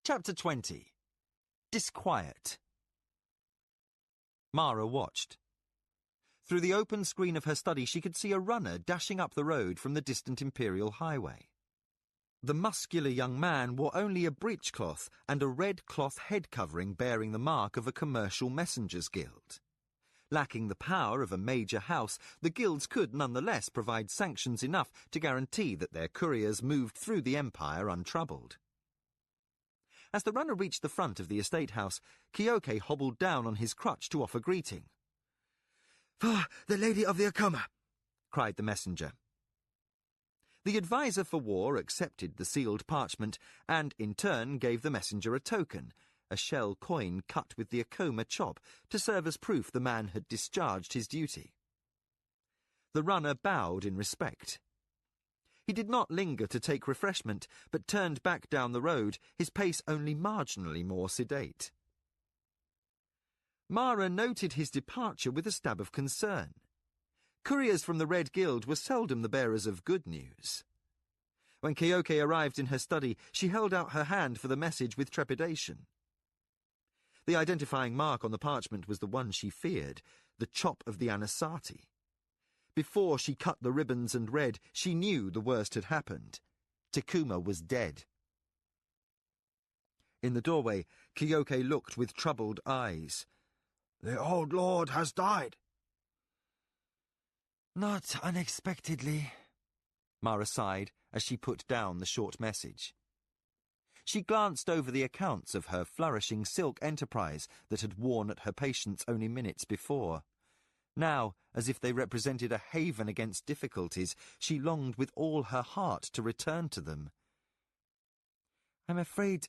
Chapter 20. Disquiet. Mara watched. Through the open screen of her study she could see a runner dashing up the road from the distant Imperial Highway. The muscular young man wore only a breechcloth and a red cloth head covering bearing the mark of a commercial messengers guild. Lacking the power of a major house, the guilds could nonetheless provide sanctions enough to guarantee that their couriers moved through the Empire untroubled. As the runner reached the front of the estate house, Kyoke hobbled down on his crutch to offer greeting. "For the Lady of the Acoma!" cried the messenger. The advisor for war accepted the sealed parchment and, in turn, gave the messenger a token, a shell coin cut with the Acoma chop, to serve as proof the man had discharged his duty. The runner bowed in respect. He did not linger to take refreshment, but turned back down the road, his pace only marginally more sedate. Mara noted his departure with a stab of concern. Couriers from the Red Guild were seldom the bearers of good news. When Kyoke arrived in her study, she held out her hand for the message with trepidation. The identifying mark on the parchment was the one she feared, the chop of the Anasati. Before she cut the ribbons and read, she knew the worst had happened. Takuma was dead. In the doorway, Kyoke looked with troubled eyes. "The old lord has died." "Not unexpectedly," Mara sighed as she put down the short message. She glanced over the accounts of her flourishing silk enterprise that had worn at her patience only minutes before. Now, as if they represented a haven against difficulties, she longed with all her heart to return to them. "I'm afraid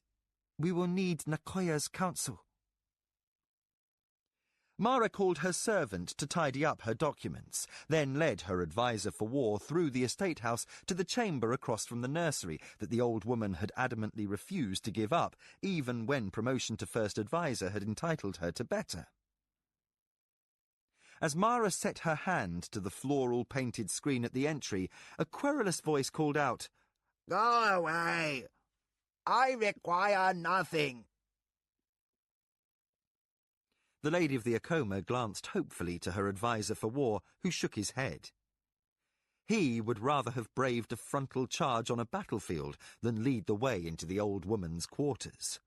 we will need Nakoya's counsel." Mara called her servant to tidy up her documents, then led her advisor for war through the estate house to the chamber across from the nursery that the old woman had adamantly refused to give up, even when promotion to first advisor had entitled her to better. As Mara set her hand to the floral painted screen at the entry, a querulous voice called out, "Go away! I require nothing." The Lady of the Acoma glanced hopefully to her advisor for war, who shook his head. He would rather have braved a frontal charge on a battlefield than lead the way into the old woman's quarters.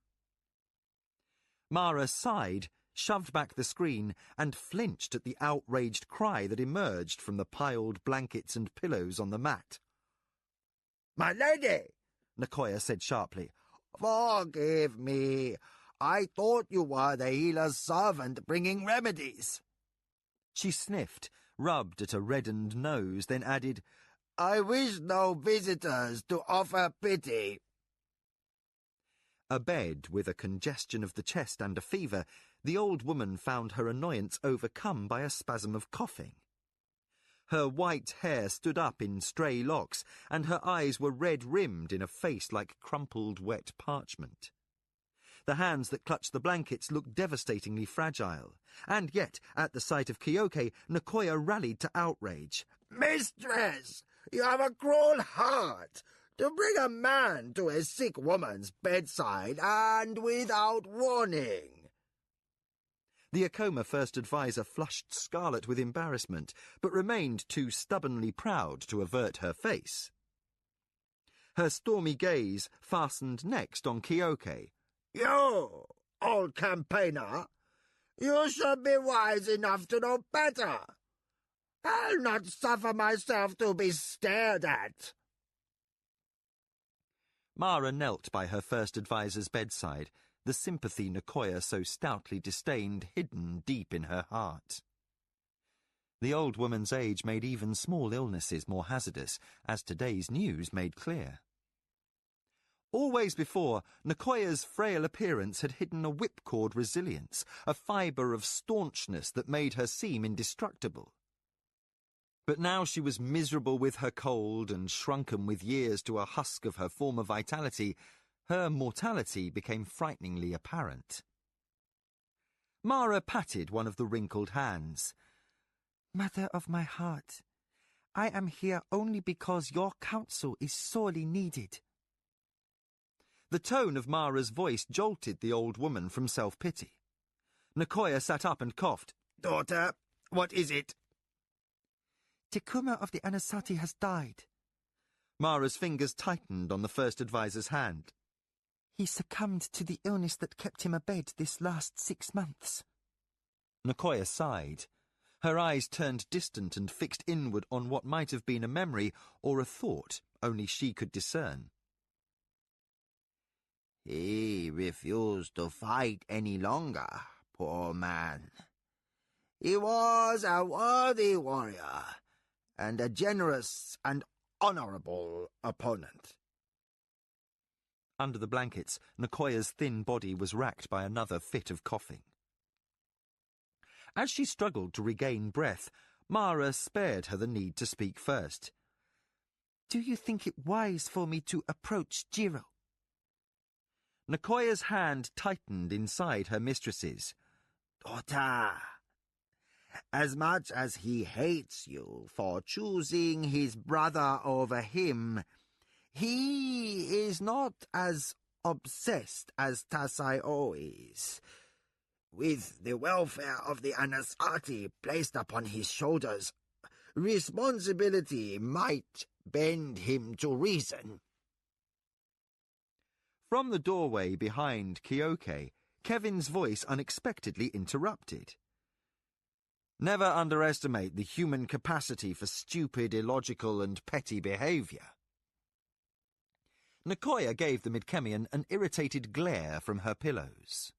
Mara sighed, shoved back the screen, and flinched at the outraged cry that emerged from the piled blankets and pillows on the mat. "My lady," Nakoya said sharply, "forgive me. I thought you were the healer's servant bringing remedies." She sniffed, rubbed at a reddened nose, then added, "I wish no visitors to offer pity." Abed with a congestion of the chest and a fever, the old woman found her annoyance overcome by a spasm of coughing. Her white hair stood up in stray locks, and her eyes were red-rimmed in a face like crumpled wet parchment. The hands that clutched the blankets looked devastatingly fragile, and yet, at the sight of Kyoke, Nakoya rallied to outrage. "Mistress, you have a cruel heart to bring a man to a sick woman's bedside and without warning." The Acoma first advisor flushed scarlet with embarrassment, but remained too stubbornly proud to avert her face. Her stormy gaze fastened next on Kyoke. "You, old campaigner, you should be wise enough to know better. I'll not suffer myself to be stared at." Mara knelt by her first advisor's bedside, the sympathy Nakoya so stoutly disdained hidden deep in her heart. The old woman's age made even small illnesses more hazardous, as today's news made clear. Always before, Nakoya's frail appearance had hidden a whipcord resilience, a fibre of staunchness that made her seem indestructible. But now she was miserable with her cold and shrunken with years to a husk of her former vitality. Her mortality became frighteningly apparent. Mara patted one of the wrinkled hands. "Mother of my heart, I am here only because your counsel is sorely needed." The tone of Mara's voice jolted the old woman from self-pity. Nicoya sat up and coughed. Daughter, what is it? Takuma of the Anasati has died. Mara's fingers tightened on the first advisor's hand. He succumbed to the illness that kept him abed this last 6 months. Nicoya sighed. Her eyes turned distant and fixed inward on what might have been a memory or a thought only she could discern. He refused to fight any longer, poor man. He was a worthy warrior, and a generous and honourable opponent. Under the blankets, Nicoya's thin body was racked by another fit of coughing. As she struggled to regain breath, Mara spared her the need to speak first. Do you think it wise for me to approach Jiro? Nicoya's hand tightened inside her mistress's. Daughter, as much as he hates you for choosing his brother over him, he is not as obsessed as Tasai-o is. With the welfare of the Anasati placed upon his shoulders, responsibility might bend him to reason. From the doorway behind Kyoke, Kevin's voice unexpectedly interrupted. Never underestimate the human capacity for stupid, illogical, and petty behaviour. Nicoya gave the Midkemian an irritated glare from her pillows.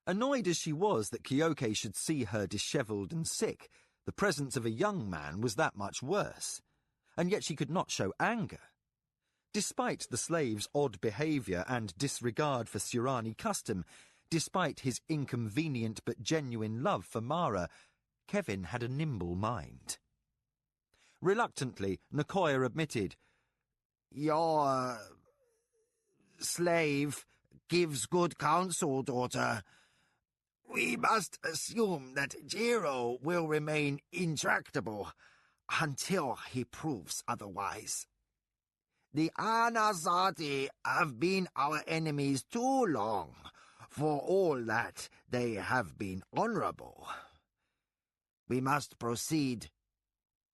Annoyed as she was that Kyoke should see her dishevelled and sick, the presence of a young man was that much worse, and yet she could not show anger. Despite the slave's odd behaviour and disregard for Surani custom, despite his inconvenient but genuine love for Mara, Kevin had a nimble mind. Reluctantly, Nicoya admitted, Your slave gives good counsel, daughter. We must assume that Jiro will remain intractable until he proves otherwise. The Anasati have been our enemies too long, for all that they have been honourable. We must proceed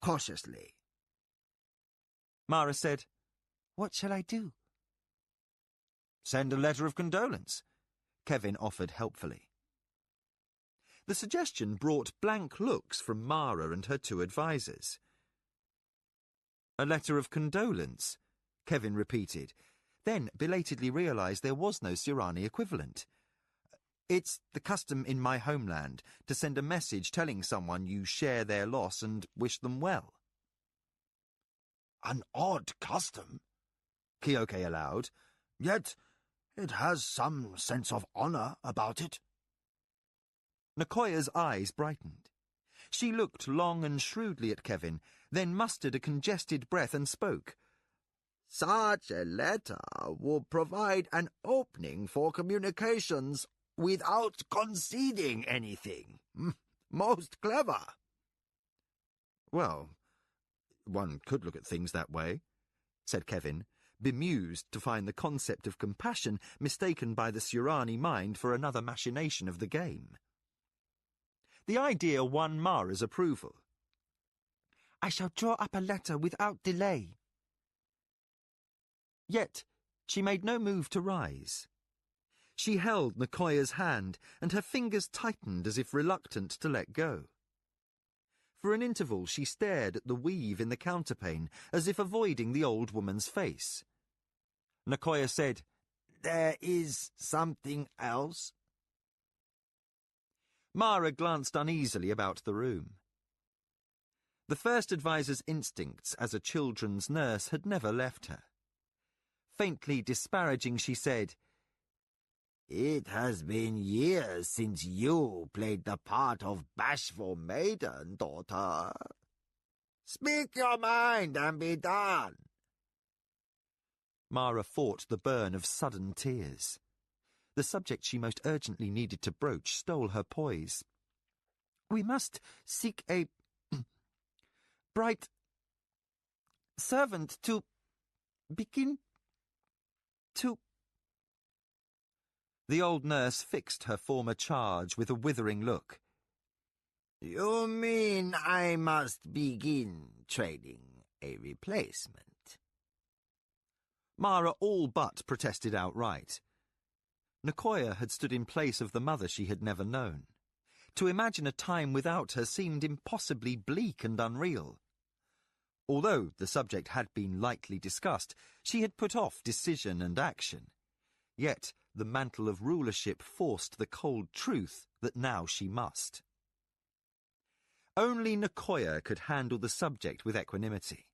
cautiously. Mara said, What shall I do? Send a letter of condolence, Kevin offered helpfully. The suggestion brought blank looks from Mara and her two advisers. A letter of condolence, Kevin repeated, then belatedly realised there was no Surani equivalent. It's the custom in my homeland to send a message telling someone you share their loss and wish them well. An odd custom, Kyoke allowed, yet it has some sense of honour about it. Nicoya's eyes brightened. She looked long and shrewdly at Kevin, then mustered a congested breath and spoke. Such a letter will provide an opening for communications without conceding anything. Most clever. Well, one could look at things that way, said Kevin, bemused to find the concept of compassion mistaken by the Surani mind for another machination of the game. The idea won Mara's approval. I shall draw up a letter without delay. Yet she made no move to rise. She held Nicoya's hand, and her fingers tightened as if reluctant to let go. For an interval she stared at the weave in the counterpane, as if avoiding the old woman's face. Nicoya said, There is something else? Mara glanced uneasily about the room. The first advisor's instincts as a children's nurse had never left her. Faintly disparaging, she said, It has been years since you played the part of bashful maiden, daughter. Speak your mind and be done. Mara fought the burn of sudden tears. The subject she most urgently needed to broach stole her poise. We must seek a bright servant to begin to The old nurse fixed her former charge with a withering look. You mean I must begin training a replacement? Mara all but protested outright. Nicoya had stood in place of the mother she had never known. To imagine a time without her seemed impossibly bleak and unreal. Although the subject had been lightly discussed, she had put off decision and action. Yet the mantle of rulership forced the cold truth that now she must. Only Nicoya could handle the subject with equanimity.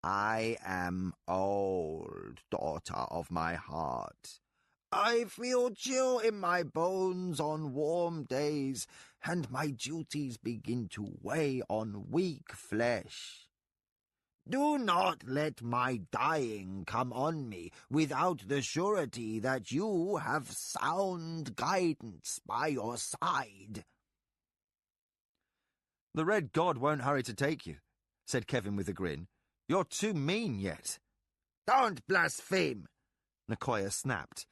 I am old, daughter of my heart. I feel chill in my bones on warm days, and my duties begin to weigh on weak flesh. Do not let my dying come on me without the surety that you have sound guidance by your side. The Red God won't hurry to take you, said Kevin with a grin. You're too mean yet. Don't blaspheme, Nicoya snapped,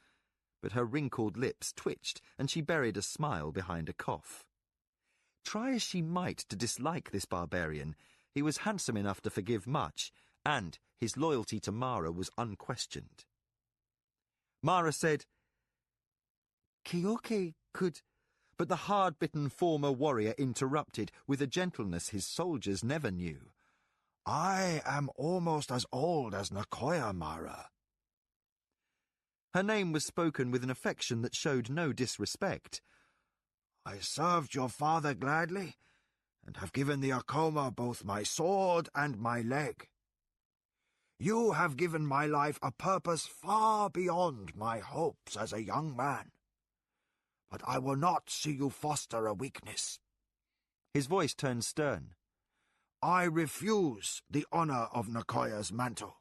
but her wrinkled lips twitched and she buried a smile behind a cough. Try as she might to dislike this barbarian, he was handsome enough to forgive much, and his loyalty to Mara was unquestioned. Mara said, Keoke could... But the hard-bitten former warrior interrupted with a gentleness his soldiers never knew. I am almost as old as Nicoya, Mara. Her name was spoken with an affection that showed no disrespect. I served your father gladly, and have given the Acoma both my sword and my leg. You have given my life a purpose far beyond my hopes as a young man. But I will not see you foster a weakness. His voice turned stern. I refuse the honor of Nicoya's mantle.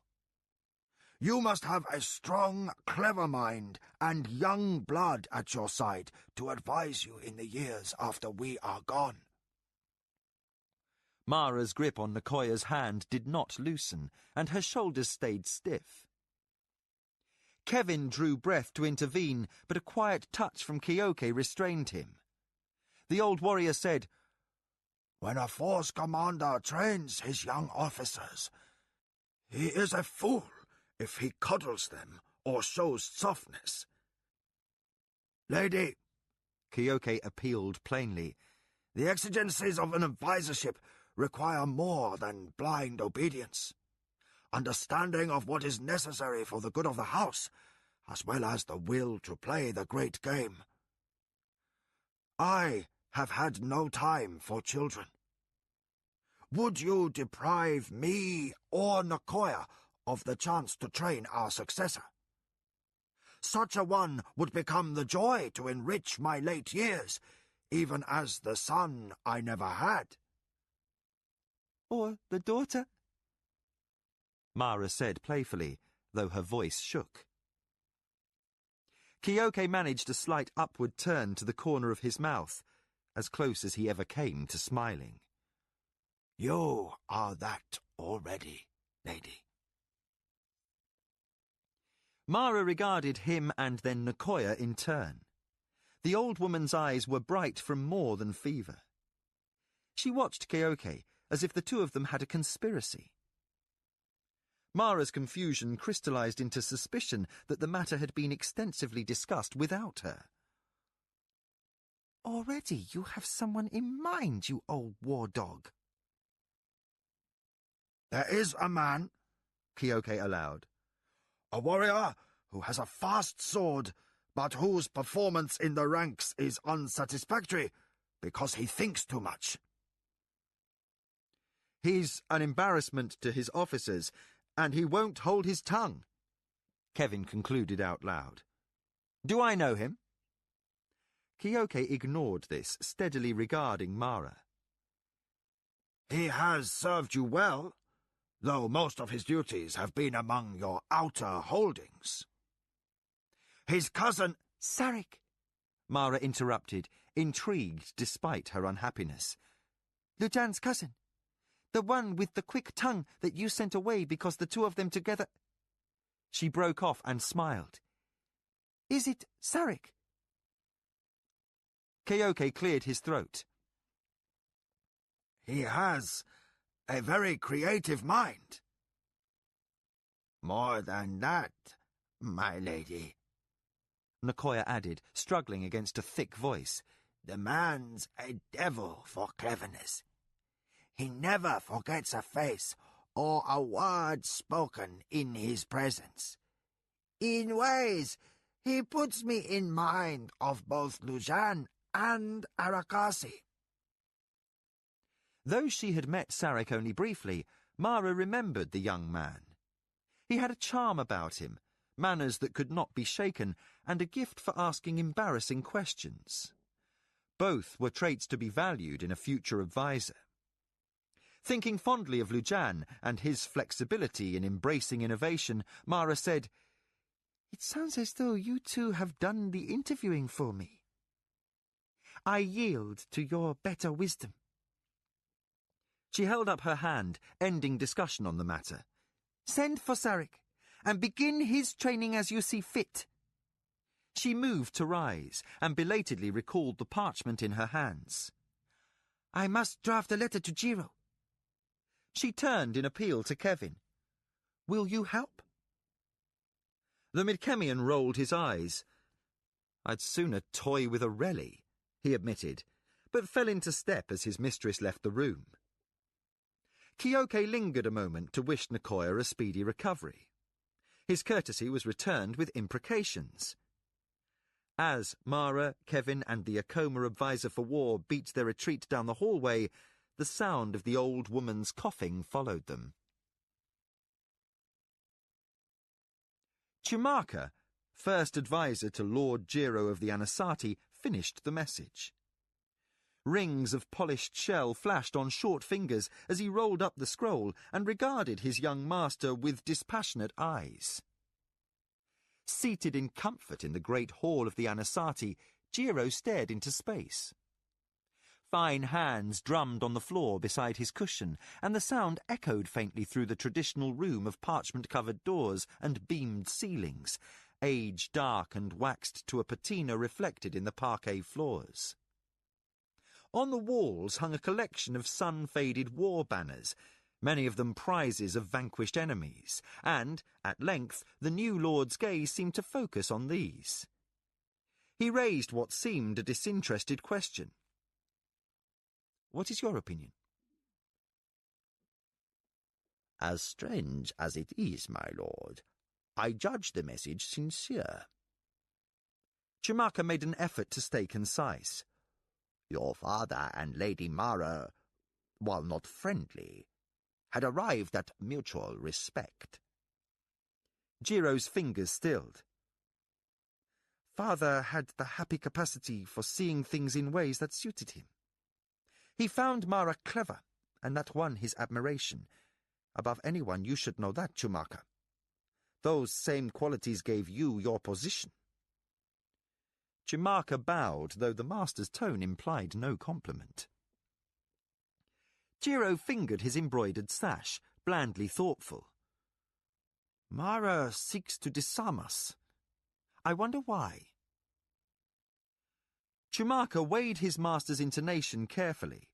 You must have a strong, clever mind and young blood at your side to advise you in the years after we are gone. Mara's grip on Nicoya's hand did not loosen, and her shoulders stayed stiff. Kevin drew breath to intervene, but a quiet touch from Keoke restrained him. The old warrior said, When a force commander trains his young officers, he is a fool if he coddles them or shows softness. Lady, Keoke appealed plainly, the exigencies of an advisorship require more than blind obedience. Understanding of what is necessary for the good of the house, as well as the will to play the great game. I have had no time for children. Would you deprive me or Nicoya of the chance to train our successor? Such a one would become the joy to enrich my late years, even as the son I never had. Or the daughter? Mara said playfully, though her voice shook. Keoke managed a slight upward turn to the corner of his mouth, as close as he ever came to smiling. You are that already, lady. Mara regarded him and then Nicoya in turn. The old woman's eyes were bright from more than fever. She watched Keoke as if the two of them had a conspiracy. Mara's confusion crystallized into suspicion that the matter had been extensively discussed without her. Already you have someone in mind, you old war dog. There is a man, Keoke allowed. A warrior who has a fast sword, but whose performance in the ranks is unsatisfactory because he thinks too much. He's an embarrassment to his officers, and he won't hold his tongue, Kevin concluded out loud. Do I know him? Keoke ignored this, steadily regarding Mara. He has served you well, though most of his duties have been among your outer holdings. His cousin— Sarek, Mara interrupted, intrigued despite her unhappiness. Lujan's cousin. The one with the quick tongue that you sent away because the two of them together... She broke off and smiled. Is it Sarek? Keoke cleared his throat. He has a very creative mind. More than that, my lady, Nakoya added, struggling against a thick voice. the man's a devil for cleverness. He never forgets a face or a word spoken in his presence. In ways, he puts me in mind of both Lujan and Arakasi. Though she had met Sarek only briefly, Mara remembered the young man. He had a charm about him, manners that could not be shaken, and a gift for asking embarrassing questions. Both were traits to be valued in a future advisor. Thinking fondly of Lujan and his flexibility in embracing innovation, Mara said, It sounds as though you two have done the interviewing for me. I yield to your better wisdom. She held up her hand, ending discussion on the matter. Send for Sarek, and begin his training as you see fit. She moved to rise, and belatedly recalled the parchment in her hands. I must draft a letter to Jiro. She turned in appeal to Kevin. Will you help? The Midkemian rolled his eyes. I'd sooner toy with a Reli, he admitted, but fell into step as his mistress left the room. Keoke lingered a moment to wish Nakoya a speedy recovery. His courtesy was returned with imprecations. As Mara, Kevin, and the Acoma advisor for war beat their retreat down the hallway, the sound of the old woman's coughing followed them. Chumaka, first advisor to Lord Jiro of the Anasati, finished the message. Rings of polished shell flashed on short fingers as he rolled up the scroll and regarded his young master with dispassionate eyes. Seated in comfort in the great hall of the Anasati, Jiro stared into space. Fine hands drummed on the floor beside his cushion, and the sound echoed faintly through the traditional room of parchment-covered doors and beamed ceilings, age dark and waxed to a patina reflected in the parquet floors. On the walls hung a collection of sun-faded war banners, many of them prizes of vanquished enemies, and, at length, the new lord's gaze seemed to focus on these. He raised what seemed a disinterested question. What is your opinion? As strange as it is, my lord, I judge the message sincere. Chumaka made an effort to stay concise. Your father and Lady Mara, while not friendly, had arrived at mutual respect. Jiro's fingers stilled. Father had the happy capacity for seeing things in ways that suited him. He found Mara clever, and that won his admiration. Above anyone, you should know that, Chumaka. Those same qualities gave you your position. Chumaka bowed, though the master's tone implied no compliment. Jiro fingered his embroidered sash, blandly thoughtful. Mara seeks to disarm us. I wonder why. Chumaka weighed his master's intonation carefully.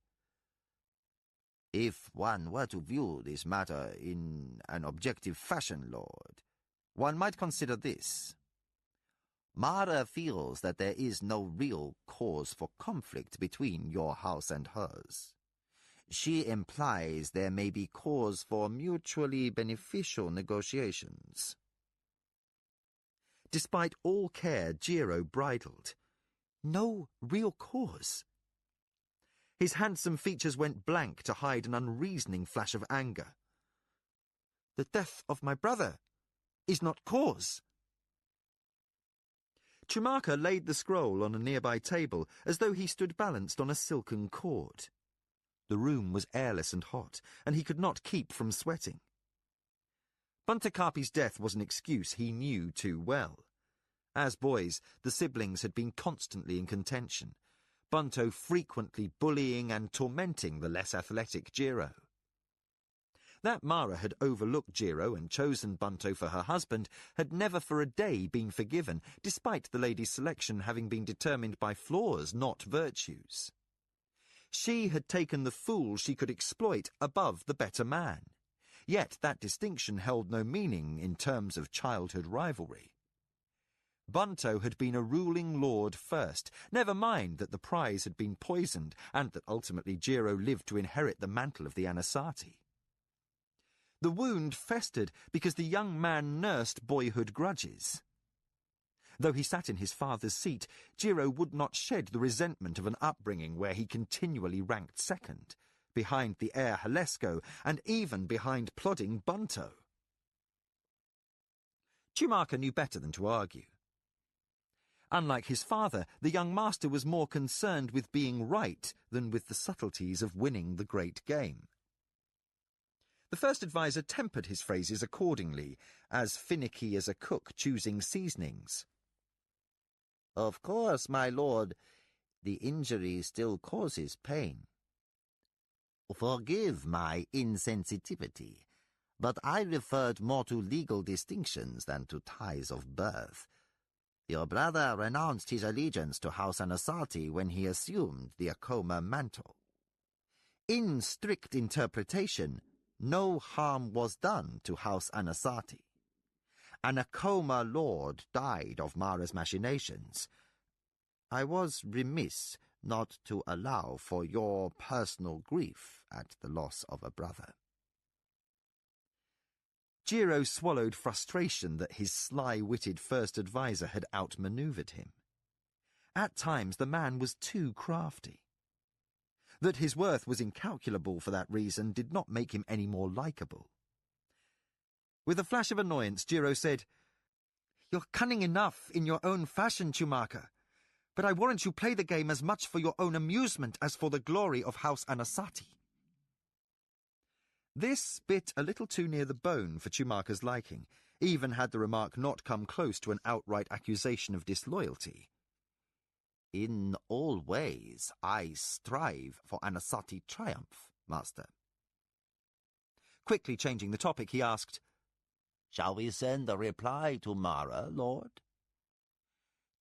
If one were to view this matter in an objective fashion, Lord, one might consider this. Mara feels that there is no real cause for conflict between your house and hers. She implies there may be cause for mutually beneficial negotiations. Despite all care, Jiro bridled. No real cause. His handsome features went blank to hide an unreasoning flash of anger. The death of my brother is not cause. Chumaka laid the scroll on a nearby table as though he stood balanced on a silken cord. The room was airless and hot, and he could not keep from sweating. Buntakapi's death was an excuse he knew too well. As boys, the siblings had been constantly in contention, Bunto frequently bullying and tormenting the less athletic Jiro. That Mara had overlooked Jiro and chosen Bunto for her husband had never for a day been forgiven, despite the lady's selection having been determined by flaws, not virtues. She had taken the fool she could exploit above the better man. Yet that distinction held no meaning in terms of childhood rivalry. Bunto had been a ruling lord first, never mind that the prize had been poisoned and that ultimately Jiro lived to inherit the mantle of the Anasazi. The wound festered because the young man nursed boyhood grudges. Though he sat in his father's seat, Jiro would not shed the resentment of an upbringing where he continually ranked second, behind the heir Halesko and even behind plodding Bunto. Chumaka knew better than to argue. Unlike his father, the young master was more concerned with being right than with the subtleties of winning the great game. The first adviser tempered his phrases accordingly, as finicky as a cook choosing seasonings. Of course, my lord, the injury still causes pain. Forgive my insensitivity, but I referred more to legal distinctions than to ties of birth. Your brother renounced his allegiance to House Anasazi when he assumed the Acoma mantle. In strict interpretation, no harm was done to House Anasazi. An Acoma lord died of Mara's machinations. I was remiss not to allow for your personal grief at the loss of a brother. Jiro swallowed frustration that his sly-witted first adviser had outmanoeuvred him. At times the man was too crafty. That his worth was incalculable for that reason did not make him any more likeable. With a flash of annoyance, Jiro said, "You're cunning enough in your own fashion, Chumaka, but I warrant you play the game as much for your own amusement as for the glory of House Anasazi." This bit a little too near the bone for Chumaka's liking, even had the remark not come close to an outright accusation of disloyalty. In all ways, I strive for Anasazi triumph, master. Quickly changing the topic, he asked, Shall we send a reply to Mara, lord?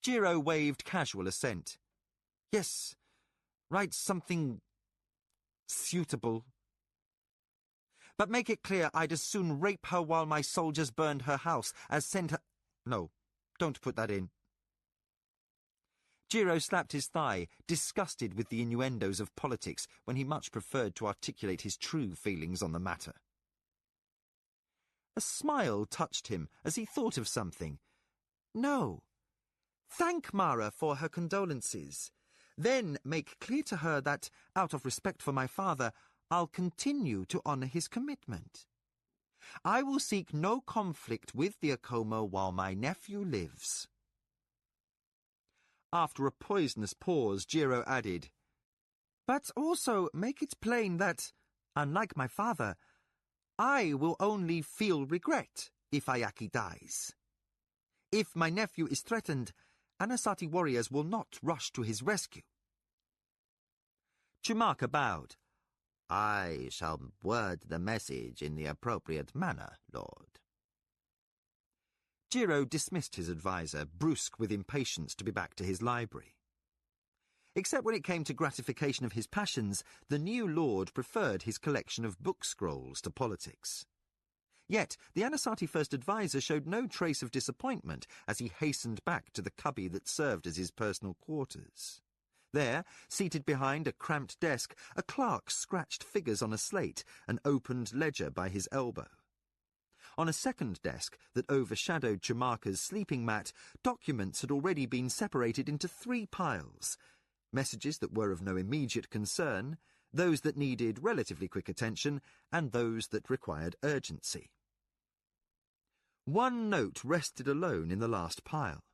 Jiro waved casual assent. Yes, write something suitable. But make it clear I'd as soon rape her while my soldiers burned her house as send her— No, don't put that in. Jiro slapped his thigh, disgusted with the innuendos of politics when he much preferred to articulate his true feelings on the matter. A smile touched him as he thought of something. No. Thank Mara for her condolences. Then make clear to her that, out of respect for my father, I'll continue to honour his commitment. I will seek no conflict with the Acoma while my nephew lives. After a poisonous pause, Jiro added, But also make it plain that, unlike my father, I will only feel regret if Ayaki dies. If my nephew is threatened, Anasazi warriors will not rush to his rescue. Chumaka bowed. I shall word the message in the appropriate manner, lord. Jiro dismissed his adviser, brusque with impatience to be back to his library. Except when it came to gratification of his passions, the new lord preferred his collection of book scrolls to politics. Yet the Anasazi first adviser showed no trace of disappointment as he hastened back to the cubby that served as his personal quarters. There, seated behind a cramped desk, a clerk scratched figures on a slate, an opened ledger by his elbow. On a second desk that overshadowed Chumaka's sleeping mat, documents had already been separated into 3 piles. Messages that were of no immediate concern, those that needed relatively quick attention, and those that required urgency. One note rested alone in the last pile.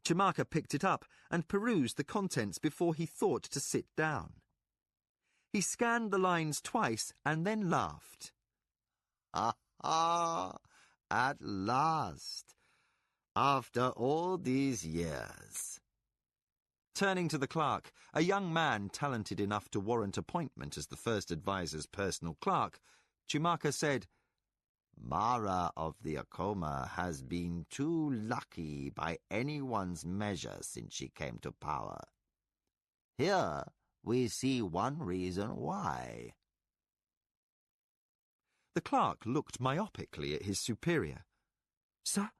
Chumaka picked it up and perused the contents before he thought to sit down. He scanned the lines twice and then laughed. Ah, at last, after all these years. Turning to the clerk, a young man talented enough to warrant appointment as the first adviser's personal clerk, Chumaka said, Mara of the Acoma has been too lucky by anyone's measure since she came to power. Here we see one reason why. The clerk looked myopically at his superior. Sir?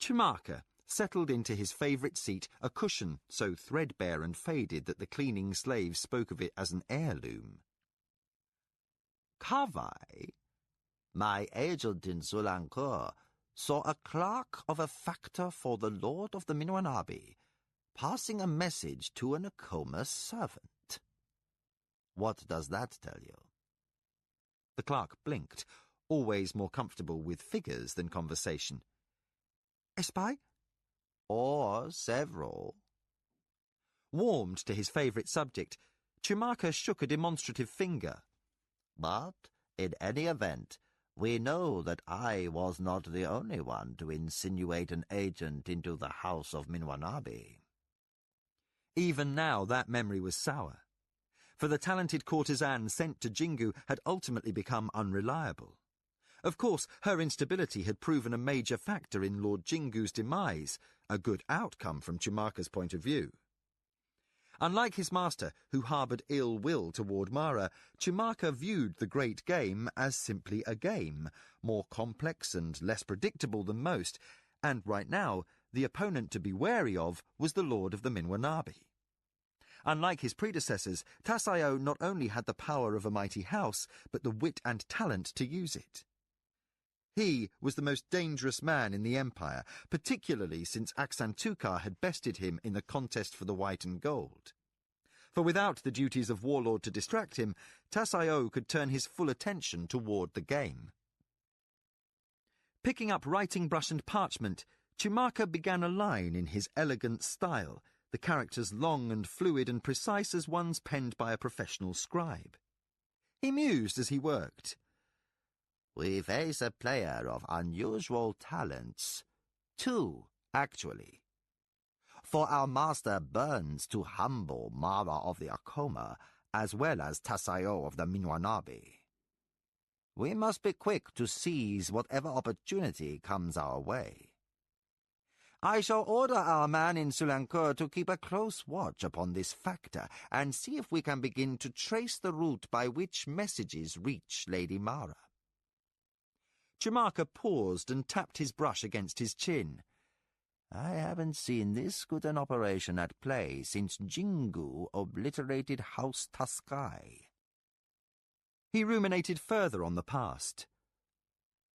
Chumaka settled into his favourite seat, a cushion so threadbare and faded that the cleaning slaves spoke of it as an heirloom. Kavai, my agent in Sulankor, saw a clerk of a factor for the Lord of the Minwanabi passing a message to an Acoma servant. What does that tell you? The clerk blinked, always more comfortable with figures than conversation. A spy? Or several. Warmed to his favourite subject, Chumaka shook a demonstrative finger. But, in any event, we know that I was not the only one to insinuate an agent into the House of Minwanabi. Even now that memory was sour, for the talented courtesan sent to Jingu had ultimately become unreliable. Of course, her instability had proven a major factor in Lord Jingu's demise, a good outcome from Chumaka's point of view. Unlike his master, who harboured ill will toward Mara, Chumaka viewed the great game as simply a game, more complex and less predictable than most, and right now, the opponent to be wary of was the Lord of the Minwanabi. Unlike his predecessors, Tasayo not only had the power of a mighty house, but the wit and talent to use it. He was the most dangerous man in the empire, particularly since Aksantukar had bested him in the contest for the white and gold. For without the duties of warlord to distract him, Tasayo could turn his full attention toward the game. Picking up writing brush and parchment, Chumaka began a line in his elegant style, the characters long and fluid and precise as ones penned by a professional scribe. He mused as he worked. We face a player of unusual talents. Two, actually. For our master burns to humble Mara of the Acoma, as well as Tasayo of the Minwanabi. We must be quick to seize whatever opportunity comes our way. I shall order our man in Sulankor to keep a close watch upon this factor, and see if we can begin to trace the route by which messages reach Lady Mara. Chumaka paused and tapped his brush against his chin. I haven't seen this good an operation at play since Jingu obliterated House Taskai. He ruminated further on the past.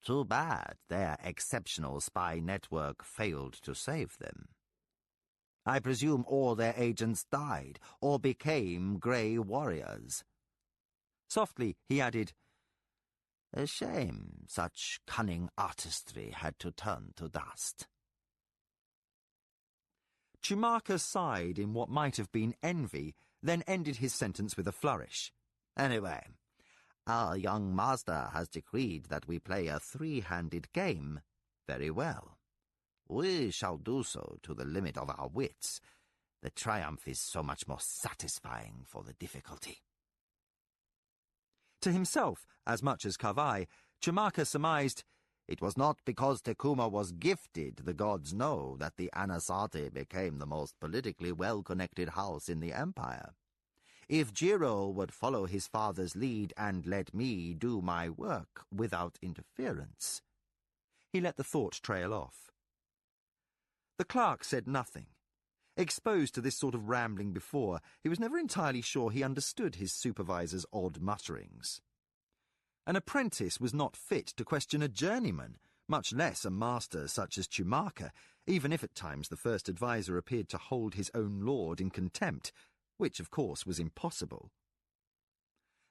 Too bad their exceptional spy network failed to save them. I presume all their agents died or became grey warriors. Softly, he added, A shame such cunning artistry had to turn to dust. Chumaka sighed in what might have been envy, then ended his sentence with a flourish. Anyway, our young master has decreed that we play a three-handed game. Very well. We shall do so to the limit of our wits. The triumph is so much more satisfying for the difficulty. To himself, as much as Kavai, Chumaka surmised, It was not because Tekuma was gifted, the gods know, that the Anasate became the most politically well-connected house in the empire. If Jiro would follow his father's lead and let me do my work without interference. He let the thought trail off. The clerk said nothing. Exposed to this sort of rambling before, he was never entirely sure he understood his supervisor's odd mutterings. An apprentice was not fit to question a journeyman, much less a master such as Chumaka, even if at times the first adviser appeared to hold his own lord in contempt, which of course was impossible.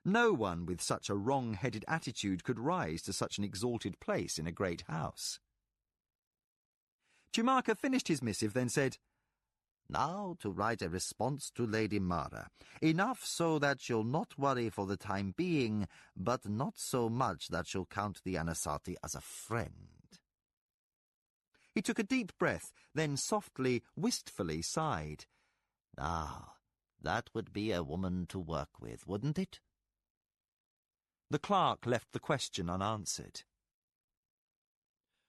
No one with such a wrong-headed attitude could rise to such an exalted place in a great house. Chumaka finished his missive, then said, Now to write a response to Lady Mara. Enough so that she'll not worry for the time being, but not so much that she'll count the Anasati as a friend. He took a deep breath, then softly, wistfully sighed. Now, that would be a woman to work with, wouldn't it? The clerk left the question unanswered.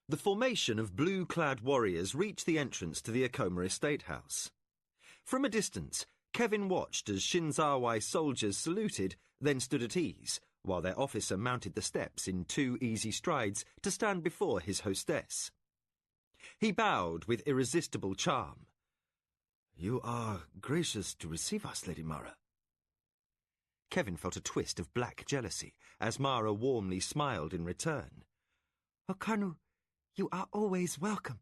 The formation of blue-clad warriors reached the entrance to the Acoma estate house. From a distance, Kevin watched as Shinzawai soldiers saluted, then stood at ease, while their officer mounted the steps in 2 easy strides to stand before his hostess. He bowed with irresistible charm. "You are gracious to receive us, Lady Mara." Kevin felt a twist of black jealousy as Mara warmly smiled in return. "Oh, Colonel, you are always welcome."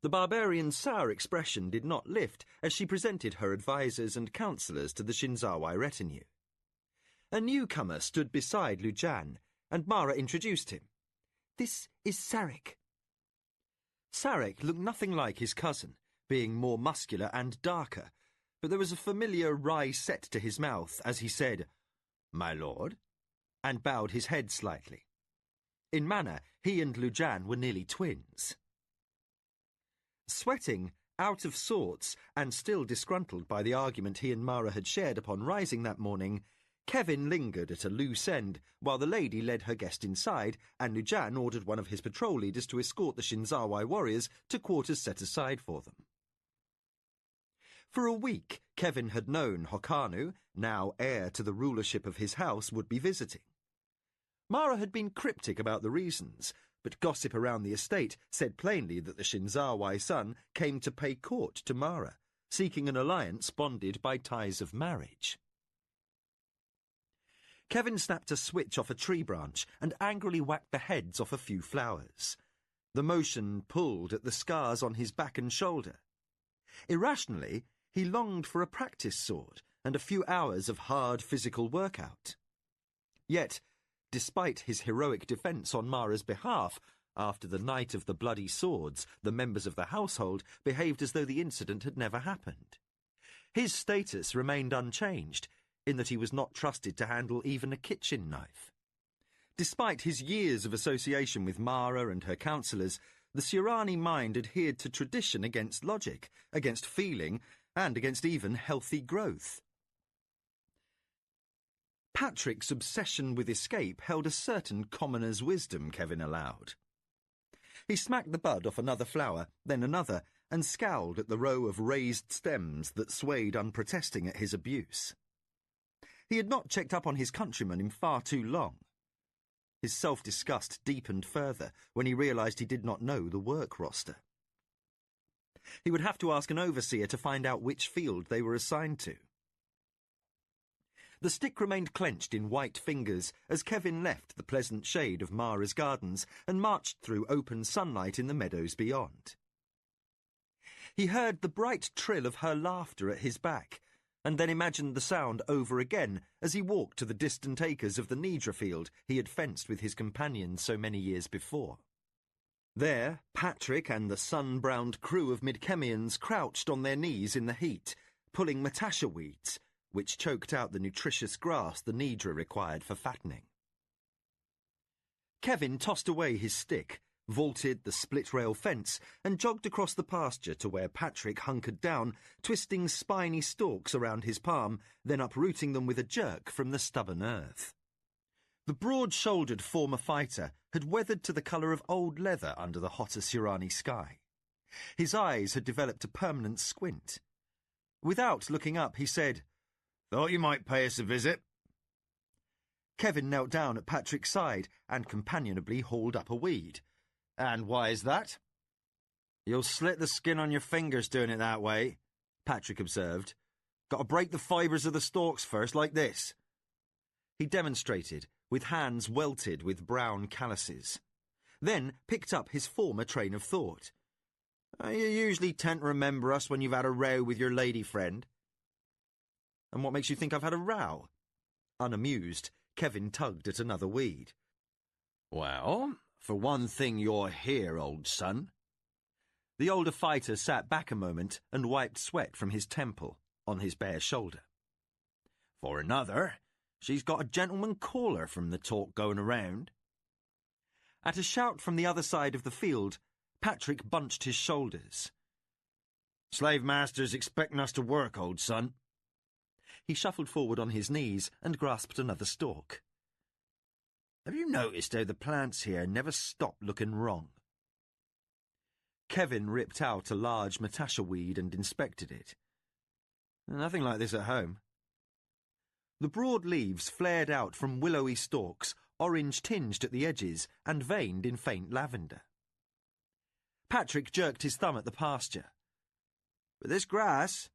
The barbarian's sour expression did not lift as she presented her advisers and counsellors to the Shinzawai retinue. A newcomer stood beside Lujan, and Mara introduced him. "This is Sarek." Sarek looked nothing like his cousin, being more muscular and darker, but there was a familiar wry set to his mouth as he said, "My lord," and bowed his head slightly. In manner, he and Lujan were nearly twins. Sweating, out of sorts, and still disgruntled by the argument he and Mara had shared upon rising that morning, Kevin lingered at a loose end while the lady led her guest inside, and Lujan ordered one of his patrol leaders to escort the Shinzawai warriors to quarters set aside for them. For a week, Kevin had known Hokanu, now heir to the rulership of his house, would be visiting. Mara had been cryptic about the reasons, but gossip around the estate said plainly that the Shinzawai son came to pay court to Mara, seeking an alliance bonded by ties of marriage. Kevin snapped a switch off a tree branch and angrily whacked the heads off a few flowers. The motion pulled at the scars on his back and shoulder. Irrationally, he longed for a practice sword and a few hours of hard physical workout. Yet, despite his heroic defence on Mara's behalf, after the night of the bloody swords, the members of the household behaved as though the incident had never happened. His status remained unchanged, in that he was not trusted to handle even a kitchen knife. Despite his years of association with Mara and her counsellors, the Surani mind adhered to tradition against logic, against feeling, and against even healthy growth. Patrick's obsession with escape held a certain commoner's wisdom, Kevin allowed. He smacked the bud off another flower, then another, and scowled at the row of raised stems that swayed unprotesting at his abuse. He had not checked up on his countrymen in far too long. His self-disgust deepened further when he realised he did not know the work roster. He would have to ask an overseer to find out which field they were assigned to. The stick remained clenched in white fingers as Kevin left the pleasant shade of Mara's gardens and marched through open sunlight in the meadows beyond. He heard the bright trill of her laughter at his back, and then imagined the sound over again as he walked to the distant acres of the Nidra field he had fenced with his companions so many years before. There, Patrick and the sun-browned crew of Midkemians crouched on their knees in the heat, pulling matasha weeds, which choked out the nutritious grass the Nidra required for fattening. Kevin tossed away his stick, vaulted the split-rail fence, and jogged across the pasture to where Patrick hunkered down, twisting spiny stalks around his palm, then uprooting them with a jerk from the stubborn earth. The broad-shouldered former fighter had weathered to the colour of old leather under the hotter Surani sky. His eyes had developed a permanent squint. Without looking up, he said, "Thought you might pay us a visit." Kevin knelt down at Patrick's side and companionably hauled up a weed. "And why is that?" "You'll slit the skin on your fingers doing it that way," Patrick observed. "Got to break the fibres of the stalks first, like this." He demonstrated, with hands welted with brown calluses. Then picked up his former train of thought. "You usually tend to remember us when you've had a row with your lady friend." "And what makes you think I've had a row?" Unamused, Kevin tugged at another weed. "Well, for one thing, you're here, old son." The older fighter sat back a moment and wiped sweat from his temple on his bare shoulder. "For another, she's got a gentleman caller from the talk going around." At a shout from the other side of the field, Patrick bunched his shoulders. "Slave master's expecting us to work, old son." He shuffled forward on his knees and grasped another stalk. Have you noticed how the plants here never stop looking wrong? Kevin ripped out a large matasha weed and inspected it. Nothing like this at home. The broad leaves flared out from willowy stalks, orange-tinged at the edges and veined in faint lavender. Patrick jerked his thumb at the pasture. But this grass,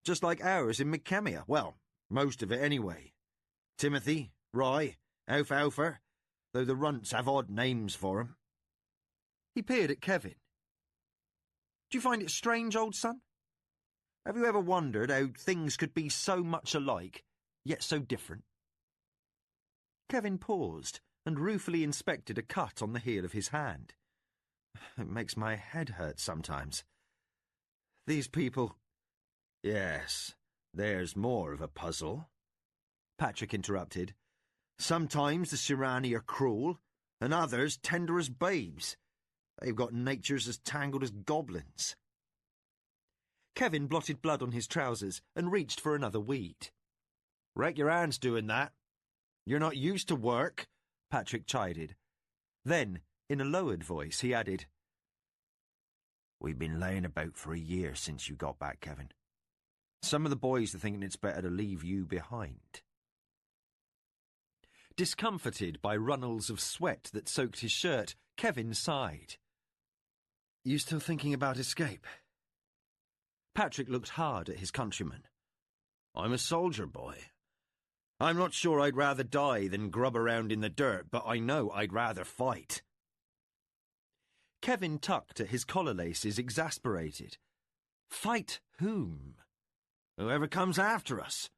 just like ours in McKemia, well, most of it anyway. Timothy, rye, alfalfa, though the runts have odd names for 'em. He peered at Kevin. Do you find it strange, old son? Have you ever wondered how things could be so much alike, yet so different? Kevin paused and ruefully inspected a cut on the heel of his hand. It makes my head hurt sometimes. These people... Yes, there's more of a puzzle, Patrick interrupted. Sometimes the Sirani are cruel, and others tender as babes. They've got natures as tangled as goblins. Kevin blotted blood on his trousers and reached for another weed. Wreck your hands doing that. You're not used to work, Patrick chided. Then, in a lowered voice, he added, We've been laying about for a year since you got back, Kevin. Some of the boys are thinking it's better to leave you behind. Discomforted by runnels of sweat that soaked his shirt, Kevin sighed. You still thinking about escape? Patrick looked hard at his countryman. I'm a soldier boy. I'm not sure I'd rather die than grub around in the dirt, but I know I'd rather fight. Kevin tugged at his collar laces, exasperated. Fight whom? Whoever comes after us.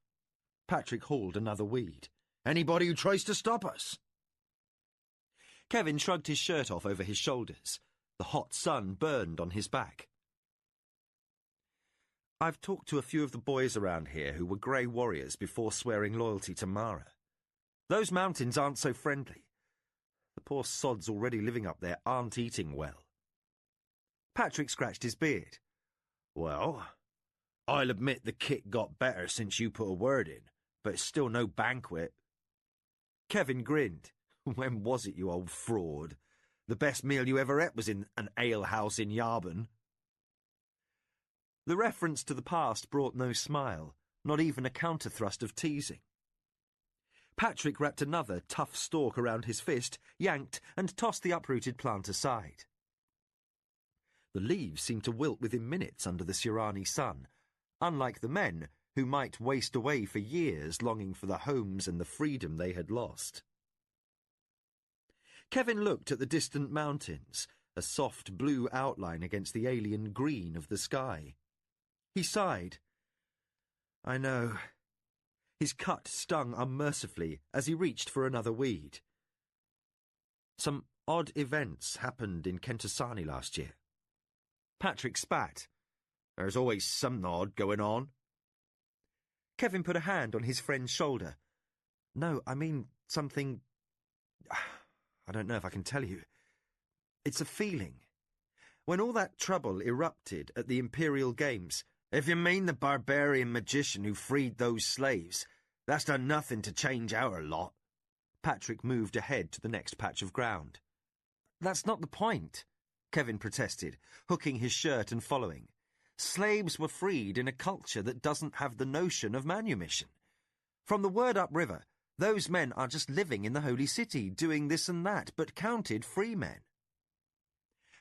Patrick hauled another weed. Anybody who tries to stop us. Kevin shrugged his shirt off over his shoulders. The hot sun burned on his back. I've talked to a few of the boys around here who were grey warriors before swearing loyalty to Mara. Those mountains aren't so friendly. The poor sods already living up there aren't eating well. Patrick scratched his beard. Well, I'll admit the kit got better since you put a word in, but it's still no banquet. Kevin grinned. When was it, you old fraud? The best meal you ever ate was in an alehouse in Yarburn. The reference to the past brought no smile, not even a counter-thrust of teasing. Patrick wrapped another tough stalk around his fist, yanked, and tossed the uprooted plant aside. The leaves seemed to wilt within minutes under the Sirani sun, unlike the men who might waste away for years longing for the homes and the freedom they had lost. Kevin looked at the distant mountains, a soft blue outline against the alien green of the sky. He sighed. I know. His cut stung unmercifully as he reached for another weed. Some odd events happened in Kentasani last year. Patrick spat. There's always something odd going on. Kevin put a hand on his friend's shoulder. No, I mean something... I don't know if I can tell you. It's a feeling. When all that trouble erupted at the Imperial Games... If you mean the barbarian magician who freed those slaves, that's done nothing to change our lot. Patrick moved ahead to the next patch of ground. That's not the point, Kevin protested, hooking his shirt and following. Slaves were freed in a culture that doesn't have the notion of manumission. From the word upriver, those men are just living in the holy city, doing this and that, but counted free men.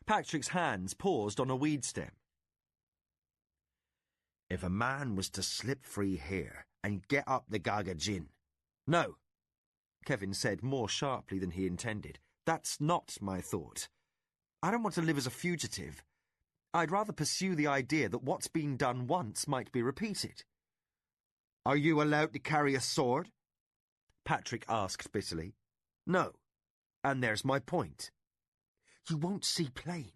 Patrick's hands paused on a weed stem. If a man was to slip free here and get up the Gagajin... No, Kevin said more sharply than he intended. That's not my thought. I don't want to live as a fugitive. I'd rather pursue the idea that what's been done once might be repeated. Are you allowed to carry a sword? Patrick asked bitterly. No, and there's my point. You won't see plain.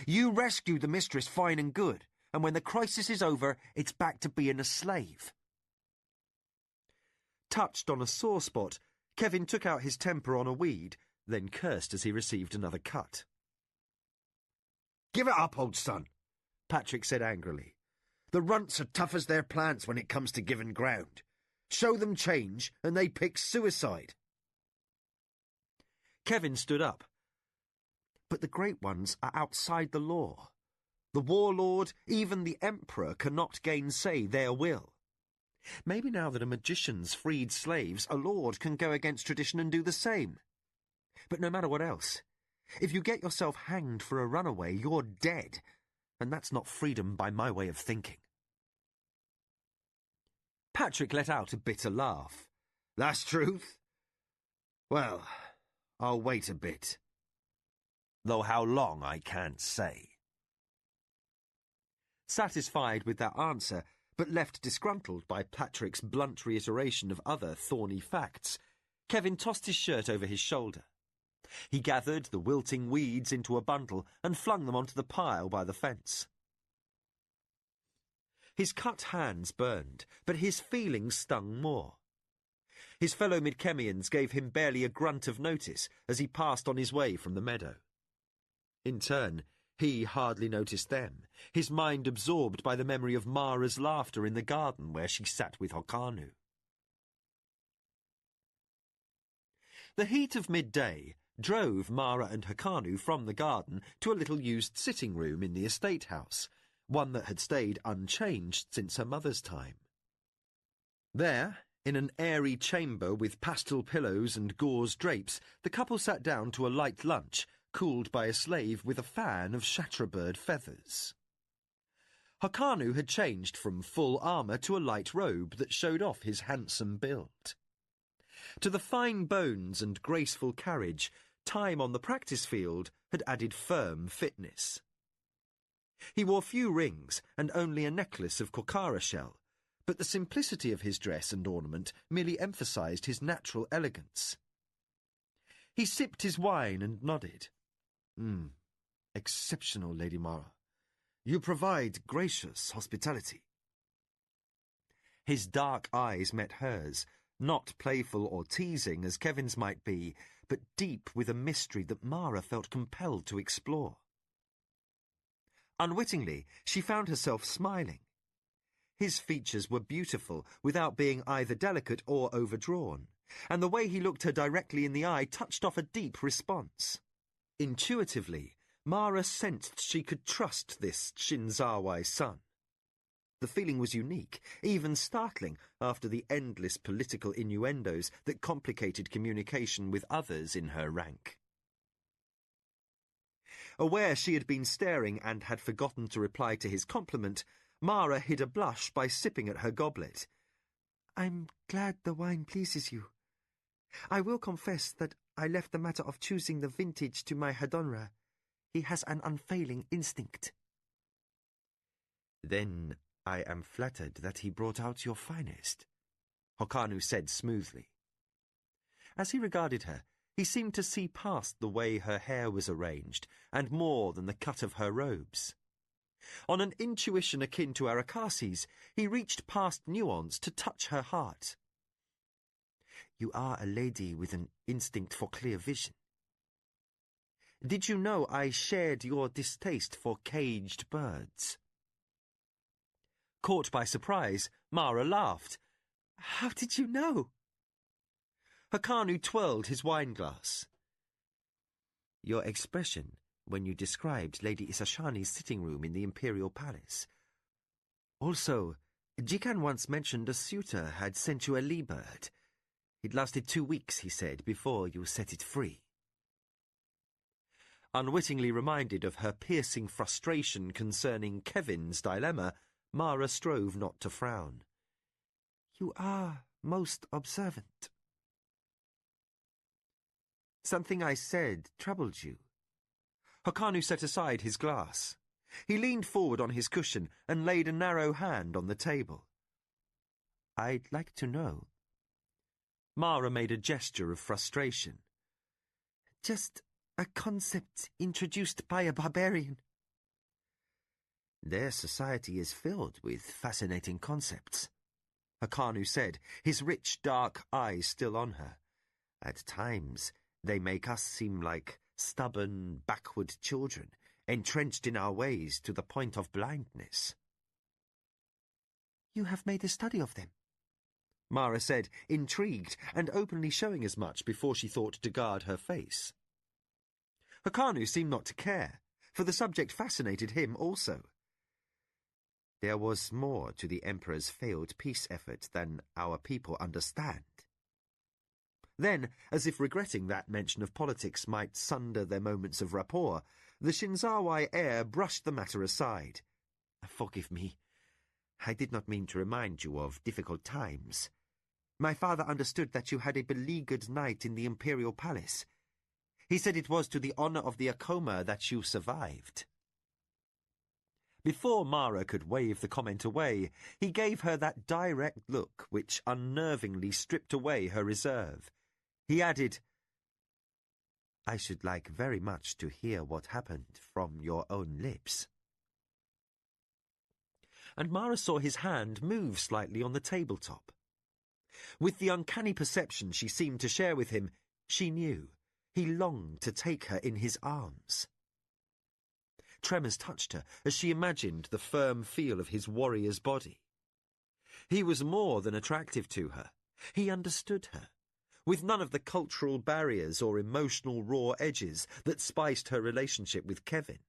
You rescued the mistress fine and good, and when the crisis is over, it's back to being a slave. Touched on a sore spot, Kevin took out his temper on a weed, then cursed as he received another cut. Give it up, old son, Patrick said angrily. The runts are tough as their plants when it comes to giving ground. Show them change, and they pick suicide. Kevin stood up. But the Great Ones are outside the law. The warlord, even the emperor, cannot gainsay their will. Maybe now that a magician's freed slaves, a lord can go against tradition and do the same. But no matter what else, if you get yourself hanged for a runaway, you're dead, and that's not freedom by my way of thinking. Patrick let out a bitter laugh. That's truth? Well, I'll wait a bit. Though how long I can't say. Satisfied with that answer, but left disgruntled by Patrick's blunt reiteration of other thorny facts, Kevin tossed his shirt over his shoulder. He gathered the wilting weeds into a bundle and flung them onto the pile by the fence. His cut hands burned, but his feelings stung more. His fellow Midkemians gave him barely a grunt of notice as he passed on his way from the meadow. In turn, he hardly noticed them, his mind absorbed by the memory of Mara's laughter in the garden where she sat with Hokanu. The heat of midday drove Mara and Hokanu from the garden to a little used sitting room in the estate house, one that had stayed unchanged since her mother's time. There, in an airy chamber with pastel pillows and gauze drapes, the couple sat down to a light lunch, cooled by a slave with a fan of shatterbird feathers. Hokanu had changed from full armour to a light robe that showed off his handsome build. To the fine bones and graceful carriage, time on the practice field had added firm fitness. He wore few rings and only a necklace of kokara shell, but the simplicity of his dress and ornament merely emphasised his natural elegance. He sipped his wine and nodded. Exceptional, Lady Mara. You provide gracious hospitality. His dark eyes met hers, not playful or teasing as Kevin's might be, but deep with a mystery that Mara felt compelled to explore. Unwittingly, she found herself smiling. His features were beautiful, without being either delicate or overdrawn, and the way he looked her directly in the eye touched off a deep response. Intuitively, Mara sensed she could trust this Shinzawai son. The feeling was unique, even startling, after the endless political innuendos that complicated communication with others in her rank. Aware she had been staring and had forgotten to reply to his compliment, Mara hid a blush by sipping at her goblet. "I'm glad the wine pleases you. I will confess that I left the matter of choosing the vintage to my Hadonra. He has an unfailing instinct." "Then I am flattered that he brought out your finest," Hokanu said smoothly. As he regarded her, he seemed to see past the way her hair was arranged, and more than the cut of her robes. On an intuition akin to Arakasi's, he reached past nuance to touch her heart. "You are a lady with an instinct for clear vision. Did you know I shared your distaste for caged birds?" Caught by surprise, Mara laughed. "How did you know?" Hokanu twirled his wineglass. "Your expression when you described Lady Isashani's sitting room in the Imperial Palace. Also, Jikan once mentioned a suitor had sent you a lee-bird. It lasted 2 weeks, he said, before you set it free." Unwittingly reminded of her piercing frustration concerning Kevin's dilemma, Mara strove not to frown. "You are most observant." "Something I said troubled you?" Hokanu set aside his glass. He leaned forward on his cushion and laid a narrow hand on the table. "I'd like to know." Mara made a gesture of frustration. "Just a concept introduced by a barbarian." "Their society is filled with fascinating concepts," Hokanu said, his rich, dark eyes still on her. "At times, they make us seem like stubborn, backward children, entrenched in our ways to the point of blindness." You have made a study of them. Mara said, intrigued and openly showing as much before she thought to guard her face. Hakanu seemed not to care, for the subject fascinated him also. There was more to the Emperor's failed peace effort than our people understand. Then, as if regretting that mention of politics might sunder their moments of rapport, the Shinzawai heir brushed the matter aside. Forgive me. I did not mean to remind you of difficult times. My father understood that you had a beleaguered night in the Imperial Palace. He said it was to the honor of the Acoma that you survived. Before Mara could wave the comment away, he gave her that direct look which unnervingly stripped away her reserve. He added, I should like very much to hear what happened from your own lips. And Mara saw his hand move slightly on the tabletop. With the uncanny perception she seemed to share with him, she knew he longed to take her in his arms. Tremors touched her as she imagined the firm feel of his warrior's body. He was more than attractive to her. He understood her, with none of the cultural barriers or emotional raw edges that spiced her relationship with Kevin.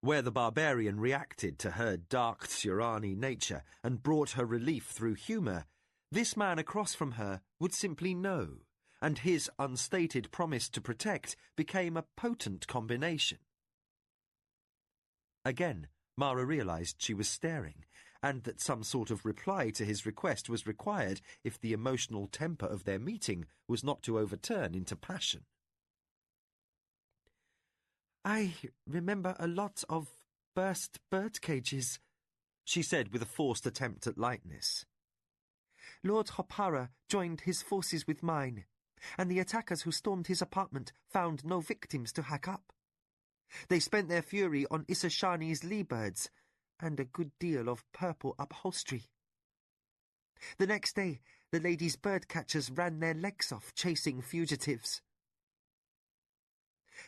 Where the barbarian reacted to her dark Tsurani nature and brought her relief through humour, this man across from her would simply know, and his unstated promise to protect became a potent combination. Again, Mara realised she was staring, and that some sort of reply to his request was required if the emotional temper of their meeting was not to overturn into passion. I remember a lot of burst bird cages, she said with a forced attempt at lightness. Lord Hopara joined his forces with mine, and the attackers who stormed his apartment found no victims to hack up. They spent their fury on Isashani's lee-birds, and a good deal of purple upholstery. The next day, the ladies' bird-catchers ran their legs off chasing fugitives.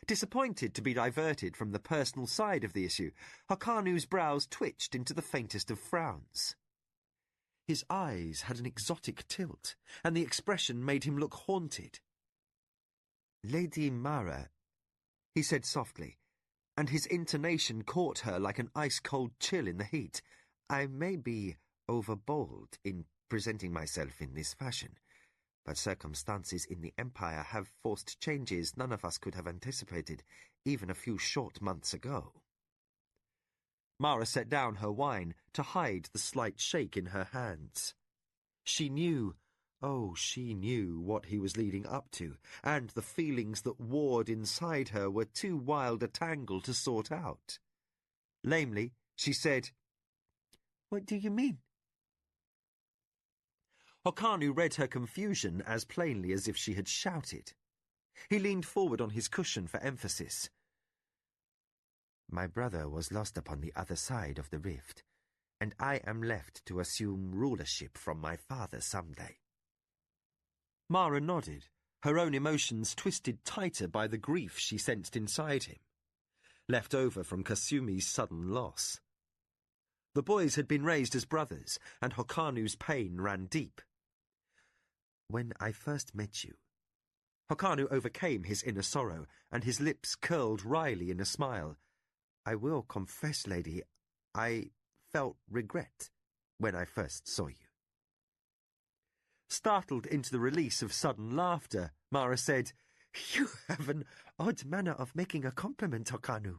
Disappointed to be diverted from the personal side of the issue, Hakanu's brows twitched into the faintest of frowns. His eyes had an exotic tilt, and the expression made him look haunted. Lady Mara, he said softly, and his intonation caught her like an ice-cold chill in the heat. I may be overbold in presenting myself in this fashion, but circumstances in the Empire have forced changes none of us could have anticipated, even a few short months ago. Mara set down her wine to hide the slight shake in her hands. She knew, she knew what he was leading up to, and the feelings that warred inside her were too wild a tangle to sort out. Lamely, she said, What do you mean? Hokanu read her confusion as plainly as if she had shouted. He leaned forward on his cushion for emphasis. My brother was lost upon the other side of the rift, and I am left to assume rulership from my father someday. Mara nodded, her own emotions twisted tighter by the grief she sensed inside him, left over from Kasumi's sudden loss. The boys had been raised as brothers, and Hokanu's pain ran deep. When I first met you, Hokanu overcame his inner sorrow, and his lips curled wryly in a smile. I will confess, lady, I felt regret when I first saw you. Startled into the release of sudden laughter, Mara said, You have an odd manner of making a compliment, Hokanu.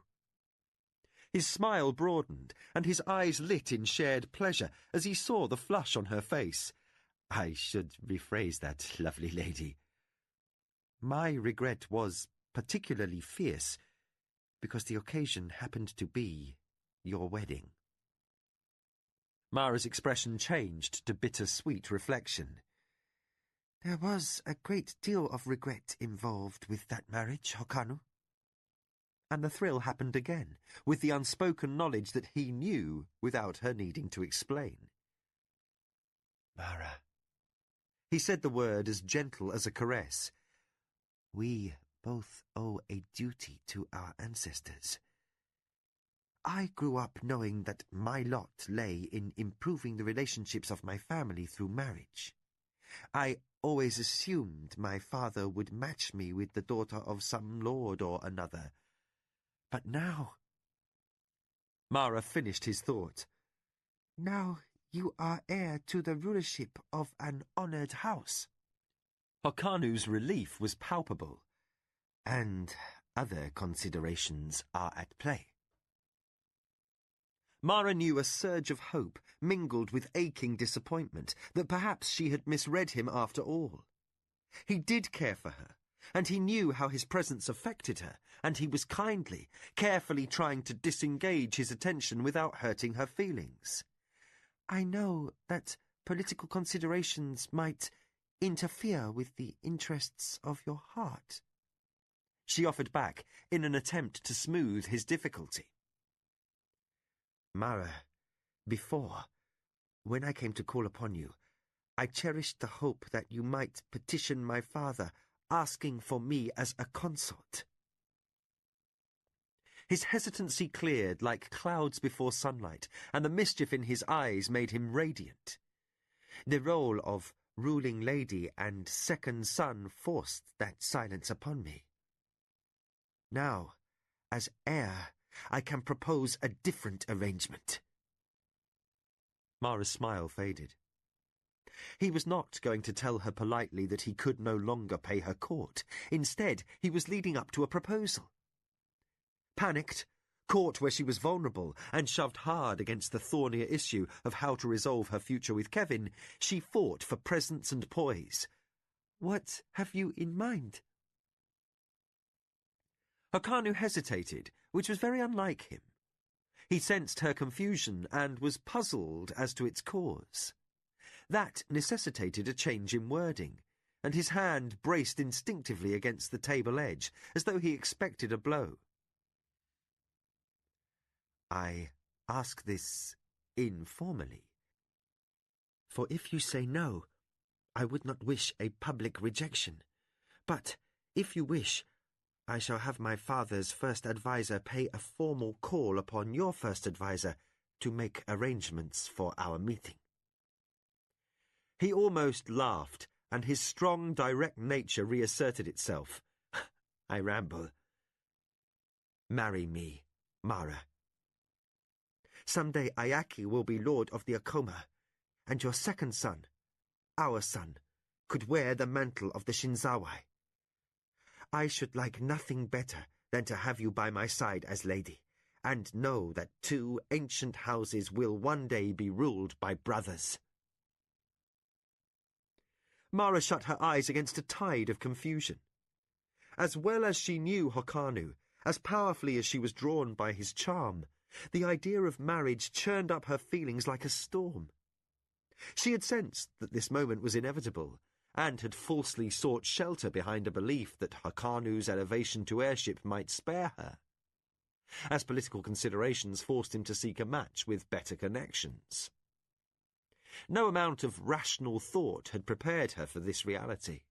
His smile broadened, and his eyes lit in shared pleasure as he saw the flush on her face. I should rephrase that, lovely lady. My regret was particularly fierce, because the occasion happened to be your wedding. Mara's expression changed to bitter-sweet reflection. There was a great deal of regret involved with that marriage, Hokanu. And the thrill happened again, with the unspoken knowledge that he knew without her needing to explain. Mara. He said the word as gentle as a caress. We both owe a duty to our ancestors. I grew up knowing that my lot lay in improving the relationships of my family through marriage. I always assumed my father would match me with the daughter of some lord or another. But now... Mara finished his thought. Now you are heir to the rulership of an honoured house. Hakanu's relief was palpable. And other considerations are at play. Mara knew a surge of hope mingled with aching disappointment that perhaps she had misread him after all. He did care for her, and he knew how his presence affected her, and he was kindly, carefully trying to disengage his attention without hurting her feelings. I know that political considerations might interfere with the interests of your heart, she offered back in an attempt to smooth his difficulty. Mara, before, when I came to call upon you, I cherished the hope that you might petition my father, asking for me as a consort. His hesitancy cleared like clouds before sunlight, and the mischief in his eyes made him radiant. The role of ruling lady and second son forced that silence upon me. Now, as heir, I can propose a different arrangement. Mara's smile faded. He was not going to tell her politely that he could no longer pay her court. Instead, he was leading up to a proposal. Panicked, caught where she was vulnerable, and shoved hard against the thornier issue of how to resolve her future with Kevin, she fought for presence and poise. What have you in mind? Hakanu hesitated, which was very unlike him. He sensed her confusion and was puzzled as to its cause. That necessitated a change in wording, and his hand braced instinctively against the table edge, as though he expected a blow. I ask this informally, for if you say no, I would not wish a public rejection. But if you wish, I shall have my father's first adviser pay a formal call upon your first adviser to make arrangements for our meeting. He almost laughed, and his strong, direct nature reasserted itself. I ramble. Marry me, Mara. Someday Ayaki will be lord of the Acoma, and your second son, our son, could wear the mantle of the Shinzawai. I should like nothing better than to have you by my side as lady, and know that two ancient houses will one day be ruled by brothers. Mara shut her eyes against a tide of confusion. As well as she knew Hakanu, as powerfully as she was drawn by his charm, the idea of marriage churned up her feelings like a storm. She had sensed that this moment was inevitable, and had falsely sought shelter behind a belief that Hakanu's elevation to heirship might spare her, as political considerations forced him to seek a match with better connections. No amount of rational thought had prepared her for this reality.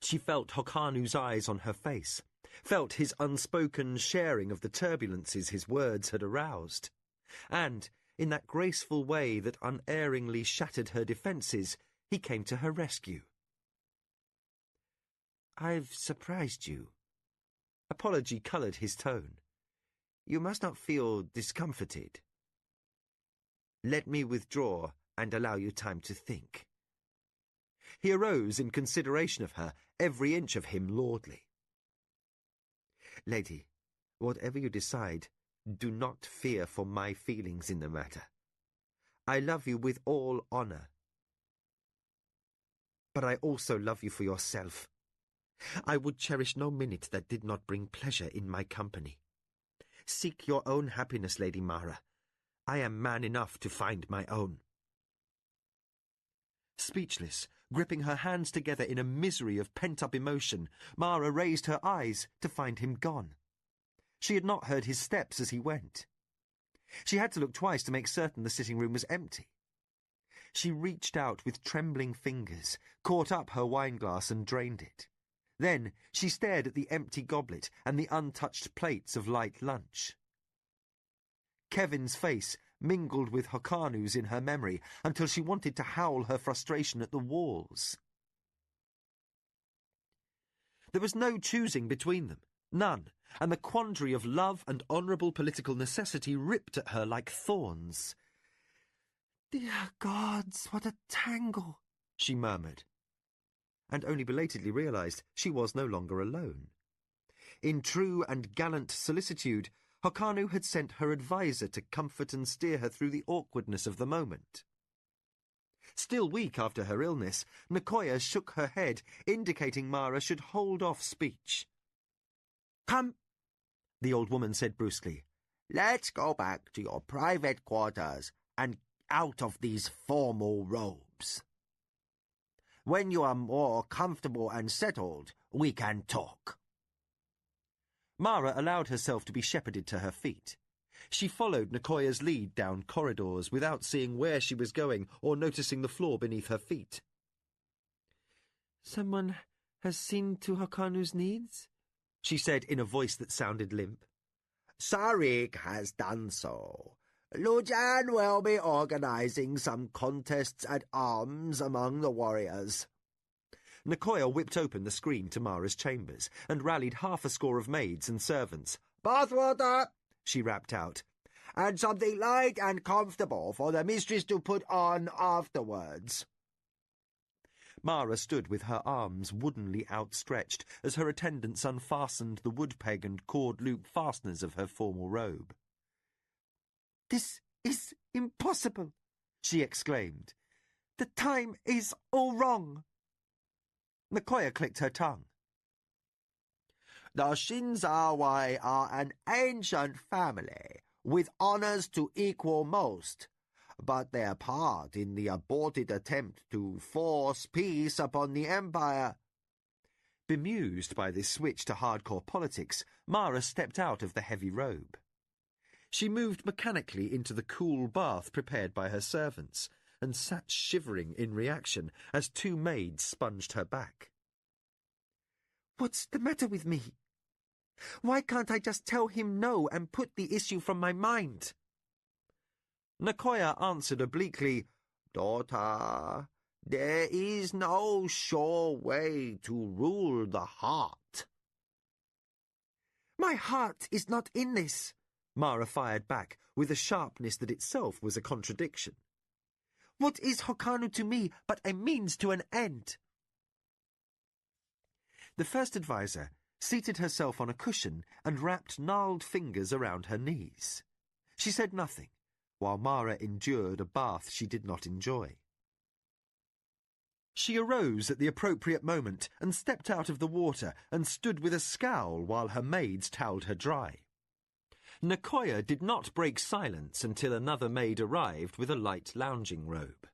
She felt Hakanu's eyes on her face, felt his unspoken sharing of the turbulences his words had aroused, and, in that graceful way that unerringly shattered her defences, he came to her rescue. I've surprised you. Apology coloured his tone. You must not feel discomforted. Let me withdraw and allow you time to think. He arose in consideration of her, every inch of him lordly. Lady, whatever you decide, do not fear for my feelings in the matter. I love you with all honour. But I also love you for yourself. I would cherish no minute that did not bring pleasure in my company. Seek your own happiness, Lady Mara. I am man enough to find my own. Speechless, gripping her hands together in a misery of pent-up emotion, Mara raised her eyes to find him gone. She had not heard his steps as he went. She had to look twice to make certain the sitting room was empty. She reached out with trembling fingers, caught up her wineglass and drained it. Then she stared at the empty goblet and the untouched plates of light lunch. Kevin's face mingled with Hokanu's in her memory until she wanted to howl her frustration at the walls. There was no choosing between them, none, and the quandary of love and honourable political necessity ripped at her like thorns. "Dear gods, what a tangle," she murmured, and only belatedly realised she was no longer alone. In true and gallant solicitude, Hokanu had sent her adviser to comfort and steer her through the awkwardness of the moment. Still weak after her illness, Nicoya shook her head, indicating Mara should hold off speech. "Come," the old woman said brusquely. "Let's go back to your private quarters and out of these formal robes. When you are more comfortable and settled, we can talk." Mara allowed herself to be shepherded to her feet. She followed Nicoya's lead down corridors without seeing where she was going or noticing the floor beneath her feet. "Someone has seen to Hokanu's needs?" she said in a voice that sounded limp. "Sarik has done so. Lujan will be organising some contests at arms among the warriors." Nicoya whipped open the screen to Mara's chambers and rallied half a score of maids and servants. "Bathwater," she rapped out, "and something light and comfortable for the mistress to put on afterwards." Mara stood with her arms woodenly outstretched as her attendants unfastened the wood-peg and cord-loop fasteners of her formal robe. "This is impossible," she exclaimed. "The time is all wrong." Nicoya clicked her tongue. "The Shinzawai are an ancient family, with honours to equal most, but their part in the aborted attempt to force peace upon the Empire—" Bemused by this switch to hardcore politics, Mara stepped out of the heavy robe. She moved mechanically into the cool bath prepared by her servants, and sat shivering in reaction as two maids sponged her back. "What's the matter with me? Why can't I just tell him no and put the issue from my mind?" Nicoya answered obliquely, "Daughter, there is no sure way to rule the heart." "My heart is not in this," Mara fired back, with a sharpness that itself was a contradiction. "What is Hokanu to me but a means to an end?" The first adviser seated herself on a cushion and wrapped gnarled fingers around her knees. She said nothing, while Mara endured a bath she did not enjoy. She arose at the appropriate moment and stepped out of the water and stood with a scowl while her maids towelled her dry. Nicoya did not break silence until another maid arrived with a light lounging robe.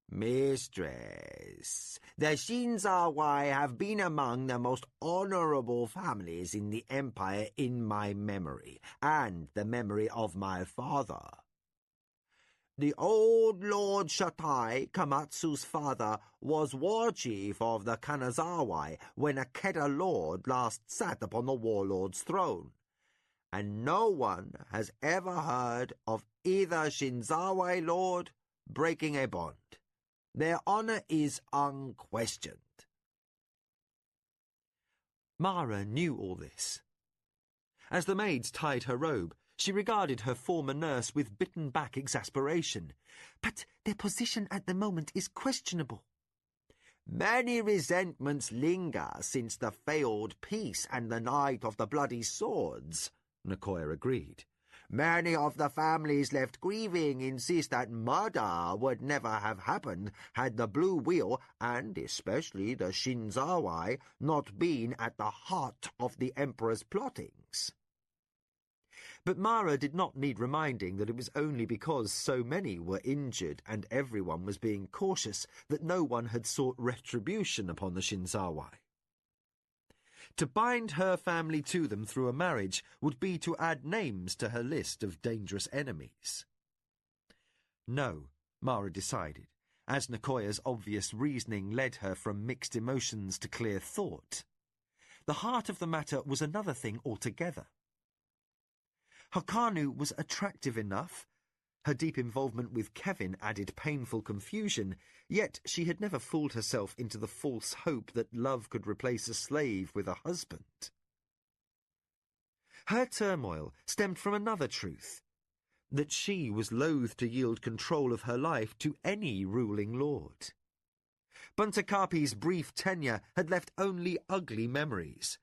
"Mistress, the Shinzawai have been among the most honourable families in the Empire in my memory, and the memory of my father. The old Lord Shatai, Kamatsu's father, was war chief of the Kanazawai when a Keta lord last sat upon the warlord's throne, and no one has ever heard of either Shinzawai lord breaking a bond. Their honour is unquestioned." Mara knew all this. As the maids tied her robe, she regarded her former nurse with bitten-back exasperation. "But their position at the moment is questionable." "Many resentments linger since the failed peace and the night of the bloody swords," Nicoya agreed. "Many of the families left grieving insist that murder would never have happened had the Blue Wheel, and especially the Shinzawai, not been at the heart of the Emperor's plottings." But Mara did not need reminding that it was only because so many were injured and everyone was being cautious that no one had sought retribution upon the Shinzawai. To bind her family to them through a marriage would be to add names to her list of dangerous enemies. No, Mara decided, as Nicoya's obvious reasoning led her from mixed emotions to clear thought. The heart of the matter was another thing altogether. Hakanu was attractive enough. Her deep involvement with Kevin added painful confusion, yet she had never fooled herself into the false hope that love could replace a slave with a husband. Her turmoil stemmed from another truth, that she was loath to yield control of her life to any ruling lord. Buntakapi's brief tenure had left only ugly memories,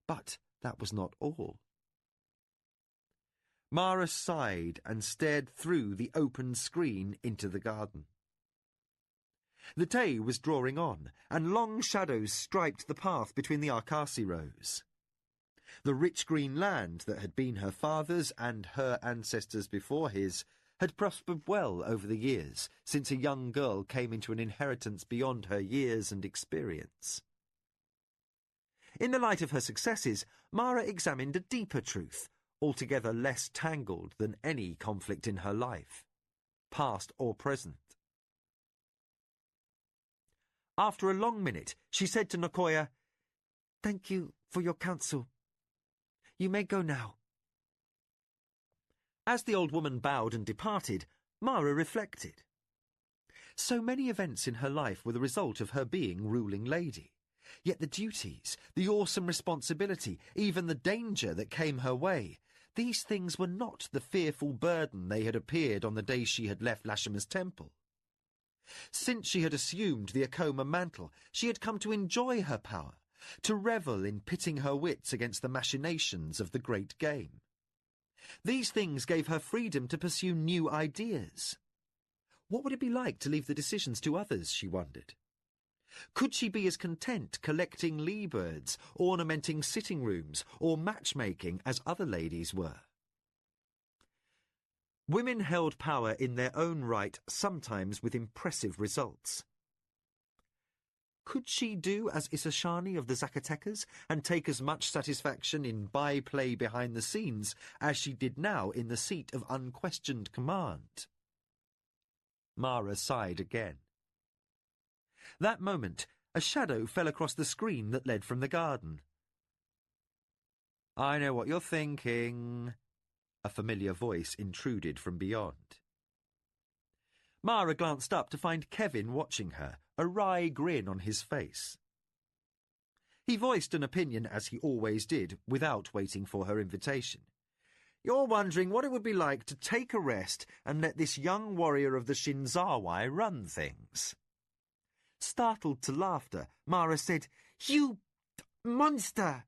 but that was not all. Mara sighed and stared through the open screen into the garden. The day was drawing on, and long shadows striped the path between the Arkasi rows. The rich green land that had been her father's and her ancestors before his had prospered well over the years, since a young girl came into an inheritance beyond her years and experience. In the light of her successes, Mara examined a deeper truth, altogether less tangled than any conflict in her life, past or present. After a long minute, she said to Nakoya, "Thank you for your counsel. You may go now." As the old woman bowed and departed, Mara reflected. So many events in her life were the result of her being ruling lady. Yet the duties, the awesome responsibility, even the danger that came her way, these things were not the fearful burden they had appeared on the day she had left Lashima's temple. Since she had assumed the Acoma mantle, she had come to enjoy her power, to revel in pitting her wits against the machinations of the great game. These things gave her freedom to pursue new ideas. What would it be like to leave the decisions to others, she wondered? Could she be as content collecting lee-birds, ornamenting sitting rooms, or matchmaking as other ladies were? Women held power in their own right, sometimes with impressive results. Could she do as Isashani of the Zacatecas and take as much satisfaction in by-play behind the scenes as she did now in the seat of unquestioned command? Mara sighed again. That moment, a shadow fell across the screen that led from the garden. "I know what you're thinking," a familiar voice intruded from beyond. Mara glanced up to find Kevin watching her, a wry grin on his face. He voiced an opinion, as he always did, without waiting for her invitation. "You're wondering what it would be like to take a rest and let this young warrior of the Shinzawai run things." Startled to laughter, Mara said, "You monster!"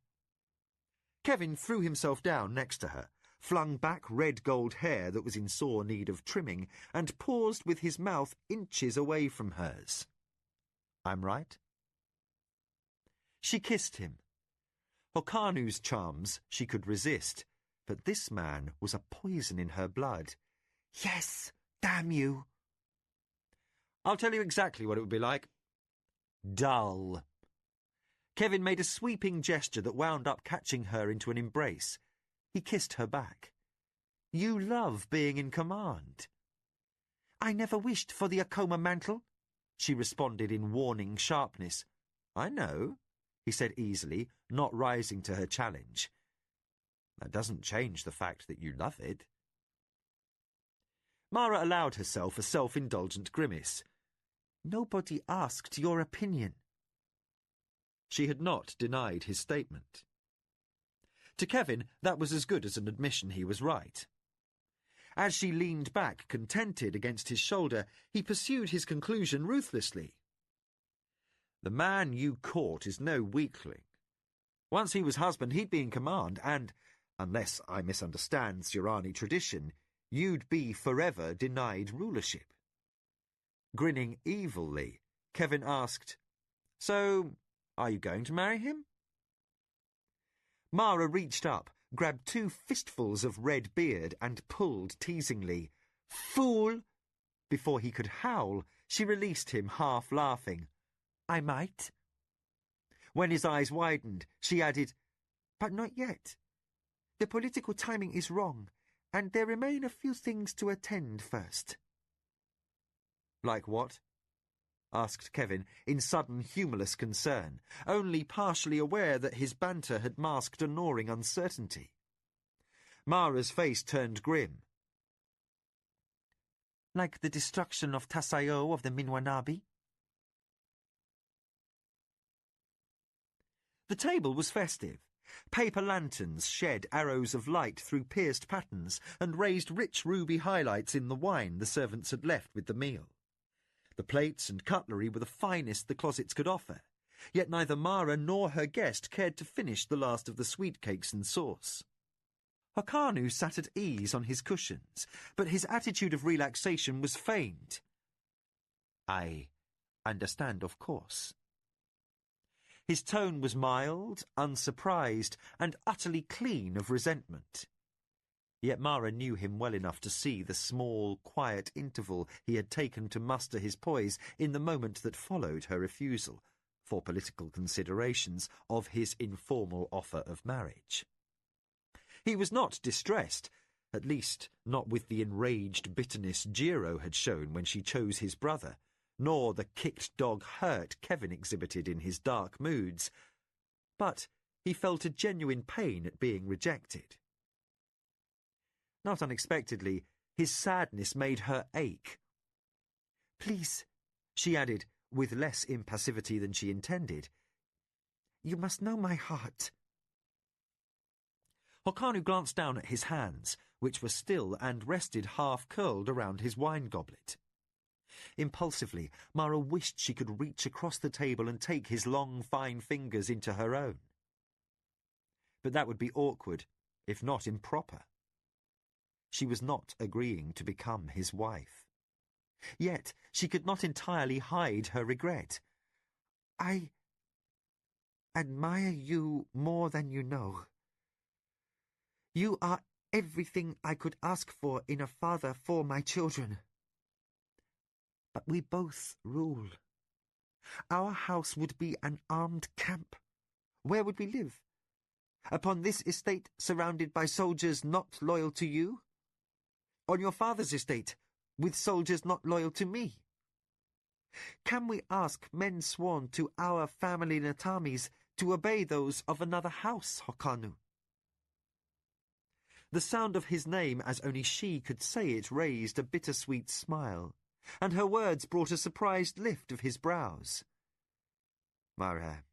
Kevin threw himself down next to her, flung back red-gold hair that was in sore need of trimming, and paused with his mouth inches away from hers. "I'm right?" She kissed him. Hokanu's charms she could resist, but this man was a poison in her blood. "Yes, damn you!" "I'll tell you exactly what it would be like. Dull." Kevin made a sweeping gesture that wound up catching her into an embrace. He kissed her back. "You love being in command." "I never wished for the Acoma mantle," she responded in warning sharpness. "I know," he said easily, not rising to her challenge. "That doesn't change the fact that you love it." Mara allowed herself a self-indulgent grimace. "Nobody asked your opinion." She had not denied his statement. To Kevin, that was as good as an admission he was right. As she leaned back, contented, against his shoulder, he pursued his conclusion ruthlessly. "The man you caught is no weakling. Once he was husband, he'd be in command, and, unless I misunderstand Surani tradition, you'd be forever denied rulership." Grinning evilly, Kevin asked, "So, are you going to marry him?" Mara reached up, grabbed 2 fistfuls of red beard, and pulled teasingly. "Fool!" Before he could howl, she released him, half laughing. "I might." When his eyes widened, she added, "But not yet. The political timing is wrong, and there remain a few things to attend first." "Like what?" asked Kevin, in sudden humorless concern, only partially aware that his banter had masked a gnawing uncertainty. Mara's face turned grim. Like the destruction of Tasayo of the Minwanabi? The table was festive. Paper lanterns shed arrows of light through pierced patterns and raised rich ruby highlights in the wine the servants had left with the meal. The plates and cutlery were the finest the closets could offer, yet neither Mara nor her guest cared to finish the last of the sweet cakes and sauce. Hakanu sat at ease on his cushions, but his attitude of relaxation was feigned. I understand, of course. His tone was mild, unsurprised, and utterly clean of resentment. Yet Mara knew him well enough to see the small, quiet interval he had taken to muster his poise in the moment that followed her refusal, for political considerations, of his informal offer of marriage. He was not distressed, at least not with the enraged bitterness Jiro had shown when she chose his brother, nor the kicked-dog hurt Kevin exhibited in his dark moods, but he felt a genuine pain at being rejected. Not unexpectedly, his sadness made her ache. Please, she added, with less impassivity than she intended, you must know my heart. Hakanu glanced down at his hands, which were still and rested half-curled around his wine goblet. Impulsively, Mara wished she could reach across the table and take his long, fine fingers into her own. But that would be awkward, if not improper. She was not agreeing to become his wife. Yet she could not entirely hide her regret. I admire you more than you know. You are everything I could ask for in a father for my children. But we both rule. Our house would be an armed camp. Where would we live? Upon this estate surrounded by soldiers not loyal to you? On your father's estate, with soldiers not loyal to me? Can we ask men sworn to our family Natamis to obey those of another house, Hakanu? The sound of his name, as only she could say it, raised a bittersweet smile, and her words brought a surprised lift of his brows. Mara,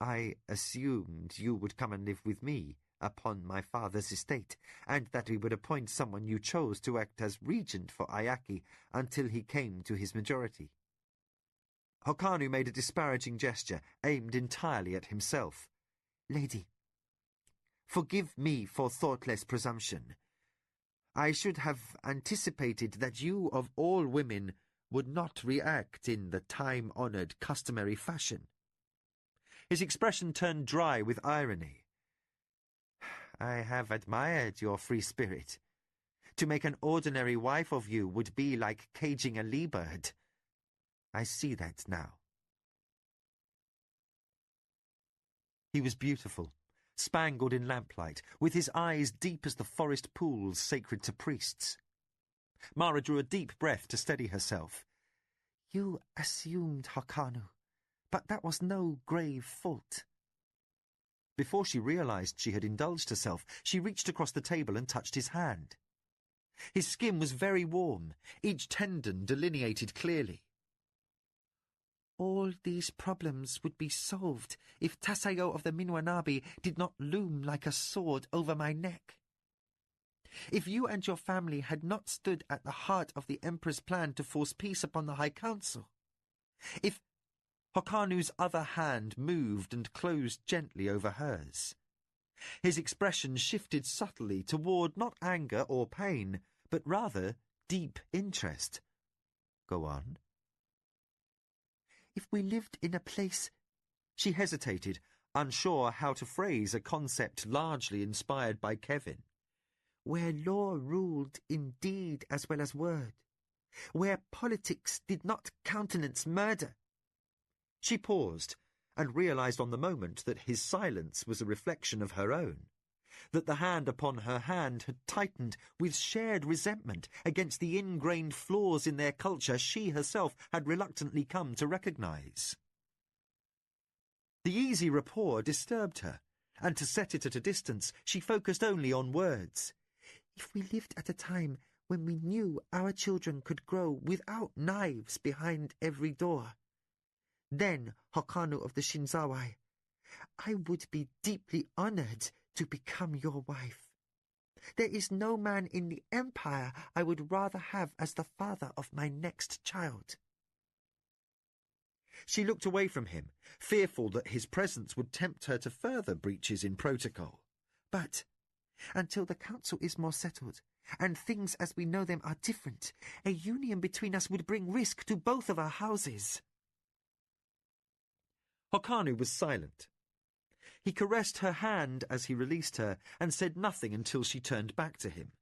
I assumed you would come and live with me upon my father's estate, and that we would appoint someone you chose to act as regent for Ayaki until he came to his majority. Hakanu made a disparaging gesture, aimed entirely at himself. Lady, forgive me for thoughtless presumption. I should have anticipated that you, of all women, would not react in the time-honoured customary fashion. His expression turned dry with irony. I have admired your free spirit. To make an ordinary wife of you would be like caging a lee-bird. I see that now. He was beautiful, spangled in lamplight, with his eyes deep as the forest pools sacred to priests. Mara drew a deep breath to steady herself. You assumed, Hakanu, but that was no grave fault. Before she realized she had indulged herself, she reached across the table and touched his hand. His skin was very warm, each tendon delineated clearly. All these problems would be solved if Tasayo of the Minwanabi did not loom like a sword over my neck. If you and your family had not stood at the heart of the Emperor's plan to force peace upon the High Council, if Hakanu's other hand moved and closed gently over hers. His expression shifted subtly toward not anger or pain, but rather deep interest. Go on. If we lived in a place... She hesitated, unsure how to phrase a concept largely inspired by Kevin. Where law ruled in deed as well as word. Where politics did not countenance murder. She paused, and realized on the moment that his silence was a reflection of her own, that the hand upon her hand had tightened with shared resentment against the ingrained flaws in their culture she herself had reluctantly come to recognize. The easy rapport disturbed her, and to set it at a distance, she focused only on words. If we lived at a time when we knew our children could grow without knives behind every door, then, Hokanu of the Shinzawai, I would be deeply honored to become your wife. There is no man in the empire I would rather have as the father of my next child. She looked away from him, fearful that his presence would tempt her to further breaches in protocol. But until the council is more settled, and things as we know them are different, a union between us would bring risk to both of our houses. Hokanu was silent. He caressed her hand as he released her and said nothing until she turned back to him,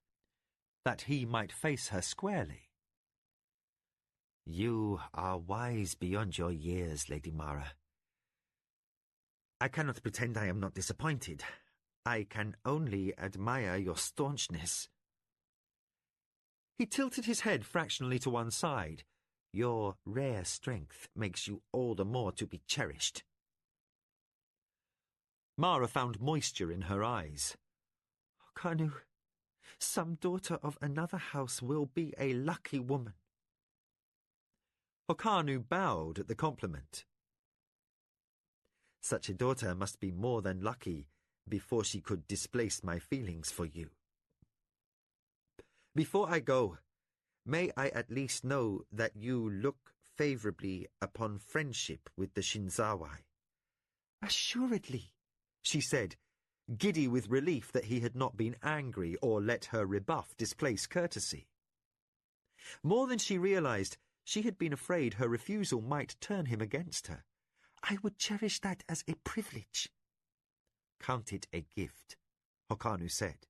that he might face her squarely. You are wise beyond your years, Lady Mara. I cannot pretend I am not disappointed. I can only admire your staunchness. He tilted his head fractionally to one side. Your rare strength makes you all the more to be cherished. Mara found moisture in her eyes. Hokanu, some daughter of another house will be a lucky woman. Hokanu bowed at the compliment. Such a daughter must be more than lucky before she could displace my feelings for you. Before I go, may I at least know that you look favorably upon friendship with the Shinzawai? Assuredly, she said, giddy with relief that he had not been angry or let her rebuff displace courtesy. More than she realized, she had been afraid her refusal might turn him against her. I would cherish that as a privilege. Count it a gift, Hokanu said,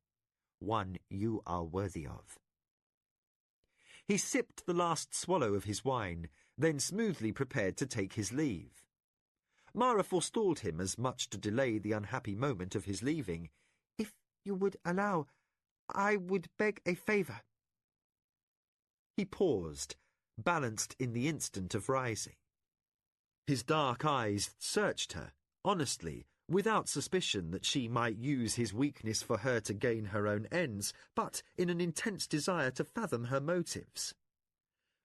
one you are worthy of. He sipped the last swallow of his wine, then smoothly prepared to take his leave. Mara forestalled him as much to delay the unhappy moment of his leaving. If you would allow, I would beg a favour. He paused, balanced in the instant of rising. His dark eyes searched her, honestly, without suspicion that she might use his weakness for her to gain her own ends, but in an intense desire to fathom her motives.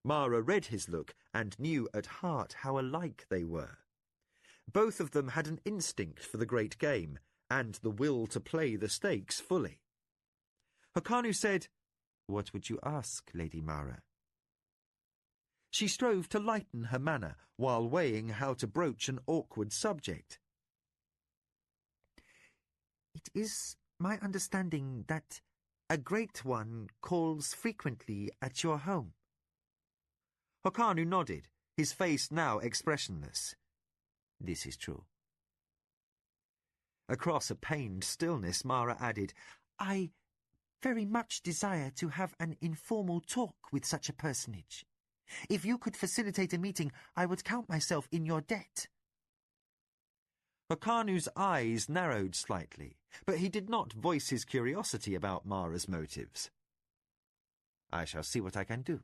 Mara read his look and knew at heart how alike they were. Both of them had an instinct for the great game, and the will to play the stakes fully. Hokanu said, "What would you ask, Lady Mara?" She strove to lighten her manner while weighing how to broach an awkward subject. It is my understanding that a great one calls frequently at your home. Hokanu nodded, his face now expressionless. This is true. Across a pained stillness, Mara added, I very much desire to have an informal talk with such a personage. If you could facilitate a meeting, I would count myself in your debt. Hokanu's eyes narrowed slightly, but he did not voice his curiosity about Mara's motives. I shall see what I can do.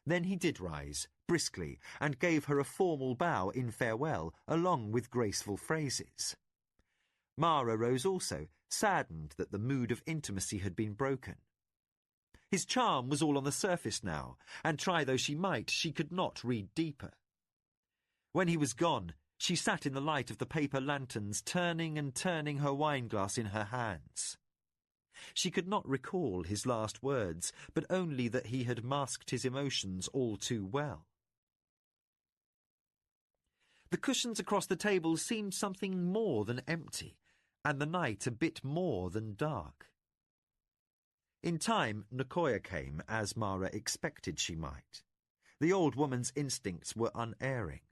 Then he did rise, briskly, and gave her a formal bow in farewell, along with graceful phrases. Mara rose also, saddened that the mood of intimacy had been broken. His charm was all on the surface now, and try though she might, she could not read deeper. When he was gone, she sat in the light of the paper lanterns, turning and turning her wineglass in her hands. She could not recall his last words, but only that he had masked his emotions all too well. The cushions across the table seemed something more than empty, and the night a bit more than dark. In time, Nakoya came, as Mara expected she might. The old woman's instincts were unerring.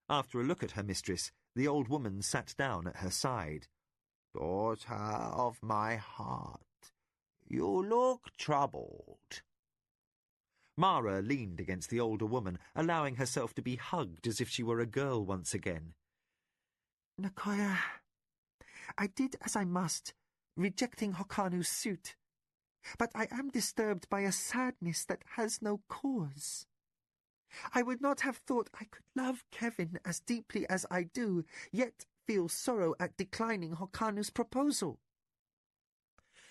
After a look at her mistress, the old woman sat down at her side. "Daughter of my heart, you look troubled." Mara leaned against the older woman, allowing herself to be hugged as if she were a girl once again. Nakoya, I did as I must, rejecting Hokanu's suit. But I am disturbed by a sadness that has no cause. I would not have thought I could love Kevin as deeply as I do, yet feel sorrow at declining Hokanu's proposal."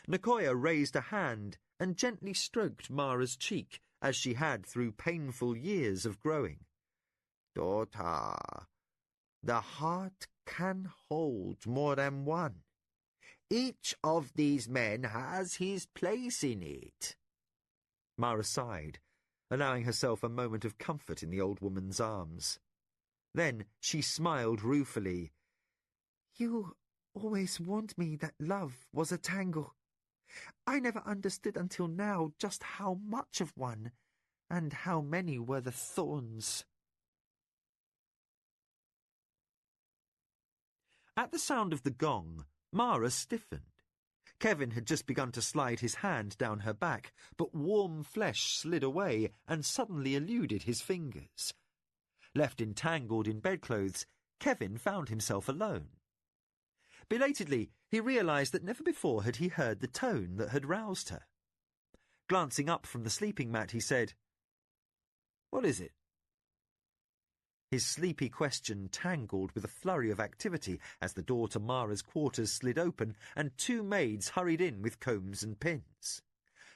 Nicoya raised a hand and gently stroked Mara's cheek, as she had through painful years of growing. "Daughter, the heart can hold more than one. Each of these men has his place in it." Mara sighed, allowing herself a moment of comfort in the old woman's arms. Then she smiled ruefully. "You always warned me that love was a tangle. I never understood until now just how much of one, and how many were the thorns." At the sound of the gong, Mara stiffened. Kevin had just begun to slide his hand down her back, but warm flesh slid away and suddenly eluded his fingers. Left entangled in bedclothes, Kevin found himself alone. Belatedly, he realized that never before had he heard the tone that had roused her. Glancing up from the sleeping mat, he said, "What is it?" His sleepy question tangled with a flurry of activity as the door to Mara's quarters slid open and 2 maids hurried in with combs and pins.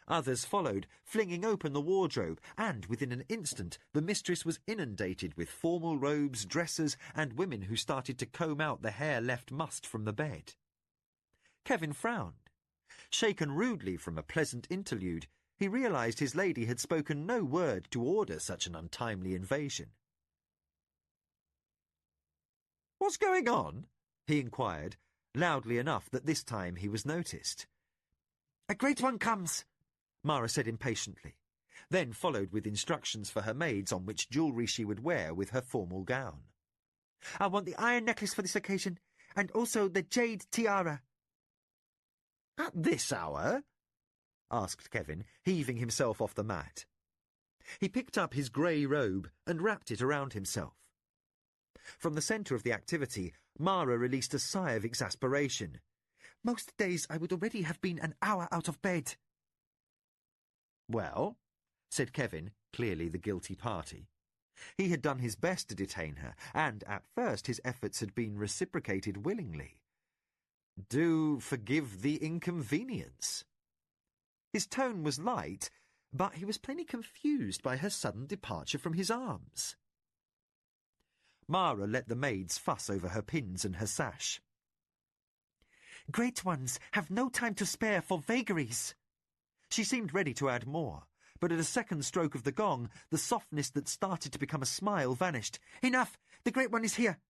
Others followed, flinging open the wardrobe, and within an instant the mistress was inundated with formal robes, dresses, and women who started to comb out the hair left mussed from the bed. Kevin frowned. Shaken rudely from a pleasant interlude, he realized his lady had spoken no word to order such an untimely invasion. "What's going on?" he inquired, loudly enough that this time he was noticed. "A great one comes," Mara said impatiently, then followed with instructions for her maids on which jewellery she would wear with her formal gown. "I want the iron necklace for this occasion, and also the jade tiara." "At this hour?" asked Kevin, heaving himself off the mat. He picked up his grey robe and wrapped it around himself. From the centre of the activity, Mara released a sigh of exasperation. "Most days I would already have been an hour out of bed." "Well," said Kevin, clearly the guilty party. He had done his best to detain her, and at first his efforts had been reciprocated willingly. "Do forgive the inconvenience." His tone was light, but he was plainly confused by her sudden departure from his arms. Mara let the maids fuss over her pins and her sash. "Great ones have no time to spare for vagaries." She seemed ready to add more, but at a second stroke of the gong, the softness that started to become a smile vanished. "Enough! The great one is here."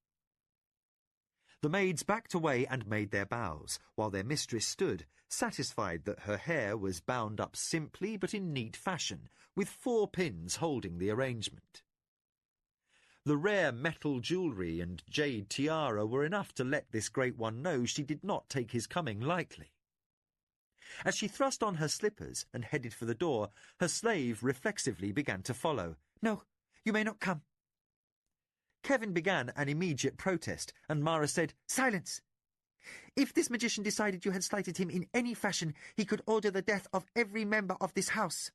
The maids backed away and made their bows, while their mistress stood, satisfied that her hair was bound up simply but in neat fashion, with 4 pins holding the arrangement. The rare metal jewellery and jade tiara were enough to let this great one know she did not take his coming lightly. As she thrust on her slippers and headed for the door, her slave reflexively began to follow. "No, you may not come." Kevin began an immediate protest, and Mara said, "Silence! If this magician decided you had slighted him in any fashion, he could order the death of every member of this house.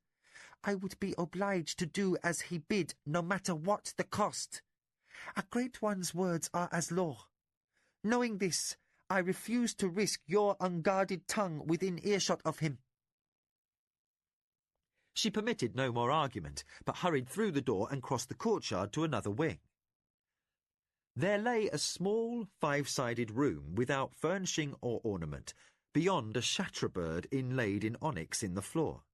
I would be obliged to do as he bid, no matter what the cost. A great one's words are as law. Knowing this, I refuse to risk your unguarded tongue within earshot of him." She permitted no more argument, but hurried through the door and crossed the courtyard to another wing. There lay a small, 5-sided room without furnishing or ornament, beyond a chatterbird inlaid in onyx in the floor.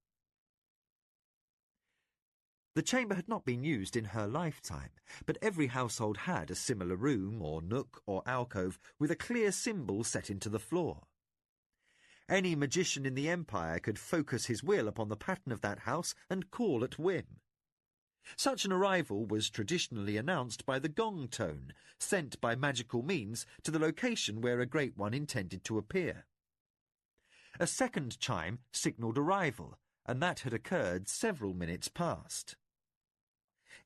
The chamber had not been used in her lifetime, but every household had a similar room or nook or alcove with a clear symbol set into the floor. Any magician in the empire could focus his will upon the pattern of that house and call at whim. Such an arrival was traditionally announced by the gong tone, sent by magical means to the location where a great one intended to appear. A second chime signalled arrival, and that had occurred several minutes past.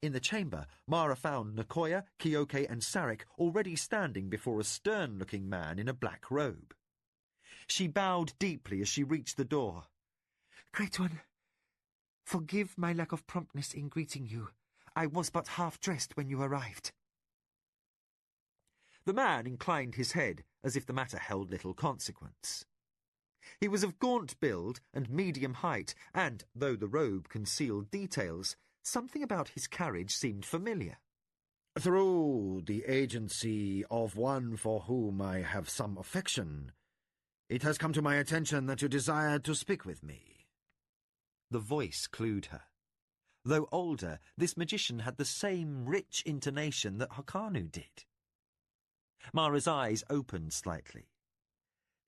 In the chamber, Mara found Nicoya, Kyoke, and Sarek already standing before a stern-looking man in a black robe. She bowed deeply as she reached the door. "Great one, forgive my lack of promptness in greeting you. I was but half-dressed when you arrived." The man inclined his head as if the matter held little consequence. He was of gaunt build and medium height, and, though the robe concealed details, something about his carriage seemed familiar. "Through the agency of one for whom I have some affection, it has come to my attention that you desire to speak with me." The voice clued her. Though older, this magician had the same rich intonation that Hokanu did. Mara's eyes opened slightly.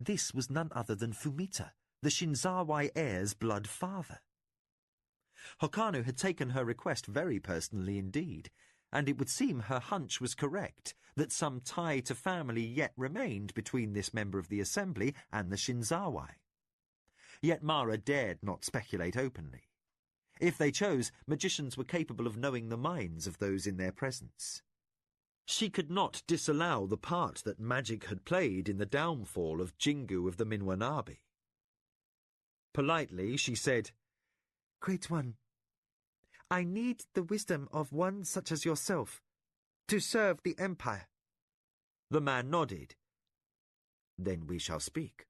This was none other than Fumita, the Shinzawai heir's blood father. Hokanu had taken her request very personally indeed, and it would seem her hunch was correct, that some tie to family yet remained between this member of the assembly and the Shinzawai. Yet Mara dared not speculate openly. If they chose, magicians were capable of knowing the minds of those in their presence. She could not disallow the part that magic had played in the downfall of Jingu of the Minwanabi. Politely, she said, "Great One, I need the wisdom of one such as yourself to serve the Empire." The man nodded. "Then we shall speak."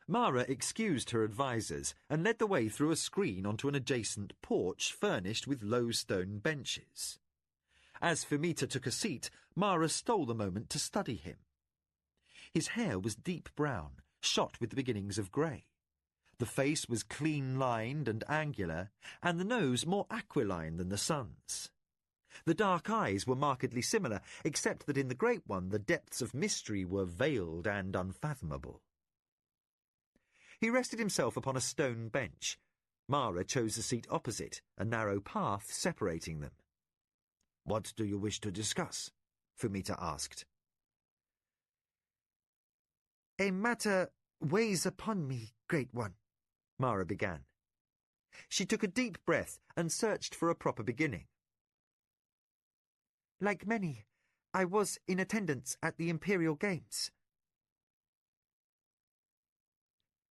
Mara excused her advisers and led the way through a screen onto an adjacent porch furnished with low stone benches. As Fumita took a seat, Mara stole the moment to study him. His hair was deep brown, shot with the beginnings of grey. The face was clean-lined and angular, and the nose more aquiline than the son's. The dark eyes were markedly similar, except that in the Great One the depths of mystery were veiled and unfathomable. He rested himself upon a stone bench. Mara chose a seat opposite, a narrow path separating them. "What do you wish to discuss?" Fumita asked. "A matter weighs upon me, Great One," Mara began. She took a deep breath and searched for a proper beginning. "Like many, I was in attendance at the Imperial Games."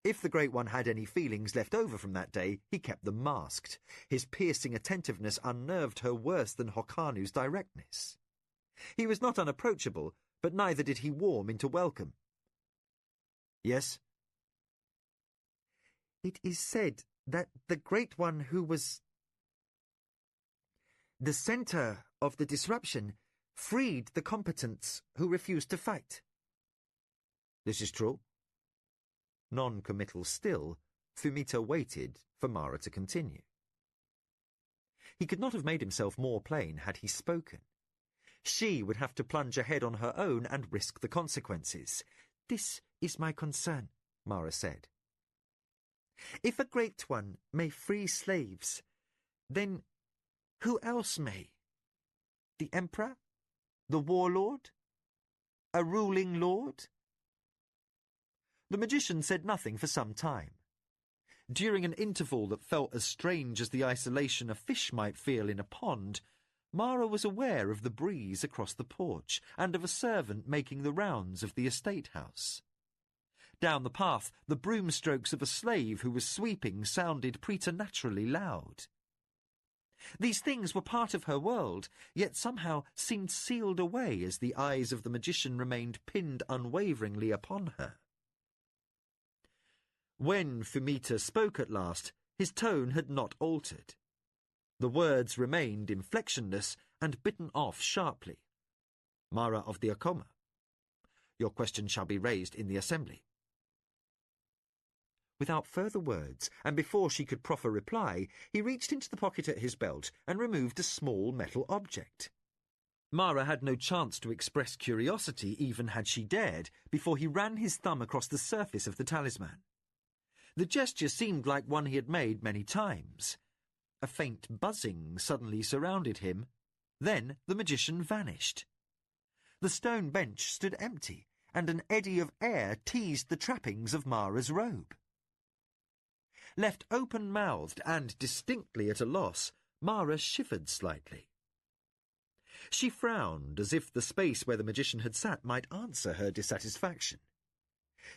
If the Great One had any feelings left over from that day, he kept them masked. His piercing attentiveness unnerved her worse than Hokanu's directness. He was not unapproachable, but neither did he warm into welcome. "Yes?" "It is said that the Great One who was the center of the disruption freed the combatants who refused to fight." "This is true?" Non-committal still, Fumita waited for Mara to continue. He could not have made himself more plain had he spoken. She would have to plunge ahead on her own and risk the consequences. "This is my concern," Mara said. "If a Great One may free slaves, then who else may? The Emperor? The Warlord? A ruling lord?" The magician said nothing for some time. During an interval that felt as strange as the isolation a fish might feel in a pond, Mara was aware of the breeze across the porch and of a servant making the rounds of the estate house. Down the path, the broom-strokes of a slave who was sweeping sounded preternaturally loud. These things were part of her world, yet somehow seemed sealed away as the eyes of the magician remained pinned unwaveringly upon her. When Fumita spoke at last, his tone had not altered. The words remained inflectionless and bitten off sharply. "Mara of the Acoma, your question shall be raised in the assembly." Without further words, and before she could proffer reply, he reached into the pocket at his belt and removed a small metal object. Mara had no chance to express curiosity, even had she dared, before he ran his thumb across the surface of the talisman. The gesture seemed like one he had made many times. A faint buzzing suddenly surrounded him. Then the magician vanished. The stone bench stood empty, and an eddy of air teased the trappings of Mara's robe. Left open-mouthed and distinctly at a loss, Mara shivered slightly. She frowned as if the space where the magician had sat might answer her dissatisfaction.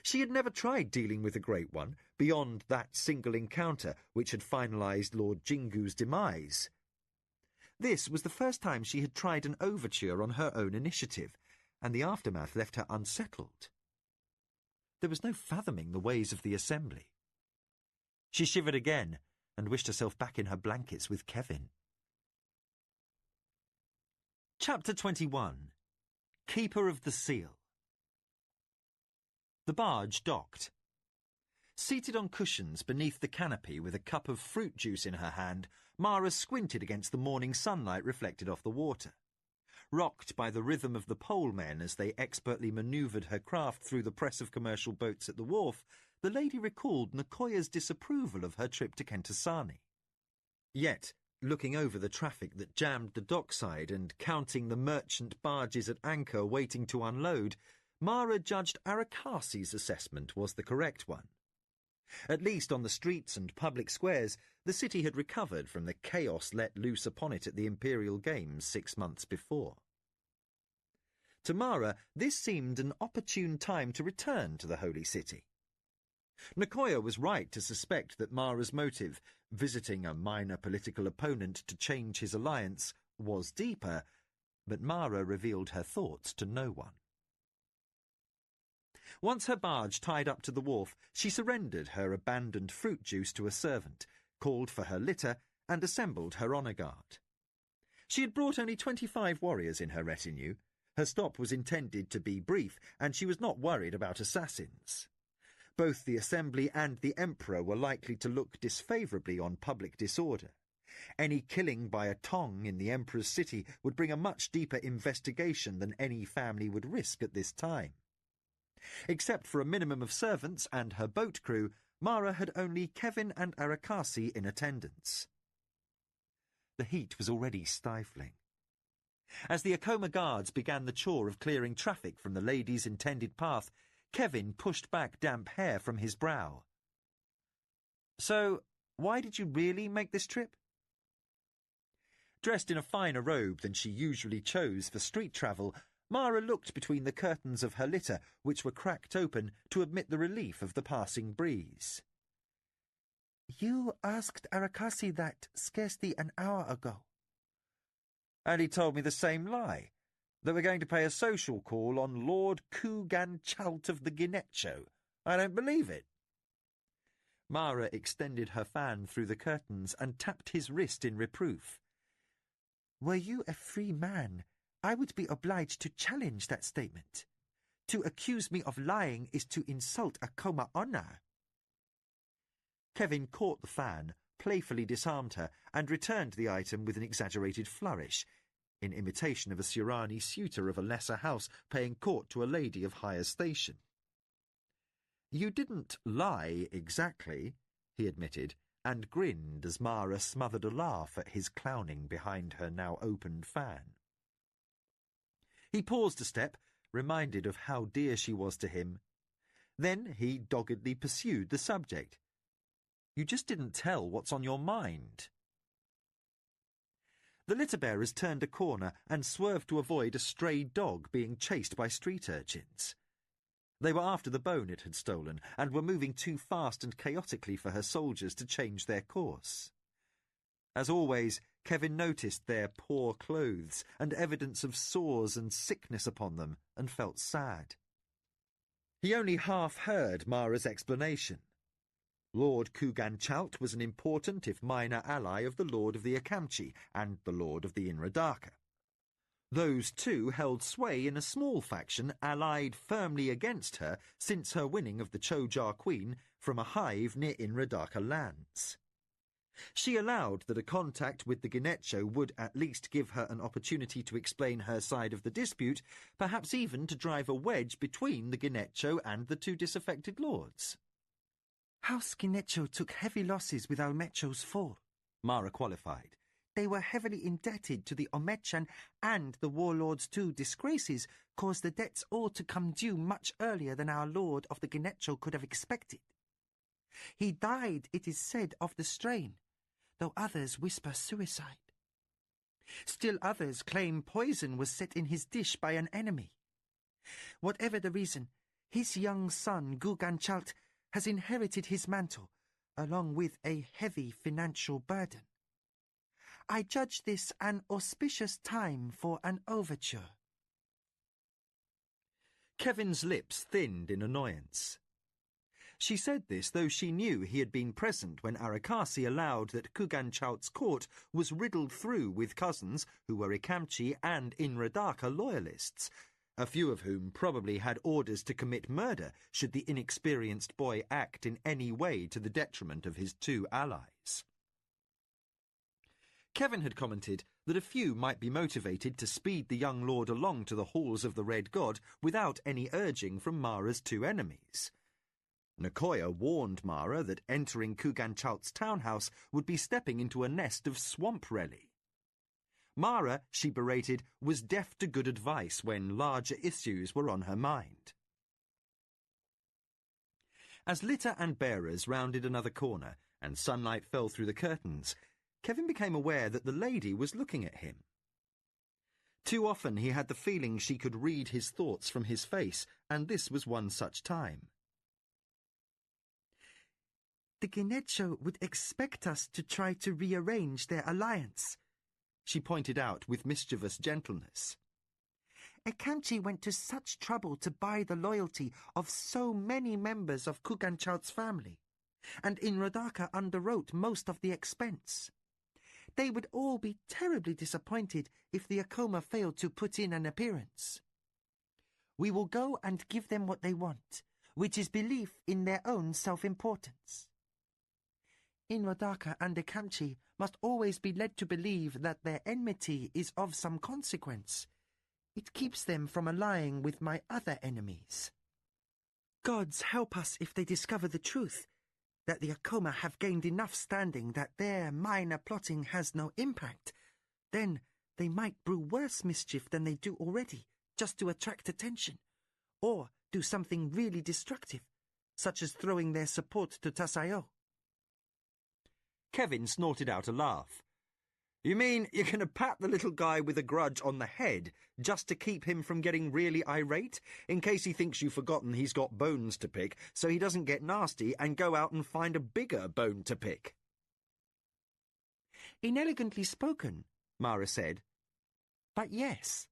She had never tried dealing with the Great One, beyond that single encounter which had finalized Lord Jingu's demise. This was the first time she had tried an overture on her own initiative, and the aftermath left her unsettled. There was no fathoming the ways of the Assembly. She shivered again and wished herself back in her blankets with Kevin. Chapter 21. Keeper of the Seal. The barge docked. Seated on cushions beneath the canopy with a cup of fruit juice in her hand, Mara squinted against the morning sunlight reflected off the water. Rocked by the rhythm of the polemen as they expertly manoeuvred her craft through the press of commercial boats at the wharf, the lady recalled Nkoya's disapproval of her trip to Kentasani. Yet, looking over the traffic that jammed the dockside and counting the merchant barges at anchor waiting to unload, Mara judged Arakasi's assessment was the correct one. At least on the streets and public squares, the city had recovered from the chaos let loose upon it at the Imperial Games 6 months before. To Mara, this seemed an opportune time to return to the Holy City. Nkoya was right to suspect that Mara's motive, visiting a minor political opponent to change his alliance, was deeper, but Mara revealed her thoughts to no one. Once her barge tied up to the wharf, she surrendered her abandoned fruit juice to a servant, called for her litter, and assembled her honour guard. She had brought only 25 warriors in her retinue. Her stop was intended to be brief, and she was not worried about assassins. Both the Assembly and the Emperor were likely to look disfavourably on public disorder. Any killing by a Tong in the Emperor's city would bring a much deeper investigation than any family would risk at this time. Except for a minimum of servants and her boat crew, Mara had only Kevin and Arakasi in attendance. The heat was already stifling. As the Acoma guards began the chore of clearing traffic from the lady's intended path, Kevin pushed back damp hair from his brow. "So, why did you really make this trip?" Dressed in a finer robe than she usually chose for street travel, Mara looked between the curtains of her litter, which were cracked open to admit the relief of the passing breeze. "You asked Arakasi that scarcely an hour ago." "And he told me the same lie, that we're going to pay a social call on Lord Kugan Chalt of the Ginetcho. I don't believe it." Mara extended her fan through the curtains and tapped his wrist in reproof. "Were you a free man, I would be obliged to challenge that statement. To accuse me of lying is to insult Acoma honour." Kevin caught the fan, playfully disarmed her, and returned the item with an exaggerated flourish, in imitation of a Surani suitor of a lesser house paying court to a lady of higher station. "You didn't lie exactly," he admitted, and grinned as Mara smothered a laugh at his clowning behind her now opened fan. He paused a step, reminded of how dear she was to him. Then he doggedly pursued the subject. "You just didn't tell what's on your mind." The litter-bearers turned a corner and swerved to avoid a stray dog being chased by street urchins. They were after the bone it had stolen, and were moving too fast and chaotically for her soldiers to change their course. As always, Kevin noticed their poor clothes and evidence of sores and sickness upon them, and felt sad. He only half heard Mara's explanation. Lord Kugan Chalt was an important, if minor, ally of the Lord of the Akamchi and the Lord of the Inradaka. Those two held sway in a small faction allied firmly against her since her winning of the Chojar Queen from a hive near Inradaka lands. She allowed that a contact with the Ginetcho would at least give her an opportunity to explain her side of the dispute, perhaps even to drive a wedge between the Ginetcho and the two disaffected lords. "House Ginetcho took heavy losses with Almecho's fall," Mara qualified. "They were heavily indebted to the Omechan, and the warlord's 2 disgraces caused the debts all to come due much earlier than our lord of the Ginetcho could have expected. He died, it is said, of the strain, though others whisper suicide. Still others claim poison was set in his dish by an enemy. Whatever the reason, his young son, Gugan Chalt, has inherited his mantle, along with a heavy financial burden. I judge this an auspicious time for an overture." Kevin's lips thinned in annoyance. She said this though she knew he had been present when Arakasi allowed that Kuganchaut's court was riddled through with cousins who were Ikamchi and Inradaka loyalists, a few of whom probably had orders to commit murder should the inexperienced boy act in any way to the detriment of his two allies. Kevin had commented that a few might be motivated to speed the young lord along to the halls of the Red God without any urging from Mara's two enemies. Nicoya warned Mara that entering Kuganchaut's townhouse would be stepping into a nest of swamp relly. Mara, she berated, was deaf to good advice when larger issues were on her mind. As litter and bearers rounded another corner and sunlight fell through the curtains, Kevin became aware that the lady was looking at him. Too often he had the feeling she could read his thoughts from his face, and this was one such time. The Genecho would expect us to try to rearrange their alliance, she pointed out with mischievous gentleness. Ikamchi went to such trouble to buy the loyalty of so many members of Kuganchaut's family, and Inrodaka underwrote most of the expense. They would all be terribly disappointed if the Acoma failed to put in an appearance. We will go and give them what they want, which is belief in their own self-importance. Inrodaka and Ikamchi must always be led to believe that their enmity is of some consequence. It keeps them from allying with my other enemies. Gods help us if they discover the truth, that the Acoma have gained enough standing that their minor plotting has no impact. Then they might brew worse mischief than they do already, just to attract attention, or do something really destructive, such as throwing their support to Tasayo. Kevin snorted out a laugh. You mean you're going to pat the little guy with a grudge on the head just to keep him from getting really irate, in case he thinks you've forgotten he's got bones to pick, so he doesn't get nasty and go out and find a bigger bone to pick? Inelegantly spoken, Mara said. But yes.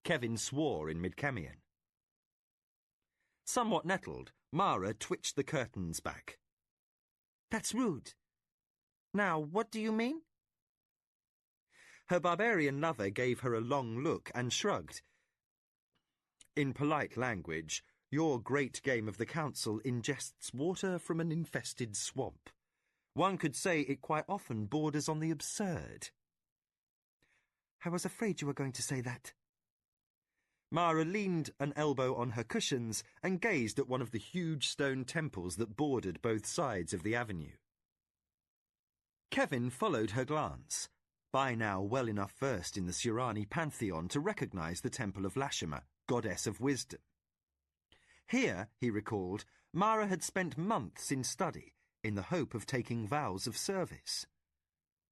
Kevin swore in Midkemian. Somewhat nettled, Mara twitched the curtains back. That's rude. Now, what do you mean? Her barbarian lover gave her a long look and shrugged. In polite language, your great game of the council ingests water from an infested swamp. One could say it quite often borders on the absurd. I was afraid you were going to say that. Mara leaned an elbow on her cushions and gazed at one of the huge stone temples that bordered both sides of the avenue. Kevin followed her glance, by now well enough versed in the Surani pantheon to recognize the Temple of Lashima, goddess of wisdom. Here, he recalled, Mara had spent months in study in the hope of taking vows of service.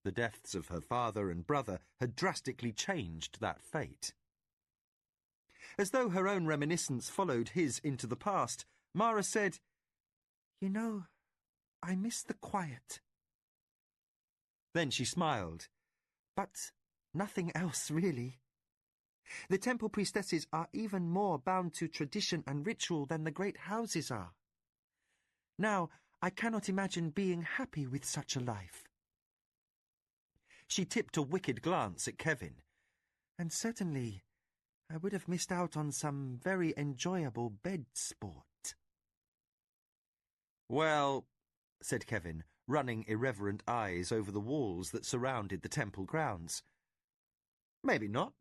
The deaths of her father and brother had drastically changed that fate. As though her own reminiscence followed his into the past, Mara said, You know, I miss the quiet. Then she smiled. But nothing else, really. The temple priestesses are even more bound to tradition and ritual than the great houses are. Now, I cannot imagine being happy with such a life. She tipped a wicked glance at Kevin. And certainly, I would have missed out on some very enjoyable bed sport. Well, said Kevin, running irreverent eyes over the walls that surrounded the temple grounds. Maybe not,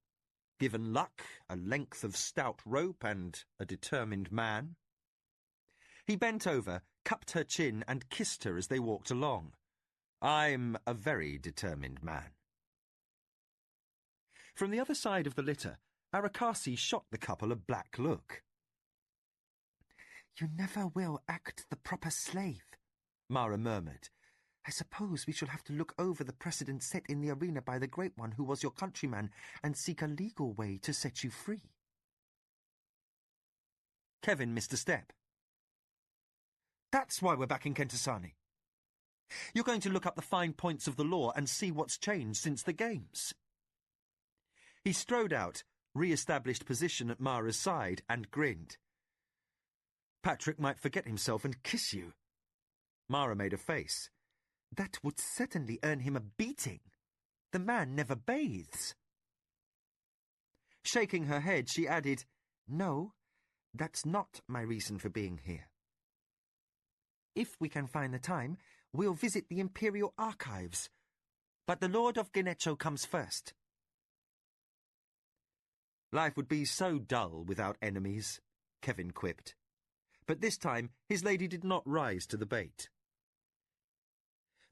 given luck, a length of stout rope, and a determined man. He bent over, cupped her chin, and kissed her as they walked along. I'm a very determined man. From the other side of the litter, Arakasi shot the couple a black look. You never will act the proper slave, Mara murmured. I suppose we shall have to look over the precedent set in the arena by the Great One who was your countryman and seek a legal way to set you free. Kevin missed a step. That's why we're back in Kentasani. You're going to look up the fine points of the law and see what's changed since the games. He strode out, re-established position at Mara's side, and grinned. "Patrick might forget himself and kiss you." Mara made a face. "That would certainly earn him a beating. The man never bathes." Shaking her head, she added, "No, that's not my reason for being here. If we can find the time, we'll visit the Imperial Archives. But the Lord of Genecho comes first." "Life would be so dull without enemies," Kevin quipped. But this time his lady did not rise to the bait.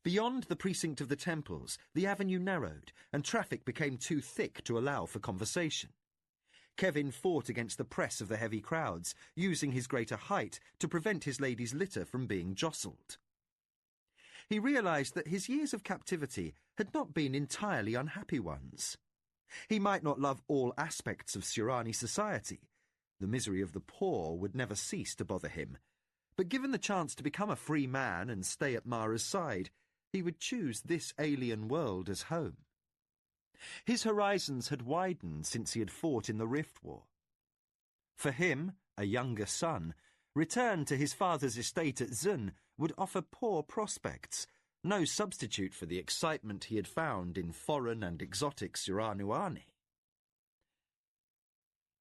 Beyond the precinct of the temples, the avenue narrowed, and traffic became too thick to allow for conversation. Kevin fought against the press of the heavy crowds, using his greater height to prevent his lady's litter from being jostled. He realised that his years of captivity had not been entirely unhappy ones. He might not love all aspects of Surani society. The misery of the poor would never cease to bother him. But given the chance to become a free man and stay at Mara's side, he would choose this alien world as home. His horizons had widened since he had fought in the Rift War. For him, a younger son, return to his father's estate at Zun would offer poor prospects, no substitute for the excitement he had found in foreign and exotic Suranuani.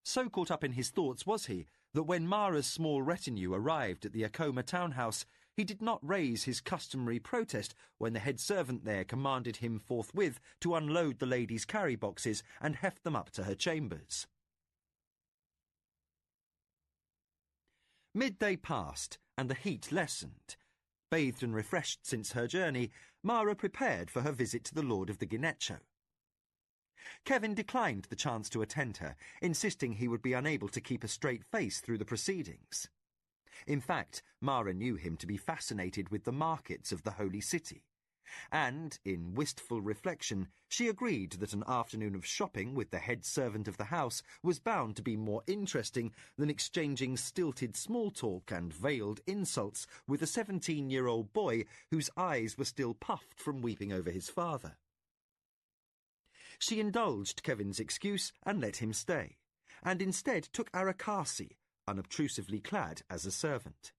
So caught up in his thoughts was he that when Mara's small retinue arrived at the Acoma townhouse, he did not raise his customary protest when the head servant there commanded him forthwith to unload the lady's carry boxes and heft them up to her chambers. Midday passed, and the heat lessened. Bathed and refreshed since her journey, Mara prepared for her visit to the Lord of the Genecho. Kevin declined the chance to attend her, insisting he would be unable to keep a straight face through the proceedings. In fact, Mara knew him to be fascinated with the markets of the Holy City, and, in wistful reflection, she agreed that an afternoon of shopping with the head servant of the house was bound to be more interesting than exchanging stilted small talk and veiled insults with a 17-year-old boy whose eyes were still puffed from weeping over his father. She indulged Kevin's excuse and let him stay, and instead took Arakasi, unobtrusively clad as a servant.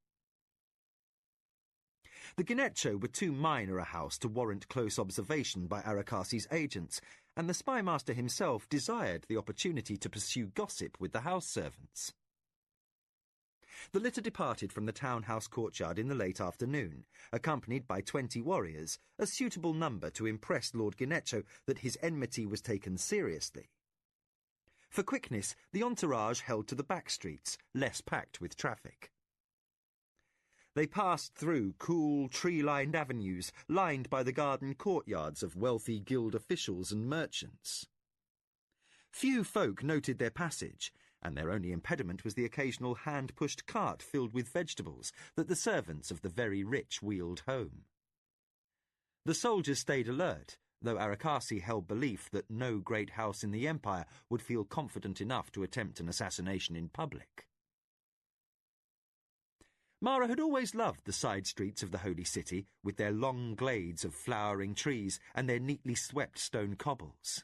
The Genecho were too minor a house to warrant close observation by Arakasi's agents, and the spymaster himself desired the opportunity to pursue gossip with the house servants. The litter departed from the townhouse courtyard in the late afternoon, accompanied by 20 warriors, a suitable number to impress Lord Genecho that his enmity was taken seriously. For quickness, the entourage held to the back streets, less packed with traffic. They passed through cool, tree-lined avenues, lined by the garden courtyards of wealthy guild officials and merchants. Few folk noted their passage, and their only impediment was the occasional hand-pushed cart filled with vegetables that the servants of the very rich wheeled home. The soldiers stayed alert, though Arakasi held belief that no great house in the empire would feel confident enough to attempt an assassination in public. Mara had always loved the side streets of the Holy City, with their long glades of flowering trees and their neatly swept stone cobbles.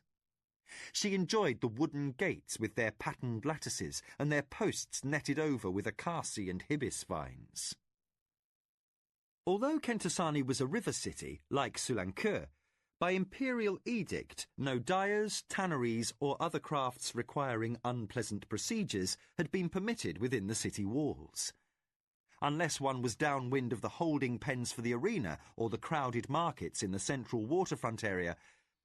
She enjoyed the wooden gates with their patterned lattices and their posts netted over with acacia and hibis vines. Although Kentasani was a river city, like Sulancur, by imperial edict, no dyers, tanneries, or other crafts requiring unpleasant procedures had been permitted within the city walls. Unless one was downwind of the holding pens for the arena or the crowded markets in the central waterfront area,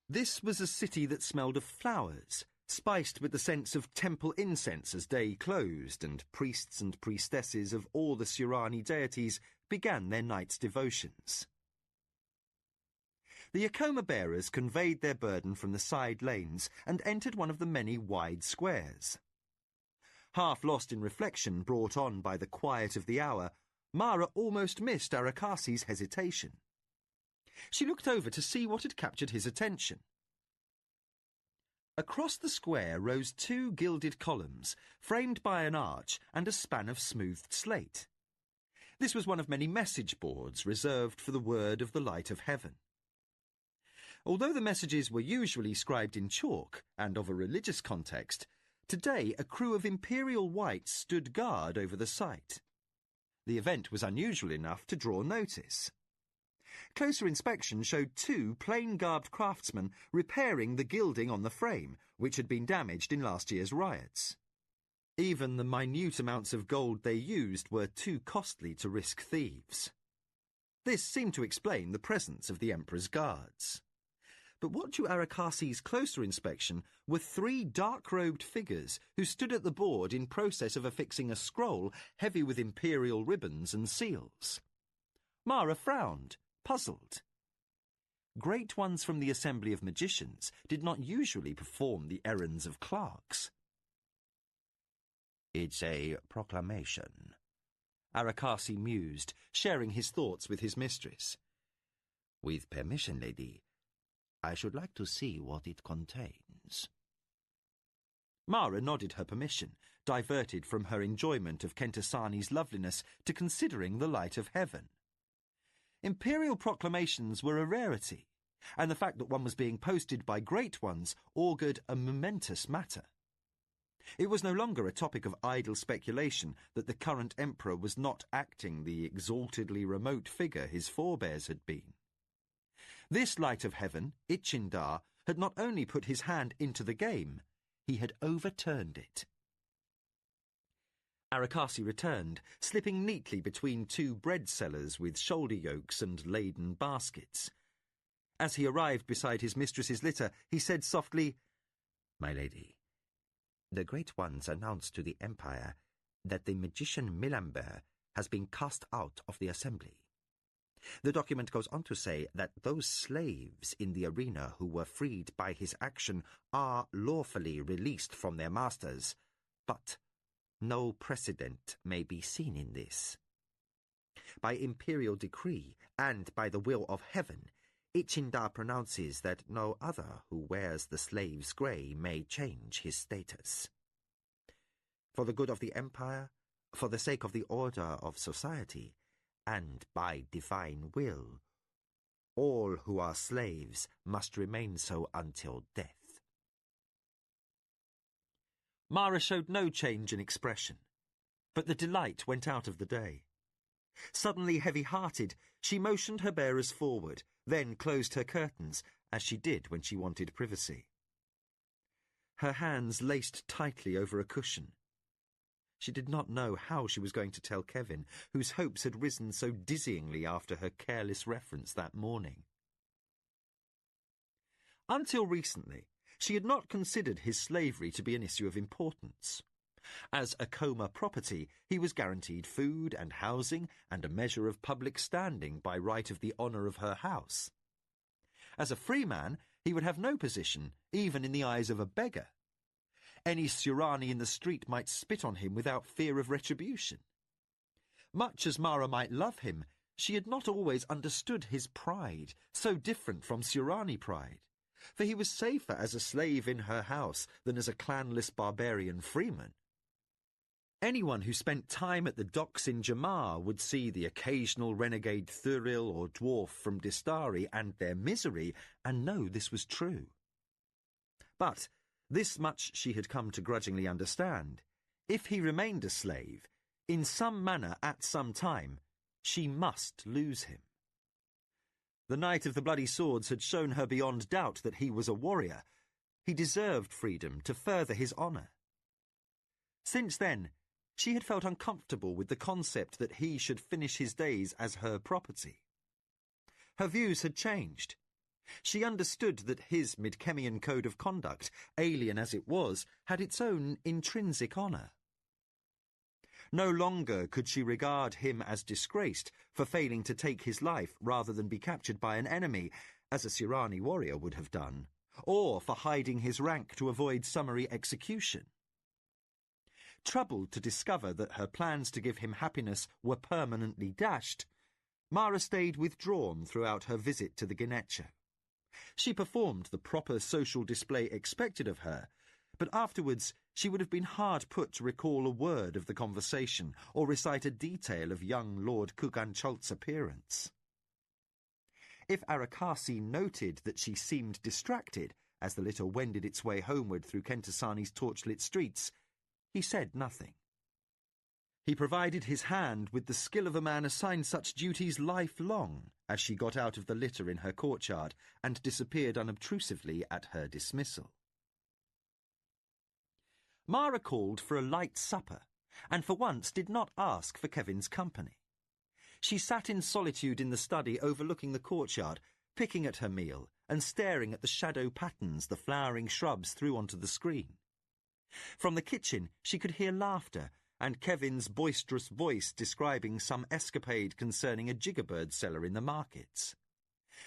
this was a city that smelled of flowers, spiced with the sense of temple incense as day closed and priests and priestesses of all the Surani deities began their night's devotions. The Acoma bearers conveyed their burden from the side lanes and entered one of the many wide squares. Half lost in reflection brought on by the quiet of the hour, Mara almost missed Arakasi's hesitation. She looked over to see what had captured his attention. Across the square rose 2 gilded columns, framed by an arch and a span of smoothed slate. This was one of many message boards reserved for the word of the light of heaven. Although the messages were usually scribed in chalk and of a religious context, Today, a crew of Imperial Whites stood guard over the site. The event was unusual enough to draw notice. Closer inspection showed 2 plain-garbed craftsmen repairing the gilding on the frame, which had been damaged in last year's riots. Even the minute amounts of gold they used were too costly to risk thieves. This seemed to explain the presence of the Emperor's guards. But what to Arakasi's closer inspection were 3 dark-robed figures who stood at the board in process of affixing a scroll heavy with imperial ribbons and seals. Mara frowned, puzzled. Great ones from the Assembly of Magicians did not usually perform the errands of clerks. "It's a proclamation," Arakasi mused, sharing his thoughts with his mistress. "With permission, lady, I should like to see what it contains." Mara nodded her permission, diverted from her enjoyment of Kentasani's loveliness to considering the light of heaven. Imperial proclamations were a rarity, and the fact that one was being posted by great ones augured a momentous matter. It was no longer a topic of idle speculation that the current emperor was not acting the exaltedly remote figure his forebears had been. This light of heaven, Ichindar, had not only put his hand into the game, he had overturned it. Arakasi returned, slipping neatly between 2 bread sellers with shoulder yokes and laden baskets. As he arrived beside his mistress's litter, he said softly, "My lady, the Great Ones announced to the Empire that the magician Milambert has been cast out of the Assembly. The document goes on to say that those slaves in the arena who were freed by his action are lawfully released from their masters, but no precedent may be seen in this. By imperial decree and by the will of heaven, Ichindar pronounces that no other who wears the slave's grey may change his status. For the good of the Empire, for the sake of the order of society, and by divine will, all who are slaves must remain so until death." Mara showed no change in expression, but the delight went out of the day. Suddenly heavy-hearted, she motioned her bearers forward, then closed her curtains, as she did when she wanted privacy. Her hands laced tightly over a cushion. She did not know how she was going to tell Kevin, whose hopes had risen so dizzyingly after her careless reference that morning. Until recently, she had not considered his slavery to be an issue of importance. As Acoma property, he was guaranteed food and housing and a measure of public standing by right of the honour of her house. As a free man, he would have no position, even in the eyes of a beggar. Any Surani in the street might spit on him without fear of retribution. Much as Mara might love him, she had not always understood his pride, so different from Surani pride, for he was safer as a slave in her house than as a clanless barbarian freeman. Anyone who spent time at the docks in Jamar would see the occasional renegade Thuril or dwarf from Distari and their misery, and know this was true. But this much she had come to grudgingly understand. If he remained a slave, in some manner at some time, she must lose him. The Knight of the Bloody Swords had shown her beyond doubt that he was a warrior. He deserved freedom to further his honour. Since then, she had felt uncomfortable with the concept that he should finish his days as her property. Her views had changed. She understood that his Midkemian code of conduct, alien as it was, had its own intrinsic honour. No longer could she regard him as disgraced for failing to take his life rather than be captured by an enemy, as a Surani warrior would have done, or for hiding his rank to avoid summary execution. Troubled to discover that her plans to give him happiness were permanently dashed, Mara stayed withdrawn throughout her visit to the Genecha. She performed the proper social display expected of her, but afterwards she would have been hard put to recall a word of the conversation or recite a detail of young Lord Kugancholt's appearance. If Arakasi noted that she seemed distracted, As the litter wended its way homeward through Kentasani's torchlit streets, he said nothing. He provided his hand with the skill of a man assigned such duties lifelong, as she got out of the litter in her courtyard and disappeared unobtrusively at her dismissal. Mara called for a light supper, and for once did not ask for Kevin's company. She sat in solitude in the study overlooking the courtyard, picking at her meal and staring at the shadow patterns the flowering shrubs threw onto the screen. From the kitchen she could hear laughter and Kevin's boisterous voice describing some escapade concerning a jiggerbird seller in the markets.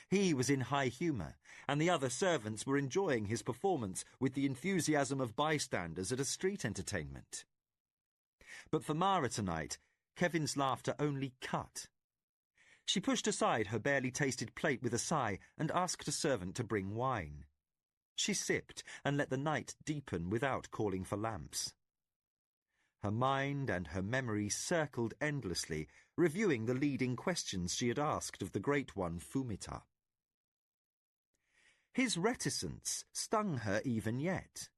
He was in high humour, and the other servants were enjoying his performance with the enthusiasm of bystanders at a street entertainment. But for Mara tonight, Kevin's laughter only cut. She pushed aside her barely tasted plate with a sigh and asked a servant to bring wine. She sipped and let the night deepen without calling for lamps. Her mind and her memory circled endlessly, reviewing the leading questions she had asked of the great one Fumita. His reticence stung her even yet.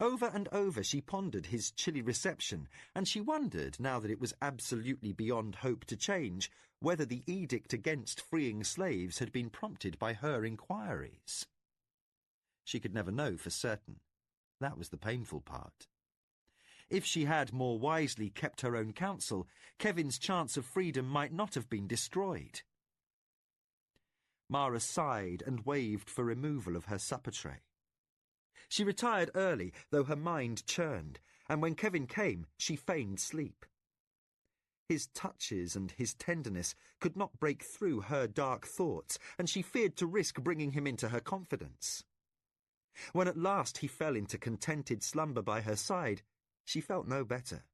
Over and over she pondered his chilly reception, and she wondered, now that it was absolutely beyond hope to change, whether the edict against freeing slaves had been prompted by her inquiries. She could never know for certain. That was the painful part. If she had more wisely kept her own counsel, Kevin's chance of freedom might not have been destroyed. Mara sighed and waved for removal of her supper tray. She retired early, though her mind churned, and when Kevin came, she feigned sleep. His touches and his tenderness could not break through her dark thoughts, and she feared to risk bringing him into her confidence. When at last he fell into contented slumber by her side, she felt no better.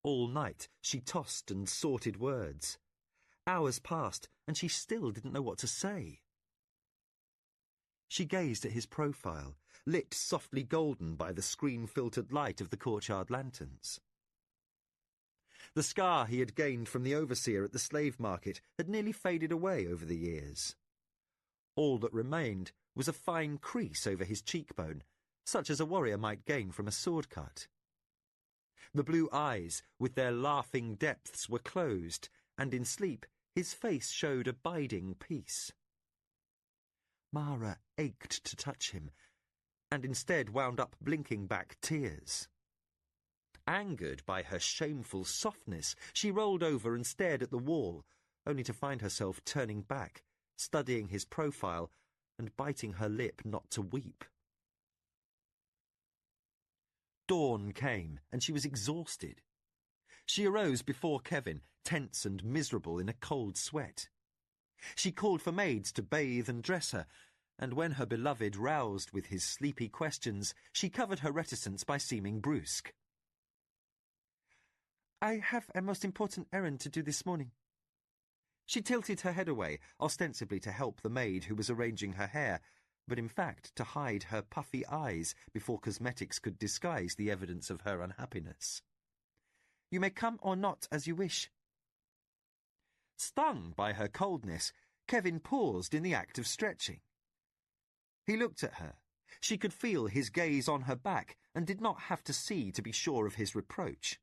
All night she tossed and sorted words. Hours passed, and she still didn't know what to say. She gazed at his profile, lit softly golden by the screen-filtered light of the courtyard lanterns. The scar he had gained from the overseer at the slave market had nearly faded away over the years. All that remained was a fine crease over his cheekbone, such as a warrior might gain from a sword cut. The blue eyes, with their laughing depths, were closed, and in sleep his face showed abiding peace. Mara ached to touch him, and instead wound up blinking back tears. Angered by her shameful softness, she rolled over and stared at the wall, only to find herself turning back, studying his profile, and biting her lip not to weep. Dawn came, and she was exhausted. She arose before Kevin, tense and miserable in a cold sweat. She called for maids to bathe and dress her, and when her beloved roused with his sleepy questions, she covered her reticence by seeming brusque. "I have a most important errand to do this morning." She tilted her head away, ostensibly to help the maid who was arranging her hair, but in fact to hide her puffy eyes before cosmetics could disguise the evidence of her unhappiness. "You may come or not as you wish." Stung by her coldness, Kevin paused in the act of stretching. He looked at her. She could feel his gaze on her back and did not have to see to be sure of his reproach.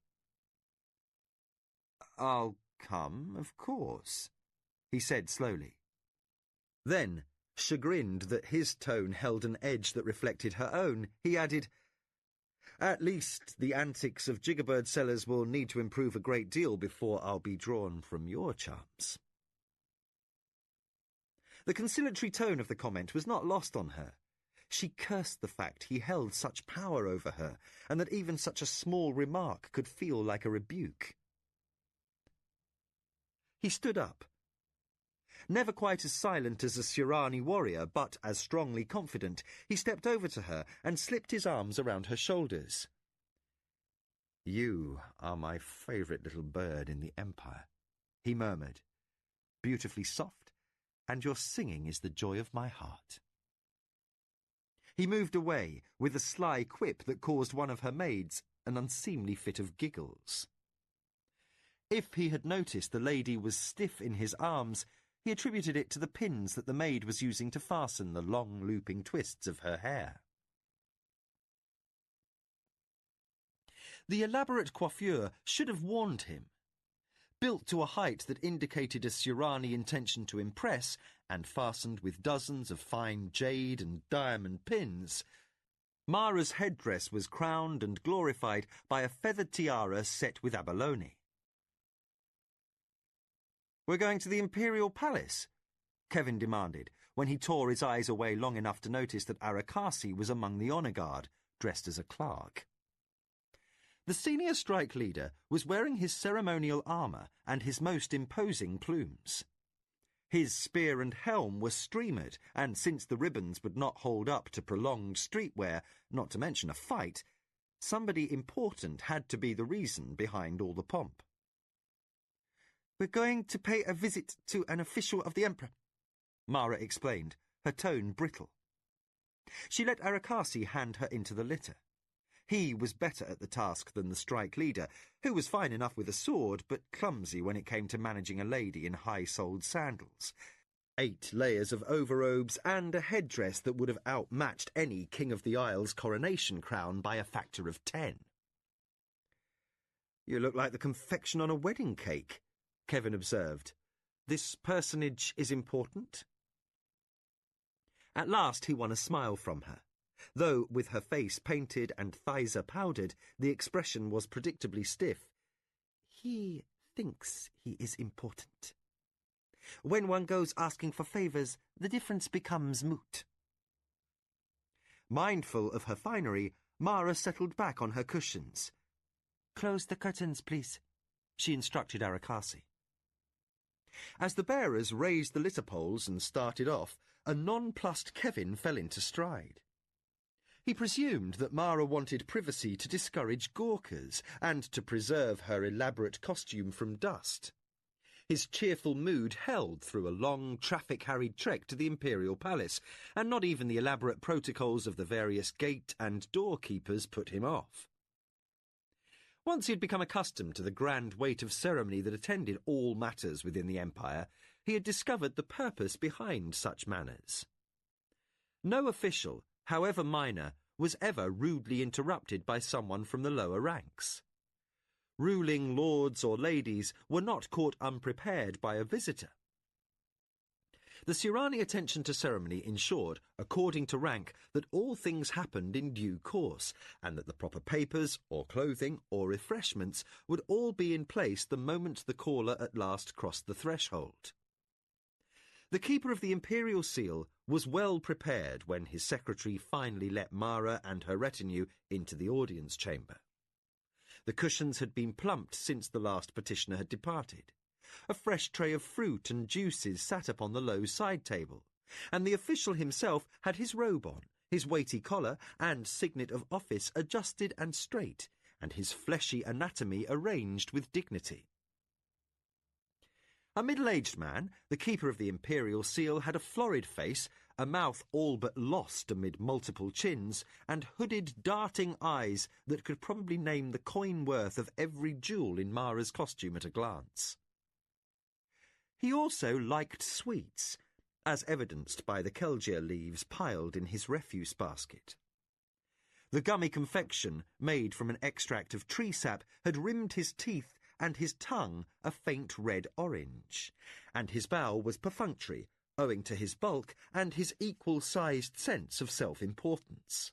"I'll come, of course," he said slowly. Then, chagrined that his tone held an edge that reflected her own, he added, "At least the antics of jiggerbird sellers will need to improve a great deal before I'll be drawn from your charms." The conciliatory tone of the comment was not lost on her. She cursed the fact he held such power over her, and that even such a small remark could feel like a rebuke. He stood up. Never quite as silent as a Surani warrior, but as strongly confident, he stepped over to her and slipped his arms around her shoulders. "You are my favourite little bird in the Empire," he murmured, "beautifully soft, and your singing is the joy of my heart." He moved away, with a sly quip that caused one of her maids an unseemly fit of giggles. If he had noticed the lady was stiff in his arms, He attributed it to the pins that the maid was using to fasten the long looping twists of her hair. The elaborate coiffure should have warned him. Built to a height that indicated a Surani intention to impress, and fastened with dozens of fine jade and diamond pins, Mara's headdress was crowned and glorified by a feathered tiara set with abalone. "We're going to the Imperial Palace?" Kevin demanded, when he tore his eyes away long enough to notice that Arakasi was among the honour guard, dressed as a clerk. The senior strike leader was wearing his ceremonial armour and his most imposing plumes. His spear and helm were streamered, and since the ribbons would not hold up to prolonged streetwear, not to mention a fight, somebody important had to be the reason behind all the pomp. "We're going to pay a visit to an official of the Emperor," Mara explained, her tone brittle. She let Arakasi hand her into the litter. He was better at the task than the strike leader, who was fine enough with a sword, but clumsy when it came to managing a lady in high-soled sandals, 8 layers of overrobes, and a headdress that would have outmatched any King of the Isles coronation crown by a factor of 10. "You look like the confection on a wedding cake," Kevin observed. "This personage is important?" At last he won a smile from her, though with her face painted and thighs powdered, the expression was predictably stiff. "He thinks he is important. When one goes asking for favours, the difference becomes moot." Mindful of her finery, Mara settled back on her cushions. "Close the curtains, please," she instructed Arakasi. As the bearers raised the litter poles and started off, a nonplussed Kevin fell into stride. He presumed that Mara wanted privacy to discourage gawkers and to preserve her elaborate costume from dust. His cheerful mood held through a long, traffic-harried trek to the Imperial Palace, and not even the elaborate protocols of the various gate and doorkeepers put him off. Once he had become accustomed to the grand weight of ceremony that attended all matters within the Empire, he had discovered the purpose behind such manners. No official, however minor, was ever rudely interrupted by someone from the lower ranks. Ruling lords or ladies were not caught unprepared by a visitor. The Surani attention to ceremony ensured, according to rank, that all things happened in due course, and that the proper papers, or clothing, or refreshments would all be in place the moment the caller at last crossed the threshold. The keeper of the Imperial Seal was well prepared when his secretary finally let Mara and her retinue into the audience chamber. The cushions had been plumped since the last petitioner had departed. A fresh tray of fruit and juices sat upon the low side table, and the official himself had his robe on, his weighty collar and signet of office adjusted and straight, and his fleshy anatomy arranged with dignity. A middle-aged man, the keeper of the Imperial Seal, had a florid face, a mouth all but lost amid multiple chins, and hooded, darting eyes that could probably name the coin worth of every jewel in Mara's costume at a glance. He also liked sweets, as evidenced by the Kelgir leaves piled in his refuse basket. The gummy confection, made from an extract of tree sap, had rimmed his teeth and his tongue a faint red orange, and his bow was perfunctory, owing to his bulk and his equal-sized sense of self-importance.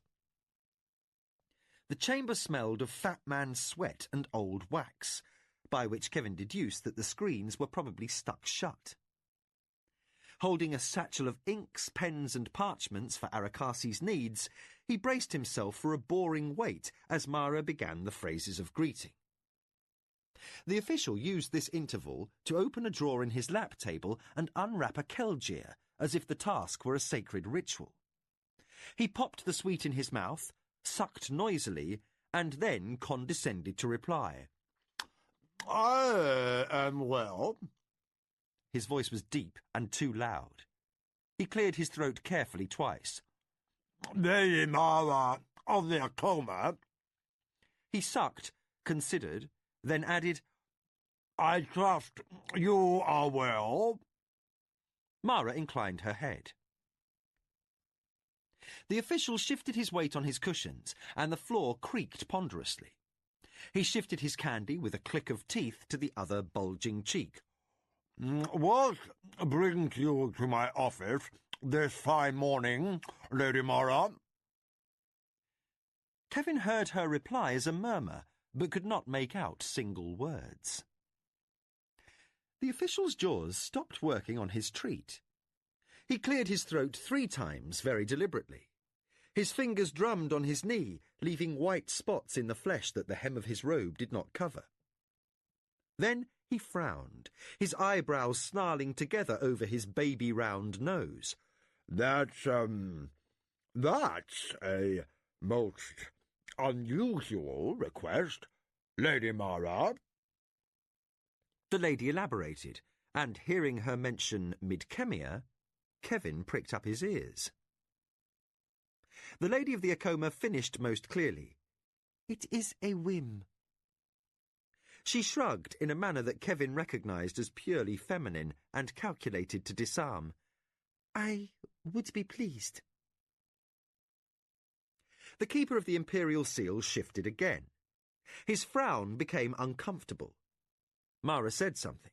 The chamber smelled of fat man's sweat and old wax, by which Kevin deduced that the screens were probably stuck shut. Holding a satchel of inks, pens and parchments for Arakasi's needs, he braced himself for a boring wait as Mara began the phrases of greeting. The official used this interval to open a drawer in his lap table and unwrap a Kelgir, as if the task were a sacred ritual. He popped the sweet in his mouth, sucked noisily, and then condescended to reply. "I am well." His voice was deep and too loud. He cleared his throat carefully twice. "Lady Mara of the Acoma." He sucked, considered, then added, "I trust you are well." Mara inclined her head. The official shifted his weight on his cushions, and the floor creaked ponderously. He shifted his candy with a click of teeth to the other bulging cheek. What brings you to my office this fine morning, Lady Mara? Kevin heard her reply as a murmur, but could not make out single words. The official's jaws stopped working on his treat. He cleared his throat 3 times very deliberately. His fingers drummed on his knee, leaving white spots in the flesh that the hem of his robe did not cover. Then he frowned, his eyebrows snarling together over his baby-round nose. That's a most unusual request, Lady Mara. The lady elaborated, and hearing her mention Midkemia, Kevin pricked up his ears. The lady of the Acoma finished most clearly. It is a whim. She shrugged in a manner that Kevin recognised as purely feminine and calculated to disarm. I would be pleased. The keeper of the Imperial Seal shifted again. His frown became uncomfortable. Mara said something.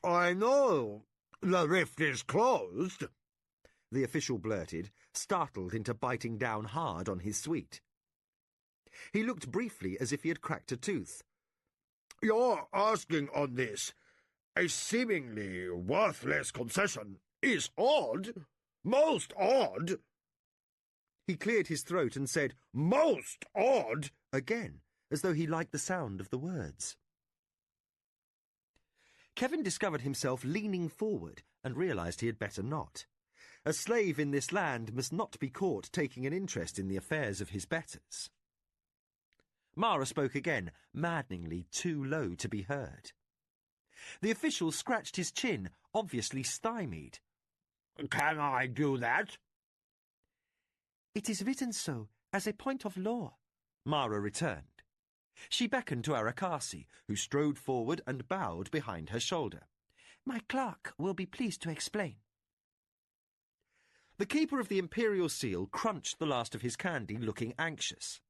I know the rift is closed, the official blurted, startled into biting down hard on his sweet. He looked briefly as if he had cracked a tooth. Your asking on this, a seemingly worthless concession, is odd, most odd. He cleared his throat and said, most odd, again, as though he liked the sound of the words. Kevin discovered himself leaning forward and realised he had better not. A slave in this land must not be caught taking an interest in the affairs of his betters. Mara spoke again, maddeningly too low to be heard. The official scratched his chin, obviously stymied. Can I do that? It is written so, as a point of law, Mara returned. She beckoned to Arakasi, who strode forward and bowed behind her shoulder. My clerk will be pleased to explain. The keeper of the Imperial Seal crunched the last of his candy, looking anxious.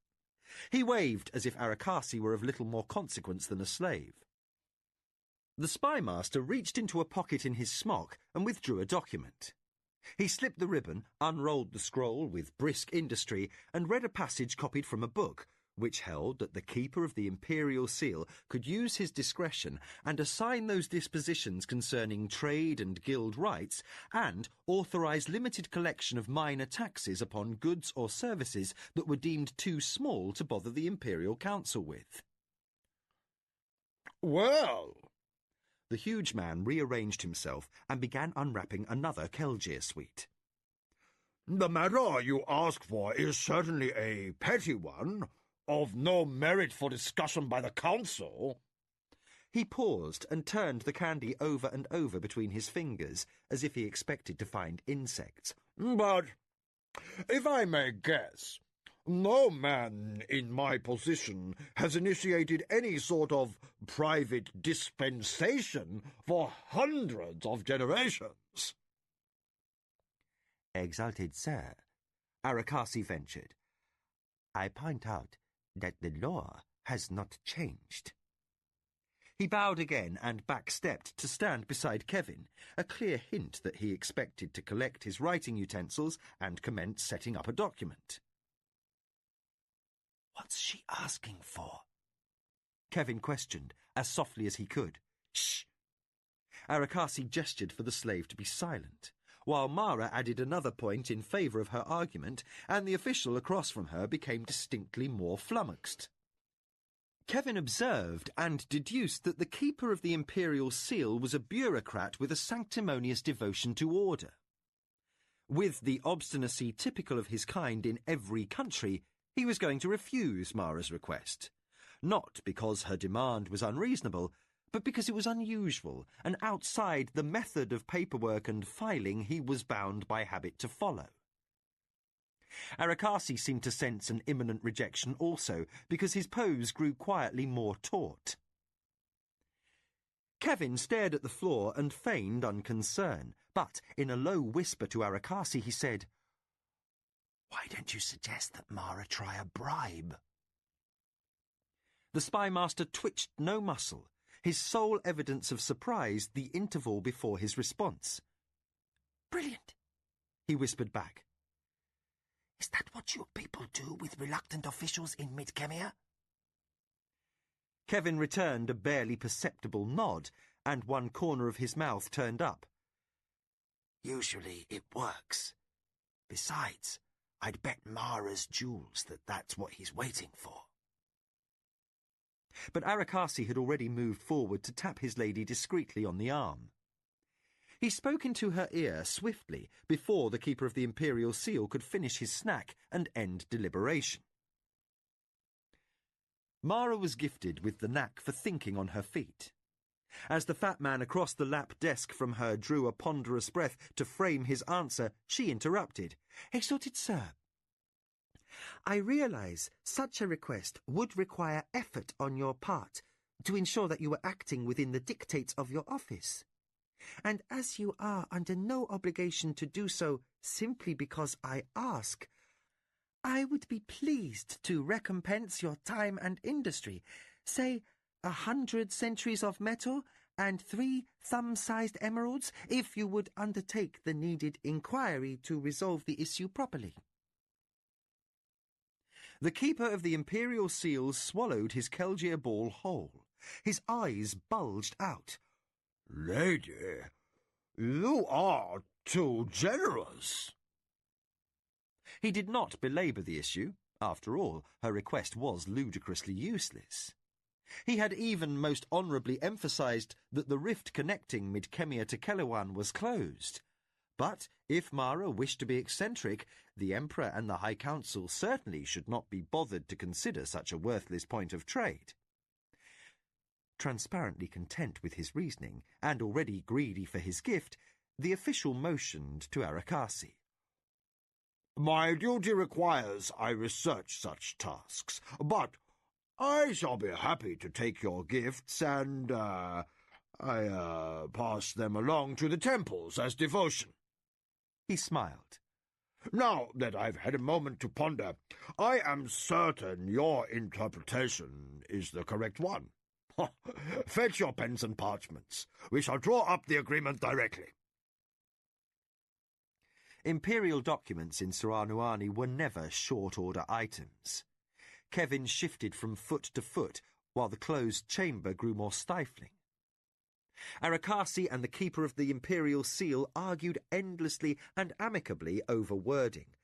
He waved as if Arakasi were of little more consequence than a slave. The spymaster reached into a pocket in his smock and withdrew a document. He slipped the ribbon, unrolled the scroll with brisk industry, and read a passage copied from a book, which held that the keeper of the Imperial Seal could use his discretion and assign those dispositions concerning trade and guild rights, and authorise limited collection of minor taxes upon goods or services that were deemed too small to bother the Imperial Council with. Well, the huge man rearranged himself and began unwrapping another Kelgir sweet. The matter you ask for is certainly a petty one, of no merit for discussion by the council. He paused and turned the candy over and over between his fingers, as if he expected to find insects. But, if I may guess, no man in my position has initiated any sort of private dispensation for hundreds of generations. Exalted sir, Arakasi ventured, I point out that the law has not changed. He bowed again and backstepped to stand beside Kevin, a clear hint that he expected to collect his writing utensils and commence setting up a document. What's she asking for? Kevin questioned, as softly as he could. Shh! Arakasi gestured for the slave to be silent, while Mara added another point in favour of her argument, and the official across from her became distinctly more flummoxed. Kevin observed and deduced that the keeper of the Imperial Seal was a bureaucrat with a sanctimonious devotion to order. With the obstinacy typical of his kind in every country, he was going to refuse Mara's request, not because her demand was unreasonable, but because it was unusual and outside the method of paperwork and filing he was bound by habit to follow. Arakasi seemed to sense an imminent rejection also, because his pose grew quietly more taut. Kevin stared at the floor and feigned unconcern, but in a low whisper to Arakasi he said, "Why don't you suggest that Mara try a bribe?" The spymaster twitched no muscle, his sole evidence of surprise the interval before his response. "Brilliant," he whispered back. "Is that what your people do with reluctant officials in Midkemia?" Kevin returned a barely perceptible nod, and one corner of his mouth turned up. "Usually it works. Besides, I'd bet Mara's jewels that that's what he's waiting for." But Arakasi had already moved forward to tap his lady discreetly on the arm. He spoke into her ear swiftly before the Keeper of the Imperial Seal could finish his snack and end deliberation. Mara was gifted with the knack for thinking on her feet. As the fat man across the lap desk from her drew a ponderous breath to frame his answer, she interrupted. "Exalted Sir, I realize such a request would require effort on your part to ensure that you were acting within the dictates of your office. And as you are under no obligation to do so simply because I ask, I would be pleased to recompense your time and industry, say 100 centuries of metal and 3 thumb-sized emeralds, if you would undertake the needed inquiry to resolve the issue properly." The Keeper of the Imperial Seal swallowed his Kelgier ball whole. His eyes bulged out. "Lady, you are too generous." He did not belabor the issue. After all, her request was ludicrously useless. He had even most honourably emphasized that the rift connecting Midkemia to Kelewan was closed. But if Mara wished to be eccentric, the Emperor and the High Council certainly should not be bothered to consider such a worthless point of trade. Transparently content with his reasoning, and already greedy for his gift, the official motioned to Arakasi. "My duty requires I research such tasks, but I shall be happy to take your gifts and, pass them along to the temples as devotion." He smiled. "Now that I've had a moment to ponder, I am certain your interpretation is the correct one. Fetch your pens and parchments. We shall draw up the agreement directly." Imperial documents in Saranuani were never short-order items. Kevin shifted from foot to foot, while the closed chamber grew more stifling. Arakasi and the Keeper of the Imperial Seal argued endlessly and amicably over wording,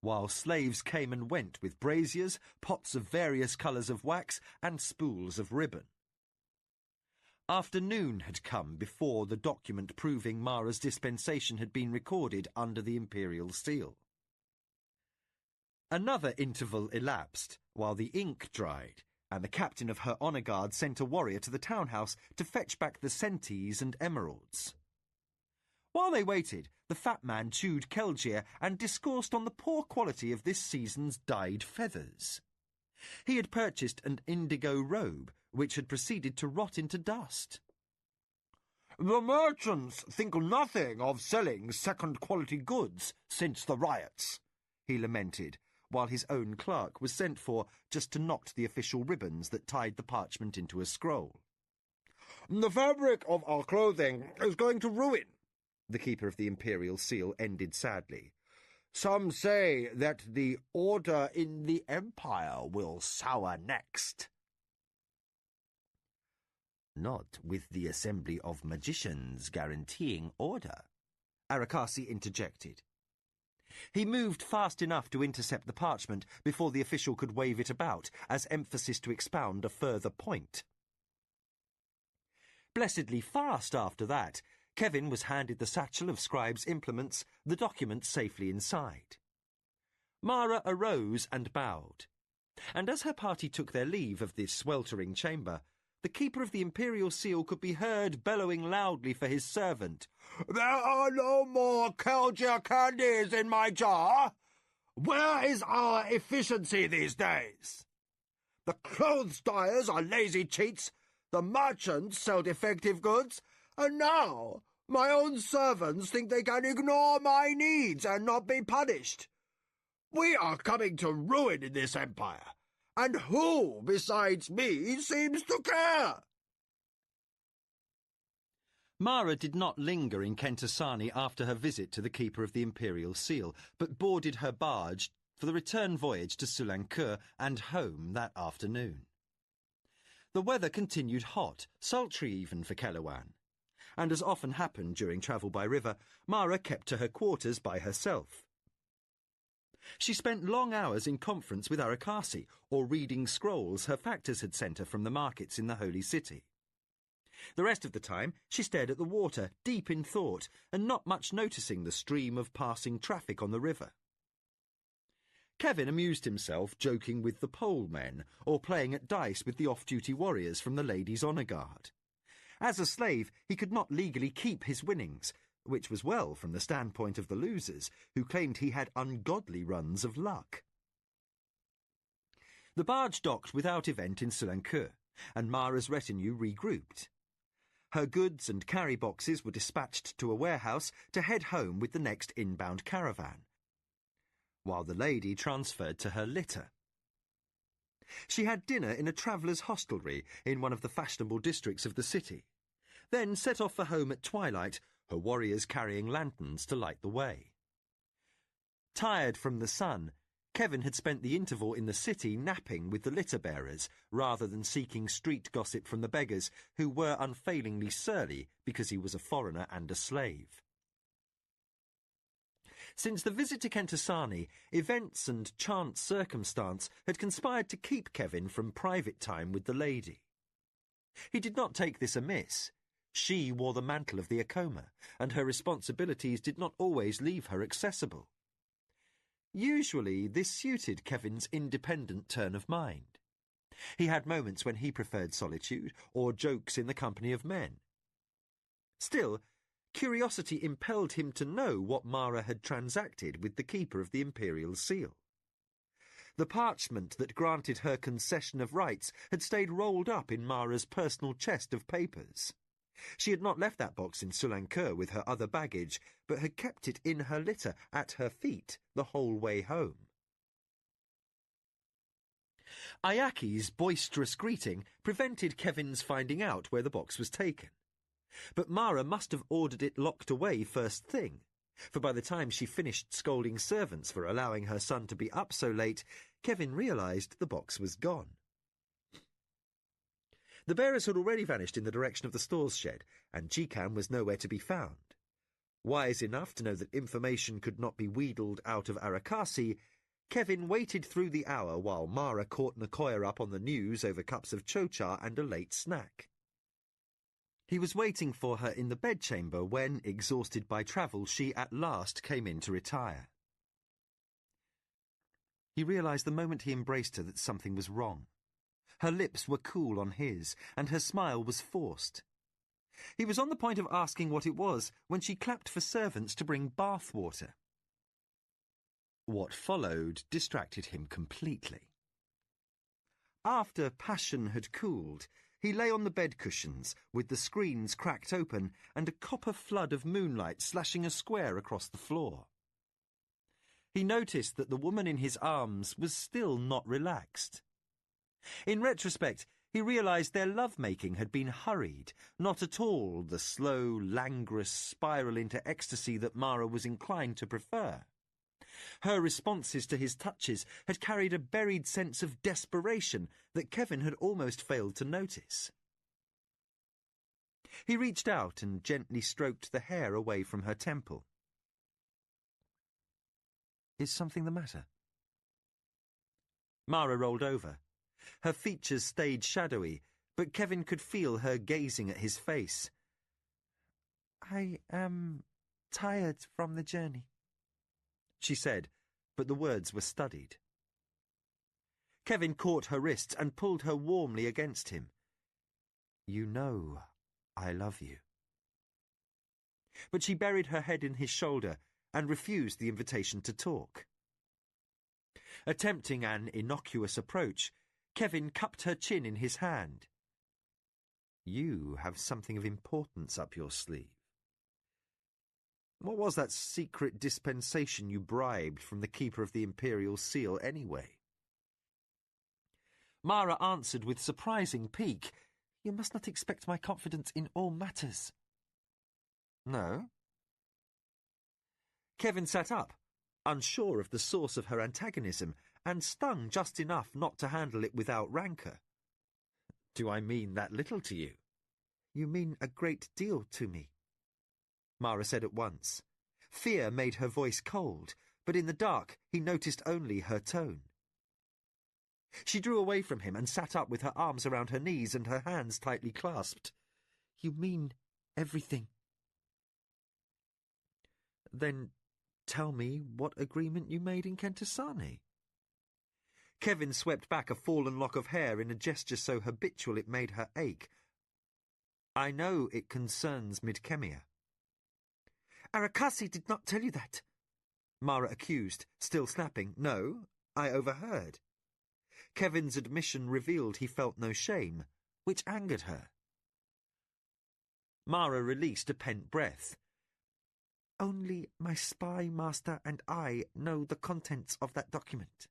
while slaves came and went with braziers, pots of various colours of wax, and spools of ribbon. Afternoon had come before the document proving Mara's dispensation had been recorded under the Imperial Seal. Another interval elapsed, while the ink dried, and the captain of her honour guard sent a warrior to the townhouse to fetch back the centaurs and emeralds. While they waited, the fat man chewed Kelgier and discoursed on the poor quality of this season's dyed feathers. He had purchased an indigo robe, which had proceeded to rot into dust. "The merchants think nothing of selling second-quality goods since the riots," he lamented, while his own clerk was sent for just to knot the official ribbons that tied the parchment into a scroll. "The fabric of our clothing is going to ruin," the Keeper of the Imperial Seal ended sadly. "Some say that the order in the Empire will sour next." "Not with the assembly of magicians guaranteeing order," Arakasi interjected. He moved fast enough to intercept the parchment before the official could wave it about, as emphasis to expound a further point. Blessedly fast after that, Kevin was handed the satchel of scribe's implements, the document safely inside. Mara arose and bowed, and as her party took their leave of this sweltering chamber, the Keeper of the Imperial Seal could be heard bellowing loudly for his servant. "There are no more Kelgier candies in my jar! Where is our efficiency these days? The clothes dyers are lazy cheats. The merchants sell defective goods, and now my own servants think they can ignore my needs and not be punished. We are coming to ruin in this empire, and who besides me seems to care? Mara did not linger in Kentasani after her visit to the Keeper of the Imperial Seal, but boarded her barge for the return voyage to Sulancur and home that afternoon. The weather continued hot, sultry even for Kelewan, and as often happened during travel by river, Mara kept to her quarters by herself. She spent long hours in conference with Arakasi, or reading scrolls her factors had sent her from the markets in the Holy City. The rest of the time she stared at the water, deep in thought, and not much noticing the stream of passing traffic on the river. Kevin amused himself joking with the pole men, or playing at dice with the off-duty warriors from the Ladies' Honour Guard. As a slave, he could not legally keep his winnings, which was well from the standpoint of the losers, who claimed he had ungodly runs of luck. The barge docked without event in Sulancur, and Mara's retinue regrouped. Her goods and carry boxes were dispatched to a warehouse to head home with the next inbound caravan, while the lady transferred to her litter. She had dinner in a traveller's hostelry in one of the fashionable districts of the city, then set off for home at twilight, her warriors carrying lanterns to light the way. Tired from the sun, Kevin had spent the interval in the city napping with the litter-bearers, rather than seeking street gossip from the beggars, who were unfailingly surly because he was a foreigner and a slave. Since the visit to Kentasani, events and chance circumstance had conspired to keep Kevin from private time with the lady. He did not take this amiss. She wore the mantle of the Acoma, and her responsibilities did not always leave her accessible. Usually, this suited Kevin's independent turn of mind. He had moments when he preferred solitude or jokes in the company of men. Still, curiosity impelled him to know what Mara had transacted with the Keeper of the Imperial Seal. The parchment that granted her concession of rights had stayed rolled up in Mara's personal chest of papers. She had not left that box in Sulancur with her other baggage, but had kept it in her litter at her feet the whole way home. Ayaki's boisterous greeting prevented Kevin's finding out where the box was taken. But Mara must have ordered it locked away first thing, for by the time she finished scolding servants for allowing her son to be up so late, Kevin realised the box was gone. The bearers had already vanished in the direction of the stores shed, and Jikan was nowhere to be found. Wise enough to know that information could not be wheedled out of Arakasi, Kevin waited through the hour while Mara caught Nicoya up on the news over cups of chocha and a late snack. He was waiting for her in the bedchamber when, exhausted by travel, she at last came in to retire. He realised the moment he embraced her that something was wrong. Her lips were cool on his, and her smile was forced. He was on the point of asking what it was when she clapped for servants to bring bath water. What followed distracted him completely. After passion had cooled, he lay on the bed cushions, with the screens cracked open and a copper flood of moonlight slashing a square across the floor. He noticed that the woman in his arms was still not relaxed. In retrospect, he realised their love-making had been hurried, not at all the slow, languorous spiral into ecstasy that Mara was inclined to prefer. Her responses to his touches had carried a buried sense of desperation that Kevin had almost failed to notice. He reached out and gently stroked the hair away from her temple. "Is something the matter?" Mara rolled over. Her features stayed shadowy, but Kevin could feel her gazing at his face. "I am tired from the journey," she said, but the words were studied. Kevin caught her wrists and pulled her warmly against him. "You know I love you." But she buried her head in his shoulder and refused the invitation to talk. Attempting an innocuous approach, Kevin cupped her chin in his hand. You have something of importance up your sleeve. What was that secret dispensation you bribed from the keeper of the Imperial Seal, anyway? Mara answered with surprising pique, "You must not expect my confidence in all matters." No? Kevin sat up, unsure of the source of her antagonism, and stung just enough not to handle it without rancour. Do I mean that little to you? You mean a great deal to me, Mara said at once. Fear made her voice cold, but in the dark he noticed only her tone. She drew away from him and sat up with her arms around her knees and her hands tightly clasped. You mean everything. Then tell me what agreement you made in Kentasani. Kevin swept back a fallen lock of hair in a gesture so habitual it made her ache. I know it concerns Midkemia. Arakasi did not tell you that, Mara accused, still snapping. No, I overheard. Kevin's admission revealed he felt no shame, which angered her. Mara released a pent breath. Only my spy master and I know the contents of that document.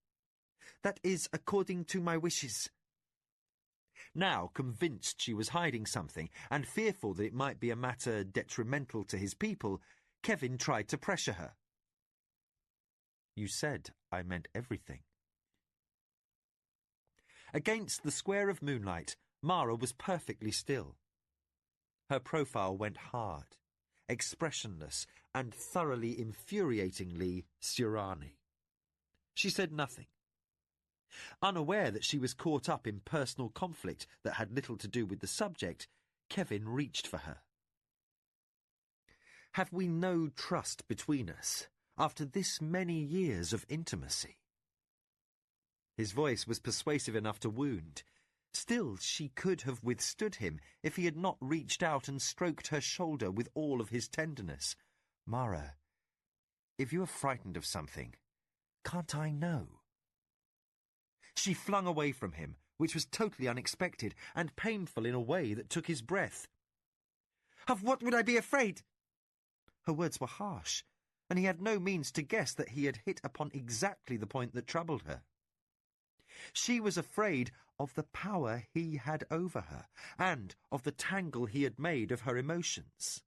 That is according to my wishes. Now, convinced she was hiding something, and fearful that it might be a matter detrimental to his people, Kevin tried to pressure her. You said I meant everything. Against the square of moonlight, Mara was perfectly still. Her profile went hard, expressionless, and thoroughly infuriatingly Surani. She said nothing. Unaware that she was caught up in personal conflict that had little to do with the subject, Kevin reached for her. Have we no trust between us after this many years of intimacy? His voice was persuasive enough to wound. Still, she could have withstood him if he had not reached out and stroked her shoulder with all of his tenderness. Mara, if you are frightened of something, can't I know? She flung away from him, which was totally unexpected and painful in a way that took his breath. Of what would I be afraid? Her words were harsh, and he had no means to guess that he had hit upon exactly the point that troubled her. She was afraid of the power he had over her, and of the tangle he had made of her emotions.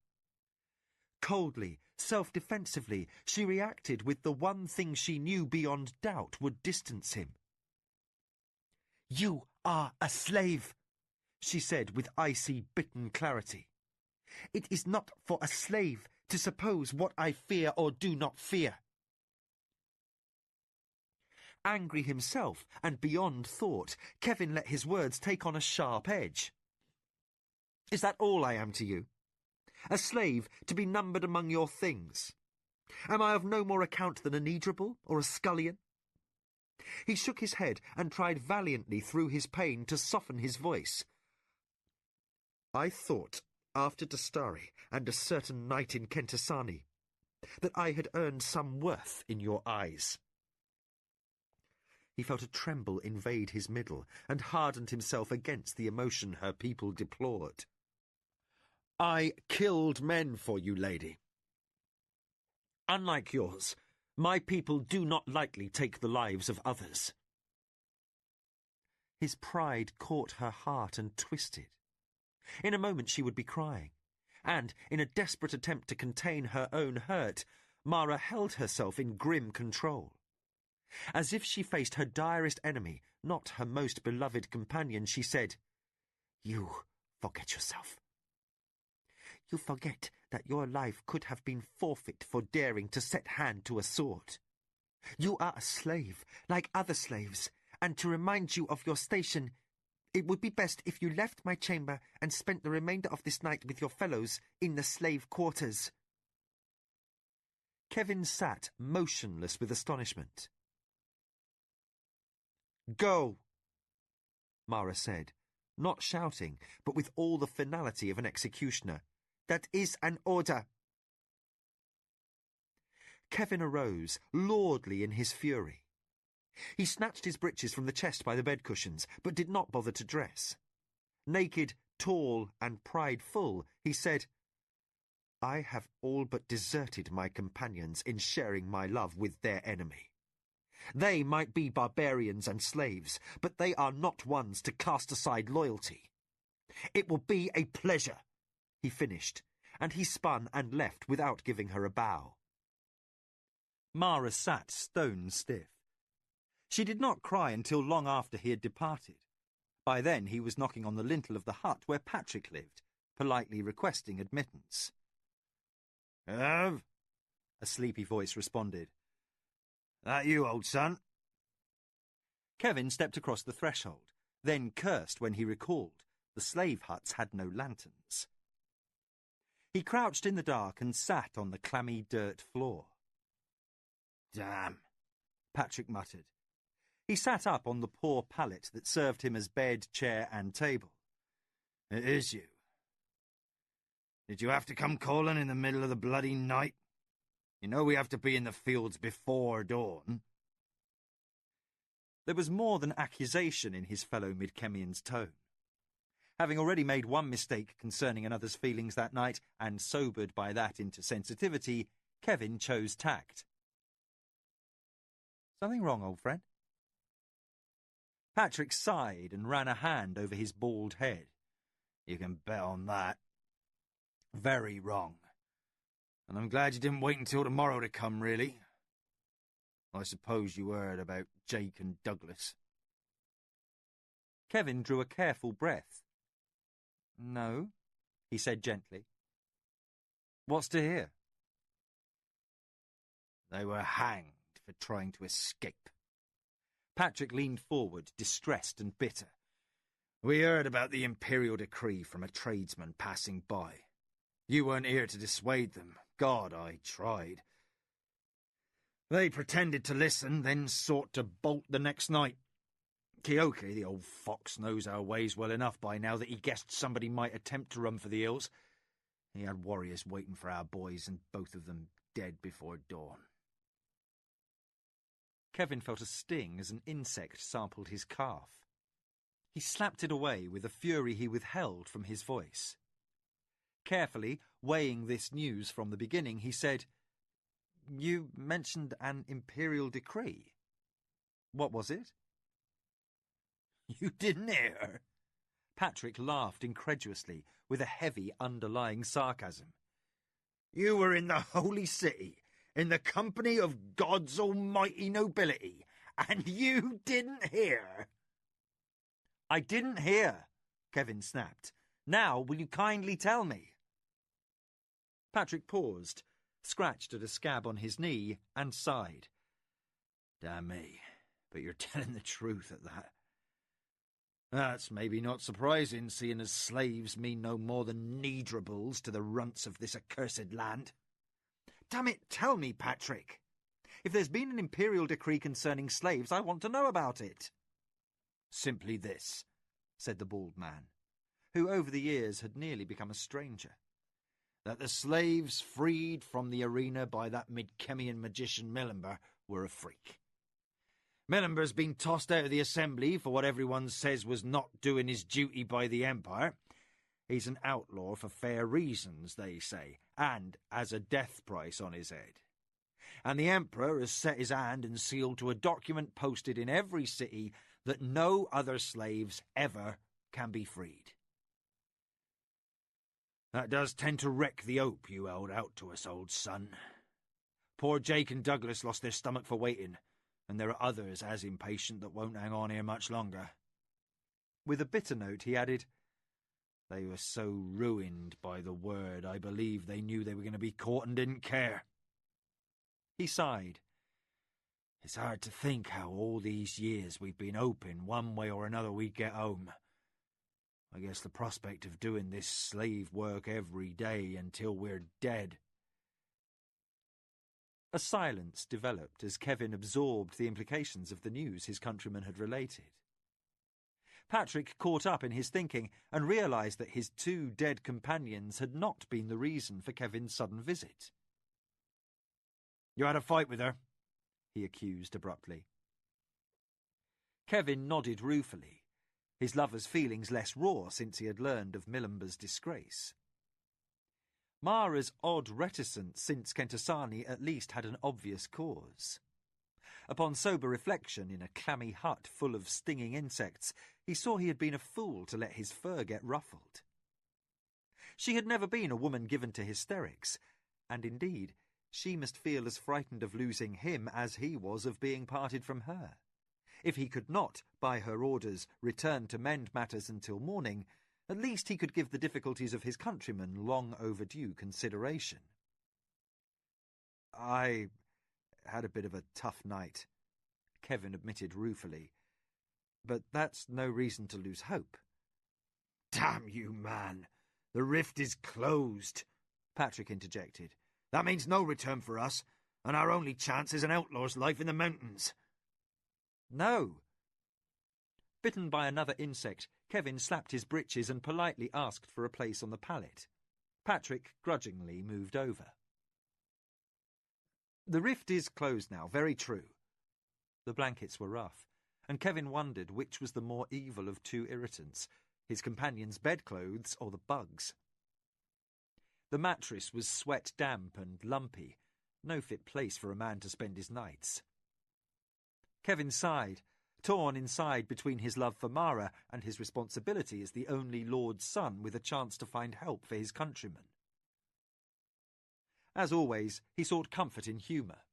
Coldly, self-defensively, she reacted with the one thing she knew beyond doubt would distance him. You are a slave, she said with icy, bitten clarity. It is not for a slave to suppose what I fear or do not fear. Angry himself and beyond thought, Kevin let his words take on a sharp edge. Is that all I am to you? A slave to be numbered among your things? Am I of no more account than a Needrable or a scullion? He shook his head and tried valiantly through his pain to soften his voice. I thought, after Dastari and a certain night in Kentasani, that I had earned some worth in your eyes. He felt a tremble invade his middle and hardened himself against the emotion her people deplored. I killed men for you, lady. Unlike yours, my people do not lightly take the lives of others. His pride caught her heart and twisted. In a moment she would be crying, and, in a desperate attempt to contain her own hurt, Mara held herself in grim control. As if she faced her direst enemy, not her most beloved companion, she said, You forget yourself. You forget that your life could have been forfeit for daring to set hand to a sword. You are a slave, like other slaves, and to remind you of your station, it would be best if you left my chamber and spent the remainder of this night with your fellows in the slave quarters. Kevin sat motionless with astonishment. Go, Mara said, not shouting, but with all the finality of an executioner. That is an order. Kevin arose, lordly in his fury. He snatched his breeches from the chest by the bed cushions, but did not bother to dress. Naked, Tall and prideful, he said, "I have all but deserted my companions in sharing my love with their enemy. They might be barbarians and slaves, but they are not ones to cast aside loyalty. It will be a pleasure," he finished, and he spun and left without giving her a bow. Mara sat stone stiff. She did not cry until long after he had departed. By then he was knocking on the lintel of the hut where Patrick lived, politely requesting admittance. "Irv?" A sleepy voice responded. "That you, old son?" Kevin stepped across the threshold, then cursed when he recalled the slave huts had no lanterns. He crouched in the dark and sat on the clammy dirt floor. "Damn," Patrick muttered. He sat up on the poor pallet that served him as bed, chair and table. "It is you. Did you have to come calling in the middle of the bloody night? You know we have to be in the fields before dawn." There was more than accusation in his fellow Midkemian's tone. Having already made one mistake concerning another's feelings that night, and sobered by that into sensitivity, Kevin chose tact. "Something wrong, old friend?" Patrick sighed and ran a hand over his bald head. "You can bet on that. Very wrong. And I'm glad you didn't wait until tomorrow to come, really. I suppose you heard about Jake and Douglas." Kevin drew a careful breath. "No," he said gently. "What's to hear?" "They were hanged for trying to escape." Patrick leaned forward, distressed and bitter. "We heard about the imperial decree from a tradesman passing by. You weren't here to dissuade them. God, I tried. They pretended to listen, then sought to bolt the next night. Keoke, the old fox, knows our ways well enough by now that he guessed somebody might attempt to run for the hills. He had warriors waiting for our boys, and both of them dead before dawn." Kevin felt a sting as an insect sampled his calf. He slapped it away with a fury he withheld from his voice. Carefully, weighing this news from the beginning, he said, "You mentioned an imperial decree. What was it?" "You didn't hear?" Patrick laughed incredulously, with a heavy underlying sarcasm. "You were in the holy city, in the company of God's almighty nobility, and you didn't hear?" "I didn't hear," Kevin snapped. "Now will you kindly tell me?" Patrick paused, scratched at a scab on his knee, and sighed. "Damn me, but you're telling the truth at that. That's maybe not surprising, seeing as slaves mean no more than needrables to the runts of this accursed land." "Damn it, tell me, Patrick. If there's been an imperial decree concerning slaves, I want to know about it." "Simply this," said the bald man, who over the years had nearly become a stranger. "that the slaves freed from the arena by that Midkemian magician Millenber were a freak. Millenber's been tossed out of the assembly for what everyone says was not doing his duty by the Empire. He's an outlaw for fair reasons, they say, and has a death price on his head. And the Emperor has set his hand and sealed to a document posted in every city that no other slaves ever can be freed. That does tend to wreck the hope you held out to us, old son. Poor Jake and Douglas lost their stomach for waiting, and there are others as impatient that won't hang on here much longer." With a bitter note, he added, "They were so ruined by the word, I believe they knew they were going to be caught and didn't care." He sighed. "It's hard to think how all these years we've been hoping one way or another we'd get home. I guess the prospect of doing this slave work every day until we're dead." A silence developed as Kevin absorbed the implications of the news his countryman had related. Patrick caught up in his thinking and realised that his two dead companions had not been the reason for Kevin's sudden visit. "You had a fight with her?" he accused abruptly. Kevin nodded ruefully. his lover's feelings less raw since he had learned of Milamber's disgrace. Mara's odd reticence since Kentasani at least had an obvious cause. Upon sober reflection, in a clammy hut full of stinging insects, he saw he had been a fool to let his fur get ruffled. She had never been a woman given to hysterics, and indeed, she must feel as frightened of losing him as he was of being parted from her. If he could not, by her orders, return to mend matters until morning, at least he could give the difficulties of his countrymen long overdue consideration. "I had a bit of a tough night," Kevin admitted ruefully. "But that's no reason to lose hope." "Damn you, man! The rift is closed," Patrick interjected. "That means no return for us, and our only chance is an outlaw's life in the mountains." "No." Bitten by another insect, Kevin slapped his breeches and politely asked for a place on the pallet. Patrick grudgingly moved over. "The rift is closed now, very true." The blankets were rough, and Kevin wondered which was the more evil of two irritants, his companion's bedclothes or the bugs. The mattress was sweat-damp and lumpy, no fit place for a man to spend his nights. Kevin sighed, torn inside between his love for Mara and his responsibility as the only Lord's son with a chance to find help for his countrymen. As always, he sought comfort in humour.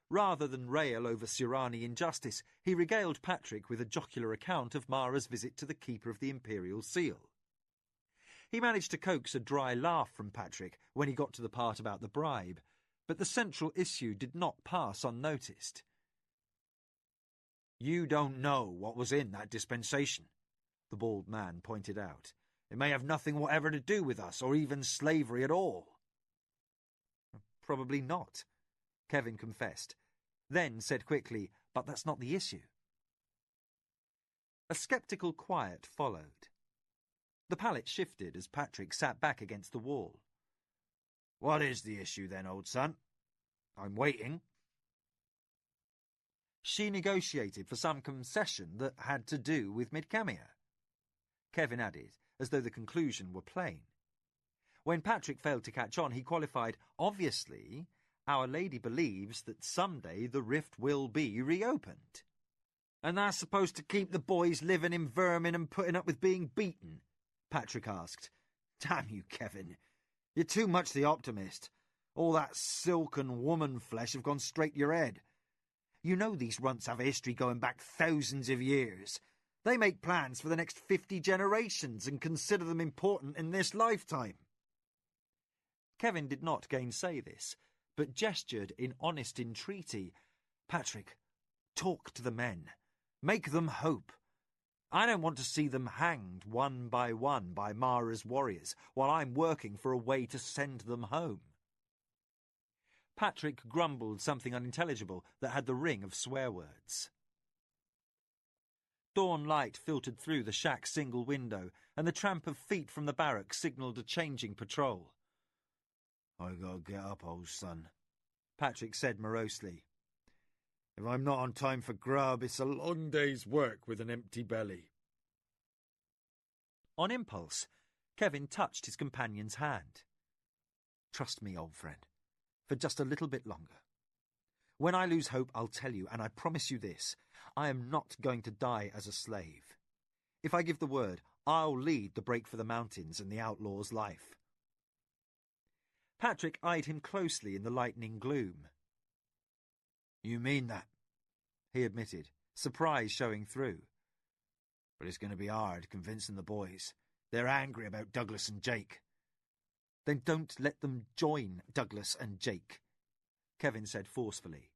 Rather than rail over Surani injustice, he regaled Patrick with a jocular account of Mara's visit to the Keeper of the Imperial Seal. He managed to coax a dry laugh from Patrick when he got to the part about the bribe, but the central issue did not pass unnoticed. "You don't know what was in that dispensation," the bald man pointed out. "It may have nothing whatever to do with us, or even slavery at all." "Probably not," Kevin confessed, then said quickly, "But that's not the issue." A sceptical quiet followed. The pallet shifted as Patrick sat back against the wall. "What is the issue then, old son? I'm waiting." "She negotiated for some concession that had to do with Midcamia," Kevin added, as though the conclusion were plain. When Patrick failed to catch on, he qualified, "Obviously, Our Lady believes that someday the rift will be reopened." "And that's supposed to keep the boys living in vermin and putting up with being beaten?" Patrick asked. "Damn you, Kevin. You're too much the optimist. All that silk and woman flesh have gone straight to your head. You know these runts have a history going back thousands of years. They make plans for the next 50 generations and consider them important in this lifetime." Kevin did not gainsay this, but gestured in honest entreaty. "Patrick, talk to the men. Make them hope. I don't want to see them hanged one by Mara's warriors while I'm working for a way to send them home." Patrick grumbled something unintelligible that had the ring of swear words. Dawn light filtered through the shack's single window, and the tramp of feet from the barracks signalled a changing patrol. "I gotta get up, old son," Patrick said morosely. "If I'm not on time for grub, it's a long day's work with an empty belly." On impulse, Kevin touched his companion's hand. "Trust me, old friend, for just a little bit longer. When I lose hope, I'll tell you, and I promise you this, I am not going to die as a slave. If I give the word, I'll lead the break for the mountains and the outlaw's life." Patrick eyed him closely in the lightening gloom. "You mean that?" he admitted, surprise showing through. "But it's going to be hard convincing the boys. They're angry about Douglas and Jake." "Then don't let them join Douglas and Jake," Kevin said forcefully,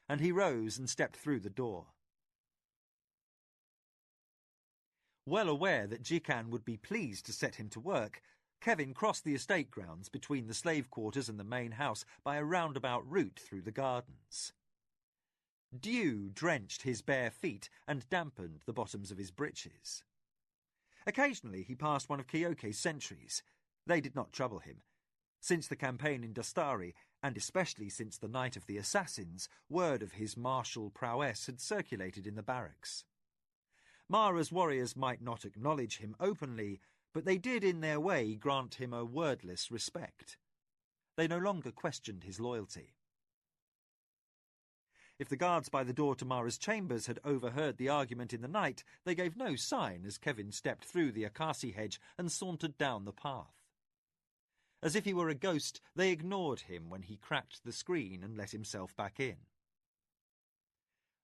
and he rose and stepped through the door. Well aware that Jikan would be pleased to set him to work, Kevin crossed the estate grounds between the slave quarters and the main house by a roundabout route through the gardens. Dew drenched his bare feet and dampened the bottoms of his breeches. Occasionally he passed one of Kyoke's sentries. They did not trouble him. Since the campaign in Dastari, and especially since the Night of the Assassins, word of his martial prowess had circulated in the barracks. Mara's warriors might not acknowledge him openly, but they did in their way grant him a wordless respect. They no longer questioned his loyalty. If the guards by the door to Mara's chambers had overheard the argument in the night, they gave no sign as Kevin stepped through the acacia hedge and sauntered down the path. As if he were a ghost, they ignored him when he cracked the screen and let himself back in.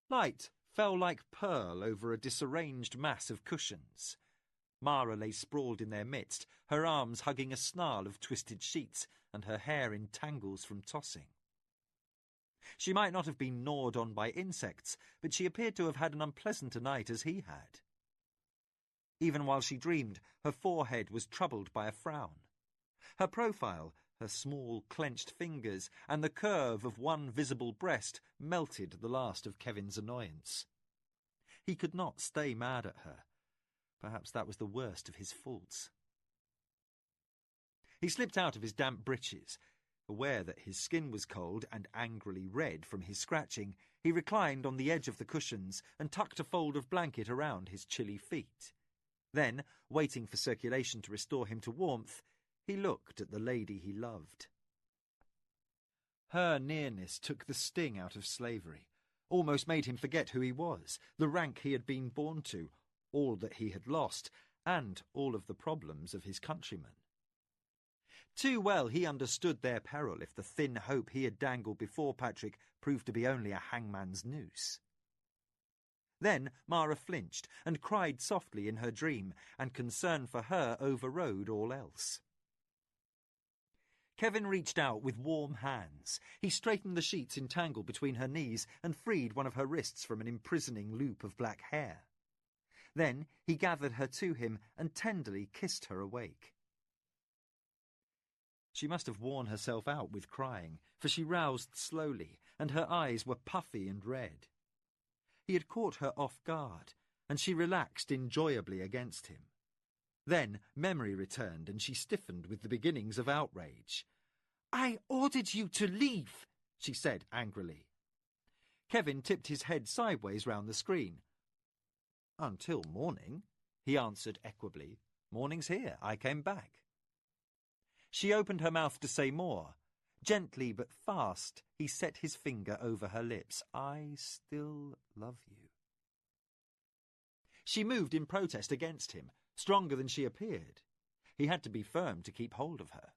Light fell like pearl over a disarranged mass of cushions. Mara lay sprawled in their midst, her arms hugging a snarl of twisted sheets and her hair in tangles from tossing. She might not have been gnawed on by insects, but she appeared to have had an unpleasanter night as he had. Even while she dreamed, her forehead was troubled by a frown. Her profile, her small clenched fingers, and the curve of one visible breast melted the last of Kevin's annoyance. He could not stay mad at her. Perhaps that was the worst of his faults. He slipped out of his damp breeches. Aware that his skin was cold and angrily red from his scratching, he reclined on the edge of the cushions and tucked a fold of blanket around his chilly feet. Then, waiting for circulation to restore him to warmth, he looked at the lady he loved. Her nearness took the sting out of slavery, almost made him forget who he was, the rank he had been born to, all that he had lost, and all of the problems of his countrymen. Too well he understood their peril if the thin hope he had dangled before Patrick proved to be only a hangman's noose. Then Mara flinched and cried softly in her dream, and concern for her overrode all else. Kevin reached out with warm hands. He straightened the sheets entangled between her knees and freed one of her wrists from an imprisoning loop of black hair. Then he gathered her to him and tenderly kissed her awake. She must have worn herself out with crying, for she roused slowly, and her eyes were puffy and red. He had caught her off guard, and she relaxed enjoyably against him. Then memory returned, and she stiffened with the beginnings of outrage. "I ordered you to leave," she said angrily. Kevin tipped his head sideways round the screen. "Until morning," he answered equably. "Morning's here. I came back." She opened her mouth to say more. Gently but fast, he set his finger over her lips. "I still love you." She moved in protest against him, stronger than she appeared. He had to be firm to keep hold of her.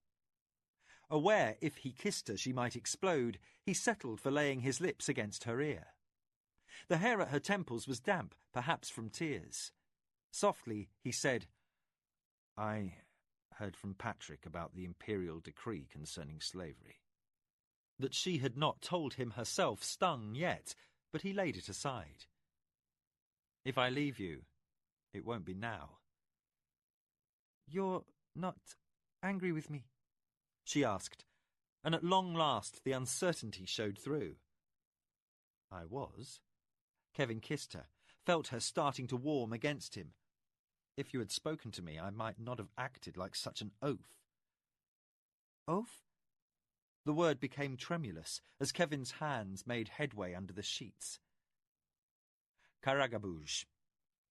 Aware if he kissed her she might explode, he settled for laying his lips against her ear. The hair at her temples was damp, perhaps from tears. Softly he said, "I heard from Patrick about the imperial decree concerning slavery." That she had not told him herself stung yet, but he laid it aside. "If I leave you, it won't be now." "You're not angry with me?" she asked, and at long last the uncertainty showed through. "I was." Kevin kissed her, felt her starting to warm against him. "If you had spoken to me, I might not have acted like such an oaf." "Oaf?" The word became tremulous as Kevin's hands made headway under the sheets. "Karagabouj,"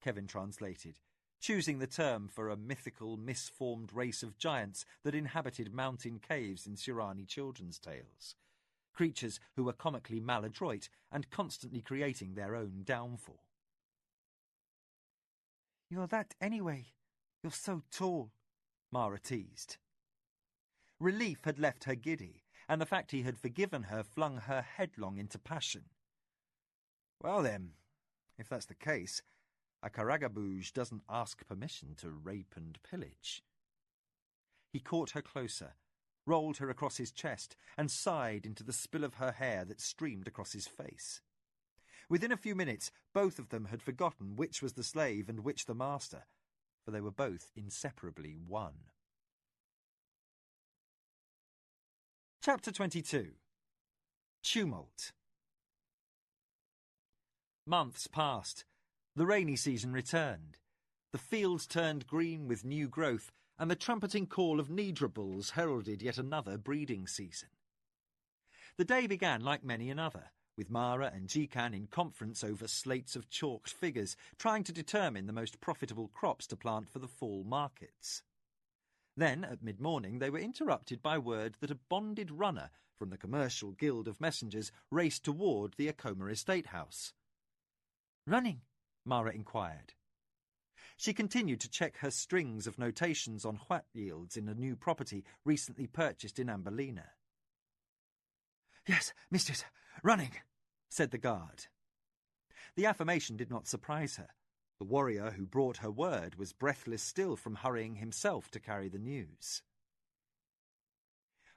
Kevin translated, choosing the term for a mythical, misformed race of giants that inhabited mountain caves in Surani children's tales, creatures who were comically maladroit and constantly creating their own downfall. "You're that anyway. You're so tall," Mara teased. Relief had left her giddy, and the fact he had forgiven her flung her headlong into passion. "Well then, if that's the case, a Karagabouj doesn't ask permission to rape and pillage." He caught her closer, rolled her across his chest, and sighed into the spill of her hair that streamed across his face. Within a few minutes, both of them had forgotten which was the slave and which the master, for they were both inseparably one. Chapter 22. Tumult. Months passed. The rainy season returned. The fields turned green with new growth, and the trumpeting call of Nidra bulls heralded yet another breeding season. The day began like many another, with Mara and Jikan in conference over slates of chalked figures, trying to determine the most profitable crops to plant for the fall markets. Then, at mid-morning, they were interrupted by word that a bonded runner from the Commercial Guild of Messengers raced toward the Acoma estate house. "Running?" Mara inquired. She continued to check her strings of notations on wheat yields in a new property recently purchased in Amberlina. "Yes, mistress, running," said the guard. The affirmation did not surprise her. The warrior who brought her word was breathless still from hurrying himself to carry the news.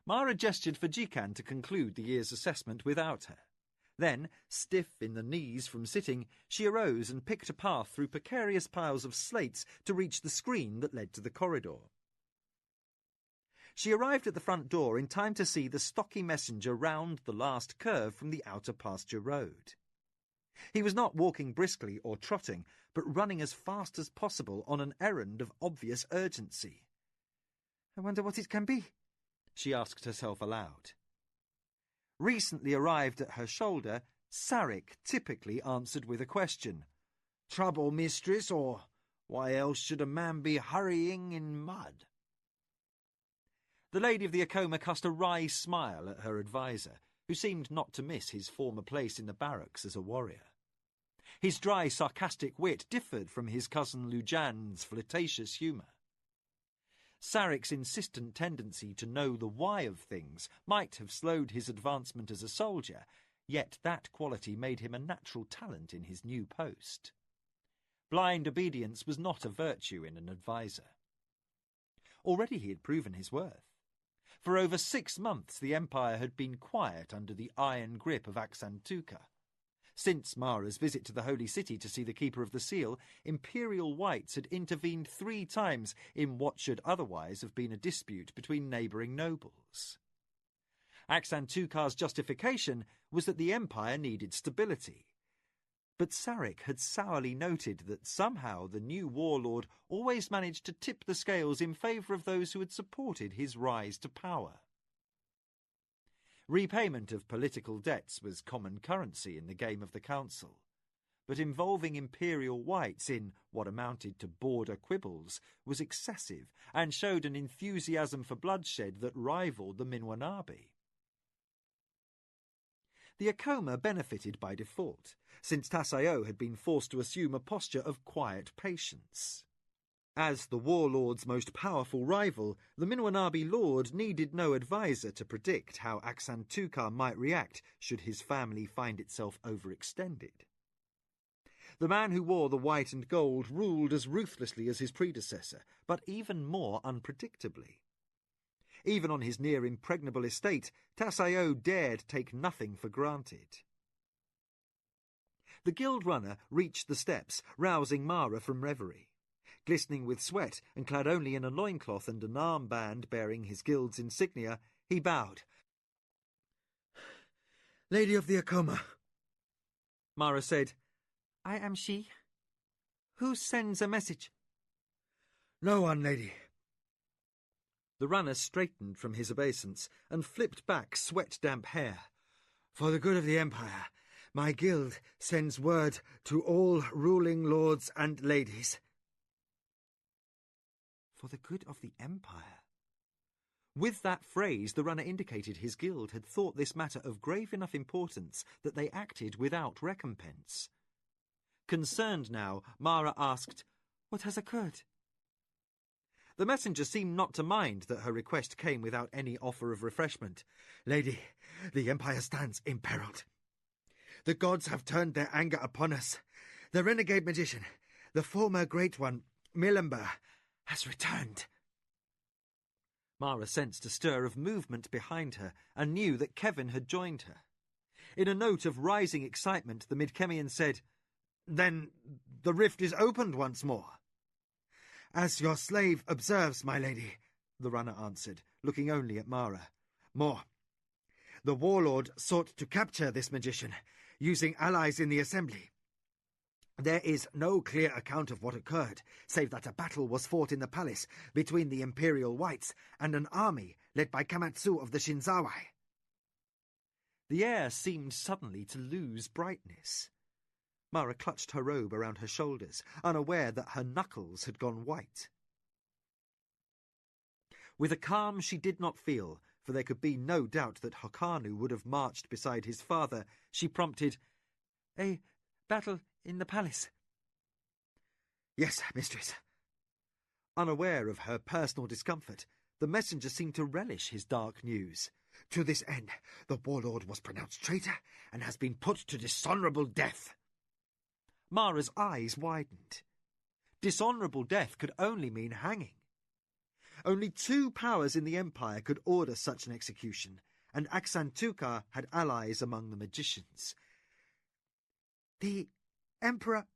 Mara gestured for Jikan to conclude the year's assessment without her. Then, stiff in the knees from sitting, she arose and picked a path through precarious piles of slates to reach the screen that led to the corridor. She arrived at the front door in time to see the stocky messenger round the last curve from the outer pasture road. He was not walking briskly or trotting, but running as fast as possible on an errand of obvious urgency. "I wonder what it can be," she asked herself aloud. Recently arrived at her shoulder, Sarek typically answered with a question. "Trouble, mistress, or why else should a man be hurrying in mud?" The lady of the Acoma cast a wry smile at her adviser, who seemed not to miss his former place in the barracks as a warrior. His dry, sarcastic wit differed from his cousin Lujan's flirtatious humour. Sarek's insistent tendency to know the why of things might have slowed his advancement as a soldier, yet that quality made him a natural talent in his new post. Blind obedience was not a virtue in an adviser. Already he had proven his worth. For over 6 months the Empire had been quiet under the iron grip of Aksantuka. Since Mara's visit to the Holy City to see the Keeper of the Seal, Imperial Whites had intervened 3 times in what should otherwise have been a dispute between neighbouring nobles. Aksantuka's justification was that the Empire needed stability. But Sarek had sourly noted that somehow the new warlord always managed to tip the scales in favour of those who had supported his rise to power. Repayment of political debts was common currency in the game of the Council, but involving Imperial Whites in what amounted to border quibbles was excessive and showed an enthusiasm for bloodshed that rivalled the Minwanabi. The Acoma benefited by default, since Tasayo had been forced to assume a posture of quiet patience. As the warlord's most powerful rival, the Minwanabi lord needed no adviser to predict how Aksantuka might react should his family find itself overextended. The man who wore the white and gold ruled as ruthlessly as his predecessor, but even more unpredictably. Even on his near-impregnable estate, Tasayo dared take nothing for granted. The guild runner reached the steps, rousing Mara from reverie. Glistening with sweat and clad only in a loincloth and an armband bearing his guild's insignia, he bowed. "Lady of the Acoma." Mara said, "I am she. Who sends a message?" "No one, lady." The runner straightened from his obeisance and flipped back sweat-damp hair. "For the good of the Empire, my guild sends word to all ruling lords and ladies." For the good of the Empire. With that phrase, the runner indicated his guild had thought this matter of grave enough importance that they acted without recompense. Concerned now, Mara asked, "What has occurred?" The messenger seemed not to mind that her request came without any offer of refreshment. "Lady, the Empire stands imperiled. The gods have turned their anger upon us. The renegade magician, the former Great One, Milamber, has returned." Mara sensed a stir of movement behind her and knew that Kevin had joined her. In a note of rising excitement, the Midkemian said, "Then the rift is opened once more." "As your slave observes, my lady," the runner answered, looking only at Mara. "More. The warlord sought to capture this magician, using allies in the assembly. There is no clear account of what occurred, save that a battle was fought in the palace between the Imperial Whites and an army led by Kamatsu of the Shinzawai." The air seemed suddenly to lose brightness. Mara clutched her robe around her shoulders, unaware that her knuckles had gone white. With a calm she did not feel, for there could be no doubt that Hokanu would have marched beside his father, she prompted, "A battle in the palace." "Yes, mistress." Unaware of her personal discomfort, the messenger seemed to relish his dark news. "To this end, the warlord was pronounced traitor and has been put to dishonourable death." Mara's eyes widened. Dishonourable death could only mean hanging. Only 2 powers in the Empire could order such an execution, and Aksantukar had allies among the magicians. "The Emperor—"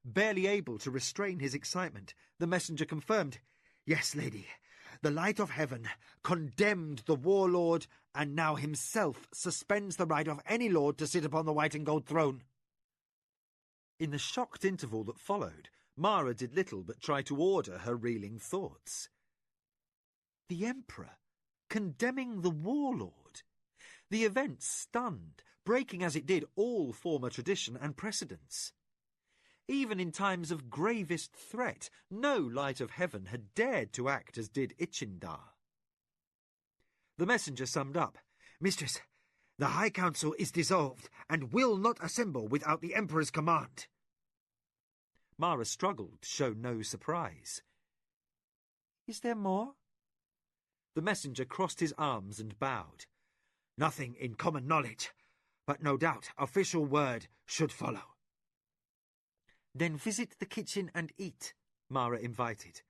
Barely able to restrain his excitement, the messenger confirmed, "Yes, lady, the light of heaven condemned the warlord and now himself suspends the right of any lord to sit upon the white and gold throne." In the shocked interval that followed, Mara did little but try to order her reeling thoughts. The Emperor condemning the warlord. The event stunned, breaking as it did all former tradition and precedents. Even in times of gravest threat, no light of heaven had dared to act as did Ichindar. The messenger summed up, "Mistress, the High Council is dissolved and will not assemble without the Emperor's command." Mara struggled to show no surprise. "Is there more?" The messenger crossed his arms and bowed. "Nothing in common knowledge, but no doubt official word should follow." "Then visit the kitchen and eat," Mara invited.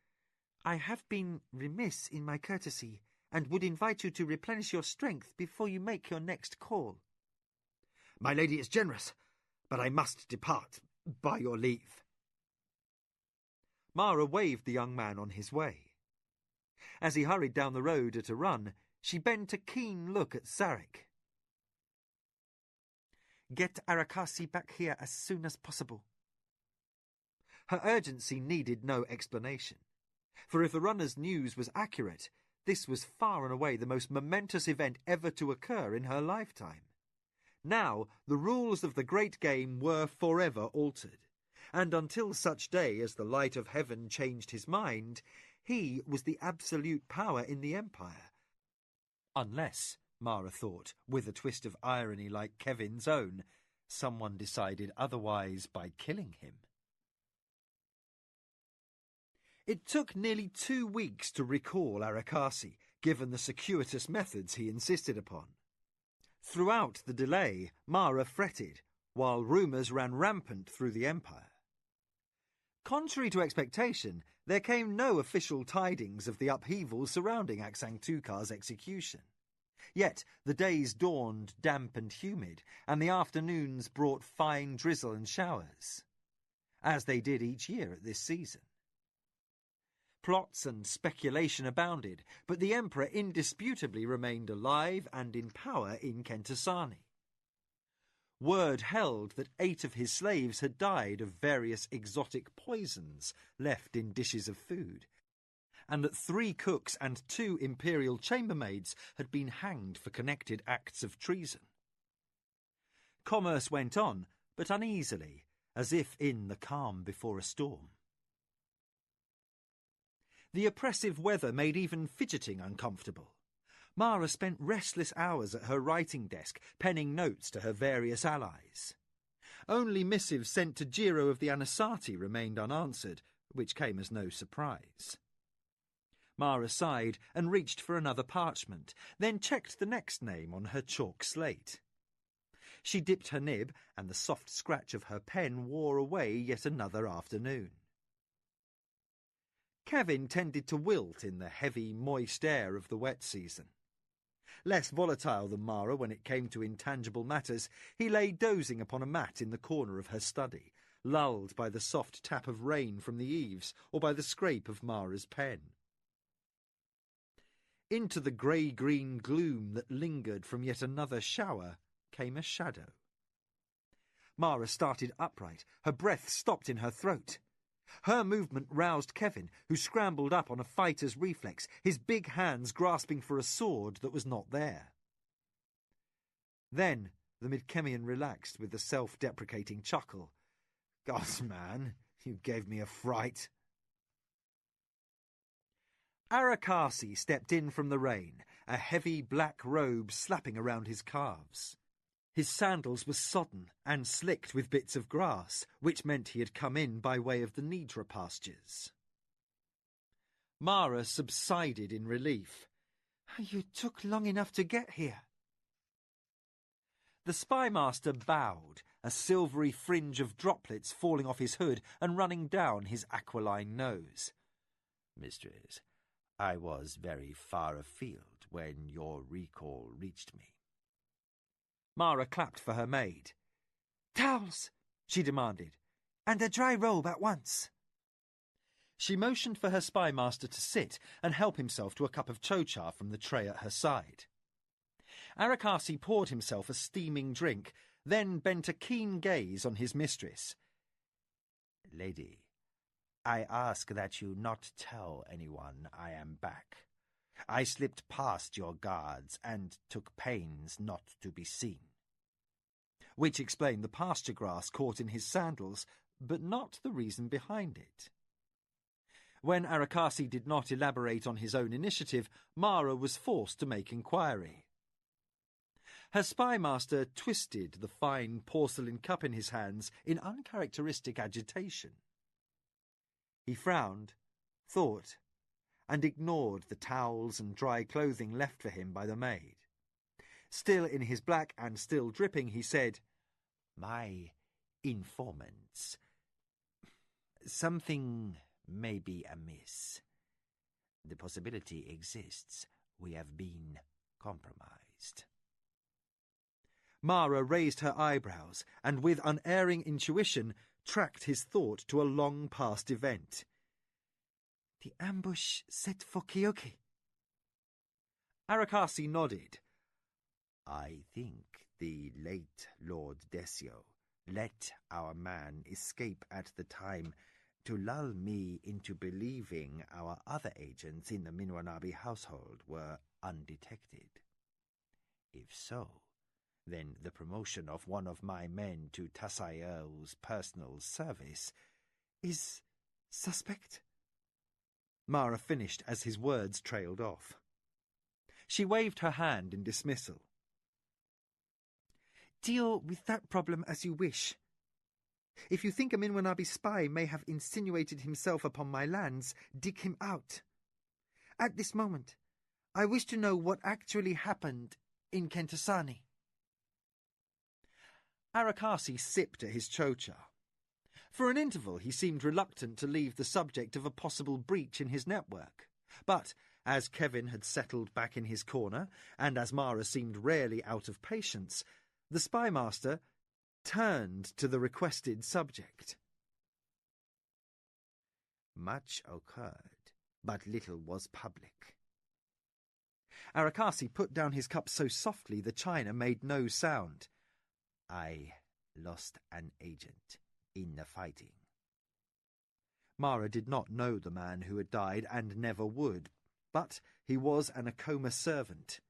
"I have been remiss in my courtesy, and would invite you to replenish your strength before you make your next call." "My lady is generous, but I must depart, by your leave." Mara waved the young man on his way. As he hurried down the road at a run, she bent a keen look at Sarek. "Get Arakasi back here as soon as possible." Her urgency needed no explanation, for if the runner's news was accurate, this was far and away the most momentous event ever to occur in her lifetime. Now the rules of the great game were forever altered, and until such day as the light of heaven changed his mind, he was the absolute power in the Empire. Unless, Mara thought, with a twist of irony like Kevin's own, someone decided otherwise by killing him. It took nearly 2 weeks to recall Arakasi, given the circuitous methods he insisted upon. Throughout the delay, Mara fretted, while rumours ran rampant through the Empire. Contrary to expectation, there came no official tidings of the upheaval surrounding Aksantukar's execution. Yet the days dawned damp and humid, and the afternoons brought fine drizzle and showers, as they did each year at this season. Plots and speculation abounded, but the Emperor indisputably remained alive and in power in Kentasani. Word held that 8 of his slaves had died of various exotic poisons left in dishes of food, and that 3 cooks and 2 imperial chambermaids had been hanged for connected acts of treason. Commerce went on, but uneasily, as if in the calm before a storm. The oppressive weather made even fidgeting uncomfortable. Mara spent restless hours at her writing desk, penning notes to her various allies. Only missives sent to Jiro of the Anasati remained unanswered, which came as no surprise. Mara sighed and reached for another parchment, then checked the next name on her chalk slate. She dipped her nib, and the soft scratch of her pen wore away yet another afternoon. Kevin tended to wilt in the heavy, moist air of the wet season. Less volatile than Mara when it came to intangible matters, he lay dozing upon a mat in the corner of her study, lulled by the soft tap of rain from the eaves or by the scrape of Mara's pen. Into the grey-green gloom that lingered from yet another shower came a shadow. Mara started upright, her breath stopped in her throat. Her movement roused Kevin, who scrambled up on a fighter's reflex, his big hands grasping for a sword that was not there. Then the Midkemian relaxed with a self-deprecating chuckle. "Gosh, man, you gave me a fright." Arakasi stepped in from the rain, a heavy black robe slapping around his calves. His sandals were sodden and slicked with bits of grass, which meant he had come in by way of the Nidra pastures. Mara subsided in relief. "You took long enough to get here." The spymaster bowed, a silvery fringe of droplets falling off his hood and running down his aquiline nose. "Mistress, I was very far afield when your recall reached me." Mara clapped for her maid. "Towels," she demanded, "and a dry robe at once." She motioned for her spymaster to sit and help himself to a cup of chocha from the tray at her side. Arakasi poured himself a steaming drink, then bent a keen gaze on his mistress. "Lady, I ask that you not tell anyone I am back. I slipped past your guards and took pains not to be seen." Which explained the pasture grass caught in his sandals, but not the reason behind it. When Arakasi did not elaborate on his own initiative, Mara was forced to make inquiry. Her spymaster twisted the fine porcelain cup in his hands in uncharacteristic agitation. He frowned, thought, and ignored the towels and dry clothing left for him by the maid. Still in his black and still dripping, he said, "My informants. Something may be amiss. The possibility exists we have been compromised." Mara raised her eyebrows and with unerring intuition tracked his thought to a long-past event. "The ambush set for Kyoki." Arakasi nodded. "I think the late Lord Desio let our man escape at the time to lull me into believing our other agents in the Minwanabi household were undetected. If so, then the promotion of one of my men to Tasayo's personal service "Is suspect?" Mara finished as his words trailed off. She waved her hand in dismissal. "Deal with that problem as you wish. If you think a Minwanabi spy may have insinuated himself upon my lands, dig him out. At this moment, I wish to know what actually happened in Kentasani." Arakasi sipped at his chocha. For an interval he seemed reluctant to leave the subject of a possible breach in his network. But as Kevin had settled back in his corner, and as Mara seemed rarely out of patience, the spymaster turned to the requested subject. "Much occurred, but little was public." Arakasi put down his cup so softly the china made no sound. "I lost an agent in the fighting." Mara did not know the man who had died and never would, but he was an Acoma servant.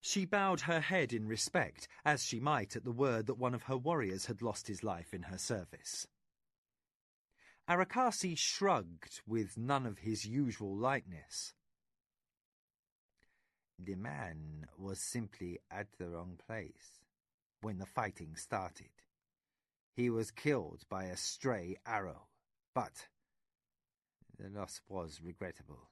She bowed her head in respect, as she might at the word that one of her warriors had lost his life in her service. Arakasi shrugged with none of his usual lightness. "The man was simply at the wrong place when the fighting started. He was killed by a stray arrow, but the loss was regrettable.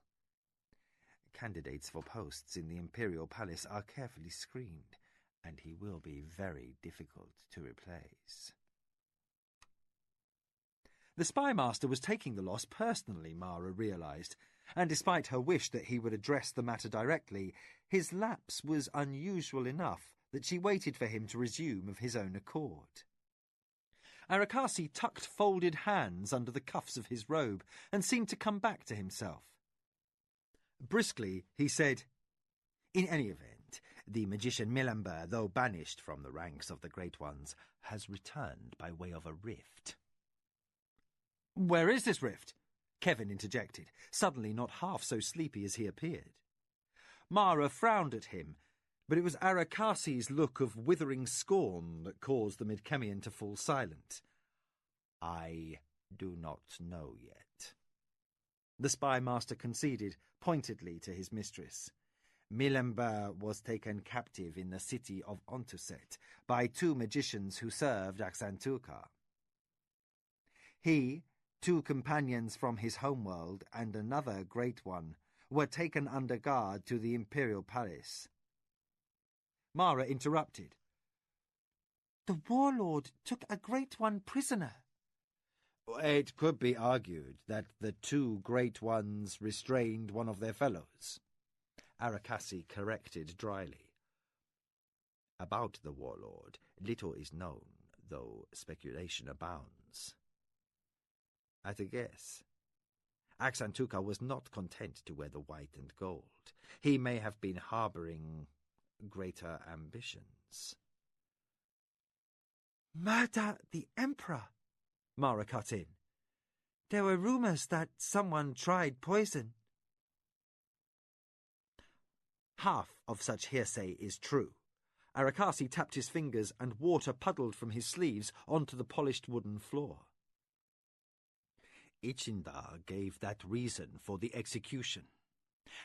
Candidates for posts in the Imperial Palace are carefully screened, and he will be very difficult to replace." The spymaster was taking the loss personally, Mara realised, and despite her wish that he would address the matter directly, his lapse was unusual enough that she waited for him to resume of his own accord. Arakasi tucked folded hands under the cuffs of his robe and seemed to come back to himself. Briskly, he said, "In any event, the magician Milamber, though banished from the ranks of the Great Ones, has returned by way of a rift." "Where is this rift?" Kevin interjected, suddenly not half so sleepy as he appeared. Mara frowned at him, But it was Arakasi's look of withering scorn that caused the Midkemian to fall silent. I do not know yet. The spy master conceded pointedly to his mistress. Milember was taken captive in the city of Ontuset by 2 magicians who served Aksantuka. He, 2 companions from his homeworld, and another great one were taken under guard to the imperial palace. Mara interrupted. The warlord took a great one prisoner. It could be argued that the 2 great ones restrained one of their fellows. Arakasi corrected dryly. About the warlord, little is known, though speculation abounds. At a guess, Aksantuka was not content to wear the white and gold. He may have been harboring greater ambitions. Murder the Emperor, Mara cut in. There were rumors that someone tried poison. Half of such hearsay is true. Arakasi tapped his fingers and water puddled from his sleeves onto the polished wooden floor. Ichindar gave that reason for the execution,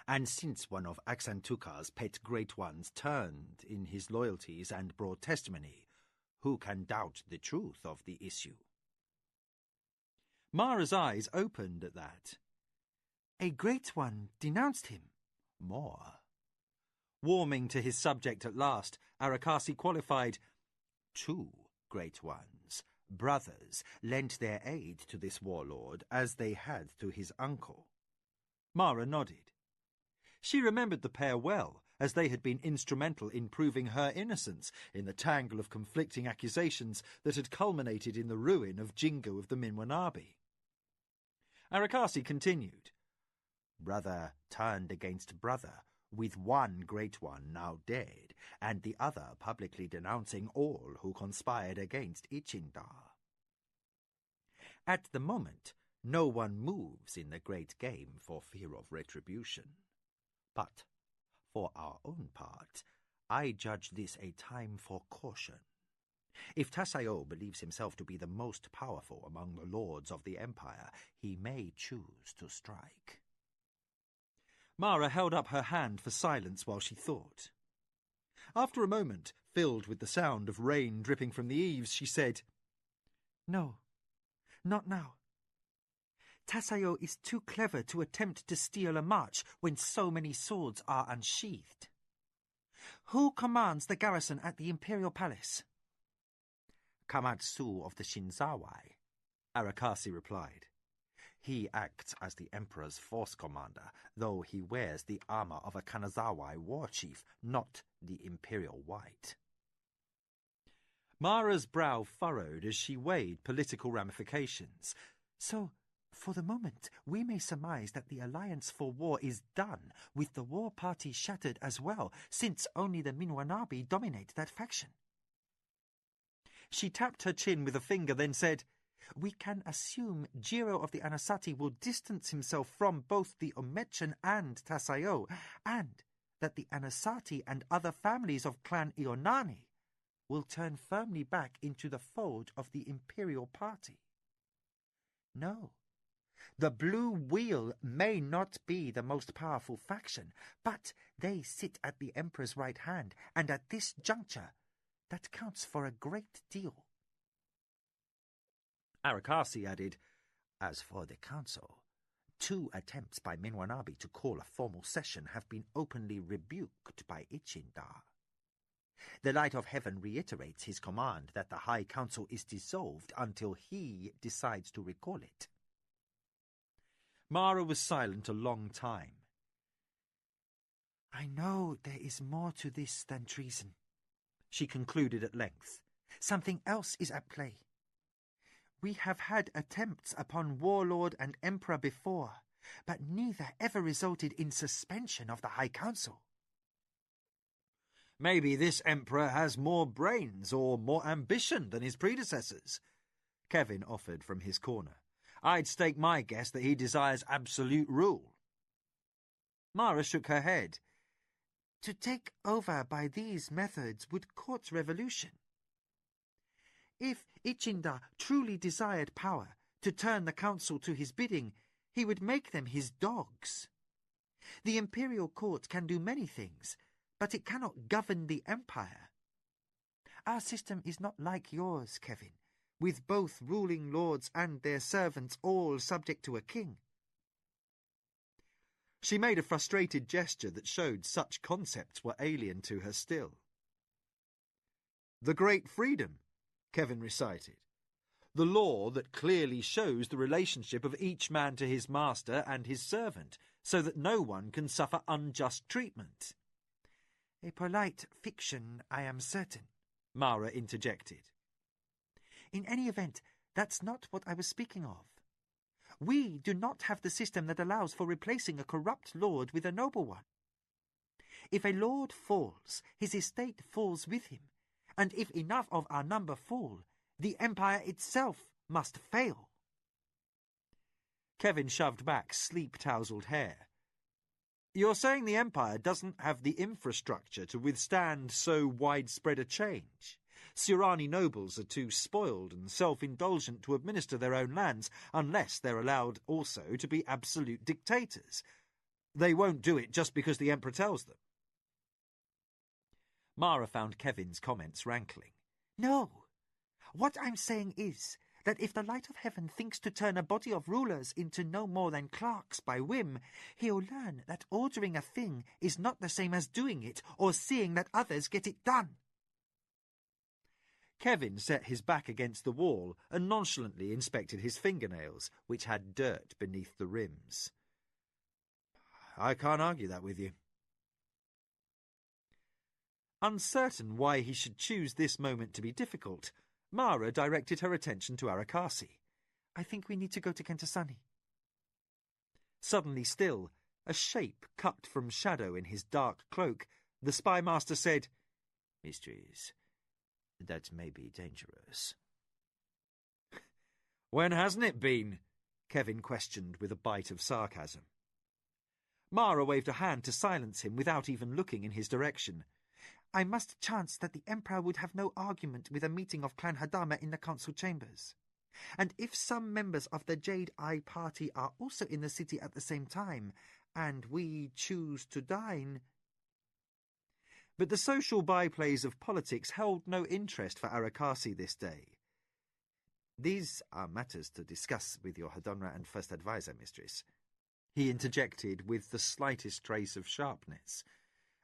and since one of Aksantuka's pet great ones turned in his loyalties and brought testimony, who can doubt the truth of the issue? Mara's eyes opened at that. A great one denounced him. More. Warming to his subject at last, Arakasi qualified. 2 great ones, brothers, lent their aid to this warlord as they had to his uncle. Mara nodded. She remembered the pair well, as they had been instrumental in proving her innocence in the tangle of conflicting accusations that had culminated in the ruin of Jingo of the Minwanabi. Arakasi continued. Brother turned against brother, with one great one now dead, and the other publicly denouncing all who conspired against Ichindar. At the moment, no one moves in the great game for fear of retribution. But, for our own part, I judge this a time for caution. If Tasayo believes himself to be the most powerful among the lords of the Empire, he may choose to strike. Mara held up her hand for silence while she thought. After a moment, filled with the sound of rain dripping from the eaves, she said, No, not now. Tasayo is too clever to attempt to steal a march when so many swords are unsheathed. Who commands the garrison at the Imperial Palace? Kamatsu of the Shinzawai, Arakasi replied. He acts as the Emperor's force commander, though he wears the armor of a Kanazawai war chief, not the Imperial White. Mara's brow furrowed as she weighed political ramifications. So, for the moment, we may surmise that the alliance for war is done, with the war party shattered as well, since only the Minwanabi dominate that faction. She tapped her chin with a finger, then said, We can assume Jiro of the Anasati will distance himself from both the Omechan and Tasayo, and that the Anasati and other families of Clan Ionani will turn firmly back into the fold of the Imperial Party. No, the Blue Wheel may not be the most powerful faction, but they sit at the Emperor's right hand, and at this juncture, that counts for a great deal. Arakasi added, As for the council, 2 attempts by Minwanabi to call a formal session have been openly rebuked by Ichindar. The Light of Heaven reiterates his command that the High Council is dissolved until he decides to recall it. Mara was silent a long time. I know there is more to this than treason, she concluded at length. Something else is at play. We have had attempts upon Warlord and Emperor before, but neither ever resulted in suspension of the High Council. Maybe this Emperor has more brains or more ambition than his predecessors, Kevin offered from his corner. I'd stake my guess that he desires absolute rule. Mara shook her head. To take over by these methods would court revolution. If Ichinda truly desired power to turn the council to his bidding, he would make them his dogs. The imperial court can do many things, but it cannot govern the empire. Our system is not like yours, Kevin, with both ruling lords and their servants all subject to a king. She made a frustrated gesture that showed such concepts were alien to her still. The Great Freedom, Kevin recited. The law that clearly shows the relationship of each man to his master and his servant, so that no one can suffer unjust treatment. A polite fiction, I am certain, Mara interjected. In any event, that's not what I was speaking of. We do not have the system that allows for replacing a corrupt lord with a noble one. If a lord falls, his estate falls with him, and if enough of our number fall, the empire itself must fail. Kevin shoved back sleep-tousled hair. You're saying the empire doesn't have the infrastructure to withstand so widespread a change? Surani nobles are too spoiled and self-indulgent to administer their own lands unless they're allowed also to be absolute dictators. They won't do it just because the emperor tells them. Mara found Kevin's comments rankling. No. What I'm saying is that if the light of heaven thinks to turn a body of rulers into no more than clerks by whim, he'll learn that ordering a thing is not the same as doing it or seeing that others get it done. Kevin set his back against the wall and nonchalantly inspected his fingernails, which had dirt beneath the rims. I can't argue that with you. Uncertain why he should choose this moment to be difficult, Mara directed her attention to Arakasi. I think we need to go to Kentasani. Suddenly still, a shape cut from shadow in his dark cloak, the spymaster said, Mistress, that may be dangerous. When hasn't it been? Kevin questioned with a bite of sarcasm. Mara waved a hand to silence him without even looking in his direction. I must chance that the Emperor would have no argument with a meeting of Clan Hadama in the council chambers. And if some members of the Jade Eye party are also in the city at the same time, and we choose to dine... But the social byplays of politics held no interest for Arakasi this day. These are matters to discuss with your Hadonra and First Advisor, Mistress, he interjected with the slightest trace of sharpness.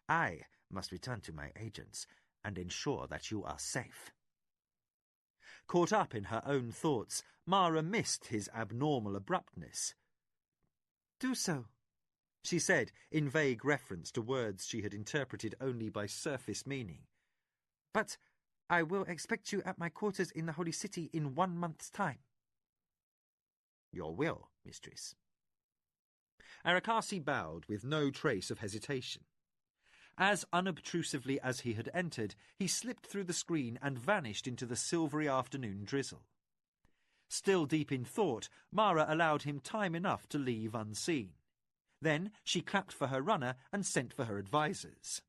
I must return to my agents and ensure that you are safe. Caught up in her own thoughts, Mara missed his abnormal abruptness. Do so, she said, in vague reference to words she had interpreted only by surface meaning. But I will expect you at my quarters in the Holy City in 1 month's time. Your will, Mistress. Arakasi bowed with no trace of hesitation. As unobtrusively as he had entered, he slipped through the screen and vanished into the silvery afternoon drizzle. Still deep in thought, Mara allowed him time enough to leave unseen. Then she clapped for her runner and sent for her advisers.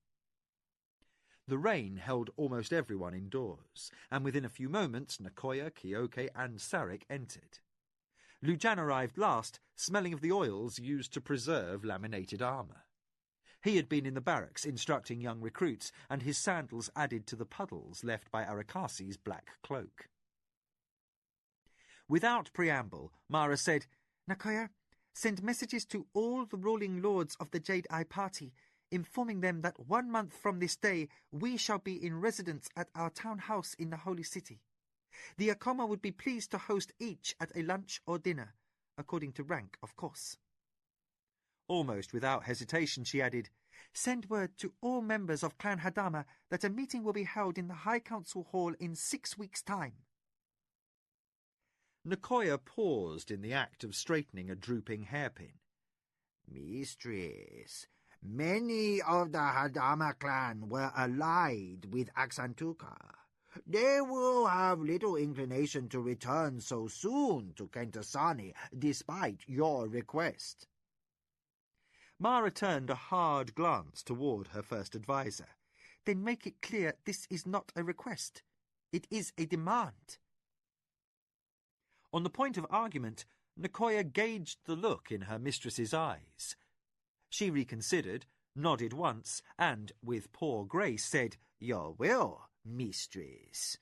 The rain held almost everyone indoors, and within a few moments Nakoya, Kyoke and Sarek entered. Lujan arrived last, smelling of the oils used to preserve laminated armour. He had been in the barracks instructing young recruits, and his sandals added to the puddles left by Arakasi's black cloak. Without preamble, Mara said, Nakoya, send messages to all the ruling lords of the Jade Eye party, informing them that 1 month from this day we shall be in residence at our town house in the Holy City. The Acoma would be pleased to host each at a lunch or dinner, according to rank, of course. Almost without hesitation she added, Send word to all members of Clan Hadama that a meeting will be held in the High Council Hall in 6 weeks' time. Nakoya paused in the act of straightening a drooping hairpin. Mistress, many of the Hadama clan were allied with Aksantuka. They will have little inclination to return so soon to Kentasani, despite your request. Mara turned a hard glance toward her first adviser. Then make it clear this is not a request. It is a demand. On the point of argument, Nicoya gauged the look in her mistress's eyes. She reconsidered, nodded once, and, with poor grace, said, "Your will, mistress."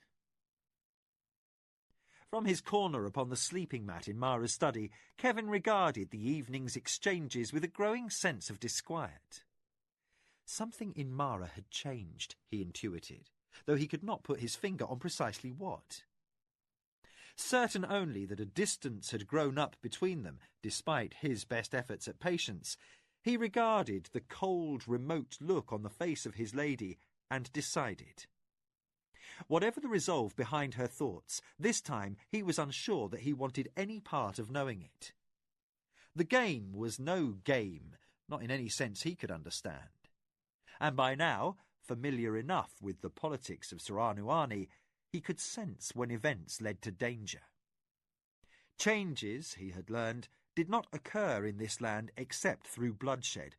From his corner upon the sleeping mat in Mara's study, Kevin regarded the evening's exchanges with a growing sense of disquiet. Something in Mara had changed, he intuited, though he could not put his finger on precisely what. Certain only that a distance had grown up between them, despite his best efforts at patience, he regarded the cold, remote look on the face of his lady and decided. Whatever the resolve behind her thoughts, this time he was unsure that he wanted any part of knowing it. The game was no game, not in any sense he could understand. And by now, familiar enough with the politics of Saranuani, he could sense when events led to danger. Changes, he had learned, did not occur in this land except through bloodshed,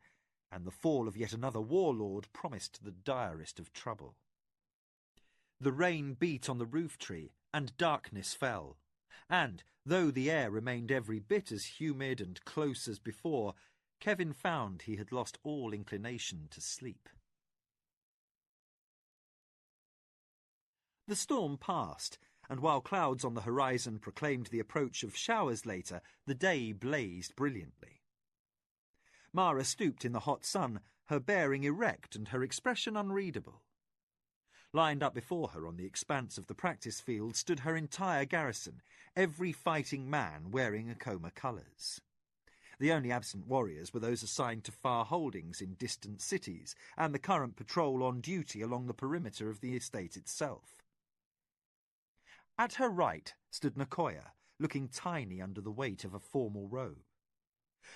and the fall of yet another warlord promised the direst of trouble. The rain beat on the roof tree, and darkness fell, and, though the air remained every bit as humid and close as before, Kevin found he had lost all inclination to sleep. The storm passed, and while clouds on the horizon proclaimed the approach of showers later, the day blazed brilliantly. Mara stooped in the hot sun, her bearing erect and her expression unreadable. Lined up before her on the expanse of the practice field stood her entire garrison, every fighting man wearing Acoma colours. The only absent warriors were those assigned to far holdings in distant cities, and the current patrol on duty along the perimeter of the estate itself. At her right stood Nicoya, looking tiny under the weight of a formal robe.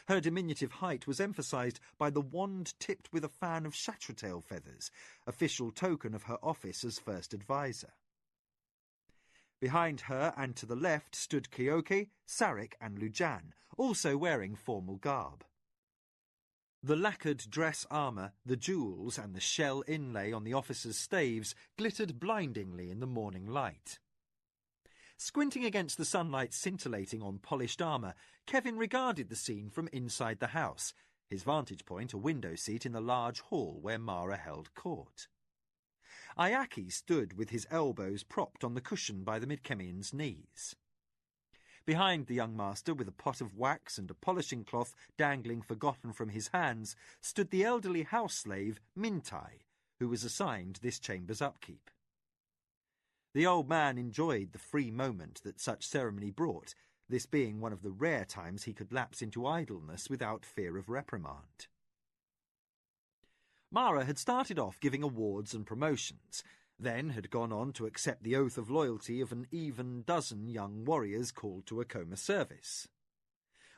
Her diminutive height was emphasised by the wand tipped with a fan of chatretail feathers, official token of her office as first adviser. Behind her and to the left stood Kyoke, Sarek and Lujan, also wearing formal garb. The lacquered dress armour, the jewels and the shell inlay on the officers' staves glittered blindingly in the morning light. Squinting against the sunlight scintillating on polished armour, Kevin regarded the scene from inside the house, his vantage point a window seat in the large hall where Mara held court. Ayaki stood with his elbows propped on the cushion by the Midkemian's knees. Behind the young master, with a pot of wax and a polishing cloth dangling forgotten from his hands, stood the elderly house-slave Mintai, who was assigned this chamber's upkeep. The old man enjoyed the free moment that such ceremony brought, this being one of the rare times he could lapse into idleness without fear of reprimand. Mara had started off giving awards and promotions, then had gone on to accept the oath of loyalty of an even dozen young warriors called to Acoma service.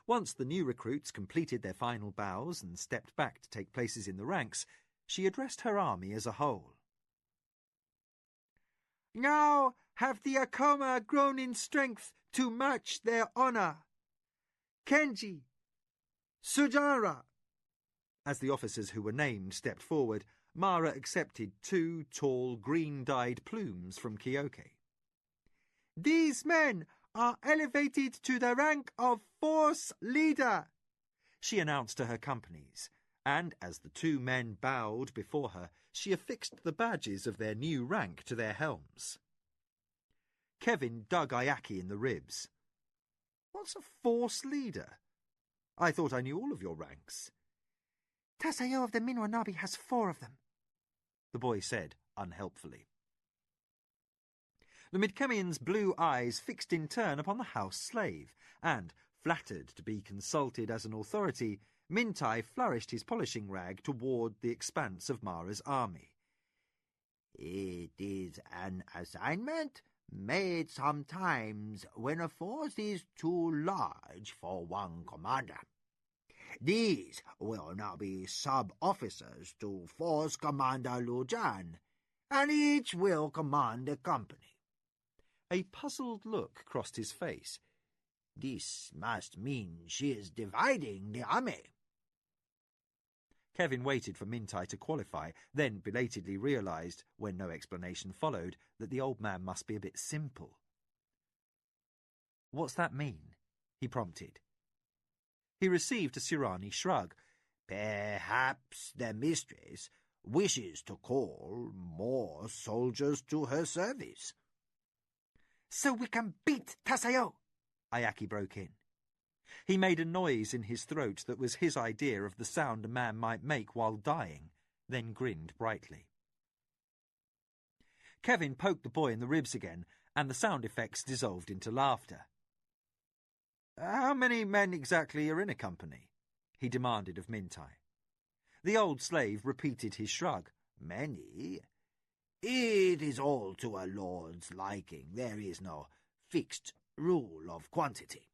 Once the new recruits completed their final bows and stepped back to take places in the ranks, she addressed her army as a whole. Now have the Acoma grown in strength to match their honour. Kenji, Sujara. As the officers who were named stepped forward, Mara accepted 2 tall, green-dyed plumes from Kyoke. These men are elevated to the rank of force leader, she announced to her companies, and as the 2 men bowed before her, she affixed the badges of their new rank to their helms. Kevin dug Ayaki in the ribs. "What's a force leader? I thought I knew all of your ranks." "Tasayo of the Minwanabi has 4 of them," the boy said unhelpfully. The Midkemian's blue eyes fixed in turn upon the house slave, and, flattered to be consulted as an authority, Mintai flourished his polishing rag toward the expanse of Mara's army. "It is an assignment made sometimes when a force is too large for one commander. These will now be sub-officers to Force Commander Lujan, and each will command a company." A puzzled look crossed his face. "This must mean she is dividing the army." Kevin waited for Mintai to qualify, then belatedly realised, when no explanation followed, that the old man must be a bit simple. "What's that mean?" he prompted. He received a Sirani shrug. "Perhaps the mistress wishes to call more soldiers to her service." "So we can beat Tasayo!" Ayaki broke in. He made a noise in his throat that was his idea of the sound a man might make while dying, then grinned brightly. Kevin poked the boy in the ribs again, and the sound effects dissolved into laughter. "How many men exactly are in a company?" he demanded of Mintai. The old slave repeated his shrug. "Many? It is all to a lord's liking. There is no fixed rule of quantity."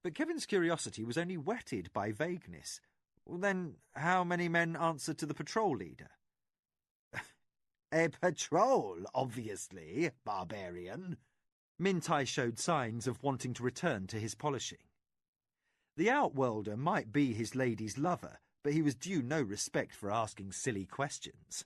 But Kevin's curiosity was only whetted by vagueness. Then how many men answer to the patrol leader? "A patrol, obviously, barbarian." Mintai showed signs of wanting to return to his polishing. The outworlder might be his lady's lover, but he was due no respect for asking silly questions.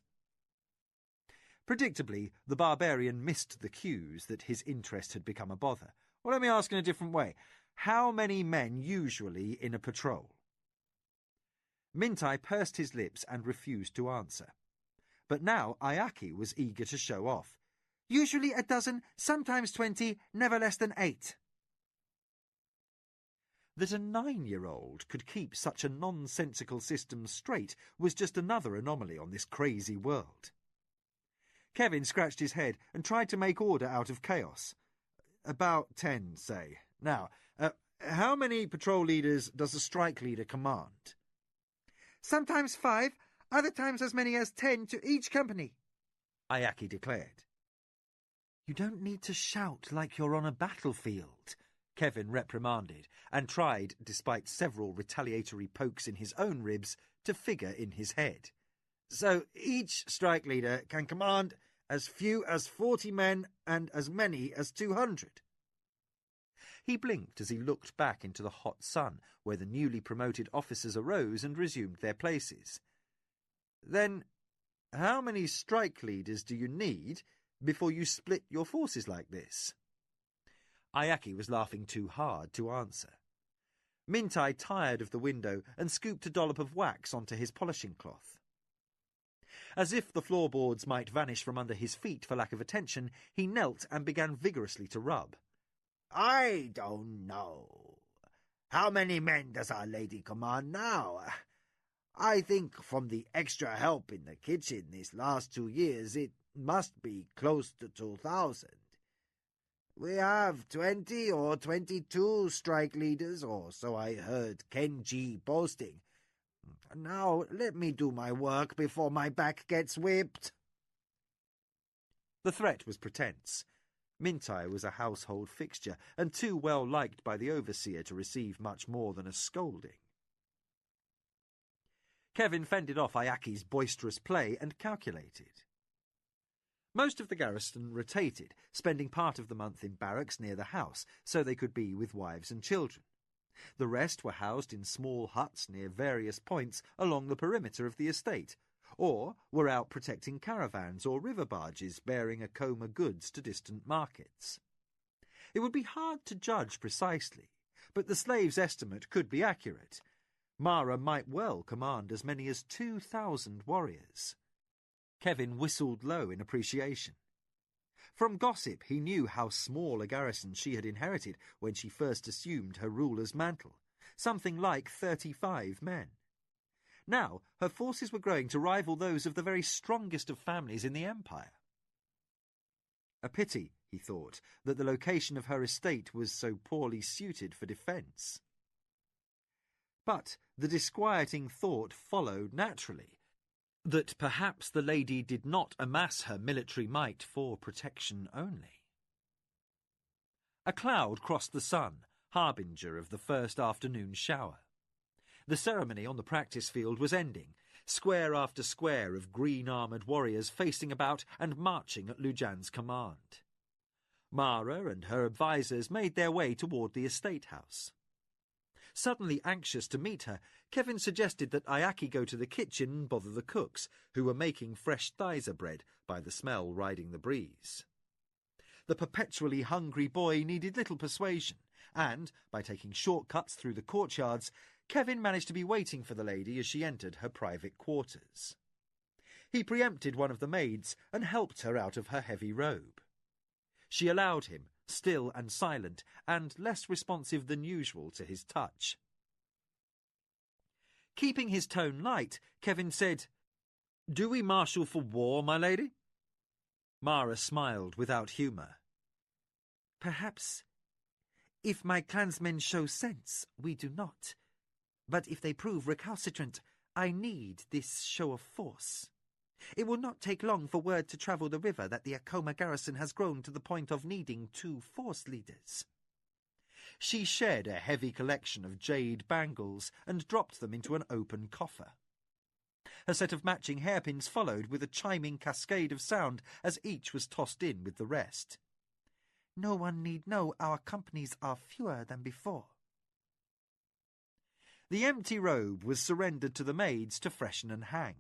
Predictably, the barbarian missed the cues that his interest had become a bother. Well, let me ask in a different way. How many men usually in a patrol? Mintai pursed his lips and refused to answer. But now Ayaki was eager to show off. "Usually a dozen, sometimes 20, never less than 8. That a 9-year-old could keep such a nonsensical system straight was just another anomaly on this crazy world. Kevin scratched his head and tried to make order out of chaos. About 10, say. Now, how many patrol leaders does a strike leader command? "Sometimes 5, other times as many as 10 to each company," Ayaki declared. "You don't need to shout like you're on a battlefield," Kevin reprimanded, and tried, despite several retaliatory pokes in his own ribs, to figure in his head. "So each strike leader can command as few as 40 men and as many as 200. He blinked as he looked back into the hot sun, where the newly promoted officers arose and resumed their places. "Then how many strike leaders do you need before you split your forces like this?" Ayaki was laughing too hard to answer. Mintai tired of the window and scooped a dollop of wax onto his polishing cloth. As if the floorboards might vanish from under his feet for lack of attention, he knelt and began vigorously to rub. "I don't know. How many men does Our Lady command now? I think from the extra help in the kitchen these last 2 years, it must be close to 2,000. We have 20 or 22 strike leaders, or so I heard Kenji boasting. Now let me do my work before my back gets whipped." The threat was pretense. Mintai was a household fixture, and too well liked by the overseer to receive much more than a scolding. Kevin fended off Ayaki's boisterous play and calculated. Most of the garrison rotated, spending part of the month in barracks near the house, so they could be with wives and children. The rest were housed in small huts near various points along the perimeter of the estate, or were out protecting caravans or river barges bearing Acoma goods to distant markets. It would be hard to judge precisely, but the slave's estimate could be accurate. Mara might well command as many as 2,000 warriors. Kevin whistled low in appreciation. From gossip he knew how small a garrison she had inherited when she first assumed her ruler's mantle, something like 35 men. Now her forces were growing to rival those of the very strongest of families in the empire. A pity, he thought, that the location of her estate was so poorly suited for defence. But the disquieting thought followed naturally, that perhaps the lady did not amass her military might for protection only. A cloud crossed the sun, harbinger of the first afternoon shower. The ceremony on the practice field was ending, square after square of green-armoured warriors facing about and marching at Lujan's command. Mara and her advisers made their way toward the estate house. Suddenly anxious to meet her, Kevin suggested that Ayaki go to the kitchen and bother the cooks, who were making fresh thyza bread by the smell riding the breeze. The perpetually hungry boy needed little persuasion, and, by taking shortcuts through the courtyards, Kevin managed to be waiting for the lady as she entered her private quarters. He preempted one of the maids and helped her out of her heavy robe. She allowed him, still and silent, and less responsive than usual to his touch. Keeping his tone light, Kevin said, "Do we marshal for war, my lady?" Mara smiled without humour. Perhaps, if my clansmen show sense, we do not. But if they prove recalcitrant, I need this show of force. It will not take long for word to travel the river that the Acoma garrison has grown to the point of needing 2 force leaders. She shed a heavy collection of jade bangles and dropped them into an open coffer. Her set of matching hairpins followed with a chiming cascade of sound as each was tossed in with the rest. No one need know our companies are fewer than before. The empty robe was surrendered to the maids to freshen and hang.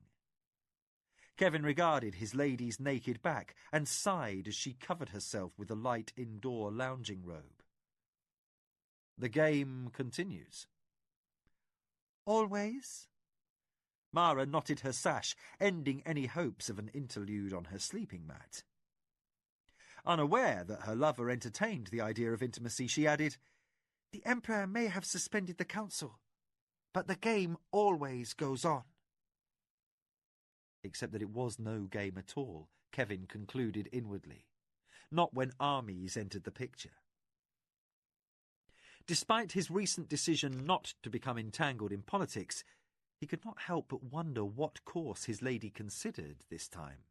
Kevin regarded his lady's naked back and sighed as she covered herself with the light indoor lounging robe. The game continues. Always? Mara knotted her sash, ending any hopes of an interlude on her sleeping mat. Unaware that her lover entertained the idea of intimacy, she added, The Emperor may have suspended the council, but the game always goes on. Except that it was no game at all, Kevin concluded inwardly. Not when armies entered the picture. Despite his recent decision not to become entangled in politics, he could not help but wonder what course his lady considered this time.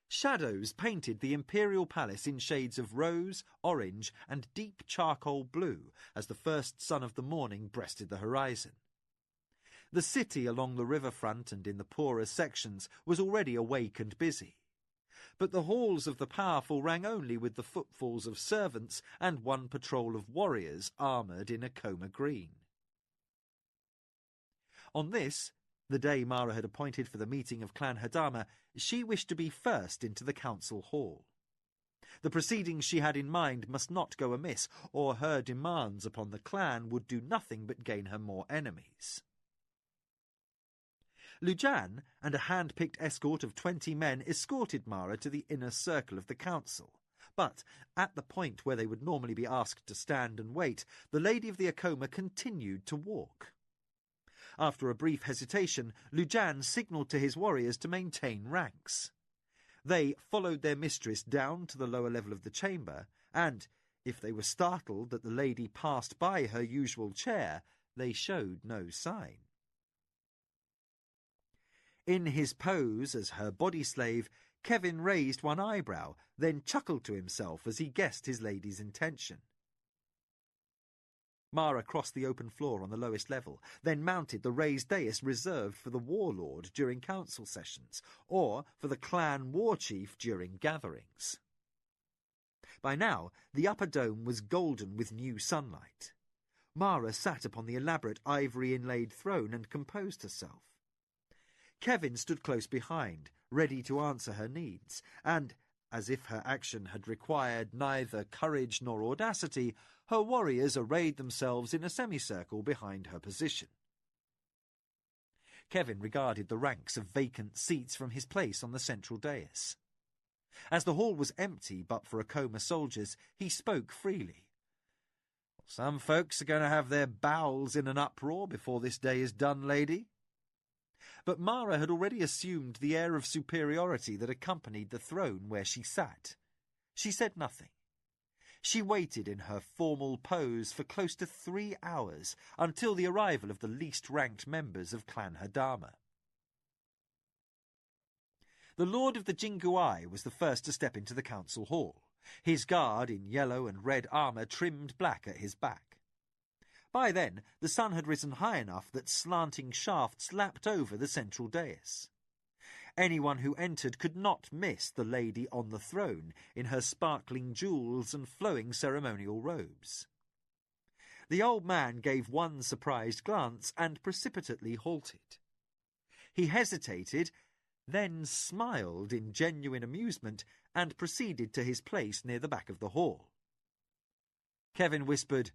Shadows painted the imperial palace in shades of rose, orange, and deep charcoal blue as the first sun of the morning breasted the horizon. The city along the riverfront and in the poorer sections was already awake and busy, but the halls of the powerful rang only with the footfalls of servants and one patrol of warriors armoured in Acoma green. On this, the day Mara had appointed for the meeting of Clan Hadama, she wished to be first into the council hall. The proceedings she had in mind must not go amiss, or her demands upon the clan would do nothing but gain her more enemies. Lujan and a hand-picked escort of 20 men escorted Mara to the inner circle of the council, but at the point where they would normally be asked to stand and wait, the Lady of the Acoma continued to walk. After a brief hesitation, Lujan signalled to his warriors to maintain ranks. They followed their mistress down to the lower level of the chamber, and, if they were startled that the lady passed by her usual chair, they showed no sign. In his pose as her body slave, Kevin raised one eyebrow, then chuckled to himself as he guessed his lady's intention. Mara crossed the open floor on the lowest level, then mounted the raised dais reserved for the warlord during council sessions, or for the clan war chief during gatherings. By now, the upper dome was golden with new sunlight. Mara sat upon the elaborate ivory-inlaid throne and composed herself. Kevin stood close behind, ready to answer her needs, and, as if her action had required neither courage nor audacity, her warriors arrayed themselves in a semicircle behind her position. Kevin regarded the ranks of vacant seats from his place on the central dais. As the hall was empty but for Acoma soldiers, he spoke freely. "Some folks are going to have their bowels in an uproar before this day is done, lady." But Mara had already assumed the air of superiority that accompanied the throne where she sat. She said nothing. She waited in her formal pose for close to 3 hours, until the arrival of the least-ranked members of Clan Hadama. The Lord of the Jinguai was the first to step into the council hall, his guard in yellow and red armour trimmed black at his back. By then, the sun had risen high enough that slanting shafts lapped over the central dais. Anyone who entered could not miss the lady on the throne in her sparkling jewels and flowing ceremonial robes. The old man gave one surprised glance and precipitately halted. He hesitated, then smiled in genuine amusement and proceeded to his place near the back of the hall. Kevin whispered,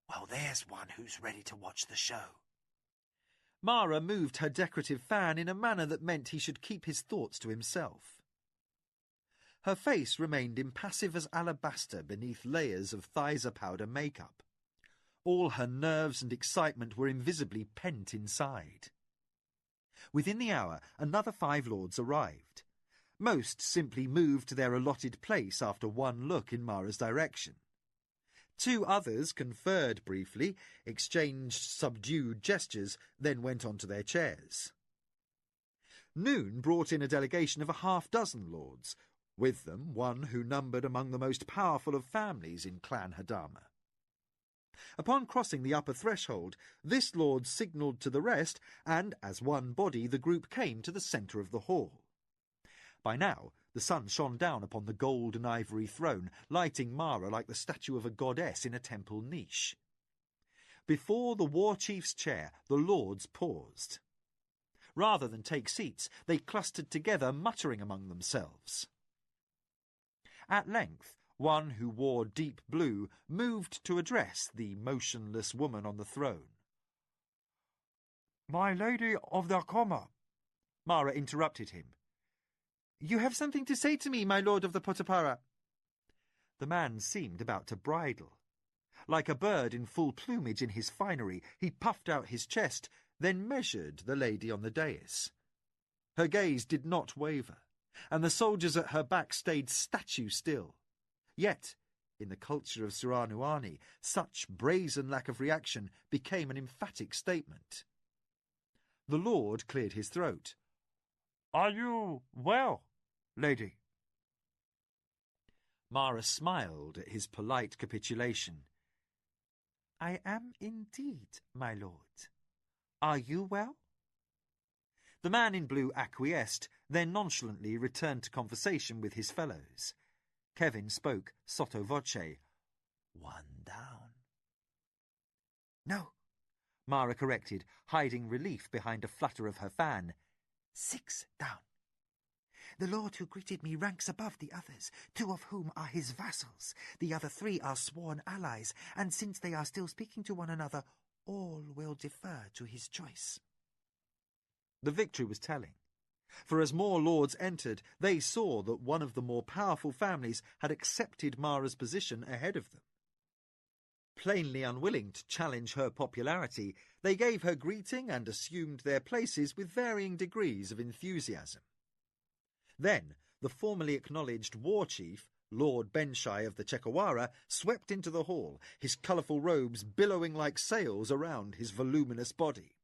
"Well, there's one who's ready to watch the show." Mara moved her decorative fan in a manner that meant he should keep his thoughts to himself. Her face remained impassive as alabaster beneath layers of Thiza powder makeup. All her nerves and excitement were invisibly pent inside. Within the hour, another 5 lords arrived. Most simply moved to their allotted place after one look in Mara's direction. 2 others conferred briefly, exchanged subdued gestures, then went on to their chairs. Noon brought in a delegation of 6 lords, with them one who numbered among the most powerful of families in Clan Hadama. Upon crossing the upper threshold, this lord signalled to the rest, and as one body the group came to the centre of the hall. By now, the sun shone down upon the gold and ivory throne, lighting Mara like the statue of a goddess in a temple niche. Before the war chief's chair, the lords paused. Rather than take seats, they clustered together, muttering among themselves. At length, one who wore deep blue moved to address the motionless woman on the throne. "My lady of the Acoma," Mara interrupted him. "You have something to say to me, my lord of the Potapara." The man seemed about to bridle. Like a bird in full plumage in his finery, he puffed out his chest, then measured the lady on the dais. Her gaze did not waver, and the soldiers at her back stayed statue still. Yet, in the culture of Suranuani, such brazen lack of reaction became an emphatic statement. The lord cleared his throat. "Are you well, lady?" Mara smiled at his polite capitulation. "I am indeed, my lord. Are you well?" The man in blue acquiesced, then nonchalantly returned to conversation with his fellows. Kevin spoke sotto voce. "1 down." "No," Mara corrected, hiding relief behind a flutter of her fan. 6 down. The lord who greeted me ranks above the others, 2 of whom are his vassals. The other 3 are sworn allies, and since they are still speaking to one another, all will defer to his choice. The victory was telling, for as more lords entered, they saw that one of the more powerful families had accepted Mara's position ahead of them. Plainly unwilling to challenge her popularity, they gave her greeting and assumed their places with varying degrees of enthusiasm. Then the formally acknowledged war chief, Lord Benshai of the Chekawara, swept into the hall, his colourful robes billowing like sails around his voluminous body.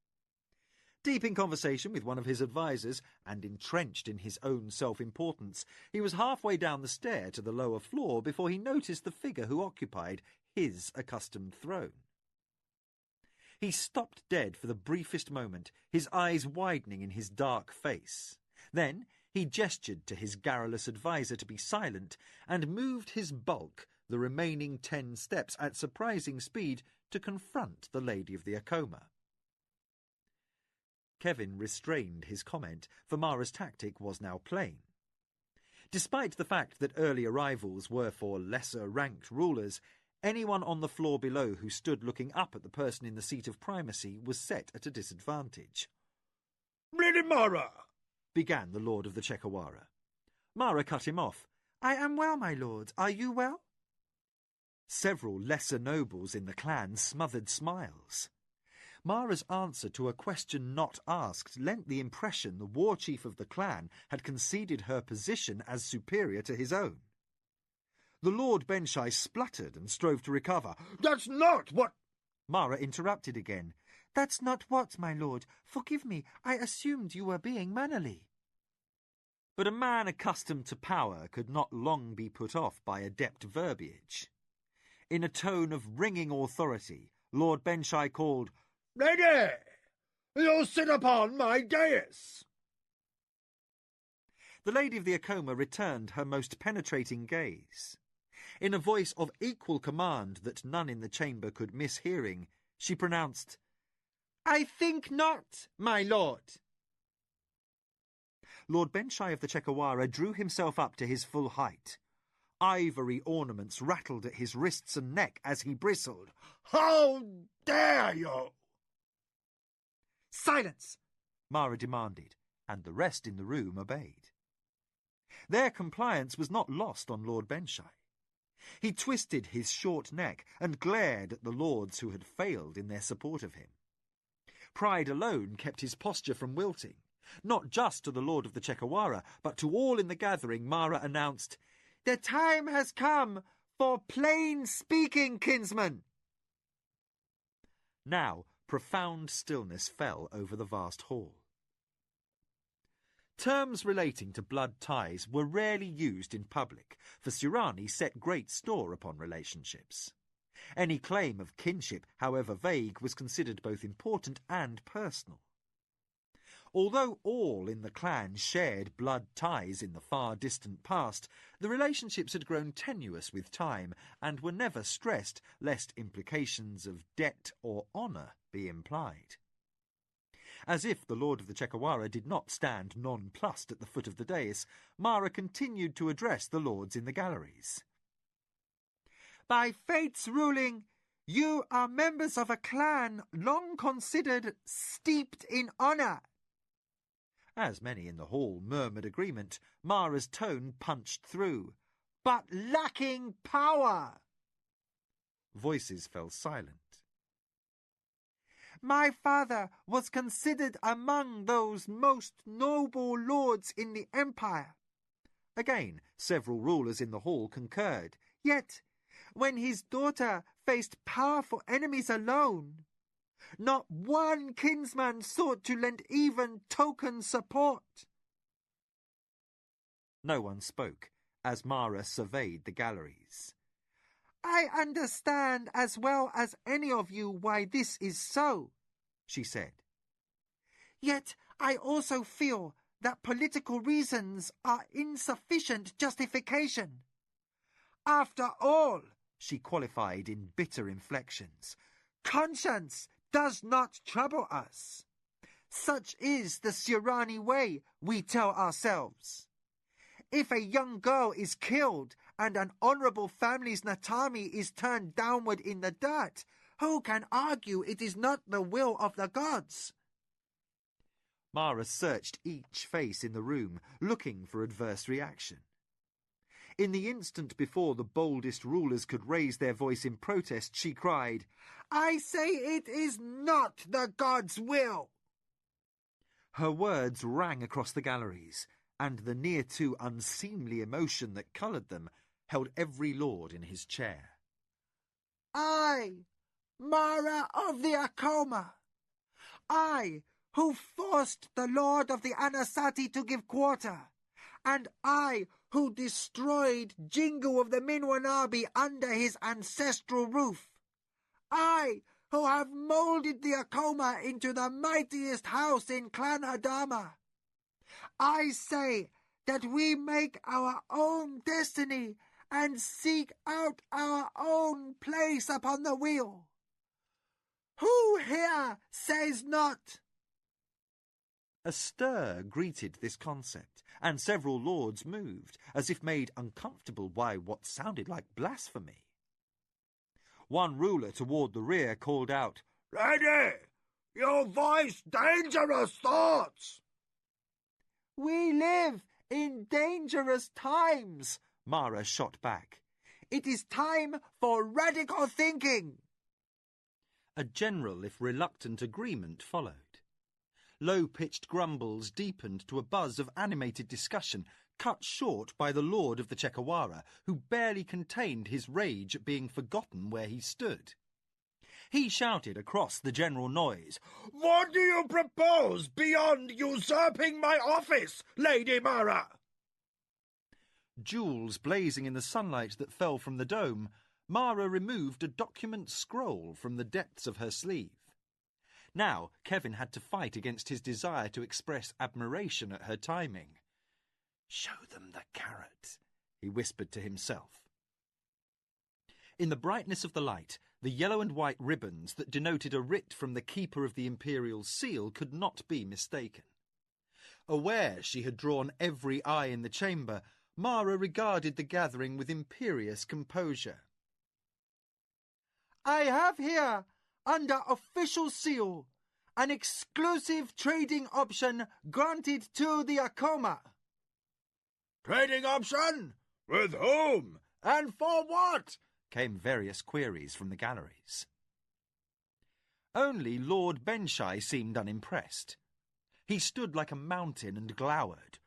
Deep in conversation with one of his advisers, and entrenched in his own self-importance, he was halfway down the stair to the lower floor before he noticed the figure who occupied his accustomed throne. He stopped dead for the briefest moment, his eyes widening in his dark face. Then he gestured to his garrulous adviser to be silent, and moved his bulk the remaining 10 steps at surprising speed to confront the Lady of the Acoma. Kevin restrained his comment, for Mara's tactic was now plain. Despite the fact that early arrivals were for lesser-ranked rulers, anyone on the floor below who stood looking up at the person in the seat of primacy was set at a disadvantage. "Lady Mara!" began the Lord of the Chekawara. Mara cut him off. "I am well, my lord. Are you well?" Several lesser nobles in the clan smothered smiles. Mara's answer to a question not asked lent the impression the war chief of the clan had conceded her position as superior to his own. The Lord Benshai spluttered and strove to recover. "That's not what—" Mara interrupted again. "That's not what, my lord. Forgive me, I assumed you were being mannerly." But a man accustomed to power could not long be put off by adept verbiage. In a tone of ringing authority, Lord Benshai called, "Lady, you'll sit upon my dais." The Lady of the Acoma returned her most penetrating gaze. In a voice of equal command that none in the chamber could miss hearing, she pronounced, "I think not, my lord." Lord Benshai of the Chekawara drew himself up to his full height. Ivory ornaments rattled at his wrists and neck as he bristled. "How dare you!" "Silence!" Mara demanded, and the rest in the room obeyed. Their compliance was not lost on Lord Benshai. He twisted his short neck and glared at the lords who had failed in their support of him. Pride alone kept his posture from wilting. Not just to the Lord of the Chekawara, but to all in the gathering, Mara announced, "The time has come for plain-speaking, kinsman." Now, profound stillness fell over the vast hall. Terms relating to blood ties were rarely used in public, for Surani set great store upon relationships. Any claim of kinship, however vague, was considered both important and personal. Although all in the clan shared blood ties in the far distant past, the relationships had grown tenuous with time and were never stressed lest implications of debt or honour be implied. As if the Lord of the Chekawara did not stand nonplussed at the foot of the dais, Mara continued to address the lords in the galleries. "By fate's ruling, you are members of a clan long considered steeped in honour." As many in the hall murmured agreement, Mara's tone punched through. "But lacking power." Voices fell silent. "My father was considered among those most noble lords in the empire." Again, several rulers in the hall concurred. "Yet, when his daughter faced powerful enemies alone, not one kinsman sought to lend even token support." No one spoke as Mara surveyed the galleries. "I understand as well as any of you why this is so," she said. "Yet I also feel that political reasons are insufficient justification. After all," she qualified in bitter inflections, "conscience does not trouble us. Such is the Surani way, we tell ourselves. If a young girl is killed and an honourable family's Natami is turned downward in the dirt, who can argue it is not the will of the gods?" Mara searched each face in the room, looking for adverse reaction. In the instant before the boldest rulers could raise their voice in protest, she cried, "I say it is not the gods' will!" Her words rang across the galleries, and the near-to unseemly emotion that coloured them held every lord in his chair. "I, Mara of the Acoma, I, who forced the Lord of the Anasati to give quarter, and I, who destroyed Jingu of the Minwanabi under his ancestral roof, I, who have moulded the Acoma into the mightiest house in Clan Hadama, I say that we make our own destiny and seek out our own place upon the wheel. Who here says not?" A stir greeted this concept, and several lords moved, as if made uncomfortable by what sounded like blasphemy. One ruler toward the rear called out, "Lady, you voice dangerous thoughts." "We live in dangerous times," Mara shot back. "It is time for radical thinking." A general, if reluctant, agreement followed. Low-pitched grumbles deepened to a buzz of animated discussion, cut short by the Lord of the Chekawara, who barely contained his rage at being forgotten where he stood. He shouted across the general noise, "What do you propose beyond usurping my office, Lady Mara?" Jewels blazing in the sunlight that fell from the dome, Mara removed a document scroll from the depths of her sleeve. Now Kevin had to fight against his desire to express admiration at her timing. "Show them the carrot," he whispered to himself. In the brightness of the light, the yellow and white ribbons that denoted a writ from the keeper of the imperial seal could not be mistaken. Aware she had drawn every eye in the chamber, Mara regarded the gathering with imperious composure. "I have here, under official seal, an exclusive trading option granted to the Acoma." Trading option? With whom? And for what? Came various queries from the galleries. Only Lord Benshai seemed unimpressed. He stood like a mountain and glowered.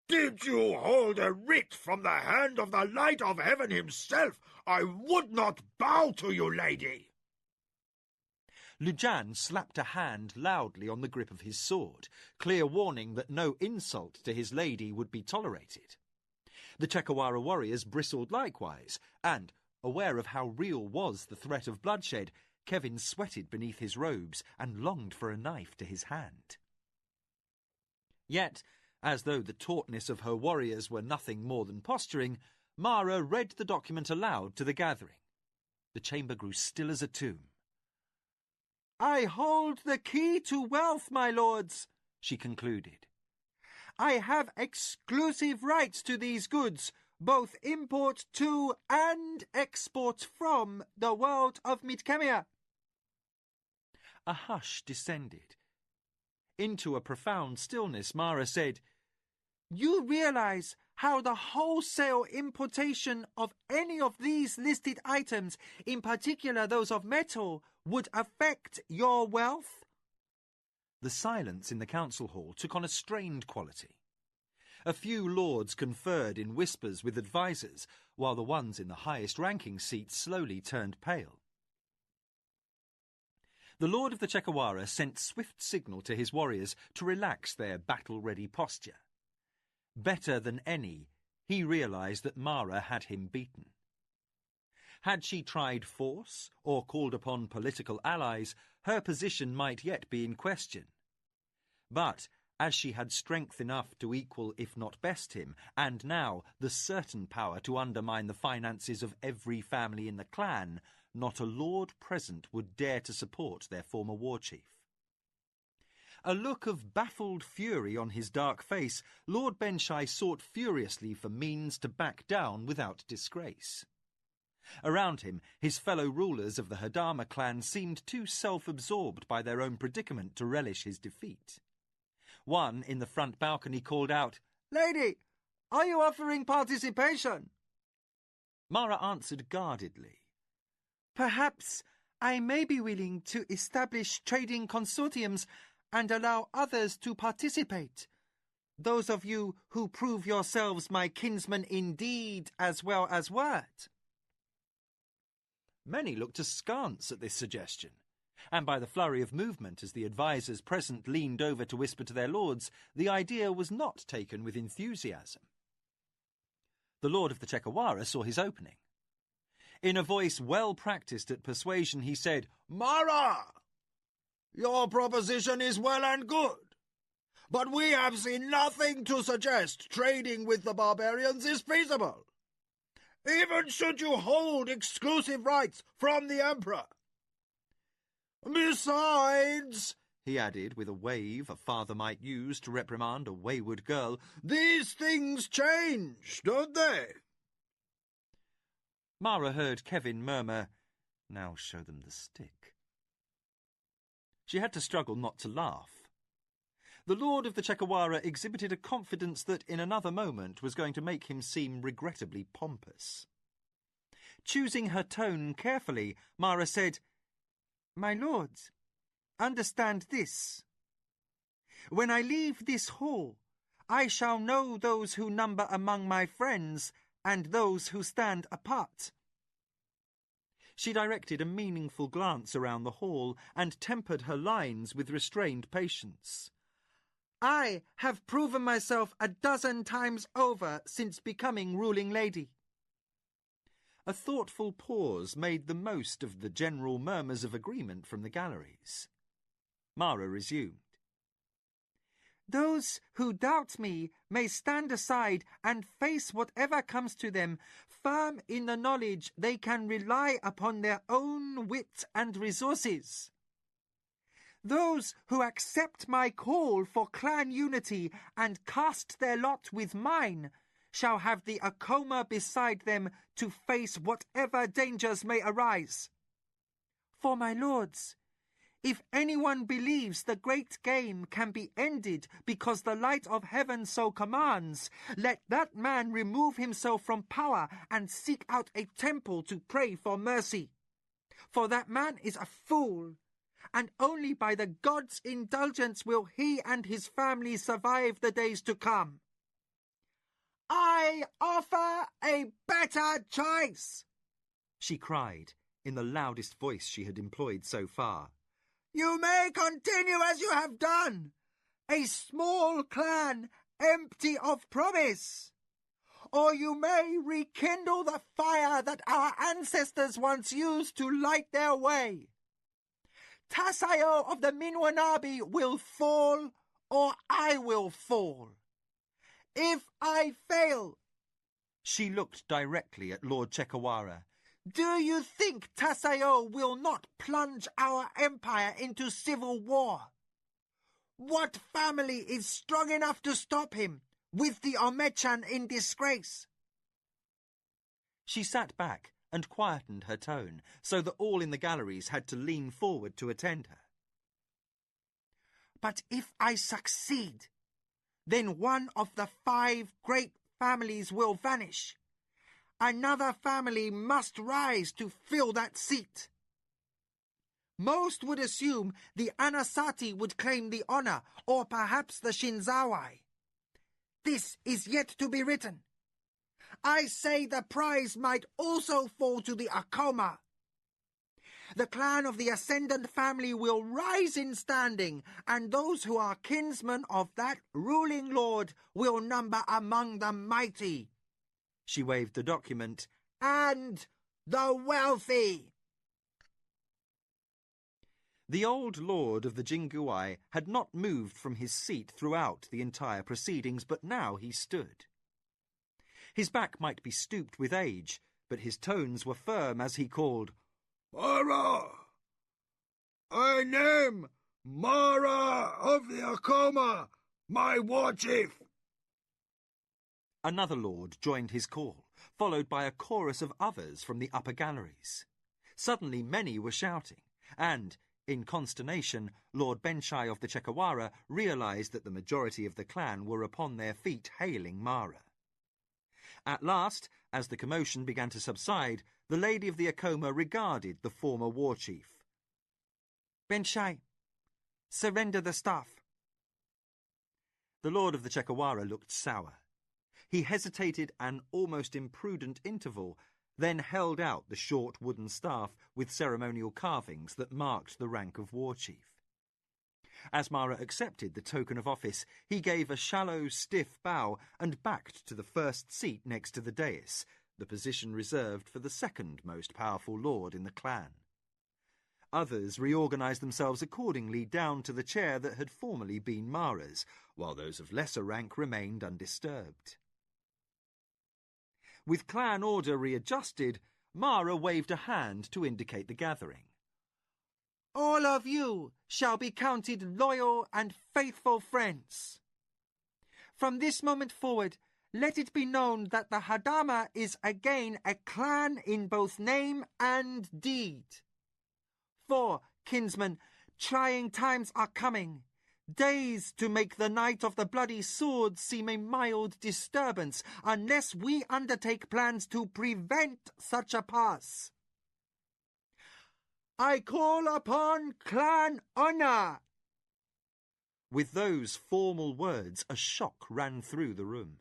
Did you hold a writ from the hand of the light of heaven himself? I would not bow to you, lady. Lujan slapped a hand loudly on the grip of his sword, clear warning that no insult to his lady would be tolerated. The Chekawara warriors bristled likewise, and, aware of how real was the threat of bloodshed, Kevin sweated beneath his robes and longed for a knife to his hand. Yet, as though the tautness of her warriors were nothing more than posturing, Mara read the document aloud to the gathering. The chamber grew still as a tomb. "I hold the key to wealth, my lords," she concluded. "I have exclusive rights to these goods, both import to and export from the world of Midkemia." A hush descended. Into a profound stillness, Mara said, "You realize how the wholesale importation of any of these listed items, in particular those of metal, would affect your wealth?" The silence in the council hall took on a strained quality. A few lords conferred in whispers with advisers, while the ones in the highest ranking seats slowly turned pale. The Lord of the Chekawara sent swift signal to his warriors to relax their battle-ready posture. Better than any, he realized that Mara had him beaten. Had she tried force or called upon political allies, her position might yet be in question. But as she had strength enough to equal if not best him, and now the certain power to undermine the finances of every family in the clan, not a lord present would dare to support their former war chief. A look of baffled fury on his dark face, Lord Benshai sought furiously for means to back down without disgrace. Around him, his fellow rulers of the Hadama clan seemed too self-absorbed by their own predicament to relish his defeat. One in the front balcony called out, "Lady, are you offering participation?" Mara answered guardedly, "Perhaps I may be willing to establish trading consortiums and allow others to participate. Those of you who prove yourselves my kinsmen in deed as well as word." Many looked askance at this suggestion, and by the flurry of movement as the advisers present leaned over to whisper to their lords, the idea was not taken with enthusiasm. The Lord of the Chekawara saw his opening. In a voice well practised at persuasion, he said, Mara! Your proposition is well and good, but we have seen nothing to suggest trading with the barbarians is feasible, even should you hold exclusive rights from the Emperor. Besides, he added with a wave a father might use to reprimand a wayward girl, these things change, don't they? Mara heard Kevin murmur, "Now show them the stick." She had to struggle not to laugh. The Lord of the Chekawara exhibited a confidence that in another moment was going to make him seem regrettably pompous. Choosing her tone carefully, Mara said, "My lords, understand this. When I leave this hall, I shall know those who number among my friends and those who stand apart." She directed a meaningful glance around the hall and tempered her lines with restrained patience. "I have proven myself 12 times over since becoming ruling lady." A thoughtful pause made the most of the general murmurs of agreement from the galleries. Mara resumed. Those who doubt me may stand aside and face whatever comes to them, firm in the knowledge they can rely upon their own wit and resources. Those who accept my call for clan unity and cast their lot with mine shall have the Acoma beside them to face whatever dangers may arise. For my lords, if anyone believes the great game can be ended because the light of heaven so commands, let that man remove himself from power and seek out a temple to pray for mercy. For that man is a fool, and only by the gods' indulgence will he and his family survive the days to come. I offer a better choice, she cried in the loudest voice she had employed so far. You may continue as you have done, a small clan empty of promise, or you may rekindle the fire that our ancestors once used to light their way. Tasayo of the Minwanabi will fall, or I will fall. If I fail, she looked directly at Lord Chekawara, do you think Tasayo will not plunge our empire into civil war? What family is strong enough to stop him, with the Omechan in disgrace? She sat back and quietened her tone, so that all in the galleries had to lean forward to attend her. But if I succeed, then one of the 5 great families will vanish. Another family must rise to fill that seat. Most would assume the Anasati would claim the honor, or perhaps the Shinzawai. This is yet to be written. I say the prize might also fall to the Acoma. The clan of the Ascendant family will rise in standing, and those who are kinsmen of that ruling lord will number among the mighty. She waved the document. And the wealthy. The old lord of the Jinguai had not moved from his seat throughout the entire proceedings, but now he stood. His back might be stooped with age, but his tones were firm as he called, Mara! I name Mara of the Acoma, my war chief! Another lord joined his call, followed by a chorus of others from the upper galleries. Suddenly many were shouting, and, in consternation, Lord Benshai of the Chekawara realised that the majority of the clan were upon their feet hailing Mara. At last, as the commotion began to subside, the lady of the Acoma regarded the former war chief. Benshai, surrender the staff. The lord of the Chekawara looked sour. He hesitated an almost imprudent interval, then held out the short wooden staff with ceremonial carvings that marked the rank of war chief. As Mara accepted the token of office, he gave a shallow, stiff bow and backed to the first seat next to the dais, the position reserved for the second most powerful lord in the clan. Others reorganised themselves accordingly down to the chair that had formerly been Mara's, while those of lesser rank remained undisturbed. With clan order readjusted, Mara waved a hand to indicate the gathering. All of you shall be counted loyal and faithful friends. From this moment forward, let it be known that the Hadama is again a clan in both name and deed. For, kinsmen, trying times are coming. Days to make the night of the bloody sword seem a mild disturbance, unless we undertake plans to prevent such a pass. I call upon Clan Honor. With those formal words, a shock ran through the room.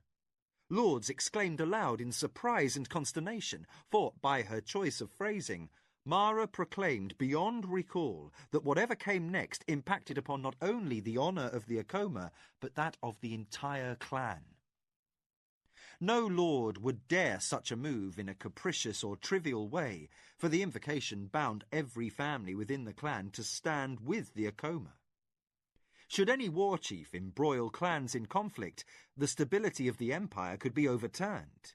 Lords exclaimed aloud in surprise and consternation, for, by her choice of phrasing, Mara proclaimed beyond recall that whatever came next impacted upon not only the honour of the Acoma, but that of the entire clan. No lord would dare such a move in a capricious or trivial way, for the invocation bound every family within the clan to stand with the Acoma. Should any war chief embroil clans in conflict, the stability of the empire could be overturned.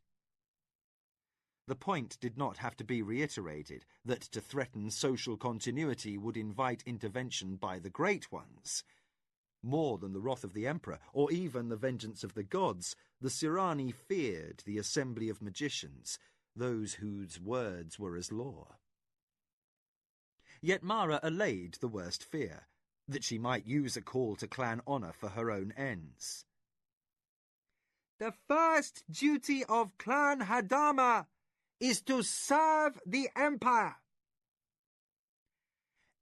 The point did not have to be reiterated that to threaten social continuity would invite intervention by the Great Ones. More than the wrath of the emperor, or even the vengeance of the gods, the Sirani feared the assembly of magicians, those whose words were as law. Yet Mara allayed the worst fear, that she might use a call to clan honour for her own ends. The first duty of Clan Hadama is to serve the Empire.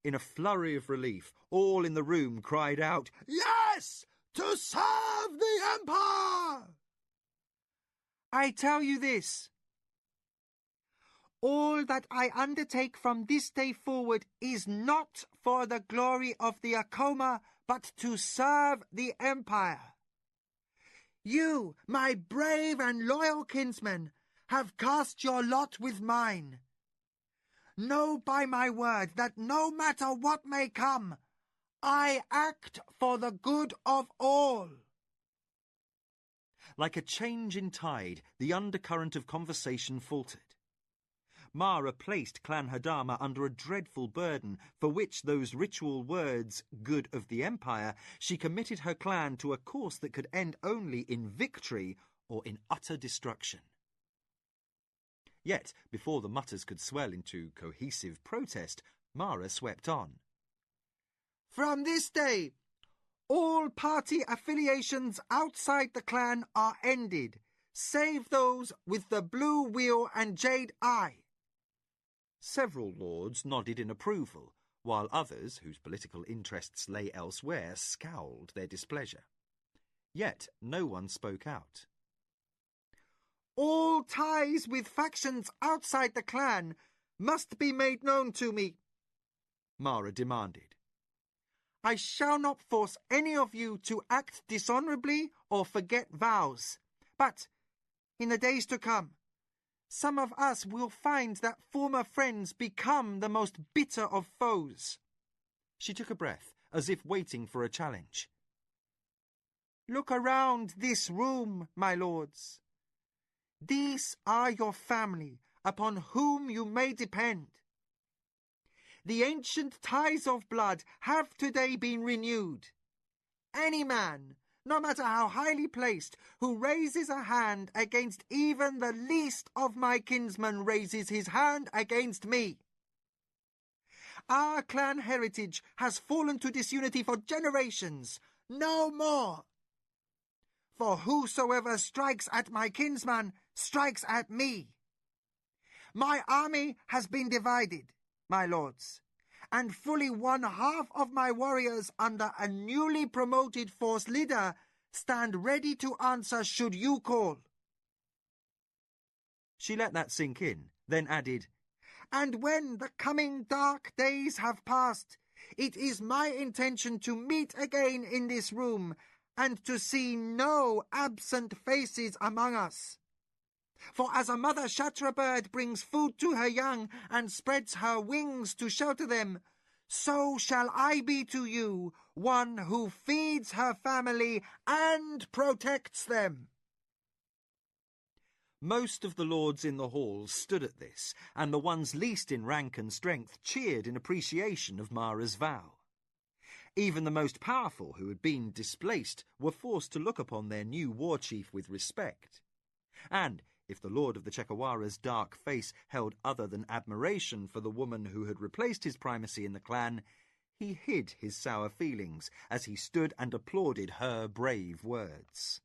In a flurry of relief, all in the room cried out, "Yes! To serve the Empire!" I tell you this. All that I undertake from this day forward is not for the glory of the Acoma, but to serve the Empire. You, my brave and loyal kinsmen, have cast your lot with mine. Know by my word that no matter what may come, I act for the good of all. Like a change in tide, the undercurrent of conversation faltered. Mara placed Clan Hadama under a dreadful burden, for which those ritual words, good of the Empire, she committed her clan to a course that could end only in victory or in utter destruction. Yet, before the mutters could swell into cohesive protest, Mara swept on. From this day, all party affiliations outside the clan are ended, save those with the blue wheel and jade eye. Several lords nodded in approval, while others, whose political interests lay elsewhere, scowled their displeasure. Yet no one spoke out. All ties with factions outside the clan must be made known to me, Mara demanded. I shall not force any of you to act dishonourably or forget vows, but in the days to come, some of us will find that former friends become the most bitter of foes. She took a breath, as if waiting for a challenge. Look around this room, my lords. These are your family, upon whom you may depend. The ancient ties of blood have today been renewed. Any man, no matter how highly placed, who raises a hand against even the least of my kinsmen raises his hand against me. Our clan heritage has fallen to disunity for generations, no more. For whosoever strikes at my kinsman strikes at me. My army has been divided, my lords, and fully 1/2 of my warriors under a newly promoted force leader stand ready to answer should you call. She let that sink in, then added, And when the coming dark days have passed, it is my intention to meet again in this room and to see no absent faces among us. For as a mother Shatra bird brings food to her young and spreads her wings to shelter them, so shall I be to you, one who feeds her family and protects them. Most of the lords in the hall stood at this, and the ones least in rank and strength cheered in appreciation of Mara's vow. Even the most powerful who had been displaced were forced to look upon their new war chief with respect. And if the lord of the Chekawara's dark face held other than admiration for the woman who had replaced his primacy in the clan, he hid his sour feelings as he stood and applauded her brave words.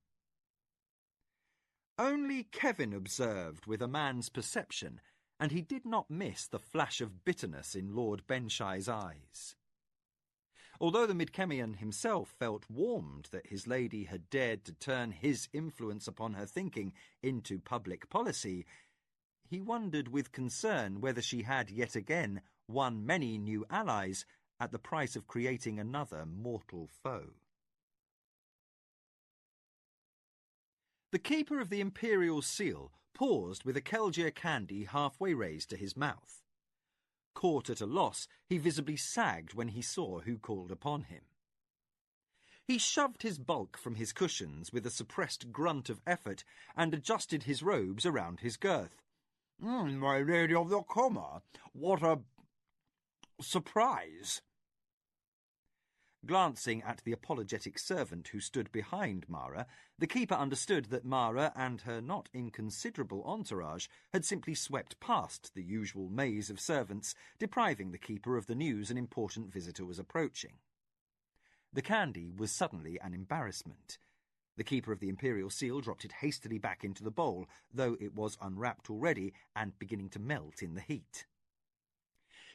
Only Kevin observed with a man's perception, and he did not miss the flash of bitterness in Lord Benshai's eyes. Although the Midkemian himself felt warmed that his lady had dared to turn his influence upon her thinking into public policy, he wondered with concern whether she had yet again won many new allies at the price of creating another mortal foe. The keeper of the imperial seal paused with a Kelgier candy halfway raised to his mouth. Caught at a loss, he visibly sagged when he saw who called upon him. He shoved his bulk from his cushions with a suppressed grunt of effort and adjusted his robes around his girth. My Lady of the Acoma, what a surprise! Glancing at the apologetic servant who stood behind Mara, the keeper understood that Mara and her not inconsiderable entourage had simply swept past the usual maze of servants, depriving the keeper of the news an important visitor was approaching. The candy was suddenly an embarrassment. The keeper of the imperial seal dropped it hastily back into the bowl, though it was unwrapped already and beginning to melt in the heat.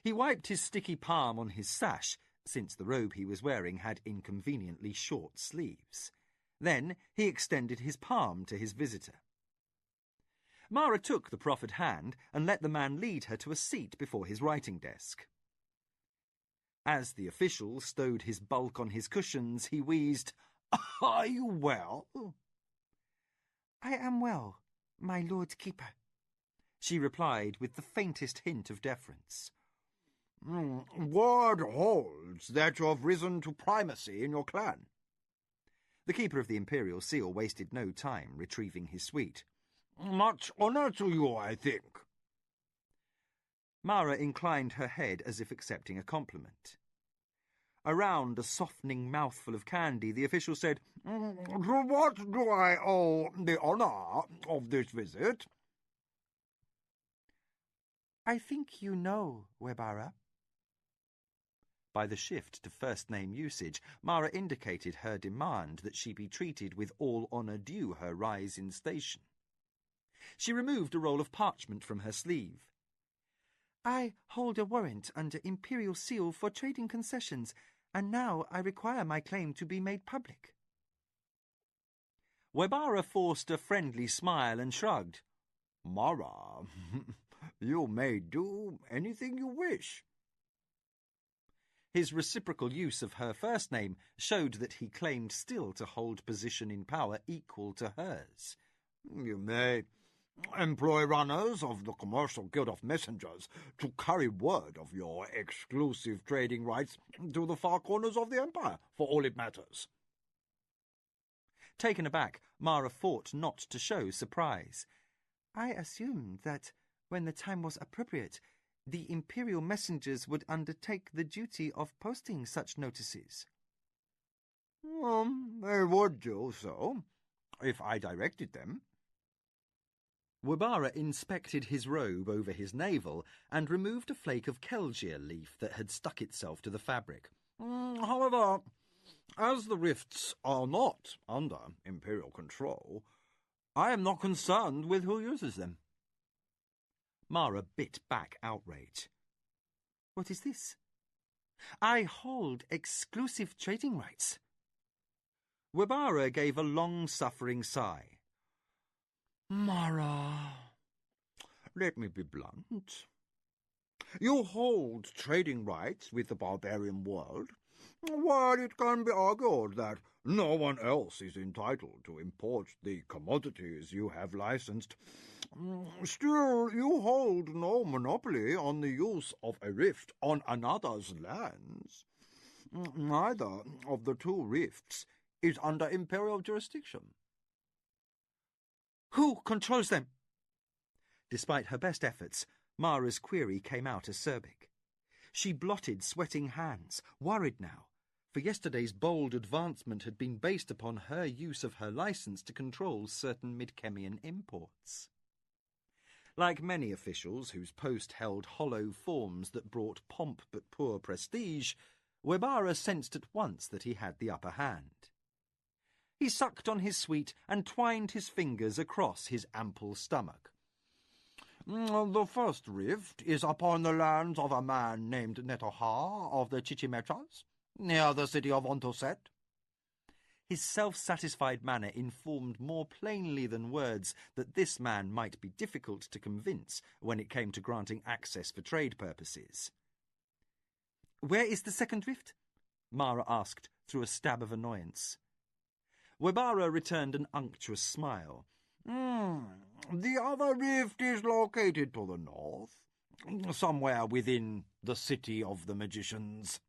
He wiped his sticky palm on his sash, since the robe he was wearing had inconveniently short sleeves. Then he extended his palm to his visitor. Mara took the proffered hand and let the man lead her to a seat before his writing desk. As the official stowed his bulk on his cushions, he wheezed, "Are you well?" "I am well, my Lord Keeper," she replied with the faintest hint of deference. Word holds that you have risen to primacy in your clan. The keeper of the imperial seal wasted no time retrieving his suite. Much honour to you, I think. Mara inclined her head as if accepting a compliment. Around a softening mouthful of candy, the official said, To what do I owe the honour of this visit? "I think you know, Webara." By the shift to first-name usage, Mara indicated her demand that she be treated with all honour due her rise in station. She removed a roll of parchment from her sleeve. "I hold a warrant under Imperial Seal for trading concessions, and now I require my claim to be made public." Webara forced a friendly smile and shrugged. Mara, you may do anything you wish. His reciprocal use of her first name showed that he claimed still to hold position in power equal to hers. You may employ runners of the Commercial Guild of Messengers to carry word of your exclusive trading rights to the far corners of the Empire, for all it matters. Taken aback, Mara fought not to show surprise. "I assumed that, when the time was appropriate, the Imperial messengers would undertake the duty of posting such notices." They would do so, if I directed them. Webara inspected his robe over his navel and removed a flake of Kelgier leaf that had stuck itself to the fabric. However, as the rifts are not under Imperial control, I am not concerned with who uses them. Mara bit back outrage. "What is this? I hold exclusive trading rights." Webara gave a long-suffering sigh. Mara, let me be blunt. You hold trading rights with the barbarian world, while it can be argued that no one else is entitled to import the commodities you have licensed. Still, you hold no monopoly on the use of a rift on another's lands. Neither of the two rifts is under Imperial jurisdiction. "Who controls them?" Despite her best efforts, Mara's query came out acerbic. She blotted sweating hands, worried now, for yesterday's bold advancement had been based upon her use of her license to control certain Midkemian imports. Like many officials whose post held hollow forms that brought pomp but poor prestige, Webara sensed at once that he had the upper hand. He sucked on his sweet and twined his fingers across his ample stomach. The first rift is upon the lands of a man named Netoha of the Chichimetras, near the city of Ontoset. His self-satisfied manner informed more plainly than words that this man might be difficult to convince when it came to granting access for trade purposes. "Where is the second rift?" Mara asked through a stab of annoyance. Webara returned an unctuous smile. The other rift is located to the north, somewhere within the City of the Magicians.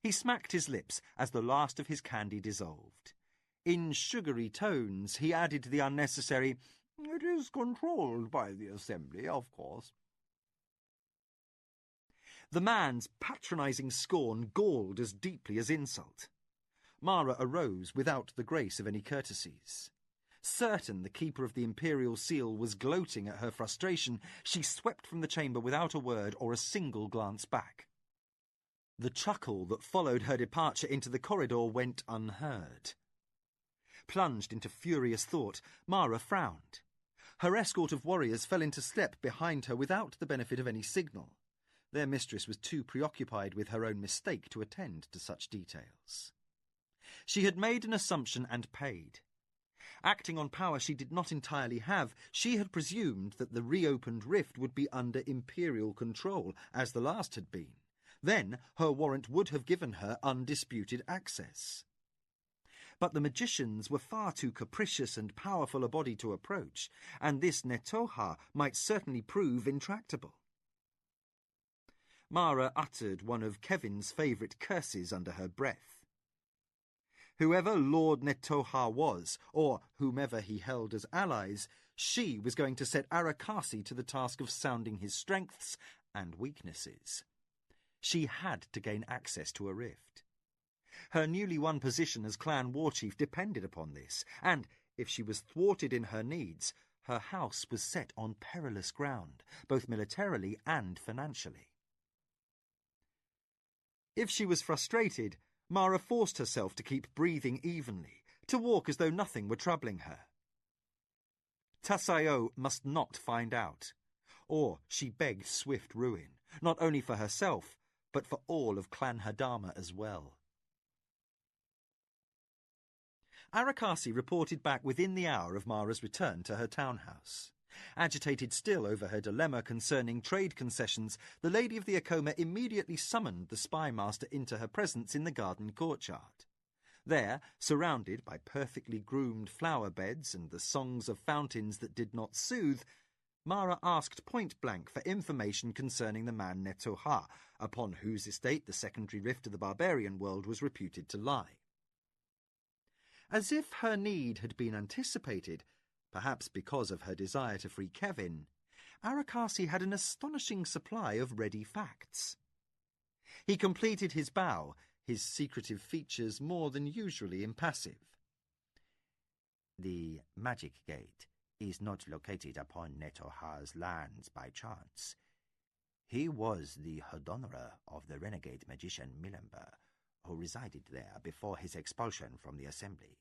He smacked his lips as the last of his candy dissolved. In sugary tones, he added the unnecessary, "It is controlled by the Assembly, of course." The man's patronising scorn galled as deeply as insult. Mara arose without the grace of any courtesies. Certain the keeper of the imperial seal was gloating at her frustration, she swept from the chamber without a word or a single glance back. The chuckle that followed her departure into the corridor went unheard. Plunged into furious thought, Mara frowned. Her escort of warriors fell into step behind her without the benefit of any signal. Their mistress was too preoccupied with her own mistake to attend to such details. She had made an assumption and paid. Acting on power she did not entirely have, she had presumed that the reopened rift would be under imperial control, as the last had been. Then her warrant would have given her undisputed access. But the magicians were far too capricious and powerful a body to approach, and this Netoha might certainly prove intractable. Mara uttered one of Kevin's favourite curses under her breath. Whoever Lord Netoha was, or whomever he held as allies, she was going to set Arakasi to the task of sounding his strengths and weaknesses. She had to gain access to a rift. Her newly won position as clan warchief depended upon this, and if she was thwarted in her needs, her house was set on perilous ground, both militarily and financially. If she was frustrated, Mara forced herself to keep breathing evenly, to walk as though nothing were troubling her. Tasayo must not find out, or she begged swift ruin, not only for herself, but for all of Clan Hadama as well. Arakasi reported back within the hour of Mara's return to her townhouse. Agitated still over her dilemma concerning trade concessions, the Lady of the Acoma immediately summoned the spy master into her presence in the garden courtyard. There, surrounded by perfectly groomed flower beds and the songs of fountains that did not soothe, Mara asked point-blank for information concerning the man Netoha, upon whose estate the secondary rift to the barbarian world was reputed to lie. As if her need had been anticipated, perhaps because of her desire to free Kevin, Arakasi had an astonishing supply of ready facts. He completed his bow, his secretive features more than usually impassive. The magic gate is not located upon Netoha's lands by chance. He was the Hodonra of the renegade magician Milember, who resided there before his expulsion from the Assembly.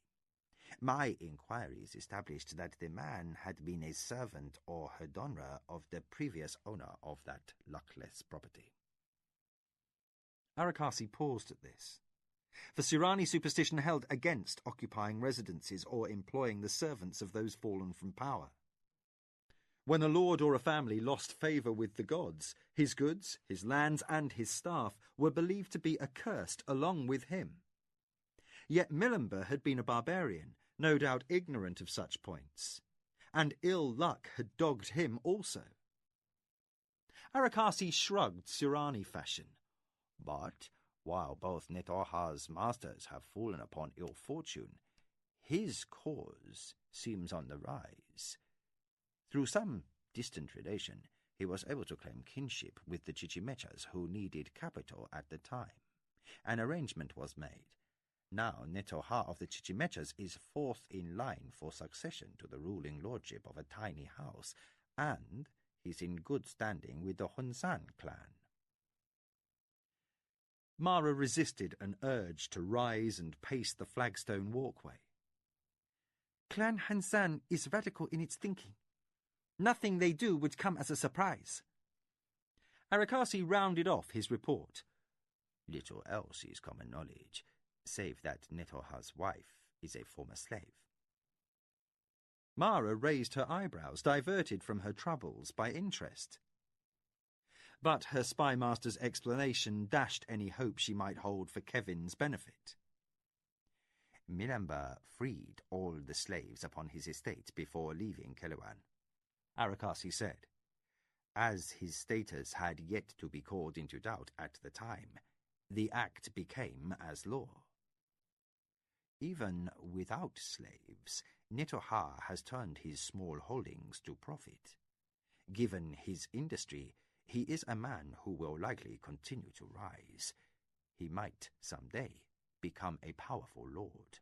My inquiries established that the man had been a servant or Hodonra of the previous owner of that luckless property. Arakasi paused at this. The Sirani superstition held against occupying residences or employing the servants of those fallen from power. When a lord or a family lost favour with the gods, his goods, his lands, and his staff were believed to be accursed along with him. Yet Milember had been a barbarian, no doubt ignorant of such points, and ill luck had dogged him also. Arakasi shrugged Sirani fashion. But while both Netoha's masters have fallen upon ill fortune, his cause seems on the rise. Through some distant relation, he was able to claim kinship with the Chichimechas who needed capital at the time. An arrangement was made. Now Netoha of the Chichimechas is fourth in line for succession to the ruling lordship of a tiny house, and he's in good standing with the Hunsan clan. Mara resisted an urge to rise and pace the flagstone walkway. Clan Hansan is radical in its thinking. Nothing they do would come as a surprise. Arakasi rounded off his report. Little else is common knowledge, save that Netoha's wife is a former slave. Mara raised her eyebrows, diverted from her troubles by interest. But her spy master's explanation dashed any hope she might hold for Kevin's benefit. Milember freed all the slaves upon his estate before leaving Kelewan, Arakasi said. As his status had yet to be called into doubt at the time, The act became as law. Even without slaves, Netoha has turned his small holdings to profit. Given his industry, he is a man who will likely continue to rise. He might, someday, become a powerful lord.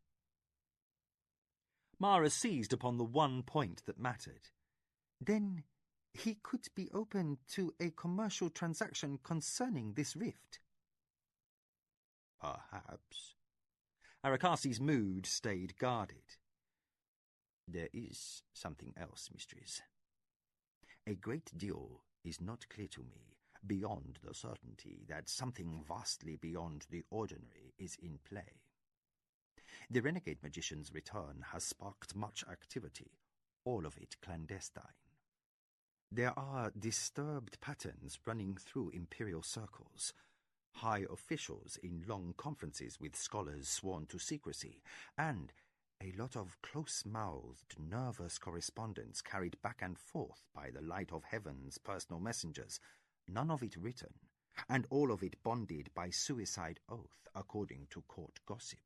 Mara seized upon the one point that mattered. Then he could be open to a commercial transaction concerning this rift. Perhaps. Arakasi's mood stayed guarded. There is something else, mistress. A great deal is not clear to me beyond the certainty that something vastly beyond the ordinary is in play. The renegade magician's return has sparked much activity, all of it clandestine. There are disturbed patterns running through imperial circles, high officials in long conferences with scholars sworn to secrecy, and a lot of close-mouthed, nervous correspondence carried back and forth by the light of heaven's personal messengers, none of it written, and all of it bonded by suicide oath according to court gossip.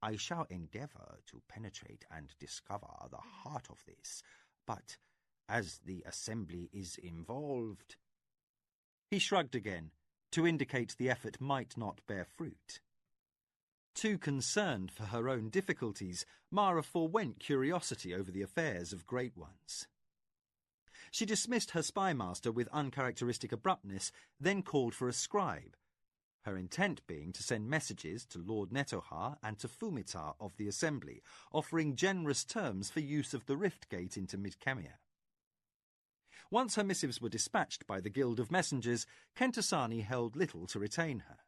I shall endeavour to penetrate and discover the heart of this, but as the assembly is involved— He shrugged again, to indicate the effort might not bear fruit. Too concerned for her own difficulties, Mara forewent curiosity over the affairs of great ones. She dismissed her spymaster with uncharacteristic abruptness, then called for a scribe, her intent being to send messages to Lord Netoha and to Fumita of the assembly, offering generous terms for use of the rift gate into Mid-Kemia. Once her missives were dispatched by the Guild of Messengers, Kentasani held little to retain her.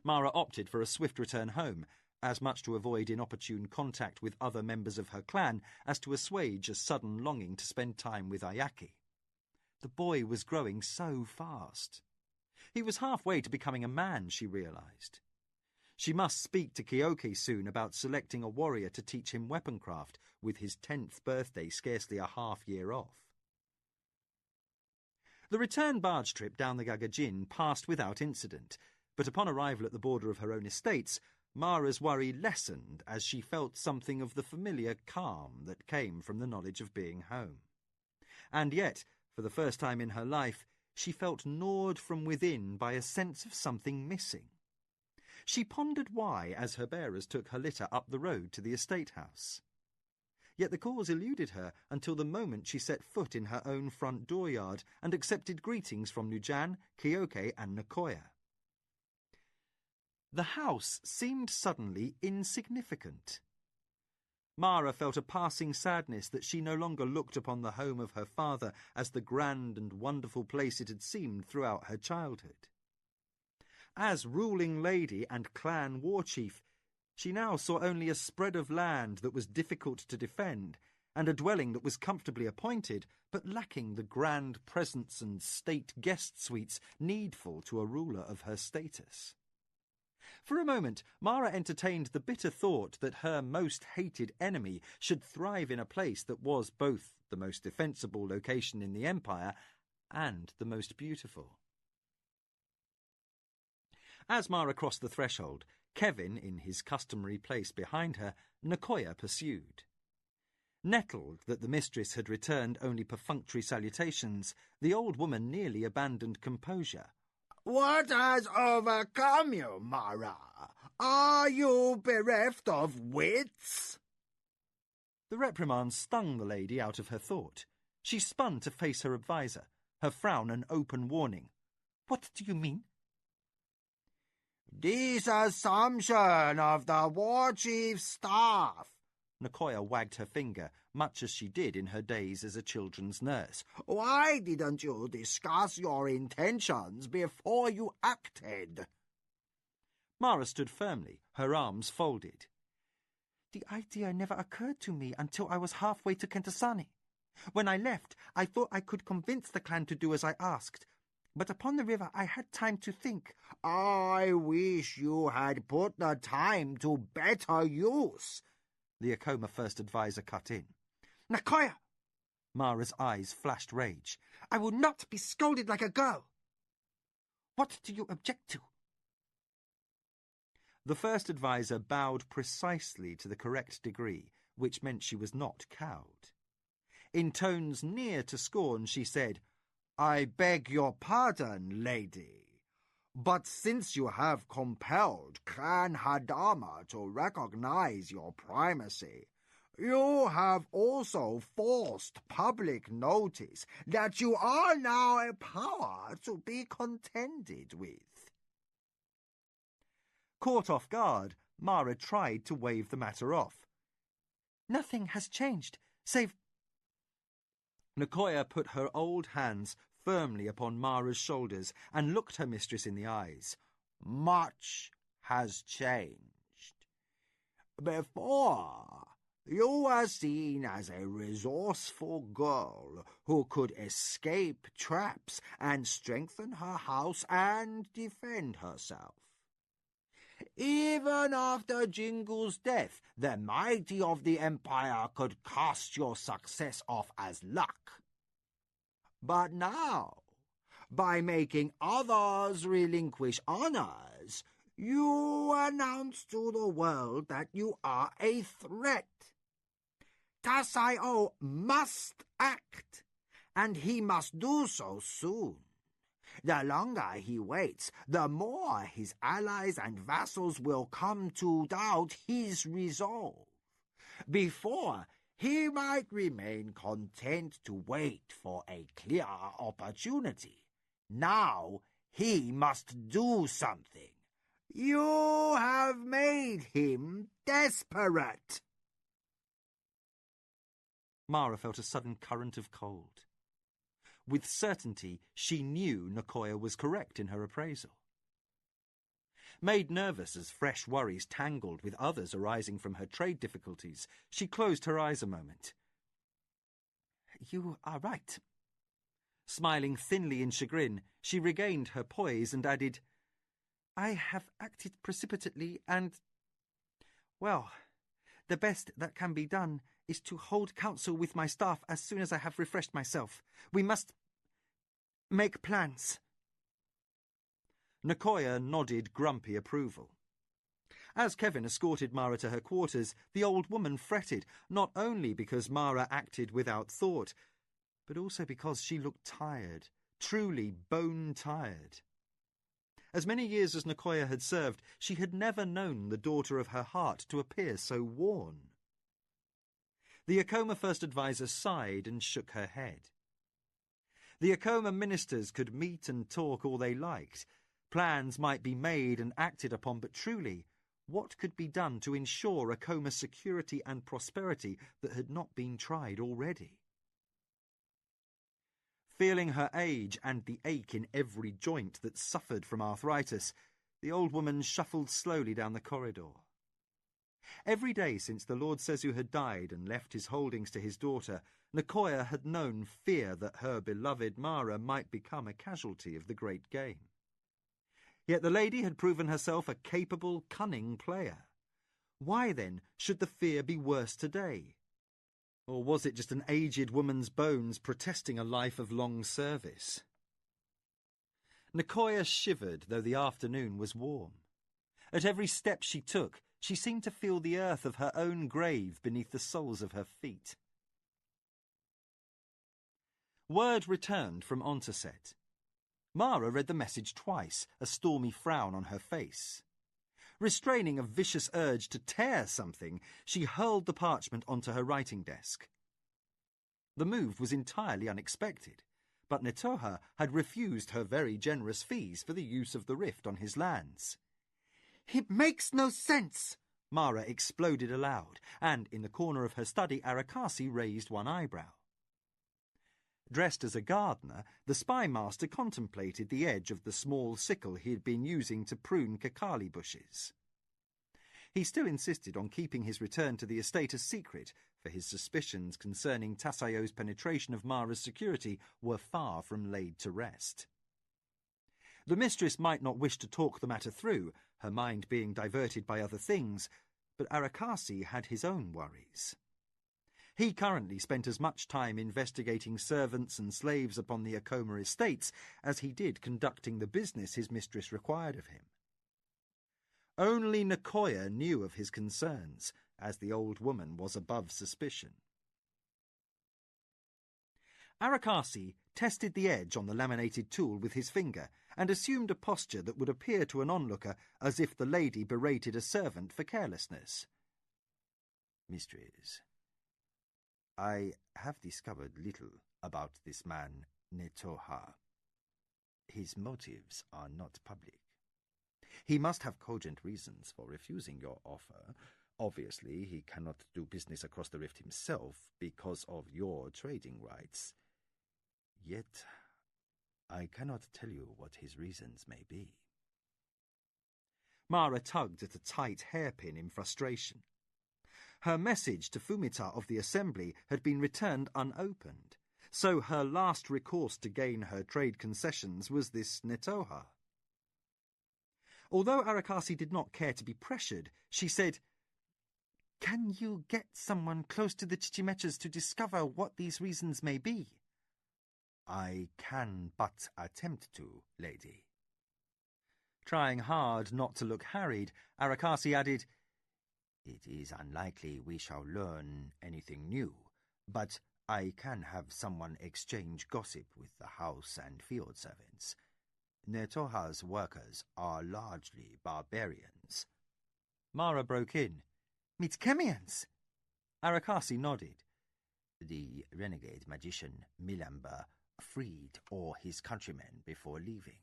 Mara opted for a swift return home, as much to avoid inopportune contact with other members of her clan as to assuage a sudden longing to spend time with Ayaki. The boy was growing so fast. He was halfway to becoming a man, she realized. She must speak to Kyoki soon about selecting a warrior to teach him weaponcraft, with his 10th birthday scarcely a half-year off. The return barge trip down the Gagajin passed without incident, but upon arrival at the border of her own estates, Mara's worry lessened as she felt something of the familiar calm that came from the knowledge of being home. And yet, for the first time in her life, she felt gnawed from within by a sense of something missing. She pondered why as her bearers took her litter up the road to the estate house. Yet the cause eluded her until the moment she set foot in her own front dooryard and accepted greetings from Nujan, Kyoke, and Nakoya. The house seemed suddenly insignificant. Mara felt a passing sadness that she no longer looked upon the home of her father as the grand and wonderful place it had seemed throughout her childhood. As ruling lady and clan war chief, she now saw only a spread of land that was difficult to defend, and a dwelling that was comfortably appointed, but lacking the grand presence and state guest suites needful to a ruler of her status. For a moment, Mara entertained the bitter thought that her most hated enemy should thrive in a place that was both the most defensible location in the Empire and the most beautiful. As Mara crossed the threshold, Kevin, in his customary place behind her, Nakoya pursued. Nettled that the mistress had returned only perfunctory salutations, the old woman nearly abandoned composure. What has overcome you, Mara? Are you bereft of wits? The reprimand stung the lady out of her thought. She spun to face her adviser, her frown an open warning. What do you mean? This assumption of the war chief's staff. Nakoya wagged her finger, much as she did in her days as a children's nurse. Why didn't you discuss your intentions before you acted? Mara stood firmly, her arms folded. The idea never occurred to me until I was halfway to Kentasani. When I left, I thought I could convince the clan to do as I asked. But upon the river I had time to think. I wish you had put the time to better use. The Acoma first adviser cut in. Nakoya! Mara's eyes flashed rage. I will not be scolded like a girl. What do you object to? The first adviser bowed precisely to the correct degree, which meant she was not cowed. In tones near to scorn, she said, "I beg your pardon, lady, but since you have compelled Clan Hadama to recognize your primacy, you have also forced public notice that you are now a power to be contended with." Caught off guard, Mara tried to wave the matter off. "Nothing has changed, save—" Nicoya put her old hands firmly upon Mara's shoulders and looked her mistress in the eyes. "Much has changed. Before, you were seen as a resourceful girl who could escape traps and strengthen her house and defend herself. Even after Jingle's death, the mighty of the Empire could cast your success off as luck. But now, by making others relinquish honors, you announce to the world that you are a threat. Tasayo must act, and he must do so soon. The longer he waits, the more his allies and vassals will come to doubt his resolve. Before, he might remain content to wait for a clear opportunity. Now, he must do something. You have made him desperate." Mara felt a sudden current of cold. With certainty, she knew Nicoya was correct in her appraisal. Made nervous as fresh worries tangled with others arising from her trade difficulties, she closed her eyes a moment. "You are right." Smiling thinly in chagrin, she regained her poise and added, "I have acted precipitately and, well, the best that can be done is to hold council with my staff as soon as I have refreshed myself. We must make plans." Nicoya nodded grumpy approval. As Kevin escorted Mara to her quarters, the old woman fretted, not only because Mara acted without thought, but also because she looked tired, truly bone-tired. As many years as Nicoya had served, she had never known the daughter of her heart to appear so worn. The Acoma first adviser sighed and shook her head. The Acoma ministers could meet and talk all they liked. Plans might be made and acted upon, but truly, what could be done to ensure Acoma's security and prosperity that had not been tried already? Feeling her age and the ache in every joint that suffered from arthritis, the old woman shuffled slowly down the corridor. Every day since the Lord Sezu had died and left his holdings to his daughter, Nicoya had known fear that her beloved Mara might become a casualty of the great game. Yet the lady had proven herself a capable, cunning player. Why, then, should the fear be worse today? Or was it just an aged woman's bones protesting a life of long service? Nicoya shivered, though the afternoon was warm. At every step she took, she seemed to feel the earth of her own grave beneath the soles of her feet. Word returned from Ontoset. Mara read the message twice, a stormy frown on her face. Restraining a vicious urge to tear something, she hurled the parchment onto her writing desk. The move was entirely unexpected, but Netoha had refused her very generous fees for the use of the rift on his lands. "It makes no sense!" Mara exploded aloud, and in the corner of her study Arakasi raised one eyebrow. Dressed as a gardener, the spy master contemplated the edge of the small sickle he had been using to prune kakali bushes. He still insisted on keeping his return to the estate a secret, for his suspicions concerning Tasayo's penetration of Mara's security were far from laid to rest. The mistress might not wish to talk the matter through, her mind being diverted by other things, but Arakasi had his own worries. He currently spent as much time investigating servants and slaves upon the Acoma estates as he did conducting the business his mistress required of him. Only Nicoya knew of his concerns, as the old woman was above suspicion. Arakasi tested the edge on the laminated tool with his finger and assumed a posture that would appear to an onlooker as if the lady berated a servant for carelessness. Mistress, I have discovered little about this man, Netoha. His motives are not public. He must have cogent reasons for refusing your offer. Obviously, he cannot do business across the rift himself because of your trading rights. Yet, I cannot tell you what his reasons may be. Mara tugged at a tight hairpin in frustration. Her message to Fumita of the assembly had been returned unopened, so her last recourse to gain her trade concessions was this Netoha. Although Arakasi did not care to be pressured, she said, "Can you get someone close to the Chichimechas to discover what these reasons may be?" I can but attempt to, lady. Trying hard not to look harried, Arakasi added, It is unlikely we shall learn anything new, but I can have someone exchange gossip with the house and field servants. Netoha's workers are largely barbarians. Mara broke in. "Mitkemians?" Arakasi nodded. The renegade magician Milamber freed all his countrymen before leaving,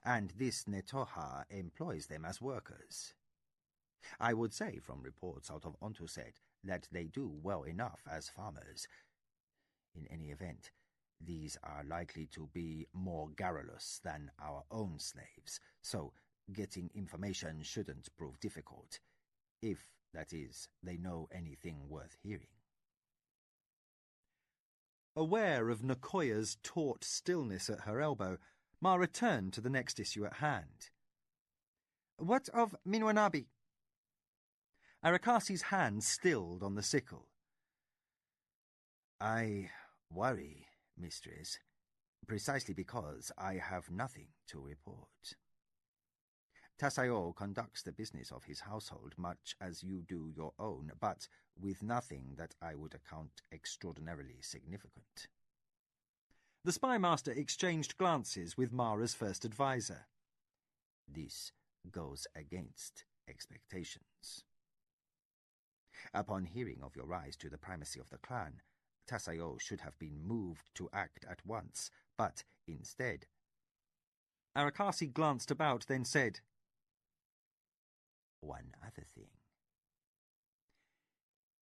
and this Netoha employs them as workers. I would say from reports out of Ontuset that they do well enough as farmers. In any event, these are likely to be more garrulous than our own slaves, so getting information shouldn't prove difficult, if, that is, they know anything worth hearing. Aware of Nicoya's taut stillness at her elbow, Mara turned to the next issue at hand. "What of Minwanabi?" Arakasi's hand stilled on the sickle. I worry, mistress, precisely because I have nothing to report. Tasayo conducts the business of his household much as you do your own, but with nothing that I would account extraordinarily significant. The spymaster exchanged glances with Mara's first advisor. This goes against expectations. Upon hearing of your rise to the primacy of the clan, Tasayo should have been moved to act at once, but instead... Arakasi glanced about, then said, One other thing.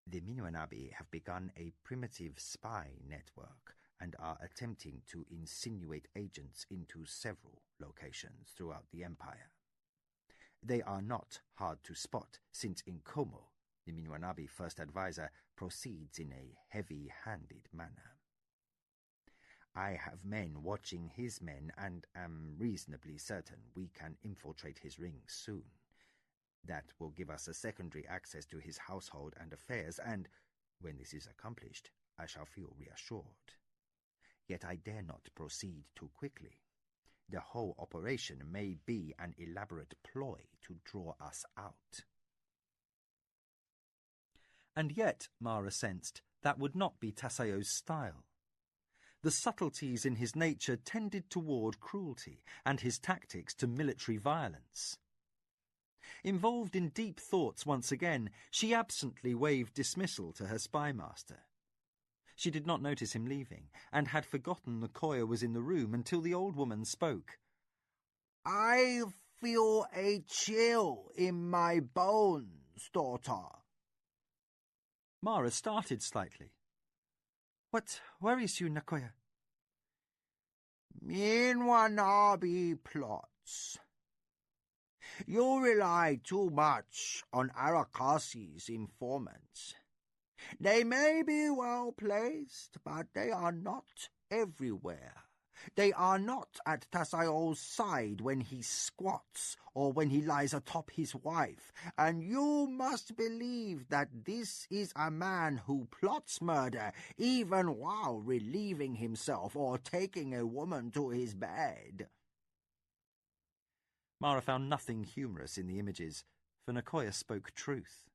The Minwanabi have begun a primitive spy network and are attempting to insinuate agents into several locations throughout the empire. They are not hard to spot, since in Como, the Minwanabi first advisor proceeds in a heavy-handed manner. I have men watching his men and am reasonably certain we can infiltrate his ring soon. That will give us a secondary access to his household and affairs, and, when this is accomplished, I shall feel reassured. Yet I dare not proceed too quickly. The whole operation may be an elaborate ploy to draw us out. And yet, Mara sensed, that would not be Tasayo's style. The subtleties in his nature tended toward cruelty, and his tactics to military violence. Involved in deep thoughts once again, she absently waved dismissal to her spymaster. She did not notice him leaving, and had forgotten Nicoya was in the room until the old woman spoke. I feel a chill in my bones, daughter. Mara started slightly. What worries you, Nicoya? Minwanabi plots. You rely too much on Arakasi's informants. They may be well placed, but they are not everywhere. They are not at Tasayo's side when he squats or when he lies atop his wife, and you must believe that this is a man who plots murder even while relieving himself or taking a woman to his bed. Mara found nothing humorous in the images, for Nicoya spoke truth.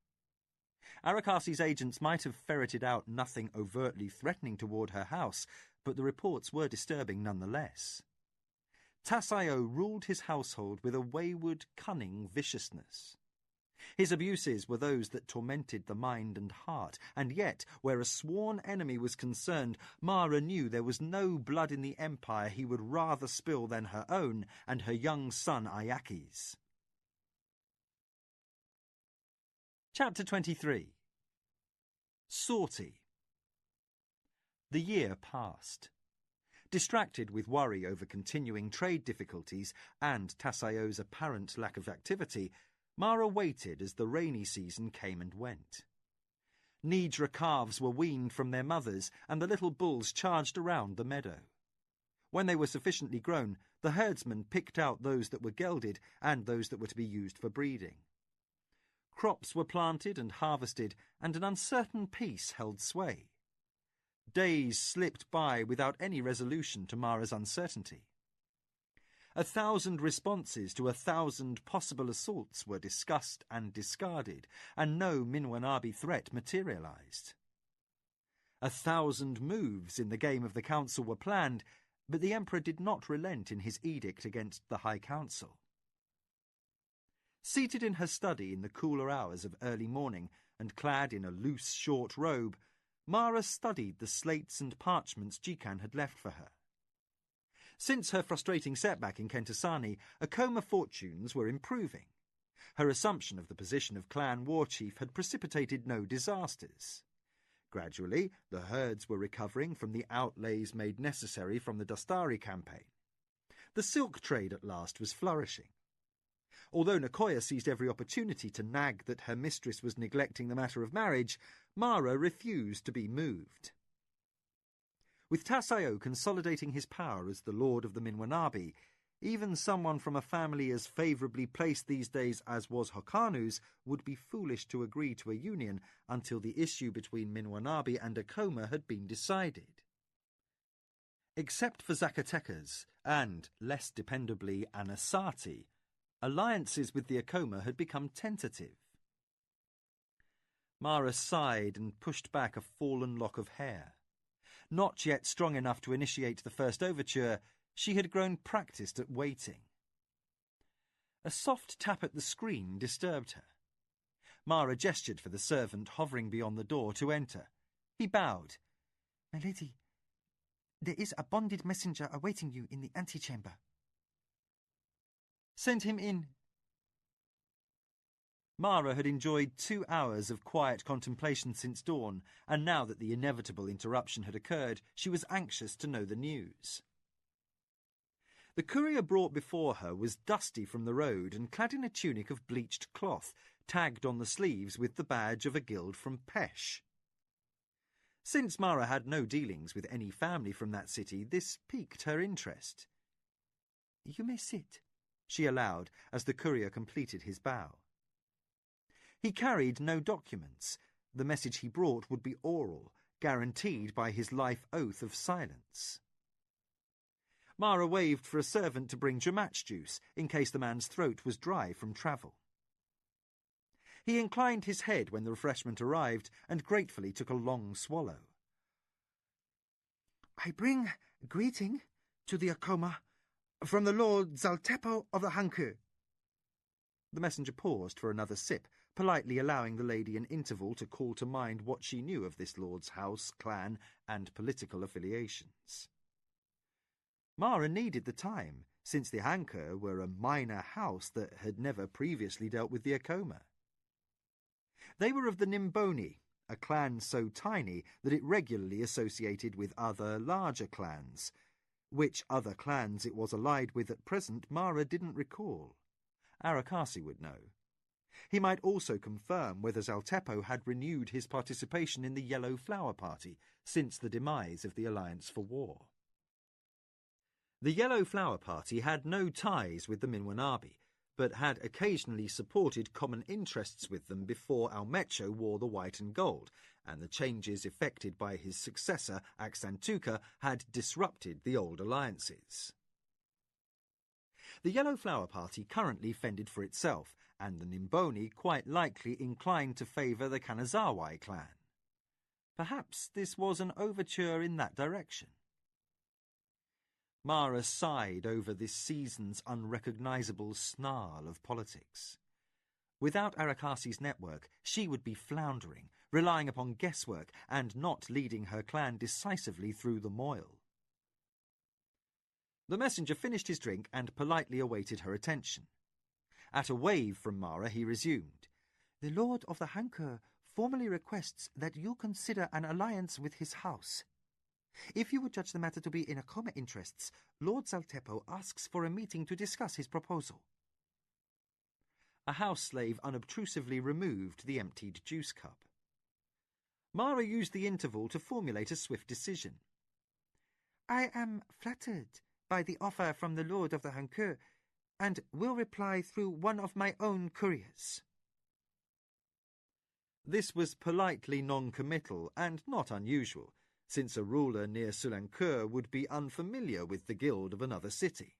Arakasi's agents might have ferreted out nothing overtly threatening toward her house, but the reports were disturbing nonetheless. Tasayo ruled his household with a wayward, cunning viciousness. His abuses were those that tormented the mind and heart, and yet, where a sworn enemy was concerned, Mara knew there was no blood in the empire he would rather spill than her own and her young son Ayaki's. Chapter 23. Sortie. The year passed. Distracted with worry over continuing trade difficulties and Tasayo's apparent lack of activity, Mara waited as the rainy season came and went. Nidra calves were weaned from their mothers, and the little bulls charged around the meadow. When they were sufficiently grown, the herdsmen picked out those that were gelded and those that were to be used for breeding. Crops were planted and harvested, and an uncertain peace held sway. Days slipped by without any resolution to Mara's uncertainty. 1,000 responses to 1,000 possible assaults were discussed and discarded, and no Minwanabi threat materialized. 1,000 moves in the game of the council were planned, but the emperor did not relent in his edict against the High Council. Seated in her study in the cooler hours of early morning, and clad in a loose, short robe, Mara studied the slates and parchments Jikan had left for her. Since her frustrating setback in Kentasani, Acoma fortunes were improving. Her assumption of the position of clan war chief had precipitated no disasters. Gradually, the herds were recovering from the outlays made necessary from the Dastari campaign. The silk trade at last was flourishing. Although Nicoya seized every opportunity to nag that her mistress was neglecting the matter of marriage, Mara refused to be moved. With Tasayo consolidating his power as the lord of the Minwanabi, even someone from a family as favourably placed these days as was Hokanu's would be foolish to agree to a union until the issue between Minwanabi and Acoma had been decided. Except for Zacatecas and, less dependably, Anasati, alliances with the Acoma had become tentative. Mara sighed and pushed back a fallen lock of hair. Not yet strong enough to initiate the first overture, she had grown practised at waiting. A soft tap at the screen disturbed her. Mara gestured for the servant hovering beyond the door to enter. He bowed. "My lady, there is a bonded messenger awaiting you in the antechamber." "Send him in." Mara had enjoyed 2 hours of quiet contemplation since dawn, and now that the inevitable interruption had occurred, she was anxious to know the news. The courier brought before her was dusty from the road and clad in a tunic of bleached cloth, tagged on the sleeves with the badge of a guild from Pesh. Since Mara had no dealings with any family from that city, this piqued her interest. "You may sit," she allowed as the courier completed his bow. He carried no documents. The message he brought would be oral, guaranteed by his life oath of silence. Mara waved for a servant to bring Jamatch juice, in case the man's throat was dry from travel. He inclined his head when the refreshment arrived, and gratefully took a long swallow. "I bring greeting to the Acoma from the Lord Zaltepo of the Hanku." The messenger paused for another sip, politely allowing the lady an interval to call to mind what she knew of this lord's house, clan, and political affiliations. Mara needed the time, since the Hanku were a minor house that had never previously dealt with the Acoma. They were of the Nimboni, a clan so tiny that it regularly associated with other larger clans. Which other clans it was allied with at present, Mara didn't recall. Arakasi would know. He might also confirm whether Zaltepo had renewed his participation in the Yellow Flower Party since the demise of the Alliance for War. The Yellow Flower Party had no ties with the Minwanabi, but had occasionally supported common interests with them before Almecho wore the white and gold, and the changes effected by his successor, Aksantuka, had disrupted the old alliances. The Yellow Flower Party currently fended for itself, and the Nimboni quite likely inclined to favour the Kanazawai clan. Perhaps this was an overture in that direction. Mara sighed over this season's unrecognisable snarl of politics. Without Arakasi's network, she would be floundering, relying upon guesswork and not leading her clan decisively through the moil. The messenger finished his drink and politely awaited her attention. At a wave from Mara, he resumed. The Lord of the Hanker formally requests that you consider an alliance with his house. If you would judge the matter to be in Acoma interests, Lord Zaltepo asks for a meeting to discuss his proposal. A house slave unobtrusively removed the emptied juice cup. Mara used the interval to formulate a swift decision. I am flattered by the offer from the Lord of the Hanker, and will reply through one of my own couriers. This was politely non-committal and not unusual, since a ruler near Sulankur would be unfamiliar with the guild of another city.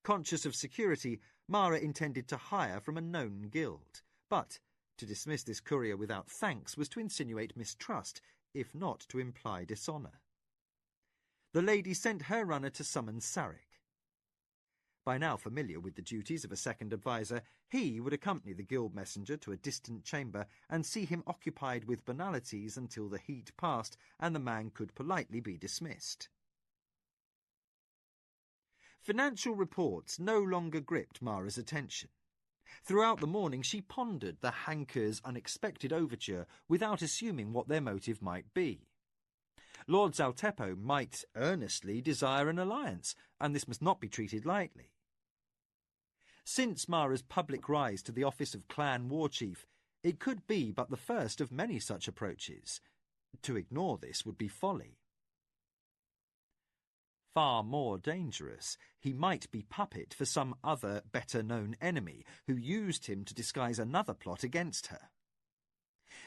Conscious of security, Mara intended to hire from a known guild, but to dismiss this courier without thanks was to insinuate mistrust, if not to imply dishonour. The lady sent her runner to summon Sarek. By now familiar with the duties of a second adviser, he would accompany the guild messenger to a distant chamber and see him occupied with banalities until the heat passed and the man could politely be dismissed. Financial reports no longer gripped Mara's attention. Throughout the morning she pondered the Hanker's unexpected overture without assuming what their motive might be. Lord Zaltepo might earnestly desire an alliance, and this must not be treated lightly. Since Mara's public rise to the office of clan war chief, it could be but the first of many such approaches. To ignore this would be folly. Far more dangerous, he might be puppet for some other better-known enemy who used him to disguise another plot against her.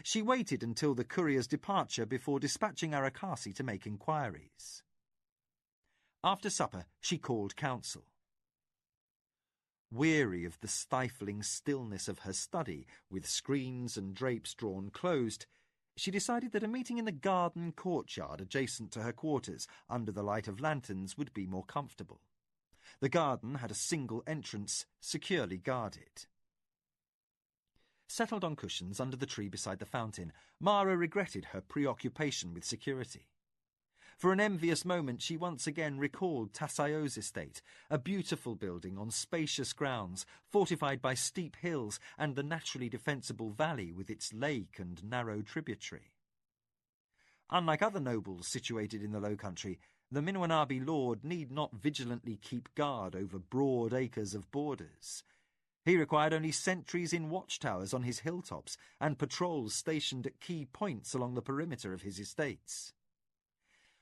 She waited until the courier's departure before dispatching Arakasi to make inquiries. After supper, she called counsel. Weary of the stifling stillness of her study, with screens and drapes drawn closed, she decided that a meeting in the garden courtyard adjacent to her quarters, under the light of lanterns, would be more comfortable. The garden had a single entrance, securely guarded. Settled on cushions under the tree beside the fountain, Mara regretted her preoccupation with security. For an envious moment she once again recalled Tasayo's estate, a beautiful building on spacious grounds, fortified by steep hills and the naturally defensible valley with its lake and narrow tributary. Unlike other nobles situated in the Low Country, the Minwanabi lord need not vigilantly keep guard over broad acres of borders. He required only sentries in watchtowers on his hilltops and patrols stationed at key points along the perimeter of his estates.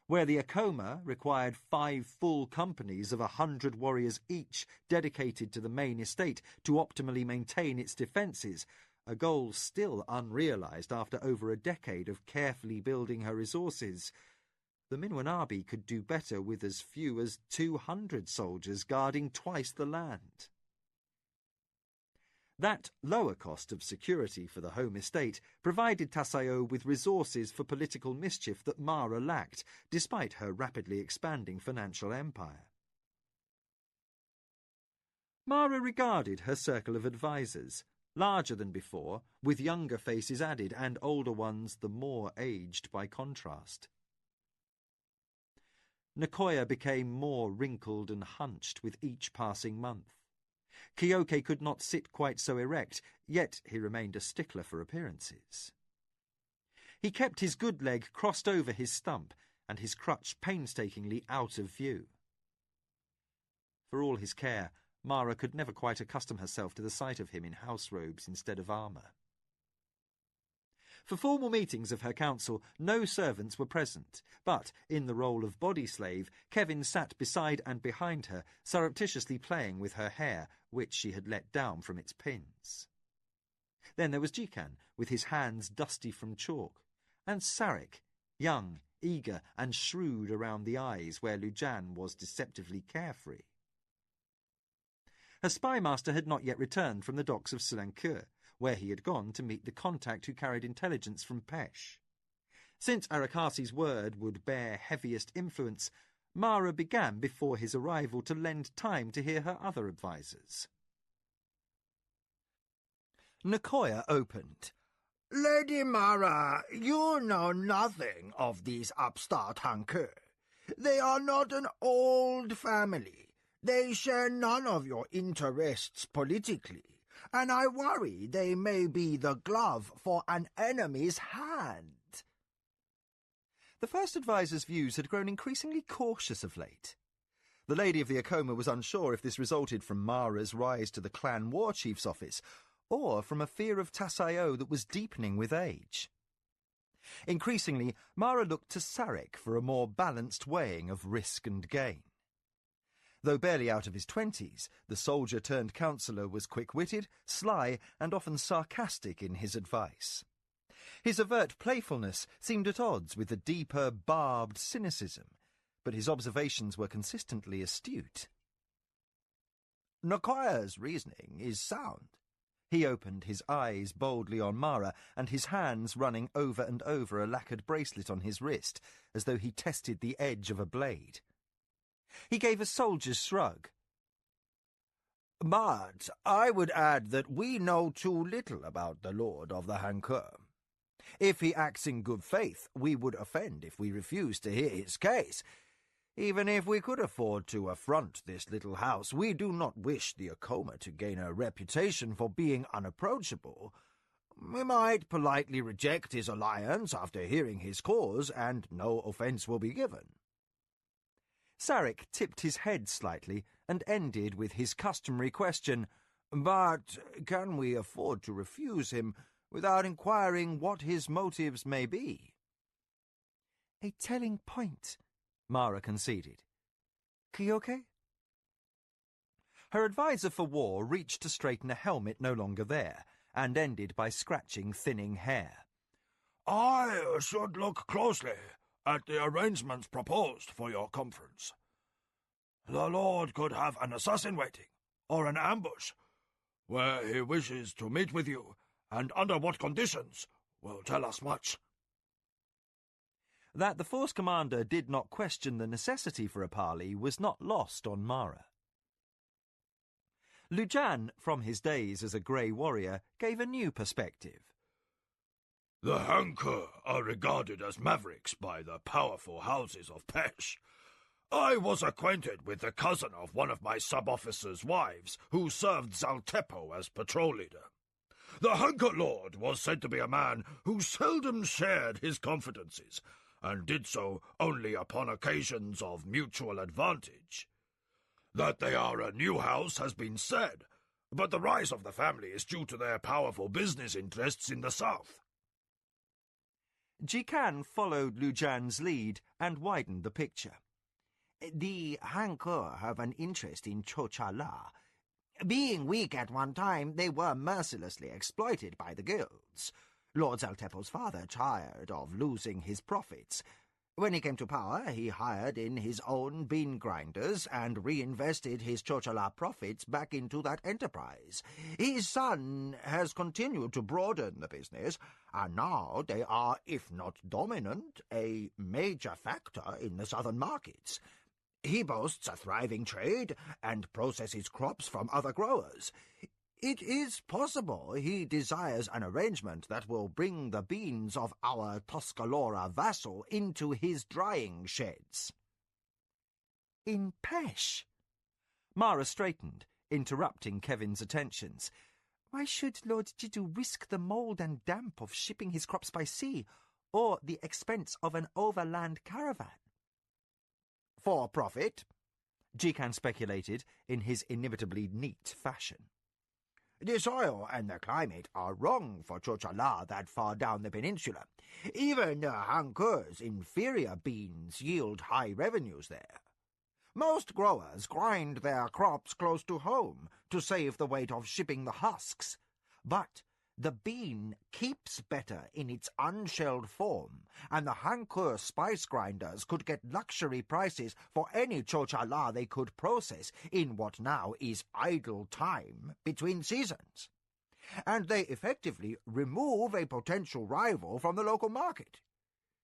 Where the Acoma required 5 full companies of 100 warriors each dedicated to the main estate to optimally maintain its defences, a goal still unrealised after over a decade of carefully building her resources, the Minwanabi could do better with as few as 200 soldiers guarding twice the land. That lower cost of security for the home estate provided Tasayo with resources for political mischief that Mara lacked, despite her rapidly expanding financial empire. Mara regarded her circle of advisers, larger than before, with younger faces added and older ones the more aged by contrast. Nicoya became more wrinkled and hunched with each passing month. Kyoke could not sit quite so erect, yet he remained a stickler for appearances. He kept his good leg crossed over his stump and his crutch painstakingly out of view. For all his care, Mara could never quite accustom herself to the sight of him in house robes instead of armour. For formal meetings of her council, no servants were present, but, in the role of body slave, Kevin sat beside and behind her, surreptitiously playing with her hair, which she had let down from its pins. Then there was Jikan, with his hands dusty from chalk, and Sarek, young, eager, and shrewd around the eyes, where Lujan was deceptively carefree. Her spymaster had not yet returned from the docks of Selincourt, where he had gone to meet the contact who carried intelligence from Pesh. Since Arakasi's word would bear heaviest influence, Mara began before his arrival to lend time to hear her other advisers. Nicoya opened. Lady Mara, you know nothing of these upstart Hanke. They are not an old family. They share none of your interests politically, and I worry they may be the glove for an enemy's hand. The first adviser's views had grown increasingly cautious of late. The Lady of the Acoma was unsure if this resulted from Mara's rise to the clan war chief's office, or from a fear of Tassayo that was deepening with age. Increasingly, Mara looked to Sarek for a more balanced weighing of risk and gain. Though barely out of his 20s, the soldier-turned-counsellor was quick-witted, sly, and often sarcastic in his advice. His overt playfulness seemed at odds with the deeper, barbed cynicism, but his observations were consistently astute. Nicoya's reasoning is sound. He opened, his eyes boldly on Mara, and his hands running over and over a lacquered bracelet on his wrist, as though he tested the edge of a blade. He gave a soldier's shrug. But I would add that we know too little about the Lord of the Hanke. If he acts in good faith, we would offend if we refused to hear his case. Even if we could afford to affront this little house, we do not wish the Acoma to gain a reputation for being unapproachable. We might politely reject his alliance after hearing his cause, and no offence will be given. Sarek tipped his head slightly and ended with his customary question, But can we afford to refuse him without inquiring what his motives may be? A telling point, Mara conceded. Kyoke? Her adviser for war reached to straighten a helmet no longer there, and ended by scratching thinning hair. I should look closely at the arrangements proposed for your conference. The Lord could have an assassin waiting, or an ambush, where he wishes to meet with you, and under what conditions will tell us much. That the force commander did not question the necessity for a parley was not lost on Mara. Lujan, from his days as a grey warrior, gave a new perspective. The Hanke are regarded as mavericks by the powerful houses of Pesh. I was acquainted with the cousin of one of my sub-officers' wives, who served Zaltepo as patrol leader. The Hanke Lord was said to be a man who seldom shared his confidences, and did so only upon occasions of mutual advantage. That they are a new house has been said, but the rise of the family is due to their powerful business interests in the south. Jikan followed Lujan's lead and widened the picture. The Hanke have an interest in Chochala. Being weak at one time, they were mercilessly exploited by the guilds. Lord Zaltepo's father tired of losing his profits. When he came to power, he hired in his own bean grinders and reinvested his Chochala profits back into that enterprise. His son has continued to broaden the business, and now they are, if not dominant, a major factor in the southern markets. He boasts a thriving trade and processes crops from other growers. It is possible he desires an arrangement that will bring the beans of our Tuscarora vassal into his drying sheds. In Pesh? Mara straightened, interrupting Kevin's attentions. Why should Lord Jiddu risk the mould and damp of shipping his crops by sea, or the expense of an overland caravan? For profit, Jikan speculated in his inimitably neat fashion. The soil and the climate are wrong for Chochala that far down the peninsula. Even the Hanke's inferior beans yield high revenues there. Most growers grind their crops close to home to save the weight of shipping the husks, but The bean keeps better in its unshelled form, and the Hankur spice grinders could get luxury prices for any chochala they could process in what now is idle time between seasons. And they effectively remove a potential rival from the local market.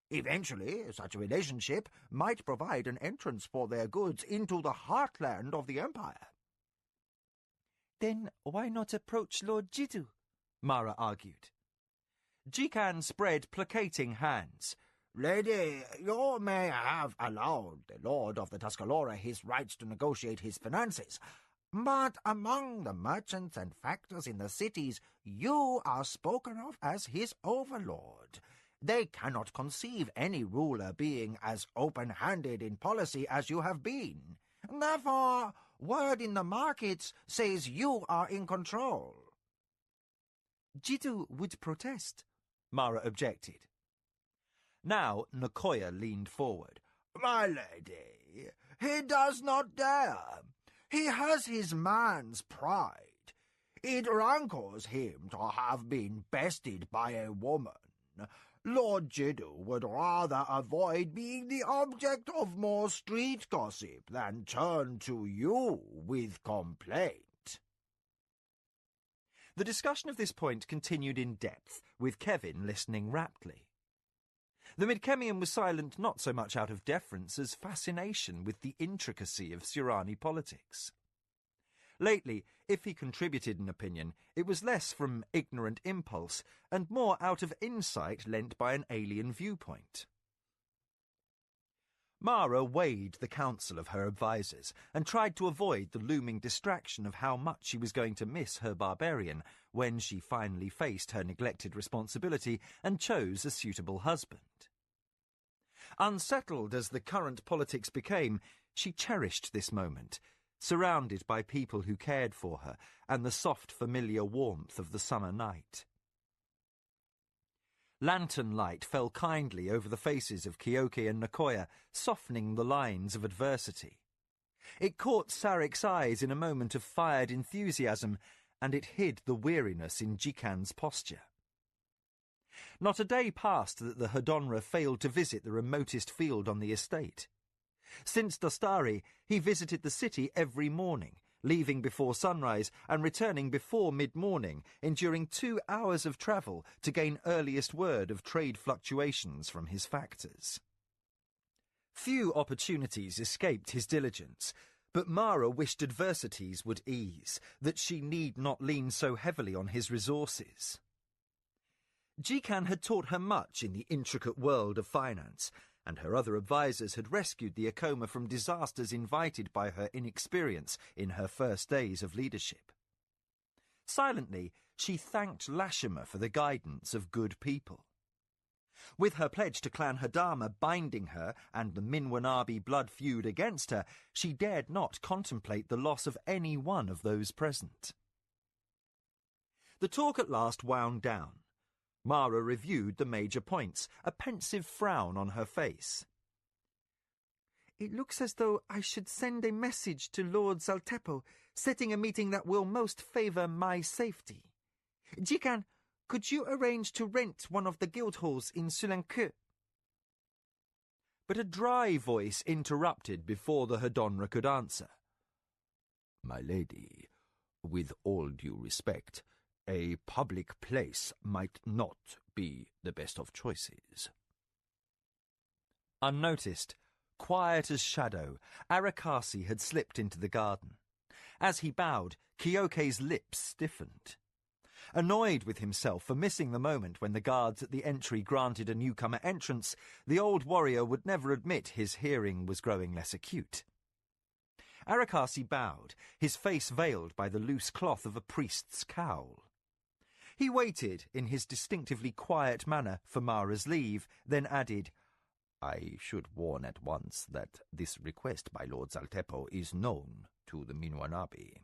Eventually, such a relationship might provide an entrance for their goods into the heartland of the empire. Then why not approach Lord Jiddu? Mara argued. Jikan spread placating hands. Lady, you may have allowed the Lord of the Tuscarora his rights to negotiate his finances, but among the merchants and factors in the cities, you are spoken of as his overlord. They cannot conceive any ruler being as open-handed in policy as you have been. Therefore, word in the markets says you are in control. Jiddu would protest, Mara objected. Now Nakoya leaned forward. My lady, he does not dare. He has his man's pride. It rankles him to have been bested by a woman. Lord Jiddu would rather avoid being the object of more street gossip than turn to you with complaint. The discussion of this point continued in depth, with Kevin listening raptly. The Midkemian was silent not so much out of deference as fascination with the intricacy of Surani politics. Lately, if he contributed an opinion, it was less from ignorant impulse and more out of insight lent by an alien viewpoint. Mara weighed the counsel of her advisers and tried to avoid the looming distraction of how much she was going to miss her barbarian when she finally faced her neglected responsibility and chose a suitable husband. Unsettled as the current politics became, she cherished this moment, surrounded by people who cared for her and the soft, familiar warmth of the summer night. Lantern light fell kindly over the faces of Kyoke and Nakoya, softening the lines of adversity. It caught Sarik's eyes in a moment of fired enthusiasm, and it hid the weariness in Jikan's posture. Not a day passed that the Hadonra failed to visit the remotest field on the estate. Since Dostari, he visited the city every morning, leaving before sunrise and returning before mid-morning, enduring 2 hours of travel to gain earliest word of trade fluctuations from his factors. Few opportunities escaped his diligence, but Mara wished adversities would ease, that she need not lean so heavily on his resources. Jikan had taught her much in the intricate world of finance, and her other advisers had rescued the Acoma from disasters invited by her inexperience in her first days of leadership. Silently, she thanked Lashima for the guidance of good people. With her pledge to Clan Hadama binding her and the Minwanabi blood feud against her, she dared not contemplate the loss of any one of those present. The talk at last wound down. Mara reviewed the major points, a pensive frown on her face. It looks as though I should send a message to Lord Zaltepo, setting a meeting that will most favour my safety. Jikan, could you arrange to rent one of the guild halls in Sulanque? But a dry voice interrupted before the Hadonra could answer. My lady, with all due respect, a public place might not be the best of choices. Unnoticed, quiet as shadow, Arakasi had slipped into the garden. As he bowed, Kyoke's lips stiffened. Annoyed with himself for missing the moment when the guards at the entry granted a newcomer entrance, the old warrior would never admit his hearing was growing less acute. Arakasi bowed, his face veiled by the loose cloth of a priest's cowl. He waited, in his distinctively quiet manner, for Mara's leave, then added, I should warn at once that this request by Lord Zaltepo is known to the Minwanabi.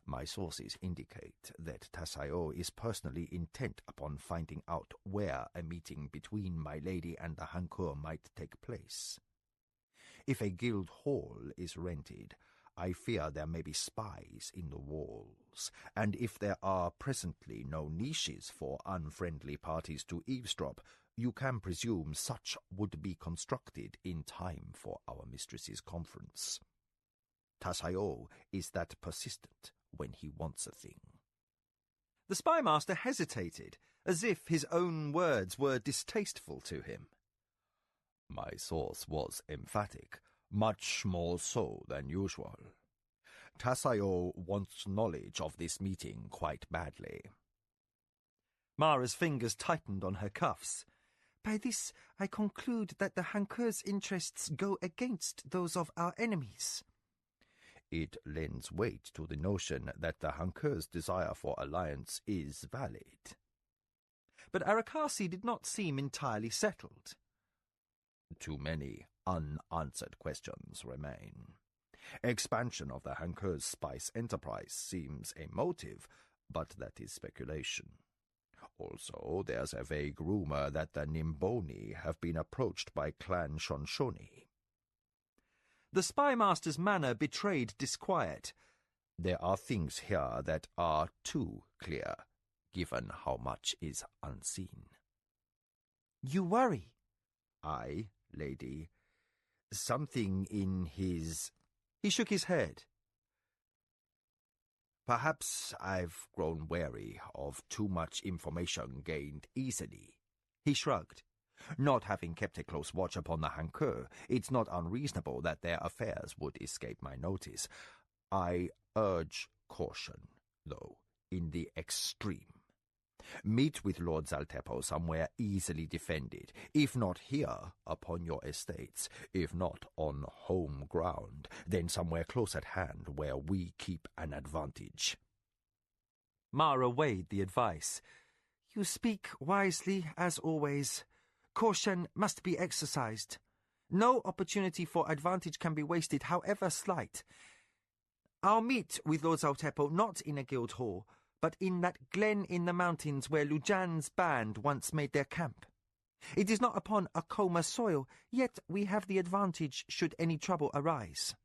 My sources indicate that Tasayo is personally intent upon finding out where a meeting between my lady and the Hankur might take place. If a guild hall is rented, I fear there may be spies in the walls, and if there are presently no niches for unfriendly parties to eavesdrop, you can presume such would be constructed in time for our mistress's conference. Tasayo is that persistent when he wants a thing. The spymaster hesitated, as if his own words were distasteful to him. My source was emphatic, much more so than usual. Tasayo wants knowledge of this meeting quite badly. Mara's fingers tightened on her cuffs. By this I conclude that the Hankeur's interests go against those of our enemies. It lends weight to the notion that the Hankeur's desire for alliance is valid. But Arakasi did not seem entirely settled. Too many unanswered questions remain. Expansion of the Hankeur's spice enterprise seems a motive, but that is speculation. Also, there's a vague rumor that the Nimboni have been approached by Clan Shonshoni. The spymaster's manner betrayed disquiet. There are things here that are too clear, given how much is unseen. You worry. I, lady. Something in his... He shook his head. Perhaps I've grown wary of too much information gained easily. He shrugged. Not having kept a close watch upon the Hankeur, it's not unreasonable that their affairs would escape my notice. I urge caution, though, in the extreme. Meet with Lord Zaltepo somewhere easily defended, if not here upon your estates, if not on home ground, then somewhere close at hand where we keep an advantage. Mara weighed the advice. You speak wisely, as always. Caution must be exercised. No opportunity for advantage can be wasted, however slight. I'll meet with Lord Zaltepo not in a guild hall, but in that glen in the mountains where Lujan's band once made their camp. It is not upon Acoma soil, yet we have the advantage should any trouble arise.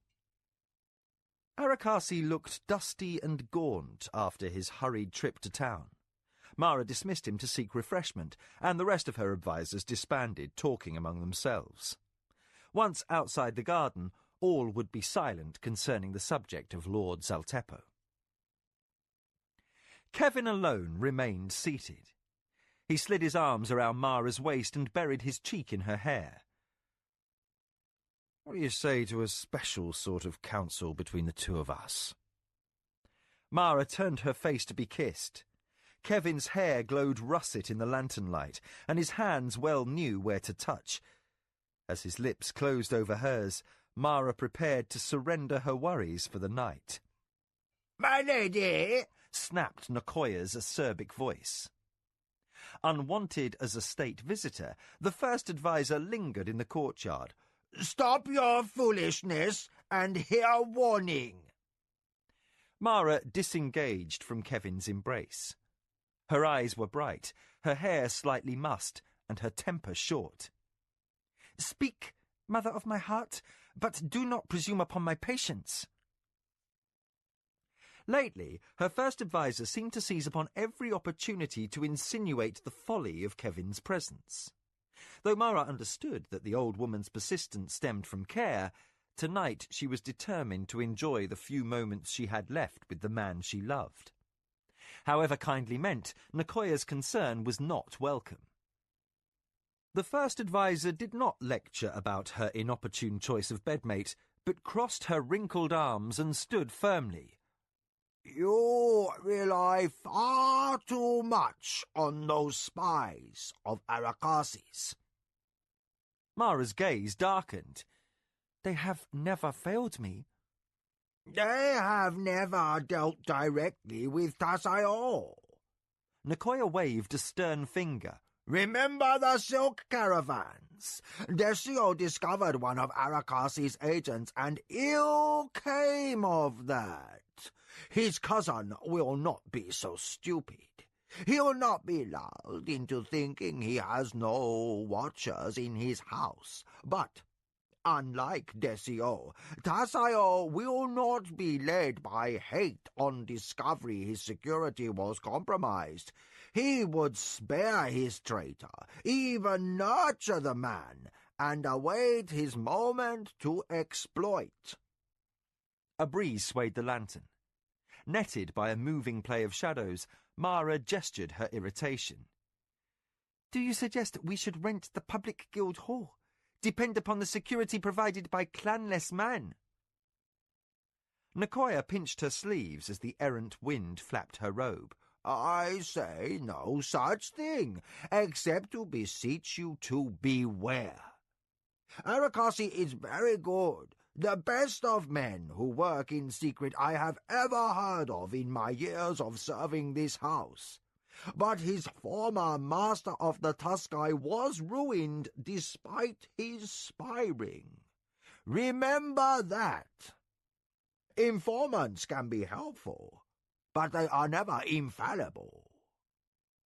Arakasi looked dusty and gaunt after his hurried trip to town. Mara dismissed him to seek refreshment, and the rest of her advisers disbanded, talking among themselves. Once outside the garden, all would be silent concerning the subject of Lord Zaltepo. Kevin alone remained seated. He slid his arms around Mara's waist and buried his cheek in her hair. What do you say to a special sort of council between the two of us? Mara turned her face to be kissed. Kevin's hair glowed russet in the lantern light, and his hands well knew where to touch. As his lips closed over hers, Mara prepared to surrender her worries for the night. "My lady!" snapped Nakoya's acerbic voice. Unwanted as a state visitor, the first adviser lingered in the courtyard. "Stop your foolishness and hear warning." Mara disengaged from Kevin's embrace. Her eyes were bright, her hair slightly mussed, and her temper short. "Speak, mother of my heart, but do not presume upon my patience." Lately, her first adviser seemed to seize upon every opportunity to insinuate the folly of Kevin's presence. Though Mara understood that the old woman's persistence stemmed from care, tonight she was determined to enjoy the few moments she had left with the man she loved. However kindly meant, Nakoya's concern was not welcome. The first adviser did not lecture about her inopportune choice of bedmate, but crossed her wrinkled arms and stood firmly. "You rely far too much on those spies of Arakasi's." Mara's gaze darkened. "They have never failed me." "They have never dealt directly with Tasayo." Nakoya waved a stern finger. "Remember the silk caravans? Desio discovered one of Arakasi's agents, and ill came of that. His cousin will not be so stupid. He'll not be lulled into thinking he has no watchers in his house. But Unlike Desio, Tasayo will not be led by hate on discovery his security was compromised. He would spare his traitor, even nurture the man, and await his moment to exploit. A breeze swayed the lantern. Netted by a moving play of shadows, Mara gestured her irritation. Do you suggest we should rent the public guild hall? Depend upon the security provided by clanless man? Nicoya pinched her sleeves as the errant wind flapped her robe. I say no such thing, except to beseech you to beware. Arakasi is very good, the best of men who work in secret I have ever heard of in my years of serving this house. But his former master of the Tuskai was ruined despite his spy ring. Remember that. Informants can be helpful, but they are never infallible.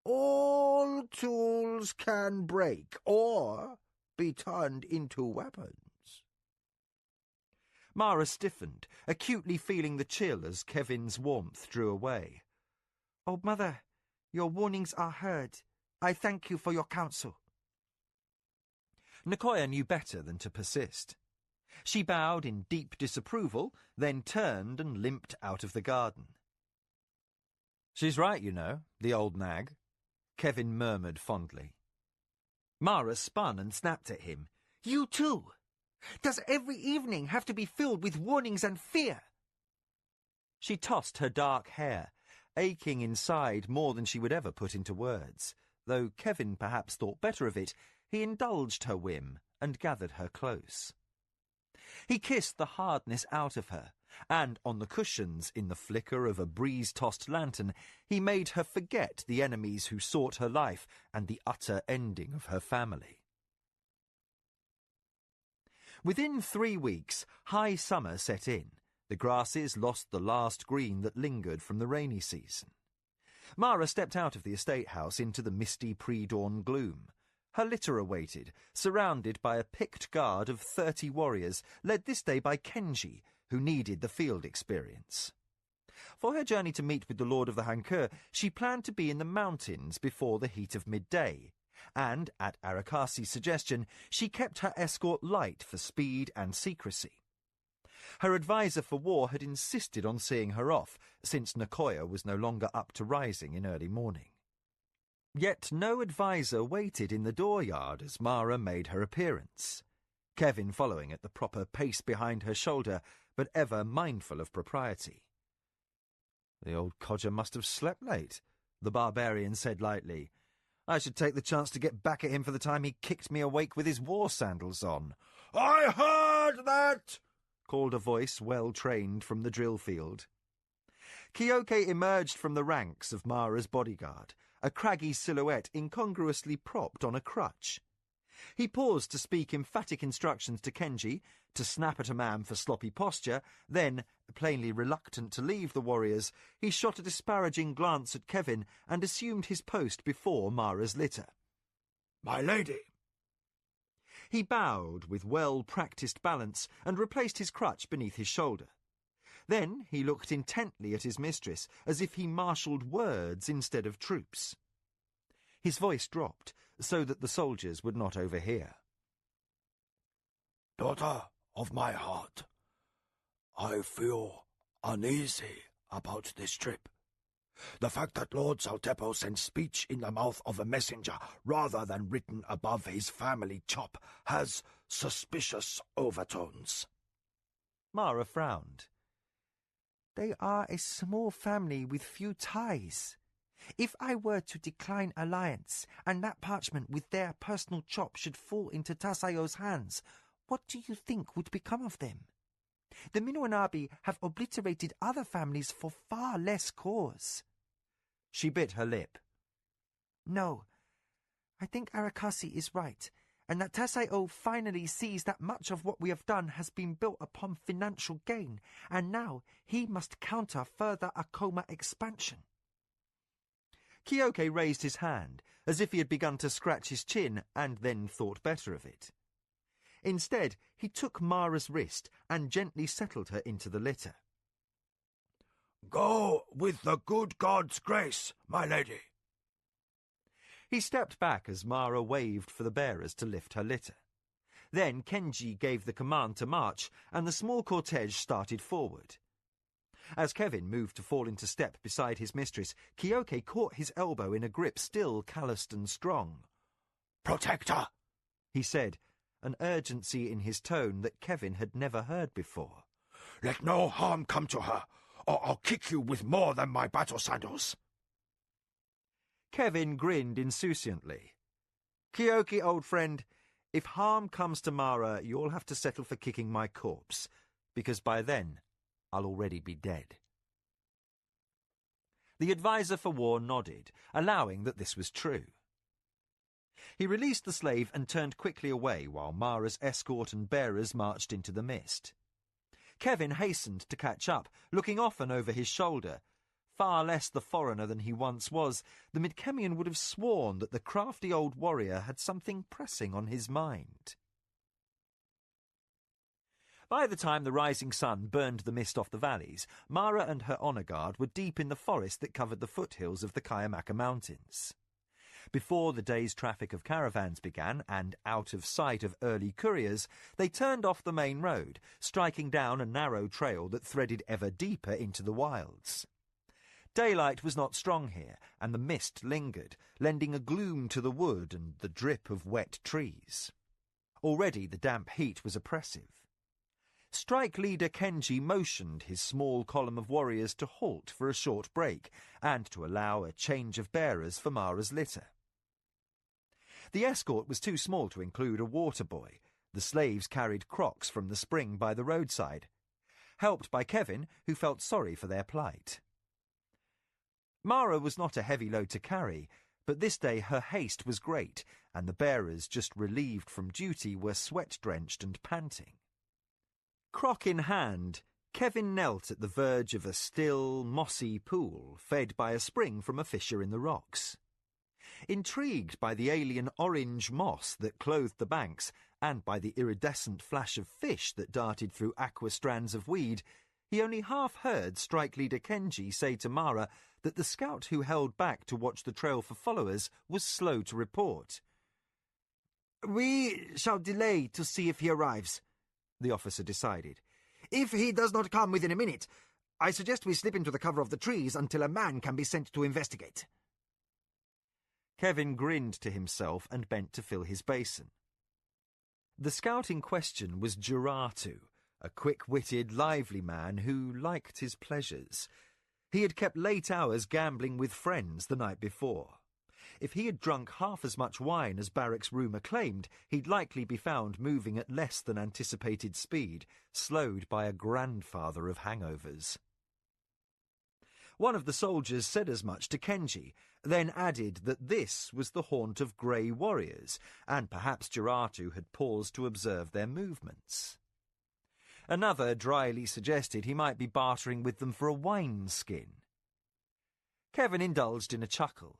All tools can break or be turned into weapons. Mara stiffened, acutely feeling the chill as Kevin's warmth drew away. Old Mother, your warnings are heard. I thank you for your counsel. Nicoya knew better than to persist. She bowed in deep disapproval, then turned and limped out of the garden. She's right, you know, the old nag, Kevin murmured fondly. Mara spun and snapped at him. You too! Does every evening have to be filled with warnings and fear? She tossed her dark hair, aching inside more than she would ever put into words. Though Kevin perhaps thought better of it, he indulged her whim and gathered her close. He kissed the hardness out of her, and on the cushions, in the flicker of a breeze-tossed lantern, he made her forget the enemies who sought her life and the utter ending of her family. Within 3 weeks, high summer set in. The grasses lost the last green that lingered from the rainy season. Mara stepped out of the estate house into the misty pre-dawn gloom. Her litter awaited, surrounded by a picked guard of 30 warriors, led this day by Kenji, who needed the field experience. For her journey to meet with the Lord of the Hankur, she planned to be in the mountains before the heat of midday, and, at Arakasi's suggestion, she kept her escort light for speed and secrecy. Her adviser for war had insisted on seeing her off, since Nicoya was no longer up to rising in early morning. Yet no adviser waited in the dooryard as Mara made her appearance, Kevin following at the proper pace behind her shoulder, but ever mindful of propriety. The old codger must have slept late, the barbarian said lightly. I should take the chance to get back at him for the time he kicked me awake with his war sandals on. I heard that! Called a voice well-trained from the drill field. Kyoke emerged from the ranks of Mara's bodyguard, a craggy silhouette incongruously propped on a crutch. He paused to speak emphatic instructions to Kenji, to snap at a man for sloppy posture, then, plainly reluctant to leave the warriors, he shot a disparaging glance at Kevin and assumed his post before Mara's litter. My lady! He bowed with well-practised balance and replaced his crutch beneath his shoulder. Then he looked intently at his mistress, as if he marshalled words instead of troops. His voice dropped, so that the soldiers would not overhear. Daughter of my heart, I feel uneasy about this trip. The fact that Lord Saltepo sent speech in the mouth of a messenger rather than written above his family chop has suspicious overtones. Mara frowned. They are a small family with few ties. If I were to decline alliance, and that parchment with their personal chop should fall into Tasayo's hands, what do you think would become of them? The Minoanabi have obliterated other families for far less cause. She bit her lip. No, I think Arakasi is right, and that Tasayo finally sees that much of what we have done has been built upon financial gain, and now he must counter further Acoma expansion. Kyoke raised his hand, as if he had begun to scratch his chin, and then thought better of it. Instead, he took Mara's wrist and gently settled her into the litter. "Go with the good God's grace, my lady." He stepped back as Mara waved for the bearers to lift her litter. Then Kenji gave the command to march, and the small cortege started forward. As Kevin moved to fall into step beside his mistress, Kyoke caught his elbow in a grip still calloused and strong. "Protect her," he said, an urgency in his tone that Kevin had never heard before. "Let no harm come to her, or I'll kick you with more than my battle sandals." Kevin grinned insouciantly. "Kyoke, old friend, if harm comes to Mara, you'll have to settle for kicking my corpse, because by then I'll already be dead." The advisor for war nodded, allowing that this was true. He released the slave and turned quickly away while Mara's escort and bearers marched into the mist. Kevin hastened to catch up, looking often over his shoulder. Far less the foreigner than he once was, the Midkemian would have sworn that the crafty old warrior had something pressing on his mind. By the time the rising sun burned the mist off the valleys, Mara and her honour guard were deep in the forest that covered the foothills of the Kayamaka Mountains. Before the day's traffic of caravans began, and out of sight of early couriers, they turned off the main road, striking down a narrow trail that threaded ever deeper into the wilds. Daylight was not strong here, and the mist lingered, lending a gloom to the wood and the drip of wet trees. Already the damp heat was oppressive. Strike leader Kenji motioned his small column of warriors to halt for a short break, and to allow a change of bearers for Mara's litter. The escort was too small to include a water boy. The slaves carried crocks from the spring by the roadside, helped by Kevin, who felt sorry for their plight. Mara was not a heavy load to carry, but this day her haste was great, and the bearers, just relieved from duty, were sweat-drenched and panting. Crock in hand, Kevin knelt at the verge of a still, mossy pool fed by a spring from a fissure in the rocks. Intrigued by the alien orange moss that clothed the banks, and by the iridescent flash of fish that darted through aqua strands of weed, he only half heard strike leader Kenji say to Mara that the scout who held back to watch the trail for followers was slow to report. "We shall delay to see if he arrives," the officer decided. "If he does not come within a minute, I suggest we slip into the cover of the trees until a man can be sent to investigate." Kevin grinned to himself and bent to fill his basin. The scout in question was Juratu, a quick-witted, lively man who liked his pleasures. He had kept late hours gambling with friends the night before. If he had drunk half as much wine as barracks rumour claimed, he'd likely be found moving at less than anticipated speed, slowed by a grandfather of hangovers. One of the soldiers said as much to Kenji, then added that this was the haunt of grey warriors, and perhaps Juratu had paused to observe their movements. Another dryly suggested he might be bartering with them for a wineskin. Kevin indulged in a chuckle.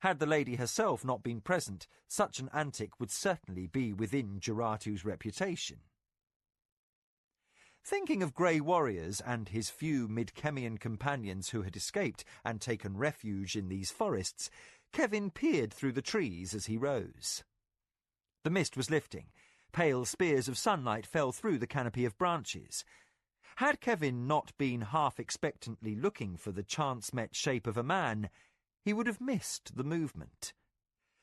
Had the lady herself not been present, such an antic would certainly be within Juratu's reputation. Thinking of grey warriors and his few Midkemian companions who had escaped and taken refuge in these forests, Kevin peered through the trees as he rose. The mist was lifting. Pale spears of sunlight fell through the canopy of branches. Had Kevin not been half-expectantly looking for the chance-met shape of a man, he would have missed the movement.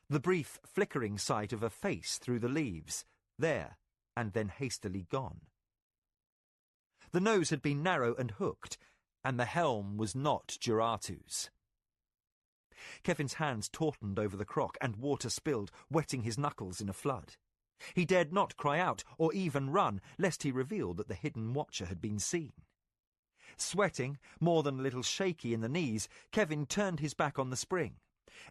The brief flickering sight of a face through the leaves, there, and then hastily gone. The nose had been narrow and hooked, and the helm was not Juratu's. Kevin's hands tautened over the crock, and water spilled, wetting his knuckles in a flood. He dared not cry out or even run, lest he reveal that the hidden watcher had been seen. Sweating, more than a little shaky in the knees, Kevin turned his back on the spring.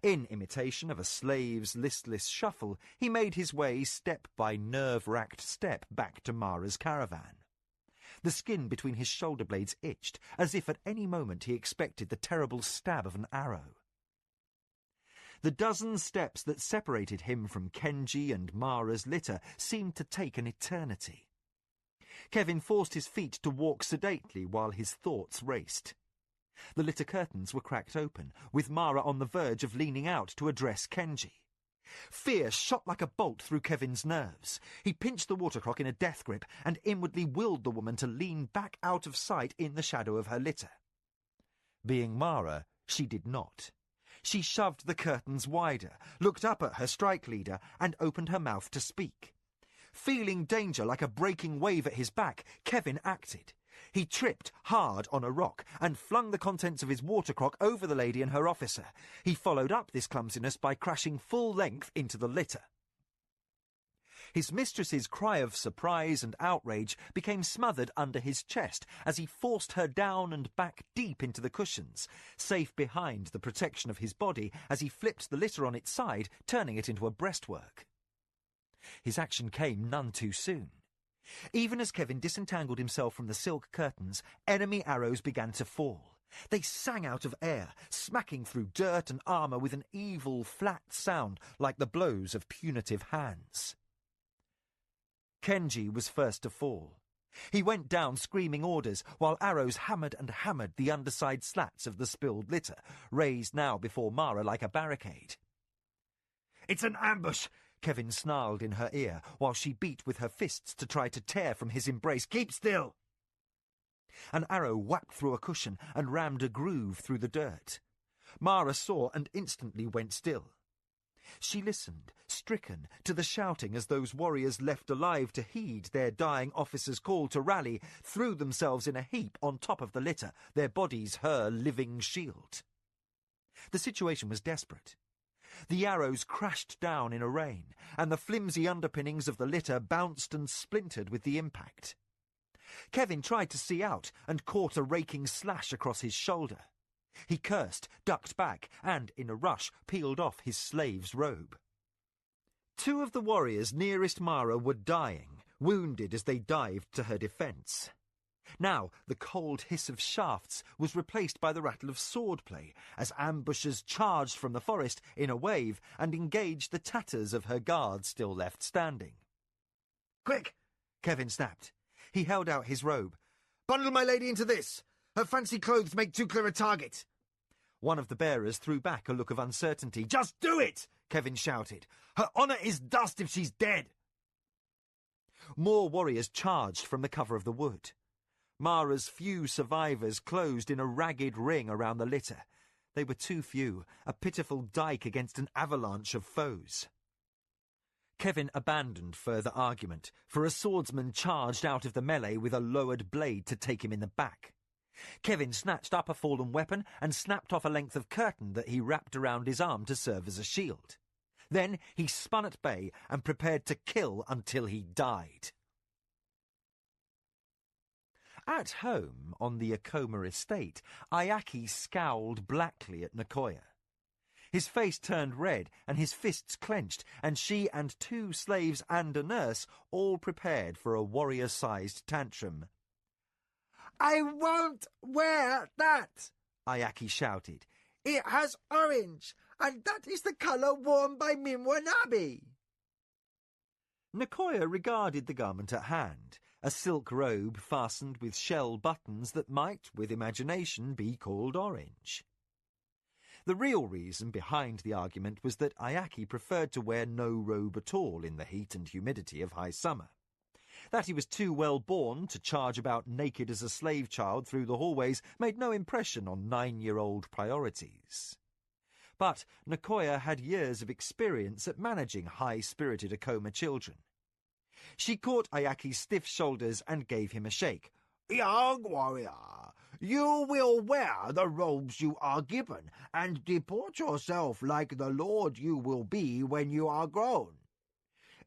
In imitation of a slave's listless shuffle, he made his way step by nerve-racked step back to Mara's caravan. The skin between his shoulder blades itched, as if at any moment he expected the terrible stab of an arrow. The dozen steps that separated him from Kenji and Mara's litter seemed to take an eternity. Kevin forced his feet to walk sedately while his thoughts raced. The litter curtains were cracked open, with Mara on the verge of leaning out to address Kenji. Fear shot like a bolt through Kevin's nerves. He pinched the water clock in a death grip and inwardly willed the woman to lean back out of sight in the shadow of her litter. Being Mara, she did not. She shoved the curtains wider, looked up at her strike leader, and opened her mouth to speak. Feeling danger like a breaking wave at his back, Kevin acted. He tripped hard on a rock and flung the contents of his water crock over the lady and her officer. He followed up this clumsiness by crashing full length into the litter. His mistress's cry of surprise and outrage became smothered under his chest as he forced her down and back deep into the cushions, safe behind the protection of his body as he flipped the litter on its side, turning it into a breastwork. His action came none too soon. Even as Kevin disentangled himself from the silk curtains, enemy arrows began to fall. They sang out of air, smacking through dirt and armour with an evil, flat sound like the blows of punitive hands. Kenji was first to fall. He went down screaming orders, while arrows hammered and hammered the underside slats of the spilled litter, raised now before Mara like a barricade. "It's an ambush!" Kevin snarled in her ear, while she beat with her fists to try to tear from his embrace. "Keep still!" An arrow whacked through a cushion and rammed a groove through the dirt. Mara saw and instantly went still. She listened, stricken, to the shouting as those warriors left alive to heed their dying officer's call to rally, threw themselves in a heap on top of the litter, their bodies her living shield. The situation was desperate. The arrows crashed down in a rain, and the flimsy underpinnings of the litter bounced and splintered with the impact. Kevin tried to see out and caught a raking slash across his shoulder. He cursed, ducked back, and, in a rush, peeled off his slave's robe. Two of the warriors nearest Mara were dying, wounded as they dived to her defence. Now the cold hiss of shafts was replaced by the rattle of swordplay as ambushers charged from the forest in a wave and engaged the tatters of her guards still left standing. "Quick!" Kevin snapped. He held out his robe. "Bundle my lady into this! Her fancy clothes make too clear a target!" One of the bearers threw back a look of uncertainty. "Just do it!" Kevin shouted. "Her honour is dust if she's dead!" More warriors charged from the cover of the wood. Mara's few survivors closed in a ragged ring around the litter. They were too few, a pitiful dike against an avalanche of foes. Kevin abandoned further argument, for a swordsman charged out of the melee with a lowered blade to take him in the back. Kevin snatched up a fallen weapon and snapped off a length of curtain that he wrapped around his arm to serve as a shield. Then he spun at bay and prepared to kill until he died. At home, on the Acoma estate, Ayaki scowled blackly at Nicoya. His face turned red and his fists clenched, and she and two slaves and a nurse all prepared for a warrior-sized tantrum. "I won't wear that!" Ayaki shouted. "It has orange, and that is the colour worn by Minwanabi." Nicoya regarded the garment at hand, a silk robe fastened with shell buttons that might, with imagination, be called orange. The real reason behind the argument was that Ayaki preferred to wear no robe at all in the heat and humidity of high summer. That he was too well born to charge about naked as a slave child through the hallways made no impression on 9-year-old priorities. But Nicoya had years of experience at managing high-spirited Acoma children. She caught Ayaki's stiff shoulders and gave him a shake. "Young warrior, you will wear the robes you are given, and deport yourself like the lord you will be when you are grown.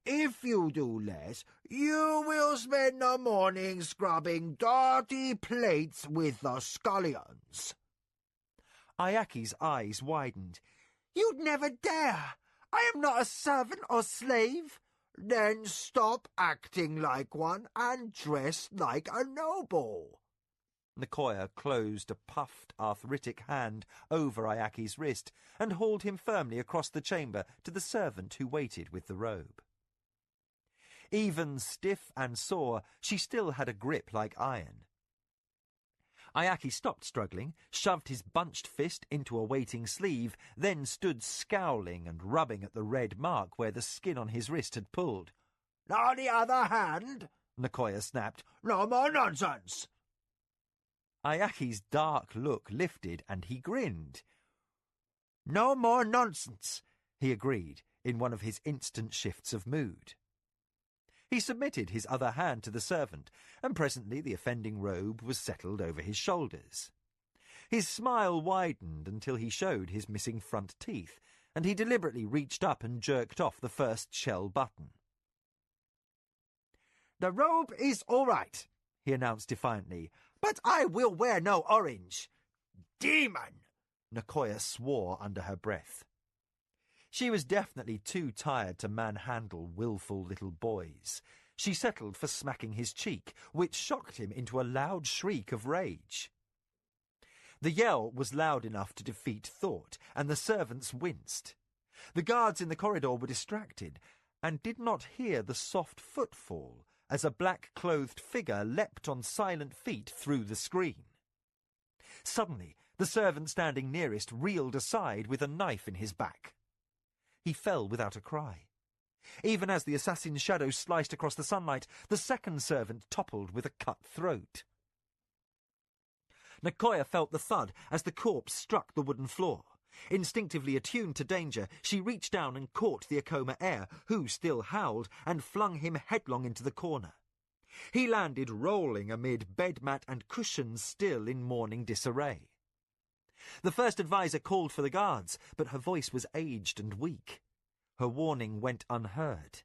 If you do less, you will spend the morning scrubbing dirty plates with the scullions." Ayaki's eyes widened. "You'd never dare! I am not a servant or slave." "Then stop acting like one and dress like a noble." Nicoya closed a puffed, arthritic hand over Ayaki's wrist and hauled him firmly across the chamber to the servant who waited with the robe. Even stiff and sore, she still had a grip like iron. Ayaki stopped struggling, shoved his bunched fist into a waiting sleeve, then stood scowling and rubbing at the red mark where the skin on his wrist had pulled. On the other hand, Nicoya snapped, no more nonsense. Ayaki's dark look lifted and he grinned. No more nonsense, he agreed in one of his instant shifts of mood. He submitted his other hand to the servant, and presently the offending robe was settled over his shoulders. His smile widened until he showed his missing front teeth, and he deliberately reached up and jerked off the first shell button. The robe is all right, he announced defiantly, but I will wear no orange. Demon! Nicoya swore under her breath. She was definitely too tired to manhandle willful little boys. She settled for smacking his cheek, which shocked him into a loud shriek of rage. The yell was loud enough to defeat thought, and the servants winced. The guards in the corridor were distracted, and did not hear the soft footfall as a black-clothed figure leapt on silent feet through the screen. Suddenly, the servant standing nearest reeled aside with a knife in his back. He fell without a cry. Even as the assassin's shadow sliced across the sunlight, the second servant toppled with a cut throat. Nicoya felt the thud as the corpse struck the wooden floor. Instinctively attuned to danger, she reached down and caught the Acoma heir, who still howled, and flung him headlong into the corner. He landed rolling amid bed mat and cushions still in mourning disarray. The first advisor called for the guards, but her voice was aged and weak. Her warning went unheard.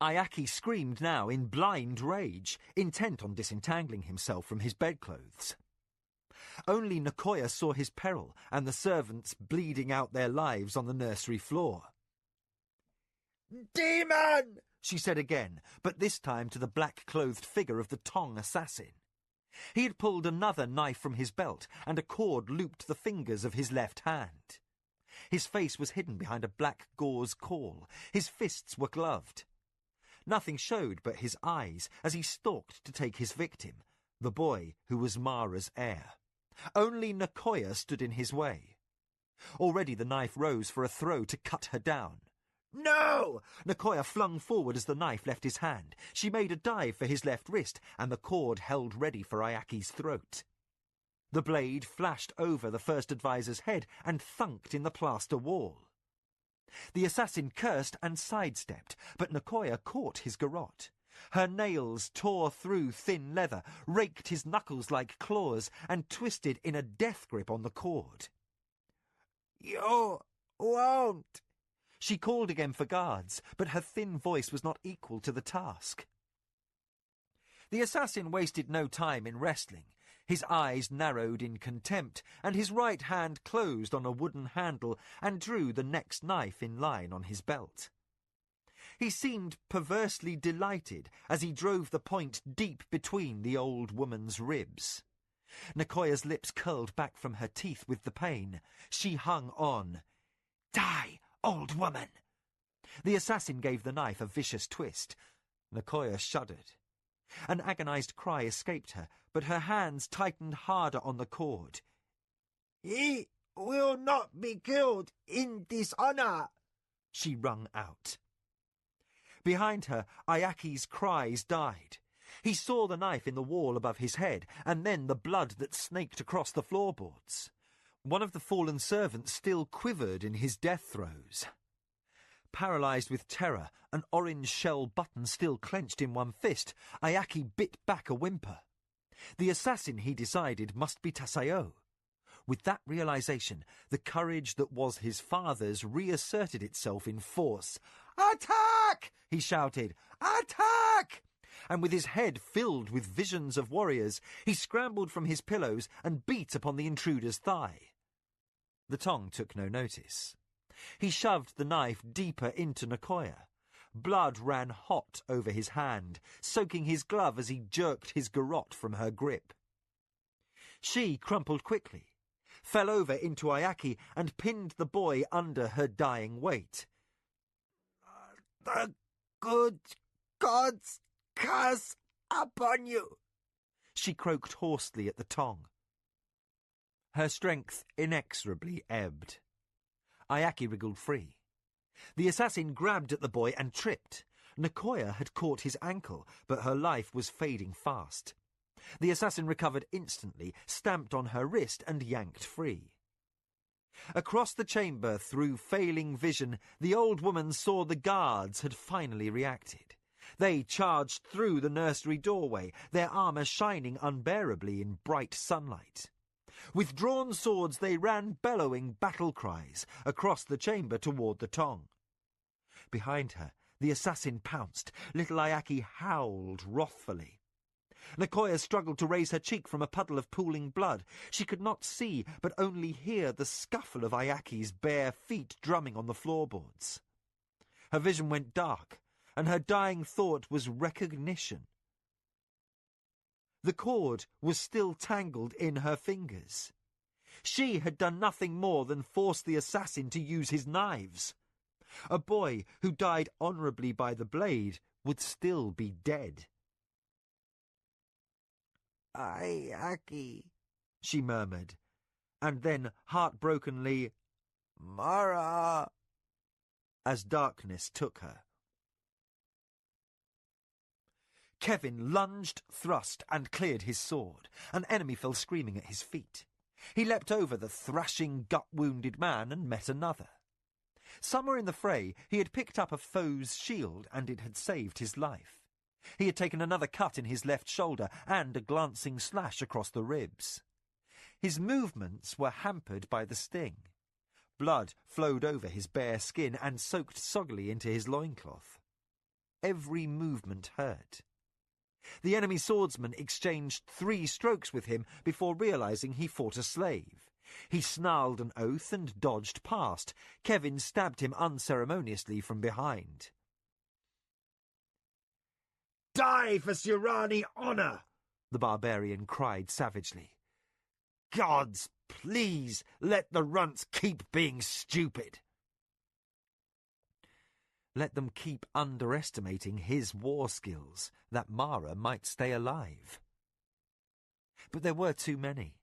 Ayaki screamed now in blind rage, intent on disentangling himself from his bedclothes. Only Nicoya saw his peril and the servants bleeding out their lives on the nursery floor. Demon! She said again, but this time to the black-clothed figure of the Tong assassin. He had pulled another knife from his belt, and a cord looped the fingers of his left hand. His face was hidden behind a black gauze caul. His fists were gloved. Nothing showed but his eyes as he stalked to take his victim, the boy who was Mara's heir. Only Nicoya stood in his way. Already the knife rose for a throw to cut her down. No! Nicoya flung forward as the knife left his hand. She made a dive for his left wrist, and the cord held ready for Ayaki's throat. The blade flashed over the first advisor's head and thunked in the plaster wall. The assassin cursed and sidestepped, but Nicoya caught his garrote. Her nails tore through thin leather, raked his knuckles like claws, and twisted in a death grip on the cord. You won't! She called again for guards, but her thin voice was not equal to the task. The assassin wasted no time in wrestling. His eyes narrowed in contempt, and his right hand closed on a wooden handle and drew the next knife in line on his belt. He seemed perversely delighted as he drove the point deep between the old woman's ribs. Nicoya's lips curled back from her teeth with the pain. She hung on. "Die, old woman!" The assassin gave the knife a vicious twist. Nicoya shuddered. An agonized cry escaped her, but her hands tightened harder on the cord. "He will not be killed in dishonor," she wrung out. Behind her, Ayaki's cries died. He saw the knife in the wall above his head, and then the blood that snaked across the floorboards. One of the fallen servants still quivered in his death throes. Paralyzed with terror, an orange shell button still clenched in one fist, Ayaki bit back a whimper. The assassin, he decided, must be Tasayo. With that realization, the courage that was his father's reasserted itself in force. "Attack!" he shouted. "Attack!" And with his head filled with visions of warriors, he scrambled from his pillows and beat upon the intruder's thigh. The Tong took no notice. He shoved the knife deeper into Nicoya. Blood ran hot over his hand, soaking his glove as he jerked his garrote from her grip. She crumpled quickly, fell over into Ayaki and pinned the boy under her dying weight. The good gods curse upon you, she croaked hoarsely at the tong. Her strength inexorably ebbed. Ayaki wriggled free. The assassin grabbed at the boy and tripped. Nicoya had caught his ankle, but her life was fading fast. The assassin recovered instantly, stamped on her wrist and yanked free. Across the chamber, through failing vision, the old woman saw the guards had finally reacted. They charged through the nursery doorway, their armour shining unbearably in bright sunlight. With drawn swords they ran bellowing battle cries across the chamber toward the tong. Behind her, the assassin pounced. Little Ayaki howled wrathfully. Nicoya struggled to raise her cheek from a puddle of pooling blood. She could not see, but only hear the scuffle of Ayaki's bare feet drumming on the floorboards. Her vision went dark, and her dying thought was recognition. The cord was still tangled in her fingers. She had done nothing more than force the assassin to use his knives. A boy who died honourably by the blade would still be dead. Ayaki, she murmured, and then heartbrokenly, Mara, as darkness took her. Kevin lunged, thrust, and cleared his sword. An enemy fell screaming at his feet. He leapt over the thrashing, gut-wounded man and met another. Somewhere in the fray he had picked up a foe's shield, and it had saved his life. He had taken another cut in his left shoulder and a glancing slash across the ribs. His movements were hampered by the sting. Blood flowed over his bare skin and soaked soggily into his loincloth. Every movement hurt. The enemy swordsman exchanged 3 strokes with him before realizing he fought a slave. He snarled an oath and dodged past. Kevin stabbed him unceremoniously from behind. Die for Sirani honour! The barbarian cried savagely. Gods, please, let the runts keep being stupid. Let them keep underestimating his war skills, that Mara might stay alive. But there were too many.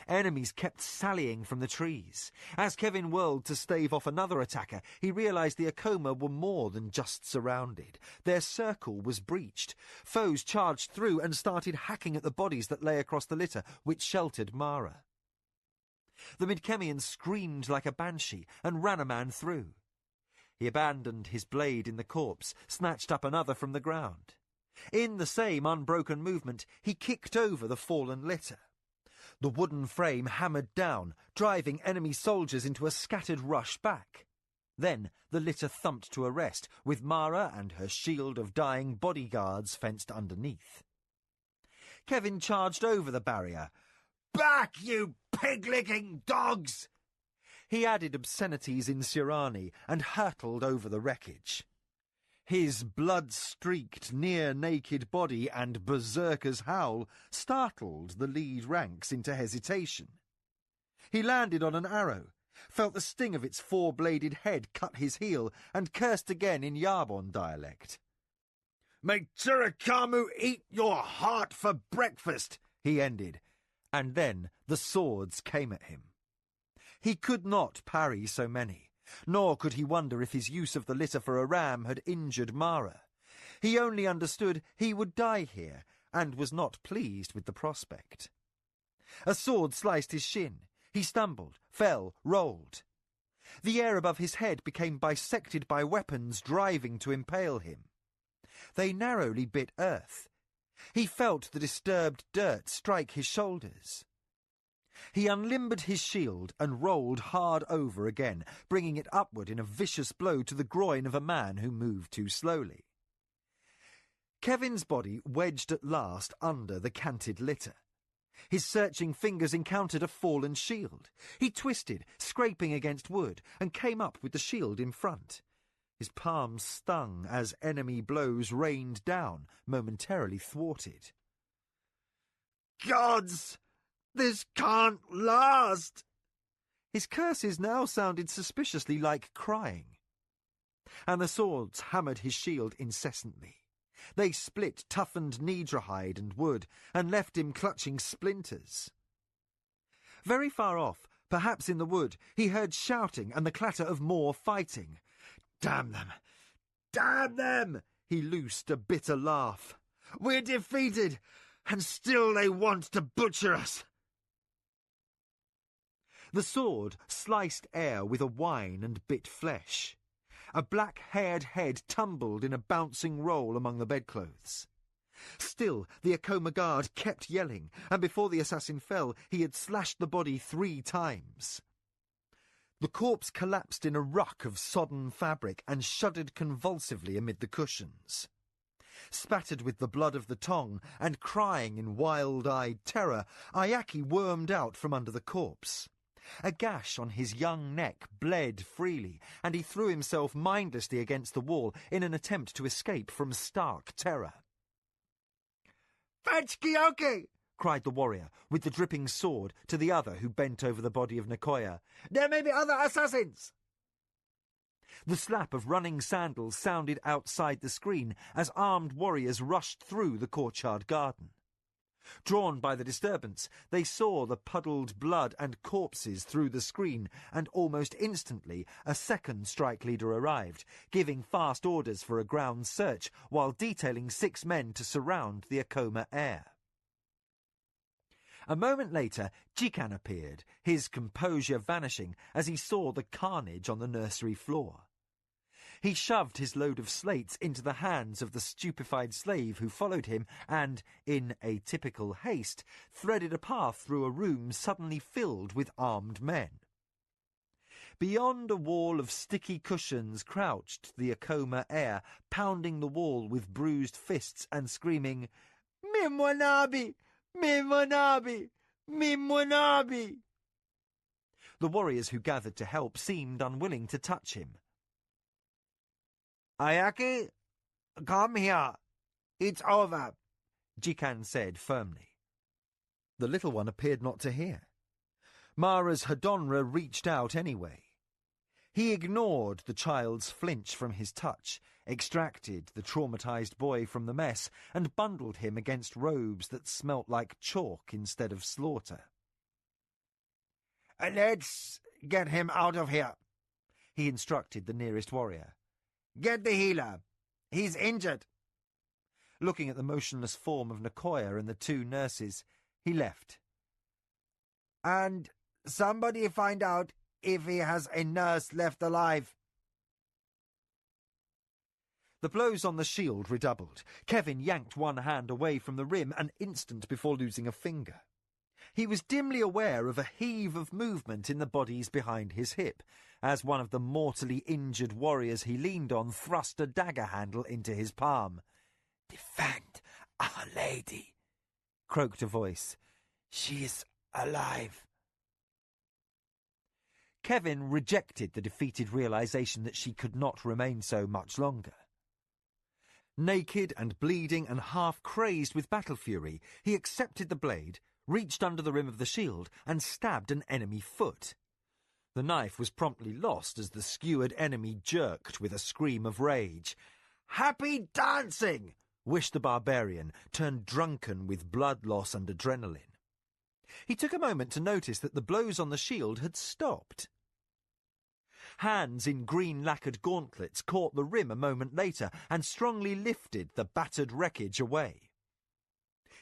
Enemies kept sallying from the trees. As Kevin whirled to stave off another attacker, he realized the Acoma were more than just surrounded. Their circle was breached. Foes charged through and started hacking at the bodies that lay across the litter, which sheltered Mara. The Midkemian screamed like a banshee and ran a man through. He abandoned his blade in the corpse, snatched up another from the ground. In the same unbroken movement, he kicked over the fallen litter. The wooden frame hammered down, driving enemy soldiers into a scattered rush back. Then the litter thumped to a rest, with Mara and her shield of dying bodyguards fenced underneath. Kevin charged over the barrier. Back, you pig-licking dogs! He added obscenities in Sirani and hurtled over the wreckage. His blood-streaked, near-naked body and berserker's howl startled the lead ranks into hesitation. He landed on an arrow, felt the sting of its 4-bladed head cut his heel, and cursed again in Yarbon dialect. May Turakamu eat your heart for breakfast, he ended, and then the swords came at him. He could not parry so many, nor could he wonder if his use of the litter for a ram had injured Mara. He only understood he would die here, and was not pleased with the prospect. A sword sliced his shin. He stumbled, fell, rolled. The air above his head became bisected by weapons driving to impale him. They narrowly bit earth. He felt the disturbed dirt strike his shoulders. He unlimbered his shield and rolled hard over again, bringing it upward in a vicious blow to the groin of a man who moved too slowly. Kevin's body wedged at last under the canted litter. His searching fingers encountered a fallen shield. He twisted, scraping against wood, and came up with the shield in front. His palms stung as enemy blows rained down, momentarily thwarted. Gods! This can't last! His curses now sounded suspiciously like crying, and the swords hammered his shield incessantly. They split toughened Nidra-hide and wood, and left him clutching splinters. Very far off, perhaps in the wood, he heard shouting and the clatter of more fighting. Damn them! Damn them! He loosed a bitter laugh. We're defeated, and still they want to butcher us! The sword sliced air with a whine and bit flesh. A black-haired head tumbled in a bouncing roll among the bedclothes. Still, the Acoma guard kept yelling, and before the assassin fell, he had slashed the body 3 times. The corpse collapsed in a ruck of sodden fabric and shuddered convulsively amid the cushions. Spattered with the blood of the tong and crying in wild-eyed terror, Ayaki wormed out from under the corpse. A gash on his young neck bled freely, and he threw himself mindlessly against the wall in an attempt to escape from stark terror. "Fetch Kyoki!" cried the warrior, with the dripping sword, to the other who bent over the body of Nicoya. "There may be other assassins!" The slap of running sandals sounded outside the screen as armed warriors rushed through the courtyard garden. Drawn by the disturbance, they saw the puddled blood and corpses through the screen, and almost instantly a second strike leader arrived, giving fast orders for a ground search while detailing 6 men to surround the Acoma heir. A moment later, Jikan appeared, his composure vanishing as he saw the carnage on the nursery floor. He shoved his load of slates into the hands of the stupefied slave who followed him and, in a typical haste, threaded a path through a room suddenly filled with armed men. Beyond a wall of sticky cushions crouched the Acoma heir, pounding the wall with bruised fists and screaming, "Mimwanabi! Mimwanabi! Mimwanabi!" The warriors who gathered to help seemed unwilling to touch him. "Ayaki, come here. It's over," Jikan said firmly. The little one appeared not to hear. Mara's Hadonra reached out anyway. He ignored the child's flinch from his touch, extracted the traumatized boy from the mess, and bundled him against robes that smelt like chalk instead of slaughter. "Let's get him out of here," he instructed the nearest warrior. "Get the healer. He's injured." Looking at the motionless form of Nicoya and the 2 nurses, he left. "And somebody find out if he has a nurse left alive." The blows on the shield redoubled. Kevin yanked one hand away from the rim an instant before losing a finger. He was dimly aware of a heave of movement in the bodies behind his hip, as one of the mortally injured warriors he leaned on thrust a dagger handle into his palm. "Defend Our Lady," croaked a voice. "She is alive." Kevin rejected the defeated realization that she could not remain so much longer. Naked and bleeding and half-crazed with battle fury, he accepted the blade, reached under the rim of the shield, and stabbed an enemy foot. The knife was promptly lost as the skewered enemy jerked with a scream of rage. "Happy dancing!" wished the barbarian, turned drunken with blood loss and adrenaline. He took a moment to notice that the blows on the shield had stopped. Hands in green lacquered gauntlets caught the rim a moment later and strongly lifted the battered wreckage away.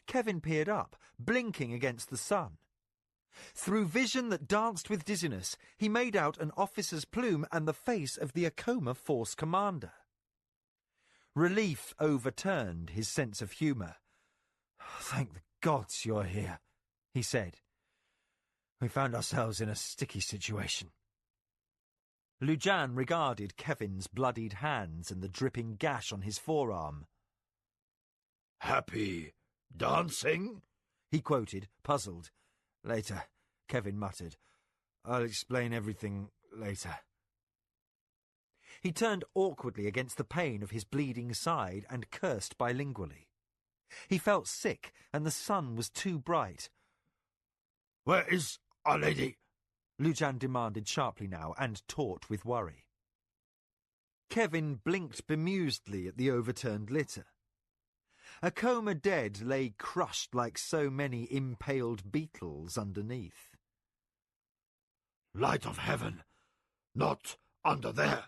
Kevin peered up, blinking against the sun. Through vision that danced with dizziness, he made out an officer's plume and the face of the Acoma force commander. Relief overturned his sense of humour. "Thank the gods you're here," he said. "We found ourselves in a sticky situation." Lujan regarded Kevin's bloodied hands and the dripping gash on his forearm. "Happy dancing?" he quoted, puzzled. "Later," Kevin muttered. "I'll explain everything later." He turned awkwardly against the pain of his bleeding side and cursed bilingually. He felt sick, and the sun was too bright. Where is our lady? Lujan demanded sharply now, and taut with worry. Kevin blinked bemusedly at the overturned litter. Acoma dead lay crushed like so many impaled beetles underneath. Light of heaven, not under there.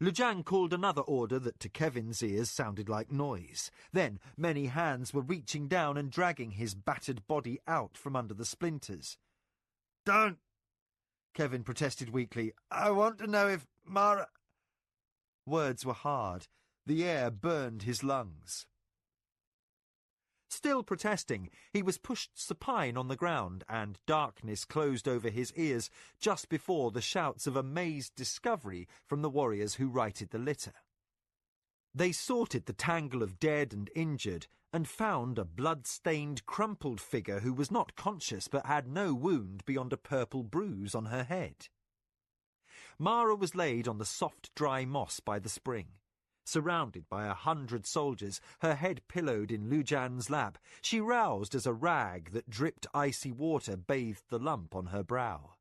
Lujan called another order that to Kevin's ears sounded like noise. Then many hands were reaching down and dragging his battered body out from under the splinters. Don't! Kevin protested weakly. I want to know if Mara... Words were hard. The air burned his lungs. Still protesting, he was pushed supine on the ground, and darkness closed over his ears just before the shouts of amazed discovery from the warriors who righted the litter. They sorted the tangle of dead and injured, and found a blood-stained, crumpled figure who was not conscious but had no wound beyond a purple bruise on her head. Mara was laid on the soft, dry moss by the spring. Surrounded by 100 soldiers, her head pillowed in Lujan's lap, she roused as a rag that dripped icy water bathed the lump on her brow.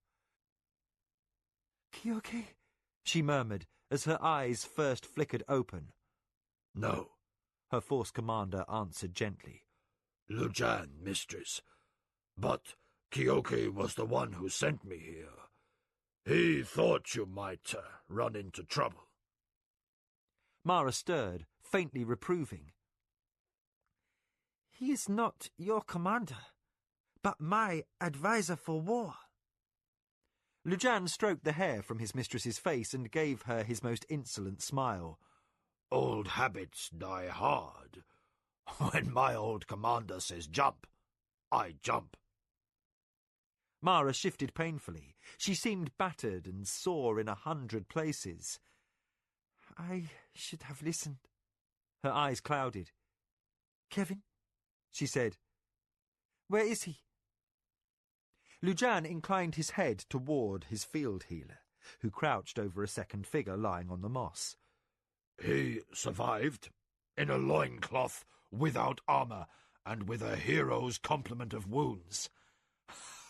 "Kyoke?" she murmured as her eyes first flickered open. No, her force commander answered gently. Lujan, mistress. But Kyoke was the one who sent me here. He thought you might run into trouble. Mara stirred, faintly reproving. "He is not your commander, but my advisor for war." Lujan stroked the hair from his mistress's face and gave her his most insolent smile. Old habits die hard. When my old commander says jump, I jump. Mara shifted painfully. She seemed battered and sore in 100 places. "I should have listened." Her eyes clouded. "Kevin?" she said. "Where is he?" Lujan inclined his head toward his field healer, who crouched over a second figure lying on the moss. He survived, in a loincloth, without armour, and with a hero's complement of wounds.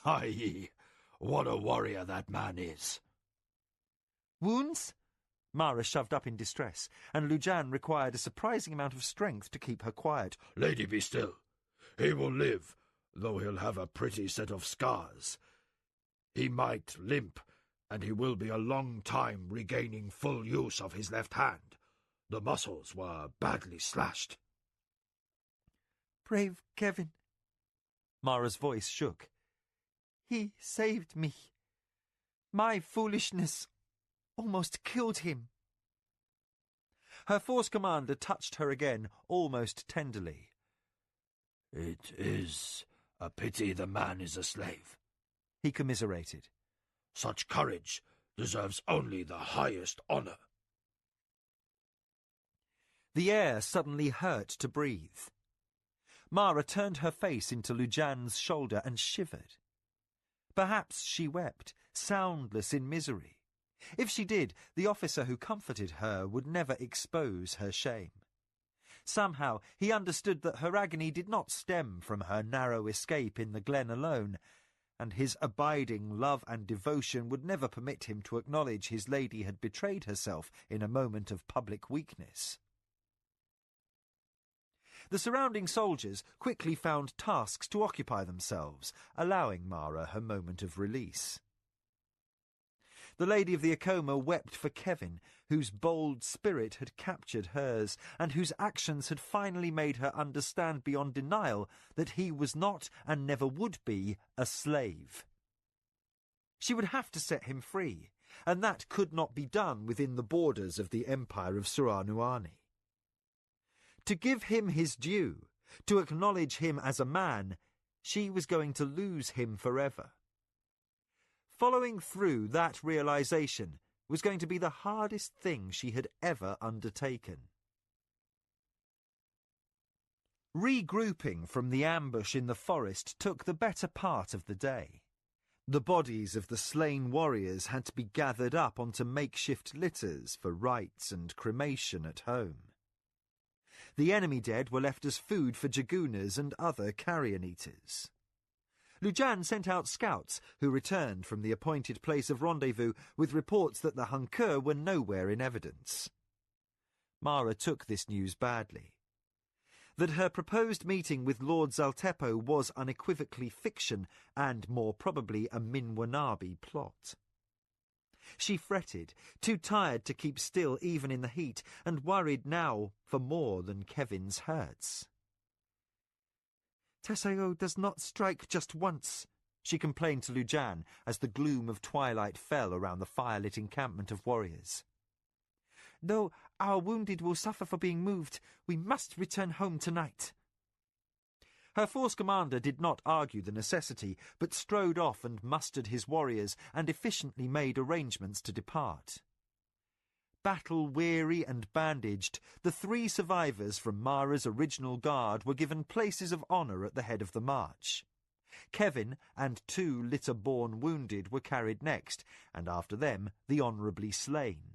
Aye, what a warrior that man is. "Wounds?" Mara shoved up in distress, and Lujan required a surprising amount of strength to keep her quiet. Lady, be still. He will live, though he'll have a pretty set of scars. He might limp, and he will be a long time regaining full use of his left hand. The muscles were badly slashed. "Brave Kevin." Mara's voice shook. "He saved me. My foolishness almost killed him." Her force commander touched her again, almost tenderly. It is a pity the man is a slave, he commiserated. Such courage deserves only the highest honour. The air suddenly hurt to breathe. Mara turned her face into Lujan's shoulder and shivered. Perhaps she wept, soundless in misery. If she did, the officer who comforted her would never expose her shame. Somehow he understood that her agony did not stem from her narrow escape in the glen alone, and his abiding love and devotion would never permit him to acknowledge his lady had betrayed herself in a moment of public weakness. The surrounding soldiers quickly found tasks to occupy themselves, allowing Mara her moment of release. The lady of the Acoma wept for Kevin, whose bold spirit had captured hers, and whose actions had finally made her understand beyond denial that he was not, and never would be, a slave. She would have to set him free, and that could not be done within the borders of the Empire of Suranuani. To give him his due, to acknowledge him as a man, she was going to lose him forever. Following through that realization was going to be the hardest thing she had ever undertaken. Regrouping from the ambush in the forest took the better part of the day. The bodies of the slain warriors had to be gathered up onto makeshift litters for rites and cremation at home. The enemy dead were left as food for jagunas and other carrion eaters. Lujan sent out scouts who returned from the appointed place of rendezvous with reports that the Hunker were nowhere in evidence. Mara took this news badly. That her proposed meeting with Lord Zaltepo was unequivocally fiction and more probably a Minwanabi plot. She fretted, too tired to keep still even in the heat, and worried now for more than Kevin's hurts. Tessao does not strike just once, she complained to Lujan as the gloom of twilight fell around the fire-lit encampment of warriors. Though our wounded will suffer for being moved, we must return home tonight. Her force commander did not argue the necessity, but strode off and mustered his warriors and efficiently made arrangements to depart. Battle-weary and bandaged, the 3 survivors from Mara's original guard were given places of honour at the head of the march. Kevin and 2 litter-born wounded were carried next, and after them the honourably slain.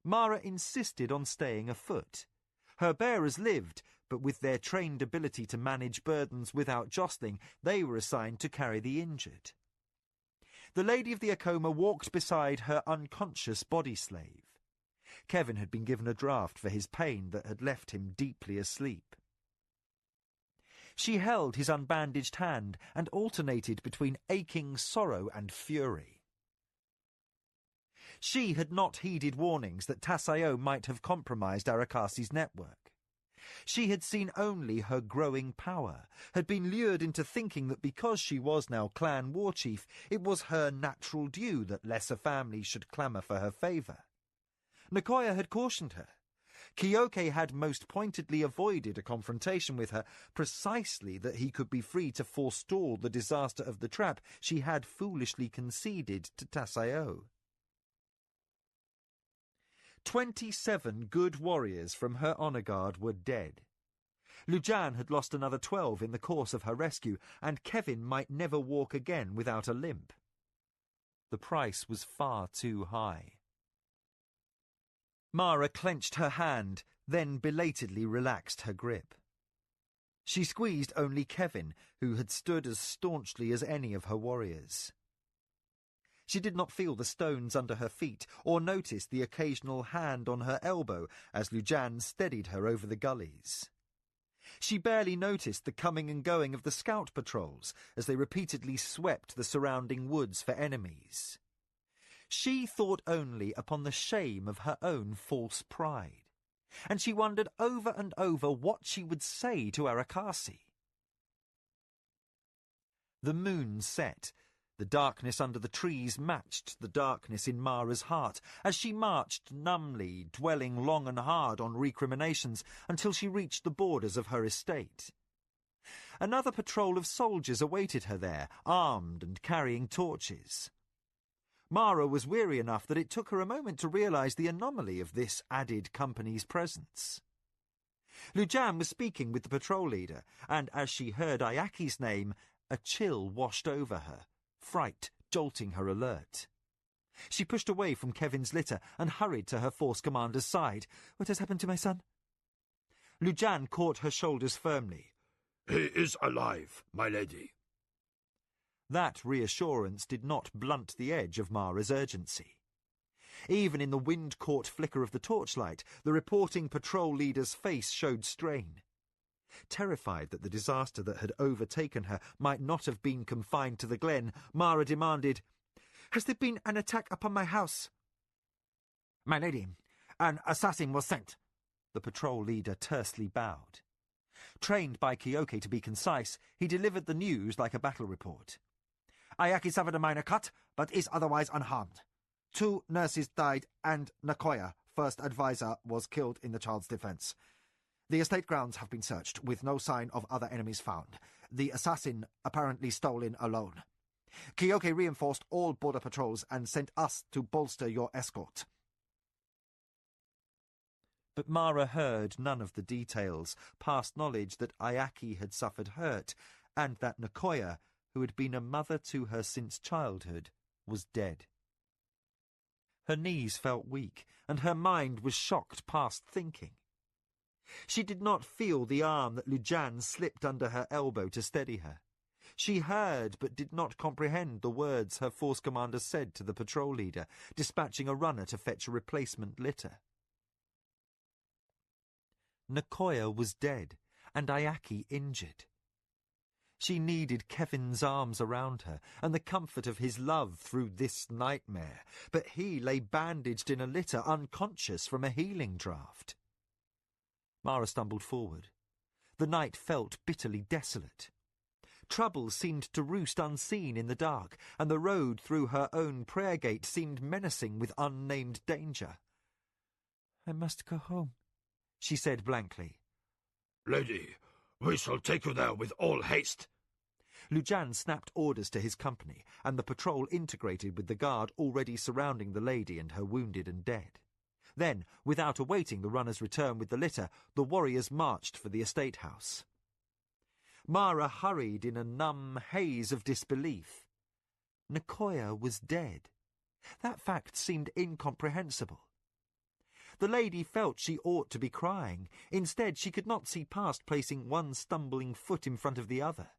Mara insisted on staying afoot. Her bearers lived, but with their trained ability to manage burdens without jostling, they were assigned to carry the injured. The Lady of the Acoma walked beside her unconscious body-slave. Kevin had been given a draught for his pain that had left him deeply asleep. She held his unbandaged hand and alternated between aching sorrow and fury. She had not heeded warnings that Tessao might have compromised Arakasi's network. She had seen only her growing power, had been lured into thinking that because she was now clan war chief, it was her natural due that lesser families should clamour for her favour. Nakoya had cautioned her. Kyoke had most pointedly avoided a confrontation with her, precisely that he could be free to forestall the disaster of the trap she had foolishly conceded to Tessao. 27 good warriors from her honour guard were dead. Lujan had lost another 12 in the course of her rescue, and Kevin might never walk again without a limp. The price was far too high. Mara clenched her hand, then belatedly relaxed her grip. She squeezed only Kevin, who had stood as staunchly as any of her warriors. She did not feel the stones under her feet, or notice the occasional hand on her elbow as Lujan steadied her over the gullies. She barely noticed the coming and going of the scout patrols as they repeatedly swept the surrounding woods for enemies. She thought only upon the shame of her own false pride, and she wondered over and over what she would say to Arakasi. The moon set. The darkness under the trees matched the darkness in Mara's heart as she marched numbly, dwelling long and hard on recriminations until she reached the borders of her estate. Another patrol of soldiers awaited her there, armed and carrying torches. Mara was weary enough that it took her a moment to realize the anomaly of this added company's presence. Lujan was speaking with the patrol leader, and as she heard Ayaki's name, a chill washed over her, fright jolting her alert. She pushed away from Kevin's litter and hurried to her force commander's side. "What has happened to my son?" Lujan caught her shoulders firmly. "He is alive, my lady." That reassurance did not blunt the edge of Mara's urgency. Even in the wind-caught flicker of the torchlight, the reporting patrol leader's face showed strain. Terrified that the disaster that had overtaken her might not have been confined to the glen, Mara demanded, "Has there been an attack upon my house?" "My lady, an assassin was sent." The patrol leader tersely bowed. Trained by Kyoke to be concise, he delivered the news like a battle report. "Ayaki suffered a minor cut, but is otherwise unharmed. 2 nurses died, and Nakoya, first advisor, was killed in the child's defense. The estate grounds have been searched, with no sign of other enemies found. The assassin apparently stolen alone. Kyoke reinforced all border patrols and sent us to bolster your escort." But Mara heard none of the details, past knowledge that Ayaki had suffered hurt, and that Nakoya, who had been a mother to her since childhood, was dead. Her knees felt weak, and her mind was shocked past thinking. She did not feel the arm that Lujan slipped under her elbow to steady her. She heard but did not comprehend the words her force commander said to the patrol leader, dispatching a runner to fetch a replacement litter. Nicoya was dead, and Ayaki injured. She needed Kevin's arms around her, and the comfort of his love through this nightmare, but he lay bandaged in a litter, unconscious from a healing draught. Mara stumbled forward. The night felt bitterly desolate. Trouble seemed to roost unseen in the dark, and the road through her own prayer gate seemed menacing with unnamed danger. "I must go home," she said blankly. "Lady, we shall take you there with all haste." Lujan snapped orders to his company, and the patrol integrated with the guard already surrounding the lady and her wounded and dead. Then, without awaiting the runner's return with the litter, the warriors marched for the estate house. Mara hurried in a numb haze of disbelief. Nicoya was dead. That fact seemed incomprehensible. The lady felt she ought to be crying. Instead, she could not see past placing one stumbling foot in front of the other.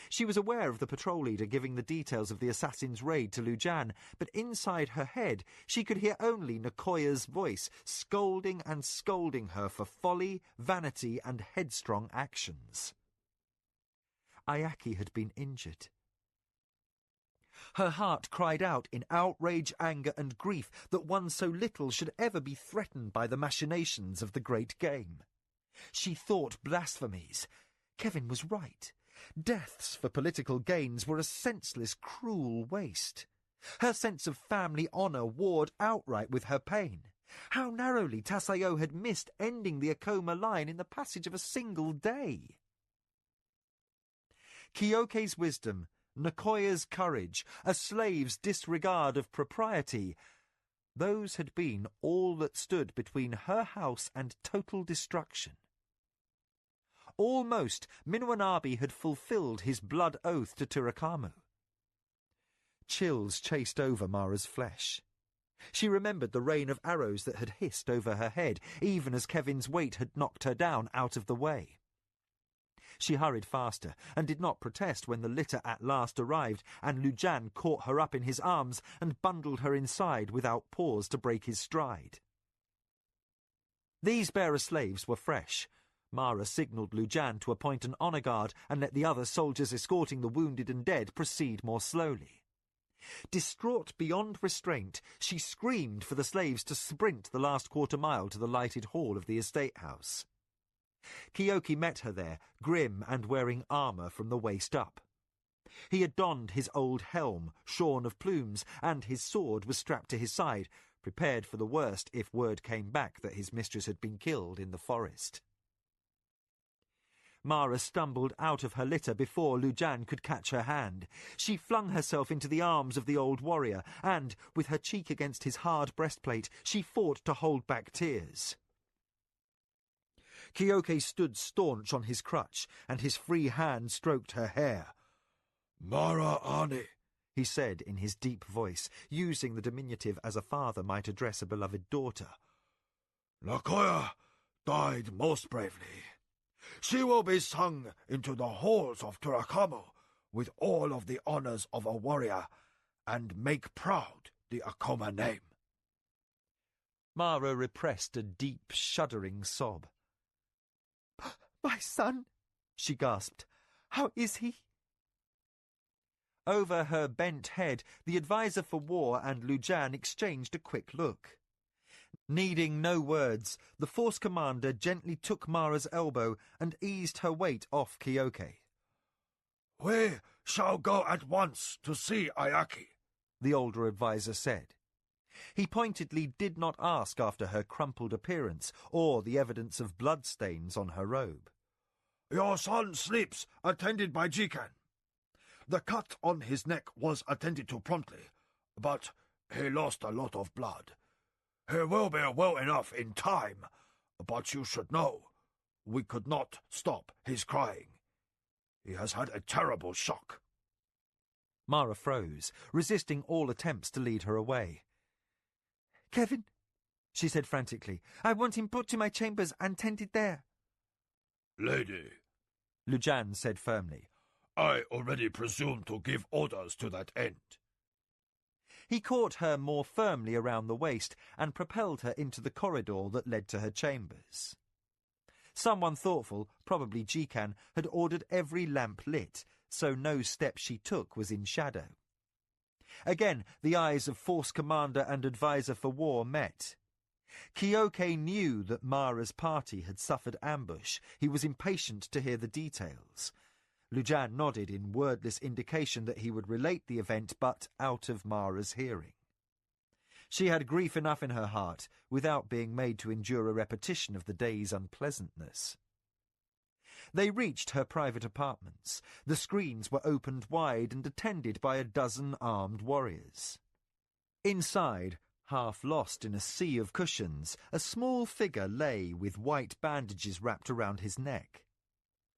She was aware of the patrol leader giving the details of the assassin's raid to Lujan, but inside her head she could hear only Nicoya's voice, scolding and scolding her for folly, vanity, and headstrong actions. Ayaki had been injured. Her heart cried out in outrage, anger, and grief that one so little should ever be threatened by the machinations of the great game. She thought blasphemies. Kevin was right. Deaths for political gains were a senseless, cruel waste. Her sense of family honour warred outright with her pain. How narrowly Tasayo had missed ending the Acoma line in the passage of a single day. Kyoke's wisdom, Nicoya's courage, a slave's disregard of propriety, those had been all that stood between her house and total destruction. Almost, Minwanabi had fulfilled his blood oath to Turakamu. Chills chased over Mara's flesh. She remembered the rain of arrows that had hissed over her head, even as Kevin's weight had knocked her down out of the way. She hurried faster, and did not protest when the litter at last arrived, and Lujan caught her up in his arms and bundled her inside without pause to break his stride. These bearer slaves were fresh. Mara signalled Lujan to appoint an honour guard and let the other soldiers escorting the wounded and dead proceed more slowly. Distraught beyond restraint, she screamed for the slaves to sprint the last quarter-mile to the lighted hall of the estate house. Kyoke met her there, grim and wearing armour from the waist up. He had donned his old helm, shorn of plumes, and his sword was strapped to his side, prepared for the worst if word came back that his mistress had been killed in the forest. Mara stumbled out of her litter before Lujan could catch her hand. She flung herself into the arms of the old warrior, and, with her cheek against his hard breastplate, she fought to hold back tears. Kyoke stood staunch on his crutch, and his free hand stroked her hair. "Mara Ani," he said in his deep voice, using the diminutive as a father might address a beloved daughter. "Nicoya died most bravely. She will be sung into the halls of Turakamu with all of the honours of a warrior, and make proud the Acoma name." Mara repressed a deep, shuddering sob. "My son," she gasped. "How is he?" Over her bent head, the adviser for war and Lujan exchanged a quick look. Needing no words, the force commander gently took Mara's elbow and eased her weight off Kyoke. "We shall go at once to see Ayaki," the older adviser said. He pointedly did not ask after her crumpled appearance or the evidence of bloodstains on her robe. "Your son sleeps, attended by Jikan. The cut on his neck was attended to promptly, but he lost a lot of blood. He will be well enough in time, but you should know, we could not stop his crying. He has had a terrible shock." Mara froze, resisting all attempts to lead her away. "Kevin," she said frantically, "I want him put to my chambers and tended there." "Lady," Lujan said firmly, I already presume to give orders to that end. He caught her more firmly around the waist and propelled her into the corridor that led to her chambers. Someone thoughtful, probably Jikan, had ordered every lamp lit, so no step she took was in shadow. Again, the eyes of Force Commander and Advisor for War met. Kyoke knew that Mara's party had suffered ambush. He was impatient to hear the details. Lujan nodded in wordless indication that he would relate the event, but out of Mara's hearing. She had grief enough in her heart, without being made to endure a repetition of the day's unpleasantness. They reached her private apartments. The screens were opened wide and attended by a dozen armed warriors. Inside, half lost in a sea of cushions, a small figure lay with white bandages wrapped around his neck.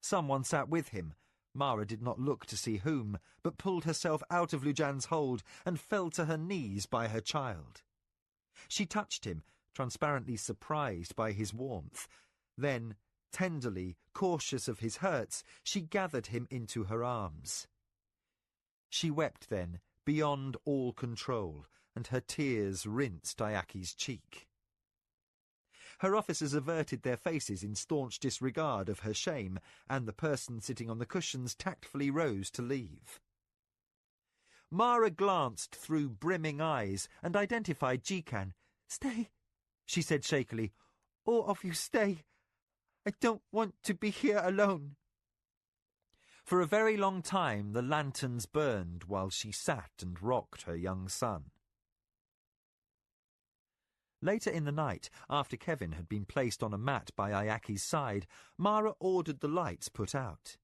Someone sat with him. Mara did not look to see whom, but pulled herself out of Lujan's hold and fell to her knees by her child. She touched him, transparently surprised by his warmth. Then, tenderly, cautious of his hurts, she gathered him into her arms. She wept then, beyond all control, and her tears rinsed Ayaki's cheek. Her officers averted their faces in staunch disregard of her shame, and the person sitting on the cushions tactfully rose to leave. Mara glanced through brimming eyes and identified Jikan. "Stay," she said shakily. "All of you stay. I don't want to be here alone." For a very long time the lanterns burned while she sat and rocked her young son. Later in the night, after Kevin had been placed on a mat by Ayaki's side, Mara ordered the lights put out.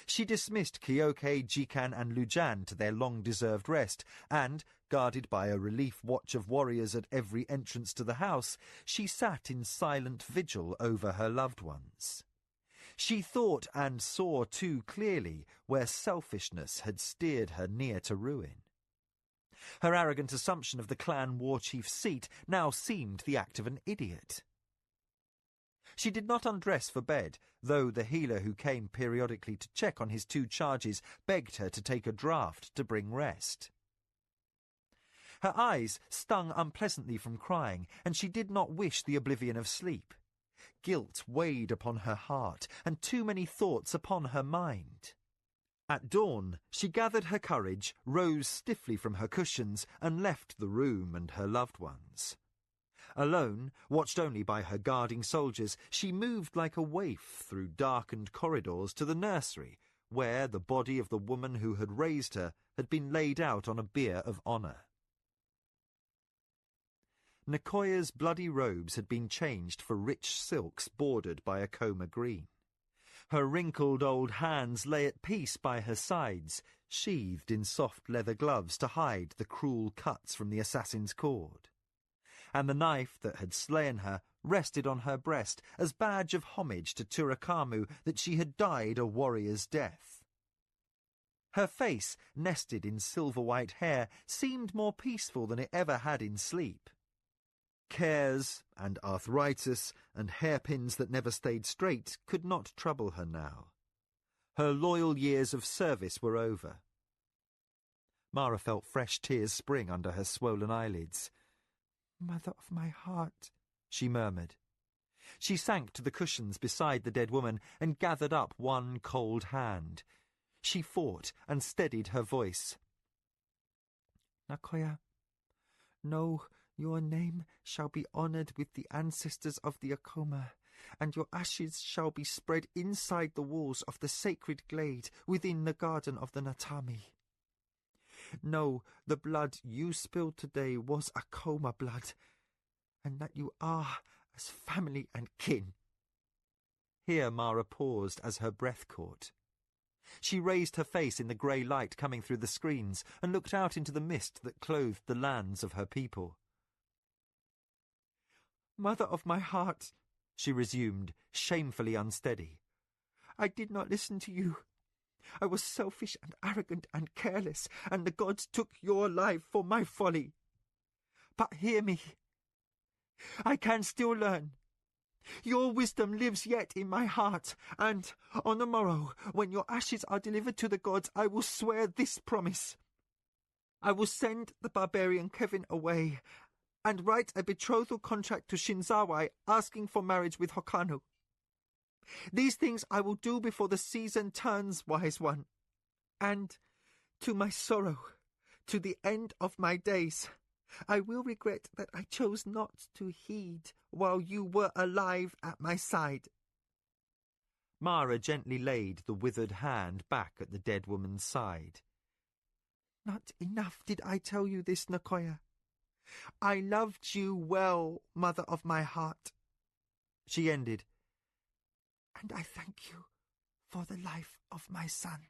She dismissed Kyoke, Jikan and Lujan to their long-deserved rest, and, guarded by a relief watch of warriors at every entrance to the house, she sat in silent vigil over her loved ones. She thought and saw too clearly where selfishness had steered her near to ruin. Her arrogant assumption of the clan war chief's seat now seemed the act of an idiot. She did not undress for bed, though the healer who came periodically to check on his 2 charges begged her to take a draught to bring rest. Her eyes stung unpleasantly from crying, and she did not wish the oblivion of sleep. Guilt weighed upon her heart, and too many thoughts upon her mind. At dawn, she gathered her courage, rose stiffly from her cushions, and left the room and her loved ones. Alone, watched only by her guarding soldiers, she moved like a waif through darkened corridors to the nursery, where the body of the woman who had raised her had been laid out on a bier of honour. Nicoya's bloody robes had been changed for rich silks bordered by Acoma green. Her wrinkled old hands lay at peace by her sides, sheathed in soft leather gloves to hide the cruel cuts from the assassin's cord. And the knife that had slain her rested on her breast as badge of homage to Turakamu that she had died a warrior's death. Her face, nested in silver-white hair, seemed more peaceful than it ever had in sleep. Cares and arthritis and hairpins that never stayed straight could not trouble her now. Her loyal years of service were over. Mara felt fresh tears spring under her swollen eyelids. "Mother of my heart," she murmured. She sank to the cushions beside the dead woman and gathered up one cold hand. She fought and steadied her voice. "Nakoya, know your name shall be honoured with the ancestors of the Acoma, and your ashes shall be spread inside the walls of the sacred glade within the garden of the Natami. Know the blood you spilled today was Acoma blood, and that you are as family and kin." Here Mara paused as her breath caught. She raised her face in the grey light coming through the screens and looked out into the mist that clothed the lands of her people. "Mother of my heart," she resumed, shamefully unsteady, "I did not listen to you. I was selfish and arrogant and careless, and the gods took your life for my folly. But hear me. I can still learn. Your wisdom lives yet in my heart, and on the morrow, when your ashes are delivered to the gods, I will swear this promise. I will send the barbarian Kevin away and write a betrothal contract to Shinzawai asking for marriage with Hokanu. These things I will do before the season turns, wise one. And, to my sorrow, to the end of my days, I will regret that I chose not to heed while you were alive at my side. Mara gently laid the withered hand back at the dead woman's side. Not enough did I tell you this, Nakoya. I loved you well, mother of my heart. She ended, And I thank you for the life of my son.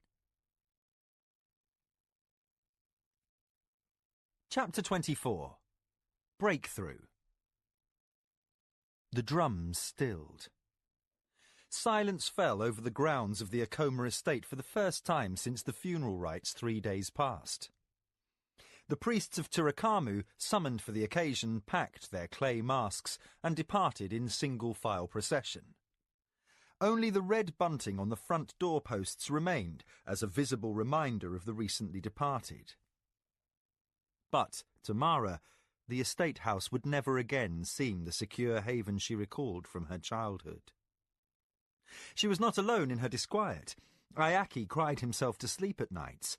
Chapter 24. Breakthrough. The drums stilled. Silence fell over the grounds of the Acoma estate for the first time since the funeral rites 3 days past. The priests of Turakamu, summoned for the occasion, packed their clay masks and departed in single-file procession. Only the red bunting on the front doorposts remained as a visible reminder of the recently departed. But, to Mara, the estate house would never again seem the secure haven she recalled from her childhood. She was not alone in her disquiet. Ayaki cried himself to sleep at nights.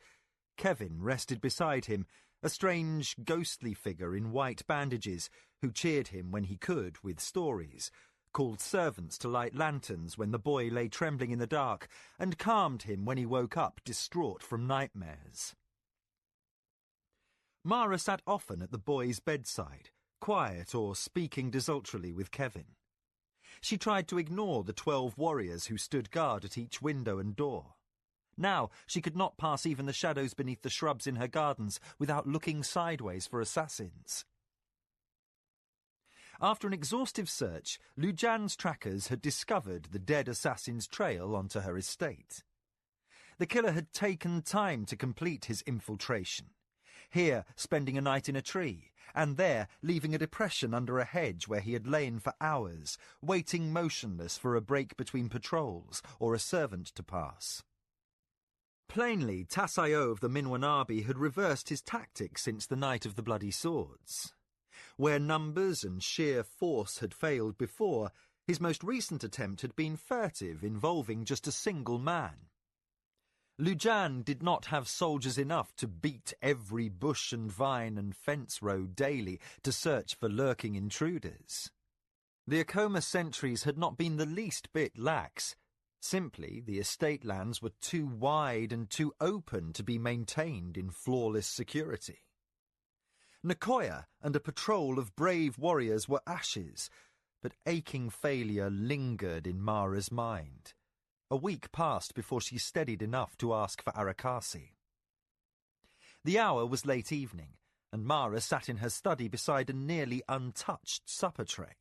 Kevin rested beside him, a strange, ghostly figure in white bandages, who cheered him when he could with stories, called servants to light lanterns when the boy lay trembling in the dark, and calmed him when he woke up distraught from nightmares. Mara sat often at the boy's bedside, quiet or speaking desultorily with Kevin. She tried to ignore the 12 warriors who stood guard at each window and door. Now she could not pass even the shadows beneath the shrubs in her gardens without looking sideways for assassins. After an exhaustive search, Lujan's trackers had discovered the dead assassin's trail onto her estate. The killer had taken time to complete his infiltration, here spending a night in a tree, and there leaving a depression under a hedge where he had lain for hours, waiting motionless for a break between patrols or a servant to pass. Plainly, Tasayo of the Minwanabi had reversed his tactics since the night of the bloody swords. Where numbers and sheer force had failed before, his most recent attempt had been furtive, involving just a single man. Lujan did not have soldiers enough to beat every bush and vine and fence row daily to search for lurking intruders. The Acoma sentries had not been the least bit lax. Simply, the estate lands were too wide and too open to be maintained in flawless security. Nakoya and a patrol of brave warriors were ashes, but aching failure lingered in Mara's mind. A week passed before she steadied enough to ask for Arakasi. The hour was late evening, and Mara sat in her study beside a nearly untouched supper tray.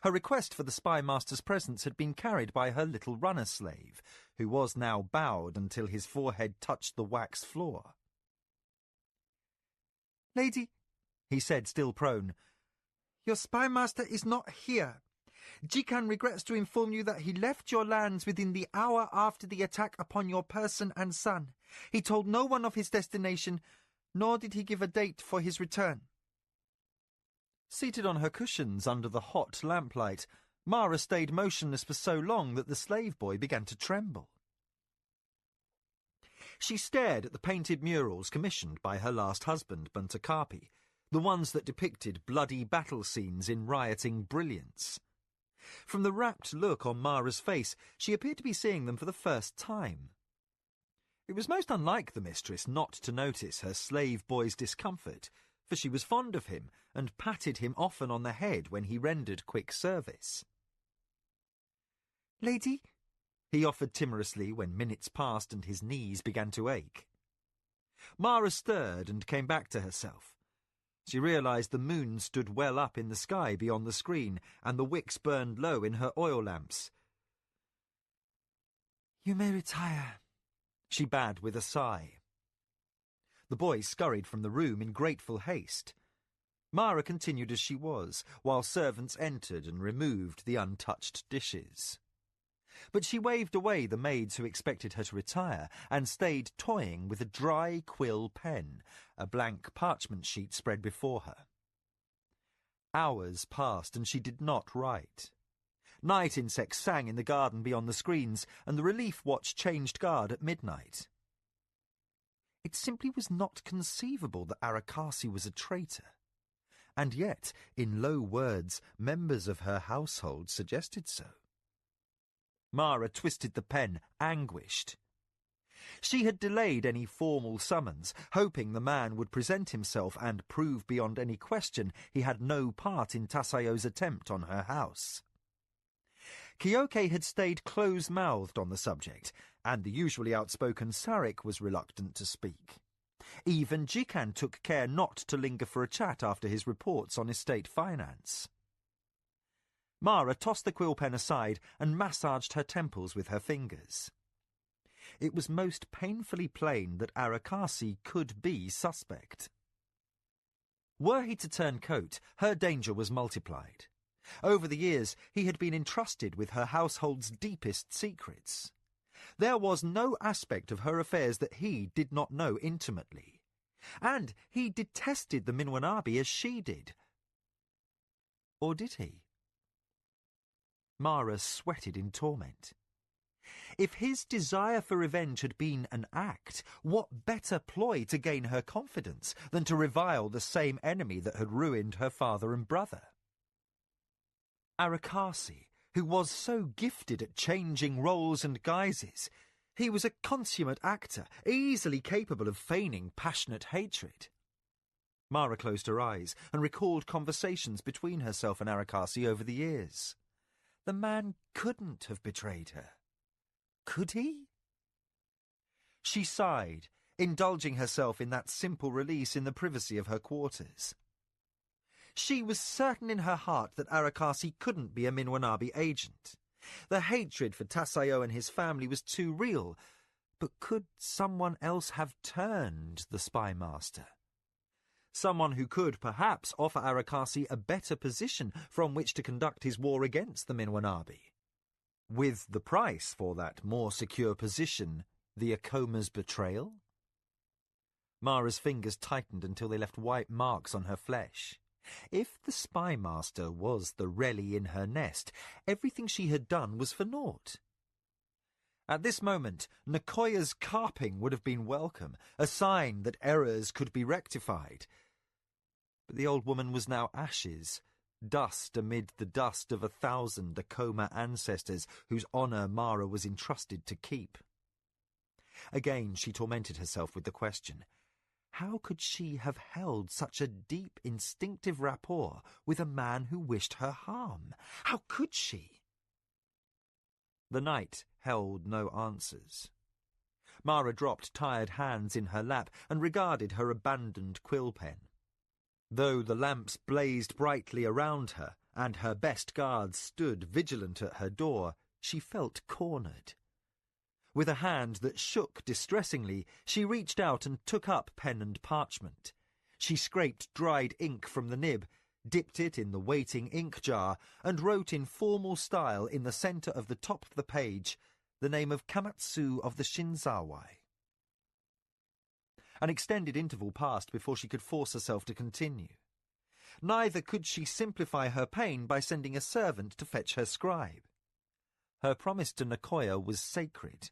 Her request for the spymaster's presence had been carried by her little runner-slave, who was now bowed until his forehead touched the wax floor. Lady, he said, still prone, your spymaster is not here. Jikan regrets to inform you that he left your lands within the hour after the attack upon your person and son. He told no one of his destination, nor did he give a date for his return. Seated on her cushions under the hot lamplight, Mara stayed motionless for so long that the slave boy began to tremble. She stared at the painted murals commissioned by her last husband, Buntakapi, the ones that depicted bloody battle scenes in rioting brilliance. From the rapt look on Mara's face, she appeared to be seeing them for the first time. It was most unlike the mistress not to notice her slave boy's discomfort, for she was fond of him and patted him often on the head when he rendered quick service. Lady, he offered timorously when minutes passed and his knees began to ache. Mara stirred and came back to herself. She realized the moon stood well up in the sky beyond the screen, and the wicks burned low in her oil lamps. You may retire, she bade with a sigh. The boy scurried from the room in grateful haste. Mara continued as she was, while servants entered and removed the untouched dishes. But she waved away the maids who expected her to retire and stayed toying with a dry quill pen, a blank parchment sheet spread before her. Hours passed and she did not write. Night insects sang in the garden beyond the screens, and the relief watch changed guard at midnight. It simply was not conceivable that Arakasi was a traitor. And yet, in low words, members of her household suggested so. Mara twisted the pen, anguished. She had delayed any formal summons, hoping the man would present himself and prove beyond any question he had no part in Tasayo's attempt on her house. Kyoke had stayed close-mouthed on the subject, and the usually outspoken Sarik was reluctant to speak. Even Jikan took care not to linger for a chat after his reports on estate finance. Mara tossed the quill pen aside and massaged her temples with her fingers. It was most painfully plain that Arakasi could be suspect. Were he to turn coat, her danger was multiplied. Over the years, he had been entrusted with her household's deepest secrets. There was no aspect of her affairs that he did not know intimately. And he detested the Minwanabi as she did. Or did he? Mara sweated in torment. If his desire for revenge had been an act, what better ploy to gain her confidence than to revile the same enemy that had ruined her father and brother? Arakasi, who was so gifted at changing roles and guises, he was a consummate actor, easily capable of feigning passionate hatred. Mara closed her eyes and recalled conversations between herself and Arakasi over the years. The man couldn't have betrayed her. Could he? She sighed, indulging herself in that simple release in the privacy of her quarters. She was certain in her heart that Arakasi couldn't be a Minwanabi agent. The hatred for Tasayo and his family was too real. But could someone else have turned the spy master? Someone who could, perhaps, offer Arakasi a better position from which to conduct his war against the Minwanabi. With the price for that more secure position, the Acoma's betrayal? Mara's fingers tightened until they left white marks on her flesh. If the spy master was the Reli in her nest, everything she had done was for naught. At this moment, Nicoya's carping would have been welcome, a sign that errors could be rectified. But the old woman was now ashes, dust amid the dust of 1,000 Acoma ancestors whose honour Mara was entrusted to keep. Again she tormented herself with the question, how could she have held such a deep instinctive rapport with a man who wished her harm? How could she? The night held no answers. Mara dropped tired hands in her lap and regarded her abandoned quill pen. Though the lamps blazed brightly around her and her best guards stood vigilant at her door, she felt cornered. With a hand that shook distressingly, she reached out and took up pen and parchment. She scraped dried ink from the nib, dipped it in the waiting ink jar, and wrote in formal style in the centre of the top of the page the name of Kamatsu of the Shinzawai. An extended interval passed before she could force herself to continue. Neither could she simplify her pain by sending a servant to fetch her scribe. Her promise to Nicoya was sacred.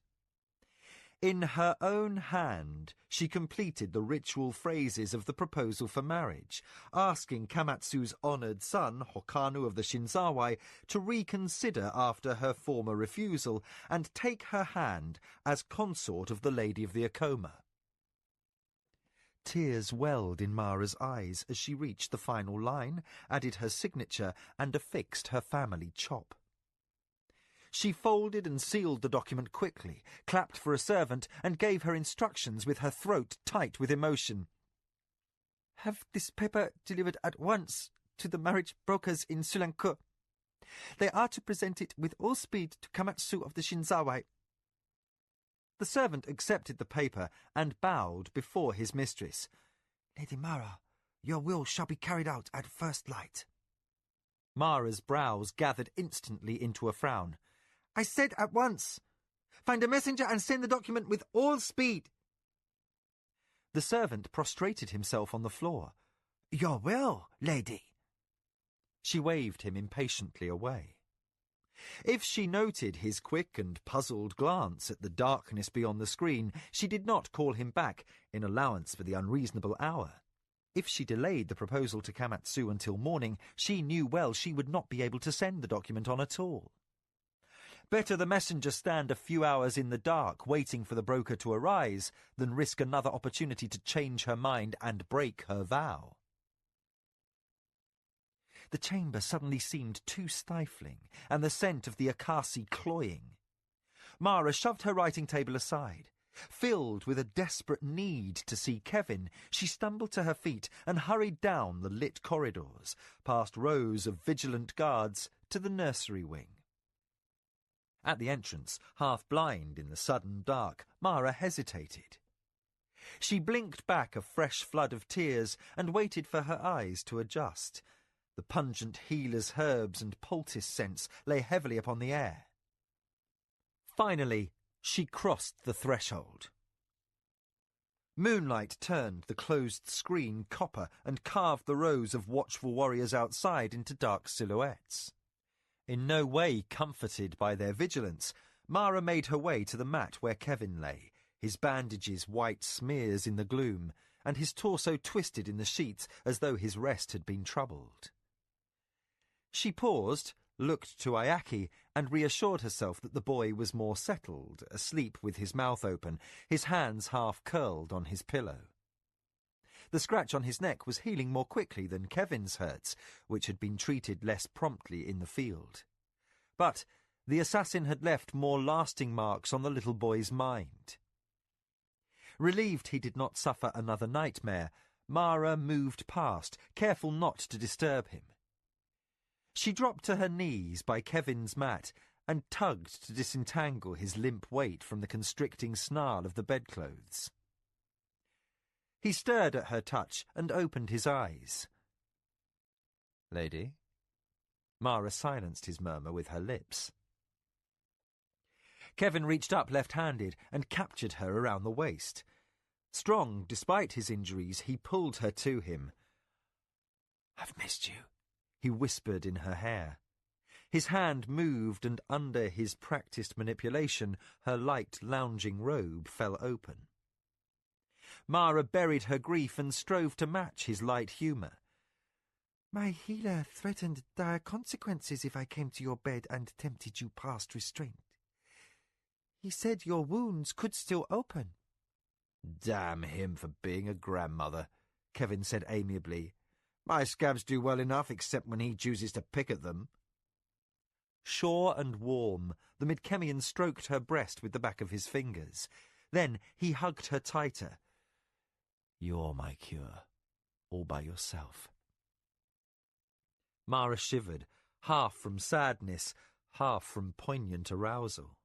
In her own hand, she completed the ritual phrases of the proposal for marriage, asking Kamatsu's honoured son, Hokanu of the Shinzawai, to reconsider after her former refusal and take her hand as consort of the Lady of the Acoma. Tears welled in Mara's eyes as she reached the final line, added her signature, and affixed her family chop. She folded and sealed the document quickly, clapped for a servant, and gave her instructions with her throat tight with emotion. Have this paper delivered at once to the marriage brokers in Sulanko. They are to present it with all speed to Kamatsu of the Shinzawai. The servant accepted the paper and bowed before his mistress. Lady Mara, Your will shall be carried out at first light. Mara's brows gathered instantly into a frown. I said at once. Find a messenger and send the document with all speed. The servant prostrated himself on the floor. Your will, lady. She waved him impatiently away. If she noted his quick and puzzled glance at the darkness beyond the screen, she did not call him back in allowance for the unreasonable hour. If she delayed the proposal to Kamatsu until morning, she knew well she would not be able to send the document on at all. Better the messenger stand a few hours in the dark waiting for the broker to arise than risk another opportunity to change her mind and break her vow. The chamber suddenly seemed too stifling, and the scent of the akasi cloying. Mara shoved her writing table aside. Filled with a desperate need to see Kevin, she stumbled to her feet and hurried down the lit corridors, past rows of vigilant guards, to the nursery wing. At the entrance, half blind in the sudden dark, Mara hesitated. She blinked back a fresh flood of tears and waited for her eyes to adjust. The pungent healer's herbs and poultice scents lay heavily upon the air. Finally, she crossed the threshold. Moonlight turned the closed screen copper and carved the rows of watchful warriors outside into dark silhouettes. In no way comforted by their vigilance, Mara made her way to the mat where Kevin lay, his bandages white smears in the gloom, and his torso twisted in the sheets as though his rest had been troubled. She paused, looked to Ayaki, and reassured herself that the boy was more settled, asleep with his mouth open, his hands half curled on his pillow. The scratch on his neck was healing more quickly than Kevin's hurts, which had been treated less promptly in the field. But the assassin had left more lasting marks on the little boy's mind. Relieved he did not suffer another nightmare, Mara moved past, careful not to disturb him. She dropped to her knees by Kevin's mat and tugged to disentangle his limp weight from the constricting snarl of the bedclothes. He stirred at her touch and opened his eyes. "Lady?" Mara silenced his murmur with her lips. Kevin reached up left-handed and captured her around the waist. Strong, despite his injuries, he pulled her to him. "I've missed you," he whispered in her hair. His hand moved, and under his practised manipulation, her light lounging robe fell open. Mara buried her grief and strove to match his light humour. My healer threatened dire consequences if I came to your bed and tempted you past restraint. He said your wounds could still open. Damn him for being a grandmother, Kevin said amiably. My scabs do well enough, except when he chooses to pick at them. Sure and warm, the Midkemian stroked her breast with the back of his fingers. Then he hugged her tighter. "You're my cure, all by yourself." Mara shivered, half from sadness, half from poignant arousal.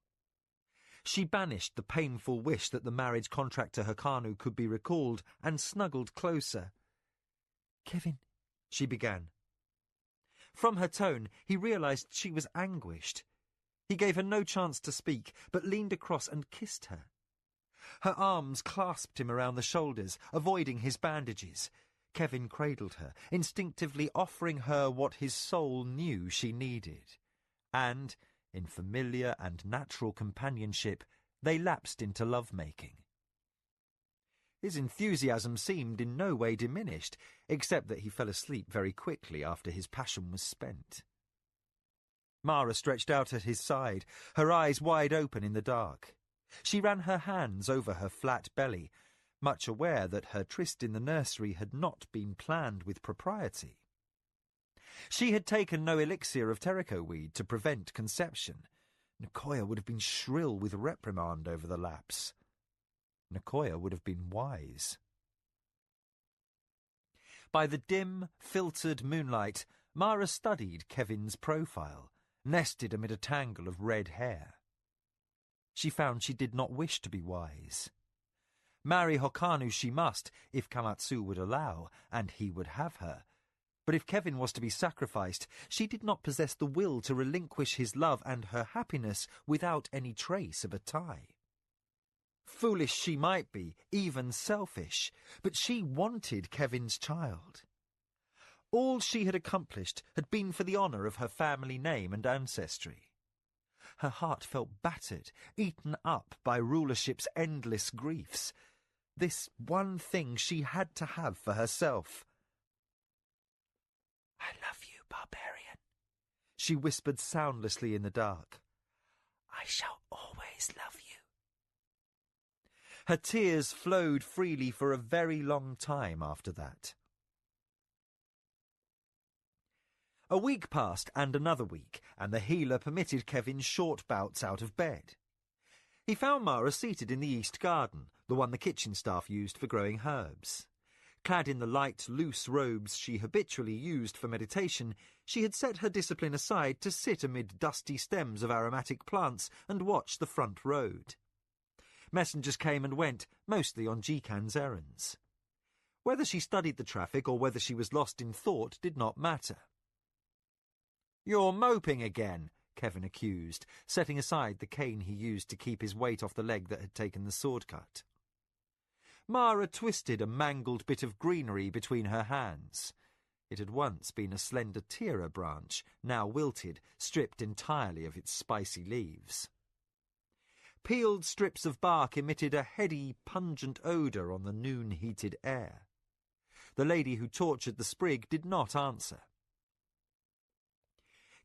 She banished the painful wish that the marriage contract to Hakanu could be recalled and snuggled closer. "Kevin," she began. From her tone, he realized she was anguished. He gave her no chance to speak, but leaned across and kissed her. Her arms clasped him around the shoulders, avoiding his bandages. Kevin cradled her, instinctively offering her what his soul knew she needed. And, in familiar and natural companionship, they lapsed into love-making. His enthusiasm seemed in no way diminished, except that he fell asleep very quickly after his passion was spent. Mara stretched out at his side, her eyes wide open in the dark. She ran her hands over her flat belly, much aware that her tryst in the nursery had not been planned with propriety. She had taken no elixir of Terrico weed to prevent conception. Nicoya would have been shrill with reprimand over the lapse. Nicoya would have been wise. By the dim, filtered moonlight, Mara studied Kevin's profile, nested amid a tangle of red hair. She found she did not wish to be wise. Marry Hokanu she must, if Kamatsu would allow, and he would have her. But if Kevin was to be sacrificed, she did not possess the will to relinquish his love and her happiness without any trace of a tie. Foolish she might be, even selfish, but she wanted Kevin's child. All she had accomplished had been for the honour of her family name and ancestry. Her heart felt battered, eaten up by rulership's endless griefs. This one thing she had to have for herself. "I love you, barbarian," she whispered soundlessly in the dark. "I shall always love you." Her tears flowed freely for a very long time after that. A week passed and another week, and the healer permitted Kevin short bouts out of bed. He found Mara seated in the east garden, the one the kitchen staff used for growing herbs. Clad in the light, loose robes she habitually used for meditation, she had set her discipline aside to sit amid dusty stems of aromatic plants and watch the front road. Messengers came and went, mostly on Jikan's errands. Whether she studied the traffic or whether she was lost in thought did not matter. "You're moping again," Kevin accused, setting aside the cane he used to keep his weight off the leg that had taken the sword cut. Mara twisted a mangled bit of greenery between her hands. It had once been a slender tira branch, now wilted, stripped entirely of its spicy leaves. Peeled strips of bark emitted a heady, pungent odour on the noon-heated air. The lady who tortured the sprig did not answer.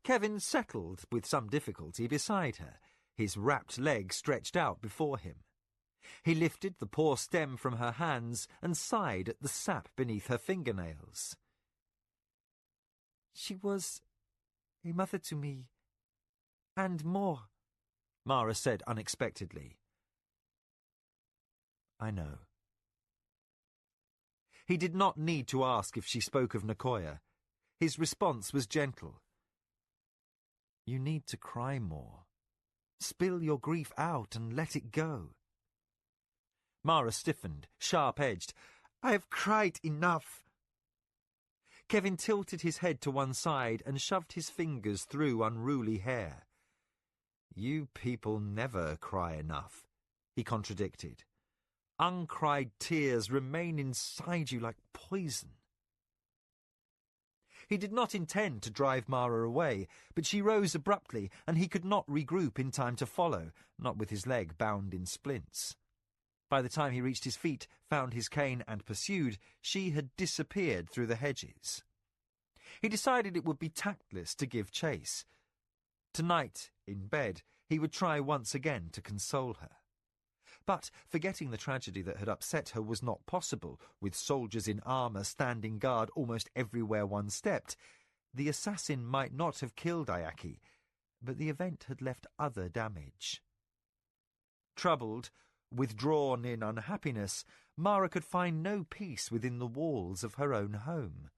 Kevin settled with some difficulty beside her, his wrapped leg stretched out before him. He lifted the poor stem from her hands and sighed at the sap beneath her fingernails. "She was a mother to me, and more," Mara said unexpectedly. "I know." He did not need to ask if she spoke of Nicoya. His response was gentle. "You need to cry more. Spill your grief out and let it go." Mara stiffened, sharp-edged. "I have cried enough." Kevin tilted his head to one side and shoved his fingers through unruly hair. "You people never cry enough," he contradicted. "Uncried tears remain inside you like poison." He did not intend to drive Mara away, but she rose abruptly, and he could not regroup in time to follow, not with his leg bound in splints. By the time he reached his feet, found his cane, and pursued, she had disappeared through the hedges. He decided it would be tactless to give chase. Tonight, in bed, he would try once again to console her. But forgetting the tragedy that had upset her was not possible, with soldiers in armour standing guard almost everywhere one stepped. The assassin might not have killed Ayaki, but the event had left other damage. Troubled, withdrawn in unhappiness, Mara could find no peace within the walls of her own home.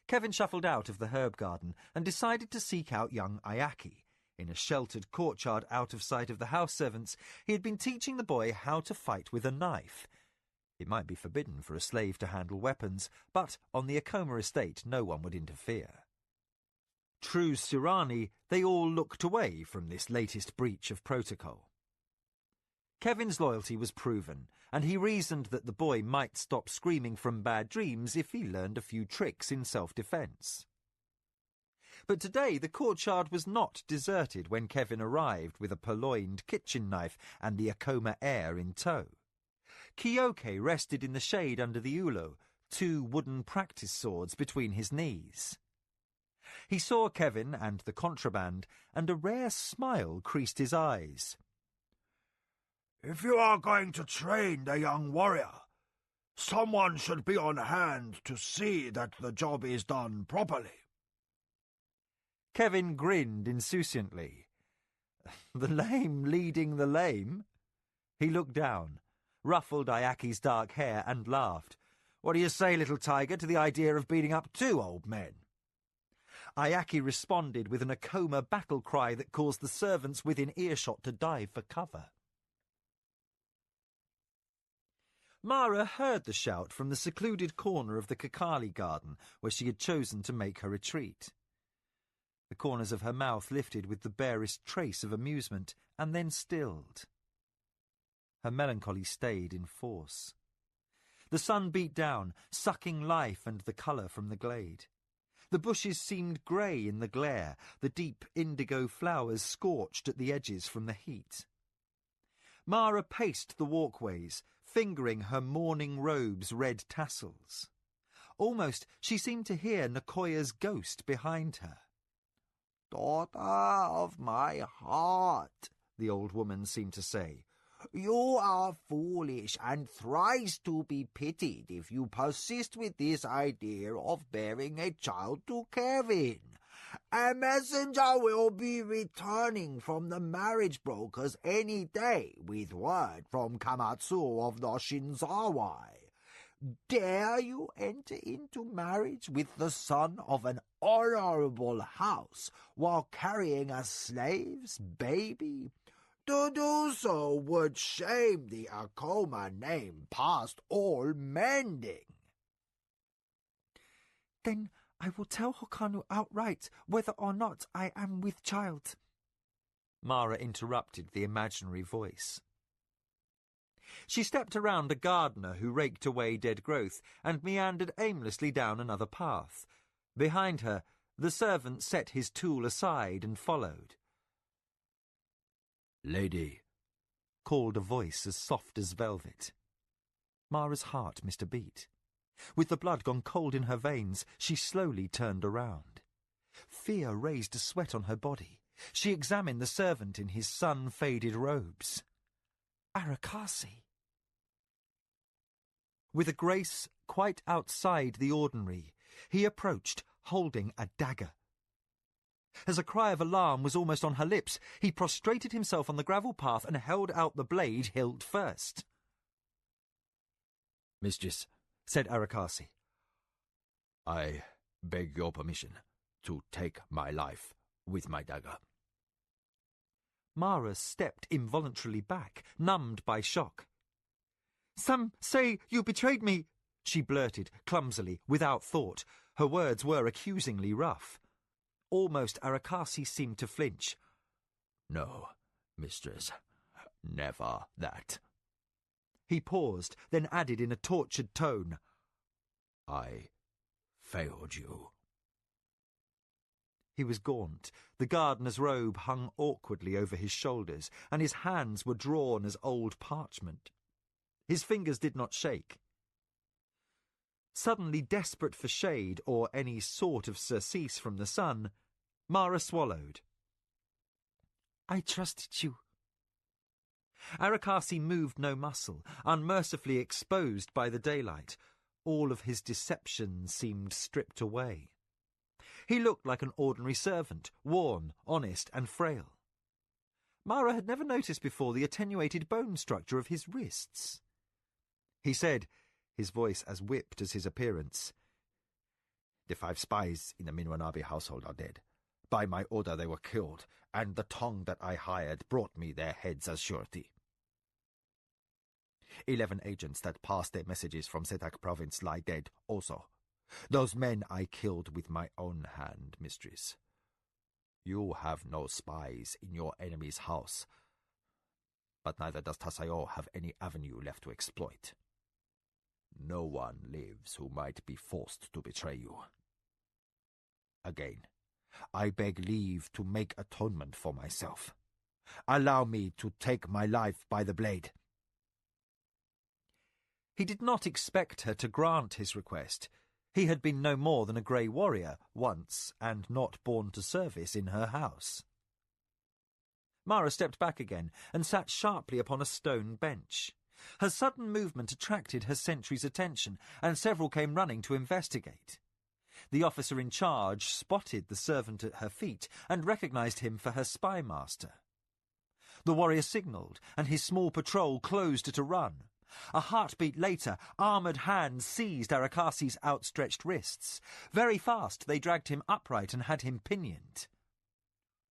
Kevin shuffled out of the herb garden and decided to seek out young Ayaki. In a sheltered courtyard out of sight of the house servants, he had been teaching the boy how to fight with a knife. It might be forbidden for a slave to handle weapons, but on the Acoma estate no one would interfere. True Sirani, they all looked away from this latest breach of protocol. Kevin's loyalty was proven, and he reasoned that the boy might stop screaming from bad dreams if he learned a few tricks in self-defence. But today the courtyard was not deserted when Kevin arrived with a purloined kitchen knife and the Acoma heir in tow. Kyoke rested in the shade under the ulo, 2 wooden practice swords between his knees. He saw Kevin and the contraband, and a rare smile creased his eyes. "If you are going to train the young warrior, someone should be on hand to see that the job is done properly." Kevin grinned insouciantly. The lame leading the lame? He looked down, ruffled Ayaki's dark hair, and laughed. "What do you say, little tiger, to the idea of beating up 2 old men?" Ayaki responded with an Acoma battle cry that caused the servants within earshot to dive for cover. Mara heard the shout from the secluded corner of the Kakali garden where she had chosen to make her retreat. The corners of her mouth lifted with the barest trace of amusement, and then stilled. Her melancholy stayed in force. The sun beat down, sucking life and the colour from the glade. The bushes seemed grey in the glare, the deep indigo flowers scorched at the edges from the heat. Mara paced the walkways, fingering her mourning robe's red tassels. Almost she seemed to hear Nicoya's ghost behind her. "Daughter of my heart," the old woman seemed to say, "you are foolish and thrice to be pitied if you persist with this idea of bearing a child to Kevin. A messenger will be returning from the marriage brokers any day with word from Kamatsu of the Shinzawai. Dare you enter into marriage with the son of an honorable house while carrying a slave's baby? To do so would shame the Acoma name past all mending." "Then I will tell Hokanu outright whether or not I am with child." Mara interrupted the imaginary voice. She stepped around a gardener who raked away dead growth and meandered aimlessly down another path. Behind her, the servant set his tool aside and followed. "Lady," called a voice as soft as velvet. Mara's heart missed a beat. With the blood gone cold in her veins, she slowly turned around. Fear raised a sweat on her body. She examined the servant in his sun-faded robes. Arakasi. With a grace quite outside the ordinary, he approached, holding a dagger. As a cry of alarm was almost on her lips, he prostrated himself on the gravel path and held out the blade hilt first. "Mistress," said Arakasi, "I beg your permission to take my life with my dagger." Mara stepped involuntarily back, numbed by shock. "Some say you betrayed me," she blurted, clumsily, without thought. Her words were accusingly rough. Almost Arakasi seemed to flinch. "No, mistress, never that." He paused, then added in a tortured tone, "I failed you." He was gaunt. The gardener's robe hung awkwardly over his shoulders, and his hands were drawn as old parchment. His fingers did not shake. Suddenly desperate for shade or any sort of surcease from the sun, Mara swallowed. "I trusted you." Arakasi moved no muscle, unmercifully exposed by the daylight. All of his deception seemed stripped away. He looked like an ordinary servant, worn, honest, and frail. Mara had never noticed before the attenuated bone structure of his wrists. He said, his voice as whipped as his appearance, "The 5 spies in the Minwanabe household are dead. By my order they were killed, and the tongue that I hired brought me their heads as surety. 11 agents that passed their messages from Setak province lie dead also. Those men I killed with my own hand, mistress. You have no spies in your enemy's house, but neither does Tasayo have any avenue left to exploit. No one lives who might be forced to betray you. Again, I beg leave to make atonement for myself. Allow me to take my life by the blade." He did not expect her to grant his request. He had been no more than a grey warrior once, and not born to service in her house. Mara stepped back again and sat sharply upon a stone bench. Her sudden movement attracted her sentry's attention, and several came running to investigate. The officer in charge spotted the servant at her feet and recognized him for her spy master. The warrior signalled, and his small patrol closed at a run. A heartbeat later, armoured hands seized Arakasi's outstretched wrists. Very fast they dragged him upright and had him pinioned.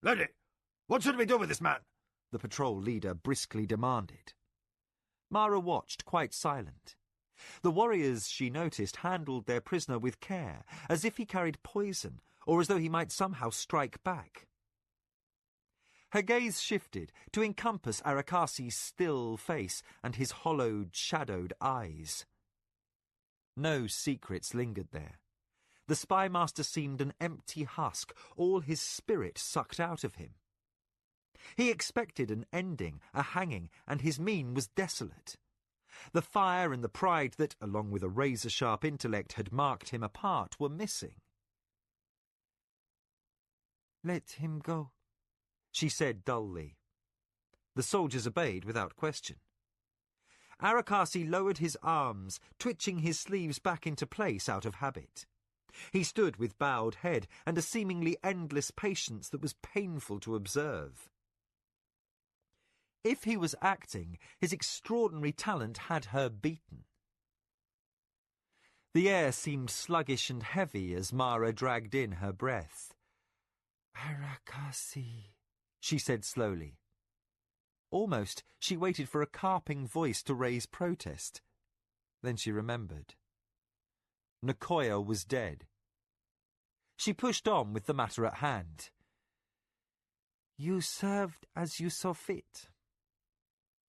"Lady, what should we do with this man?" the patrol leader briskly demanded. Mara watched, quite silent. The warriors, she noticed, handled their prisoner with care, as if he carried poison, or as though he might somehow strike back. Her gaze shifted to encompass Arakasi's still face and his hollowed, shadowed eyes. No secrets lingered there. The spymaster seemed an empty husk, all his spirit sucked out of him. He expected an ending, a hanging, and his mien was desolate. The fire and the pride that, along with a razor-sharp intellect, had marked him apart were missing. "Let him go," she said dully. The soldiers obeyed without question. Arakasi lowered his arms, twitching his sleeves back into place out of habit. He stood with bowed head and a seemingly endless patience that was painful to observe. If he was acting, his extraordinary talent had her beaten. The air seemed sluggish and heavy as Mara dragged in her breath. "Arakasi," she said slowly. Almost she waited for a carping voice to raise protest. Then she remembered. Nicoya was dead. She pushed on with the matter at hand. "You served as you saw fit.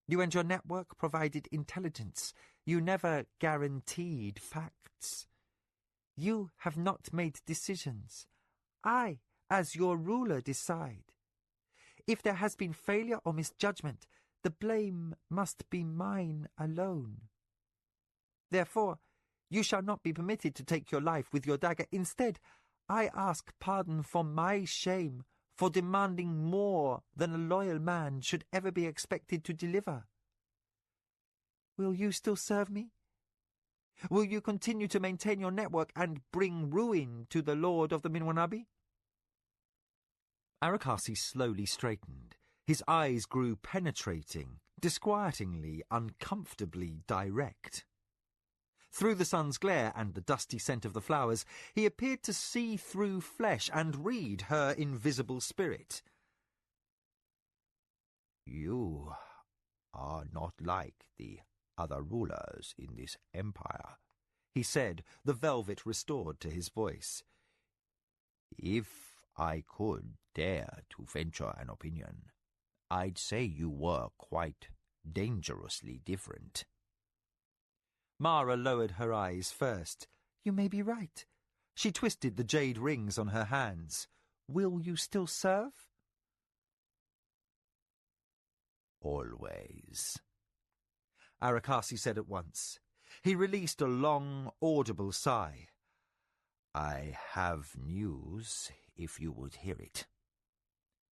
You and your network provided intelligence. You never guaranteed facts. You have not made decisions. I, as your ruler, decide. If there has been failure or misjudgment, the blame must be mine alone. Therefore, you shall not be permitted to take your life with your dagger. Instead, I ask pardon for my shame, for demanding more than a loyal man should ever be expected to deliver. Will you still serve me? Will you continue to maintain your network and bring ruin to the Lord of the Minwanabi?" Arakasi slowly straightened. His eyes grew penetrating, disquietingly, uncomfortably direct. Through the sun's glare and the dusty scent of the flowers, he appeared to see through flesh and read her invisible spirit. "You are not like the other rulers in this empire," he said, the velvet restored to his voice. "If I could dare to venture an opinion, I'd say you were quite dangerously different." Mara lowered her eyes first. "You may be right." She twisted the jade rings on her hands. "Will you still serve?" "Always," Arakasi said at once. He released a long, audible sigh. "I have news, if you would hear it."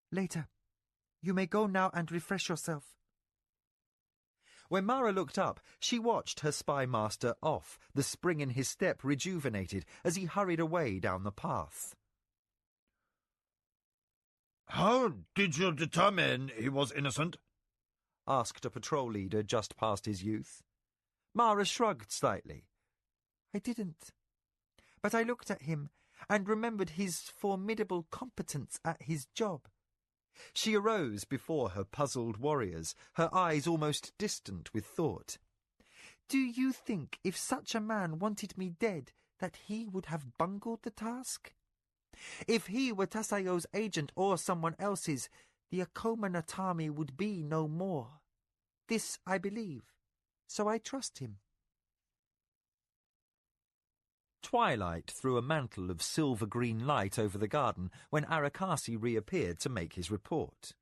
"Later. You may go now and refresh yourself." When Mara looked up, she watched her spy master off, the spring in his step rejuvenated as he hurried away down the path. "How did you determine he was innocent?" asked a patrol leader just past his youth. Mara shrugged slightly. "I didn't. But I looked at him and remembered his formidable competence at his job." She arose before her puzzled warriors, her eyes almost distant with thought. "Do you think if such a man wanted me dead that he would have bungled the task? If he were Tasayo's agent or someone else's, the Acoma Natami would be no more. This I believe, so I trust him." Twilight threw a mantle of silver-green light over the garden when Arakasi reappeared to make his report.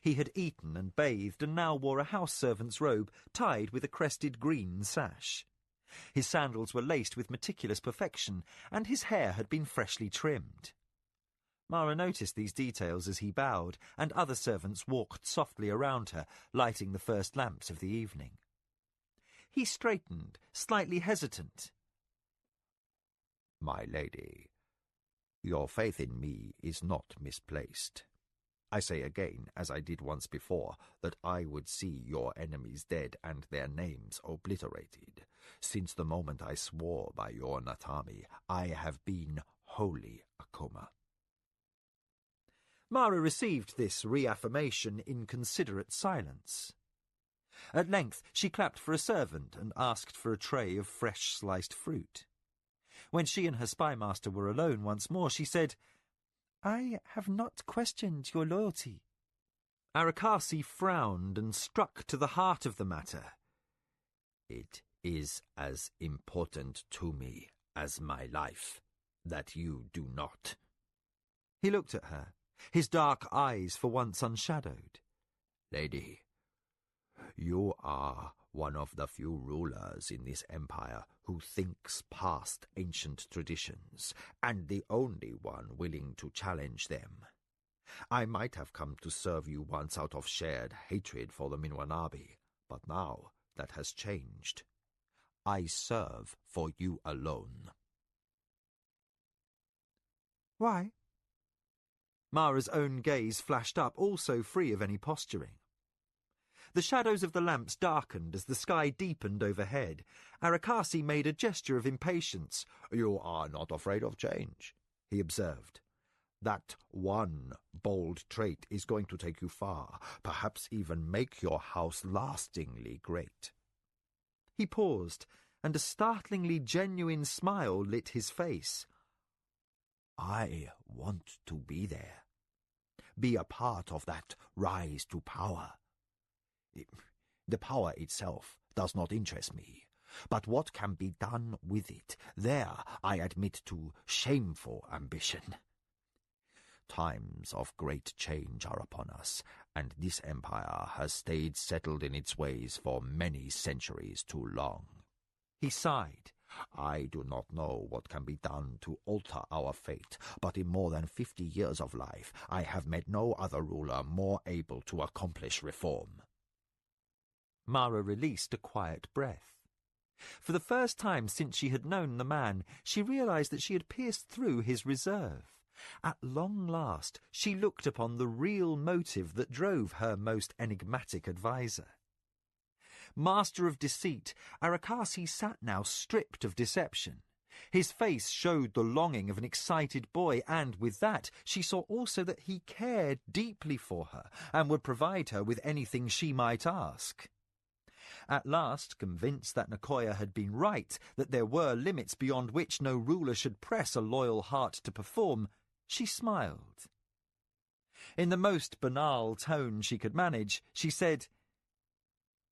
He had eaten and bathed and now wore a house servant's robe tied with a crested green sash. His sandals were laced with meticulous perfection, and his hair had been freshly trimmed. Mara noticed these details as he bowed, and other servants walked softly around her, lighting the first lamps of the evening. He straightened, slightly hesitant. "My lady, your faith in me is not misplaced. I say again, as I did once before, that I would see your enemies dead and their names obliterated. Since the moment I swore by your Natami, I have been wholly Acoma." Mara received this reaffirmation in considerate silence. At length she clapped for a servant and asked for a tray of fresh sliced fruit. When she and her spymaster were alone once more, she said, "I have not questioned your loyalty." Arakasi frowned and struck to the heart of the matter. "It is as important to me as my life that you do not." He looked at her, his dark eyes for once unshadowed. "Lady, you are one of the few rulers in this empire who thinks past ancient traditions, and the only one willing to challenge them. I might have come to serve you once out of shared hatred for the Minwanabi, but now that has changed. I serve for you alone." "Why?" Mara's own gaze flashed up, also free of any posturing. The shadows of the lamps darkened as the sky deepened overhead. Arakasi made a gesture of impatience. "You are not afraid of change," he observed. "That one bold trait is going to take you far, perhaps even make your house lastingly great." He paused, and a startlingly genuine smile lit his face. "I want to be there. Be a part of that rise to power. The power itself does not interest me, but what can be done with it, there I admit to shameful ambition. Times of great change are upon us, and this empire has stayed settled in its ways for many centuries too long." He sighed. "I do not know what can be done to alter our fate, but in more than 50 years of life I have met no other ruler more able to accomplish reform." Mara released a quiet breath. For the first time since she had known the man, she realized that she had pierced through his reserve. At long last, she looked upon the real motive that drove her most enigmatic adviser. Master of deceit, Arakasi sat now stripped of deception. His face showed the longing of an excited boy, and with that she saw also that he cared deeply for her and would provide her with anything she might ask. At last, convinced that Nicoya had been right, that there were limits beyond which no ruler should press a loyal heart to perform, she smiled. In the most banal tone she could manage, she said,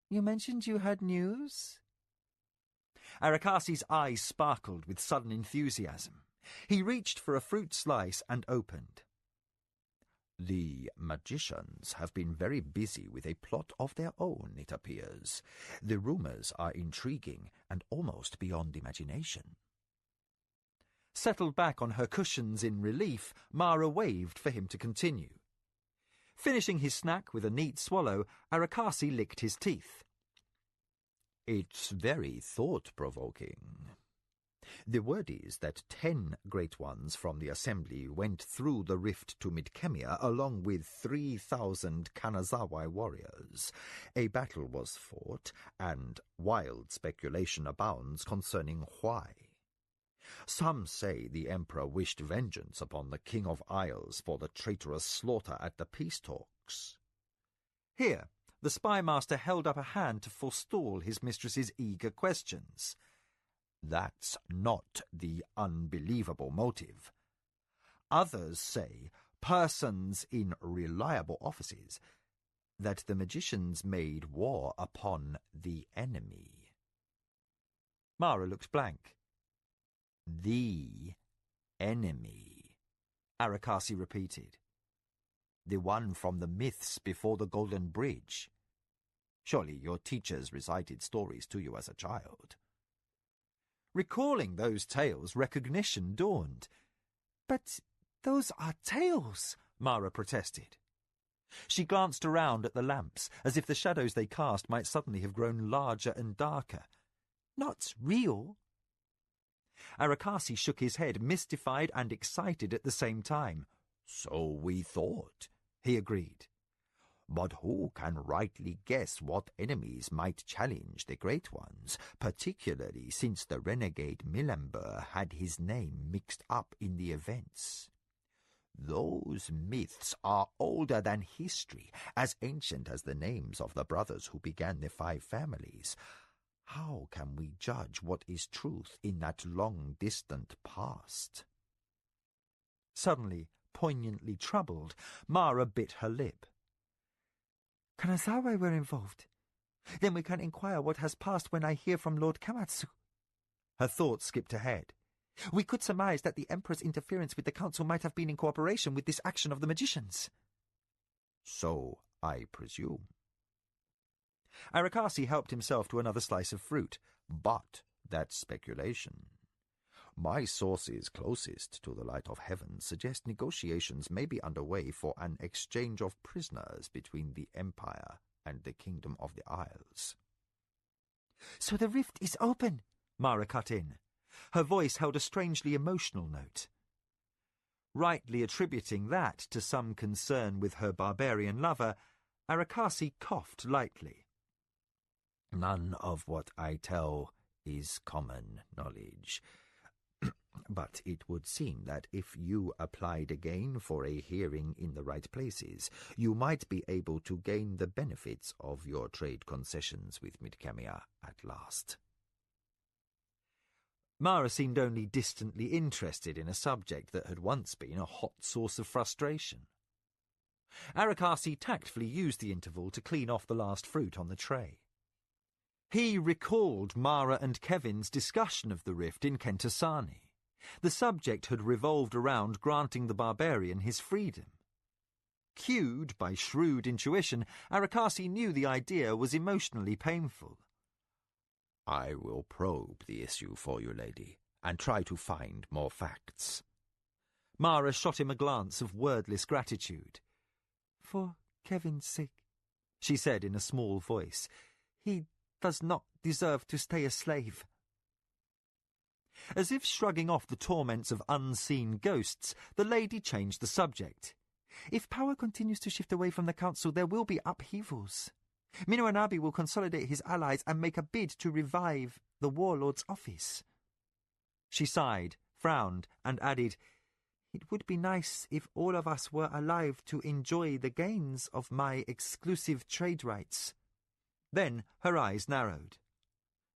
"You mentioned you had news?" Arakasi's eyes sparkled with sudden enthusiasm. He reached for a fruit slice and opened. "The magicians have been very busy with a plot of their own, it appears. The rumors are intriguing and almost beyond imagination." Settled back on her cushions in relief, Mara waved for him to continue. Finishing his snack with a neat swallow, Arakasi licked his teeth. "It's very thought-provoking. The word is that 10 great ones from the assembly went through the rift to Midkemia along with 3,000 Kanazawa warriors. A battle was fought, and wild speculation abounds concerning why. Some say the emperor wished vengeance upon the King of Isles for the traitorous slaughter at the peace talks." Here, the spymaster held up a hand to forestall his mistress's eager questions. "That's not the unbelievable motive. Others say, persons in reliable offices, that the magicians made war upon the enemy." Mara looked blank. "The enemy," Arakasi repeated. "The one from the myths before the Golden Bridge. Surely your teachers recited stories to you as a child." Recalling those tales, recognition dawned. "But those are tales," Mara protested. She glanced around at the lamps, as if the shadows they cast might suddenly have grown larger and darker. "Not real." Arakasi shook his head, mystified and excited at the same time. "So we thought," he agreed. "But who can rightly guess what enemies might challenge the Great Ones, particularly since the renegade Milambur had his name mixed up in the events? Those myths are older than history, as ancient as the names of the brothers who began the 5 families. How can we judge what is truth in that long-distant past? Suddenly, poignantly troubled, Mara bit her lip. Kanazawa were involved. Then we can inquire what has passed when I hear from Lord Kamatsu. Her thoughts skipped ahead. We could surmise that the Emperor's interference with the council might have been in cooperation with this action of the magicians. So I presume. Arakasi helped himself to another slice of fruit. But that's speculation. My sources closest to the light of heaven suggest negotiations may be underway for an exchange of prisoners between the Empire and the Kingdom of the Isles. So the rift is open, Mara cut in. Her voice held a strangely emotional note. Rightly attributing that to some concern with her barbarian lover, Arakasi coughed lightly. None of what I tell is common knowledge. But it would seem that if you applied again for a hearing in the right places, you might be able to gain the benefits of your trade concessions with Midkemia at last. Mara seemed only distantly interested in a subject that had once been a hot source of frustration. Arakasi tactfully used the interval to clean off the last fruit on the tray. He recalled Mara and Kevin's discussion of the rift in Kentasani. The subject had revolved around granting the barbarian his freedom. Cued by shrewd intuition, Arakasi knew the idea was emotionally painful. I will probe the issue for you, lady, and try to find more facts. Mara shot him a glance of wordless gratitude. For Kevin's sake, she said in a small voice. He does not deserve to stay a slave. As if shrugging off the torments of unseen ghosts, the lady changed the subject. If power continues to shift away from the council, there will be upheavals. Minoanabi will consolidate his allies and make a bid to revive the warlord's office. She sighed, frowned, and added, It would be nice if all of us were alive to enjoy the gains of my exclusive trade rights. Then her eyes narrowed.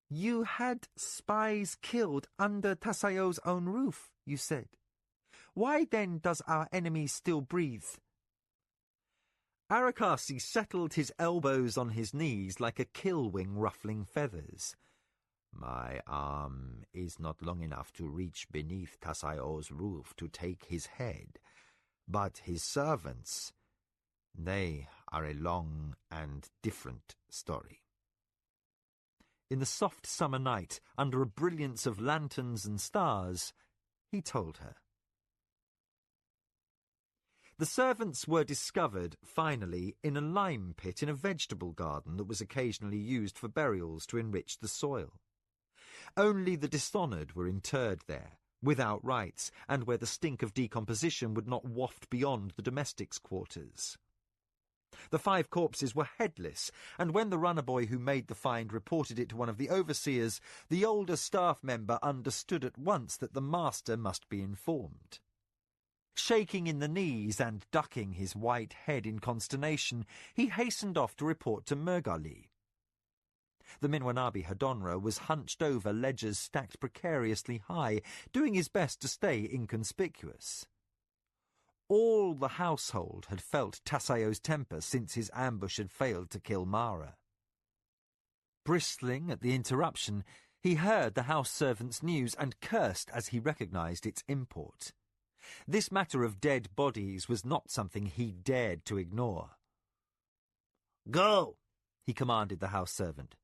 You had spies killed under Tasayo's own roof, you said. Why then does our enemy still breathe? Arakasi settled his elbows on his knees like a killwing ruffling feathers. My arm is not long enough to reach beneath Tasayo's roof to take his head, but his servants, they are a long and different story. In the soft summer night, under a brilliance of lanterns and stars, he told her. The servants were discovered, finally, in a lime pit in a vegetable garden that was occasionally used for burials to enrich the soil. Only the dishonoured were interred there, without rites, and where the stink of decomposition would not waft beyond the domestics' quarters. The 5 corpses were headless, and when the runner boy who made the find reported it to one of the overseers, the older staff member understood at once that the master must be informed. Shaking in the knees and ducking his white head in consternation, he hastened off to report to Murgali. The Minwanabi Hadonra was hunched over ledgers stacked precariously high, doing his best to stay inconspicuous. All the household had felt Tasayo's temper since his ambush had failed to kill Mara. Bristling at the interruption, he heard the house servant's news and cursed as he recognized its import. This matter of dead bodies was not something he dared to ignore. "Go," he commanded the house servant.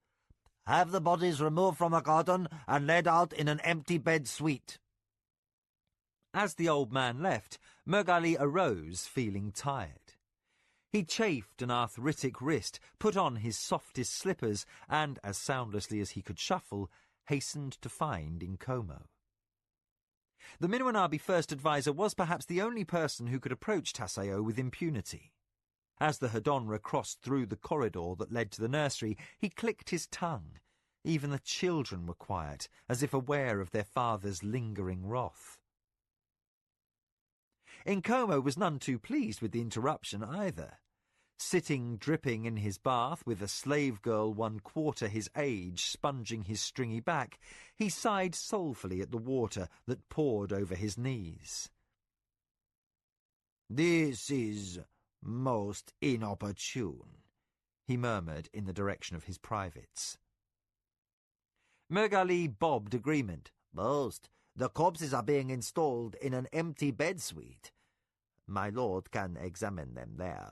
"Have the bodies removed from the garden and laid out in an empty bed suite." As the old man left, Murgali arose, feeling tired. He chafed an arthritic wrist, put on his softest slippers, and, as soundlessly as he could shuffle, hastened to find Inkomo. The Minwanabi first adviser was perhaps the only person who could approach Tasayo with impunity. As the Hadonra crossed through the corridor that led to the nursery, he clicked his tongue. Even the children were quiet, as if aware of their father's lingering wrath. Incomo was none too pleased with the interruption either. Sitting dripping in his bath, with a slave girl 1/4 his age sponging his stringy back, he sighed soulfully at the water that poured over his knees. "This is most inopportune," he murmured in the direction of his privates. Mergali bobbed agreement. "Most. The corpses are being installed in an empty bed suite. My lord can examine them there."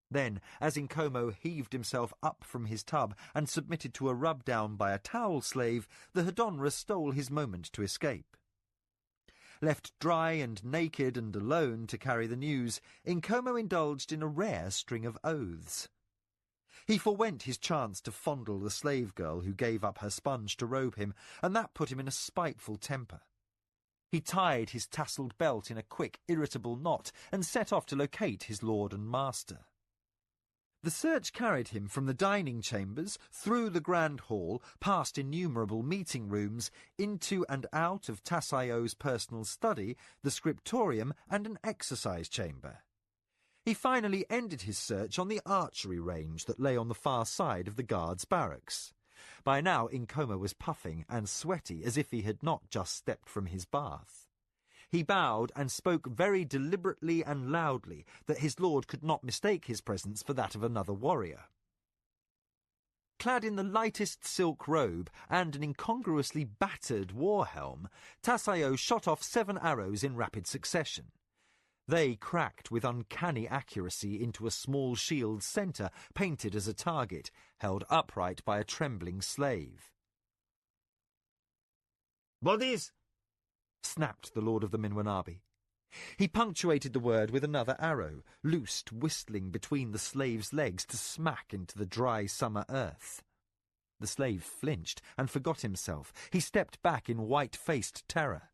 Then, as Incomo heaved himself up from his tub and submitted to a rub-down by a towel slave, the Hedonra stole his moment to escape. Left dry and naked and alone to carry the news, Incomo indulged in a rare string of oaths. He forwent his chance to fondle the slave girl who gave up her sponge to robe him, and that put him in a spiteful temper. He tied his tasselled belt in a quick, irritable knot and set off to locate his lord and master. The search carried him from the dining chambers, through the grand hall, past innumerable meeting rooms, into and out of Tassaio's personal study, the scriptorium, and an exercise chamber. He finally ended his search on the archery range that lay on the far side of the guards' barracks. By now Incomo was puffing and sweaty as if he had not just stepped from his bath. He bowed and spoke very deliberately and loudly that his lord could not mistake his presence for that of another warrior. Clad in the lightest silk robe and an incongruously battered war helm, Tassaio shot off 7 arrows in rapid succession. They cracked with uncanny accuracy into a small shield's centre, painted as a target, held upright by a trembling slave. "Bodies!" snapped the Lord of the Minwanabi. He punctuated the word with another arrow, loosed whistling between the slave's legs to smack into the dry summer earth. The slave flinched and forgot himself. He stepped back in white-faced terror.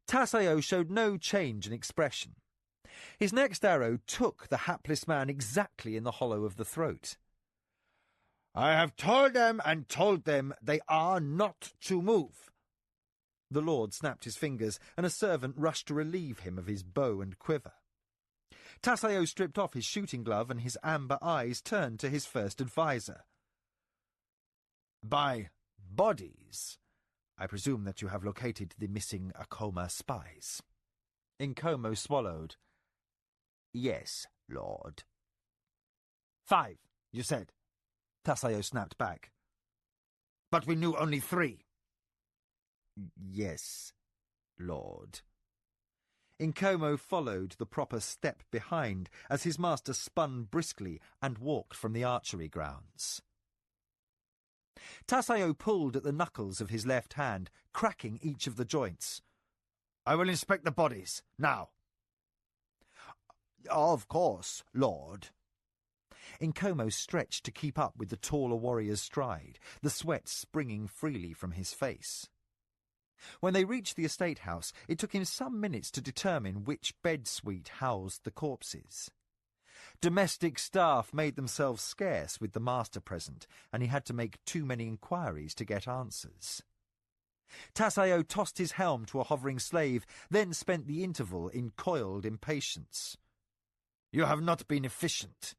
Tassaio showed no change in expression. His next arrow took the hapless man exactly in the hollow of the throat. "I have told them and told them they are not to move." The lord snapped his fingers, and a servant rushed to relieve him of his bow and quiver. Tassaio stripped off his shooting glove, and his amber eyes turned to his first adviser. "By bodies, I presume that you have located the missing Acoma spies." Incomo swallowed. "Yes, lord." 5, you said. Tassaio snapped back. "But we knew only 3. "Yes, lord." Incomo followed the proper step behind as his master spun briskly and walked from the archery grounds. Tassaio pulled at the knuckles of his left hand, cracking each of the joints. "I will inspect the bodies, now." "Of course, lord." Incomo stretched to keep up with the taller warrior's stride, the sweat springing freely from his face. When they reached the estate house, it took him some minutes to determine which bed suite housed the corpses. Domestic staff made themselves scarce with the master present, and he had to make too many inquiries to get answers. Tassaio tossed his helm to a hovering slave, then spent the interval in coiled impatience. "You have not been efficient,"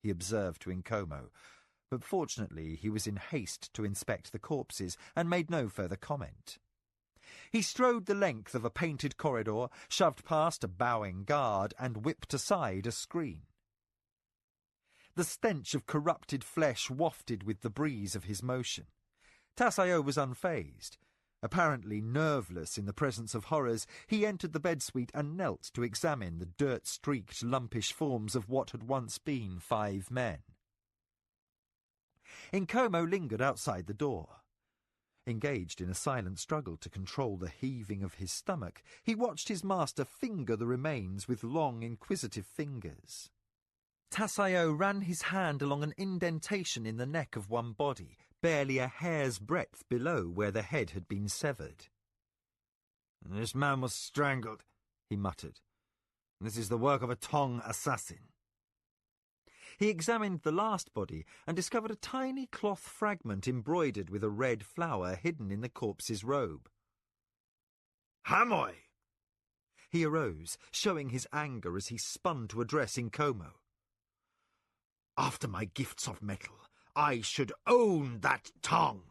he observed to Incomo, but fortunately he was in haste to inspect the corpses and made no further comment. He strode the length of a painted corridor, shoved past a bowing guard, and whipped aside a screen. The stench of corrupted flesh wafted with the breeze of his motion. Tassaio was unfazed. Apparently nerveless in the presence of horrors, he entered the bed-suite and knelt to examine the dirt-streaked, lumpish forms of what had once been 5 men. Incomo lingered outside the door. Engaged in a silent struggle to control the heaving of his stomach, he watched his master finger the remains with long, inquisitive fingers. Tassaio ran his hand along an indentation in the neck of one body, barely a hair's breadth below where the head had been severed. "This man was strangled," he muttered. "This is the work of a Tong assassin." He examined the last body and discovered a tiny cloth fragment embroidered with a red flower hidden in the corpse's robe. "Hamoy!" He arose, showing his anger as he spun to address Incomo. After my gifts of metal, I should own that tongue.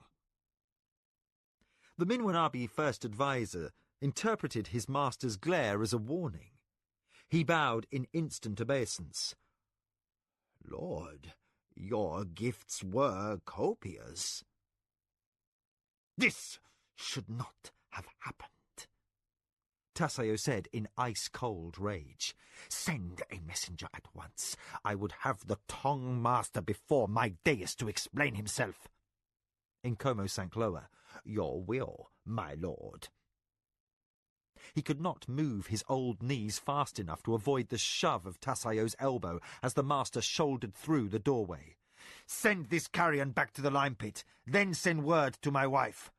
The Minwanabi first adviser interpreted his master's glare as a warning. He bowed in instant obeisance. Lord, your gifts were copious. This should not have happened, Tassayo said in ice-cold rage. Send a messenger at once. I would have the tongue master before my dais to explain himself. Incomo sank lower. Your will, my lord. He could not move his old knees fast enough to avoid the shove of Tassayo's elbow as the master shouldered through the doorway. Send this carrion back to the lime pit, then send word to my wife.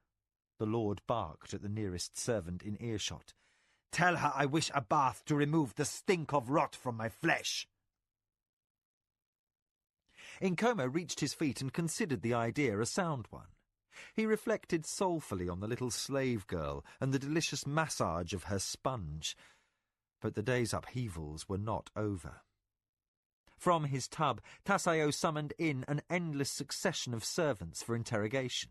The lord barked at the nearest servant in earshot. Tell her I wish a bath to remove the stink of rot from my flesh. Incomo reached his feet and considered the idea a sound one. He reflected soulfully on the little slave girl and the delicious massage of her sponge. But the day's upheavals were not over. From his tub, Tassayo summoned in an endless succession of servants for interrogation.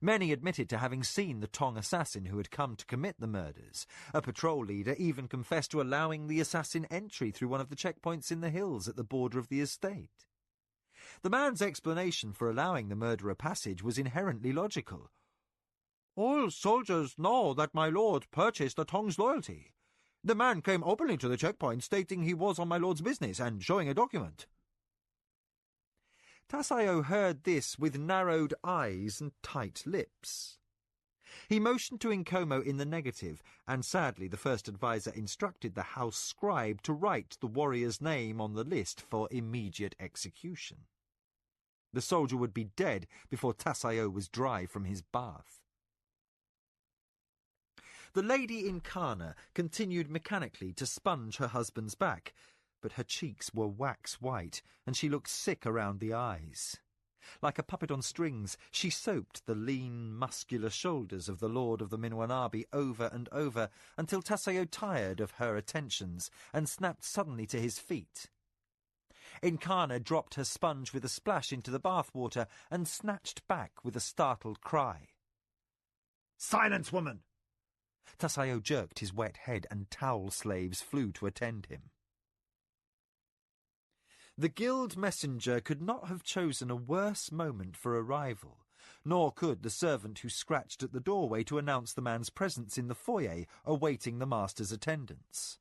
Many admitted to having seen the Tong assassin who had come to commit the murders. A patrol leader even confessed to allowing the assassin entry through one of the checkpoints in the hills at the border of the estate. The man's explanation for allowing the murderer passage was inherently logical. All soldiers know that my lord purchased the Tong's loyalty. The man came openly to the checkpoint, stating he was on my lord's business and showing a document. Tassayo heard this with narrowed eyes and tight lips. He motioned to Incomo in the negative, and sadly the first adviser instructed the house scribe to write the warrior's name on the list for immediate execution. The soldier would be dead before Tassayo was dry from his bath. The lady in Kana continued mechanically to sponge her husband's back, but her cheeks were wax white, and she looked sick around the eyes. Like a puppet on strings, she soaped the lean, muscular shoulders of the lord of the Minwanabi over and over, until Tassayo tired of her attentions and snapped suddenly to his feet. Inkana dropped her sponge with a splash into the bathwater and snatched back with a startled cry. "Silence, woman!" Tassayo jerked his wet head and towel slaves flew to attend him. The guild messenger could not have chosen a worse moment for arrival, nor could the servant who scratched at the doorway to announce the man's presence in the foyer, awaiting the master's attendance.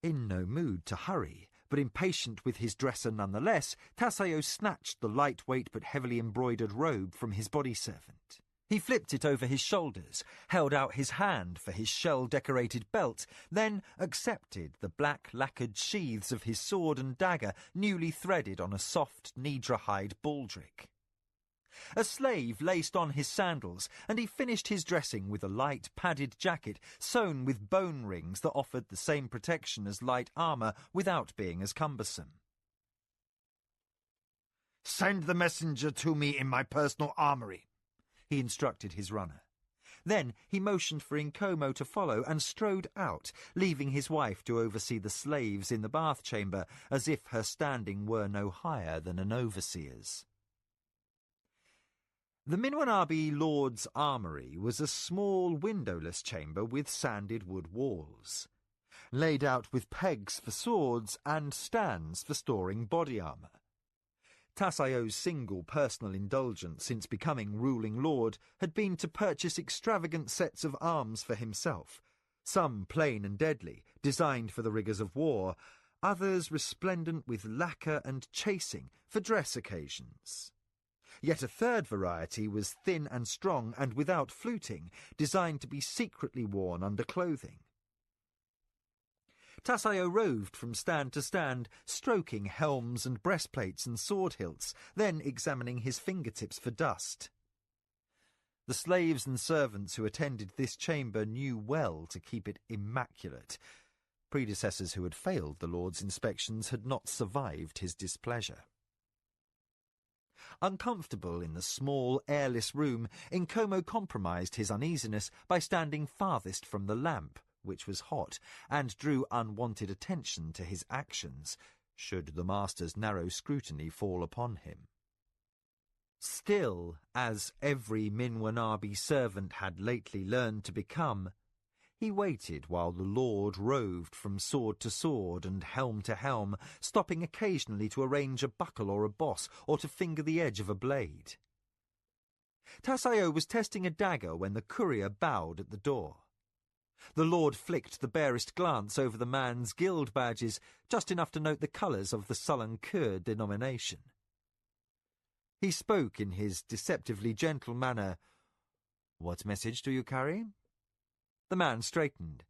In no mood to hurry, but impatient with his dresser nonetheless, Tassayo snatched the lightweight but heavily embroidered robe from his body servant. He flipped it over his shoulders, held out his hand for his shell-decorated belt, then accepted the black lacquered sheaths of his sword and dagger newly threaded on a soft Nidra-hide baldric. A slave laced on his sandals, and he finished his dressing with a light padded jacket sewn with bone rings that offered the same protection as light armour without being as cumbersome. "Send the messenger to me in my personal armoury," he instructed his runner. Then he motioned for Incomo to follow and strode out, leaving his wife to oversee the slaves in the bath chamber as if her standing were no higher than an overseer's. The Minwanabi Lord's armoury was a small windowless chamber with sanded wood walls, laid out with pegs for swords and stands for storing body armour. Tassayo's single personal indulgence since becoming ruling lord had been to purchase extravagant sets of arms for himself, some plain and deadly, designed for the rigours of war, others resplendent with lacquer and chasing for dress occasions. Yet a third variety was thin and strong and without fluting, designed to be secretly worn under clothing. Tassayo roved from stand to stand, stroking helms and breastplates and sword hilts, then examining his fingertips for dust. The slaves and servants who attended this chamber knew well to keep it immaculate. Predecessors who had failed the Lord's inspections had not survived his displeasure. Uncomfortable in the small, airless room, Incomo compromised his uneasiness by standing farthest from the lamp, which was hot, and drew unwanted attention to his actions, should the master's narrow scrutiny fall upon him. Still, as every Minwanabi servant had lately learned to become, he waited while the lord roved from sword to sword and helm to helm, stopping occasionally to arrange a buckle or a boss, or to finger the edge of a blade. Tassayo was testing a dagger when the courier bowed at the door. The lord flicked the barest glance over the man's guild badges, just enough to note the colours of the sullen Kur denomination. He spoke in his deceptively gentle manner. "What message do you carry?" The man straightened.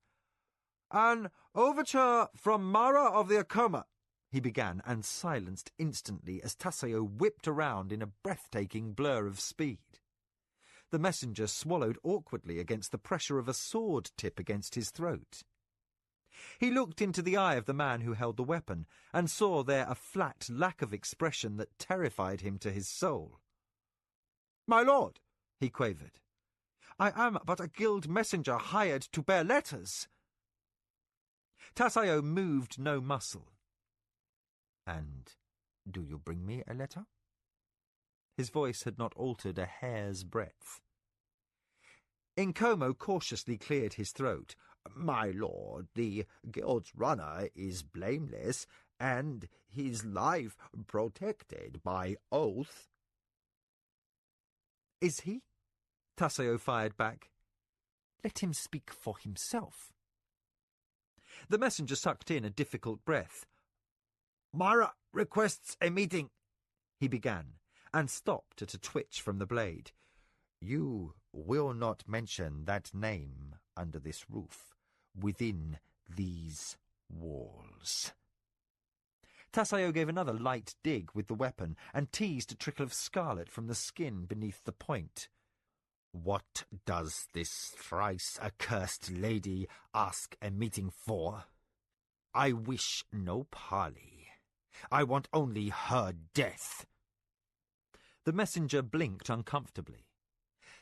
"An overture from Mara of the Acoma," he began, and silenced instantly as Tassayo whipped around in a breathtaking blur of speed. The messenger swallowed awkwardly against the pressure of a sword tip against his throat. He looked into the eye of the man who held the weapon, and saw there a flat lack of expression that terrified him to his soul. "My lord," he quavered, "I am but a guild messenger hired to bear letters." Tassayo moved no muscle. "And do you bring me a letter?" His voice had not altered a hair's breadth. Incomo cautiously cleared his throat. "My lord, the guild's runner is blameless, and his life protected by oath." "Is he?" Tassayo fired back. "Let him speak for himself." The messenger sucked in a difficult breath. "Mara requests a meeting," he began, and stopped at a twitch from the blade. "You will not mention that name under this roof, within these walls." Tassayo gave another light dig with the weapon, and teased a trickle of scarlet from the skin beneath the point. "What does this thrice accursed lady ask a meeting for? I wish no parley. I want only her death." The messenger blinked uncomfortably.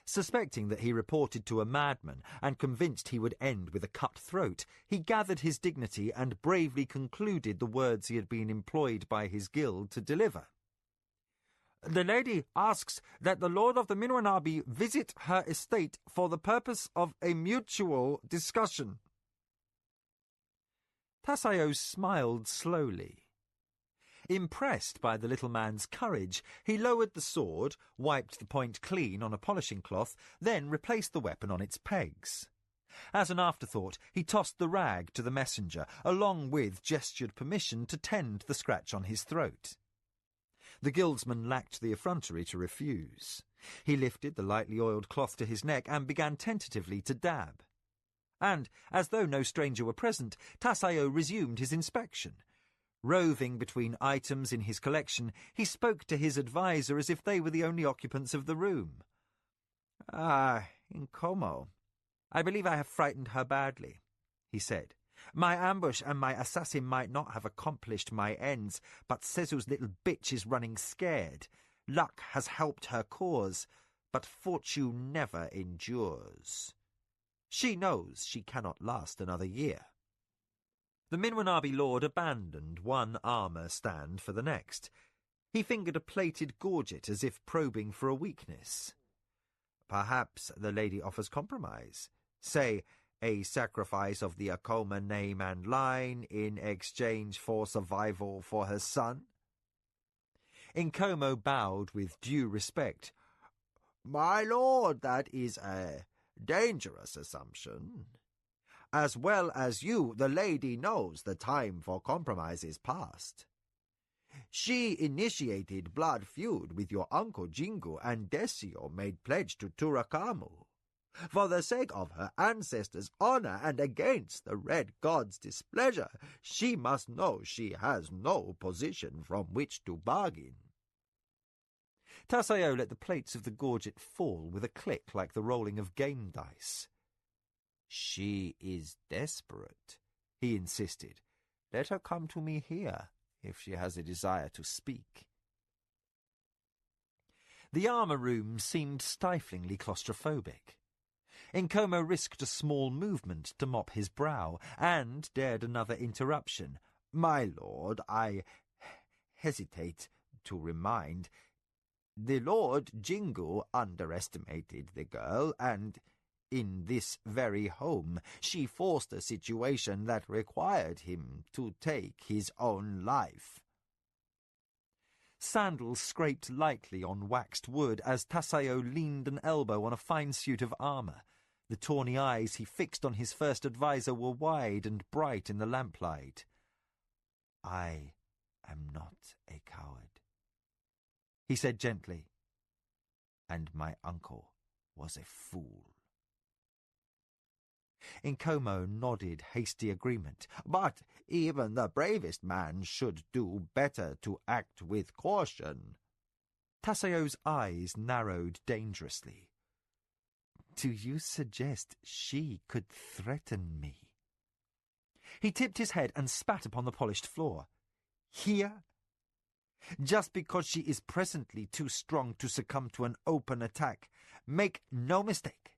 Suspecting that he reported to a madman, and convinced he would end with a cut throat, he gathered his dignity and bravely concluded the words he had been employed by his guild to deliver. "The lady asks that the lord of the Minwanabi visit her estate for the purpose of a mutual discussion." Tassayo smiled slowly. Impressed by the little man's courage, he lowered the sword, wiped the point clean on a polishing cloth, then replaced the weapon on its pegs. As an afterthought, he tossed the rag to the messenger, along with gestured permission to tend the scratch on his throat. The guildsman lacked the effrontery to refuse. He lifted the lightly oiled cloth to his neck and began tentatively to dab. And, as though no stranger were present, Tassayo resumed his inspection. Roving between items in his collection, he spoke to his adviser as if they were the only occupants of the room. "Incomo, I believe I have frightened her badly," he said. "My ambush and my assassin might not have accomplished my ends, but Sezu's little bitch is running scared. Luck has helped her cause, but fortune never endures. She knows she cannot last another year." The Minwanabi lord abandoned one armour stand for the next. He fingered a plated gorget as if probing for a weakness. "Perhaps the lady offers compromise. Say, a sacrifice of the Acoma name and line in exchange for survival for her son?" Incomo bowed with due respect. "My lord, that is a dangerous assumption. As well as you, the lady knows the time for compromise is past. She initiated blood feud with your uncle Jingu, and Desio made pledge to Turakamu. For the sake of her ancestors' honor and against the Red God's displeasure, she must know she has no position from which to bargain." Tassayo let the plates of the gorget fall with a click like the rolling of game dice. "She is desperate," he insisted. "Let her come to me here, if she has a desire to speak." The armour room seemed stiflingly claustrophobic. Acoma risked a small movement to mop his brow, and dared another interruption. My lord, I hesitate to remind. The Lord Jingu underestimated the girl, and in this very home she forced a situation that required him to take his own life. Sandals scraped lightly on waxed wood as Tasayo leaned an elbow on a fine suit of armour. The tawny eyes he fixed on his first adviser were wide and bright in the lamplight. I am not a coward, he said gently. And my uncle was a fool. Acoma nodded hasty agreement. But even the bravest man should do better to act with caution. Tasayo's eyes narrowed dangerously. Do you suggest she could threaten me? He tipped his head and spat upon the polished floor. Here? Just because she is presently too strong to succumb to an open attack. Make no mistake.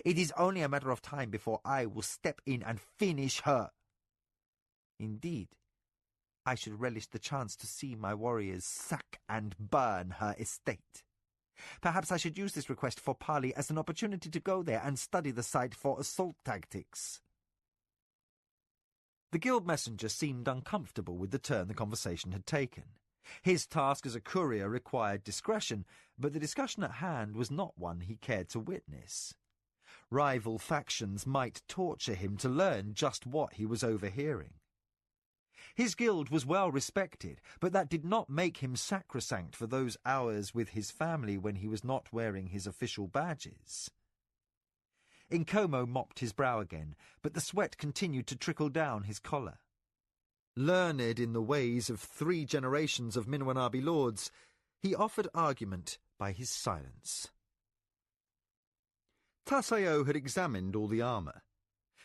It is only a matter of time before I will step in and finish her. Indeed, I should relish the chance to see my warriors sack and burn her estate. Perhaps I should use this request for parley as an opportunity to go there and study the site for assault tactics. The guild messenger seemed uncomfortable with the turn the conversation had taken. His task as a courier required discretion, but the discussion at hand was not one he cared to witness. Rival factions might torture him to learn just what he was overhearing. His guild was well respected, but that did not make him sacrosanct for those hours with his family when he was not wearing his official badges. Acoma mopped his brow again, but the sweat continued to trickle down his collar. Learned in the ways of 3 generations of Minwanabi lords, he offered argument by his silence. Tasayo had examined all the armour.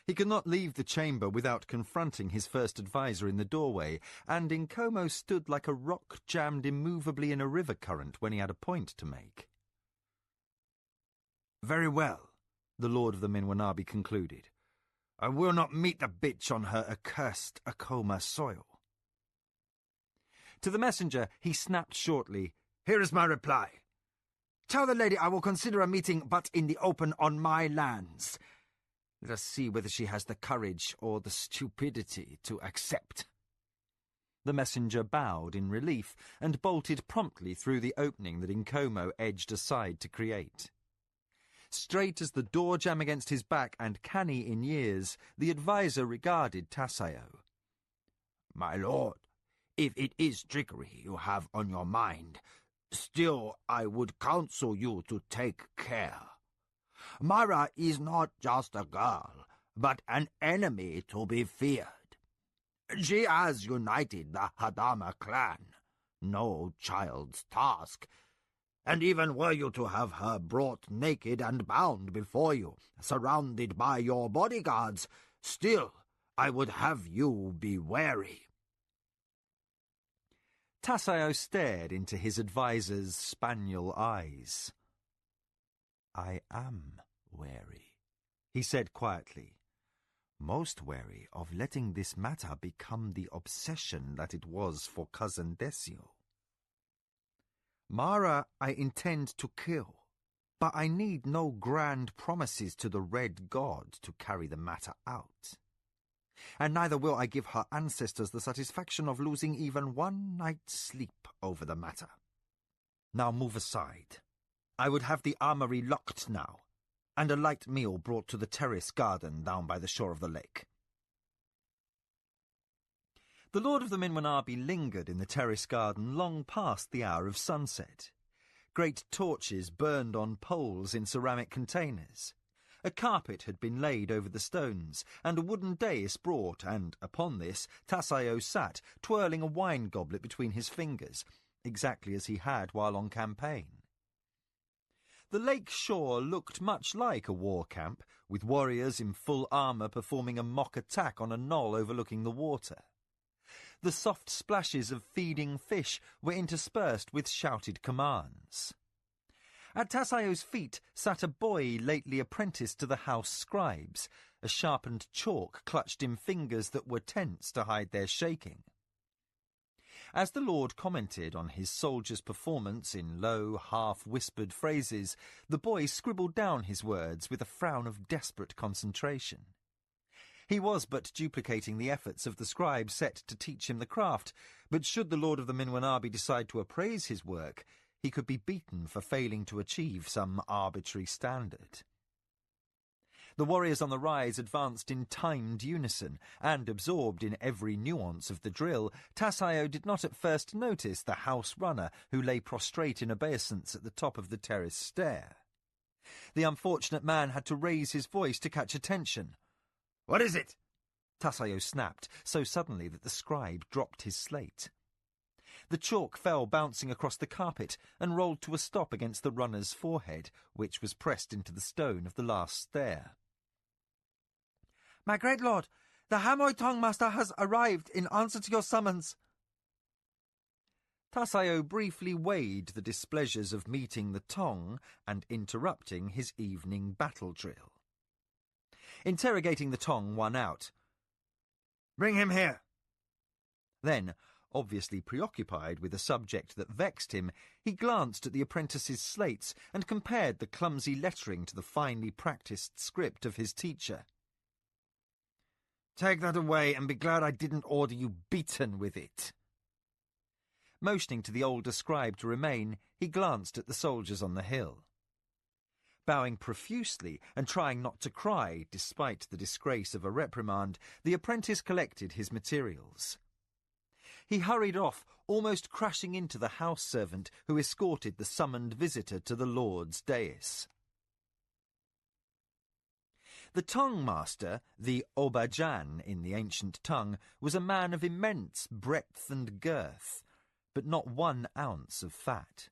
He could not leave the chamber without confronting his first adviser in the doorway, and Acoma stood like a rock jammed immovably in a river current when he had a point to make. Very well, the Lord of the Minwanabi concluded. I will not meet the bitch on her accursed Acoma soil. To the messenger he snapped shortly, Here is my reply. Tell the lady I will consider a meeting, but in the open on my lands. Let us see whether she has the courage or the stupidity to accept. The messenger bowed in relief and bolted promptly through the opening that Acoma edged aside to create. Straight as the door jamb against his back and canny in years, the adviser regarded Tasayo. My lord, if it is trickery you have on your mind, still I would counsel you to take care. Mara is not just a girl, but an enemy to be feared. She has united the Hadama clan, no child's task, and even were you to have her brought naked and bound before you, surrounded by your bodyguards, still I would have you be wary. Tasayo stared into his adviser's spaniel eyes. I am wary, he said quietly. Most wary of letting this matter become the obsession that it was for Cousin Desio. Mara I intend to kill, but I need no grand promises to the Red God to carry the matter out. And neither will I give her ancestors the satisfaction of losing even one night's sleep over the matter. Now move aside. I would have the armory locked now, and a light meal brought to the terrace garden down by the shore of the lake. The Lord of the Minwanabi lingered in the terrace garden long past the hour of sunset. Great torches burned on poles in ceramic containers. A carpet had been laid over the stones, and a wooden dais brought, and upon this Tasayo sat, twirling a wine goblet between his fingers, exactly as he had while on campaign. The lake shore looked much like a war camp, with warriors in full armour performing a mock attack on a knoll overlooking the water. The soft splashes of feeding fish were interspersed with shouted commands. At Tassayo's feet sat a boy lately apprenticed to the house scribes, a sharpened chalk clutched in fingers that were tense to hide their shaking. As the Lord commented on his soldier's performance in low, half-whispered phrases, the boy scribbled down his words with a frown of desperate concentration. He was but duplicating the efforts of the scribe set to teach him the craft, but should the Lord of the Minwanabi decide to appraise his work, he could be beaten for failing to achieve some arbitrary standard. The warriors on the rise advanced in timed unison, and absorbed in every nuance of the drill, Tassayo did not at first notice the house runner who lay prostrate in obeisance at the top of the terrace stair. The unfortunate man had to raise his voice to catch attention. What is it? Tassayo snapped, so suddenly that the scribe dropped his slate. The chalk fell bouncing across the carpet and rolled to a stop against the runner's forehead, which was pressed into the stone of the last stair. My great lord, the Hamoy Tong Master has arrived in answer to your summons. Tassayo briefly weighed the displeasures of meeting the Tong and interrupting his evening battle drill. Interrogating the Tong won out. Bring him here. Then, obviously preoccupied with a subject that vexed him, he glanced at the apprentice's slates and compared the clumsy lettering to the finely practised script of his teacher. Take that away and be glad I didn't order you beaten with it. Motioning to the older scribe to remain, he glanced at the soldiers on the hill. Bowing profusely and trying not to cry, despite the disgrace of a reprimand, the apprentice collected his materials. He hurried off, almost crashing into the house servant who escorted the summoned visitor to the Lord's dais. The Tong Master, the Obajan in the ancient tongue, was a man of immense breadth and girth, but not 1 ounce of fat.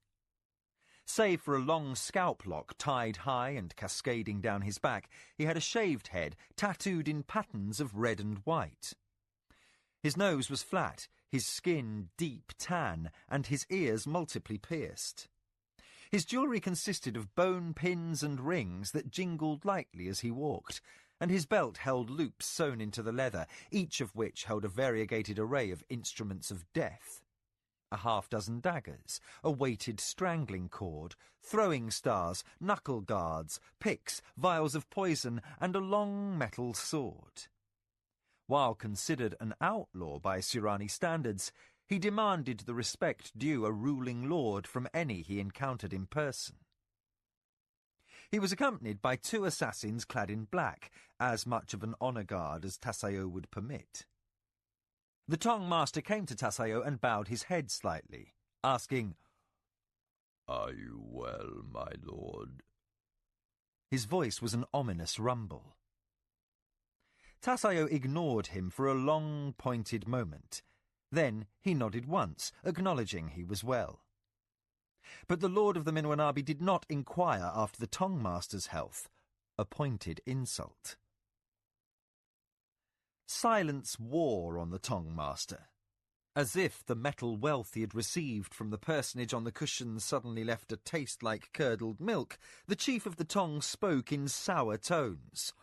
Save for a long scalp lock tied high and cascading down his back, he had a shaved head tattooed in patterns of red and white. His nose was flat, his skin deep tan, and his ears multiply pierced. His jewellery consisted of bone pins and rings that jingled lightly as he walked, and his belt held loops sewn into the leather, each of which held a variegated array of instruments of death. A half-dozen daggers, a weighted strangling cord, throwing stars, knuckle guards, picks, vials of poison, and a long metal sword. While considered an outlaw by Surani standards, he demanded the respect due a ruling lord from any he encountered in person. He was accompanied by 2 assassins clad in black, as much of an honour guard as Tassayo would permit. The Tong Master came to Tassayo and bowed his head slightly, asking, "Are you well, my lord?" His voice was an ominous rumble. Tassayo ignored him for a long, pointed moment. Then he nodded once, acknowledging he was well. But the Lord of the Minwanabi did not inquire after the Tong Master's health, a pointed insult. Silence wore on the Tong Master. As if the metal wealth he had received from the personage on the cushion suddenly left a taste like curdled milk, the chief of the Tong spoke in sour tones.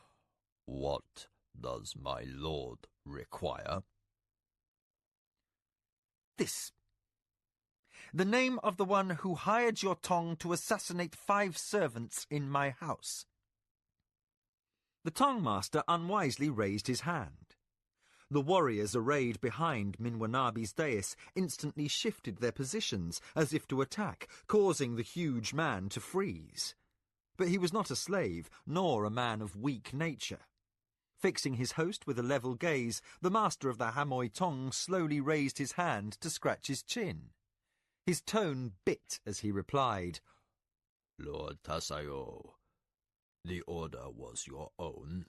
"What does my lord require?" This. The name of the one who hired your Tong to assassinate 5 servants in my house. The Tong Master unwisely raised his hand. The warriors arrayed behind Minwanabi's dais instantly shifted their positions as if to attack, causing the huge man to freeze. But he was not a slave, nor a man of weak nature. Fixing his host with a level gaze, the master of the Hamoy Tong slowly raised his hand to scratch his chin. His tone bit as he replied, "Lord Tassayo, the order was your own."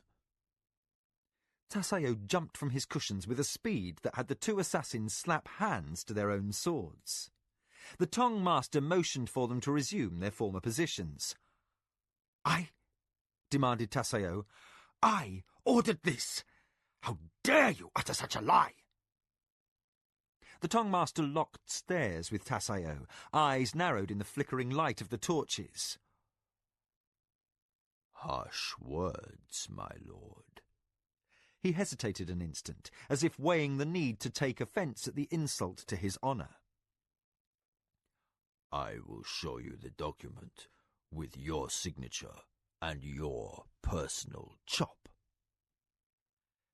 Tassayo jumped from his cushions with a speed that had the 2 assassins slap hands to their own swords. The Tong Master motioned for them to resume their former positions. "I," demanded Tassayo, "I ordered this. How dare you utter such a lie?" The Tongmaster locked stares with Tasayo, eyes narrowed in the flickering light of the torches. Harsh words, my lord. He hesitated an instant, as if weighing the need to take offence at the insult to his honour. I will show you the document with your signature and your personal chop.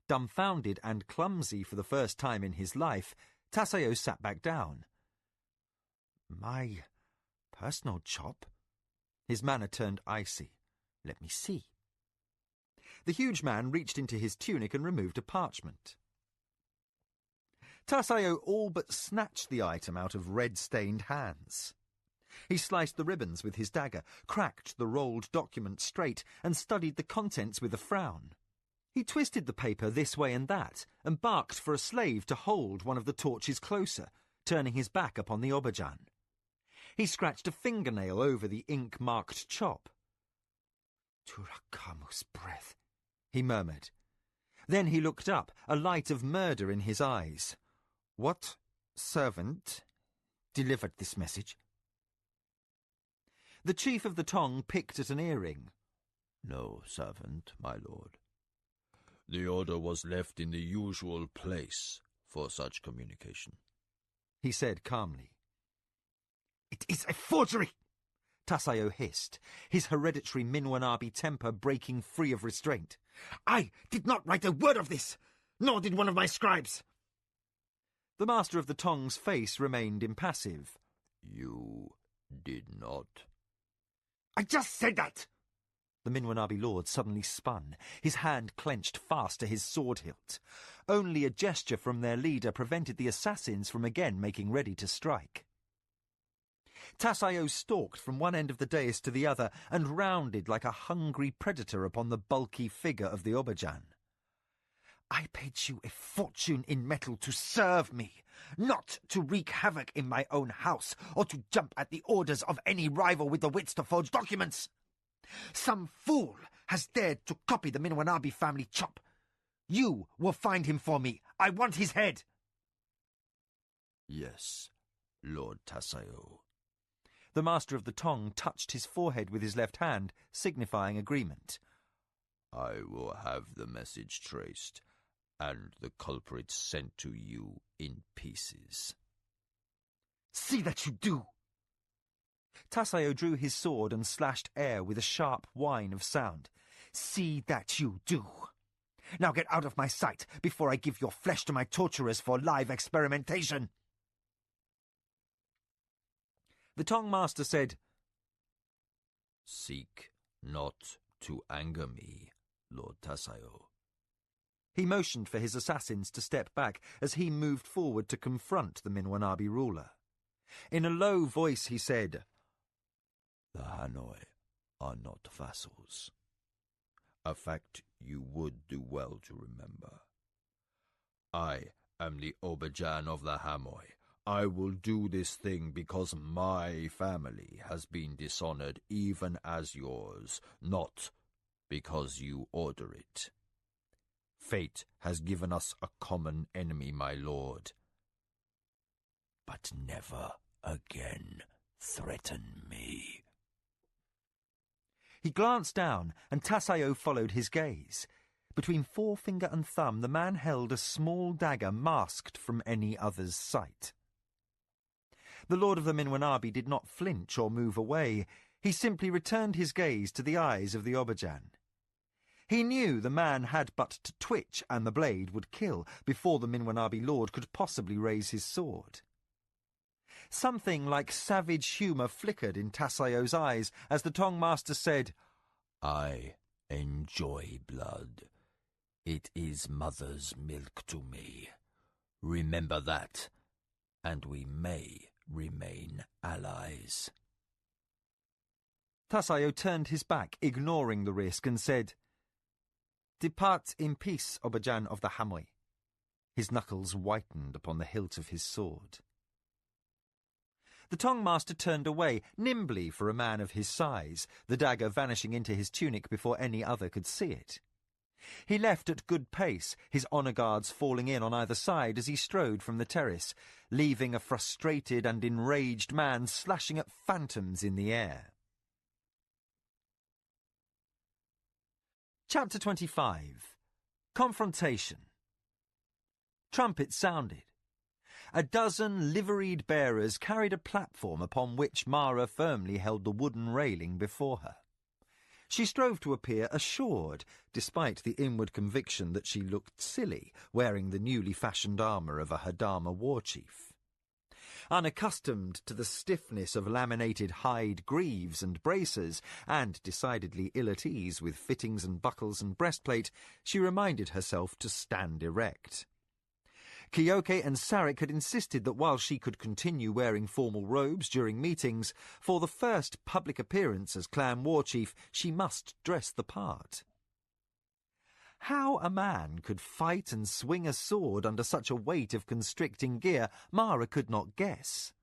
Dumbfounded and clumsy for the first time in his life, Tasayo sat back down. My personal chop? His manner turned icy. Let me see. The huge man reached into his tunic and removed a parchment. Tasayo all but snatched the item out of red-stained hands. He sliced the ribbons with his dagger, cracked the rolled document straight, and studied the contents with a frown. He twisted the paper this way and that, and barked for a slave to hold one of the torches closer, turning his back upon the aubergine. He scratched a fingernail over the ink-marked chop. Turakamu's breath, he murmured. Then he looked up, a light of murder in his eyes. What servant delivered this message? The chief of the Tong picked at an earring. No servant, my lord. The order was left in the usual place for such communication, he said calmly. It is a forgery! Tasayo hissed, his hereditary Minwanabi temper breaking free of restraint. I did not write a word of this, nor did one of my scribes. The master of the Tong's face remained impassive. You did not. I just said that! The Minwanabi lord suddenly spun, his hand clenched fast to his sword hilt. Only a gesture from their leader prevented the assassins from again making ready to strike. Tasayo stalked from one end of the dais to the other and rounded like a hungry predator upon the bulky figure of the aubergine. I paid you a fortune in metal to serve me, not to wreak havoc in my own house or to jump at the orders of any rival with the wits to forge documents. Some fool has dared to copy the Minwanabi family chop. You will find him for me. I want his head. Yes, Lord Tasayo. The master of the Tong touched his forehead with his left hand, signifying agreement. I will have the message traced, and the culprit sent to you in pieces. See that you do! Tasayo drew his sword and slashed air with a sharp whine of sound. See that you do! Now get out of my sight before I give your flesh to my torturers for live experimentation! The Tong master said, Seek not to anger me, Lord Tasayo. He motioned for his assassins to step back as he moved forward to confront the Minwanabi ruler. In a low voice he said, The Hanoi are not vassals. A fact you would do well to remember. I am the aubergine of the Hanoi. I will do this thing because my family has been dishonored even as yours, not because you order it. Fate has given us a common enemy, my lord. But never again threaten me. He glanced down, and Tasayo followed his gaze. Between forefinger and thumb, the man held a small dagger masked from any other's sight. The lord of the Minwanabi did not flinch or move away. He simply returned his gaze to the eyes of the aubergine. He knew the man had but to twitch and the blade would kill before the Minwanabi lord could possibly raise his sword. Something like savage humour flickered in Tasayo's eyes as the Tong master said, I enjoy blood. It is mother's milk to me. Remember that, and we may remain allies. Tasayo turned his back, ignoring the risk, and said, Depart in peace, aubergine of the Hanoi. His knuckles whitened upon the hilt of his sword. The Tong master turned away, nimbly for a man of his size, the dagger vanishing into his tunic before any other could see it. He left at good pace, his honour guards falling in on either side as he strode from the terrace, leaving a frustrated and enraged man slashing at phantoms in the air. Chapter 25. Confrontation. Trumpets sounded. A dozen liveried bearers carried a platform upon which Mara firmly held the wooden railing before her. She strove to appear assured, despite the inward conviction that she looked silly, wearing the newly fashioned armour of a Hadama war chief. Unaccustomed to the stiffness of laminated hide greaves and bracers, and decidedly ill at ease with fittings and buckles and breastplate, she reminded herself to stand erect. Kyoke and Sarek had insisted that while she could continue wearing formal robes during meetings, for the first public appearance as clan war chief, she must dress the part. How a man could fight and swing a sword under such a weight of constricting gear, Mara could not guess.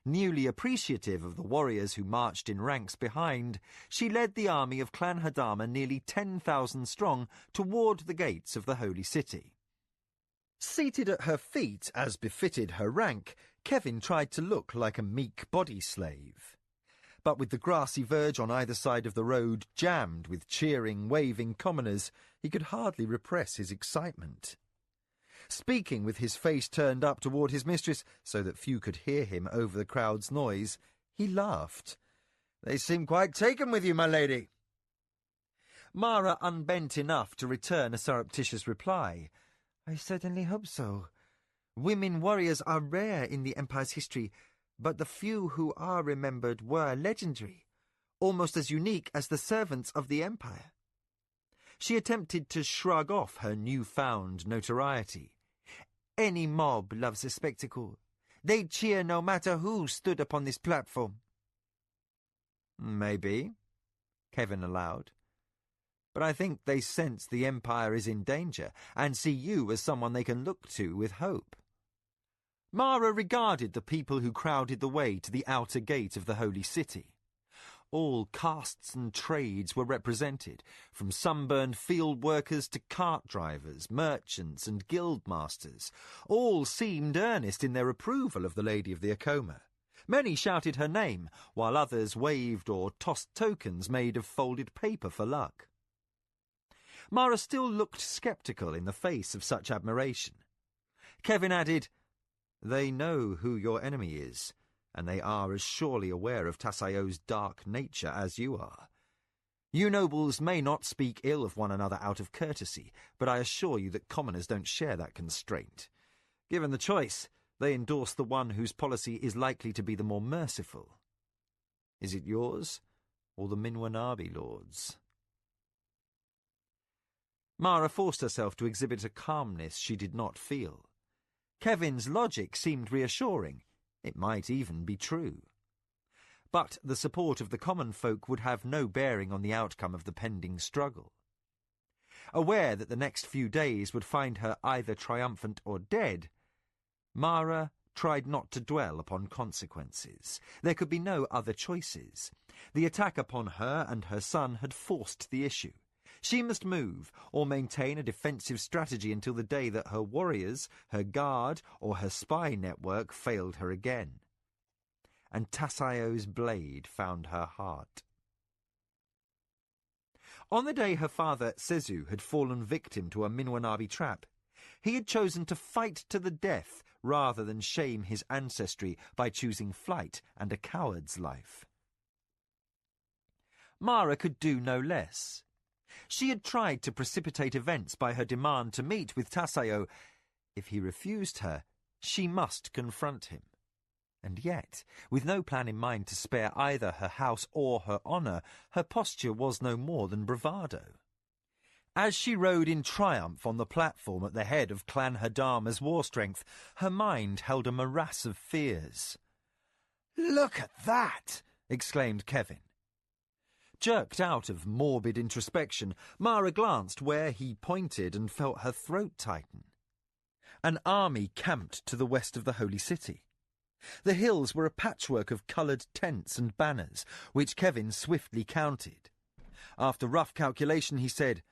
Newly appreciative of the warriors who marched in ranks behind, she led the army of Clan Hadama nearly 10,000 strong toward the gates of the Holy City. Seated at her feet, as befitted her rank, Kevin tried to look like a meek body slave. But with the grassy verge on either side of the road jammed with cheering, waving commoners, he could hardly repress his excitement. Speaking with his face turned up toward his mistress, so that few could hear him over the crowd's noise, he laughed. "They seem quite taken with you, my lady." Mara unbent enough to return a surreptitious reply. "I certainly hope so. Women warriors are rare in the Empire's history, but the few who are remembered were legendary, almost as unique as the servants of the Empire." She attempted to shrug off her newfound notoriety. "Any mob loves a spectacle. They'd cheer no matter who stood upon this platform." "Maybe," Kevin allowed. "But I think they sense the Empire is in danger and see you as someone they can look to with hope." Mara regarded the people who crowded the way to the outer gate of the Holy City. All castes and trades were represented, from sunburned field workers to cart drivers, merchants and guild masters. All seemed earnest in their approval of the Lady of the Acoma. Many shouted her name, while others waved or tossed tokens made of folded paper for luck. Mara still looked sceptical in the face of such admiration. Kevin added, "They know who your enemy is, and they are as surely aware of Tasayo's dark nature as you are. You nobles may not speak ill of one another out of courtesy, but I assure you that commoners don't share that constraint. Given the choice, they endorse the one whose policy is likely to be the more merciful. Is it yours, or the Minwanabi Lord's?" Mara forced herself to exhibit a calmness she did not feel. Kevin's logic seemed reassuring. It might even be true. But the support of the common folk would have no bearing on the outcome of the pending struggle. Aware that the next few days would find her either triumphant or dead, Mara tried not to dwell upon consequences. There could be no other choices. The attack upon her and her son had forced the issue. She must move, or maintain a defensive strategy until the day that her warriors, her guard, or her spy network failed her again. And Tasayo's blade found her heart. On the day her father, Sezu, had fallen victim to a Minwanabi trap, he had chosen to fight to the death rather than shame his ancestry by choosing flight and a coward's life. Mara could do no less. She had tried to precipitate events by her demand to meet with Tasayo. If he refused her, she must confront him. And yet, with no plan in mind to spare either her house or her honour, her posture was no more than bravado. As she rode in triumph on the platform at the head of Clan Hadama's war strength, her mind held a morass of fears. "Look at that!" exclaimed Kevin. Jerked out of morbid introspection, Mara glanced where he pointed and felt her throat tighten. An army camped to the west of the Holy City. The hills were a patchwork of coloured tents and banners, which Kevin swiftly counted. After rough calculation, he said,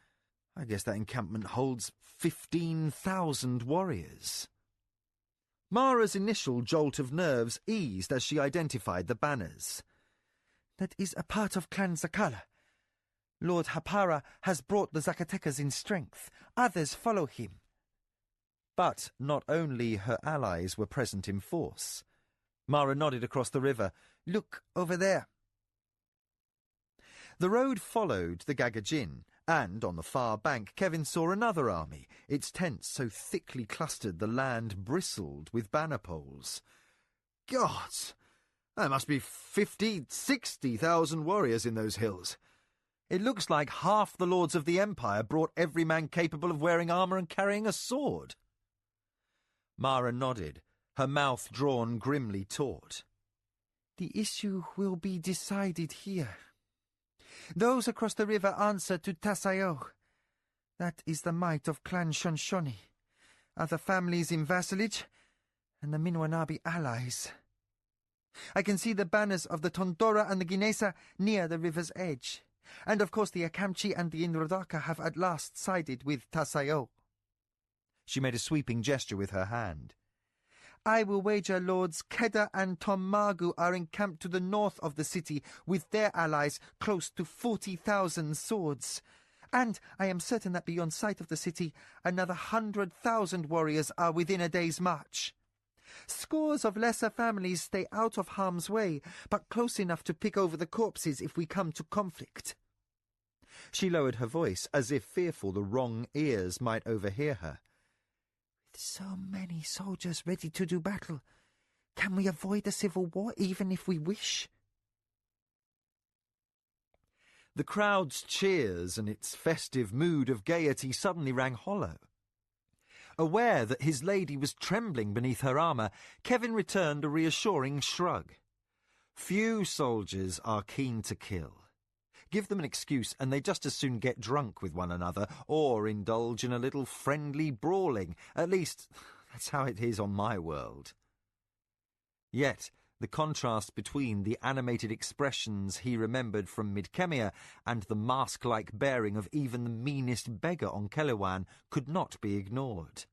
I guess that encampment holds 15,000 warriors. Mara's initial jolt of nerves eased as she identified the banners. That is a part of Clan Zakala. Lord Hapara has brought the Zacatecas in strength. Others follow him. But not only her allies were present in force. Mara nodded across the river. Look, over there. The road followed the Gagajin, and on the far bank Kevin saw another army, its tents so thickly clustered the land bristled with banner poles. Gods! There must be 60,000 warriors in those hills. It looks like half the lords of the Empire brought every man capable of wearing armour and carrying a sword. Mara nodded, her mouth drawn grimly taut. The issue will be decided here. Those across the river answer to Tasayo. That is the might of Clan Shonshoni, other families in vassalage, and the Minwanabi allies. I can see the banners of the Tondora and the Ginesa near the river's edge, and of course the Akamchi and the Inrodaka have at last sided with Tasayo. She made a sweeping gesture with her hand. I will wager Lords Keda and Tomagu are encamped to the north of the city with their allies, close to 40,000 swords. And I am certain that beyond sight of the city, another 100,000 warriors are within a day's march. Scores of lesser families stay out of harm's way, but close enough to pick over the corpses if we come to conflict. She lowered her voice, as if fearful the wrong ears might overhear her. So many soldiers ready to do battle. Can we avoid a civil war even if we wish? The crowd's cheers and its festive mood of gaiety suddenly rang hollow. Aware that his lady was trembling beneath her armour, Kevin returned a reassuring shrug. Few soldiers are keen to kill. Give them an excuse and they just as soon get drunk with one another or indulge in a little friendly brawling. At least, that's how it is on my world. Yet, the contrast between the animated expressions he remembered from Midkemia and the mask-like bearing of even the meanest beggar on Kelewan could not be ignored.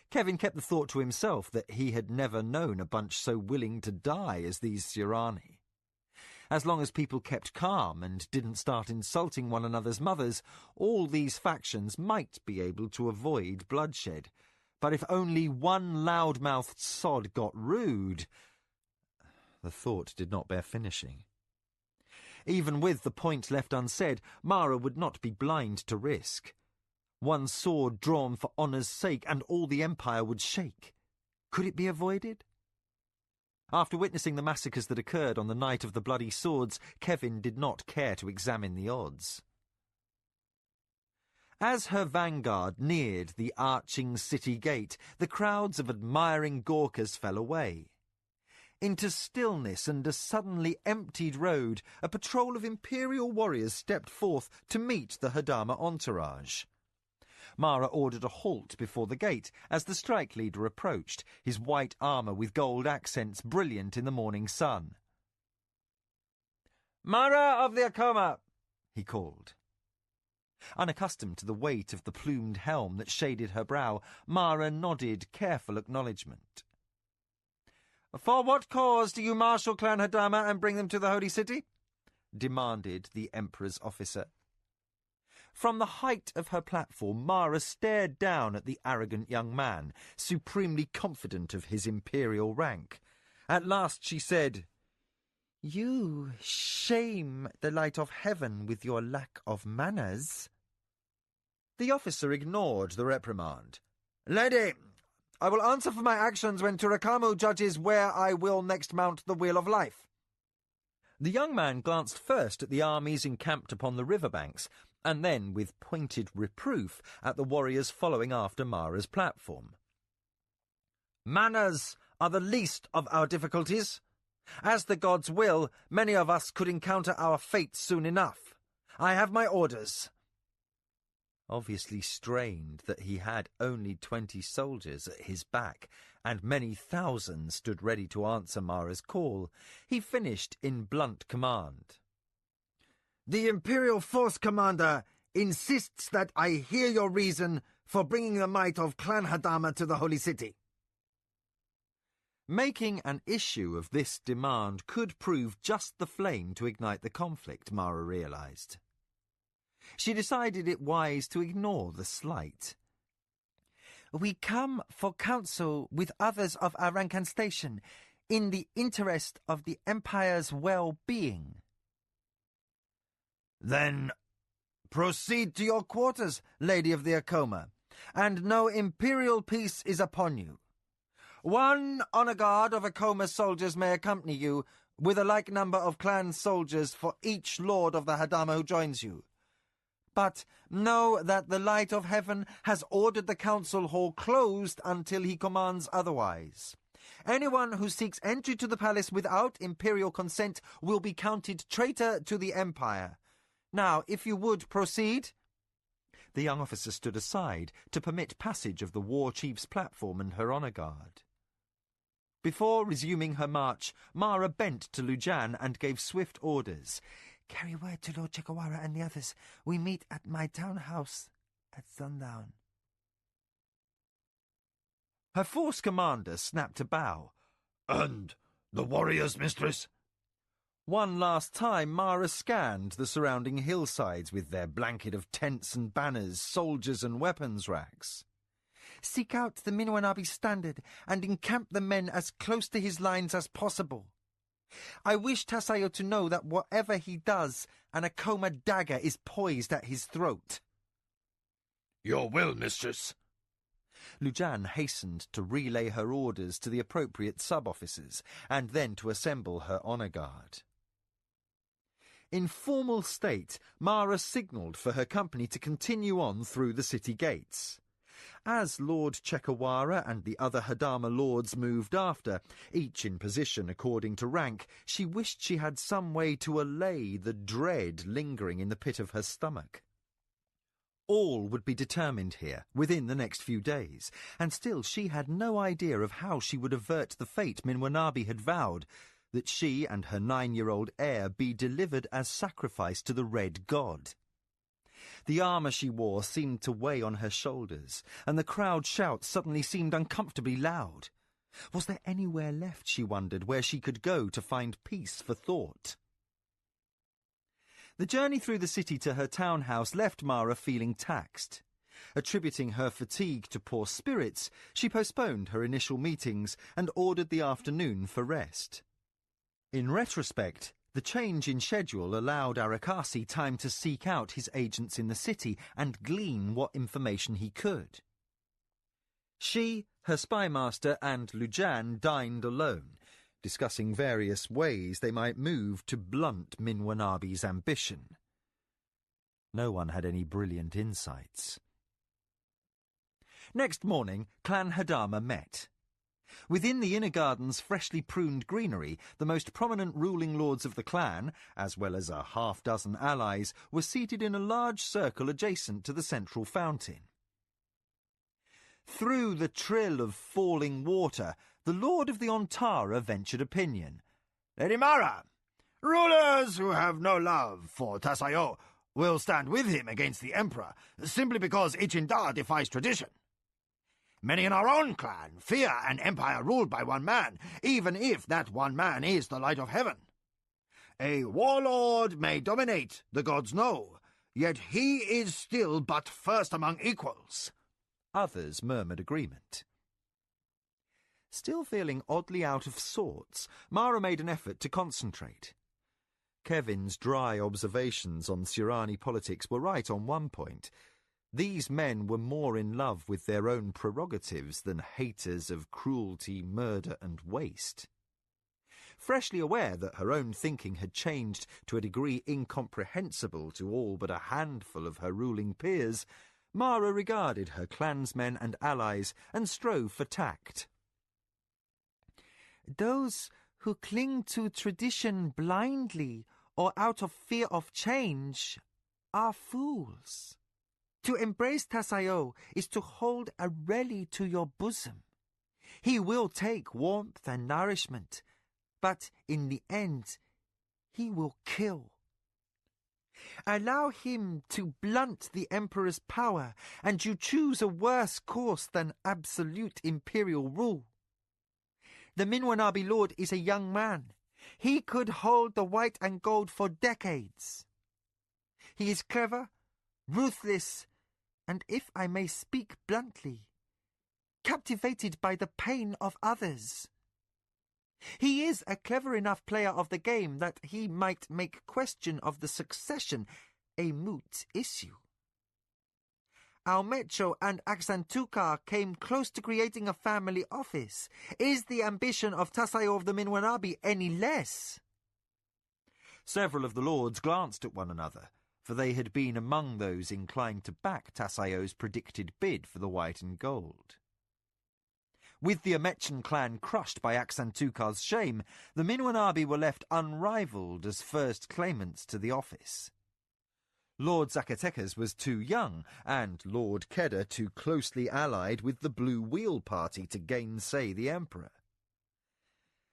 Kevin kept the thought to himself that he had never known a bunch so willing to die as these Sirani. As long as people kept calm and didn't start insulting one another's mothers, all these factions might be able to avoid bloodshed. But if only one loud-mouthed sod got rude... The thought did not bear finishing. Even with the point left unsaid, Mara would not be blind to risk. One sword drawn for honour's sake, and all the Empire would shake. Could it be avoided? After witnessing the massacres that occurred on the night of the bloody swords, Kevin did not care to examine the odds. As her vanguard neared the arching city gate, the crowds of admiring Gorkhas fell away. Into stillness and a suddenly emptied road, a patrol of Imperial warriors stepped forth to meet the Hadama entourage. Mara ordered a halt before the gate as the strike leader approached, his white armour with gold accents brilliant in the morning sun. "Mara of the Acoma!" he called. Unaccustomed to the weight of the plumed helm that shaded her brow, Mara nodded careful acknowledgement. "For what cause do you marshal Clan Hadama and bring them to the Holy City?" demanded the Emperor's officer. From the height of her platform, Mara stared down at the arrogant young man, supremely confident of his imperial rank. At last she said, "You shame the light of heaven with your lack of manners." The officer ignored the reprimand. "Lady, I will answer for my actions when Turakamu judges where I will next mount the Wheel of Life." The young man glanced first at the armies encamped upon the riverbanks, and then, with pointed reproof, at the warriors following after Mara's platform. "Manners are the least of our difficulties. As the gods will, many of us could encounter our fate soon enough. I have my orders." Obviously strained that he had only 20 soldiers at his back, and many thousands stood ready to answer Mara's call, he finished in blunt command. "The Imperial Force Commander insists that I hear your reason for bringing the might of Clan Hadama to the Holy City. Making an issue of this demand could prove just the flame to ignite the conflict, Mara realised. She decided it wise to ignore the slight. We come for counsel with others of our rank and station, in the interest of the Empire's well-being. Then proceed to your quarters, Lady of the Acoma, and no imperial peace is upon you. 1 honour guard of Acoma soldiers may accompany you, with a like number of clan soldiers for each lord of the Hadama who joins you. But know that the light of heaven has ordered the council hall closed until he commands otherwise. Anyone who seeks entry to the palace without imperial consent will be counted traitor to the Empire. Now, if you would proceed. The young officer stood aside to permit passage of the war chief's platform and her honour guard. Before resuming her march, Mara bent to Lujan and gave swift orders. Carry word to Lord Chekawara and the others. We meet at my townhouse at sundown. Her force commander snapped a bow. And the warriors, mistress? One last time Mara scanned the surrounding hillsides with their blanket of tents and banners, soldiers and weapons racks. Seek out the Minwanabi standard and encamp the men as close to his lines as possible. I wish Tasayo to know that whatever he does, an Acoma dagger is poised at his throat. Your will, mistress. Lujan hastened to relay her orders to the appropriate sub-officers, and then to assemble her honour guard. In formal state, Mara signalled for her company to continue on through the city gates. As Lord Chekawara and the other Hadama lords moved after, each in position according to rank, she wished she had some way to allay the dread lingering in the pit of her stomach. All would be determined here within the next few days, and still she had no idea of how she would avert the fate Minwanabi had vowed, that she and her 9-year-old heir be delivered as sacrifice to the Red God. The armour she wore seemed to weigh on her shoulders, and the crowd shouts suddenly seemed uncomfortably loud. Was there anywhere left, she wondered, where she could go to find peace for thought? The journey through the city to her townhouse left Mara feeling taxed. Attributing her fatigue to poor spirits, she postponed her initial meetings and ordered the afternoon for rest. In retrospect, the change in schedule allowed Arakasi time to seek out his agents in the city and glean what information he could. She, her spymaster, and Lujan dined alone, discussing various ways they might move to blunt Minwanabi's ambition. No one had any brilliant insights. Next morning, Clan Hadama met. Within the inner garden's freshly pruned greenery, the most prominent ruling lords of the clan, as well as a half-dozen allies, were seated in a large circle adjacent to the central fountain. Through the trill of falling water, the Lord of the Ontara ventured opinion. Lady Mara, rulers who have no love for Tasayo will stand with him against the Emperor, simply because Ichinda defies tradition. Many in our own clan fear an empire ruled by one man, even if that one man is the light of heaven. A warlord may dominate, the gods know, yet he is still but first among equals. Others murmured agreement. Still feeling oddly out of sorts, Mara made an effort to concentrate. Kevin's dry observations on Sirani politics were right on one point. These men were more in love with their own prerogatives than haters of cruelty, murder, and waste. Freshly aware that her own thinking had changed to a degree incomprehensible to all but a handful of her ruling peers, Mara regarded her clansmen and allies and strove for tact. Those who cling to tradition blindly or out of fear of change are fools. To embrace Tasayo is to hold a relic to your bosom. He will take warmth and nourishment, but in the end, he will kill. Allow him to blunt the Emperor's power, and you choose a worse course than absolute imperial rule. The Minwanabi Lord is a young man. He could hold the white and gold for decades. He is clever, ruthless, and, if I may speak bluntly, captivated by the pain of others. He is a clever enough player of the game that he might make question of the succession a moot issue. Almecho and Aksantukar came close to creating a family office. Is the ambition of Tasayo of the Minwanabi any less? Several of the lords glanced at one another, for they had been among those inclined to back Tasayo's predicted bid for the white and gold. With the Amechan clan crushed by Aksantukar's shame, the Minwanabi were left unrivalled as first claimants to the office. Lord Zacatecas was too young, and Lord Kedda too closely allied with the Blue Wheel Party to gainsay the Emperor.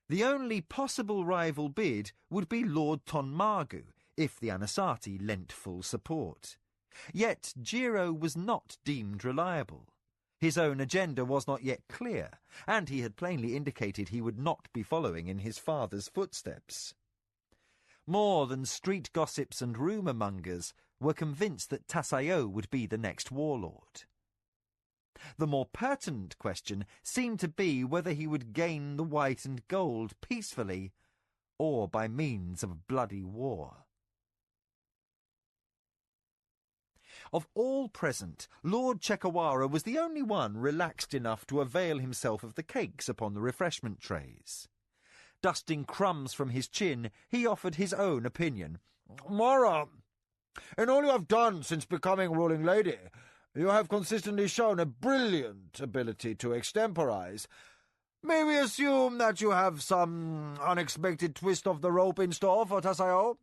The only possible rival bid would be Lord Tonmagu, if the Anasati lent full support. Yet Jiro was not deemed reliable. His own agenda was not yet clear, and he had plainly indicated he would not be following in his father's footsteps. More than street gossips and rumour-mongers were convinced that Tasayo would be the next warlord. The more pertinent question seemed to be whether he would gain the white and gold peacefully or by means of bloody war. Of all present, Lord Chekawara was the only one relaxed enough to avail himself of the cakes upon the refreshment trays. Dusting crumbs from his chin, he offered his own opinion. Mara, in all you have done since becoming ruling lady, you have consistently shown a brilliant ability to extemporize. May we assume that you have some unexpected twist of the rope in store for Tasayo?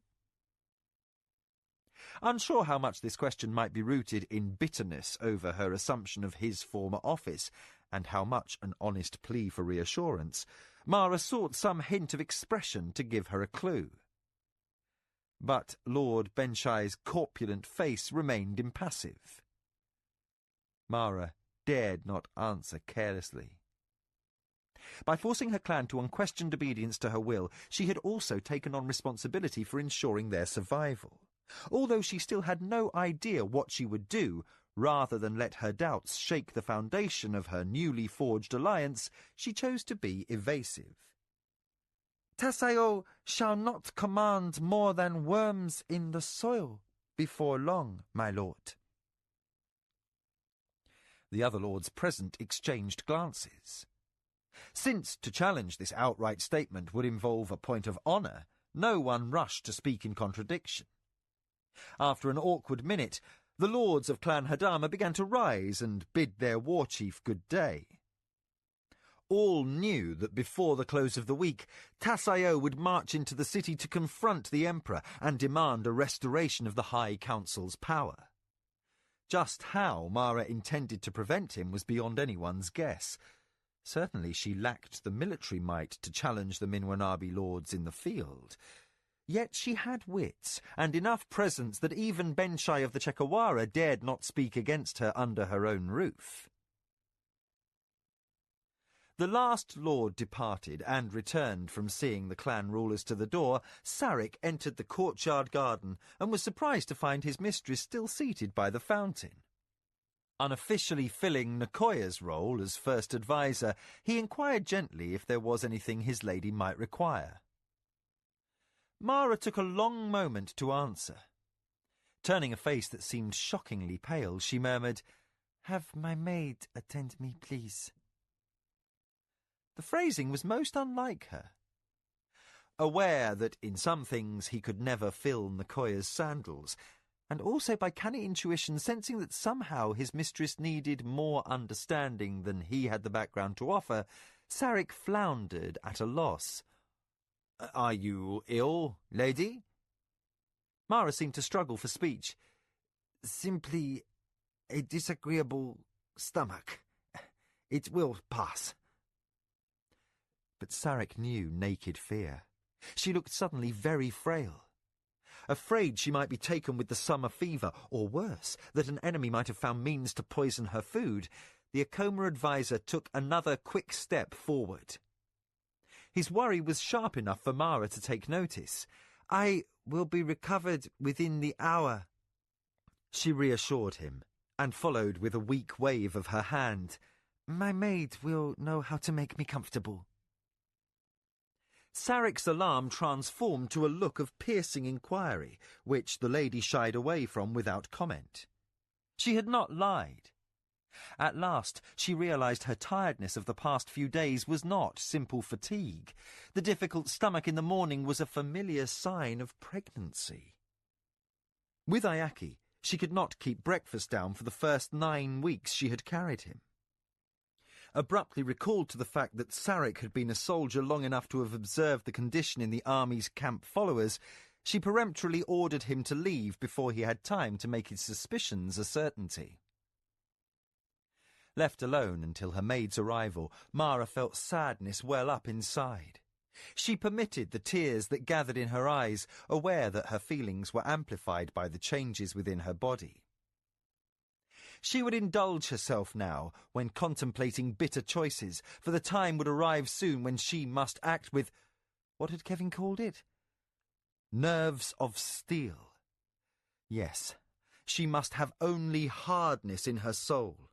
Unsure how much this question might be rooted in bitterness over her assumption of his former office, and how much an honest plea for reassurance, Mara sought some hint of expression to give her a clue. But Lord Benshai's corpulent face remained impassive. Mara dared not answer carelessly. By forcing her clan to unquestioned obedience to her will, she had also taken on responsibility for ensuring their survival. Although she still had no idea what she would do, rather than let her doubts shake the foundation of her newly forged alliance, she chose to be evasive. Tasayo shall not command more than worms in the soil before long, my lord. The other lords present exchanged glances. Since to challenge this outright statement would involve a point of honour, no one rushed to speak in contradiction. After an awkward minute, the lords of Clan Hadama began to rise and bid their war chief good day. All knew that before the close of the week, Tasayo would march into the city to confront the Emperor and demand a restoration of the High Council's power. Just how Mara intended to prevent him was beyond anyone's guess. Certainly she lacked the military might to challenge the Minwanabi lords in the field. Yet she had wits, and enough presence that even Benshai of the Chekawara dared not speak against her under her own roof. The last lord departed, and returned from seeing the clan rulers to the door. Sarek entered the courtyard garden, and was surprised to find his mistress still seated by the fountain. Unofficially filling Nakoya's role as first adviser, he inquired gently if there was anything his lady might require. Mara took a long moment to answer. Turning a face that seemed shockingly pale, she murmured, "Have my maid attend me, please." The phrasing was most unlike her. Aware that in some things he could never fill Nakoya's sandals, and also by canny intuition sensing that somehow his mistress needed more understanding than he had the background to offer, Sarek floundered at a loss. "Are you ill, lady?" Mara seemed to struggle for speech. "Simply a disagreeable stomach. It will pass." But Sarek knew naked fear. She looked suddenly very frail. afraid she might be taken with the summer fever, or worse, that an enemy might have found means to poison her food, the Acoma advisor took another quick step forward. His worry was sharp enough for Mara to take notice. "I will be recovered within the hour," she reassured him, and followed with a weak wave of her hand. "My maid will know how to make me comfortable." Sarik's alarm transformed to a look of piercing inquiry, which the lady shied away from without comment. She had not lied. At last she realized her tiredness of the past few days was not simple fatigue. The difficult stomach in the morning was a familiar sign of pregnancy. With Ayaki, she could not keep breakfast down for the first 9 weeks she had carried him. Abruptly recalled to the fact that Sarik had been a soldier long enough to have observed the condition in the army's camp followers, she peremptorily ordered him to leave before he had time to make his suspicions a certainty. Left alone until her maid's arrival, Mara felt sadness well up inside. She permitted the tears that gathered in her eyes, aware that her feelings were amplified by the changes within her body. She would indulge herself now when contemplating bitter choices, for the time would arrive soon when she must act with, what had Kevin called it? Nerves of steel. Yes, she must have only hardness in her soul.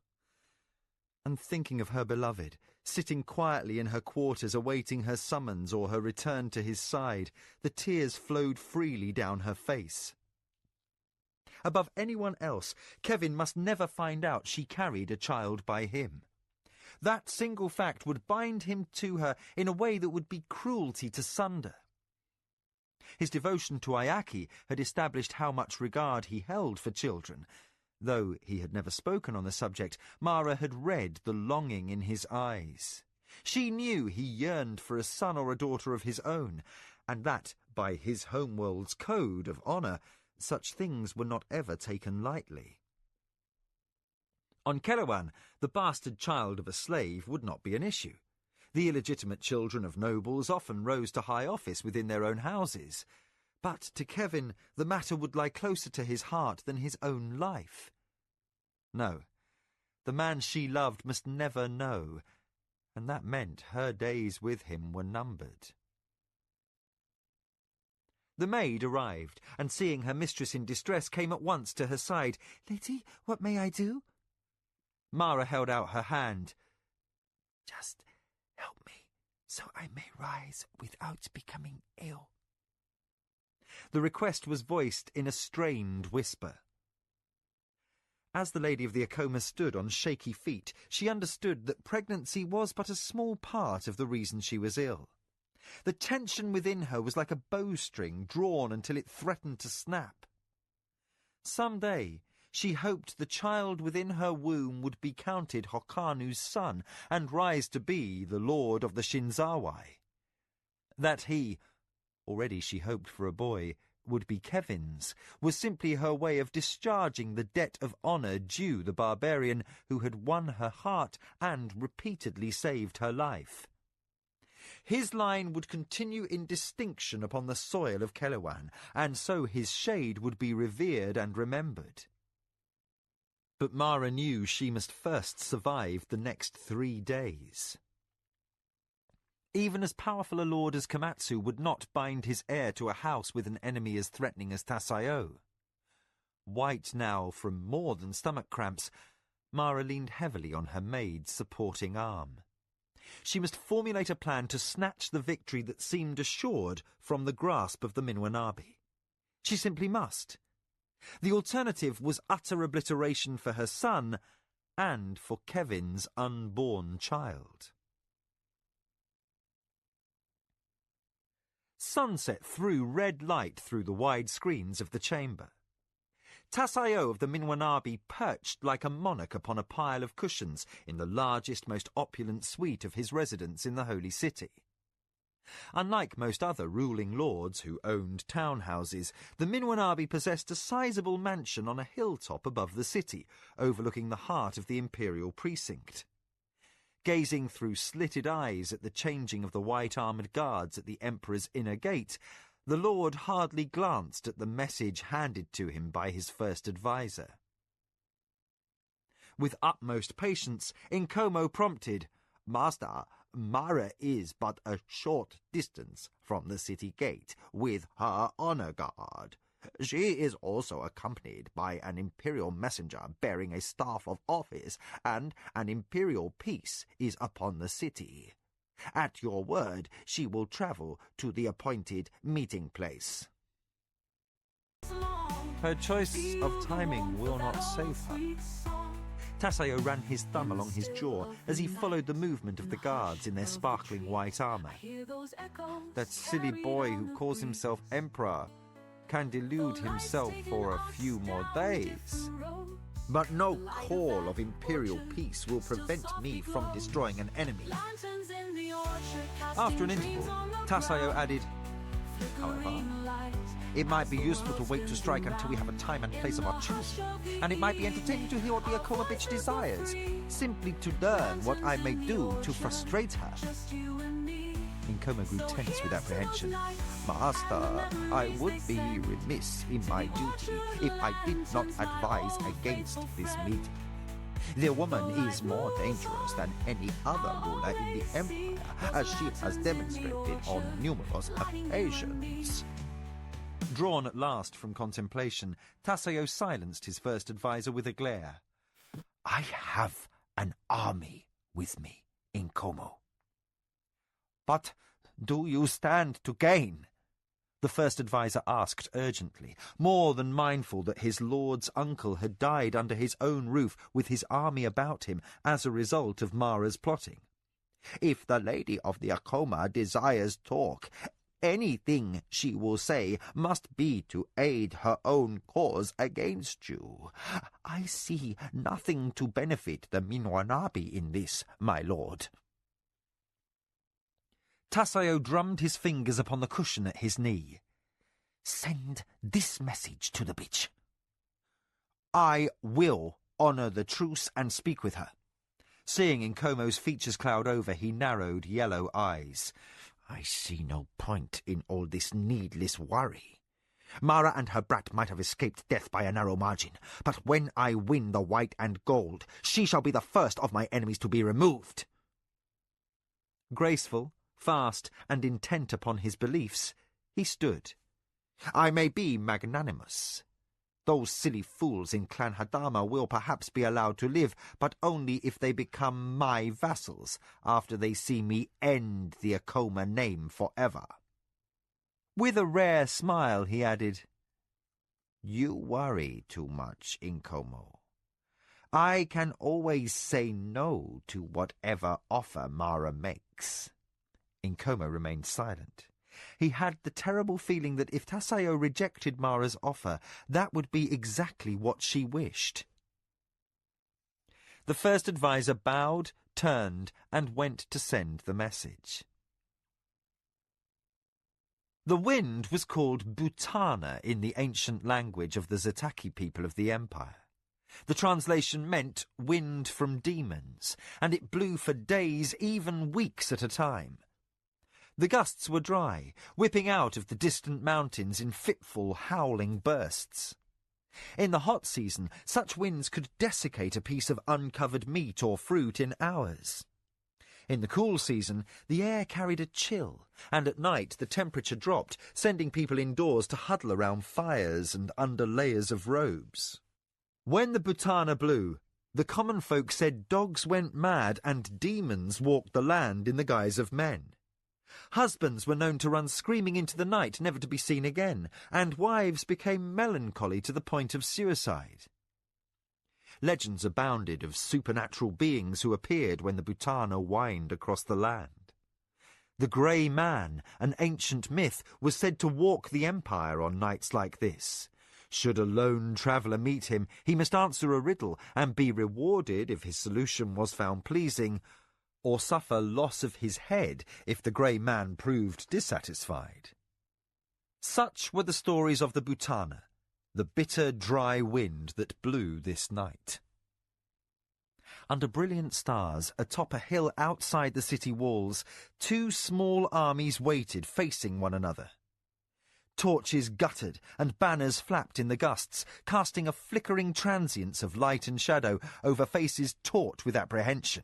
And thinking of her beloved, sitting quietly in her quarters awaiting her summons or her return to his side, the tears flowed freely down her face. Above anyone else, Kevin must never find out she carried a child by him. That single fact would bind him to her in a way that would be cruelty to sunder. His devotion to Ayaki had established how much regard he held for children. Though he had never spoken on the subject, Mara had read the longing in his eyes. She knew he yearned for a son or a daughter of his own, and that, by his homeworld's code of honour, such things were not ever taken lightly. On Kelewan, the bastard child of a slave would not be an issue. The illegitimate children of nobles often rose to high office within their own houses. But to Kevin, the matter would lie closer to his heart than his own life. No, the man she loved must never know, and that meant her days with him were numbered. The maid arrived, and seeing her mistress in distress, came at once to her side. "Lady, what may I do?" Mara held out her hand. "Just help me, so I may rise without becoming ill." The request was voiced in a strained whisper. As the lady of the Acoma stood on shaky feet, she understood that pregnancy was but a small part of the reason she was ill. The tension within her was like a bowstring drawn until it threatened to snap. Some day, she hoped the child within her womb would be counted Hokanu's son and rise to be the lord of the Shinzawai. That he, already she hoped for a boy, would be Kevin's, was simply her way of discharging the debt of honour due the barbarian who had won her heart and repeatedly saved her life. His line would continue in distinction upon the soil of Kelewan, and so his shade would be revered and remembered. But Mara knew she must first survive the next 3 days. Even as powerful a lord as Komatsu would not bind his heir to a house with an enemy as threatening as Tasayo. White now from more than stomach cramps, Mara leaned heavily on her maid's supporting arm. She must formulate a plan to snatch the victory that seemed assured from the grasp of the Minwanabi. She simply must. The alternative was utter obliteration for her son and for Kevin's unborn child. Sunset threw red light through the wide screens of the chamber. Tasayo of the Minwanabi perched like a monarch upon a pile of cushions in the largest, most opulent suite of his residence in the Holy City. Unlike most other ruling lords who owned townhouses, the Minwanabi possessed a sizable mansion on a hilltop above the city, overlooking the heart of the imperial precinct. Gazing through slitted eyes at the changing of the white-armoured guards at the Emperor's inner gate, The Lord hardly glanced at the message handed to him by his first adviser. With utmost patience, Incomo prompted, "Master, Mara is but a short distance from the city gate with her honor guard. She is also accompanied by an imperial messenger bearing a staff of office, and an imperial peace is upon the city. At your word, she will travel to the appointed meeting place." Her choice of timing will not save her. Tassayo ran his thumb along his jaw as he followed the movement of the guards in their sparkling white armour. That silly boy who calls himself emperor can delude himself for a few more days. But no call of imperial peace will prevent me from destroying an enemy. After an interval, Tassayo added, "However, it might be useful to wait to strike until we have a time and place of our choosing, and it might be entertaining to hear what the Acoma bitch desires, simply to learn what I may do to frustrate her." Incomo grew tense with apprehension. "Master, I would be remiss in my duty if I did not advise against this meeting. The woman is more dangerous than any other ruler in the Empire, as she has demonstrated on numerous occasions." Drawn at last from contemplation, Tassayo silenced his first adviser with a glare. "I have an army with me, Incomo." "But do you stand to gain?" the first adviser asked urgently, more than mindful that his lord's uncle had died under his own roof with his army about him as a result of Mara's plotting. "If the lady of the Acoma desires talk, anything she will say must be to aid her own cause against you. I see nothing to benefit the Minwanabi in this, my lord." Tassayo drummed his fingers upon the cushion at his knee. "Send this message to the bitch. I will honour the truce and speak with her." Seeing Incomo's features cloud over, he narrowed yellow eyes. "I see no point in all this needless worry. Mara and her brat might have escaped death by a narrow margin, but when I win the white and gold, she shall be the first of my enemies to be removed." Graceful, fast, and intent upon his beliefs, he stood. "I may be magnanimous. Those silly fools in Clan Hadama will perhaps be allowed to live, but only if they become my vassals, after they see me end the Acoma name forever." With a rare smile, he added, "You worry too much, Incomo. I can always say no to whatever offer Mara makes." Incomo remained silent. He had the terrible feeling that if Tassayo rejected Mara's offer, that would be exactly what she wished. The first adviser bowed, turned, and went to send the message. The wind was called Butana in the ancient language of the Zataki people of the Empire. The translation meant wind from demons, and it blew for days, even weeks at a time. The gusts were dry, whipping out of the distant mountains in fitful, howling bursts. In the hot season, such winds could desiccate a piece of uncovered meat or fruit in hours. In the cool season, the air carried a chill, and at night the temperature dropped, sending people indoors to huddle around fires and under layers of robes. When the Butana blew, the common folk said dogs went mad and demons walked the land in the guise of men. Husbands were known to run screaming into the night, never to be seen again, and wives became melancholy to the point of suicide. Legends abounded of supernatural beings who appeared when the Butana whined across the land. The Grey Man, an ancient myth, was said to walk the empire on nights like this. Should a lone traveller meet him, he must answer a riddle and be rewarded if his solution was found pleasing, or suffer loss of his head if the Grey Man proved dissatisfied. Such were the stories of the Butana, the bitter, dry wind that blew this night. Under brilliant stars, atop a hill outside the city walls, two small armies waited, facing one another. Torches guttered and banners flapped in the gusts, casting a flickering transience of light and shadow over faces taut with apprehension.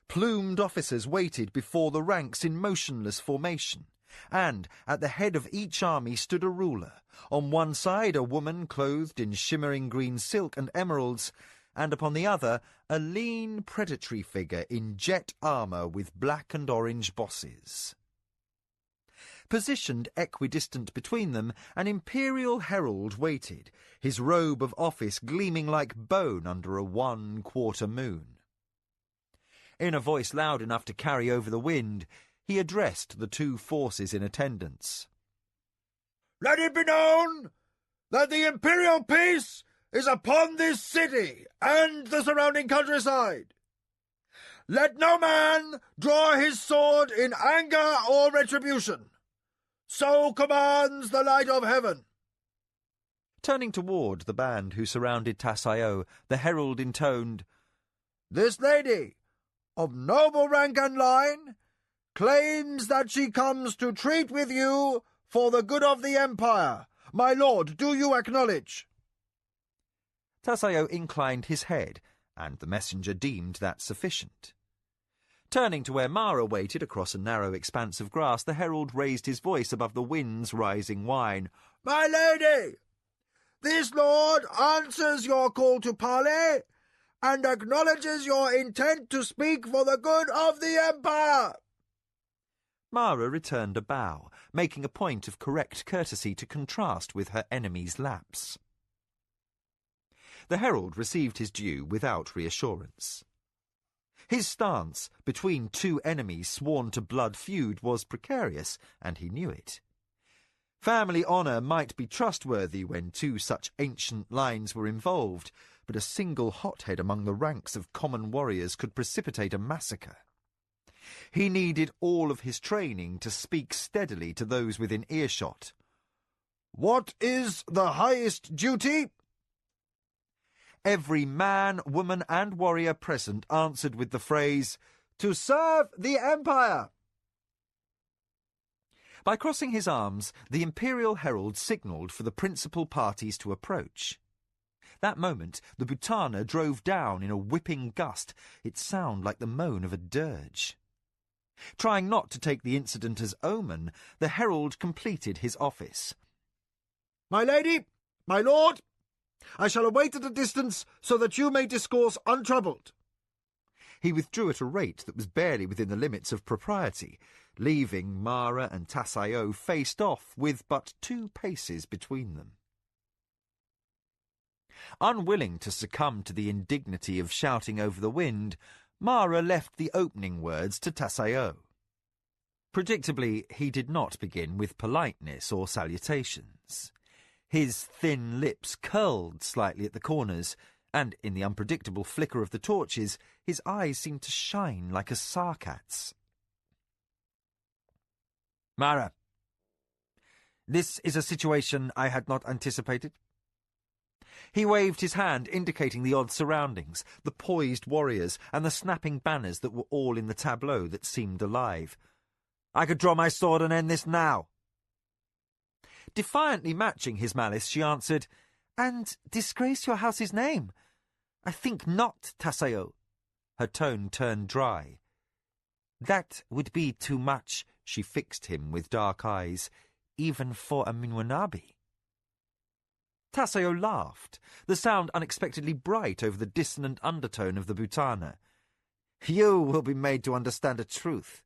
Plumed officers waited before the ranks in motionless formation, and at the head of each army stood a ruler. On one side a woman clothed in shimmering green silk and emeralds, and upon the other a lean predatory figure in jet armour with black and orange bosses. Positioned equidistant between them, an imperial herald waited, his robe of office gleaming like bone under a 1/4 moon. In a voice loud enough to carry over the wind, he addressed the two forces in attendance. Let it be known that the imperial peace is upon this city and the surrounding countryside. Let no man draw his sword in anger or retribution. So commands the light of heaven. Turning toward the band who surrounded Tassaio, the herald intoned, This lady, of noble rank and line, claims that she comes to treat with you for the good of the empire. My lord, do you acknowledge? Tassaio inclined his head, and the messenger deemed that sufficient. Turning to where Mara waited across a narrow expanse of grass, the herald raised his voice above the wind's rising whine. My lady, this lord answers your call to parley and acknowledges your intent to speak for the good of the empire. Mara returned a bow, making a point of correct courtesy to contrast with her enemy's lapse. The herald received his due without reassurance. His stance between two enemies sworn to blood feud was precarious, and he knew it. Family honour might be trustworthy when two such ancient lines were involved, but a single hothead among the ranks of common warriors could precipitate a massacre. He needed all of his training to speak steadily to those within earshot. What is the highest duty? Every man, woman, and warrior present answered with the phrase, "To serve the Empire!" By crossing his arms, the Imperial Herald signalled for the principal parties to approach. That moment, the Butana drove down in a whipping gust, its sound like the moan of a dirge. Trying not to take the incident as omen, the herald completed his office. My lady, my lord, I shall await at a distance so that you may discourse untroubled. He withdrew at a rate that was barely within the limits of propriety, leaving Mara and Tassaio faced off with but 2 paces between them. Unwilling to succumb to the indignity of shouting over the wind, Mara left the opening words to Tassaio. Predictably, he did not begin with politeness or salutations. His thin lips curled slightly at the corners, and in the unpredictable flicker of the torches, his eyes seemed to shine like a sarcat's. Mara, this is a situation I had not anticipated. He waved his hand, indicating the odd surroundings, the poised warriors, and the snapping banners that were all in the tableau that seemed alive. I could draw my sword and end this now. Defiantly matching his malice, she answered, And disgrace your house's name? I think not, Tassaio. Her tone turned dry. That would be too much, she fixed him with dark eyes, even for a Minwanabi. Tassaio laughed, the sound unexpectedly bright over the dissonant undertone of the Butana. You will be made to understand a truth.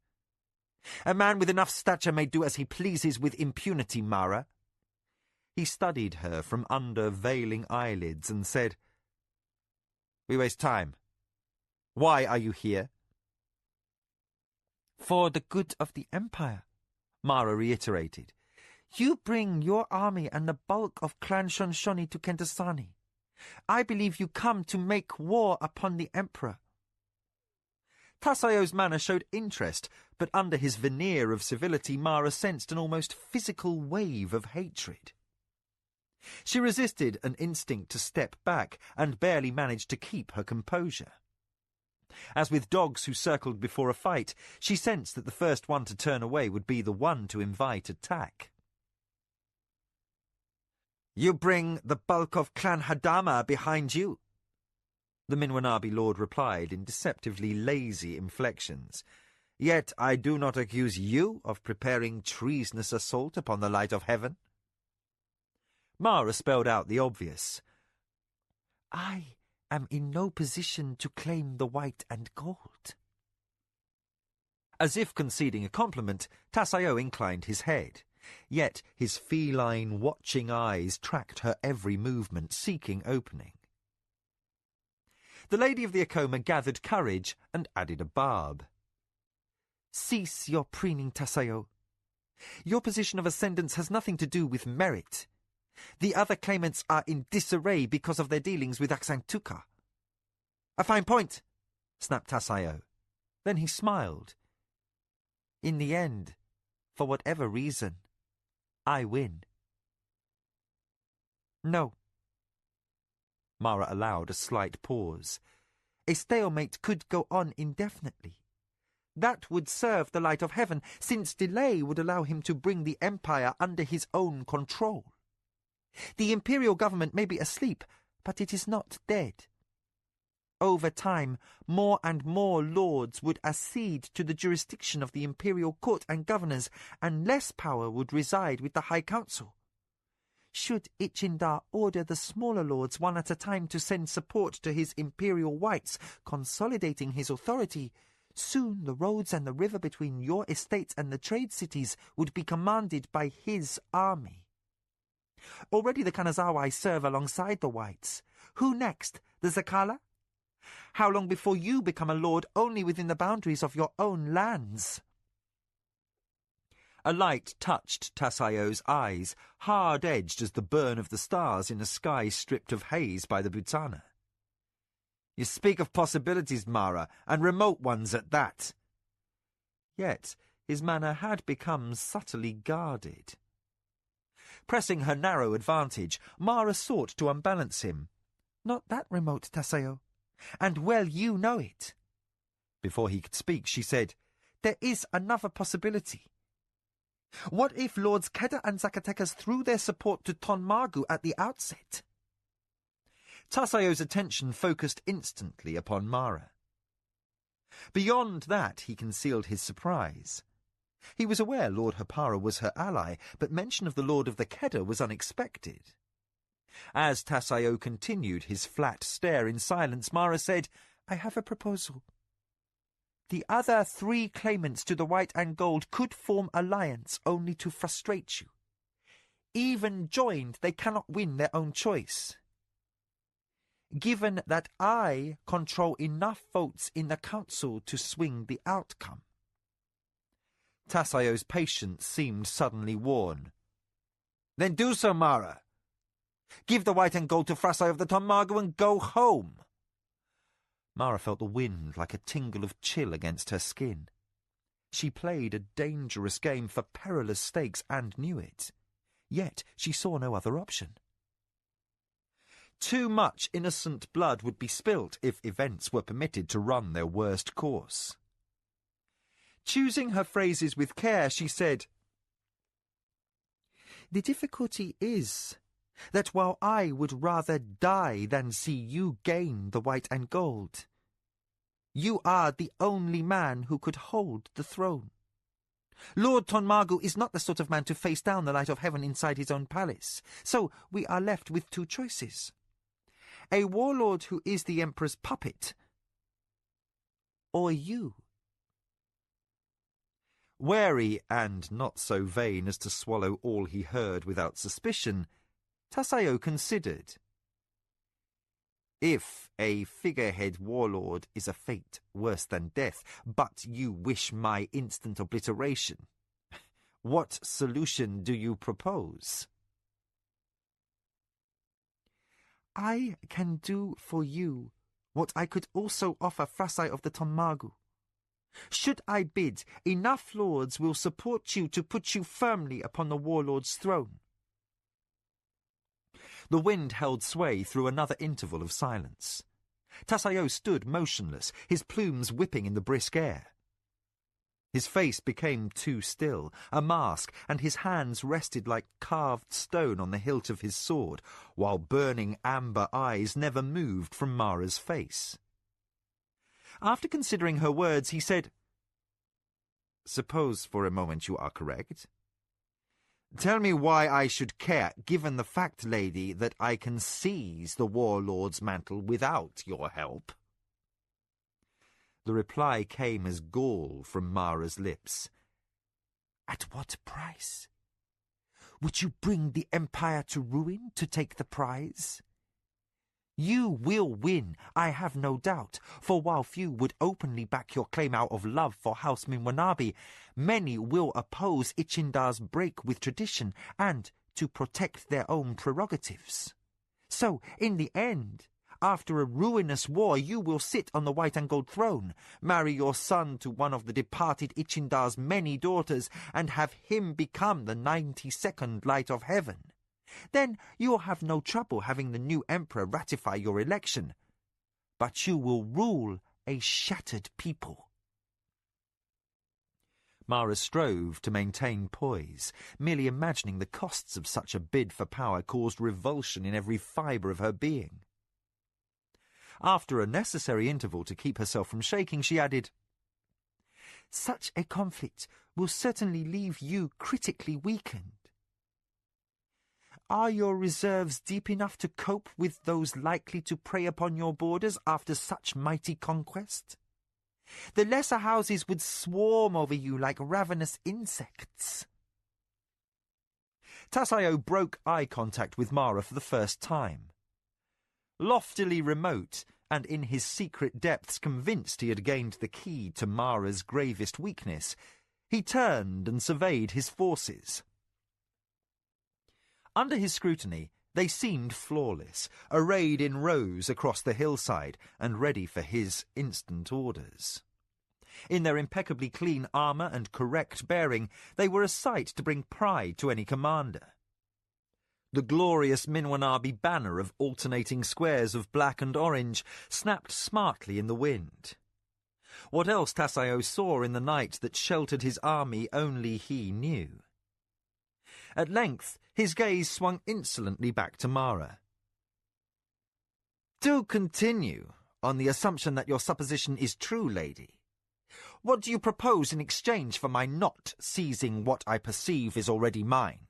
A man with enough stature may do as he pleases with impunity, Mara. He studied her from under veiling eyelids and said, We waste time. Why are you here? For the good of the Empire, Mara reiterated. You bring your army and the bulk of Clan Shonshoni to Kentasani. I believe you come to make war upon the Emperor. Tassaio's manner showed interest, but under his veneer of civility Mara sensed an almost physical wave of hatred. She resisted an instinct to step back and barely managed to keep her composure. As with dogs who circled before a fight, she sensed that the first one to turn away would be the one to invite attack. You bring the bulk of Clan Hadama behind you. The Minwanabi lord replied in deceptively lazy inflections. Yet I do not accuse you of preparing treasonous assault upon the light of heaven. Mara spelled out the obvious. I am in no position to claim the white and gold. As if conceding a compliment, Tassayo inclined his head. Yet his feline, watching eyes tracked her every movement, seeking opening. The lady of the Acoma gathered courage and added a barb. Cease your preening, Tassayo. Your position of ascendance has nothing to do with merit. The other claimants are in disarray because of their dealings with Aksantuka. A fine point, snapped Tassayo. Then he smiled. In the end, for whatever reason, I win. No. Mara allowed a slight pause. A stalemate could go on indefinitely. That would serve the light of heaven, since delay would allow him to bring the empire under his own control. The imperial government may be asleep, but it is not dead. Over time, more and more lords would accede to the jurisdiction of the imperial court and governors, and less power would reside with the High Council. Should Ichindar order the smaller lords one at a time to send support to his imperial whites, consolidating his authority, soon the roads and the river between your estates and the trade cities would be commanded by his army. Already the Kanazawai serve alongside the whites. Who next? The Zakala? How long before you become a lord only within the boundaries of your own lands? A light touched Tassayo's eyes, hard-edged as the burn of the stars in a sky stripped of haze by the Butana. You speak of possibilities, Mara, and remote ones at that. Yet his manner had become subtly guarded. Pressing her narrow advantage, Mara sought to unbalance him. Not that remote, Tassayo, and well you know it. Before he could speak, she said, There is another possibility. What if Lords Keda and Zacatecas threw their support to Tonmagu at the outset? Tassayo's attention focused instantly upon Mara. Beyond that, he concealed his surprise. He was aware Lord Hapara was her ally, but mention of the Lord of the Keda was unexpected. As Tassayo continued his flat stare in silence, Mara said, I have a proposal. The other 3 claimants to the white and gold could form alliance only to frustrate you. Even joined, they cannot win their own choice. Given that I control enough votes in the council to swing the outcome. Tassayo's patience seemed suddenly worn. Then do so, Mara. Give the white and gold to Frasai of the Tonmagu and go home. Mara felt the wind like a tingle of chill against her skin. She played a dangerous game for perilous stakes and knew it. Yet she saw no other option. Too much innocent blood would be spilt if events were permitted to run their worst course. Choosing her phrases with care, she said, The difficulty is that while I would rather die than see you gain the white and gold, you are the only man who could hold the throne. Lord Tonmagu is not the sort of man to face down the light of heaven inside his own palace, so we are left with 2 choices. A warlord who is the Emperor's puppet, or you. Wary and not so vain as to swallow all he heard without suspicion, Tassayo considered. If a figurehead warlord is a fate worse than death, but you wish my instant obliteration, what solution do you propose? I can do for you what I could also offer Frasai of the Tonmagu. Should I bid, enough lords will support you to put you firmly upon the warlord's throne. The wind held sway through another interval of silence. Tassayo stood motionless, his plumes whipping in the brisk air. His face became too still, a mask, and his hands rested like carved stone on the hilt of his sword, while burning amber eyes never moved from Mara's face. After considering her words, he said, "Suppose for a moment you are correct. Tell me why I should care, given the fact, lady, that I can seize the warlord's mantle without your help." The reply came as gall from Mara's lips. "At what price? Would you bring the Empire to ruin to take the prize? You will win, I have no doubt, for while few would openly back your claim out of love for House Minwanabi, many will oppose Ichindar's break with tradition and to protect their own prerogatives. So, in the end, after a ruinous war, you will sit on the white and gold throne, marry your son to one of the departed Ichindar's many daughters, and have him become the 92nd light of heaven. Then you will have no trouble having the new emperor ratify your election. But you will rule a shattered people." Mara strove to maintain poise. Merely imagining the costs of such a bid for power caused revulsion in every fibre of her being. After a necessary interval to keep herself from shaking, she added, "Such a conflict will certainly leave you critically weakened. Are your reserves deep enough to cope with those likely to prey upon your borders after such mighty conquest? The lesser houses would swarm over you like ravenous insects." Tasayo broke eye contact with Mara for the first time. Loftily remote, and in his secret depths convinced he had gained the key to Mara's gravest weakness, he turned and surveyed his forces. Under his scrutiny, they seemed flawless, arrayed in rows across the hillside and ready for his instant orders. In their impeccably clean armour and correct bearing, they were a sight to bring pride to any commander. The glorious Minwanabi banner of alternating squares of black and orange snapped smartly in the wind. What else Tasayo saw in the night that sheltered his army only he knew. At length, his gaze swung insolently back to Mara. "Do continue, on the assumption that your supposition is true, lady. What do you propose in exchange for my not seizing what I perceive is already mine?"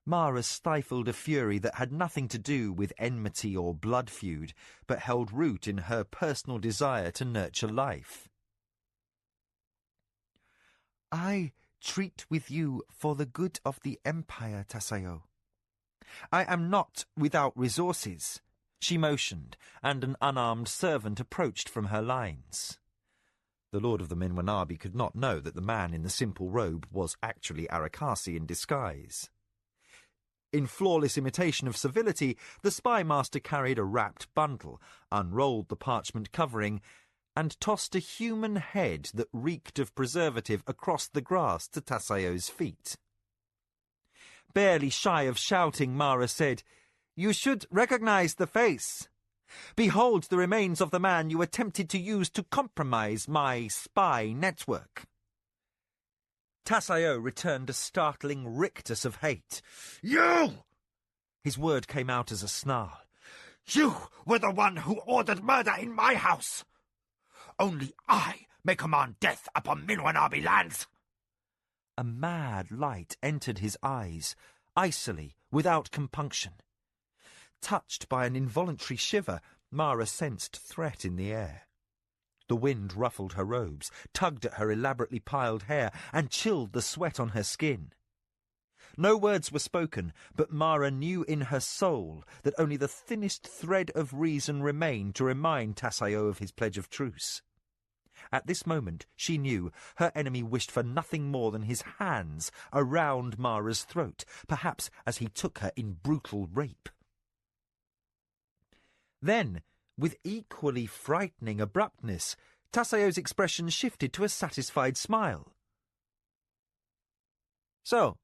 Mara stifled a fury that had nothing to do with enmity or blood feud, but held root in her personal desire to nurture life. "I treat with you for the good of the Empire, Tasayo. I am not without resources." She motioned, and an unarmed servant approached from her lines. The Lord of the Minwanabi could not know that the man in the simple robe was actually Arakasi in disguise. In flawless imitation of civility, the spy master carried a wrapped bundle, unrolled the parchment covering, and tossed a human head that reeked of preservative across the grass to Tasayo's feet. Barely shy of shouting, Mara said, "You should recognize the face. Behold the remains of the man you attempted to use to compromise my spy network." Tasayo returned a startling rictus of hate. You! His word came out as a snarl. You were the one who ordered murder in my house! Only I may command death upon Minwanabi lands! A mad light entered his eyes, icily, without compunction. Touched by an involuntary shiver, Mara sensed threat in the air. The wind ruffled her robes, tugged at her elaborately piled hair, and chilled the sweat on her skin. No words were spoken, but Mara knew in her soul that only the thinnest thread of reason remained to remind Tasayo of his pledge of truce. At this moment, she knew, her enemy wished for nothing more than his hands around Mara's throat, perhaps as he took her in brutal rape. Then, with equally frightening abruptness, Tasayo's expression shifted to a satisfied smile. "So,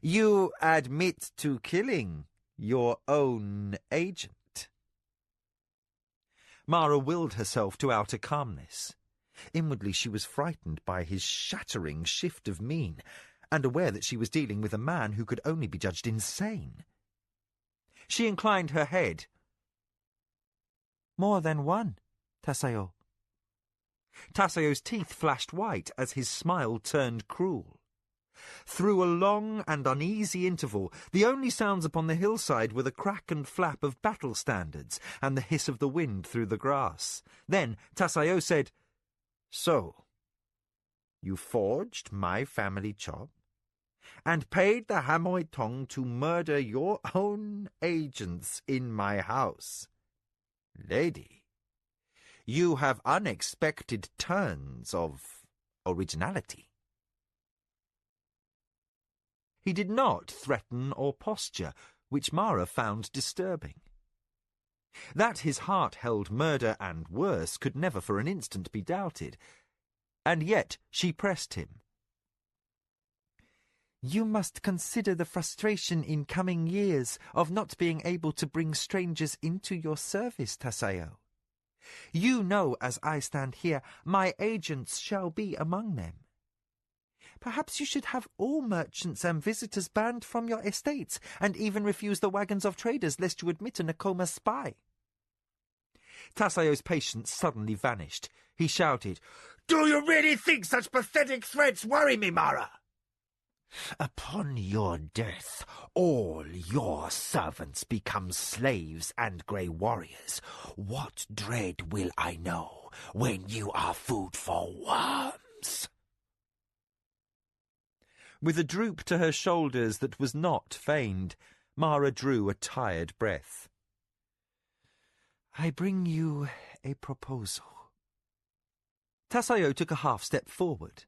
you admit to killing your own agent?" Mara willed herself to outer calmness. Inwardly she was frightened by his shattering shift of mien, and aware that she was dealing with a man who could only be judged insane. She inclined her head. "More than one, Tasayo." Tasayo's teeth flashed white as his smile turned cruel. Through a long and uneasy interval, the only sounds upon the hillside were the crack and flap of battle standards and the hiss of the wind through the grass. Then Tasayo said, "So, you forged my family chop and paid the Hamoy Tong to murder your own agents in my house. Lady, you have unexpected turns of originality." He did not threaten or posture, which Mara found disturbing. That his heart held murder and worse could never for an instant be doubted, and yet she pressed him. "You must consider the frustration in coming years of not being able to bring strangers into your service, Tasayo. You know, as I stand here, my agents shall be among them. Perhaps you should have all merchants and visitors banned from your estates, and even refuse the wagons of traders, lest you admit an Acoma spy." Tasayo's patience suddenly vanished. He shouted, "Do you really think such pathetic threats worry me, Mara?" Upon your death, all your servants become slaves and grey warriors. What dread will I know when you are food for worms? With a droop to her shoulders that was not feigned, Mara drew a tired breath. "I bring you a proposal." Tasayo took a half-step forward.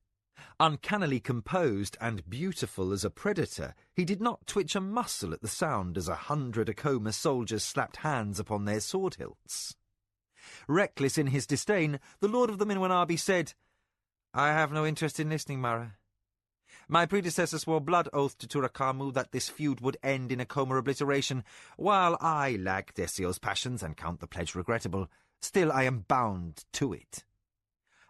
Uncannily composed and beautiful as a predator, he did not twitch a muscle at the sound as 100 Acoma soldiers slapped hands upon their sword hilts. Reckless in his disdain, the Lord of the Minwanabi said, "I have no interest in listening, Mara. My predecessor swore blood oath to Turakamu that this feud would end in Acoma obliteration. While I lack Desio's passions and count the pledge regrettable, still I am bound to it.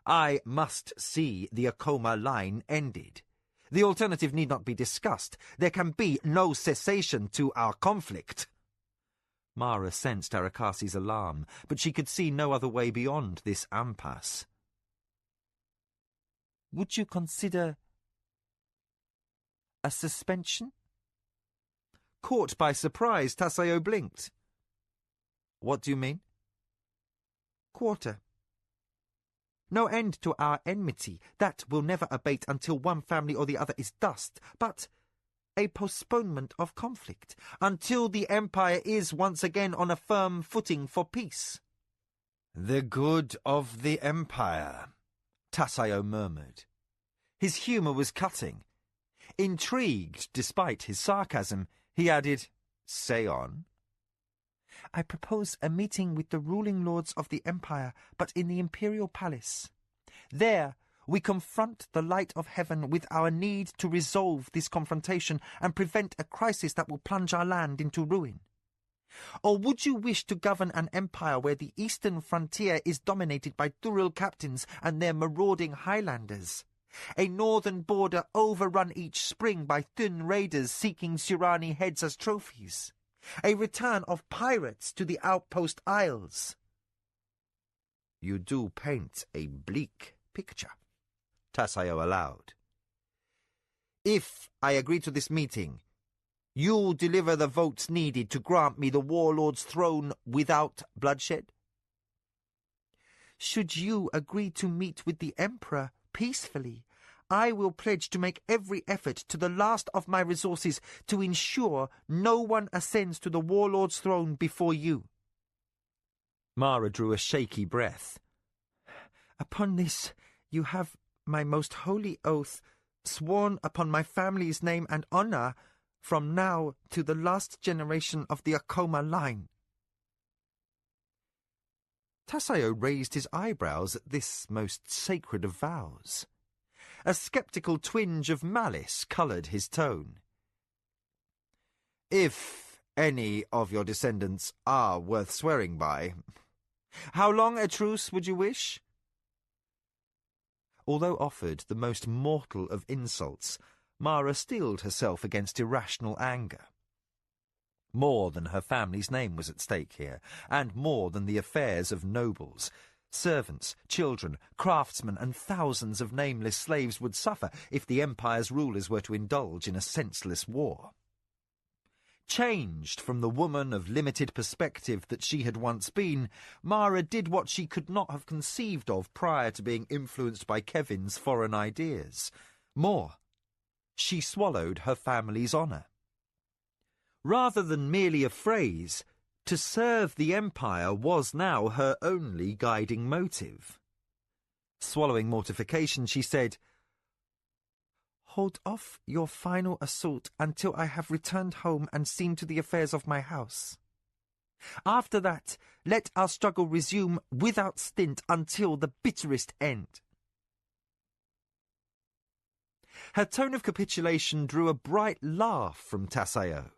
I must see the Acoma line ended. The alternative need not be discussed. There can be no cessation to our conflict." Mara sensed Arakasi's alarm, but she could see no other way beyond this impasse. "Would you consider a suspension?" Caught by surprise, Tasayo blinked. "What do you mean?" "Quarter. No end to our enmity. That will never abate until one family or the other is dust. But a postponement of conflict, until the Empire is once again on a firm footing for peace." "The good of the Empire," Tasayo murmured. His humour was cutting. Intrigued despite his sarcasm, he added, "Say on." "I propose a meeting with the ruling lords of the Empire, but in the Imperial Palace. There we confront the light of heaven with our need to resolve this confrontation and prevent a crisis that will plunge our land into ruin. Or would you wish to govern an empire where the eastern frontier is dominated by Thuril captains and their marauding highlanders? A northern border overrun each spring by Thun raiders seeking Surani heads as trophies? A return of pirates to the outpost isles?" "You do paint a bleak picture," Tasayo allowed. "If I agree to this meeting, you'll deliver the votes needed to grant me the warlord's throne without bloodshed?" "Should you agree to meet with the Emperor peacefully, I will pledge to make every effort to the last of my resources to ensure no one ascends to the warlord's throne before you." Mara drew a shaky breath. "Upon this, you have my most holy oath, sworn upon my family's name and honor, from now to the last generation of the Acoma line." Tasayo raised his eyebrows at this most sacred of vows. A sceptical twinge of malice coloured his tone. "If any of your descendants are worth swearing by, how long a truce would you wish?" Although offered the most mortal of insults, Mara steeled herself against irrational anger. More than her family's name was at stake here, and more than the affairs of nobles. Servants, children, craftsmen, and thousands of nameless slaves would suffer if the Empire's rulers were to indulge in a senseless war. Changed from the woman of limited perspective that she had once been, Mara did what she could not have conceived of prior to being influenced by Kevin's foreign ideas. More, she swallowed her family's honour. Rather than merely a phrase, to serve the Empire was now her only guiding motive. Swallowing mortification, she said, "Hold off your final assault until I have returned home and seen to the affairs of my house. After that, let our struggle resume without stint until the bitterest end." Her tone of capitulation drew a bright laugh from Tassayo.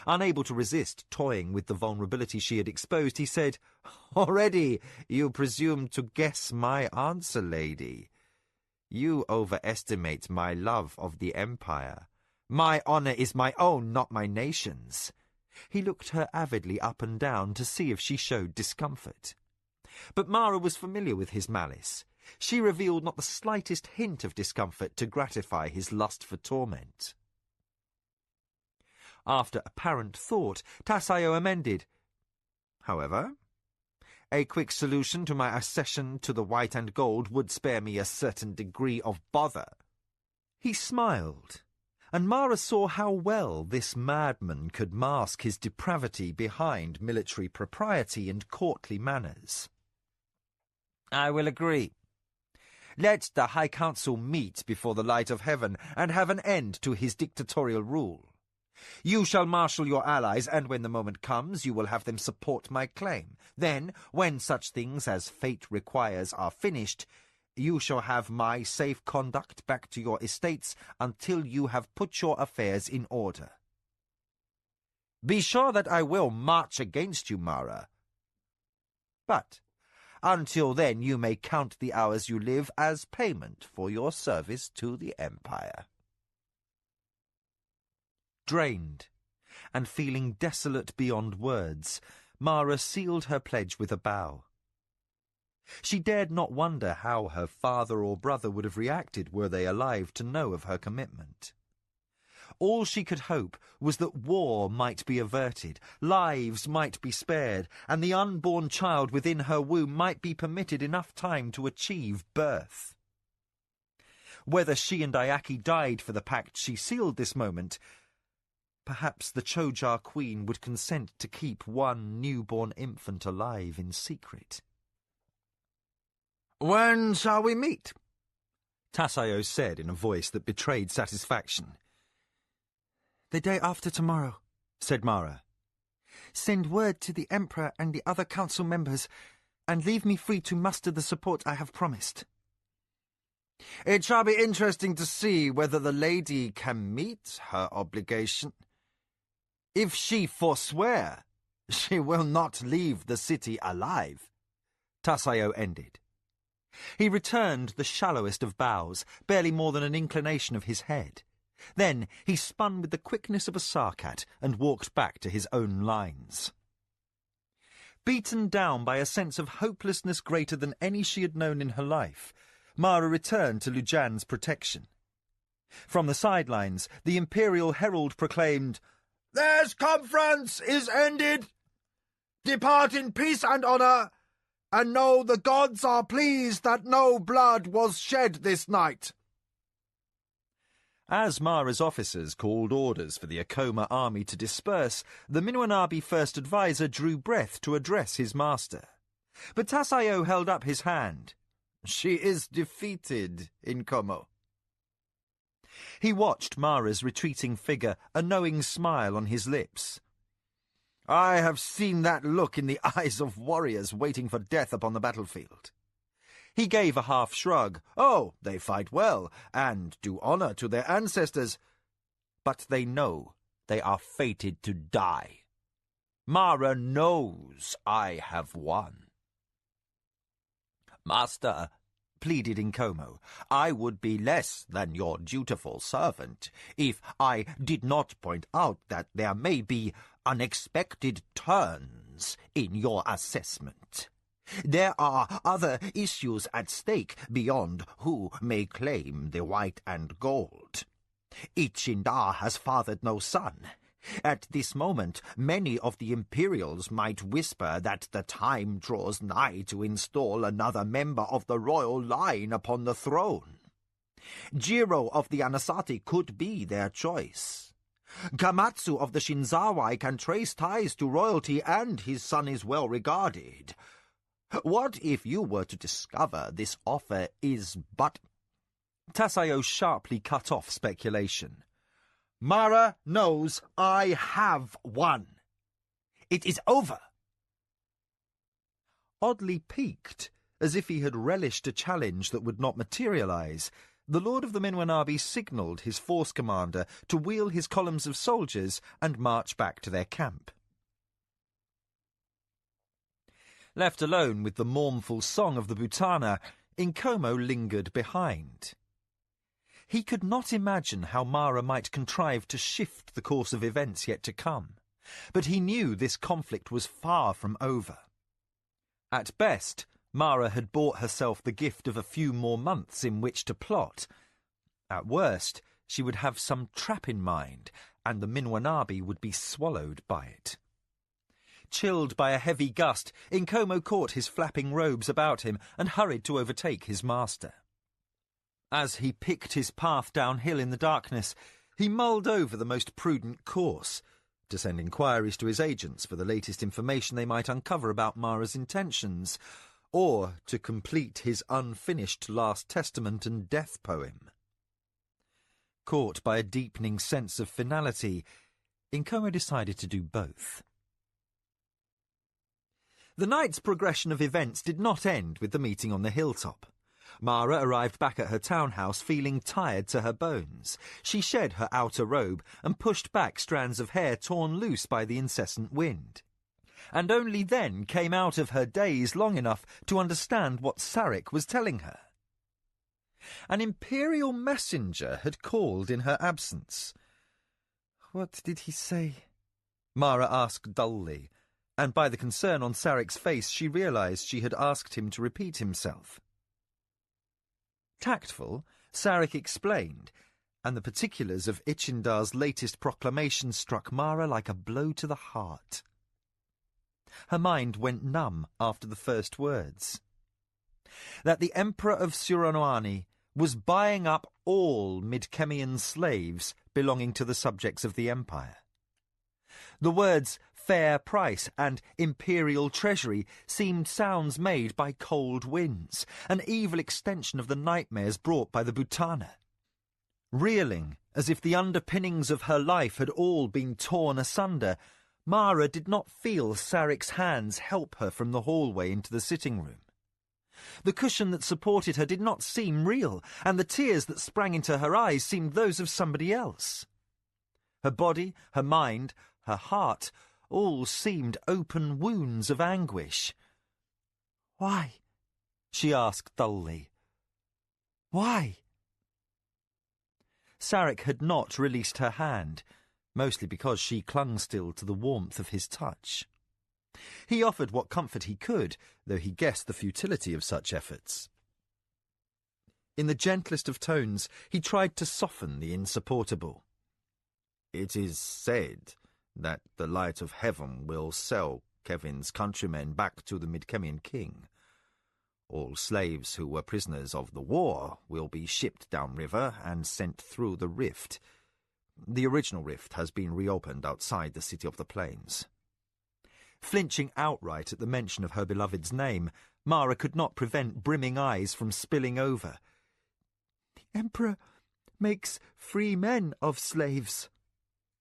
Unable to resist toying with the vulnerability she had exposed, he said, "Already you presume to guess my answer, lady. You overestimate my love of the Empire. My honour is my own, not my nation's." He looked her avidly up and down to see if she showed discomfort. But Mara was familiar with his malice. She revealed not the slightest hint of discomfort to gratify his lust for torment. After apparent thought, Tassayo amended, "However, a quick solution to my accession to the white and gold would spare me a certain degree of bother." He smiled, and Mara saw how well this madman could mask his depravity behind military propriety and courtly manners. "I will agree. Let the High Council meet before the light of heaven and have an end to his dictatorial rule. You shall marshal your allies, and when the moment comes, you will have them support my claim. Then, when such things as fate requires are finished, you shall have my safe conduct back to your estates until you have put your affairs in order. Be sure that I will march against you, Mara. But until then, you may count the hours you live as payment for your service to the Empire." Drained, and feeling desolate beyond words, Mara sealed her pledge with a bow. She dared not wonder how her father or brother would have reacted were they alive to know of her commitment. All she could hope was that war might be averted, lives might be spared, and the unborn child within her womb might be permitted enough time to achieve birth. Whether she and Ayaki died for the pact she sealed this moment, perhaps the Chojar Queen would consent to keep one newborn infant alive in secret. "When shall we meet?" Tassayo said in a voice that betrayed satisfaction. "The day after tomorrow," said Mara. "Send word to the Emperor and the other council members, and leave me free to muster the support I have promised." "It shall be interesting to see whether the lady can meet her obligation. If she forswear, she will not leave the city alive," Tassayo ended. He returned the shallowest of bows, barely more than an inclination of his head. Then he spun with the quickness of a sarcat and walked back to his own lines. Beaten down by a sense of hopelessness greater than any she had known in her life, Mara returned to Lujan's protection. From the sidelines, the Imperial Herald proclaimed, "This conference is ended. Depart in peace and honour, and know the gods are pleased that no blood was shed this night." As Mara's officers called orders for the Acoma army to disperse, the Minwanabi first advisor drew breath to address his master. But Tassayo held up his hand. "She is defeated, Incomo." He watched Mara's retreating figure, a knowing smile on his lips. "I have seen that look in the eyes of warriors waiting for death upon the battlefield." He gave a half shrug. "Oh, they fight well, and do honour to their ancestors, but they know they are fated to die. Mara knows I have won." "Master, pleaded Inkomo. "I would be less than your dutiful servant if I did not point out that there may be unexpected turns in your assessment. There are other issues at stake beyond who may claim the white and gold. Ichindar has fathered no son. At this moment, many of the Imperials might whisper that the time draws nigh to install another member of the royal line upon the throne. Jiro of the Anasati could be their choice. Kamatsu of the Shinzawai can trace ties to royalty, and his son is well regarded. What if you were to discover this offer is but—" Tasayo sharply cut off speculation. "Mara knows I have won. It is over." Oddly piqued, as if he had relished a challenge that would not materialize, the Lord of the Minwanabi signalled his force commander to wheel his columns of soldiers and march back to their camp. Left alone with the mournful song of the Butana, Inkomo lingered behind. He could not imagine how Mara might contrive to shift the course of events yet to come, but he knew this conflict was far from over. At best, Mara had bought herself the gift of a few more months in which to plot. At worst, she would have some trap in mind, and the Minwanabi would be swallowed by it. Chilled by a heavy gust, Inkomo caught his flapping robes about him and hurried to overtake his master. As he picked his path downhill in the darkness, he mulled over the most prudent course: to send inquiries to his agents for the latest information they might uncover about Mara's intentions, or to complete his unfinished last testament and death poem. Caught by a deepening sense of finality, Inkomo decided to do both. The night's progression of events did not end with the meeting on the hilltop. Mara arrived back at her townhouse feeling tired to her bones. She shed her outer robe and pushed back strands of hair torn loose by the incessant wind, and only then came out of her daze long enough to understand what Sarek was telling her. An imperial messenger had called in her absence. "What did he say?" Mara asked dully, and by the concern on Sarek's face she realized she had asked him to repeat himself. Tactful, Sarek explained, and the particulars of Ichindar's latest proclamation struck Mara like a blow to the heart. Her mind went numb after the first words. That the Emperor of Suranoani was buying up all Midkemian slaves belonging to the subjects of the Empire. The words fair price and imperial treasury seemed sounds made by cold winds, an evil extension of the nightmares brought by the Butana. Reeling, as if the underpinnings of her life had all been torn asunder, Mara did not feel Sarek's hands help her from the hallway into the sitting room. The cushion that supported her did not seem real, and the tears that sprang into her eyes seemed those of somebody else. Her body, her mind, her heart all seemed open wounds of anguish. "Why?" she asked dully. "Why?" Sarek had not released her hand, mostly because she clung still to the warmth of his touch. He offered what comfort he could, though he guessed the futility of such efforts. In the gentlest of tones, he tried to soften the insupportable. "It is said that the light of heaven will sell Kevin's countrymen back to the Midkemian king. All slaves who were prisoners of the war will be shipped downriver and sent through the rift. The original rift has been reopened outside the City of the Plains." Flinching outright at the mention of her beloved's name, Mara could not prevent brimming eyes from spilling over. "The Emperor makes free men of slaves,"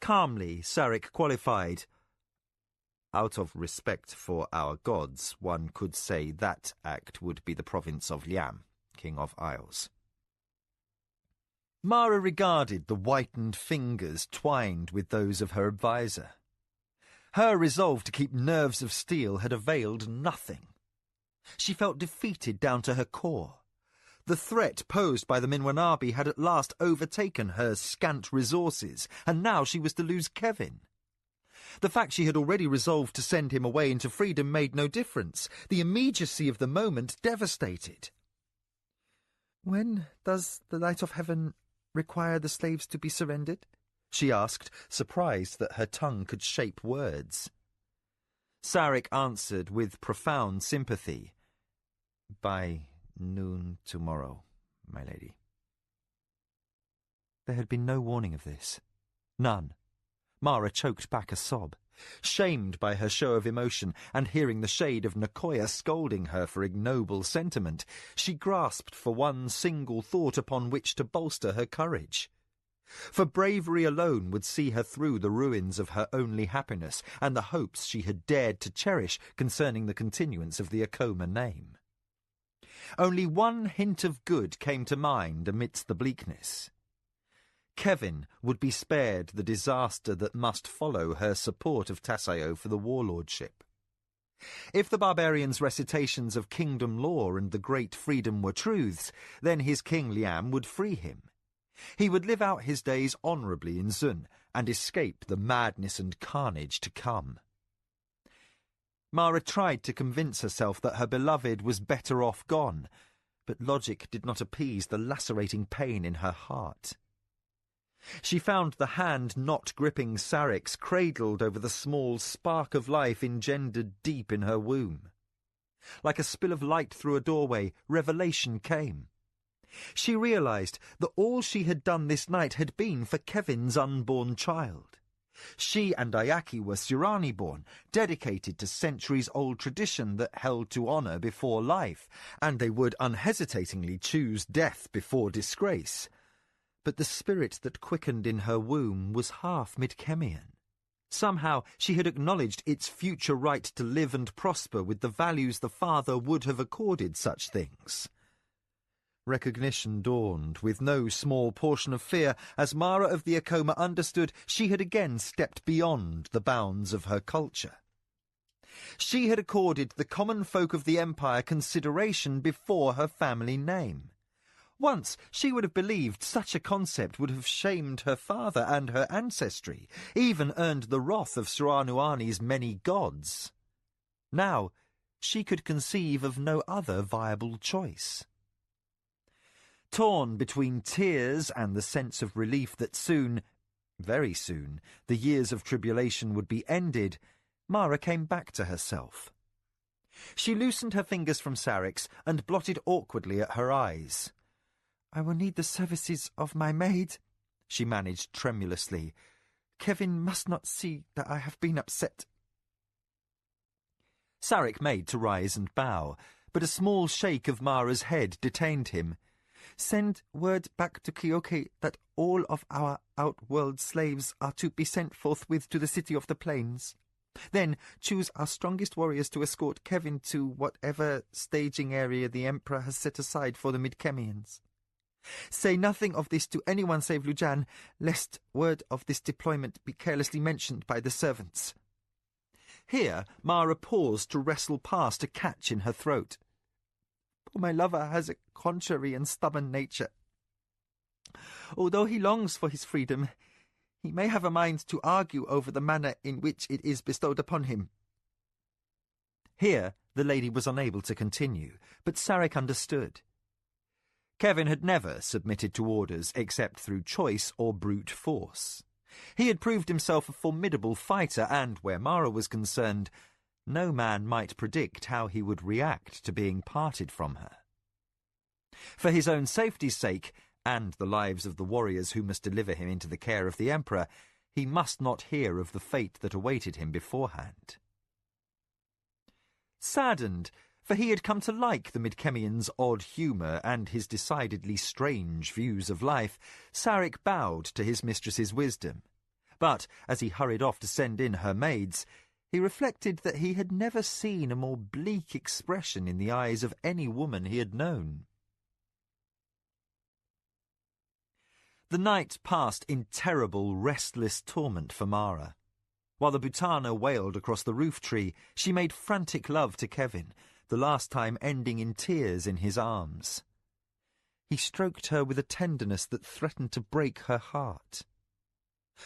calmly Sarek qualified. "Out of respect for our gods, one could say that act would be the province of Liam, King of Isles." Mara regarded the whitened fingers twined with those of her adviser. Her resolve to keep nerves of steel had availed nothing. She felt defeated down to her core. The threat posed by the Minwanabi had at last overtaken her scant resources, and now she was to lose Kevin. The fact she had already resolved to send him away into freedom made no difference. The immediacy of the moment devastated. "When does the light of heaven require the slaves to be surrendered?" she asked, surprised that her tongue could shape words. Sarek answered with profound sympathy. "By noon tomorrow, my lady." There had been no warning of this. None. Mara choked back a sob. Shamed by her show of emotion, and hearing the shade of Nicoya scolding her for ignoble sentiment, she grasped for one single thought upon which to bolster her courage. For bravery alone would see her through the ruins of her only happiness and the hopes she had dared to cherish concerning the continuance of the Acoma name. Only one hint of good came to mind amidst the bleakness. Kevin would be spared the disaster that must follow her support of Tassayo for the warlordship. If the barbarian's recitations of kingdom law and the great freedom were truths, then his king Liam would free him. He would live out his days honourably in Zun and escape the madness and carnage to come. Mara tried to convince herself that her beloved was better off gone, but logic did not appease the lacerating pain in her heart. She found the hand not gripping Sarek's cradled over the small spark of life engendered deep in her womb. Like a spill of light through a doorway, revelation came. She realised that all she had done this night had been for Kevin's unborn child. She and Ayaki were Surani-born, dedicated to centuries-old tradition that held to honour before life, and they would unhesitatingly choose death before disgrace. But the spirit that quickened in her womb was half Midkemian. Somehow she had acknowledged its future right to live and prosper with the values the father would have accorded such things. Recognition dawned, with no small portion of fear, as Mara of the Acoma understood she had again stepped beyond the bounds of her culture. She had accorded the common folk of the Empire consideration before her family name. Once she would have believed such a concept would have shamed her father and her ancestry, even earned the wrath of Suranuani's many gods. Now she could conceive of no other viable choice. Torn between tears and the sense of relief that soon, very soon, the years of tribulation would be ended, Mara came back to herself. She loosened her fingers from Sarek's and blotted awkwardly at her eyes. "I will need the services of my maid," she managed tremulously. "Kevin must not see that I have been upset." Sarek made to rise and bow, but a small shake of Mara's head detained him. "Send word back to Kyoke that all of our outworld slaves are to be sent forthwith to the City of the Plains. Then choose our strongest warriors to escort Kevin to whatever staging area the Emperor has set aside for the Midkemians. Say nothing of this to anyone save Lujan, lest word of this deployment be carelessly mentioned by the servants." Here Mara paused to wrestle past a catch in her throat. "For my lover has a contrary and stubborn nature. Although he longs for his freedom, he may have a mind to argue over the manner in which it is bestowed upon him." Here the lady was unable to continue, but Sarek understood. Kevin had never submitted to orders except through choice or brute force. He had proved himself a formidable fighter, and, where Mara was concerned, no man might predict how he would react to being parted from her. For his own safety's sake, and the lives of the warriors who must deliver him into the care of the Emperor, he must not hear of the fate that awaited him beforehand. Saddened, for he had come to like the Midkemian's odd humour and his decidedly strange views of life, Sarek bowed to his mistress's wisdom. But, as he hurried off to send in her maids, he reflected that he had never seen a more bleak expression in the eyes of any woman he had known. The night passed in terrible, restless torment for Mara. While the Butana wailed across the roof tree, she made frantic love to Kevin, the last time ending in tears in his arms. He stroked her with a tenderness that threatened to break her heart.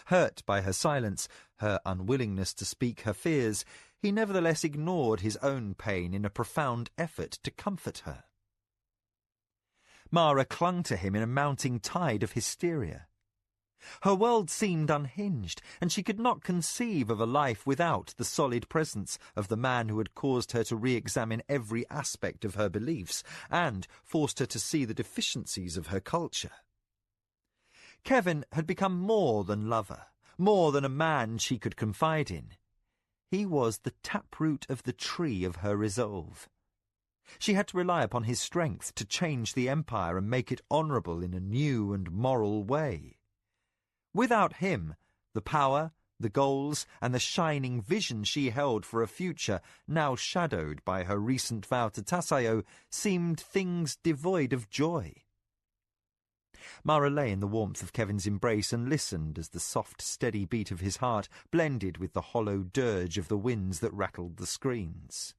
Hurt by her silence, her unwillingness to speak her fears, he nevertheless ignored his own pain in a profound effort to comfort her. Mara clung to him in a mounting tide of hysteria. Her world seemed unhinged, and she could not conceive of a life without the solid presence of the man who had caused her to re-examine every aspect of her beliefs and forced her to see the deficiencies of her culture. Kevin had become more than lover, more than a man she could confide in. He was the taproot of the tree of her resolve. She had to rely upon his strength to change the empire and make it honourable in a new and moral way. Without him, the power, the goals, and the shining vision she held for a future, now shadowed by her recent vow to Tassayo, seemed things devoid of joy. Mara lay in the warmth of Kevin's embrace and listened as the soft, steady beat of his heart blended with the hollow dirge of the winds that rattled the screens.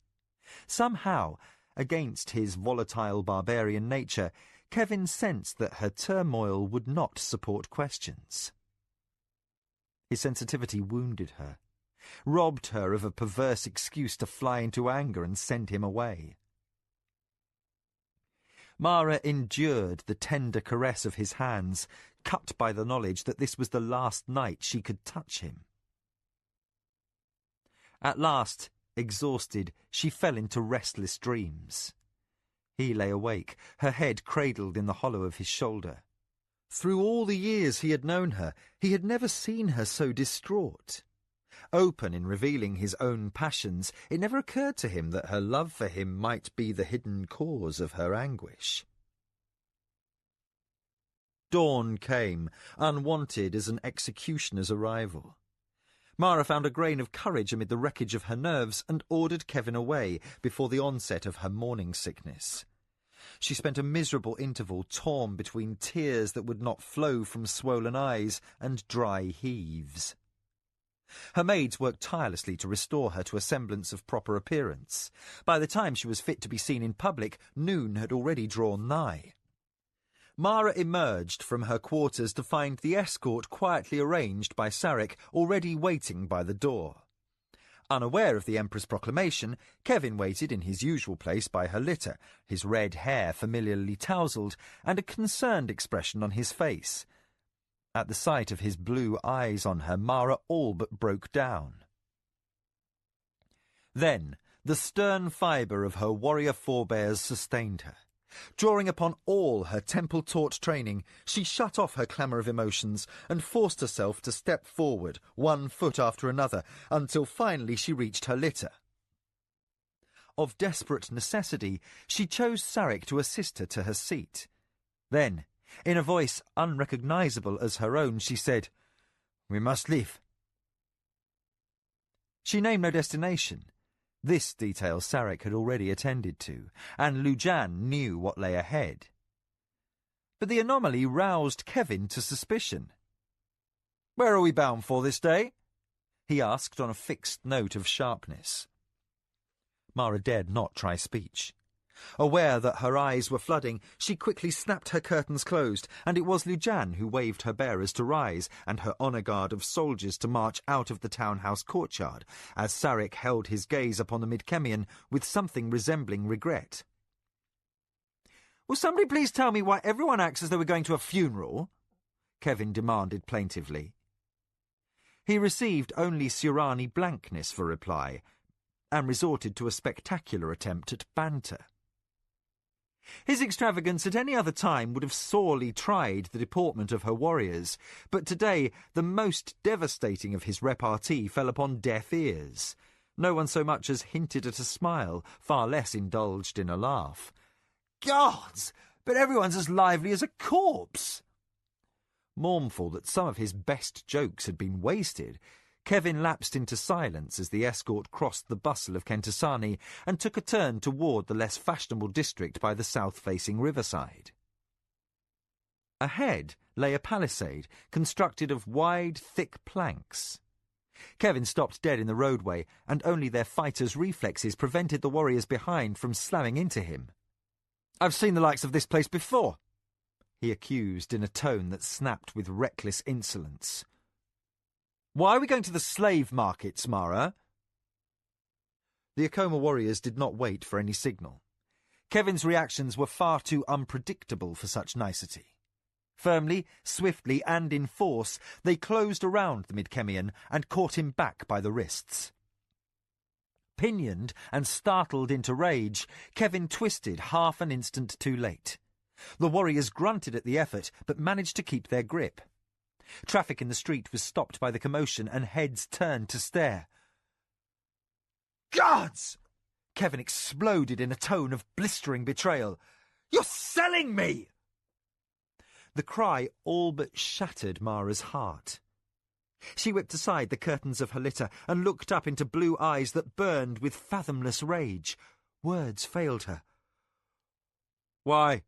Somehow, against his volatile barbarian nature, Kevin sensed that her turmoil would not support questions. His sensitivity wounded her, robbed her of a perverse excuse to fly into anger and send him away. Mara endured the tender caress of his hands, cut by the knowledge that this was the last night she could touch him. At last, exhausted, she fell into restless dreams. He lay awake, her head cradled in the hollow of his shoulder. Through all the years he had known her, he had never seen her so distraught. Open in revealing his own passions, it never occurred to him that her love for him might be the hidden cause of her anguish. Dawn came, unwanted as an executioner's arrival. Mara found a grain of courage amid the wreckage of her nerves and ordered Kevin away before the onset of her morning sickness. She spent a miserable interval torn between tears that would not flow from swollen eyes and dry heaves. Her maids worked tirelessly to restore her to a semblance of proper appearance. By the time she was fit to be seen in public, noon had already drawn nigh. Mara emerged from her quarters to find the escort quietly arranged by Sarek already waiting by the door. Unaware of the Emperor's proclamation, Kevin waited in his usual place by her litter, his red hair familiarly tousled, and a concerned expression on his face. At the sight of his blue eyes on her, Mara all but broke down. Then the stern fibre of her warrior forebears sustained her. Drawing upon all her temple-taught training, she shut off her clamour of emotions and forced herself to step forward, one foot after another, until finally she reached her litter. Of desperate necessity, she chose Sarek to assist her to her seat. Then, in a voice unrecognisable as her own, she said, "We must leave." She named no destination. This detail Sarek had already attended to, and Lujan knew what lay ahead. But the anomaly roused Kevin to suspicion. "Where are we bound for this day?" he asked on a fixed note of sharpness. Mara dared not try speech. Aware that her eyes were flooding, she quickly snapped her curtains closed, and it was Lujan who waved her bearers to rise and her honour guard of soldiers to march out of the townhouse courtyard, as Sarek held his gaze upon the Midkemian with something resembling regret. "Will somebody please tell me why everyone acts as though we're going to a funeral?" Kevin demanded plaintively. He received only Surani blankness for reply, and resorted to a spectacular attempt at banter. His extravagance at any other time would have sorely tried the deportment of her warriors, but today the most devastating of his repartee fell upon deaf ears. No one so much as hinted at a smile, far less indulged in a laugh. "Gods, but everyone's as lively as a corpse!" Mournful that some of his best jokes had been wasted, Kevin lapsed into silence as the escort crossed the bustle of Kentasani and took a turn toward the less fashionable district by the south-facing riverside. Ahead lay a palisade constructed of wide, thick planks. Kevin stopped dead in the roadway, and only their fighters' reflexes prevented the warriors behind from slamming into him. "I've seen the likes of this place before," he accused in a tone that snapped with reckless insolence. "Why are we going to the slave markets, Mara?" The Acoma warriors did not wait for any signal. Kevin's reactions were far too unpredictable for such nicety. Firmly, swiftly, and in force, they closed around the Midkemian and caught him back by the wrists. Pinioned and startled into rage, Kevin twisted half an instant too late. The warriors grunted at the effort, but managed to keep their grip. Traffic in the street was stopped by the commotion, and heads turned to stare. "Guards!" Kevin exploded in a tone of blistering betrayal. "You're selling me!" The cry all but shattered Mara's heart. She whipped aside the curtains of her litter and looked up into blue eyes that burned with fathomless rage. Words failed her. "Why?"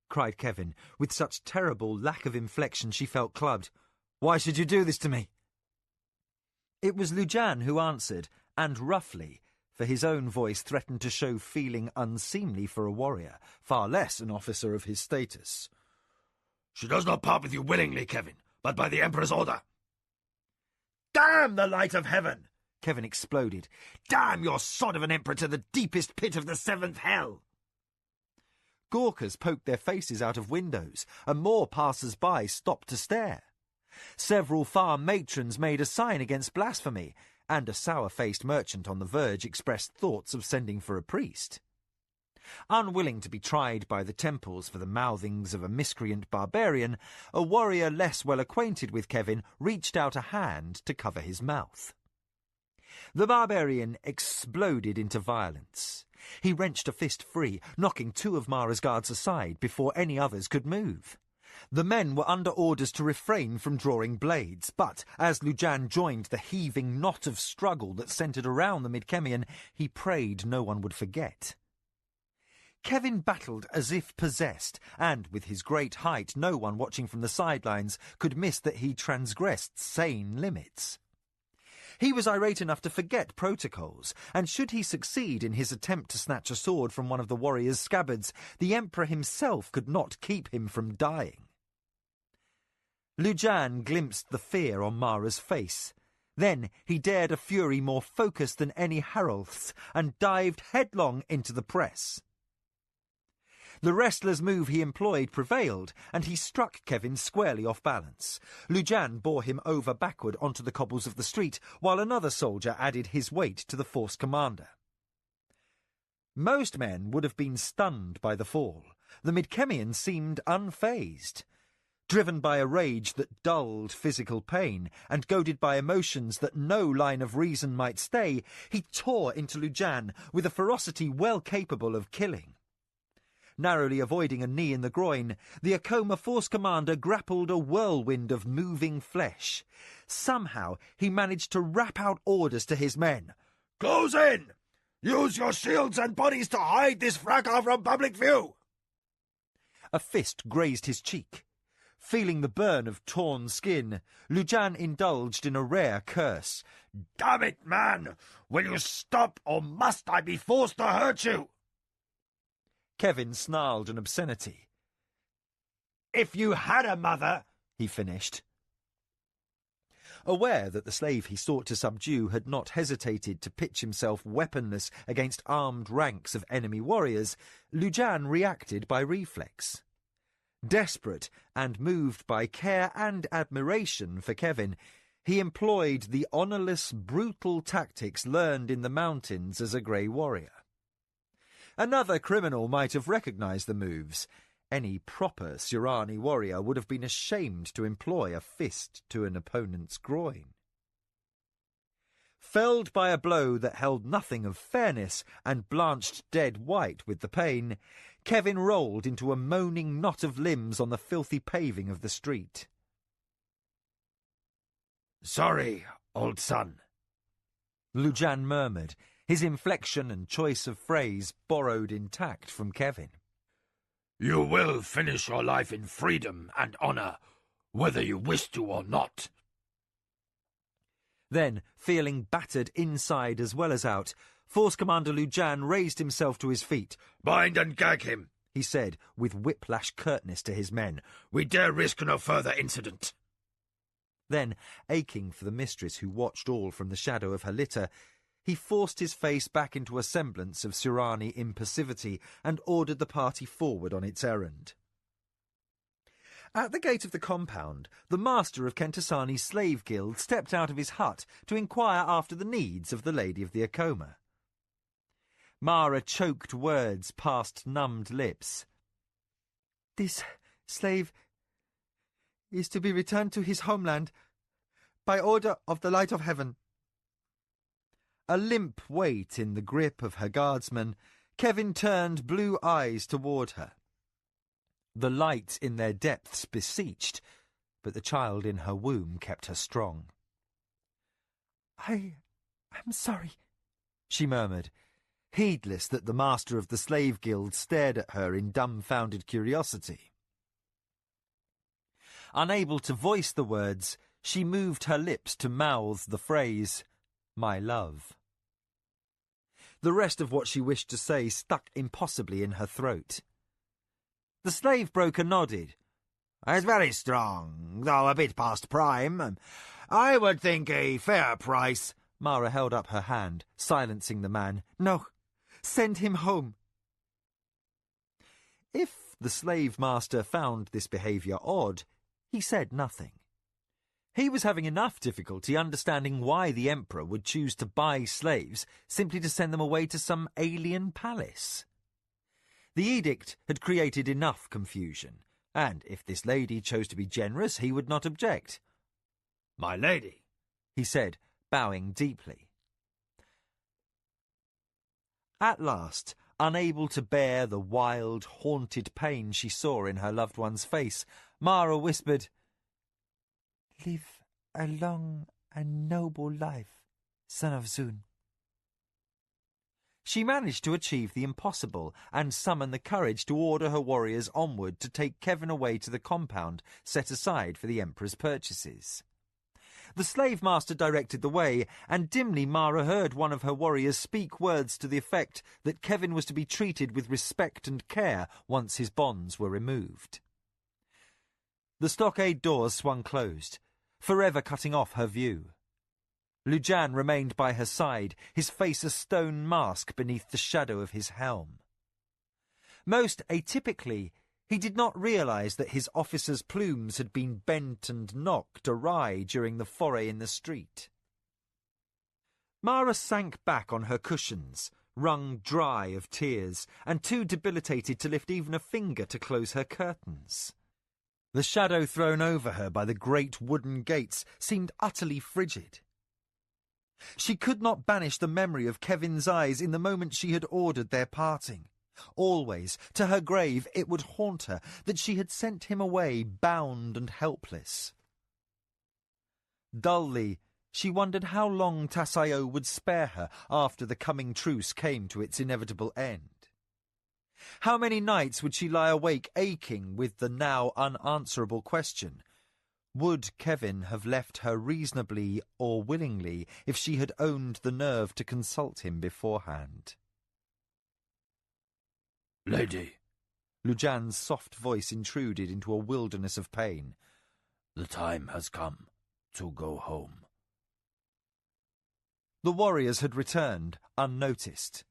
cried Kevin, with such terrible lack of inflection she felt clubbed. "Why should you do this to me?" It was Lujan who answered, and roughly, for his own voice threatened to show feeling unseemly for a warrior, far less an officer of his status. "She does not part with you willingly, Kevin, but by the Emperor's order." "Damn the light of heaven!" Kevin exploded. "Damn your sod of an emperor to the deepest pit of the seventh hell!" Gawkers poked their faces out of windows, and more passers-by stopped to stare. Several farm matrons made a sign against blasphemy, and a sour-faced merchant on the verge expressed thoughts of sending for a priest. Unwilling to be tried by the temples for the mouthings of a miscreant barbarian, a warrior less well acquainted with Kevin reached out a hand to cover his mouth. The barbarian exploded into violence. He wrenched a fist free, knocking two of Mara's guards aside before any others could move. The men were under orders to refrain from drawing blades, but as Lujan joined the heaving knot of struggle that centred around the Midkemian, he prayed no one would forget. Kevin battled as if possessed, and with his great height no one watching from the sidelines could miss that he transgressed sane limits. He was irate enough to forget protocols, and should he succeed in his attempt to snatch a sword from one of the warrior's scabbards, the Emperor himself could not keep him from dying. Lujan glimpsed the fear on Mara's face. Then he dared a fury more focused than any Harolth's, and dived headlong into the press. The wrestler's move he employed prevailed, and he struck Kevin squarely off balance. Lujan bore him over backward onto the cobbles of the street, while another soldier added his weight to the force commander. Most men would have been stunned by the fall. The Midkemian seemed unfazed. Driven by a rage that dulled physical pain, and goaded by emotions that no line of reason might stay, he tore into Lujan with a ferocity well capable of killing. Narrowly avoiding a knee in the groin, the Acoma force commander grappled a whirlwind of moving flesh. Somehow he managed to rap out orders to his men. "Close in! Use your shields and bodies to hide this fracas from public view!" A fist grazed his cheek. Feeling the burn of torn skin, Lujan indulged in a rare curse. "Damn it, man! Will you stop, or must I be forced to hurt you?" Kevin snarled an obscenity. "If you had a mother," he finished. Aware that the slave he sought to subdue had not hesitated to pitch himself weaponless against armed ranks of enemy warriors, Lujan reacted by reflex. Desperate and moved by care and admiration for Kevin, he employed the honourless, brutal tactics learned in the mountains as a grey warrior. Another criminal might have recognised the moves. Any proper Surani warrior would have been ashamed to employ a fist to an opponent's groin. Felled by a blow that held nothing of fairness and blanched dead white with the pain, Kevin rolled into a moaning knot of limbs on the filthy paving of the street. "Sorry, old son," Lujan murmured, his inflection and choice of phrase borrowed intact from Kevin. "You will finish your life in freedom and honour, whether you wish to or not." Then, feeling battered inside as well as out, Force Commander Lujan raised himself to his feet. "Bind and gag him. he said with whiplash curtness to his men. "We dare risk no further incident." Then, aching for the mistress who watched all from the shadow of her litter, he forced his face back into a semblance of Surani impassivity and ordered the party forward on its errand. At the gate of the compound, the master of Kentasani's slave guild stepped out of his hut to inquire after the needs of the Lady of the Acoma. Mara choked words past numbed lips. "This slave is to be returned to his homeland by order of the Light of Heaven." A limp weight in the grip of her guardsman, Kevin turned blue eyes toward her. The light in their depths beseeched, but the child in her womb kept her strong. "I am sorry," she murmured, heedless that the master of the slave guild stared at her in dumbfounded curiosity. Unable to voice the words, she moved her lips to mouth the phrase, "my love." The rest of what she wished to say stuck impossibly in her throat. The slave broker nodded. "It's very strong, though a bit past prime. I would think a fair price." Mara held up her hand, silencing the man. "No, send him home." If the slave master found this behaviour odd, he said nothing. He was having enough difficulty understanding why the emperor would choose to buy slaves simply to send them away to some alien palace. The edict had created enough confusion, and if this lady chose to be generous, he would not object. "My lady," he said, bowing deeply. At last, unable to bear the wild, haunted pain she saw in her loved one's face, Mara whispered, "Live a long and noble life, son of Zun." She managed to achieve the impossible and summon the courage to order her warriors onward to take Kevin away to the compound set aside for the Emperor's purchases. The slave master directed the way, and dimly Mara heard one of her warriors speak words to the effect that Kevin was to be treated with respect and care once his bonds were removed. The stockade doors swung closed, forever cutting off her view. Lujan remained by her side, his face a stone mask beneath the shadow of his helm. Most atypically, he did not realize that his officer's plumes had been bent and knocked awry during the foray in the street. Mara sank back on her cushions, wrung dry of tears, and too debilitated to lift even a finger to close her curtains. The shadow thrown over her by the great wooden gates seemed utterly frigid. She could not banish the memory of Kevin's eyes in the moment she had ordered their parting. Always, to her grave, it would haunt her that she had sent him away bound and helpless. Dully, she wondered how long Tassayo would spare her after the coming truce came to its inevitable end. How many nights would she lie awake aching with the now unanswerable question, would Kevin have left her reasonably or willingly if she had owned the nerve to consult him beforehand? "Lady," Lujan's soft voice intruded into a wilderness of pain. "The time has come to go home." The warriors had returned, unnoticed.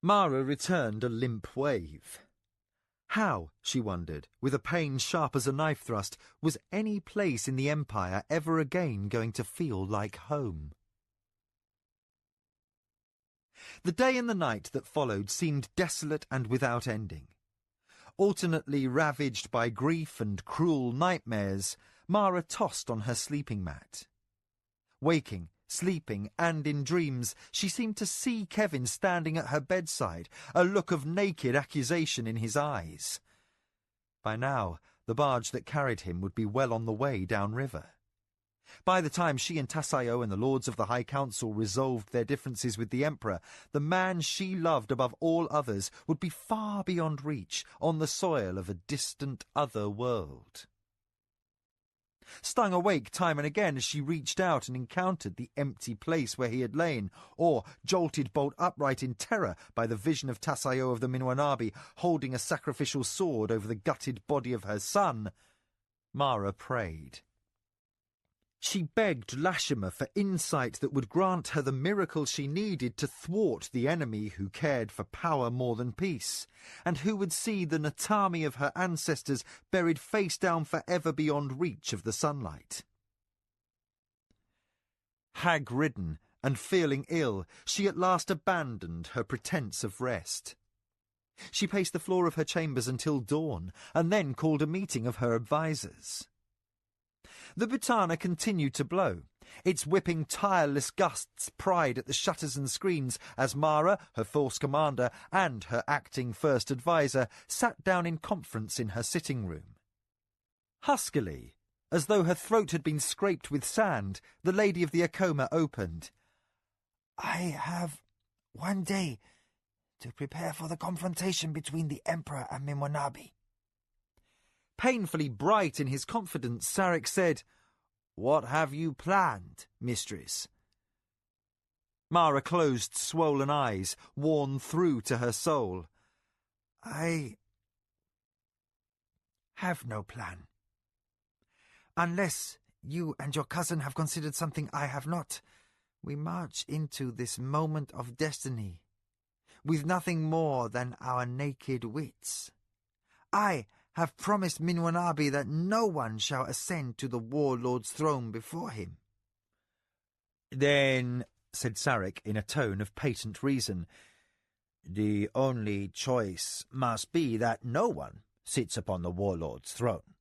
Mara returned a limp wave. How, she wondered, with a pain sharp as a knife thrust, was any place in the Empire ever again going to feel like home? The day and the night that followed seemed desolate and without ending. Alternately ravaged by grief and cruel nightmares, Mara tossed on her sleeping mat. Waking, sleeping, and in dreams, she seemed to see Kevin standing at her bedside, a look of naked accusation in his eyes. By now, the barge that carried him would be well on the way downriver. By the time she and Tassayo and the Lords of the High Council resolved their differences with the Emperor, the man she loved above all others would be far beyond reach, on the soil of a distant other world. stung awake time and again as she reached out and encountered the empty place where he had lain, or jolted bolt upright in terror by the vision of Tasayo of the Minwanabi holding a sacrificial sword over the gutted body of her son, Mara prayed. She begged Lashima for insight that would grant her the miracle she needed to thwart the enemy who cared for power more than peace, and who would see the Natami of her ancestors buried face down forever beyond reach of the sunlight. Hag-ridden and feeling ill, she at last abandoned her pretence of rest. She paced the floor of her chambers until dawn, and then called a meeting of her advisers. The Butana continued to blow. Its whipping tireless gusts pried at the shutters and screens as Mara, her force commander, and her acting first adviser sat down in conference in her sitting room. Huskily, as though her throat had been scraped with sand, the Lady of the Acoma opened. "I have one day to prepare for the confrontation between the Emperor and Minwanabi." Painfully bright in his confidence, Sarek said, "What have you planned, mistress?" Mara closed swollen eyes, worn through to her soul. "I have no plan. Unless you and your cousin have considered something I have not, we march into this moment of destiny with nothing more than our naked wits. I have promised Minwanabi that no one shall ascend to the warlord's throne before him." "Then," said Sarek in a tone of patent reason, "the only choice must be that no one sits upon the warlord's throne."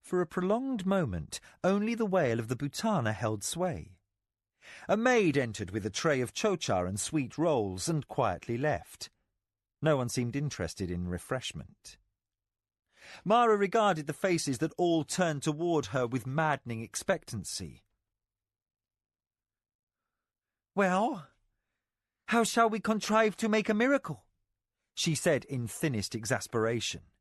For a prolonged moment, only the wail of the Butana held sway. A maid entered with a tray of chochar and sweet rolls and quietly left. No one seemed interested in refreshment. Mara regarded the faces that all turned toward her with maddening expectancy. "Well, how shall we contrive to make a miracle?" she said in thinnest exasperation.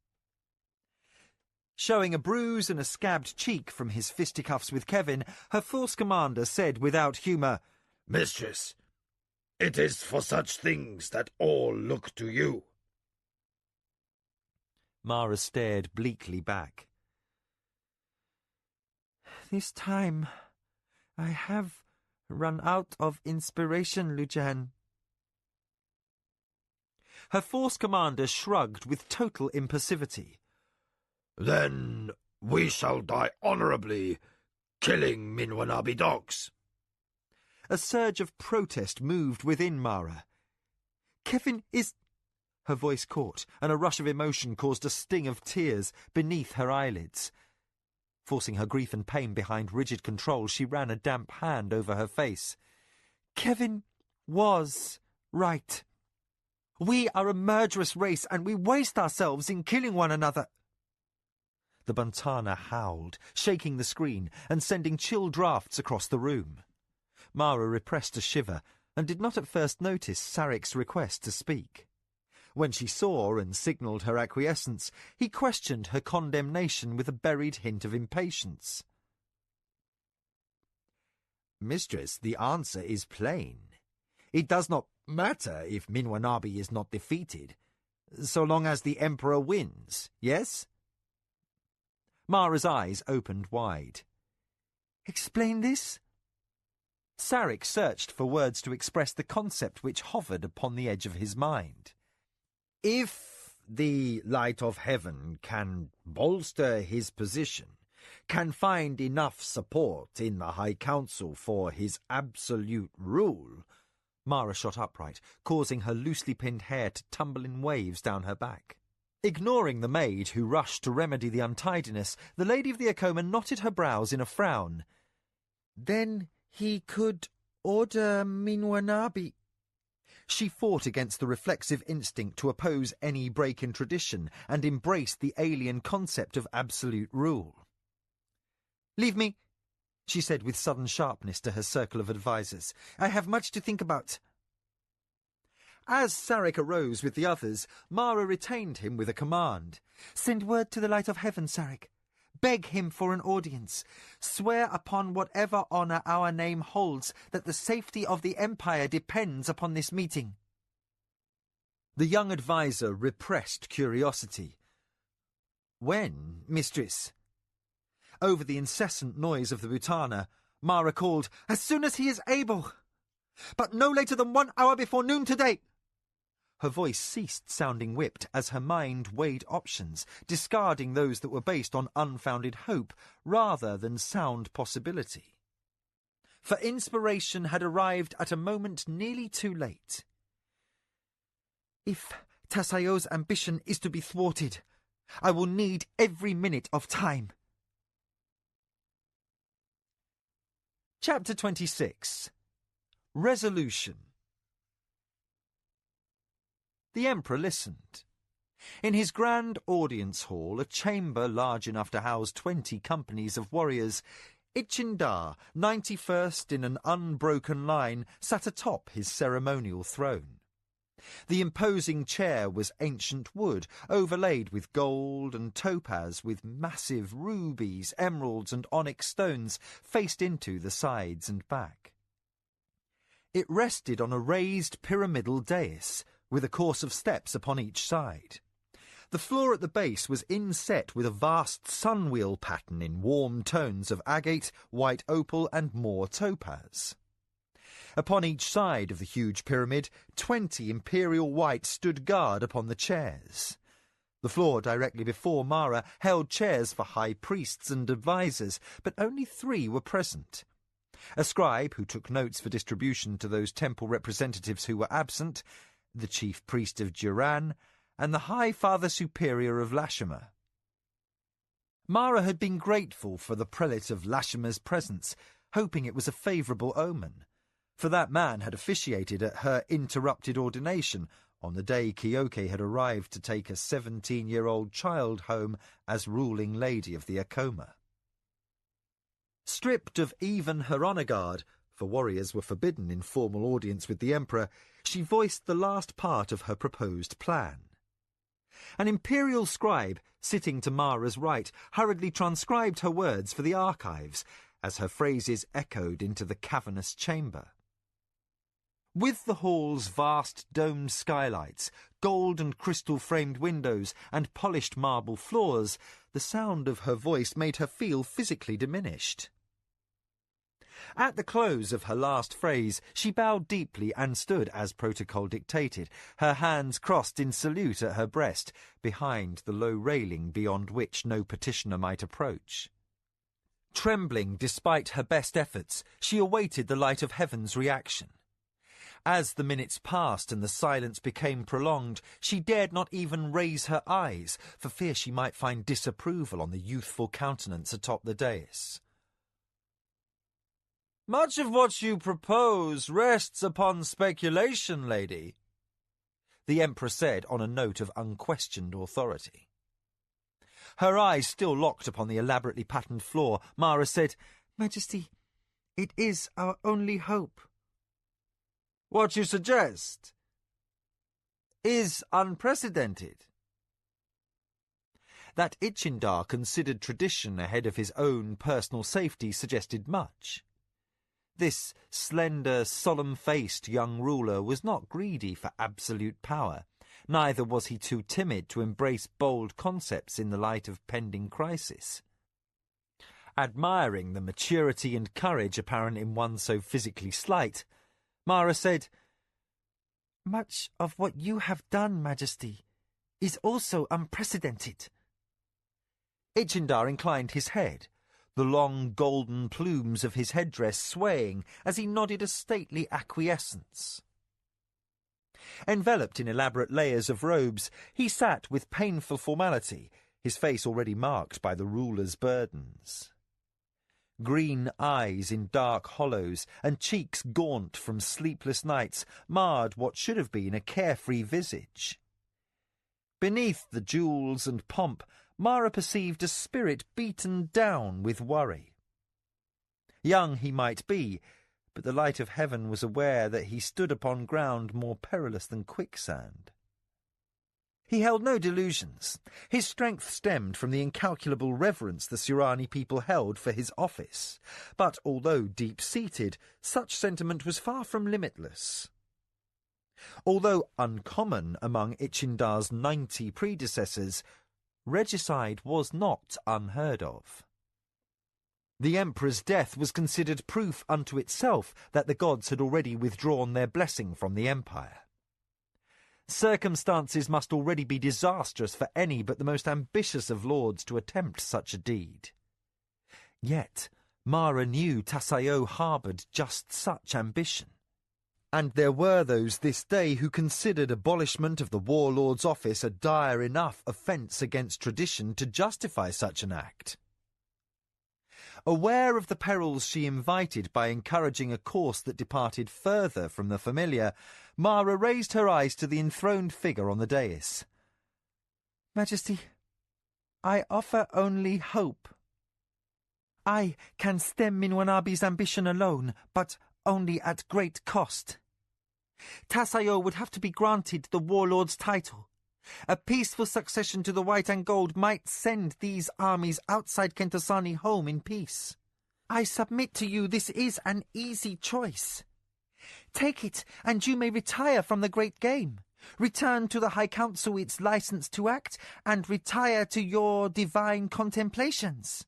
Showing a bruise and a scabbed cheek from his fisticuffs with Kevin, her force commander said without humour, "Mistress, it is for such things that all look to you." Mara stared bleakly back. "This time I have run out of inspiration, Lujan." Her force commander shrugged with total impassivity. "Then we shall die honourably, killing Minwanabi dogs." A surge of protest moved within Mara. "Kevin is—" Her voice caught, and a rush of emotion caused a sting of tears beneath her eyelids. Forcing her grief and pain behind rigid control, she ran a damp hand over her face. "Kevin was right. We are a murderous race, and we waste ourselves in killing one another." The Butana howled, shaking the screen and sending chill drafts across the room. Mara repressed a shiver and did not at first notice Sarek's request to speak. When she saw and signalled her acquiescence, he questioned her condemnation with a buried hint of impatience. "Mistress, the answer is plain. It does not matter if Minwanabi is not defeated, so long as the Emperor wins, yes?" Mara's eyes opened wide. "Explain this?" Sarek searched for words to express the concept which hovered upon the edge of his mind. "If the light of heaven can bolster his position, can find enough support in the High Council for his absolute rule—" Mara shot upright, causing her loosely pinned hair to tumble in waves down her back. Ignoring the maid who rushed to remedy the untidiness, the Lady of the Acoma knotted her brows in a frown. "Then he could order Minwanabi—" She fought against the reflexive instinct to oppose any break in tradition and embraced the alien concept of absolute rule. "Leave me," she said with sudden sharpness to her circle of advisers. "I have much to think about." As Sarek arose with the others, Mara retained him with a command. "Send word to the light of heaven, Sarek. Beg him for an audience. Swear upon whatever honour our name holds that the safety of the Empire depends upon this meeting." The young adviser repressed curiosity. "When, mistress?" Over the incessant noise of the Butana, Mara called, "As soon as he is able, but no later than 1 hour before noon today." Her voice ceased sounding whipped as her mind weighed options, discarding those that were based on unfounded hope rather than sound possibility. For inspiration had arrived at a moment nearly too late. "If Tasayo's ambition is to be thwarted, I will need every minute of time." Chapter 26. Resolution. The Emperor listened. In his grand audience hall, a chamber large enough to house 20 companies of warriors, Ichindar, 91st in an unbroken line, sat atop his ceremonial throne. The imposing chair was ancient wood, overlaid with gold and topaz, with massive rubies, emeralds and onyx stones faced into the sides and back. It rested on a raised pyramidal dais, with a course of steps upon each side. The floor at the base was inset with a vast sunwheel pattern in warm tones of agate, white opal and more topaz. Upon each side of the huge pyramid, 20 imperial whites stood guard upon the chairs. The floor directly before Mara held chairs for high priests and advisers, but only 3 were present. A scribe who took notes for distribution to those temple representatives who were absent, the chief priest of Duran, and the High Father Superior of Lashima. Mara had been grateful for the prelate of Lashima's presence, hoping it was a favourable omen, for that man had officiated at her interrupted ordination on the day Kyoke had arrived to take a 17-year-old child home as ruling lady of the Acoma. Stripped of even her honour guard, for warriors were forbidden in formal audience with the Emperor, she voiced the last part of her proposed plan. An imperial scribe, sitting to Mara's right, hurriedly transcribed her words for the archives, as her phrases echoed into the cavernous chamber. With the hall's vast domed skylights, gold and crystal-framed windows, and polished marble floors, the sound of her voice made her feel physically diminished. At the close of her last phrase, she bowed deeply and stood as protocol dictated, her hands crossed in salute at her breast, behind the low railing beyond which no petitioner might approach. Trembling despite her best efforts, she awaited the light of heaven's reaction. As the minutes passed and the silence became prolonged, she dared not even raise her eyes, for fear she might find disapproval on the youthful countenance atop the dais. "Much of what you propose rests upon speculation, lady," the Emperor said on a note of unquestioned authority. Her eyes still locked upon the elaborately patterned floor, Mara said, "Majesty, it is our only hope." "What you suggest is unprecedented." That Ichindar considered tradition ahead of his own personal safety suggested much. This slender, solemn-faced young ruler was not greedy for absolute power, neither was he too timid to embrace bold concepts in the light of pending crisis. Admiring the maturity and courage apparent in one so physically slight, Mara said, "Much of what you have done, Majesty, is also unprecedented." Ichindar inclined his head, the long golden plumes of his headdress swaying as he nodded a stately acquiescence. Enveloped in elaborate layers of robes, he sat with painful formality, his face already marked by the ruler's burdens. Green eyes in dark hollows and cheeks gaunt from sleepless nights marred what should have been a carefree visage. Beneath the jewels and pomp, Mara perceived a spirit beaten down with worry. Young he might be, but the light of heaven was aware that he stood upon ground more perilous than quicksand. He held no delusions. His strength stemmed from the incalculable reverence the Surani people held for his office. But although deep-seated, such sentiment was far from limitless. Although uncommon among Ichindar's 90 predecessors, regicide was not unheard of. The emperor's death was considered proof unto itself that the gods had already withdrawn their blessing from the empire. Circumstances must already be disastrous for any but the most ambitious of lords to attempt such a deed. Yet Mara knew Tasayo harboured just such ambition. And there were those this day who considered abolishment of the warlord's office a dire enough offence against tradition to justify such an act. Aware of the perils she invited by encouraging a course that departed further from the familiar, Mara raised her eyes to the enthroned figure on the dais. "Majesty, I offer only hope. I can stem Minwanabi's ambition alone, but only at great cost. Tasayo would have to be granted the warlord's title. A peaceful succession to the white and gold might send these armies outside Kentosani home in peace. I submit to you this is an easy choice. Take it, and you may retire from the great game. Return to the High Council its license to act, and retire to your divine contemplations.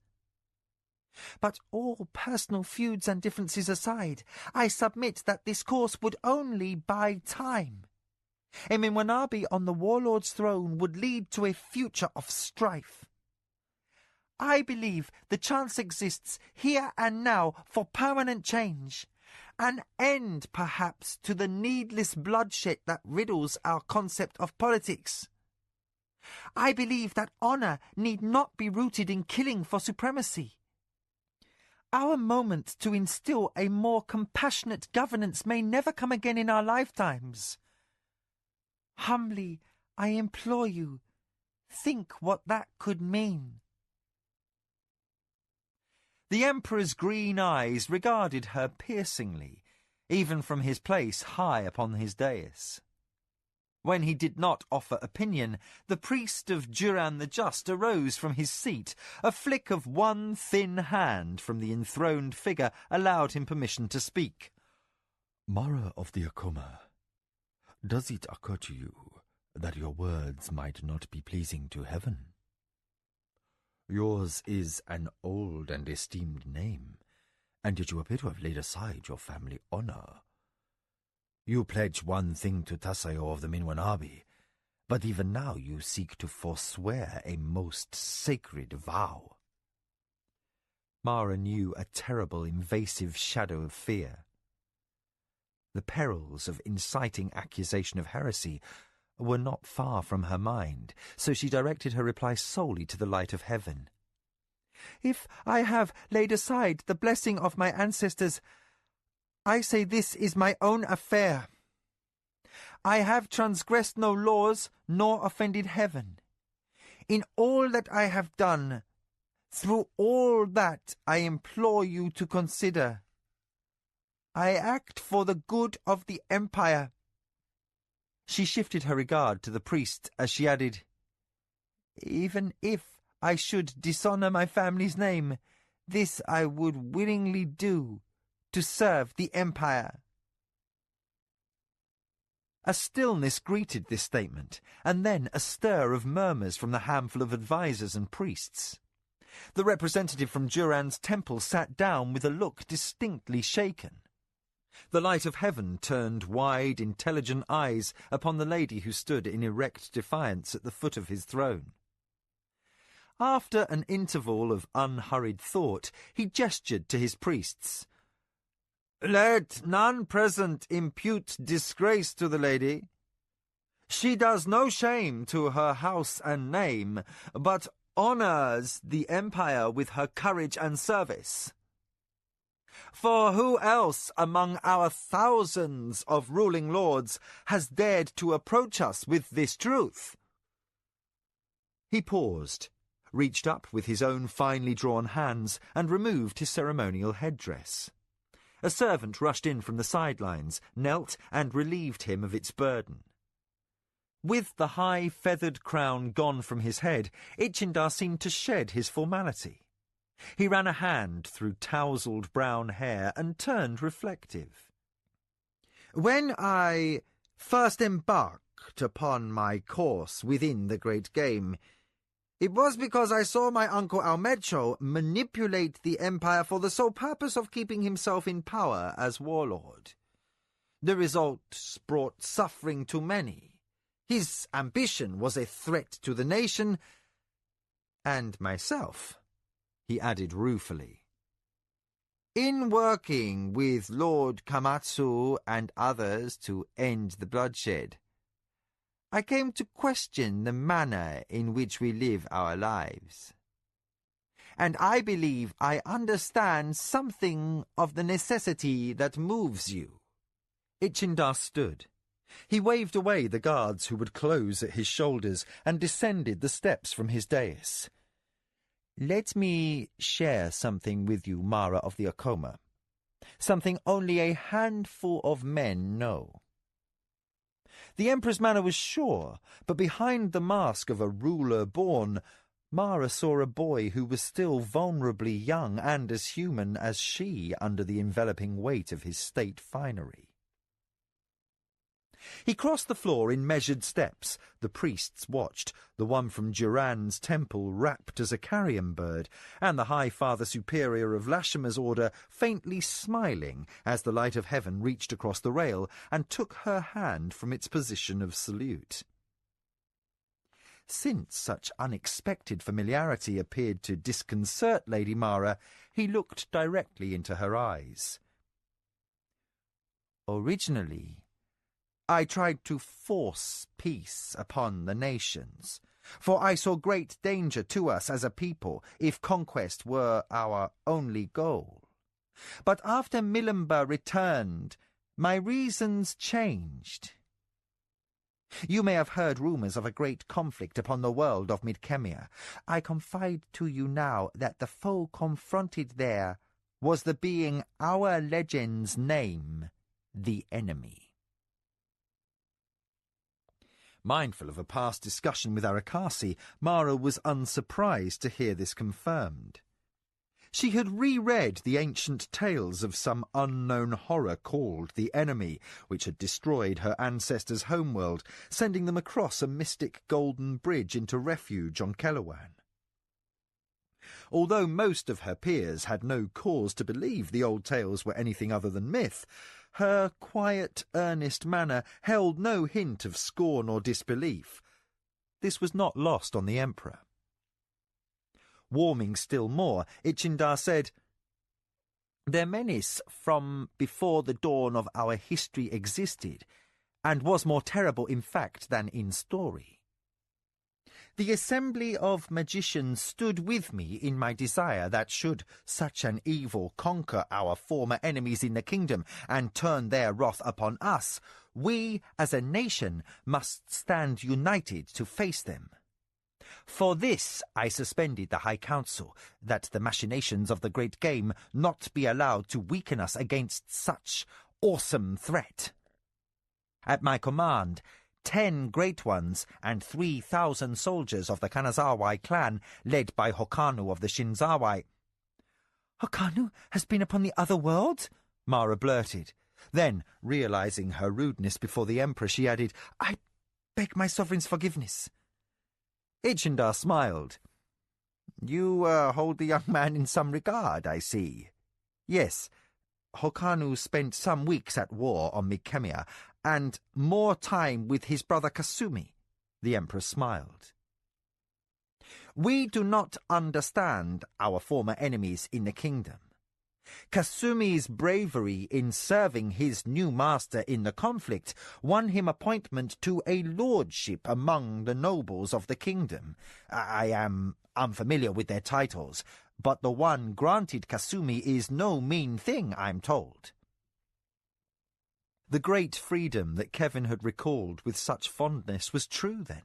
But all personal feuds and differences aside, I submit that this course would only buy time. Eminwanabi on the warlord's throne would lead to a future of strife. I believe the chance exists here and now for permanent change, an end perhaps to the needless bloodshed that riddles our concept of politics. I believe that honour need not be rooted in killing for supremacy. Our moment to instill a more compassionate governance may never come again in our lifetimes. Humbly, I implore you, think what that could mean." The Emperor's green eyes regarded her piercingly, even from his place high upon his dais. When he did not offer opinion, the priest of Duran the Just arose from his seat. A flick of one thin hand from the enthroned figure allowed him permission to speak. "Mara of the Acoma, does it occur to you that your words might not be pleasing to heaven? Yours is an old and esteemed name, and yet you appear to have laid aside your family honour. You pledge one thing to Tasayo of the Minwanabi, but even now you seek to forswear a most sacred vow." Mara knew a terrible, invasive shadow of fear. The perils of inciting accusation of heresy were not far from her mind, so she directed her reply solely to the light of heaven. "If I have laid aside the blessing of my ancestors, I say this is my own affair. I have transgressed no laws nor offended heaven. In all that I have done, through all that I implore you to consider, I act for the good of the empire." She shifted her regard to the priest as she added, "Even if I should dishonour my family's name, this I would willingly do to serve the empire." A stillness greeted this statement, and then a stir of murmurs from the handful of advisers and priests. The representative from Duran's temple sat down with a look distinctly shaken. The light of heaven turned wide, intelligent eyes upon the lady who stood in erect defiance at the foot of his throne. After an interval of unhurried thought, he gestured to his priests. "Let none present impute disgrace to the lady. She does no shame to her house and name, but honours the empire with her courage and service. For who else among our thousands of ruling lords has dared to approach us with this truth?" He paused, reached up with his own finely drawn hands, and removed his ceremonial headdress. A servant rushed in from the sidelines, knelt, and relieved him of its burden. With the high feathered crown gone from his head, Ichindar seemed to shed his formality. He ran a hand through tousled brown hair and turned reflective. When I first embarked upon my course within the great game, it was because I saw my uncle Almecho manipulate the Empire for the sole purpose of keeping himself in power as warlord. The result brought suffering to many. His ambition was a threat to the nation and myself, he added ruefully. In working with Lord Kamatsu and others to end the bloodshed, I came to question the manner in which we live our lives. And I believe I understand something of the necessity that moves you. Ichindar stood. He waved away the guards who would close at his shoulders and descended the steps from his dais. Let me share something with you, Mara of the Acoma. Something only a handful of men know. The Emperor's manner was sure, but behind the mask of a ruler born, Mara saw a boy who was still vulnerably young and as human as she under the enveloping weight of his state finery. He crossed the floor in measured steps. The priests watched, the one from Duran's temple wrapped as a carrion bird, and the High Father Superior of Lashima's order faintly smiling as the light of heaven reached across the rail and took her hand from its position of salute. Since such unexpected familiarity appeared to disconcert Lady Mara, he looked directly into her eyes. Originally, I tried to force peace upon the nations, for I saw great danger to us as a people if conquest were our only goal. But after Milimba returned, my reasons changed. You may have heard rumours of a great conflict upon the world of Midkemia. I confide to you now that the foe confronted there was the being our legends name, the enemy. Mindful of a past discussion with Arakasi, Mara was unsurprised to hear this confirmed. She had reread the ancient tales of some unknown horror called the Enemy, which had destroyed her ancestors' homeworld, sending them across a mystic golden bridge into refuge on Kelawan. Although most of her peers had no cause to believe the old tales were anything other than myth, her quiet, earnest manner held no hint of scorn or disbelief. This was not lost on the Emperor. Warming still more, Ichindar said, "Their menace from before the dawn of our history existed, and was more terrible in fact than in story. The assembly of magicians stood with me in my desire that should such an evil conquer our former enemies in the kingdom and turn their wrath upon us, we as a nation must stand united to face them. For this I suspended the High Council, that the machinations of the great game not be allowed to weaken us against such awesome threat. At my command, 10 great ones and 3,000 soldiers of the Kanazawai clan, led by Hokanu of the Shinzawai." "Hokanu has been upon the other world?" Mara blurted. Then, realizing her rudeness before the Emperor, she added, "I beg my sovereign's forgiveness." Ichindar smiled. "You hold the young man in some regard, I see." "Yes, Hokanu spent some weeks at war on Midkemia, and more time with his brother Kasumi," the Emperor smiled. "We do not understand our former enemies in the kingdom. Kasumi's bravery in serving his new master in the conflict won him appointment to a lordship among the nobles of the kingdom. I am unfamiliar with their titles, but the one granted Kasumi is no mean thing, I'm told." The great freedom that Kevin had recalled with such fondness was true, then.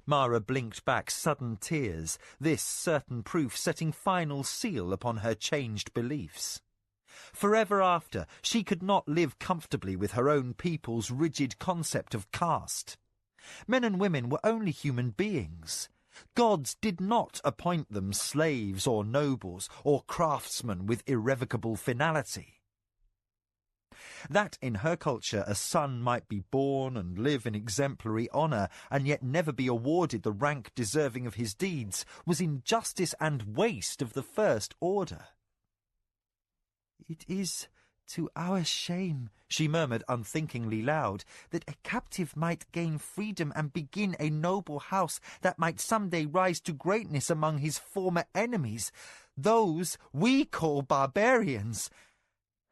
Mara blinked back sudden tears, this certain proof setting final seal upon her changed beliefs. Forever after, she could not live comfortably with her own people's rigid concept of caste. Men and women were only human beings. Gods did not appoint them slaves or nobles or craftsmen with irrevocable finality. That in her culture a son might be born and live in exemplary honour and yet never be awarded the rank deserving of his deeds was injustice and waste of the first order. "It is to our shame," she murmured unthinkingly loud, "that a captive might gain freedom and begin a noble house that might some day rise to greatness among his former enemies, those we call barbarians.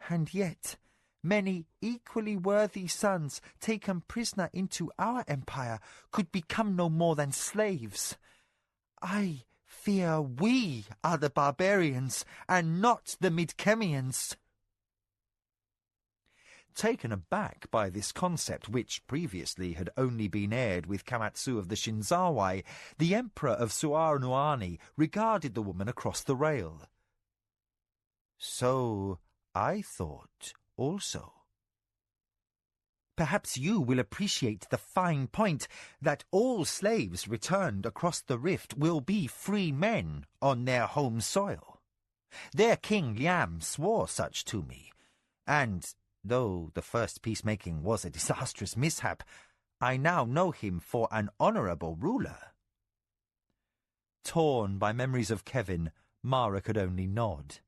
And yet many equally worthy sons taken prisoner into our empire could become no more than slaves. I fear we are the barbarians and not the Midkemians." Taken aback by this concept, which previously had only been aired with Kamatsu of the Shinzawai, the Emperor of Suarunuani regarded the woman across the rail. "So I thought also. Perhaps you will appreciate the fine point that all slaves returned across the rift will be free men on their home soil. Their king Liam swore such to me, and though the first peacemaking was a disastrous mishap, I now know him for an honourable ruler." Torn by memories of Kevin, Mara could only nod.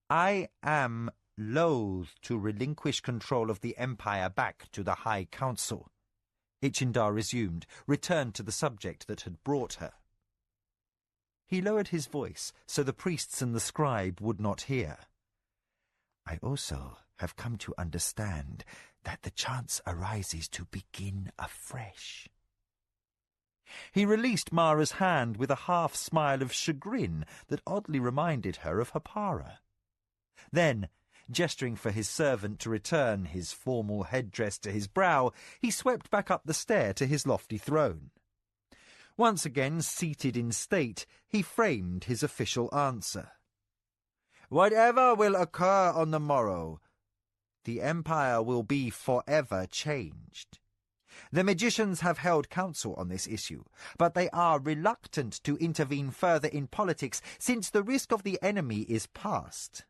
"I am loath to relinquish control of the Empire back to the High Council," Ichindar resumed, returned to the subject that had brought her. He lowered his voice so the priests and the scribe would not hear. "I also have come to understand that the chance arises to begin afresh." He released Mara's hand with a half-smile of chagrin that oddly reminded her of Hapara. Then, gesturing for his servant to return his formal headdress to his brow, he swept back up the stair to his lofty throne. Once again seated in state, he framed his official answer. "Whatever will occur on the morrow, the Empire will be forever changed. The magicians have held council on this issue, but they are reluctant to intervene further in politics since the risk of the enemy is past.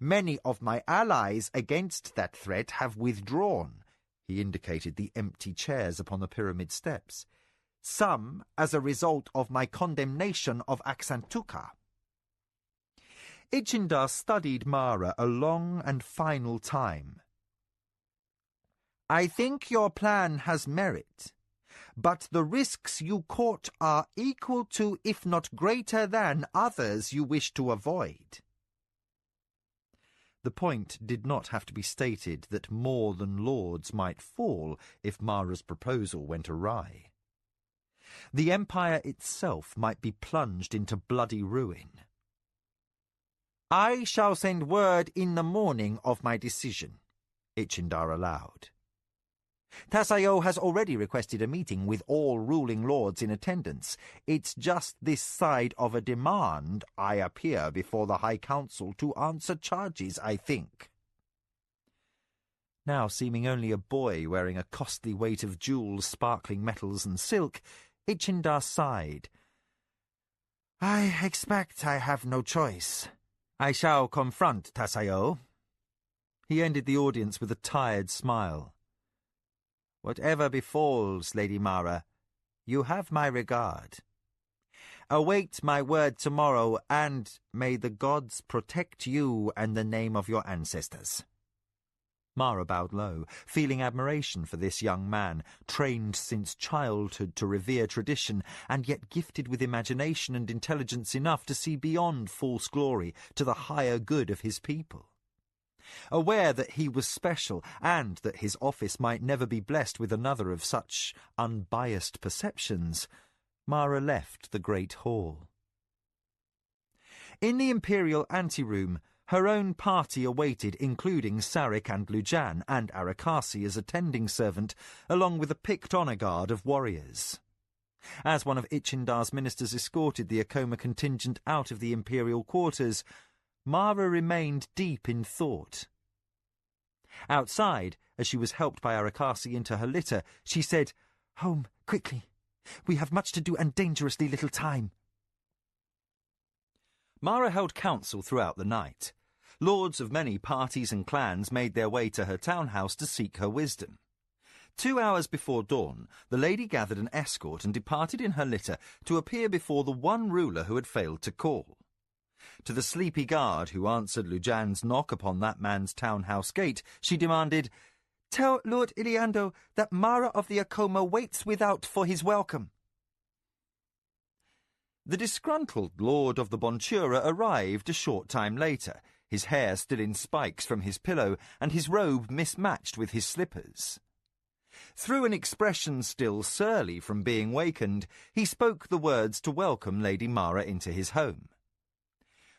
Many of my allies against that threat have withdrawn," he indicated the empty chairs upon the pyramid steps, "some as a result of my condemnation of Aksantuka." Ichindar studied Mara a long and final time. "I think your plan has merit, but the risks you court are equal to, if not greater than, others you wish to avoid." The point did not have to be stated that more than lords might fall if Mara's proposal went awry. The Empire itself might be plunged into bloody ruin. "I shall send word in the morning of my decision," Ichindar allowed. "Tasayo has already requested a meeting with all ruling lords in attendance. It's just this side of a demand I appear before the High Council to answer charges, I think." Now seeming only a boy wearing a costly weight of jewels, sparkling metals and silk, Ichindar sighed. "I expect I have no choice. I shall confront Tasayo." He ended the audience with a tired smile. "Whatever befalls, Lady Mara, you have my regard. Await my word tomorrow, and may the gods protect you and the name of your ancestors." Mara bowed low, feeling admiration for this young man, trained since childhood to revere tradition, and yet gifted with imagination and intelligence enough to see beyond false glory to the higher good of his people. Aware that he was special, and that his office might never be blessed with another of such unbiased perceptions, Mara left the great hall. In the imperial anteroom, her own party awaited, including Sarik and Lujan, and Arakasi as attending servant, along with a picked honour guard of warriors. As one of Ichindar's ministers escorted the Acoma contingent out of the imperial quarters, Mara remained deep in thought. Outside, as she was helped by Arakasi into her litter, she said, "Home, quickly. We have much to do and dangerously little time." Mara held council throughout the night. Lords of many parties and clans made their way to her townhouse to seek her wisdom. 2 hours before dawn, the lady gathered an escort and departed in her litter to appear before the one ruler who had failed to call. To the sleepy guard who answered Lujan's knock upon that man's townhouse gate, she demanded, "Tell Lord Iliando that Mara of the Acoma waits without for his welcome." The disgruntled Lord of the Bontura arrived a short time later, his hair still in spikes from his pillow and his robe mismatched with his slippers. Through an expression still surly from being wakened, he spoke the words to welcome Lady Mara into his home.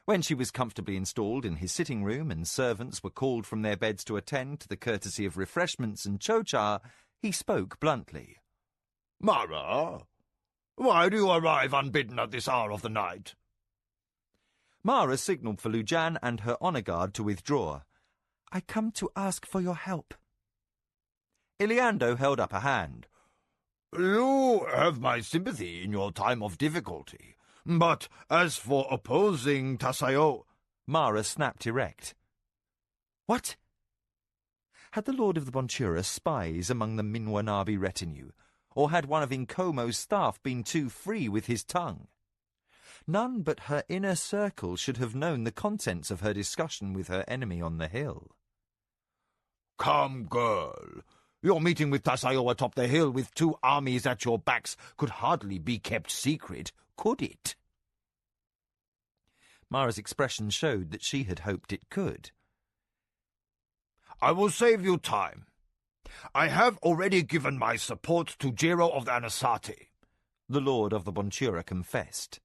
When she was comfortably installed in his sitting room and servants were called from their beds to attend to the courtesy of refreshments and chocha, he spoke bluntly. "Mara, why do you arrive unbidden at this hour of the night?" Mara signalled for Lujan and her honour guard to withdraw. "I come to ask for your help." Iliando held up a hand. "You have my sympathy in your time of difficulty. But as for opposing Tasayo—" Mara snapped erect. "What?" Had the Lord of the Bontura spies among the Minwanabi retinue, or had one of Inkomo's staff been too free with his tongue? None but her inner circle should have known the contents of her discussion with her enemy on the hill. "Come, girl. Your meeting with Tasayo atop the hill with 2 armies at your backs could hardly be kept secret, could it?" Mara's expression showed that she had hoped it could. "I will save you time. I have already given my support to Jiro of the Anasati," the Lord of the Bontura confessed.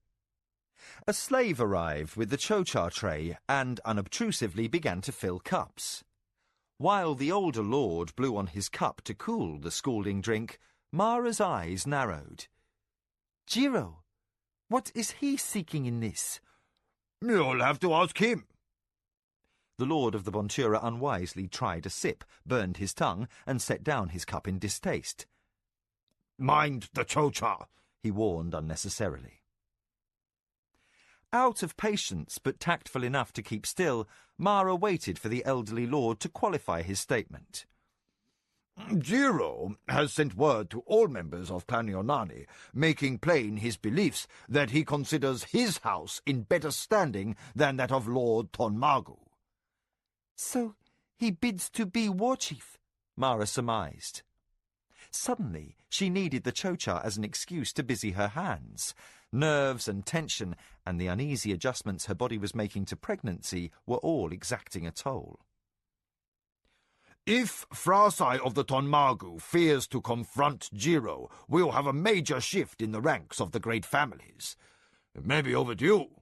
A slave arrived with the chocha tray and unobtrusively began to fill cups. While the older lord blew on his cup to cool the scalding drink, Mara's eyes narrowed. "Jiro, what is he seeking in this?" "You'll have to ask him." The Lord of the Bontura unwisely tried a sip, burned his tongue, and set down his cup in distaste. "Mind the chocha," he warned unnecessarily. Out of patience, but tactful enough to keep still, Mara waited for the elderly lord to qualify his statement. "Jiro has sent word to all members of Clan Yonani, making plain his beliefs that he considers his house in better standing than that of Lord Tonmagu." "So he bids to be war chief," Mara surmised. Suddenly, she needed the chocha as an excuse to busy her hands. Nerves and tension, and the uneasy adjustments her body was making to pregnancy were all exacting a toll. "If Frasai of the Tonmagu fears to confront Jiro, we'll have a major shift in the ranks of the great families. It may be overdue,"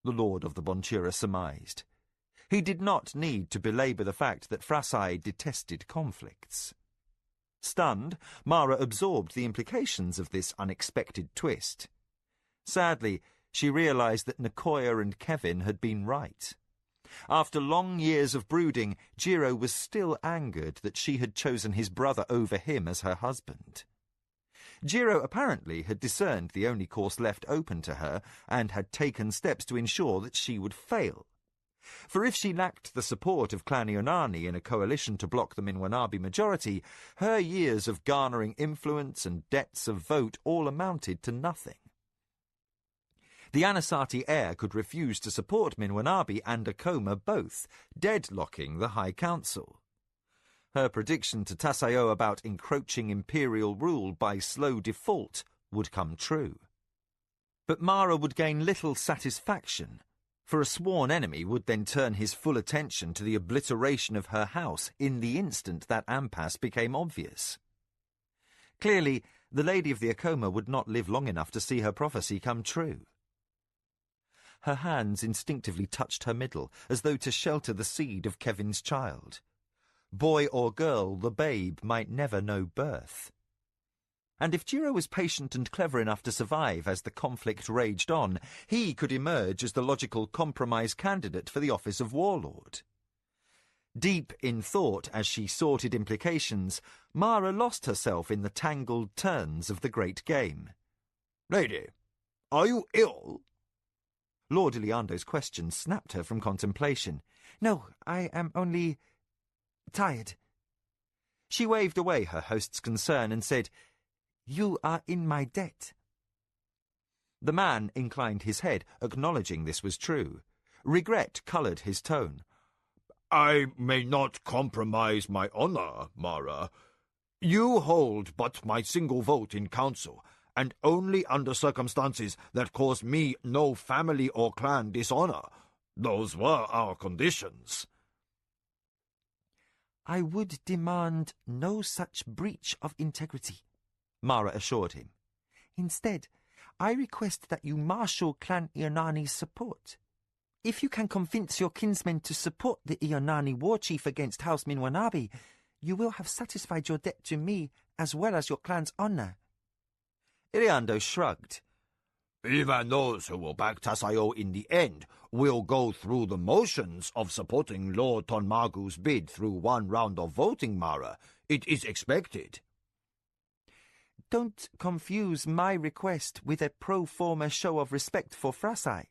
the Lord of the Bontura surmised. He did not need to belabor the fact that Frasai detested conflicts. Stunned, Mara absorbed the implications of this unexpected twist. Sadly, she realized that Nicoya and Kevin had been right. After long years of brooding, Jiro was still angered that she had chosen his brother over him as her husband. Jiro apparently had discerned the only course left open to her and had taken steps to ensure that she would fail. For if she lacked the support of Clan Yonani in a coalition to block the Minwanabi majority, her years of garnering influence and debts of vote all amounted to nothing. The Anasati heir could refuse to support Minwanabi and Acoma both, deadlocking the High Council. Her prediction to Tasayo about encroaching imperial rule by slow default would come true. But Mara would gain little satisfaction, for a sworn enemy would then turn his full attention to the obliteration of her house in the instant that impasse became obvious. Clearly, the Lady of the Acoma would not live long enough to see her prophecy come true. Her hands instinctively touched her middle, as though to shelter the seed of Kevin's child. Boy or girl, the babe might never know birth. And if Jiro was patient and clever enough to survive as the conflict raged on, he could emerge as the logical compromise candidate for the office of warlord. Deep in thought as she sorted implications, Mara lost herself in the tangled turns of the great game. Lady, are you ill? Lord Iliando's question snapped her from contemplation. No, I am only tired. She waved away her host's concern and said, You are in my debt. The man inclined his head, acknowledging this was true. Regret coloured his tone. I may not compromise my honour, Mara. You hold but my single vote in council, and only under circumstances that cause me no family or clan dishonour. Those were our conditions. I would demand no such breach of integrity, Mara assured him. Instead, I request that you marshal Clan Ionani's support. If you can convince your kinsmen to support the Ionani war chief against House Minwanabi, you will have satisfied your debt to me as well as your clan's honour. Iliando shrugged. Even those who will back Tasayo in the end will go through the motions of supporting Lord Tonmagu's bid through one round of voting, Mara. It is expected. Don't confuse my request with a pro forma show of respect for Frasai,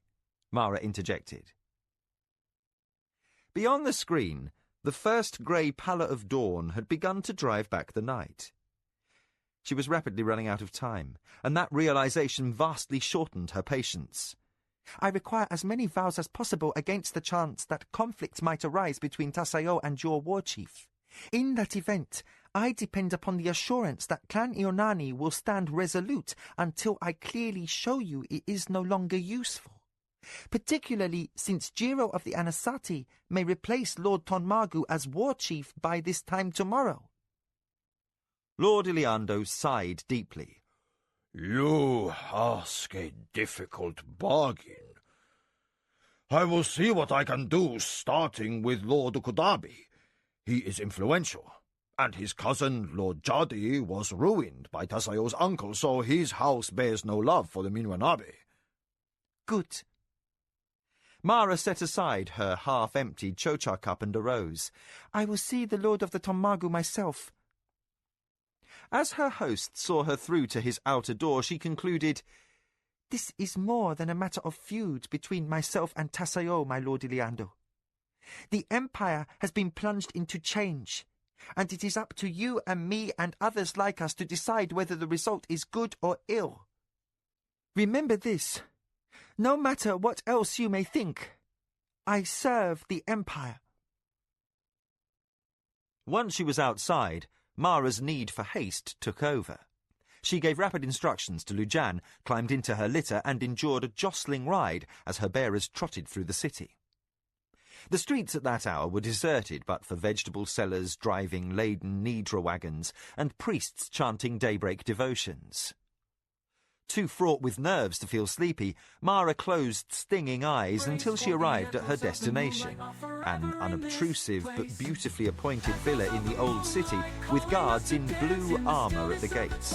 Mara interjected. Beyond the screen, the first grey pallor of dawn had begun to drive back the night. She was rapidly running out of time, and that realization vastly shortened her patience. I require as many vows as possible against the chance that conflict might arise between Tasayo and your war chief. In that event, I depend upon the assurance that Clan Ionani will stand resolute until I clearly show you it is no longer useful. Particularly since Jiro of the Anasati may replace Lord Tonmagu as war chief by this time tomorrow. Lord Iliando sighed deeply. You ask a difficult bargain. I will see what I can do, starting with Lord Ukudabi. He is influential, and his cousin, Lord Jadi, was ruined by Tasayo's uncle, so his house bears no love for the Minwanabe. Good. Mara set aside her half-emptied chocha cup and arose. I will see the Lord of the Tonmagu myself. As her host saw her through to his outer door, she concluded, This is more than a matter of feud between myself and Tasayo, my Lord Iliando. The Empire has been plunged into change, and it is up to you and me and others like us to decide whether the result is good or ill. Remember this. No matter what else you may think, I serve the Empire. Once she was outside, Mara's need for haste took over. She gave rapid instructions to Lujan, climbed into her litter, and endured a jostling ride as her bearers trotted through the city. The streets at that hour were deserted but for vegetable sellers driving laden Nidra wagons and priests chanting daybreak devotions. Too fraught with nerves to feel sleepy, Mara closed stinging eyes until she arrived at her destination, an unobtrusive but beautifully appointed villa in the old city with guards in blue armour at the gates.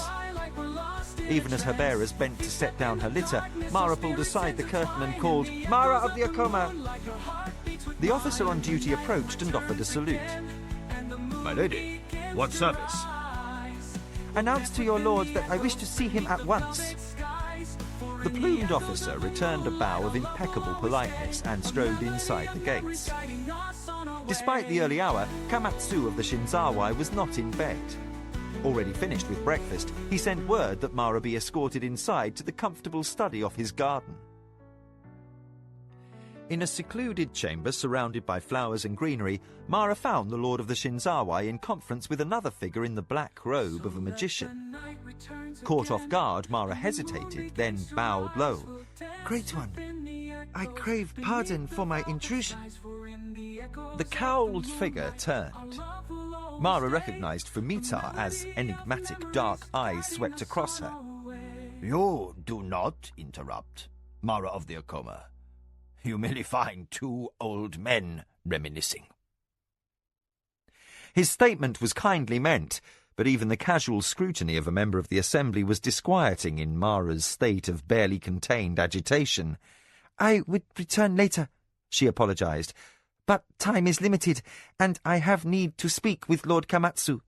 Even as her bearers bent to set down her litter, Mara pulled aside the curtain and called, "Mara of the Acoma!" The officer on duty approached and offered a salute. My lady, what service? Announce to your lord that I wish to see him at once. The plumed officer returned a bow of impeccable politeness and strode inside the gates. Despite the early hour, Kamatsu of the Shinzawai was not in bed. Already finished with breakfast, he sent word that Mara be escorted inside to the comfortable study of his garden. In a secluded chamber surrounded by flowers and greenery, Mara found the Lord of the Shinzawai in conference with another figure in the black robe of a magician. Caught off guard, Mara hesitated, then bowed low. Great one, I crave pardon for my intrusion. The cowled figure turned. Mara recognized Fumitar as enigmatic dark eyes swept across her. You do not interrupt, Mara of the Acoma. You merely find two old men reminiscing. His statement was kindly meant, but even the casual scrutiny of a member of the assembly was disquieting in Mara's state of barely contained agitation. "I would return later," she apologized, "but time is limited, and I have need to speak with Lord Kamatsu."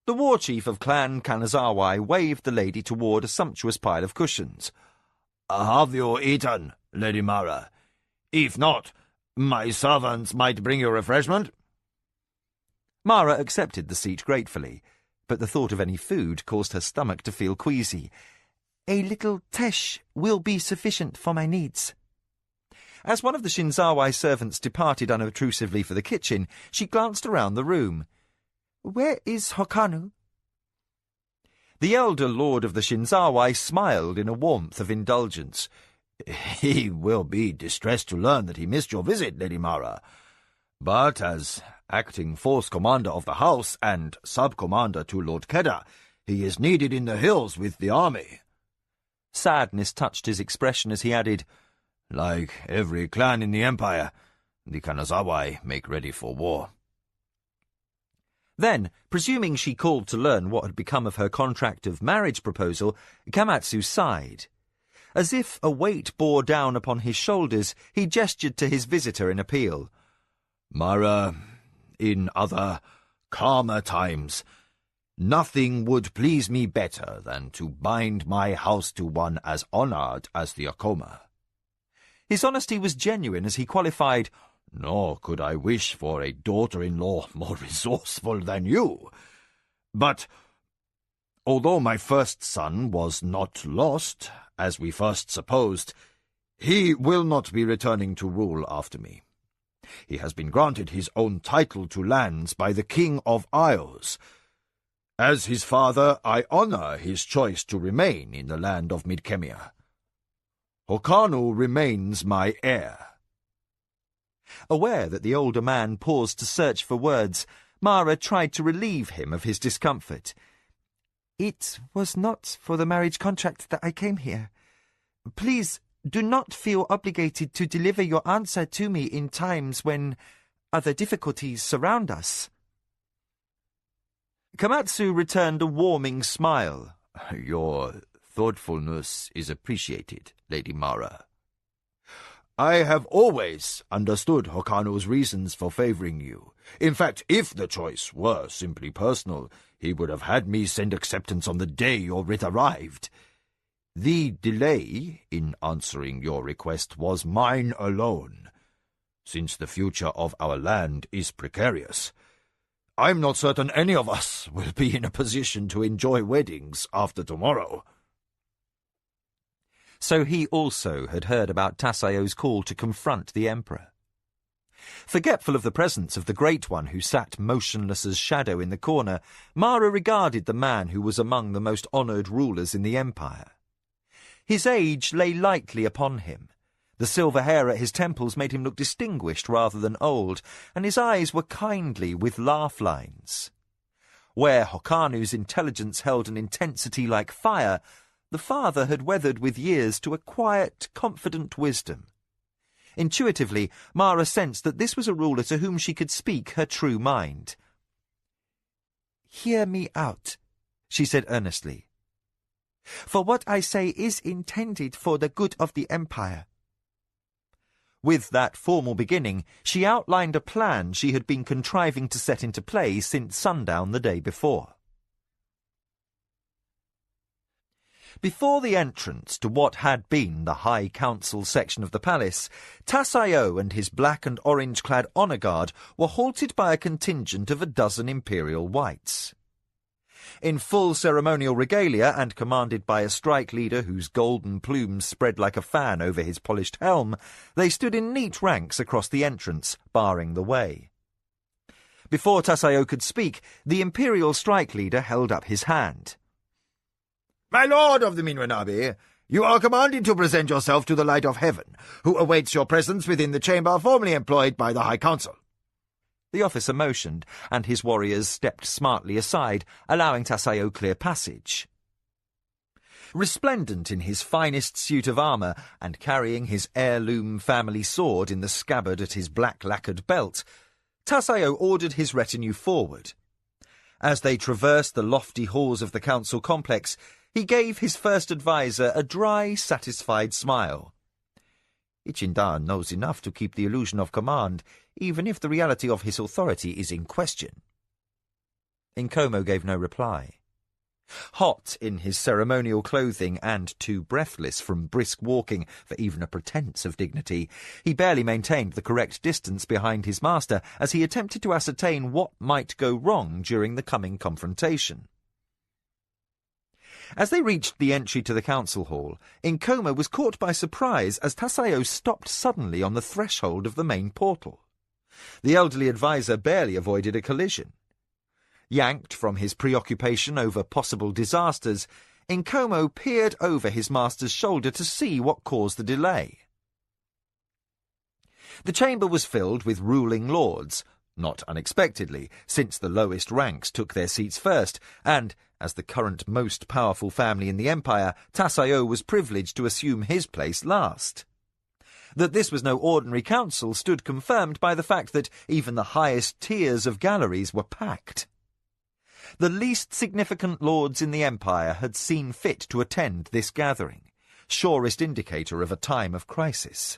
The war chief of Clan Kanazawa waved the lady toward a sumptuous pile of cushions. "Have you eaten, Lady Mara? If not, my servants might bring you refreshment." Mara accepted the seat gratefully, but the thought of any food caused her stomach to feel queasy. "A little tesh will be sufficient for my needs." As one of the Shinzawai servants departed unobtrusively for the kitchen, she glanced around the room. "Where is Hokanu?" The elder lord of the Shinzawai smiled in a warmth of indulgence. "He will be distressed to learn that he missed your visit, Lady Mara. But as acting force commander of the house and sub-commander to Lord Kedda, he is needed in the hills with the army." Sadness touched his expression as he added, "Like every clan in the empire, the Kanazawai make ready for war." Then, presuming she called to learn what had become of her contract of marriage proposal, Kamatsu sighed. As if a weight bore down upon his shoulders, he gestured to his visitor in appeal. "Mara, in other, calmer times, nothing would please me better than to bind my house to one as honoured as the Acoma." His honesty was genuine as he qualified, "Nor could I wish for a daughter-in-law more resourceful than you. But although my first son was not lost, as we first supposed, he will not be returning to rule after me. He has been granted his own title to lands by the King of Isles. As his father, I honour his choice to remain in the land of Midkemia. Hokanu remains my heir." Aware that the older man paused to search for words, Mara tried to relieve him of his discomfort. "It was not for the marriage contract that I came here. Please do not feel obligated to deliver your answer to me in times when other difficulties surround us." Kamatsu returned a warming smile. "Your thoughtfulness is appreciated, Lady Mara. I have always understood Hokanu's reasons for favouring you. In fact, if the choice were simply personal, he would have had me send acceptance on the day your writ arrived. The delay in answering your request was mine alone, since the future of our land is precarious. I'm not certain any of us will be in a position to enjoy weddings after tomorrow." So he also had heard about Tasayo's call to confront the Emperor. Forgetful of the presence of the Great One who sat motionless as shadow in the corner, Mara regarded the man who was among the most honoured rulers in the Empire. His age lay lightly upon him. The silver hair at his temples made him look distinguished rather than old, and his eyes were kindly with laugh lines. Where Hokanu's intelligence held an intensity like fire, the father had weathered with years to a quiet, confident wisdom. Intuitively, Mara sensed that this was a ruler to whom she could speak her true mind. "Hear me out," she said earnestly. "For what I say is intended for the good of the Empire." With that formal beginning, she outlined a plan she had been contriving to set into play since sundown the day before. Before the entrance to what had been the High Council section of the palace, Tasayo and his black and orange-clad honour guard were halted by a contingent of 12 imperial whites. In full ceremonial regalia and commanded by a strike leader whose golden plumes spread like a fan over his polished helm, they stood in neat ranks across the entrance, barring the way. Before Tasayo could speak, the imperial strike leader held up his hand. "My lord of the Minwanabi, you are commanded to present yourself to the light of heaven, who awaits your presence within the chamber formerly employed by the High Council." The officer motioned, and his warriors stepped smartly aside, allowing Tasayo clear passage. Resplendent in his finest suit of armour, and carrying his heirloom family sword in the scabbard at his black lacquered belt, Tasayo ordered his retinue forward. As they traversed the lofty halls of the council complex, he gave his first adviser a dry, satisfied smile. Ichindar knows enough to keep the illusion of command, even if the reality of his authority is in question. Inkomo gave no reply. Hot in his ceremonial clothing and too breathless from brisk walking for even a pretence of dignity, he barely maintained the correct distance behind his master as he attempted to ascertain what might go wrong during the coming confrontation. As they reached the entry to the council hall, Inkomo was caught by surprise as Tasayo stopped suddenly on the threshold of the main portal. The elderly adviser barely avoided a collision. Yanked from his preoccupation over possible disasters, Inkomo peered over his master's shoulder to see what caused the delay. The chamber was filled with ruling lords, not unexpectedly, since the lowest ranks took their seats first, and, as the current most powerful family in the empire, Tasayo was privileged to assume his place last. That this was no ordinary council stood confirmed by the fact that even the highest tiers of galleries were packed. The least significant lords in the empire had seen fit to attend this gathering, surest indicator of a time of crisis.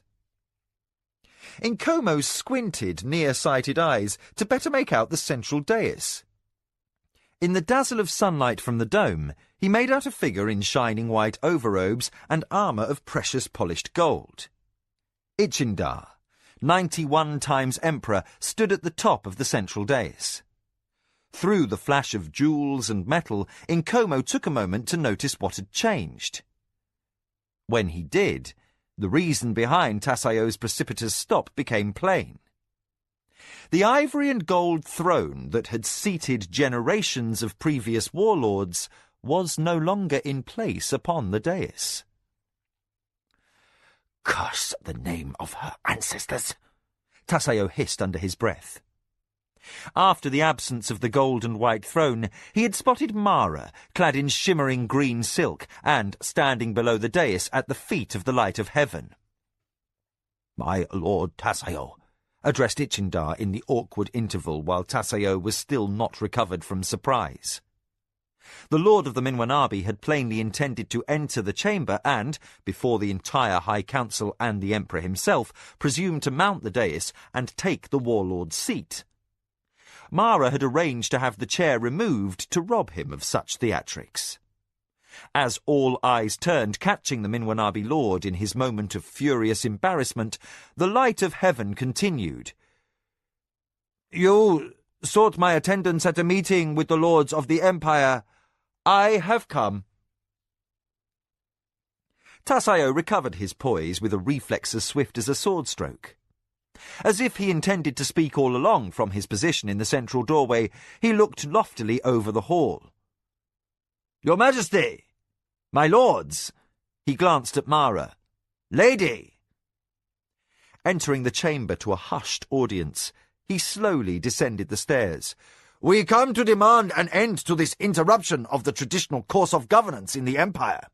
Inkomo's squinted, near-sighted eyes to better make out the central dais. In the dazzle of sunlight from the dome, he made out a figure in shining white overrobes and armour of precious polished gold. Ichindar, 91 times emperor, stood at the top of the central dais. Through the flash of jewels and metal, Inkomo took a moment to notice what had changed. When he did, the reason behind Tasayo's precipitous stop became plain. The ivory and gold throne that had seated generations of previous warlords was no longer in place upon the dais. "Curse the name of her ancestors," Tasayo hissed under his breath. After the absence of the gold and white throne, he had spotted Mara, clad in shimmering green silk, and standing below the dais at the feet of the light of heaven. "My lord Tasayo," addressed Ichindar in the awkward interval while Tasayo was still not recovered from surprise. The lord of the Minwanabi had plainly intended to enter the chamber and, before the entire High Council and the Emperor himself, presumed to mount the dais and take the warlord's seat. Mara had arranged to have the chair removed to rob him of such theatrics. As all eyes turned, catching the Minwanabi lord in his moment of furious embarrassment, the light of heaven continued. "You sought my attendance at a meeting with the lords of the Empire. I have come." Tasayo recovered his poise with a reflex as swift as a sword stroke. As if he intended to speak all along from his position in the central doorway, he looked loftily over the hall. "Your Majesty! My lords!" He glanced at Mara. "Lady!" Entering the chamber to a hushed audience, he slowly descended the stairs. "We come to demand an end to this interruption of the traditional course of governance in the Empire."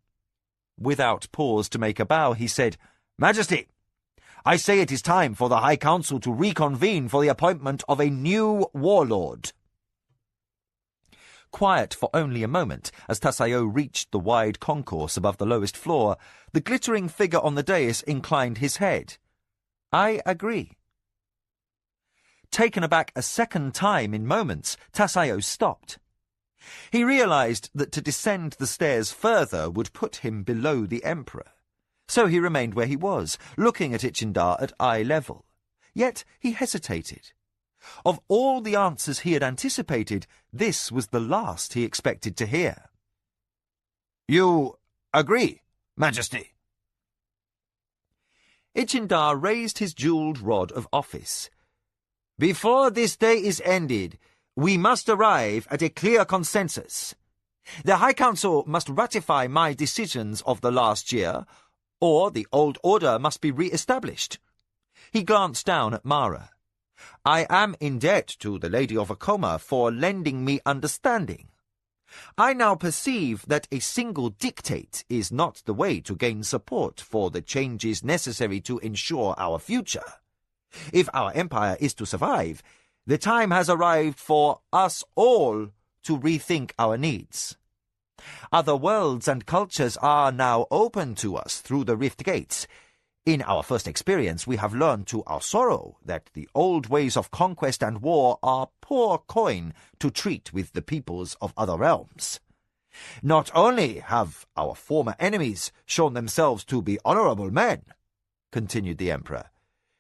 Without pause to make a bow, he said, "Majesty, I say it is time for the High Council to reconvene for the appointment of a new warlord." Quiet for only a moment, as Tasayo reached the wide concourse above the lowest floor, the glittering figure on the dais inclined his head. "I agree." Taken aback a second time in moments, Tasayo stopped. He realized that to descend the stairs further would put him below the Emperor. So he remained where he was, looking at Ichindar at eye level. Yet he hesitated. Of all the answers he had anticipated, this was the last he expected to hear. "You agree, Majesty?" Ichindar raised his jewelled rod of office. "Before this day is ended, we must arrive at a clear consensus. The High Council must ratify my decisions of the last year, or the old order must be re-established." He glanced down at Mara. "I am in debt to the Lady of Acoma for lending me understanding. I now perceive that a single dictate is not the way to gain support for the changes necessary to ensure our future. If our empire is to survive, the time has arrived for us all to rethink our needs. Other worlds and cultures are now open to us through the Rift Gates. In our first experience, we have learned to our sorrow that the old ways of conquest and war are poor coin to treat with the peoples of other realms. Not only have our former enemies shown themselves to be honorable men, continued the Emperor,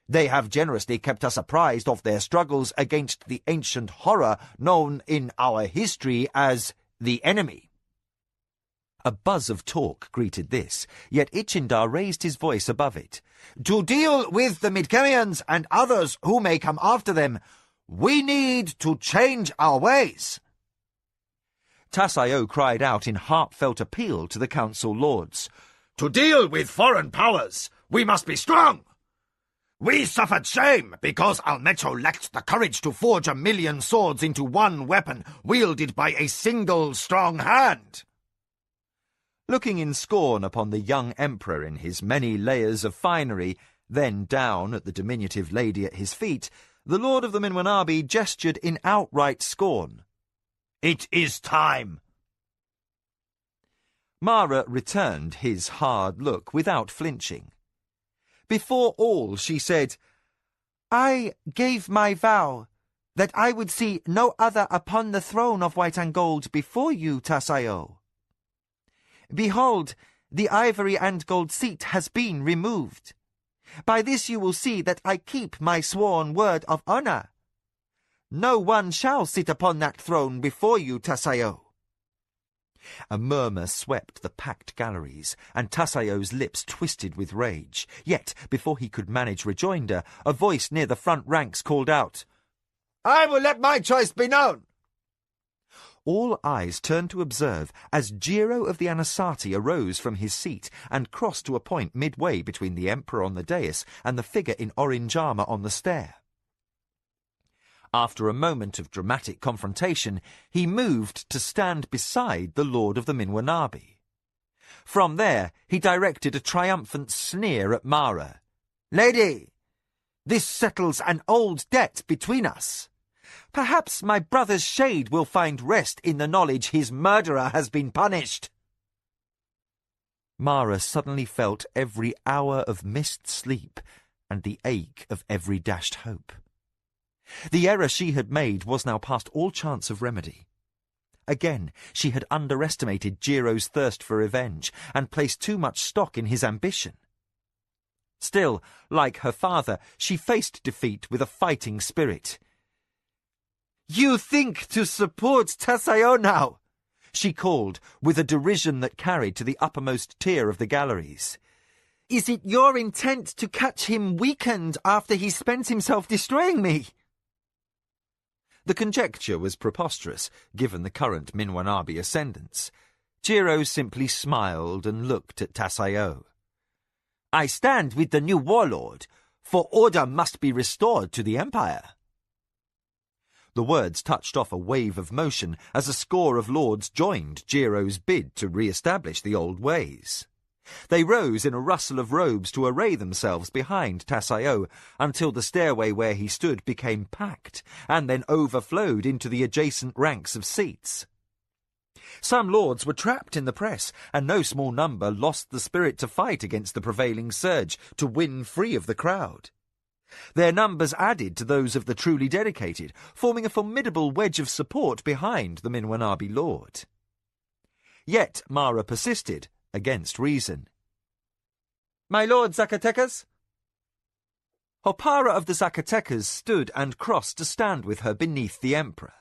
they have generously kept us apprised of their struggles against the ancient horror known in our history as the enemy. A buzz of talk greeted this, yet Ichindar raised his voice above it. To deal with the Midkemians and others who may come after them, we need to change our ways. Tassayo cried out in heartfelt appeal to the Council Lords. To deal with foreign powers, we must be strong. We suffered shame because our Metro lacked the courage to forge 1,000,000 swords into one weapon wielded by a single strong hand. Looking in scorn upon the young emperor in his many layers of finery, then down at the diminutive lady at his feet, the Lord of the Minwanabi gestured in outright scorn. It is time. Mara returned his hard look without flinching. Before all, she said, I gave my vow that I would see no other upon the throne of white and gold before you, Tassayo. Behold, the ivory and gold seat has been removed. By this you will see that I keep my sworn word of honor. No one shall sit upon that throne before you, Tassayo. A murmur swept the packed galleries, and Tassayo's lips twisted with rage. Yet, before he could manage rejoinder, a voice near the front ranks called out, I will let my choice be known. All eyes turned to observe as Jiro of the Anasati arose from his seat and crossed to a point midway between the Emperor on the dais and the figure in orange armour on the stair. After a moment of dramatic confrontation, he moved to stand beside the Lord of the Minwanabi. From there, he directed a triumphant sneer at Mara. Lady, this settles an old debt between us. Perhaps my brother's shade will find rest in the knowledge his murderer has been punished. Mara suddenly felt every hour of missed sleep and the ache of every dashed hope. The error she had made was now past all chance of remedy. Again, she had underestimated Jiro's thirst for revenge and placed too much stock in his ambition. Still, like her father, she faced defeat with a fighting spirit. You think to support Tassayo now? She called, with a derision that carried to the uppermost tier of the galleries. Is it your intent to catch him weakened after he spent himself destroying me? The conjecture was preposterous, given the current Minwanabi ascendance. Jiro simply smiled and looked at Tassayo. I stand with the new warlord, for order must be restored to the Empire. The words touched off a wave of motion as a score of lords joined Jiro's bid to re-establish the old ways. They rose in a rustle of robes to array themselves behind Tassayo until the stairway where he stood became packed and then overflowed into the adjacent ranks of seats. Some lords were trapped in the press, and no small number lost the spirit to fight against the prevailing surge to win free of the crowd. Their numbers added to those of the truly dedicated, forming a formidable wedge of support behind the Minwanabi lord. Yet Mara persisted, against reason. My lord Zacatecas? Hopara of the Zacatecas stood and crossed to stand with her beneath the emperor.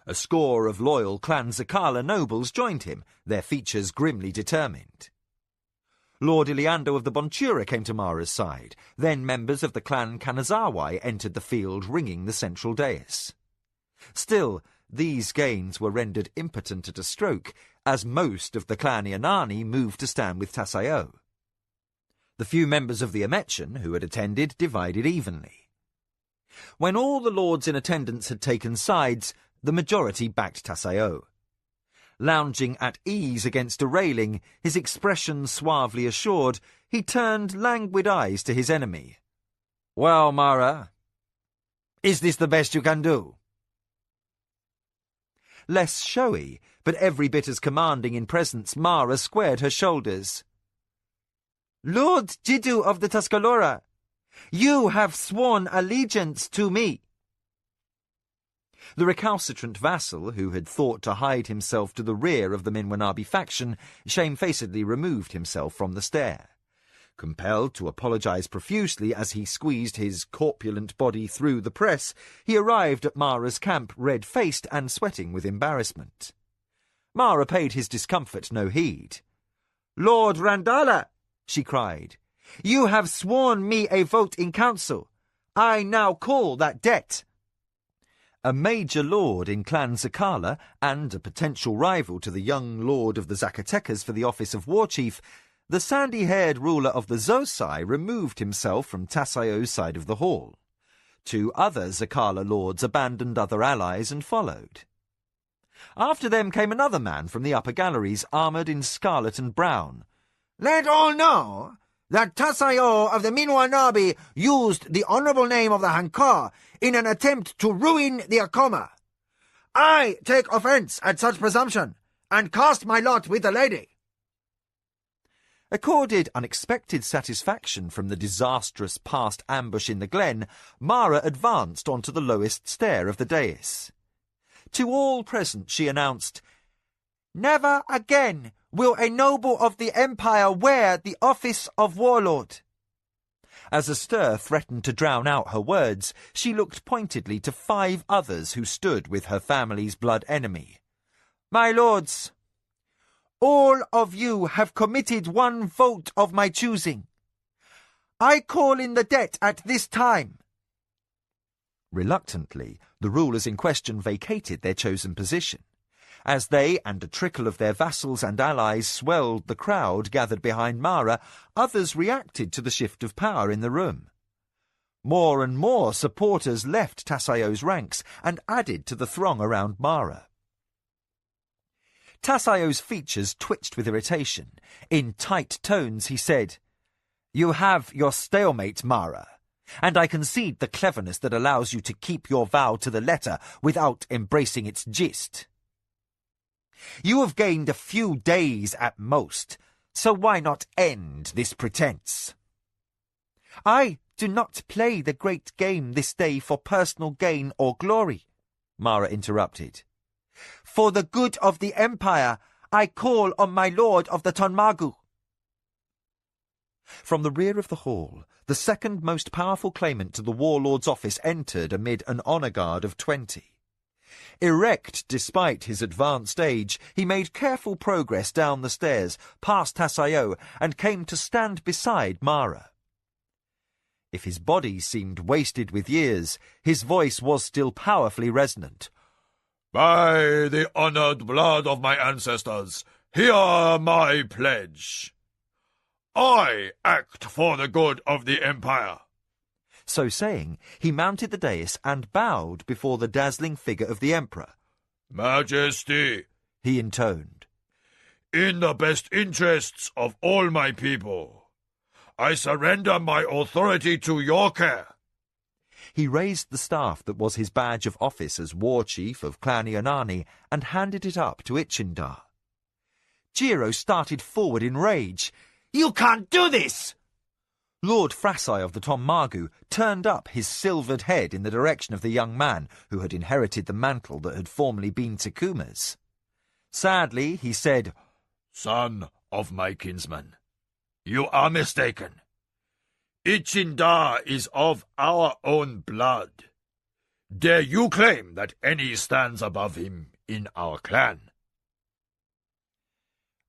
A score of loyal Clan Zakala nobles joined him, their features grimly determined. Lord Iliando of the Bontura came to Mara's side. Then members of the Clan Kanazawai entered the field, ringing the central dais. Still, these gains were rendered impotent at a stroke, as most of the Clan Ianani moved to stand with Tassayo. The few members of the Ametchen who had attended divided evenly. When all the lords in attendance had taken sides, the majority backed Tassayo. Lounging at ease against a railing, his expression suavely assured, he turned languid eyes to his enemy. Well, Mara, is this the best you can do? less showy, but every bit as commanding in presence, Mara squared her shoulders. "Lord Jiddu of the Tuscarora, you have sworn allegiance to me." The recalcitrant vassal, who had thought to hide himself to the rear of the Minwanabi faction, shamefacedly removed himself from the stair. Compelled to apologize profusely as he squeezed his corpulent body through the press, he arrived at Mara's camp red-faced and sweating with embarrassment. Mara paid his discomfort no heed. "Lord Randala," she cried, "you have sworn me a vote in council. I now call that debt." A major lord in Clan Zakala, and a potential rival to the young lord of the Zacatecas for the office of war chief, the sandy-haired ruler of the Zosai removed himself from Tasayo's side of the hall. 2 other Zakala lords abandoned other allies and followed. After them came another man from the upper galleries, armoured in scarlet and brown. "Let all know that Tasayo of the Minwanabi used the honourable name of the Hankar in an attempt to ruin the Acoma. I take offence at such presumption, and cast my lot with the lady." Accorded unexpected satisfaction from the disastrous past ambush in the glen, Mara advanced onto the lowest stair of the dais. To all present she announced, "Never again will a noble of the Empire wear the office of warlord." As a stir threatened to drown out her words, she looked pointedly to 5 others who stood with her family's blood enemy. "My lords, all of you have committed one vote of my choosing. I call in the debt at this time." Reluctantly, the rulers in question vacated their chosen position. As they and a trickle of their vassals and allies swelled the crowd gathered behind Mara, others reacted to the shift of power in the room. More and more supporters left Tasayo's ranks and added to the throng around Mara. Tasayo's features twitched with irritation. In tight tones he said, "You have your stalemate, Mara, and I concede the cleverness that allows you to keep your vow to the letter without embracing its gist. You have gained a few days at most, so why not end this pretense?" "I do not play the great game this day for personal gain or glory," Mara interrupted. "For the good of the Empire, I call on my lord of the Tonmagu." From the rear of the hall, the second most powerful claimant to the warlord's office entered amid an honour guard of 20. Erect despite his advanced age, he made careful progress down the stairs, past Tasayo, and came to stand beside Mara. If his body seemed wasted with years, his voice was still powerfully resonant. "By the honoured blood of my ancestors, hear my pledge. I act for the good of the Empire." So saying, he mounted the dais and bowed before the dazzling figure of the Emperor. "Majesty," he intoned, "in the best interests of all my people, I surrender my authority to your care." He raised the staff that was his badge of office as war chief of Clan Ionani and handed it up to Ichindar. Jiro started forward in rage. "You can't do this!" Lord Frasai of the Tonmagu turned up his silvered head in the direction of the young man who had inherited the mantle that had formerly been Takuma's. Sadly, he said, "Son of my kinsman, you are mistaken. Ichindar is of our own blood. Dare you claim that any stands above him in our clan?"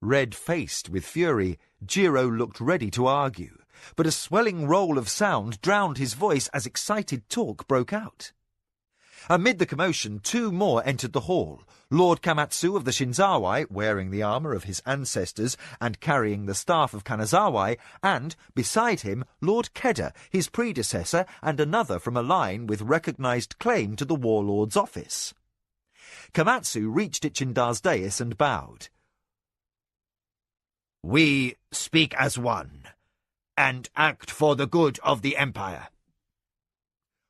Red-faced with fury, Jiro looked ready to argue, but a swelling roll of sound drowned his voice as excited talk broke out. Amid the commotion, 2 more entered the hall. Lord Kamatsu of the Shinzawai, wearing the armour of his ancestors and carrying the staff of Kanazawai, and, beside him, Lord Keda, his predecessor, and another from a line with recognised claim to the warlord's office. Kamatsu reached Ichindar's dais and bowed. "We speak as one, and act for the good of the Empire."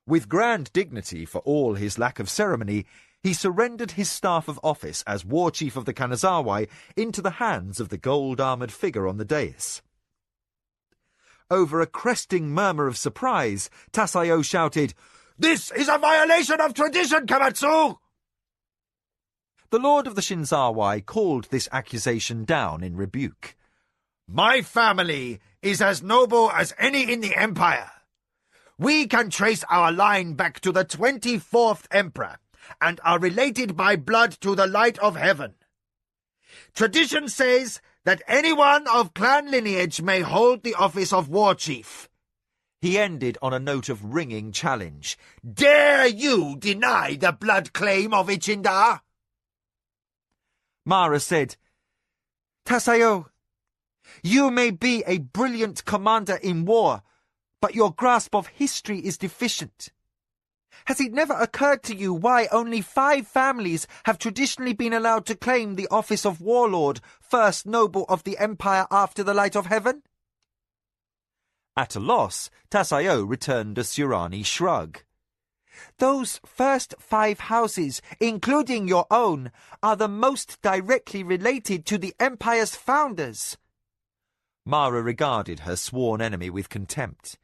With grand dignity for all his lack of ceremony, he surrendered his staff of office as war chief of the Kanazawa into the hands of the gold-armoured figure on the dais. Over a cresting murmur of surprise, Tasayo shouted, "This is a violation of tradition, Kamatsu!" The lord of the Shinzawai called this accusation down in rebuke. "My family is as noble as any in the Empire. We can trace our line back to the 24th Emperor, and are related by blood to the light of heaven. Tradition says that anyone of clan lineage may hold the office of war chief." He ended on a note of ringing challenge. "Dare you deny the blood claim of Ichinda?" Mara said, Tasayo, you may be a brilliant commander in war, but your grasp of history is deficient. Has it never occurred to you why only 5 families have traditionally been allowed to claim the office of warlord, first noble of the empire after the light of heaven? At a loss, Tasayo returned a Surani shrug. Those first 5 houses, including your own, are the most directly related to the empire's founders. Mara regarded her sworn enemy with contempt.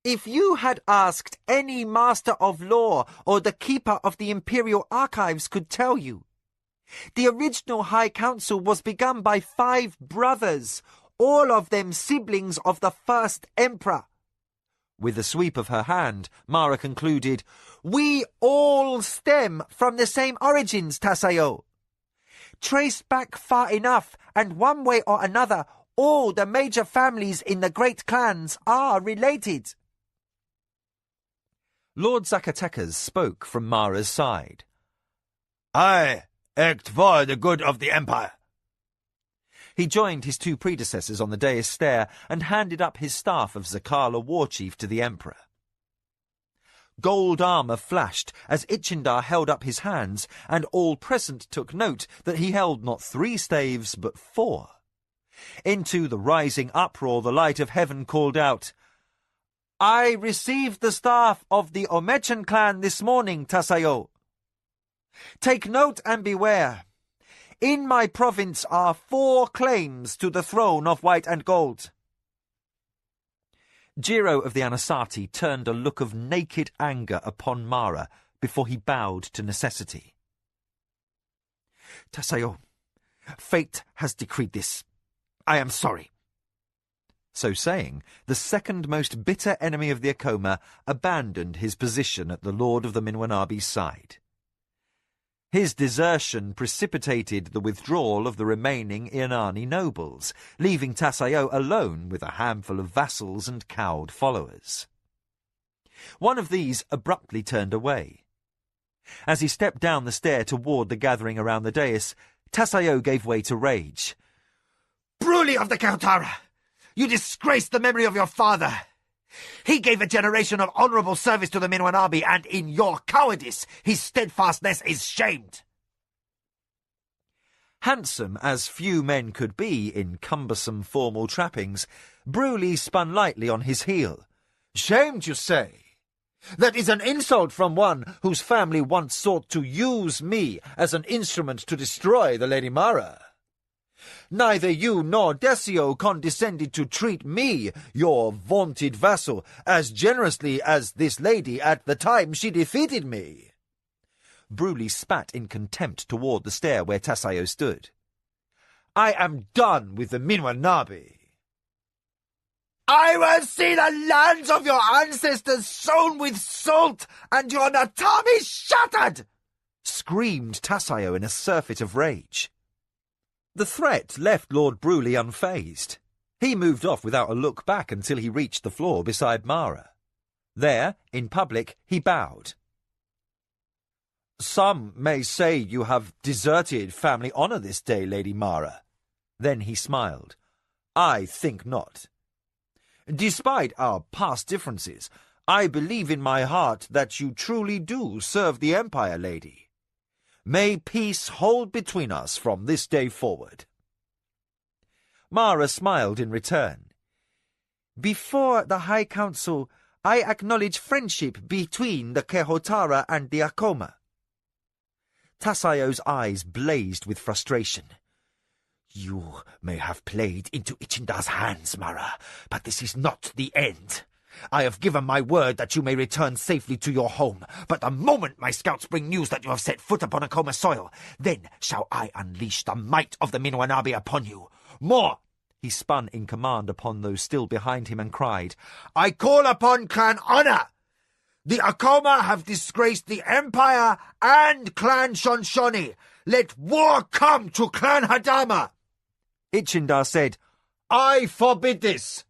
If you had asked, any master of law or the keeper of the imperial archives could tell you. The original High Council was begun by 5 brothers, all of them siblings of the first emperor. With a sweep of her hand, Mara concluded, We all stem from the same origins, Tasayo. Trace back far enough, and one way or another, all the major families in the great clans are related. Lord Zacatecas spoke from Mara's side. "I act for the good of the Empire." He joined his 2 predecessors on the dais stair and handed up his staff of Zakala war chief to the Emperor. Gold armour flashed as Ichindar held up his hands, and all present took note that he held not 3 staves but 4. Into the rising uproar the light of heaven called out, I received the staff of the Omechan clan this morning, Tasayo. Take note and beware. In my province are 4 claims to the throne of white and gold. Jiro of the Anasati turned a look of naked anger upon Mara before he bowed to necessity. Tasayo, fate has decreed this. I am sorry. So saying, the second most bitter enemy of the Acoma abandoned his position at the Lord of the Minwanabi's side. His desertion precipitated the withdrawal of the remaining Inani nobles, leaving Tasayo alone with a handful of vassals and cowed followers. One of these abruptly turned away. As he stepped down the stair toward the gathering around the dais, Tasayo gave way to rage. "Bruli of the Kautara! You disgraced the memory of your father! He gave a generation of honourable service to the Minwanabi, and in your cowardice his steadfastness is shamed!" Handsome as few men could be in cumbersome formal trappings, Bruli spun lightly on his heel. "Shamed, you say? That is an insult from one whose family once sought to use me as an instrument to destroy the Lady Mara. Neither you nor Desio condescended to treat me, your vaunted vassal, as generously as this lady at the time she defeated me." Bruli spat in contempt toward the stair where Tasayo stood. "I am done with the Minwanabi. I will see the lands of your ancestors sown with salt and your Natami shattered!" screamed Tasayo in a surfeit of rage. The threat left Lord Bruli unfazed. He moved off without a look back until he reached the floor beside Mara. There, in public, he bowed. "Some may say you have deserted family honour this day, Lady Mara." Then he smiled. "I think not. Despite our past differences, I believe in my heart that you truly do serve the Empire, lady. May peace hold between us from this day forward." Mara smiled in return. Before the High Council, I acknowledge friendship between the Kehotara and the Acoma. Tasayo's eyes blazed with frustration. "You may have played into Ichindar's hands, Mara, but this is not the end. I have given my word that you may return safely to your home, but the moment my scouts bring news that you have set foot upon Acoma soil, then shall I unleash the might of the Minwanabi upon you. More!" He spun in command upon those still behind him and cried, "I call upon Clan Honor! The Acoma have disgraced the Empire and Clan Shonshoni. Let war come to Clan Hadama!" Ichindar said, "I forbid this."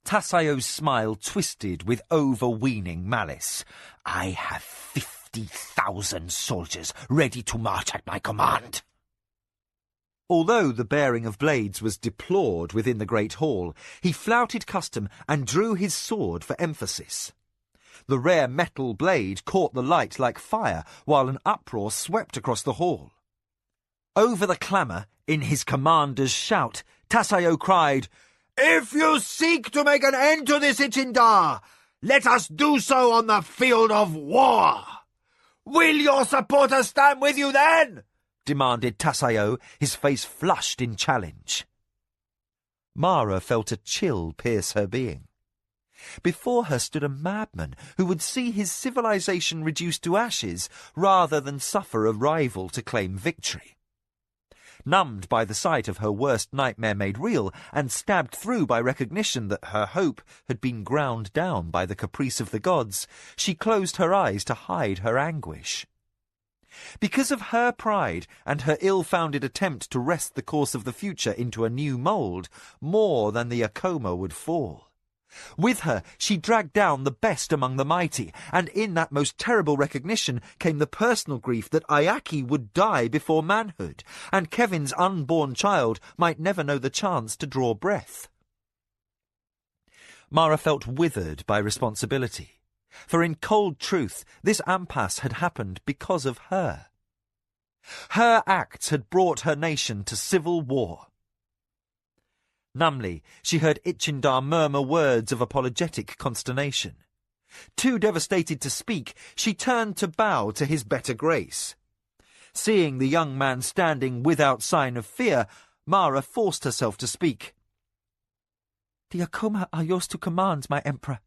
Tasayo's smile twisted with overweening malice. "I have 50,000 soldiers ready to march at my command." Although the bearing of blades was deplored within the great hall, he flouted custom and drew his sword for emphasis. The rare metal blade caught the light like fire, while an uproar swept across the hall. Over the clamour, in his commander's shout, Tasayo cried, "If you seek to make an end to this Ichindar, let us do so on the field of war. Will your supporters stand with you then?" demanded Tasayo, his face flushed in challenge. Mara felt a chill pierce her being. Before her stood a madman who would see his civilization reduced to ashes rather than suffer a rival to claim victory. Numbed by the sight of her worst nightmare made real, and stabbed through by recognition that her hope had been ground down by the caprice of the gods, she closed her eyes to hide her anguish. Because of her pride and her ill-founded attempt to wrest the course of the future into a new mould, more than the Acoma would fall. With her she dragged down the best among the mighty, and in that most terrible recognition came the personal grief that Ayaki would die before manhood, and Kevin's unborn child might never know the chance to draw breath. Mara felt withered by responsibility, for in cold truth this impasse had happened because of her. Her acts had brought her nation to civil war. Numbly, she heard Ichindar murmur words of apologetic consternation. Too devastated to speak, she turned to bow to his better grace. Seeing the young man standing without sign of fear, Mara forced herself to speak. "The Acoma are yours to command, my emperor."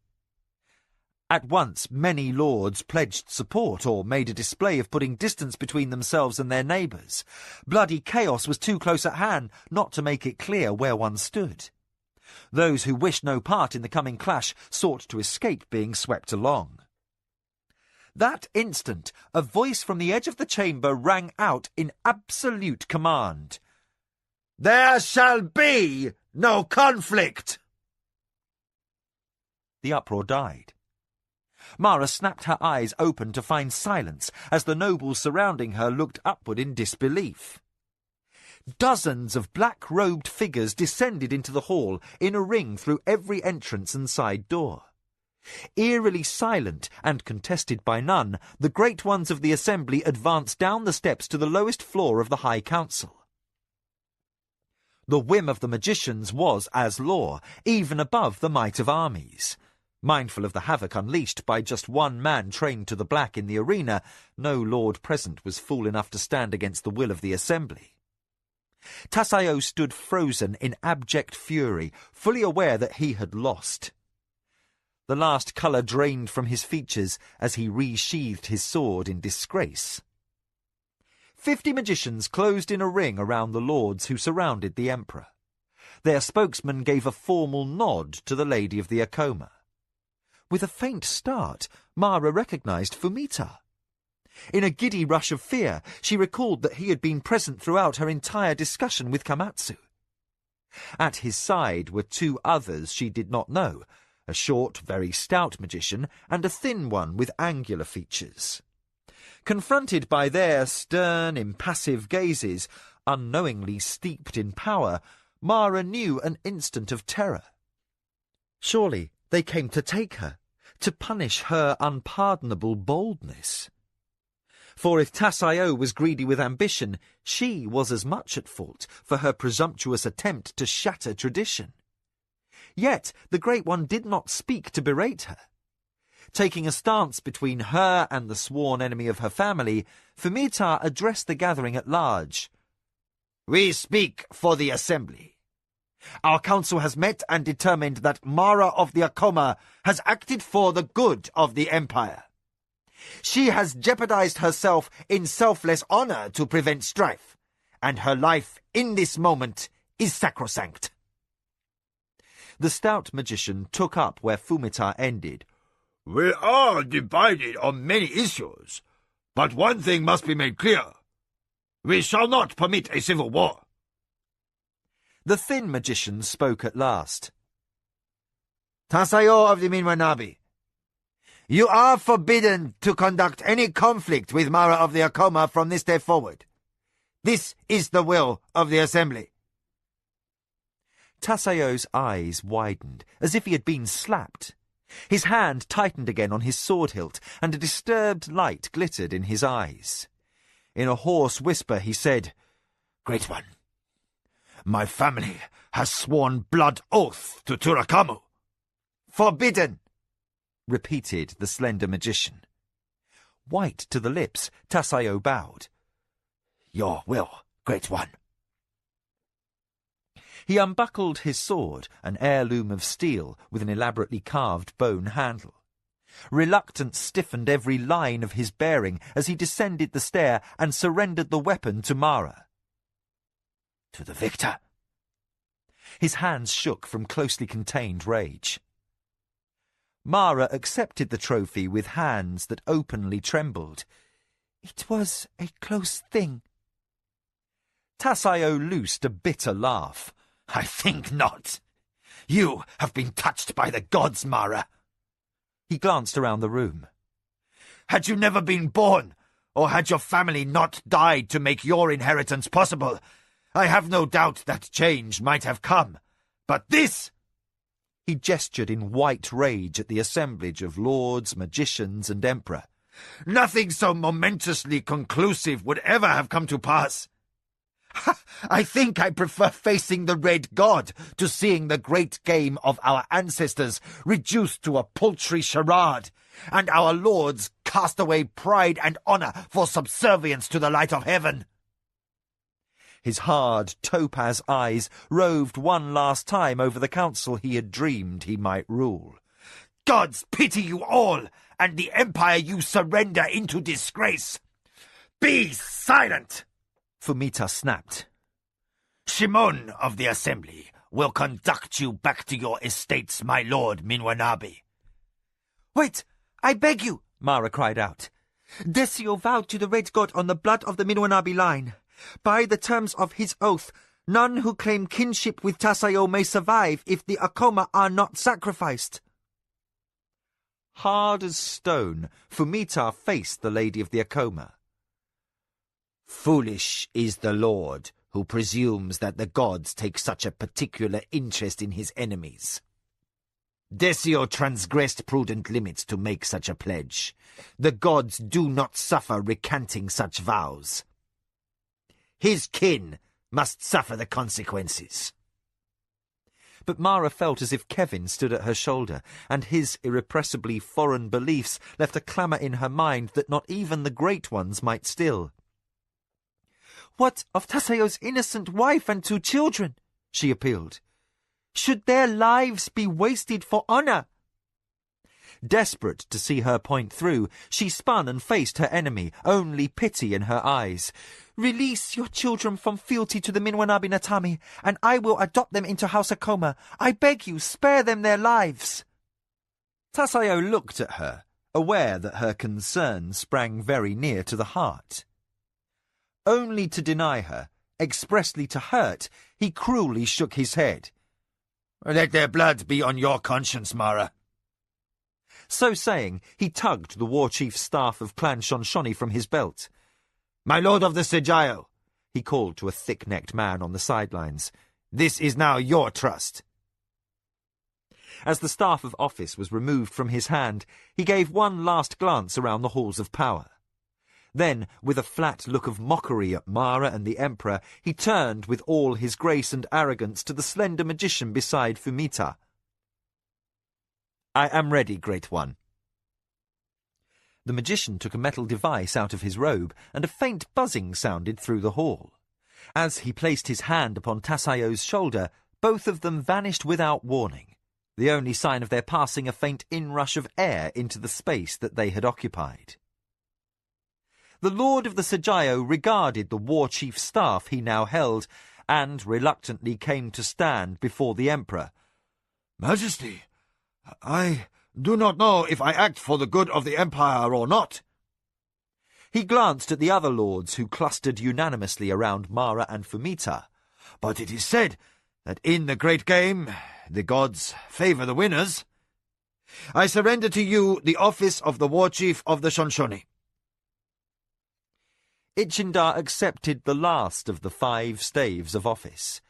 At once many lords pledged support or made a display of putting distance between themselves and their neighbours. Bloody chaos was too close at hand not to make it clear where one stood. Those who wished no part in the coming clash sought to escape being swept along. That instant, a voice from the edge of the chamber rang out in absolute command. "There shall be no conflict!" The uproar died. Mara snapped her eyes open to find silence as the nobles surrounding her looked upward in disbelief. Dozens of black-robed figures descended into the hall in a ring through every entrance and side door. Eerily silent and contested by none, the great ones of the assembly advanced down the steps to the lowest floor of the High Council. The whim of the magicians was as law, even above the might of armies. Mindful of the havoc unleashed by just one man trained to the black in the arena, no lord present was fool enough to stand against the will of the assembly. Tasayo stood frozen in abject fury, fully aware that he had lost. The last colour drained from his features as he resheathed his sword in disgrace. 50 magicians closed in a ring around the lords who surrounded the emperor. Their spokesman gave a formal nod to the lady of the Acoma. With a faint start, Mara recognised Fumita. In a giddy rush of fear, she recalled that he had been present throughout her entire discussion with Kamatsu. At his side were 2 others she did not know, a short, very stout magician and a thin one with angular features. Confronted by their stern, impassive gazes, unknowingly steeped in power, Mara knew an instant of terror. Surely they came to take her, to punish her unpardonable boldness. For if Tasayo was greedy with ambition, she was as much at fault for her presumptuous attempt to shatter tradition. Yet the Great One did not speak to berate her. Taking a stance between her and the sworn enemy of her family, Fumita addressed the gathering at large. We speak for the assembly. Our council has met and determined that Mara of the Acoma has acted for the good of the Empire. She has jeopardized herself in selfless honor to prevent strife, and her life in this moment is sacrosanct. The stout magician took up where Fumita ended. We are divided on many issues, but one thing must be made clear. We shall not permit a civil war. The thin magician spoke at last. Tasayo of the Minwanabi, you are forbidden to conduct any conflict with Mara of the Acoma from this day forward. This is the will of the assembly. Tasayo's eyes widened, as if he had been slapped. His hand tightened again on his sword hilt, and a disturbed light glittered in his eyes. In a hoarse whisper he said, Great One, my family has sworn blood oath to Turakamu. Forbidden, repeated the slender magician. White to the lips, Tasayo bowed. Your will, Great One. He unbuckled his sword, an heirloom of steel with an elaborately carved bone handle. Reluctance stiffened every line of his bearing as he descended the stair and surrendered the weapon to Mara. To the victor. His hands shook from closely contained rage. Mara accepted the trophy with hands that openly trembled. It was a close thing. Tasayo loosed a bitter laugh. I think not. You have been touched by the gods, Mara. He glanced around the room. Had you never been born, or had your family not died to make your inheritance possible, I have no doubt that change might have come. But this... He gestured in white rage at the assemblage of lords, magicians, and emperor. Nothing so momentously conclusive would ever have come to pass. I think I prefer facing the Red God to seeing the great game of our ancestors reduced to a paltry charade, and our lords cast away pride and honor for subservience to the light of heaven. His hard, topaz eyes roved one last time over the council he had dreamed he might rule. Gods pity you all, and the empire you surrender into disgrace. Be silent! Fumita snapped. Shimon of the assembly will conduct you back to your estates, my lord Minwanabi. Wait, I beg you, Mara cried out. Desio vowed to the Red God on the blood of the Minwanabi line. By the terms of his oath, none who claim kinship with Tasayo may survive if the Acoma are not sacrificed. Hard as stone, Fumita faced the lady of the Acoma. Foolish is the lord who presumes that the gods take such a particular interest in his enemies. Desio transgressed prudent limits to make such a pledge. The gods do not suffer recanting such vows. His kin must suffer the consequences. But Mara felt as if Kevin stood at her shoulder, and his irrepressibly foreign beliefs left a clamour in her mind that not even the great ones might still. What of Tasayo's innocent wife and 2 children? She appealed. Should their lives be wasted for honor? Desperate to see her point through, she spun and faced her enemy, only pity in her eyes. Release your children from fealty to the Minwanabi Natami, and I will adopt them into House Acoma. I beg you, spare them their lives. Tasayo looked at her, aware that her concern sprang very near to the heart. Only to deny her, expressly to hurt, he cruelly shook his head. Let their blood be on your conscience, Mara. So saying, he tugged the war chief's staff of Clan Shonshoni from his belt. My lord of the Sejayo, he called to a thick-necked man on the sidelines. This is now your trust. As the staff of office was removed from his hand, he gave one last glance around the halls of power. Then, with a flat look of mockery at Mara and the Emperor, he turned with all his grace and arrogance to the slender magician beside Fumita. I am ready, Great One. The magician took a metal device out of his robe, and a faint buzzing sounded through the hall. As he placed his hand upon Tasayo's shoulder, both of them vanished without warning, the only sign of their passing a faint inrush of air into the space that they had occupied. The Lord of the Sajayo regarded the war chief's staff he now held, and reluctantly came to stand before the Emperor. Majesty, I do not know if I act for the good of the Empire or not. He glanced at the other lords who clustered unanimously around Mara and Fumita. But it is said that in the great game, the gods favour the winners. I surrender to you the office of the war chief of the Shonshoni. Ichindar accepted the last of the 5 staves of office.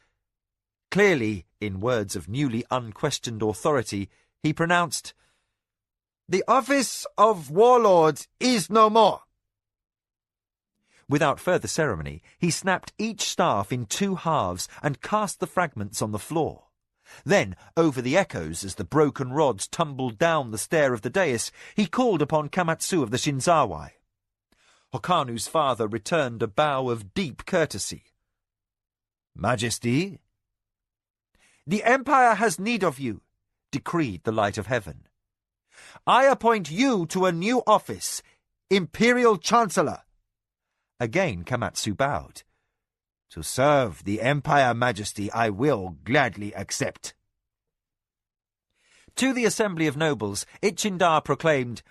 Clearly, in words of newly unquestioned authority, he pronounced, "The office of warlord is no more." Without further ceremony, he snapped each staff in 2 halves and cast the fragments on the floor. Then, over the echoes as the broken rods tumbled down the stair of the dais, he called upon Kamatsu of the Shinzawai. Hokanu's father returned a bow of deep courtesy. "Majesty?" "The Empire has need of you," decreed the Light of Heaven. "I appoint you to a new office, Imperial Chancellor." Again Kamatsu bowed. "To serve the Empire, Majesty, I will gladly accept." To the assembly of nobles, Ichindar proclaimed,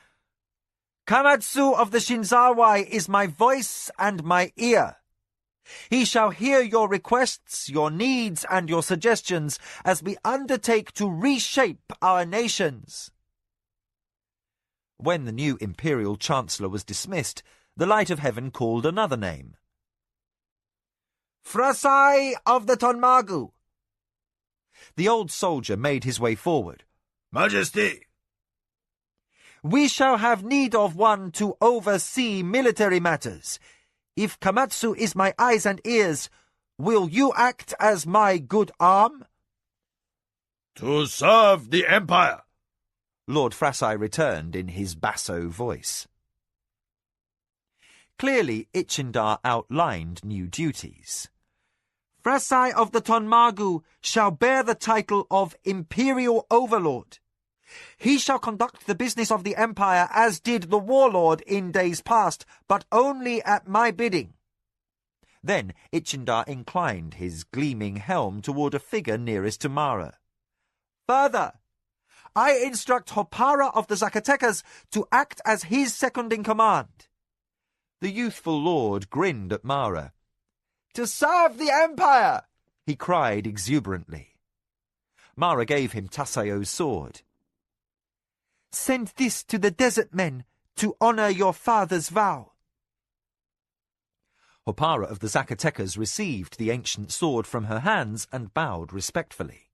"Kamatsu of the Shinzawai is my voice and my ear. He shall hear your requests, your needs, and your suggestions as we undertake to reshape our nations." When the new Imperial Chancellor was dismissed, the Light of Heaven called another name. "Frasai of the Tonmagu." The old soldier made his way forward. "Majesty!" "We shall have need of one to oversee military matters. If Kamatsu is my eyes and ears, will you act as my good arm?" "To serve the Empire," Lord Frasai returned in his basso voice. Clearly, Ichindar outlined new duties. "Frasai of the Tonmagu shall bear the title of Imperial Overlord. He shall conduct the business of the Empire as did the warlord in days past, but only at my bidding." Then Ichindar inclined his gleaming helm toward a figure nearest to Mara. "Further, I instruct Hopara of the Zacatecas to act as his second-in-command." The youthful lord grinned at Mara. "To serve the Empire!" he cried exuberantly. Mara gave him Tasayo's sword. "Send this to the desert men to honor your father's vow." Hopara of the Zacatecas received the ancient sword from her hands and bowed respectfully.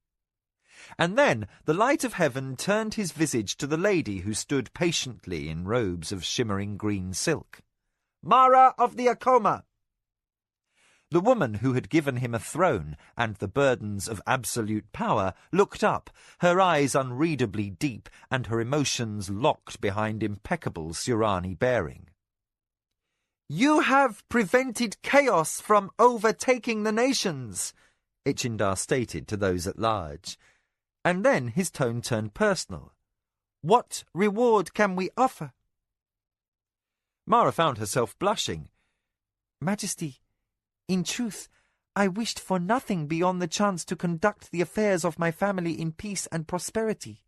And then the Light of Heaven turned his visage to the lady who stood patiently in robes of shimmering green silk. "Mara of the Acoma." The woman who had given him a throne and the burdens of absolute power looked up, her eyes unreadably deep and her emotions locked behind impeccable Surani bearing. "You have prevented chaos from overtaking the nations," Ichindar stated to those at large. And then his tone turned personal. "What reward can we offer?" Mara found herself blushing. "Majesty, in truth, I wished for nothing beyond the chance to conduct the affairs of my family in peace and prosperity.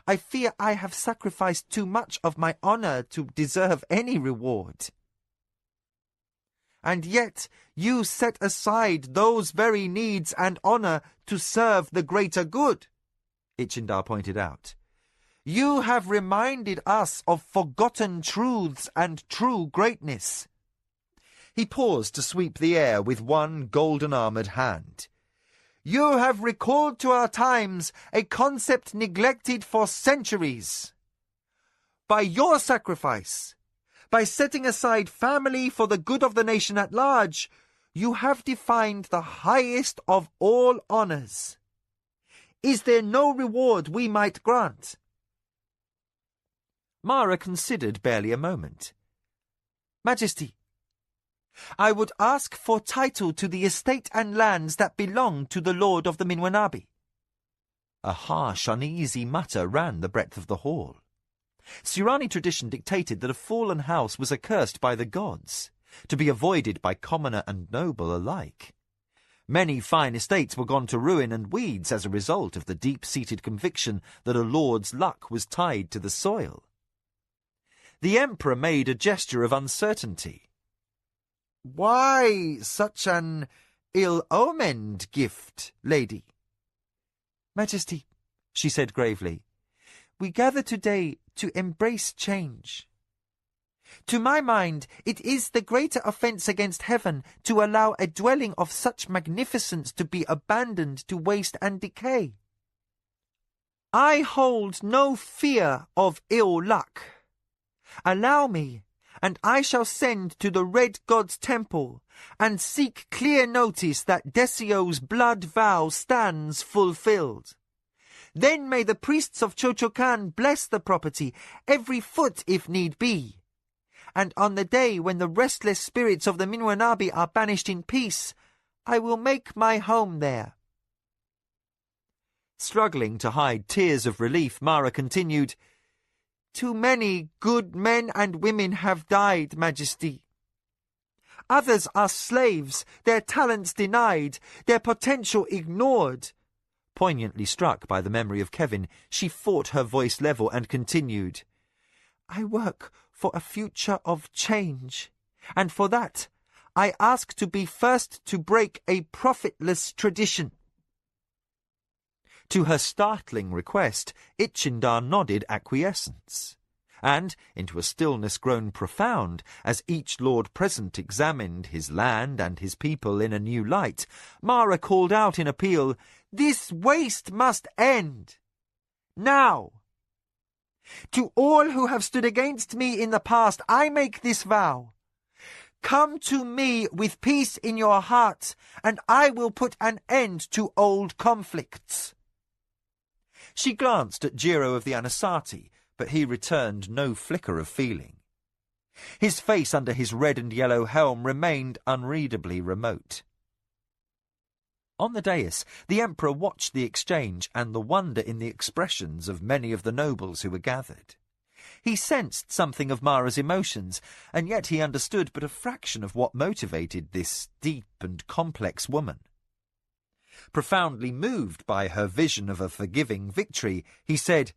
I fear I have sacrificed too much of my honor to deserve any reward." "And yet you set aside those very needs and honor to serve the greater good," Ichindar pointed out. "You have reminded us of forgotten truths and true greatness." He paused to sweep the air with one golden-armored hand. "You have recalled to our times a concept neglected for centuries. By your sacrifice, by setting aside family for the good of the nation at large, you have defined the highest of all honors. Is there no reward we might grant?" Mara considered barely a moment. "Majesty, I would ask for title to the estate and lands that belong to the Lord of the Minwanabi." A harsh, uneasy mutter ran the breadth of the hall. Sirani tradition dictated that a fallen house was accursed by the gods, to be avoided by commoner and noble alike. Many fine estates were gone to ruin and weeds as a result of the deep-seated conviction that a lord's luck was tied to the soil. The Emperor made a gesture of uncertainty. "Why such an ill-omened gift, lady?" "Majesty," she said gravely, "we gather today to embrace change. To my mind, it is the greater offence against heaven to allow a dwelling of such magnificence to be abandoned to waste and decay. I hold no fear of ill luck. Allow me, and I shall send to the Red God's temple and seek clear notice that Desio's blood vow stands fulfilled. Then may the priests of Chochokan bless the property, every foot if need be. And on the day when the restless spirits of the Minwanabi are banished in peace, I will make my home there." Struggling to hide tears of relief, Mara continued, "Too many good men and women have died, Majesty. Others are slaves, their talents denied, their potential ignored." Poignantly struck by the memory of Kevin, she fought her voice level and continued, "I work for a future of change, and for that I ask to be first to break a profitless tradition." To her startling request, Ichindar nodded acquiescence, and, into a stillness grown profound, as each lord present examined his land and his people in a new light, Mara called out in appeal, "This waste must end! Now! To all who have stood against me in the past, I make this vow. Come to me with peace in your hearts, and I will put an end to old conflicts." She glanced at Jiro of the Anasati, but he returned no flicker of feeling. His face under his red and yellow helm remained unreadably remote. On the dais, the Emperor watched the exchange and the wonder in the expressions of many of the nobles who were gathered. He sensed something of Mara's emotions, and yet he understood but a fraction of what motivated this deep and complex woman. Profoundly moved by her vision of a forgiving victory, he said,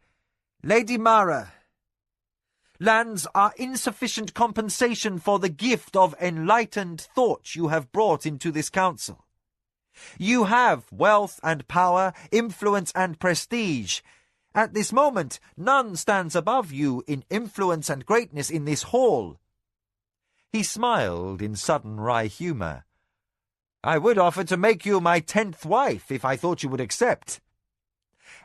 "Lady Mara, lands are insufficient compensation for the gift of enlightened thought you have brought into this council. You have wealth and power, influence and prestige. At this moment, none stands above you in influence and greatness in this hall." He smiled in sudden wry humour. "I would offer to make you my 10th wife if I thought you would accept."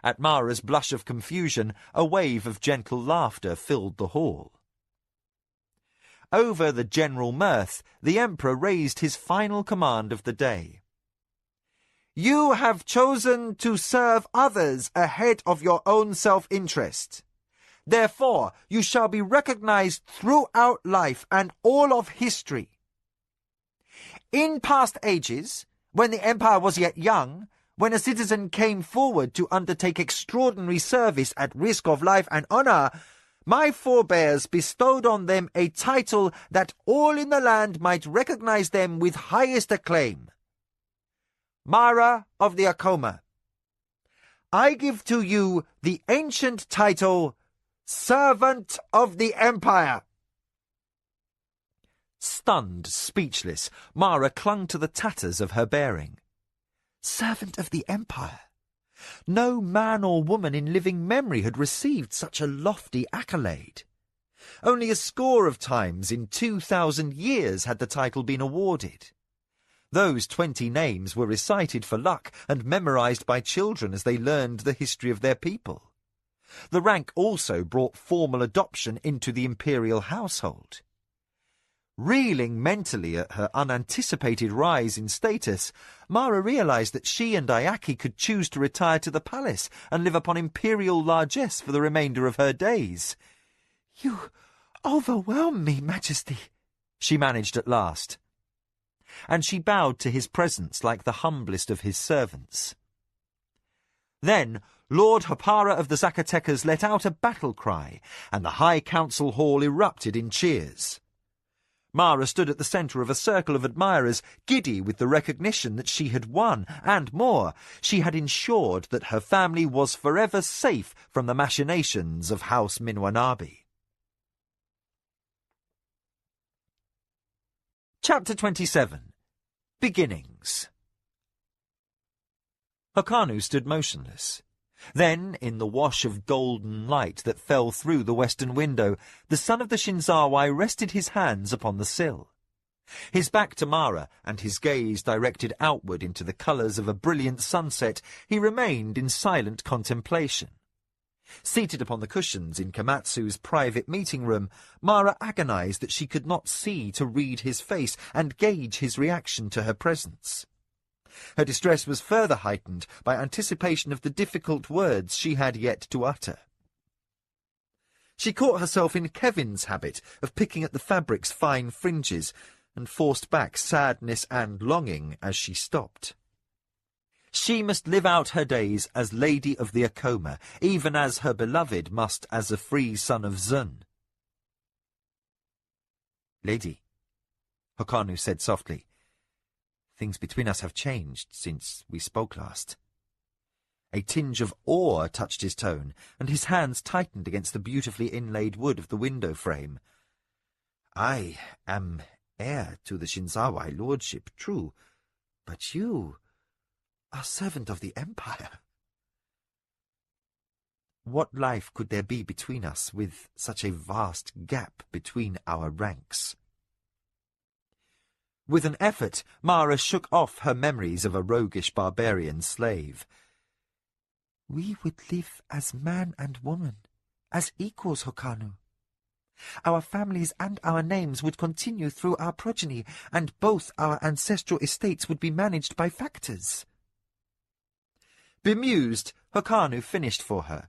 At Mara's blush of confusion, a wave of gentle laughter filled the hall. Over the general mirth, the Emperor raised his final command of the day. "You have chosen to serve others ahead of your own self-interest. Therefore, you shall be recognized throughout life and all of history. In past ages, when the Empire was yet young, when a citizen came forward to undertake extraordinary service at risk of life and honor, my forebears bestowed on them a title that all in the land might recognize them with highest acclaim. Mara of the Acoma. I give to you the ancient title, Servant of the Empire." Stunned, speechless, Mara clung to the tatters of her bearing. Servant of the Empire? No man or woman in living memory had received such a lofty accolade. Only a score of times in 2,000 years had the title been awarded. Those 20 names were recited for luck and memorized by children as they learned the history of their people. The rank also brought formal adoption into the imperial household. Reeling mentally at her unanticipated rise in status, Mara realized that she and Ayaki could choose to retire to the palace and live upon imperial largesse for the remainder of her days. You overwhelm me, Majesty, she managed at last. And she bowed to his presence like the humblest of his servants. Then Lord Hapara of the Zacatecas let out a battle cry, and the High Council Hall erupted in cheers. Mara stood at the centre of a circle of admirers, giddy with the recognition that she had won, and more, she had ensured that her family was forever safe from the machinations of House Minwanabi. Chapter 27. Beginnings. Hokanu stood motionless. Then, in the wash of golden light that fell through the western window, the son of the Shinzawai rested his hands upon the sill. His back to Mara, and his gaze directed outward into the colours of a brilliant sunset, he remained in silent contemplation. Seated upon the cushions in Komatsu's private meeting room, Mara agonized that she could not see to read his face and gauge his reaction to her presence. Her distress was further heightened by anticipation of the difficult words she had yet to utter. She caught herself in Kevin's habit of picking at the fabric's fine fringes, and forced back sadness and longing as she stopped. She must live out her days as Lady of the Acoma, even as her beloved must as a free son of Zun. "Lady," Hokanu said softly, "things between us have changed since we spoke last." A tinge of awe touched his tone, and his hands tightened against the beautifully inlaid wood of the window frame. "I am heir to the Shinzawai lordship, true, but you are servant of the Empire. What life could there be between us with such a vast gap between our ranks?" With an effort, Mara shook off her memories of a roguish barbarian slave. "We would live as man and woman, as equals, Hokanu. Our families and our names would continue through our progeny, and both our ancestral estates would be managed by factors." Bemused, Hokanu finished for her.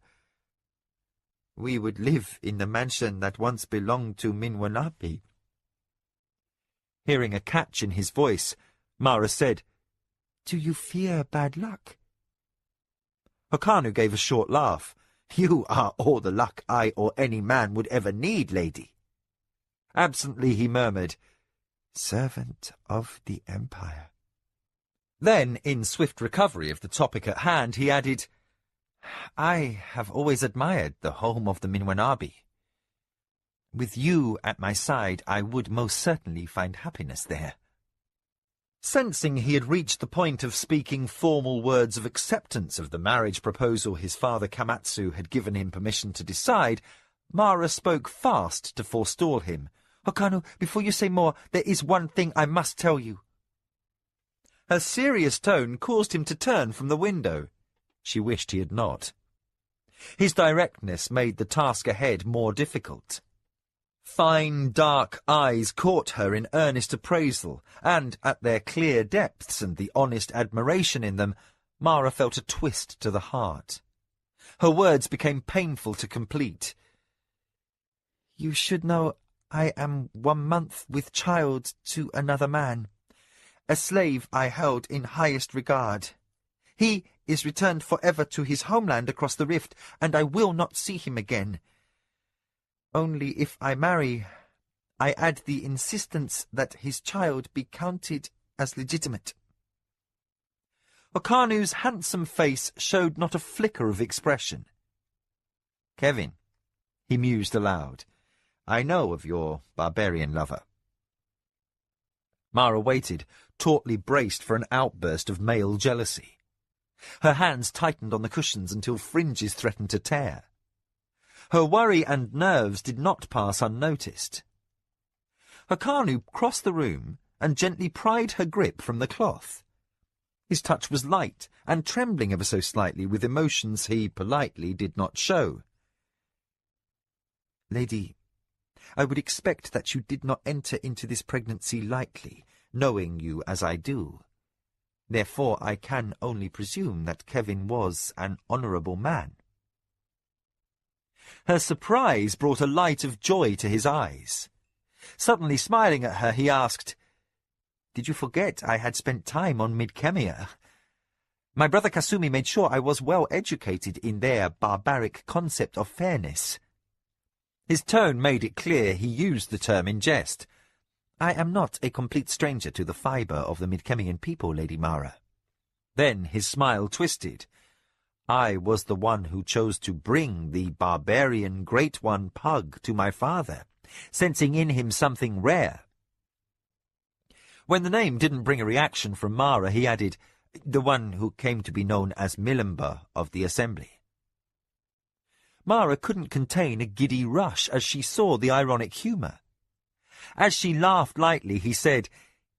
"We would live in the mansion that once belonged to Minwanabi." Hearing a catch in his voice, Mara said, "Do you fear bad luck?" Hokanu gave a short laugh. "You are all the luck I or any man would ever need, lady." Absently he murmured, "Servant of the Empire." Then, in swift recovery of the topic at hand, he added, "I have always admired the home of the Minwanabi. With you at my side, I would most certainly find happiness there." Sensing he had reached the point of speaking formal words of acceptance of the marriage proposal his father Komatsu had given him permission to decide, Mara spoke fast to forestall him. "Hokanu, before you say more, there is one thing I must tell you." Her serious tone caused him to turn from the window. She wished he had not. His directness made the task ahead more difficult. Fine, dark eyes caught her in earnest appraisal, and at their clear depths and the honest admiration in them, Mara felt a twist to the heart. Her words became painful to complete. "You should know I am 1 month with child to another man. A slave I held in highest regard. He is returned forever to his homeland across the rift, and I will not see him again. Only if I marry, I add the insistence that his child be counted as legitimate." Okanu's handsome face showed not a flicker of expression. "Kevin," he mused aloud, "I know of your barbarian lover." Mara waited, tautly braced for an outburst of male jealousy. Her hands tightened on the cushions until fringes threatened to tear. Her worry and nerves did not pass unnoticed. Hokanu crossed the room and gently pried her grip from the cloth. His touch was light and trembling ever so slightly with emotions he politely did not show. "Lady, I would expect that you did not enter into this pregnancy lightly, knowing you as I do. Therefore I can only presume that Kevin was an honourable man." Her surprise brought a light of joy to his eyes. Suddenly smiling at her, he asked, "Did you forget I had spent time on Midkemia? My brother Kasumi made sure I was well educated in their barbaric concept of fairness." His tone made it clear he used the term in jest. "I am not a complete stranger to the fibre of the Midkemian people, Lady Mara." Then his smile twisted. "I was the one who chose to bring the barbarian Great One Pug to my father, sensing in him something rare." When the name didn't bring a reaction from Mara, he added, "The one who came to be known as Milimber of the Assembly." Mara couldn't contain a giddy rush as she saw the ironic humour. As she laughed lightly, he said,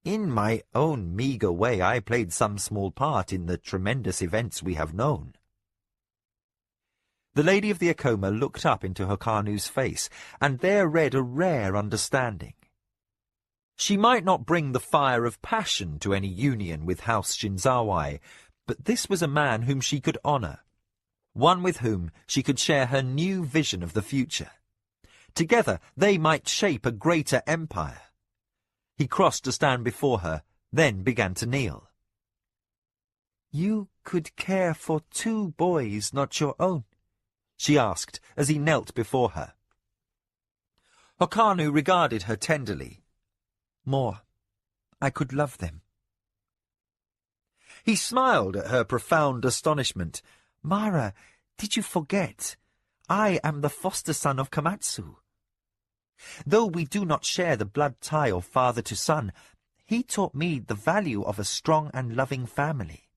"In my own meagre way, I played some small part in the tremendous events we have known." The lady of the Acoma looked up into Hokanu's face, and there read a rare understanding. She might not bring the fire of passion to any union with House Shinzawai, but this was a man whom she could honour, one with whom she could share her new vision of the future. Together they might shape a greater empire. He crossed to stand before her, then began to kneel. "You could care for 2 boys not your own?" she asked as he knelt before her. Hokanu regarded her tenderly. "More. I could love them." He smiled at her profound astonishment. "Mara, did you forget? I am the foster son of Komatsu. Though we do not share the blood tie of father to son, he taught me the value of a strong and loving family.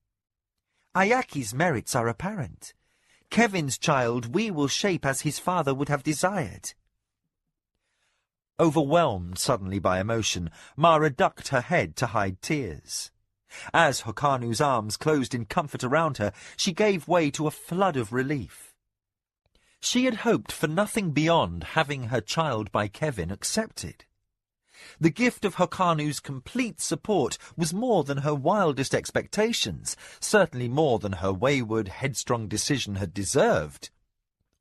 Ayaki's merits are apparent. Kevin's child we will shape as his father would have desired." Overwhelmed suddenly by emotion, Mara ducked her head to hide tears. As Hokanu's arms closed in comfort around her, she gave way to a flood of relief. She had hoped for nothing beyond having her child by Kevin accepted. The gift of Hokanu's complete support was more than her wildest expectations, certainly more than her wayward, headstrong decision had deserved.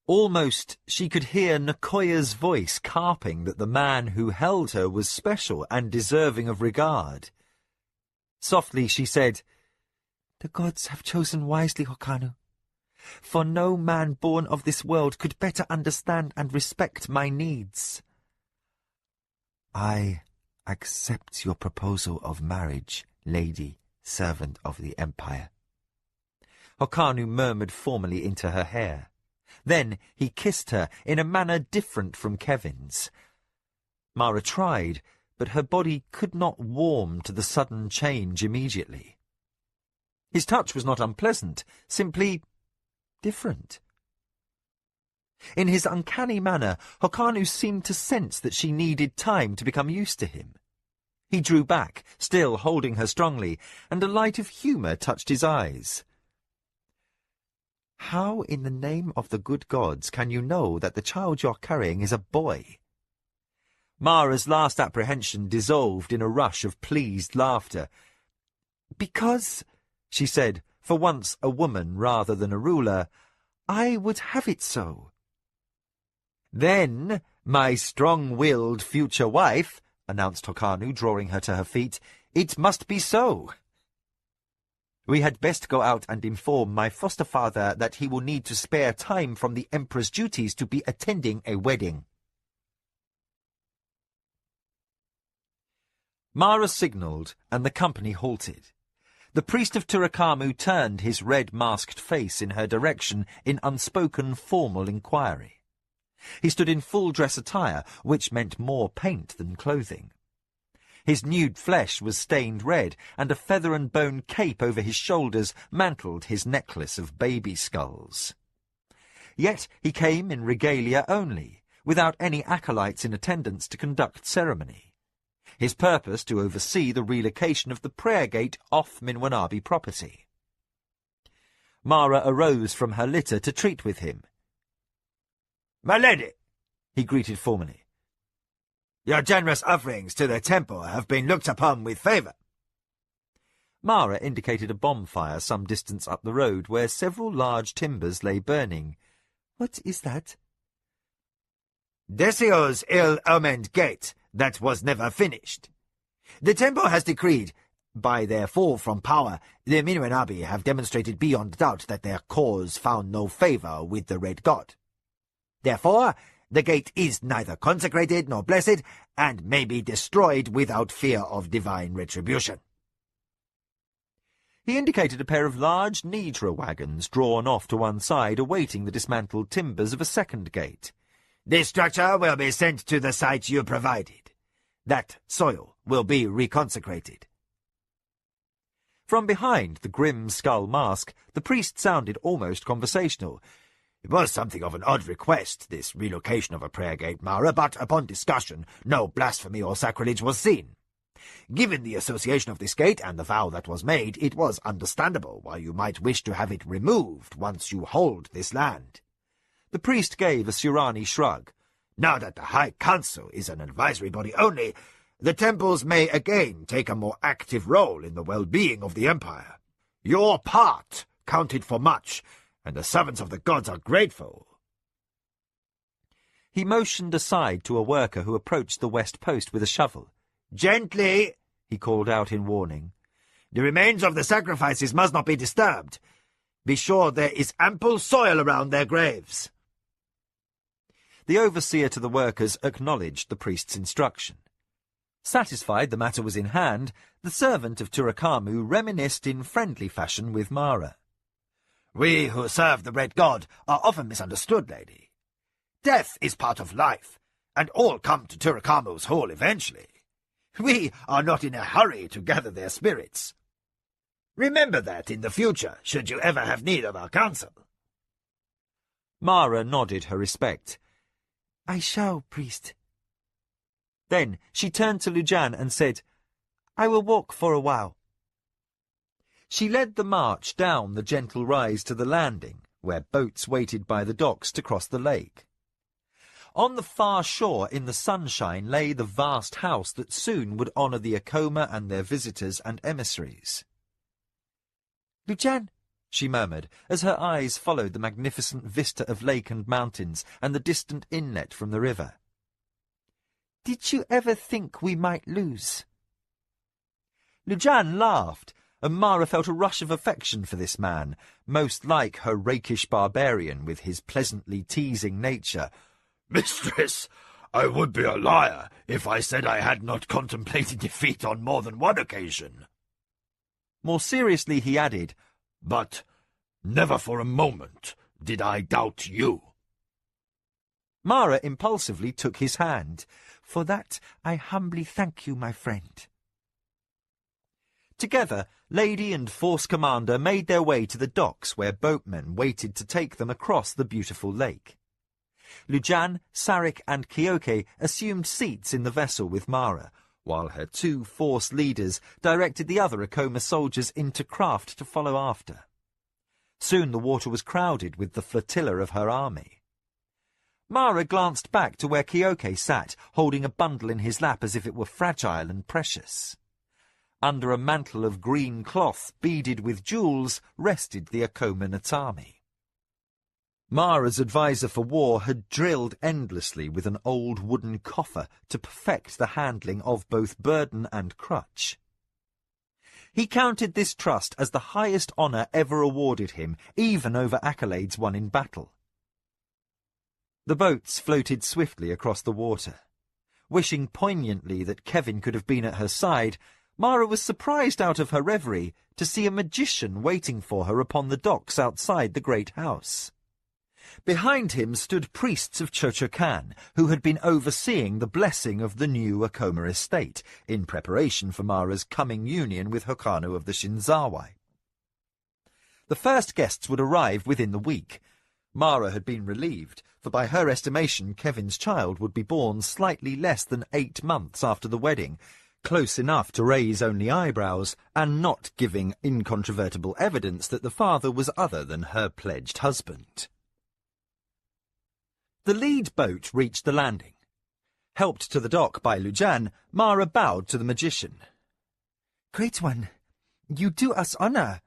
Almost she could hear Nakoya's voice carping that the man who held her was special and deserving of regard. Softly she said, "The gods have chosen wisely, Hokanu. For no man born of this world could better understand and respect my needs." "I accept your proposal of marriage, lady, servant of the Empire." Hokanu murmured formally into her hair. Then he kissed her in a manner different from Kevin's. Mara tried, but her body could not warm to the sudden change immediately. His touch was not unpleasant, simply different. In his uncanny manner, Hokanu seemed to sense that she needed time to become used to him. He drew back, still holding her strongly, and a light of humour touched his eyes. "How in the name of the good gods can you know that the child you're carrying is a boy?" Mara's last apprehension dissolved in a rush of pleased laughter. "Because," she said, for once a woman rather than a ruler, "I would have it so." "Then, my strong-willed future wife," announced Hokanu, drawing her to her feet, "it must be so. We had best go out and inform my foster father that he will need to spare time from the Emperor's duties to be attending a wedding." Mara signalled, and the company halted. The priest of Turakamu turned his red-masked face in her direction in unspoken formal inquiry. He stood in full-dress attire, which meant more paint than clothing. His nude flesh was stained red, and a feather-and-bone cape over his shoulders mantled his necklace of baby skulls. Yet he came in regalia only, without any acolytes in attendance to conduct ceremony. His purpose to oversee the relocation of the prayer gate off Minwanabi property. Mara arose from her litter to treat with him. "My lady," he greeted formally, "your generous offerings to the temple have been looked upon with favour." Mara indicated a bonfire some distance up the road where several large timbers lay burning. "What is that?" Desio's ill-omened gate that was never finished. The temple has decreed, by their fall from power, the Minwenabi have demonstrated beyond doubt that their cause found no favor with the Red God. Therefore, the gate is neither consecrated nor blessed, and may be destroyed without fear of divine retribution. He indicated a pair of large Nidra wagons drawn off to one side, awaiting the dismantled timbers of a second gate. This structure will be sent to the site you provided. That soil will be reconsecrated. From behind the grim skull mask, the priest sounded almost conversational. It was something of an odd request, this relocation of a prayer gate, Mara, but upon discussion, no blasphemy or sacrilege was seen. Given the association of this gate and the vow that was made, it was understandable why you might wish to have it removed once you hold this land. The priest gave a Surani shrug. Now that the High Council is an advisory body only, the temples may again take a more active role in the well-being of the Empire. Your part counted for much, and the servants of the gods are grateful. He motioned aside to a worker who approached the west post with a shovel. "Gently," he called out in warning. "The remains of the sacrifices must not be disturbed. Be sure there is ample soil around their graves." The overseer to the workers acknowledged the priest's instruction. Satisfied the matter was in hand, the servant of Turakamu reminisced in friendly fashion with Mara. "We who serve the Red God are often misunderstood, lady. Death is part of life, and all come to Turakamu's hall eventually. We are not in a hurry to gather their spirits. Remember that in the future, should you ever have need of our counsel." Mara nodded her respect. "I shall, priest." Then she turned to Lujan and said, "I will walk for a while." She led the march down the gentle rise to the landing, where boats waited by the docks to cross the lake. On the far shore in the sunshine lay the vast house that soon would honour the Acoma and their visitors and emissaries. "Lujan," she murmured, as her eyes followed the magnificent vista of lake and mountains and the distant inlet from the river. "Did you ever think we might lose?" Lujan laughed, and Mara felt a rush of affection for this man, most like her rakish barbarian with his pleasantly teasing nature. "Mistress, I would be a liar if I said I had not contemplated defeat on more than one occasion." More seriously he added, "But never for a moment did I doubt you." Mara impulsively took his hand. "For that I humbly thank you, my friend." Together, lady and force commander made their way to the docks where boatmen waited to take them across the beautiful lake. Lujan, Sarek and Kyoke assumed seats in the vessel with Mara, while her two force leaders directed the other Acoma soldiers into craft to follow after. Soon the water was crowded with the flotilla of her army. Mara glanced back to where Kyoke sat, holding a bundle in his lap as if it were fragile and precious. Under a mantle of green cloth beaded with jewels rested the Acoma Natami. Mara's advisor for war had drilled endlessly with an old wooden coffer to perfect the handling of both burden and crutch. He counted this trust as the highest honour ever awarded him, even over accolades won in battle. The boats floated swiftly across the water. Wishing poignantly that Kevin could have been at her side, Mara was surprised out of her reverie to see a magician waiting for her upon the docks outside the great house. Behind him stood priests of Chochokan, who had been overseeing the blessing of the new Acoma estate, in preparation for Mara's coming union with Hokanu of the Shinzawai. The first guests would arrive within the week. Mara had been relieved, for by her estimation Kevin's child would be born slightly less than 8 months after the wedding, close enough to raise only eyebrows, and not giving incontrovertible evidence that the father was other than her pledged husband. The lead boat reached the landing. Helped to the dock by Lujan, Mara bowed to the magician. "Great One, you do us honour."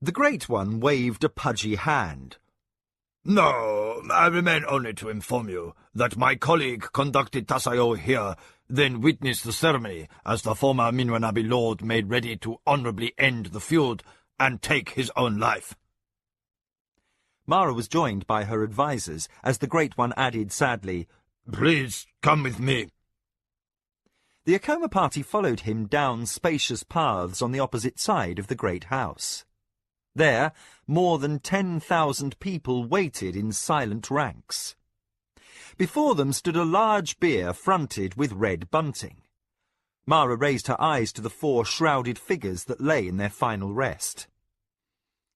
The Great One waved a pudgy hand. "No, I remain only to inform you that my colleague conducted Tasayo here, then witnessed the ceremony as the former Minwanabi lord made ready to honorably end the feud and take his own life. Mara was joined by her advisers as the Great One added sadly, "Please come with me." The Acoma party followed him down spacious paths on the opposite side of the great house. There, more than 10,000 people waited in silent ranks. Before them stood a large bier fronted with red bunting. Mara raised her eyes to the 4 shrouded figures that lay in their final rest.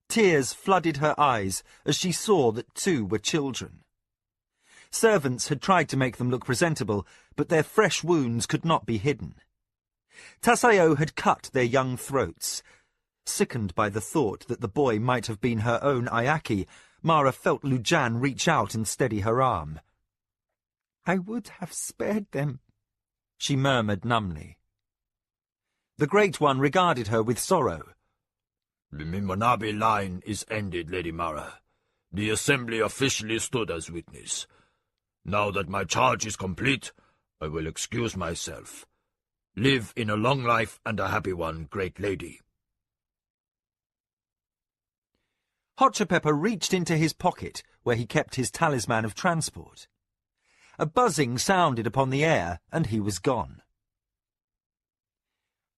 Tears flooded her eyes as she saw that 2 were children. Servants had tried to make them look presentable, but their fresh wounds could not be hidden. Tasayo had cut their young throats. Sickened by the thought that the boy might have been her own Ayaki, Mara felt Lujan reach out and steady her arm. "I would have spared them," she murmured numbly. The Great One regarded her with sorrow. "The Minwanabi line is ended, Lady Mara. The assembly officially stood as witness. Now that my charge is complete, I will excuse myself. Live in a long life and a happy one, great lady." Hotchapepper reached into his pocket, where he kept his talisman of transport. A buzzing sounded upon the air, and he was gone.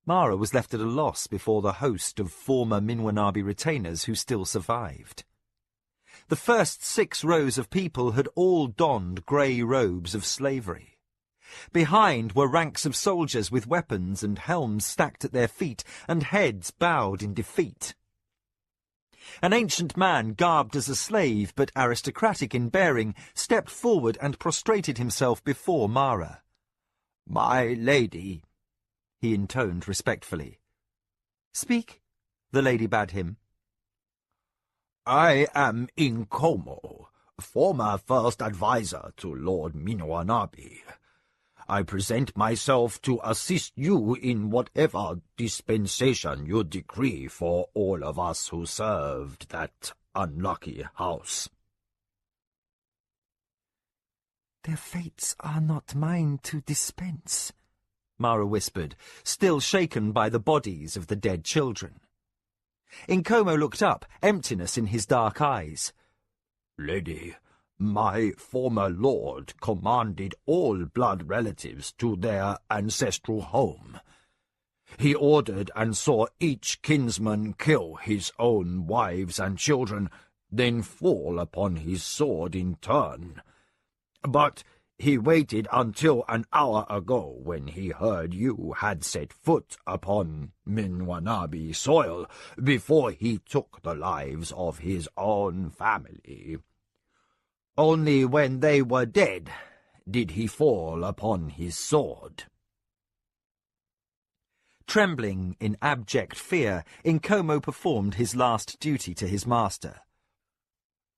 Mara was left at a loss before the host of former Minwanabi retainers who still survived. The first 6 rows of people had all donned grey robes of slavery. Behind were ranks of soldiers with weapons and helms stacked at their feet, and heads bowed in defeat. An ancient man, garbed as a slave but aristocratic in bearing, stepped forward and prostrated himself before Mara. "My lady," he intoned respectfully. "Speak," the lady bade him. "I am Inkomo, former first adviser to Lord Minwanabi. I present myself to assist you in whatever dispensation you decree for all of us who served that unlucky house." "Their fates are not mine to dispense," Mara whispered, still shaken by the bodies of the dead children. Inkomo looked up, emptiness in his dark eyes. "Lady, my former lord commanded all blood relatives to their ancestral home. He ordered and saw each kinsman kill his own wives and children, then fall upon his sword in turn. But he waited until an hour ago, when he heard you had set foot upon Minwanabi soil, before he took the lives of his own family. Only when they were dead did he fall upon his sword." Trembling in abject fear, Inkomo performed his last duty to his master.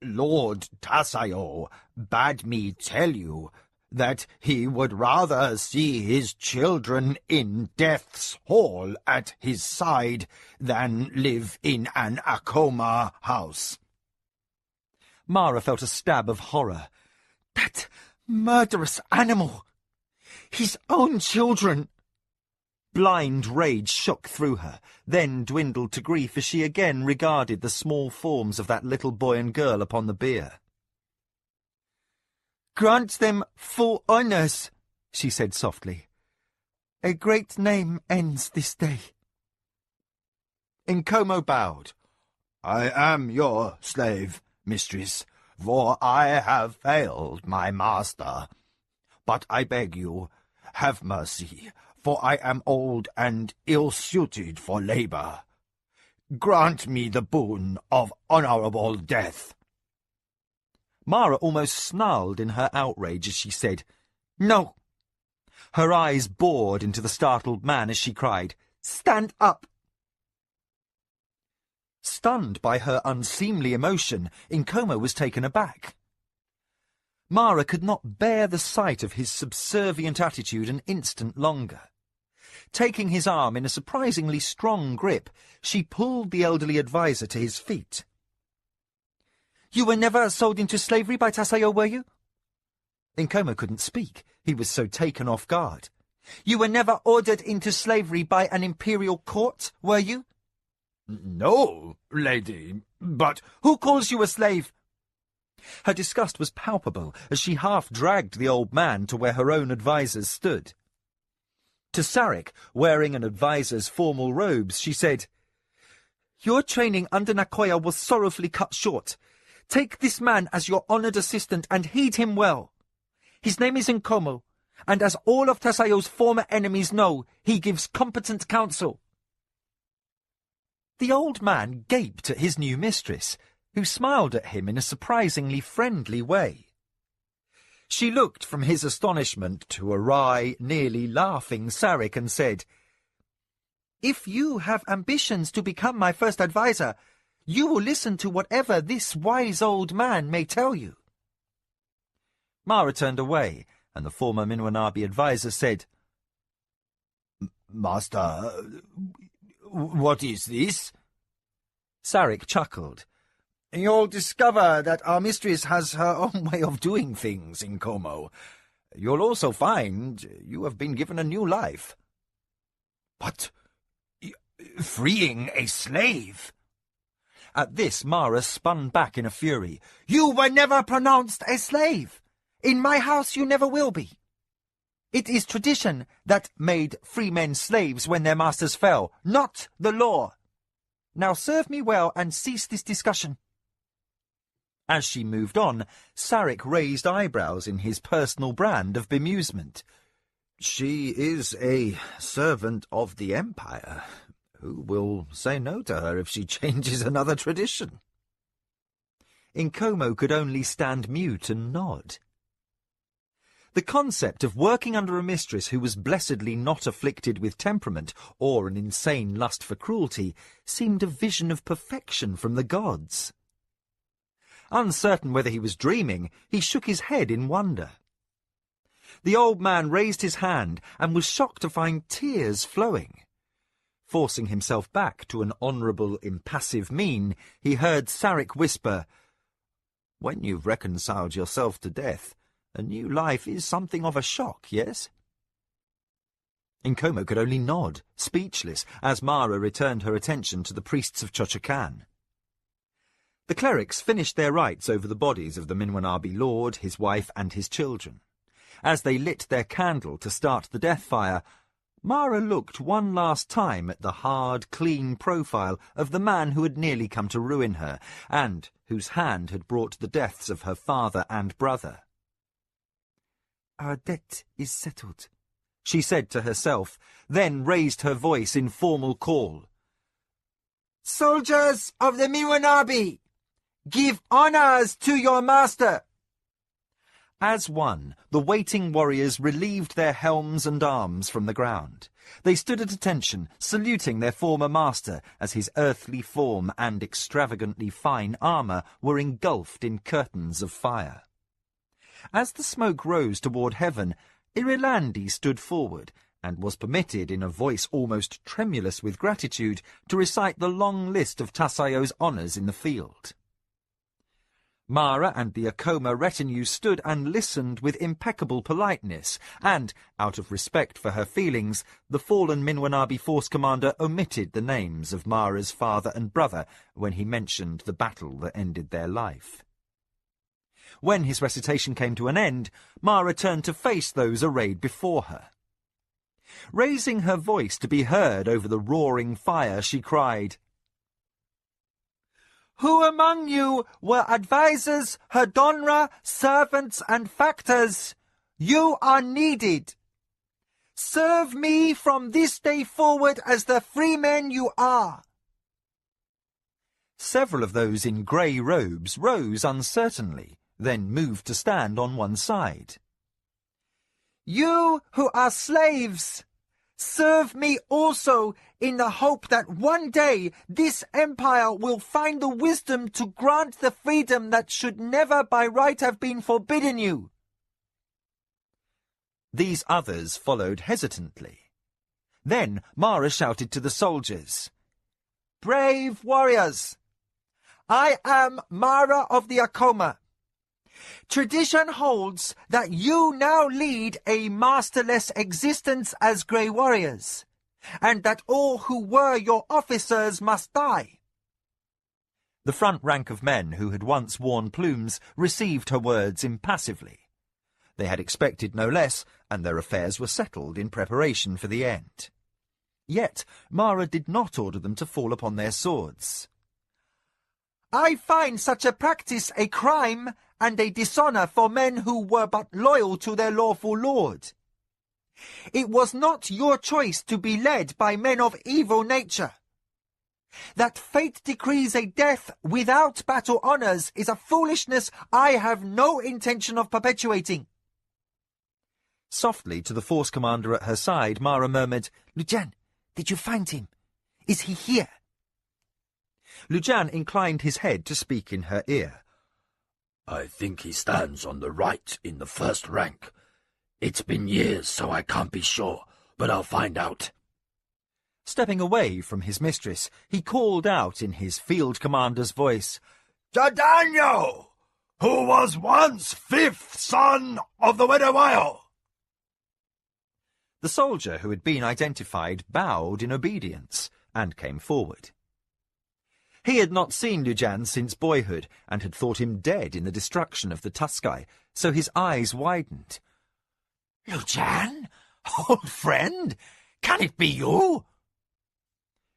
"Lord Tasayo bade me tell you that he would rather see his children in death's hall at his side than live in an Acoma house." Mara felt a stab of horror. "That murderous animal! His own children!" Blind rage shook through her, then dwindled to grief as she again regarded the small forms of that little boy and girl upon the bier. "Grant them full honours," she said softly. "A great name ends this day." Inkomo bowed. "I am your slave, mistress, for I have failed my master. But I beg you, have mercy, for I am old and ill-suited for labour. Grant me the boon of honourable death." Mara almost snarled in her outrage as she said, "No!" Her eyes bored into the startled man as she cried, "Stand up!" Stunned by her unseemly emotion, Inkomo was taken aback. Mara could not bear the sight of his subservient attitude an instant longer. Taking his arm in a surprisingly strong grip, she pulled the elderly adviser to his feet. "You were never sold into slavery by Tasayo, were you?" Acoma couldn't speak. He was so taken off guard. "You were never ordered into slavery by an imperial court, were you?" "No, lady, but—" "Who calls you a slave?" Her disgust was palpable as she half dragged the old man to where her own advisers stood. To Sarek, wearing an adviser's formal robes, she said, "Your training under Nakoya was sorrowfully cut short. Take this man as your honoured assistant and heed him well. His name is Nkomo, and as all of Tasayo's former enemies know, he gives competent counsel." The old man gaped at his new mistress, who smiled at him in a surprisingly friendly way. She looked from his astonishment to a wry, nearly laughing Sarek and said, "If you have ambitions to become my first adviser, you will listen to whatever this wise old man may tell you." Mara turned away, and the former Minwanabi adviser said, "Master, what is this?" Sarek chuckled. "You'll discover that our mistress has her own way of doing things, Nkomo. You'll also find you have been given a new life." "But freeing a slave?" At this, Mara spun back in a fury. "You were never pronounced a slave. In my house you never will be. It is tradition that made free men slaves when their masters fell, not the law. Now serve me well and cease this discussion." As she moved on, Sarek raised eyebrows in his personal brand of bemusement. "She is a servant of the Empire. Who will say no to her if she changes another tradition?" Nkomo could only stand mute and nod. The concept of working under a mistress who was blessedly not afflicted with temperament or an insane lust for cruelty seemed a vision of perfection from the gods. Uncertain whether he was dreaming, he shook his head in wonder. The old man raised his hand and was shocked to find tears flowing. Forcing himself back to an honourable, impassive mien, he heard Sarek whisper, "When you've reconciled yourself to death, a new life is something of a shock, yes?" Nkomo could only nod, speechless, as Mara returned her attention to the priests of Chochakan. The clerics finished their rites over the bodies of the Minwanabi lord, his wife, and his children. As they lit their candle to start the death fire, Mara looked one last time at the hard, clean profile of the man who had nearly come to ruin her, and whose hand had brought the deaths of her father and brother. "Our debt is settled," she said to herself, then raised her voice in formal call. "Soldiers of the Minwanabi, give honours to your master!" As one, the waiting warriors relieved their helms and arms from the ground. They stood at attention, saluting their former master as his earthly form and extravagantly fine armour were engulfed in curtains of fire. As the smoke rose toward heaven, Irilandi stood forward and was permitted, in a voice almost tremulous with gratitude, to recite the long list of Tasayo's honours in the field. Mara and the Acoma retinue stood and listened with impeccable politeness, and, out of respect for her feelings, the fallen Minwanabi force commander omitted the names of Mara's father and brother when he mentioned the battle that ended their life. When his recitation came to an end, Mara turned to face those arrayed before her. Raising her voice to be heard over the roaring fire, she cried, "Who among you were advisers, Herdonra, servants, and factors? You are needed. Serve me from this day forward as the free men you are." Several of those in grey robes rose uncertainly, then moved to stand on one side. "You who are slaves, serve me also, in the hope that one day this empire will find the wisdom to grant the freedom that should never by right have been forbidden you." These others followed hesitantly. Then Mara shouted to the soldiers, "Brave warriors, I am Mara of the Acoma. Tradition holds that you now lead a masterless existence as Grey Warriors, and that all who were your officers must die. The front rank of men who had once worn plumes received her words impassively. They had expected no less, and their affairs were settled in preparation for the end. Yet Mara did not order them to fall upon their swords. I find such a practice a crime and a dishonour for men who were but loyal to their lawful lord. It was not your choice to be led by men of evil nature. That fate decrees a death without battle honours is a foolishness I have no intention of perpetuating. Softly to the force commander at her side, Mara murmured, Lujan, did you find him? Is he here? Lujan inclined his head to speak in her ear. I think he stands on the right in the first rank. It's been years, so I can't be sure, but I'll find out. Stepping away from his mistress, he called out in his field commander's voice, Daniel, who was once 5th son of the Widow Isle. The soldier who had been identified bowed in obedience and came forward. He had not seen Lujan since boyhood and had thought him dead in the destruction of the Tuskai, so his eyes widened. Lujan? Old friend? Can it be you?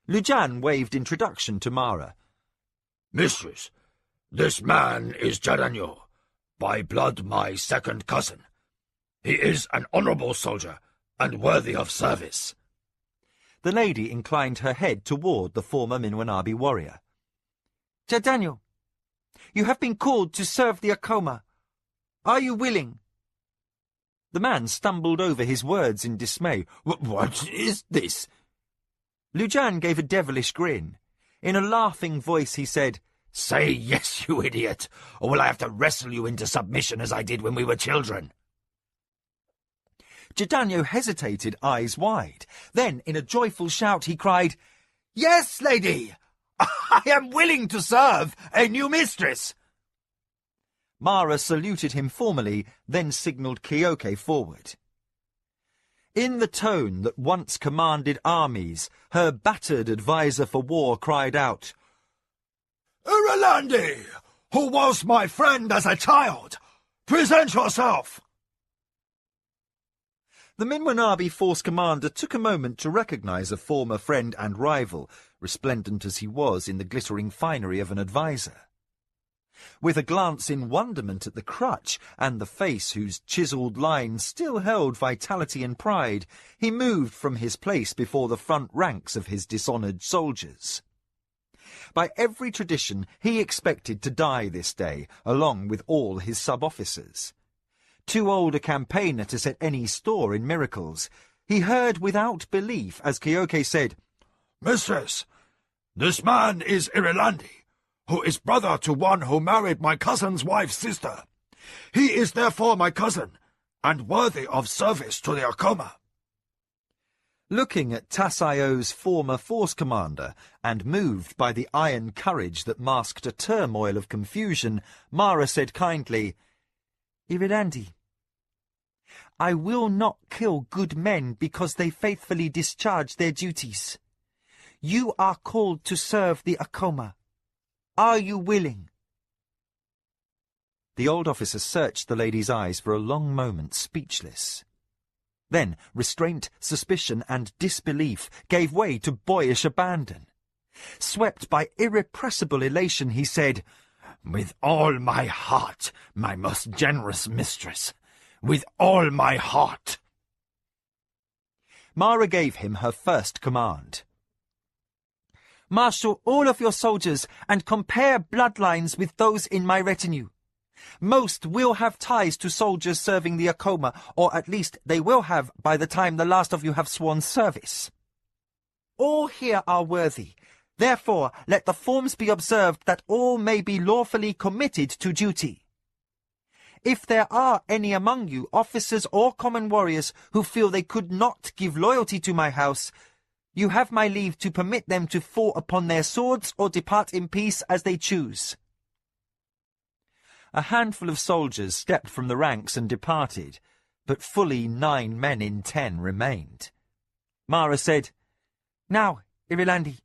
Lujan waved introduction to Mara. Mistress, this man is Jadanyo, by blood my second cousin. He is an honourable soldier and worthy of service. The lady inclined her head toward the former Minwanabi warrior. Jadanyo, you have been called to serve the Acoma. Are you willing? The man stumbled over his words in dismay. What is this? Lujan gave a devilish grin. In a laughing voice he said, Say yes, you idiot, or will I have to wrestle you into submission as I did when we were children? Jadanyo hesitated, eyes wide. Then, in a joyful shout, he cried, Yes, lady! I am willing to serve a new mistress! Mara saluted him formally, then signalled Kyoke forward. In the tone that once commanded armies, her battered adviser for war cried out, Irilandi, who was my friend as a child, present yourself! The Minwanabi force commander took a moment to recognise a former friend and rival, resplendent as he was in the glittering finery of an adviser. With a glance in wonderment at the crutch and the face whose chiselled lines still held vitality and pride, he moved from his place before the front ranks of his dishonoured soldiers. By every tradition, he expected to die this day, along with all his sub-officers. Too old a campaigner to set any store in miracles, he heard without belief as Kyoke said, Mistress, this man is Irilandi, who is brother to one who married my cousin's wife's sister. He is therefore my cousin, and worthy of service to the Acoma. Looking at Tasayo's former force commander, and moved by the iron courage that masked a turmoil of confusion, Mara said kindly, Irilandi, I will not kill good men because they faithfully discharge their duties. You are called to serve the Acoma. Are you willing? The old officer searched the lady's eyes for a long moment, speechless. Then restraint, suspicion, and disbelief gave way to boyish abandon. Swept by irrepressible elation, he said, With all my heart, my most generous mistress. With all my heart. Mara gave him her first command. Marshal all of your soldiers and compare bloodlines with those in my retinue. Most will have ties to soldiers serving the Acoma, or at least they will have by the time the last of you have sworn service. All here are worthy. Therefore, let the forms be observed that all may be lawfully committed to duty. If there are any among you, officers or common warriors, who feel they could not give loyalty to my house, you have my leave to permit them to fall upon their swords or depart in peace as they choose. A handful of soldiers stepped from the ranks and departed, but fully 9 men in 10 remained. Mara said, "Now, Irilandi,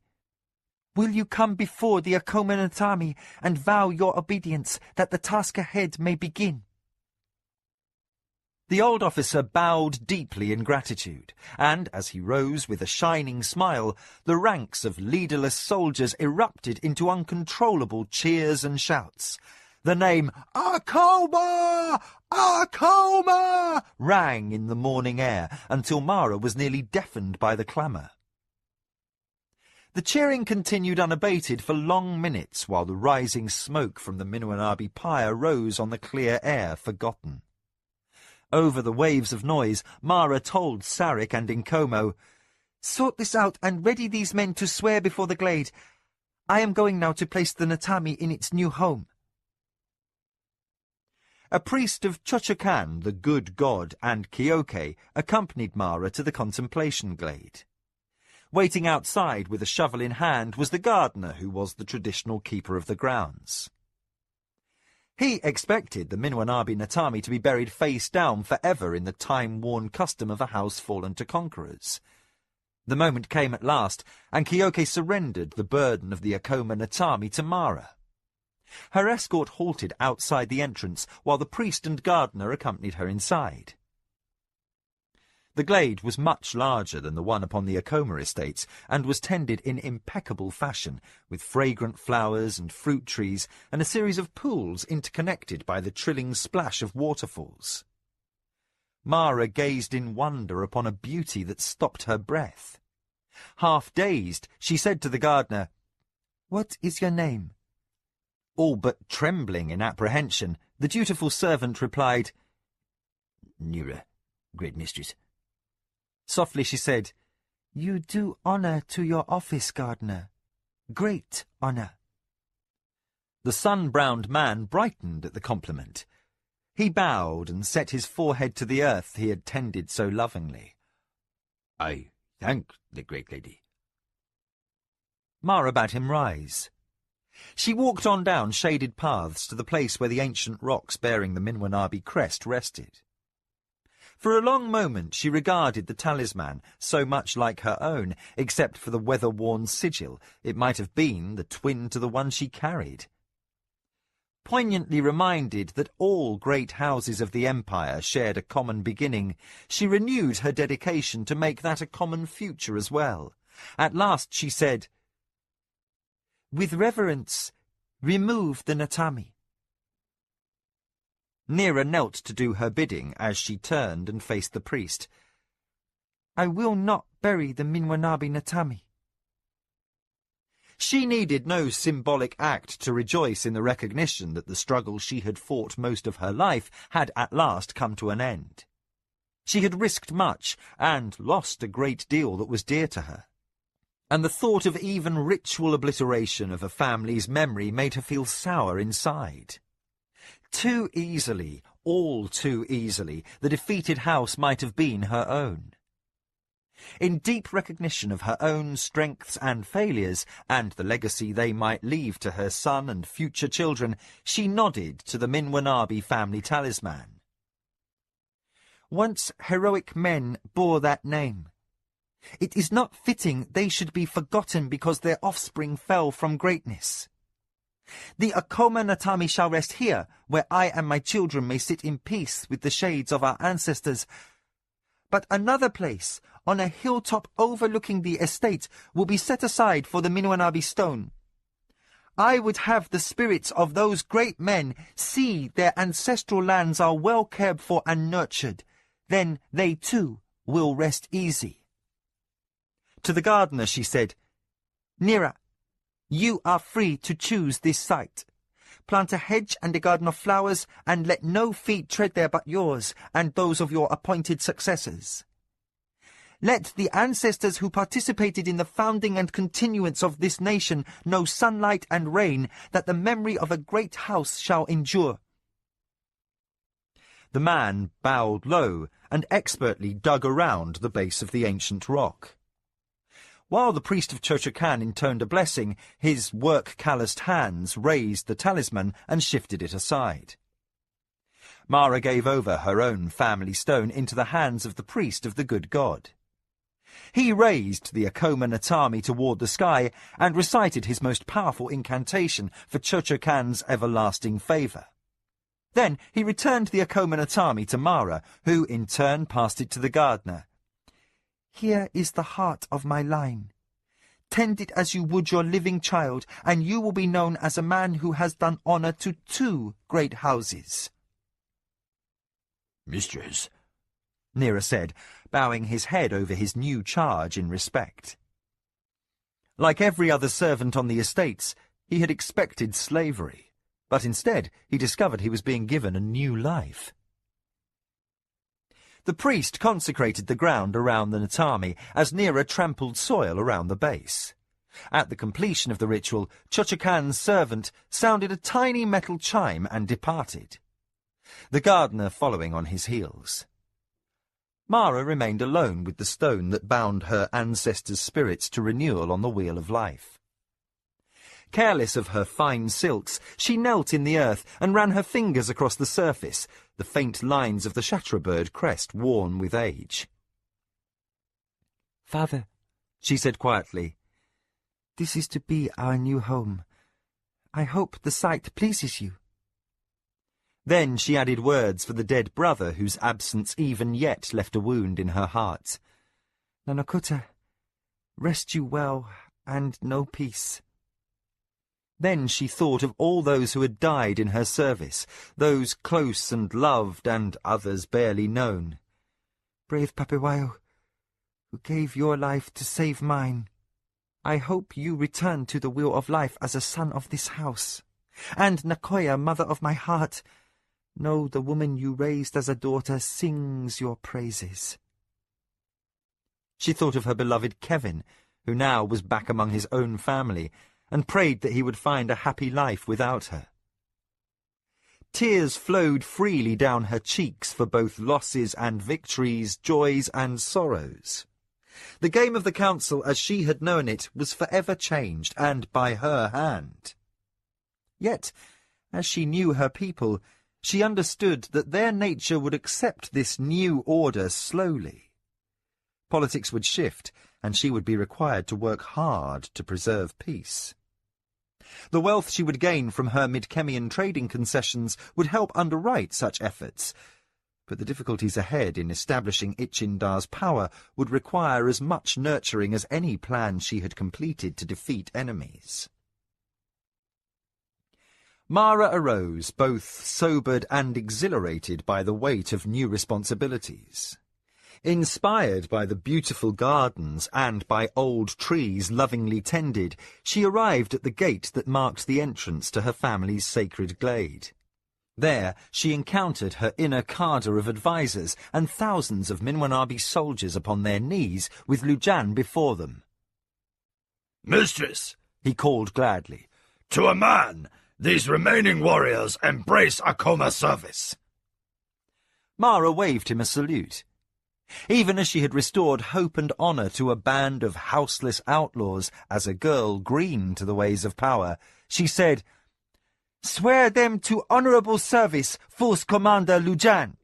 will you come before the Acoma Natami and vow your obedience that the task ahead may begin?" The old officer bowed deeply in gratitude, and as he rose with a shining smile, the ranks of leaderless soldiers erupted into uncontrollable cheers and shouts. The name Acoma! Acoma! rang in the morning air until Mara was nearly deafened by the clamour. The cheering continued unabated for long minutes while the rising smoke from the Minwanabi pyre rose on the clear air, forgotten. Over the waves of noise, Mara told Sarik and Inkomo, "Sort this out and ready these men to swear before the glade. I am going now to place the Natami in its new home." A priest of Chochokan, the good god, and Kyoke accompanied Mara to the contemplation glade. Waiting outside with a shovel in hand was the gardener who was the traditional keeper of the grounds. He expected the Minwanabi Natami to be buried face down forever in the time-worn custom of a house fallen to conquerors. The moment came at last, and Kyoke surrendered the burden of the Acoma Natami to Mara. Her escort halted outside the entrance while the priest and gardener accompanied her inside. The glade was much larger than the one upon the Acoma estates, and was tended in impeccable fashion, with fragrant flowers and fruit trees, and a series of pools interconnected by the trilling splash of waterfalls. Mara gazed in wonder upon a beauty that stopped her breath. Half dazed, she said to the gardener, "What is your name?" All but trembling in apprehension, the dutiful servant replied, "Nira, great mistress." Softly she said, "You do honour to your office, gardener. Great honour." The sun-browned man brightened at the compliment. He bowed and set his forehead to the earth he had tended so lovingly. "I thank the great lady." Mara bade him rise. She walked on down shaded paths to the place where the ancient rocks bearing the Minwanabi crest rested. For a long moment she regarded the talisman, so much like her own, except for the weather-worn sigil. It might have been the twin to the one she carried. Poignantly reminded that all great houses of the empire shared a common beginning, she renewed her dedication to make that a common future as well. At last she said, "With reverence, remove the Natami." Nira knelt to do her bidding as she turned and faced the priest. "I will not bury the Minwanabi Natami." She needed no symbolic act to rejoice in the recognition that the struggle she had fought most of her life had at last come to an end. She had risked much and lost a great deal that was dear to her, and the thought of even ritual obliteration of a family's memory made her feel sour inside. Too easily, all too easily, the defeated house might have been her own. In deep recognition of her own strengths and failures, and the legacy they might leave to her son and future children, she nodded to the Minwanabi family talisman. "Once heroic men bore that name. It is not fitting they should be forgotten because their offspring fell from greatness. The Acoma Natami shall rest here, where I and my children may sit in peace with the shades of our ancestors. But another place, on a hilltop overlooking the estate, will be set aside for the Minwanabi stone. I would have the spirits of those great men see their ancestral lands are well cared for and nurtured. Then they, too, will rest easy." To the gardener she said, "Nira, you are free to choose this site. Plant a hedge and a garden of flowers, and let no feet tread there but yours and those of your appointed successors. Let the ancestors who participated in the founding and continuance of this nation know sunlight and rain, that the memory of a great house shall endure." The man bowed low and expertly dug around the base of the ancient rock. While the priest of Chochokan intoned a blessing, his work-calloused hands raised the talisman and shifted it aside. Mara gave over her own family stone into the hands of the priest of the good god. He raised the Acoma Natami toward the sky and recited his most powerful incantation for Chochokan's everlasting favour. Then he returned the Acoma Natami to Mara, who in turn passed it to the gardener. Here is the heart of my line. Tend it as you would your living child, and you will be known as a man who has done honour to 2 great houses. Mistress, Nera said, bowing his head over his new charge in respect. Like every other servant on the estates, he had expected slavery, but instead he discovered he was being given a new life. The priest consecrated the ground around the Natami as Nera trampled soil around the base. At the completion of the ritual, Chochokan's servant sounded a tiny metal chime and departed, the gardener following on his heels. Mara remained alone with the stone that bound her ancestors' spirits to renewal on the wheel of life. Careless of her fine silks, she knelt in the earth and ran her fingers across the surface, the faint lines of the Shatrabird crest worn with age. Father, she said quietly, this is to be our new home. I hope the sight pleases you. Then she added words for the dead brother whose absence even yet left a wound in her heart. Nanakota, rest you well and know peace. Then she thought of all those who had died in her service, those close and loved and others barely known. Brave Papewayo, who gave your life to save mine, I hope you return to the wheel of life as a son of this house. And Nakoya, mother of my heart, know the woman you raised as a daughter sings your praises. She thought of her beloved Kevin, who now was back among his own family, and prayed that he would find a happy life without her. Tears flowed freely down her cheeks for both losses and victories, joys and sorrows. The game of the council as she had known it was forever changed, and by her hand. Yet, as she knew her people, she understood that their nature would accept this new order slowly. Politics would shift, and she would be required to work hard to preserve peace. The wealth she would gain from her Midkemian trading concessions would help underwrite such efforts, but the difficulties ahead in establishing Ichindar's power would require as much nurturing as any plan she had completed to defeat enemies. Mara arose, both sobered and exhilarated by the weight of new responsibilities. Inspired by the beautiful gardens and by old trees lovingly tended, she arrived at the gate that marked the entrance to her family's sacred glade. There she encountered her inner cadre of advisers and thousands of Minwanabi soldiers upon their knees, with Lujan before them. Mistress, he called gladly, to a man, these remaining warriors embrace Acoma service. Mara waved him a salute. Even as she had restored hope and honour to a band of houseless outlaws as a girl green to the ways of power, she said, "Swear them to honourable service, Force Commander Lujan."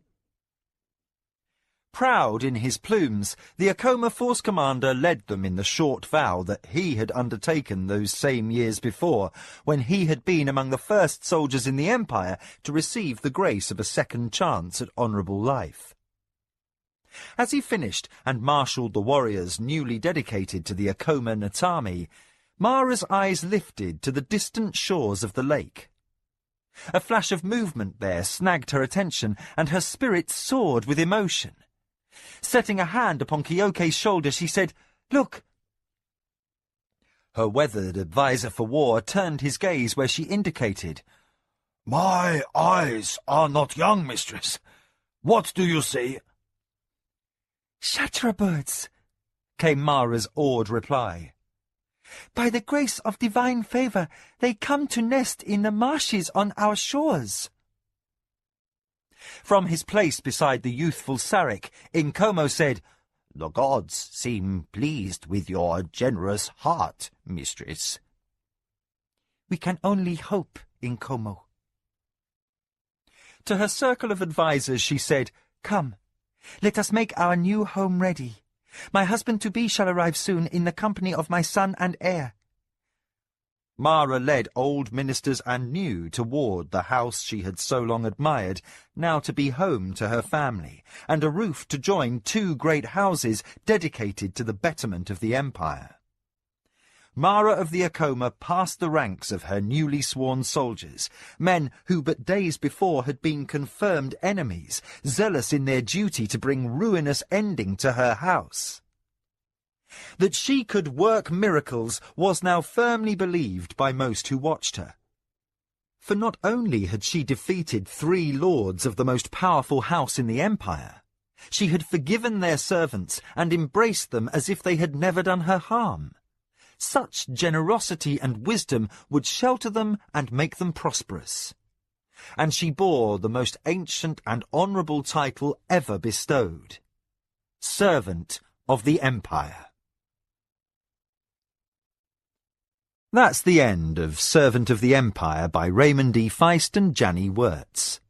Proud in his plumes, the Acoma Force Commander led them in the short vow that he had undertaken those same years before, when he had been among the first soldiers in the Empire to receive the grace of a second chance at honourable life. As he finished and marshalled the warriors newly dedicated to the Acoma Natami, Mara's eyes lifted to the distant shores of the lake. A flash of movement there snagged her attention, and her spirit soared with emotion. Setting a hand upon Kyoke's shoulder, she said, "Look!" Her weathered adviser for war turned his gaze where she indicated. My eyes are not young, mistress. What do you see? "Shatrabirds," came Mara's awed reply. "By the grace of divine favour, they come to nest in the marshes on our shores." From his place beside the youthful Sarek, Inkomo said, "The gods seem pleased with your generous heart, mistress." "We can only hope, Inkomo." To her circle of advisers she said, "Come, let us make our new home ready. My husband-to-be shall arrive soon in the company of my son and heir." Mara led old ministers and new toward the house she had so long admired, now to be home to her family, and a roof to join two great houses dedicated to the betterment of the empire. Mara of the Acoma passed the ranks of her newly sworn soldiers, men who but days before had been confirmed enemies, zealous in their duty to bring ruinous ending to her house. That she could work miracles was now firmly believed by most who watched her. For not only had she defeated 3 lords of the most powerful house in the empire, she had forgiven their servants and embraced them as if they had never done her harm. Such generosity and wisdom would shelter them and make them prosperous. And she bore the most ancient and honourable title ever bestowed, Servant of the Empire. That's the end of Servant of the Empire by Raymond E. Feist and Janny Wirtz.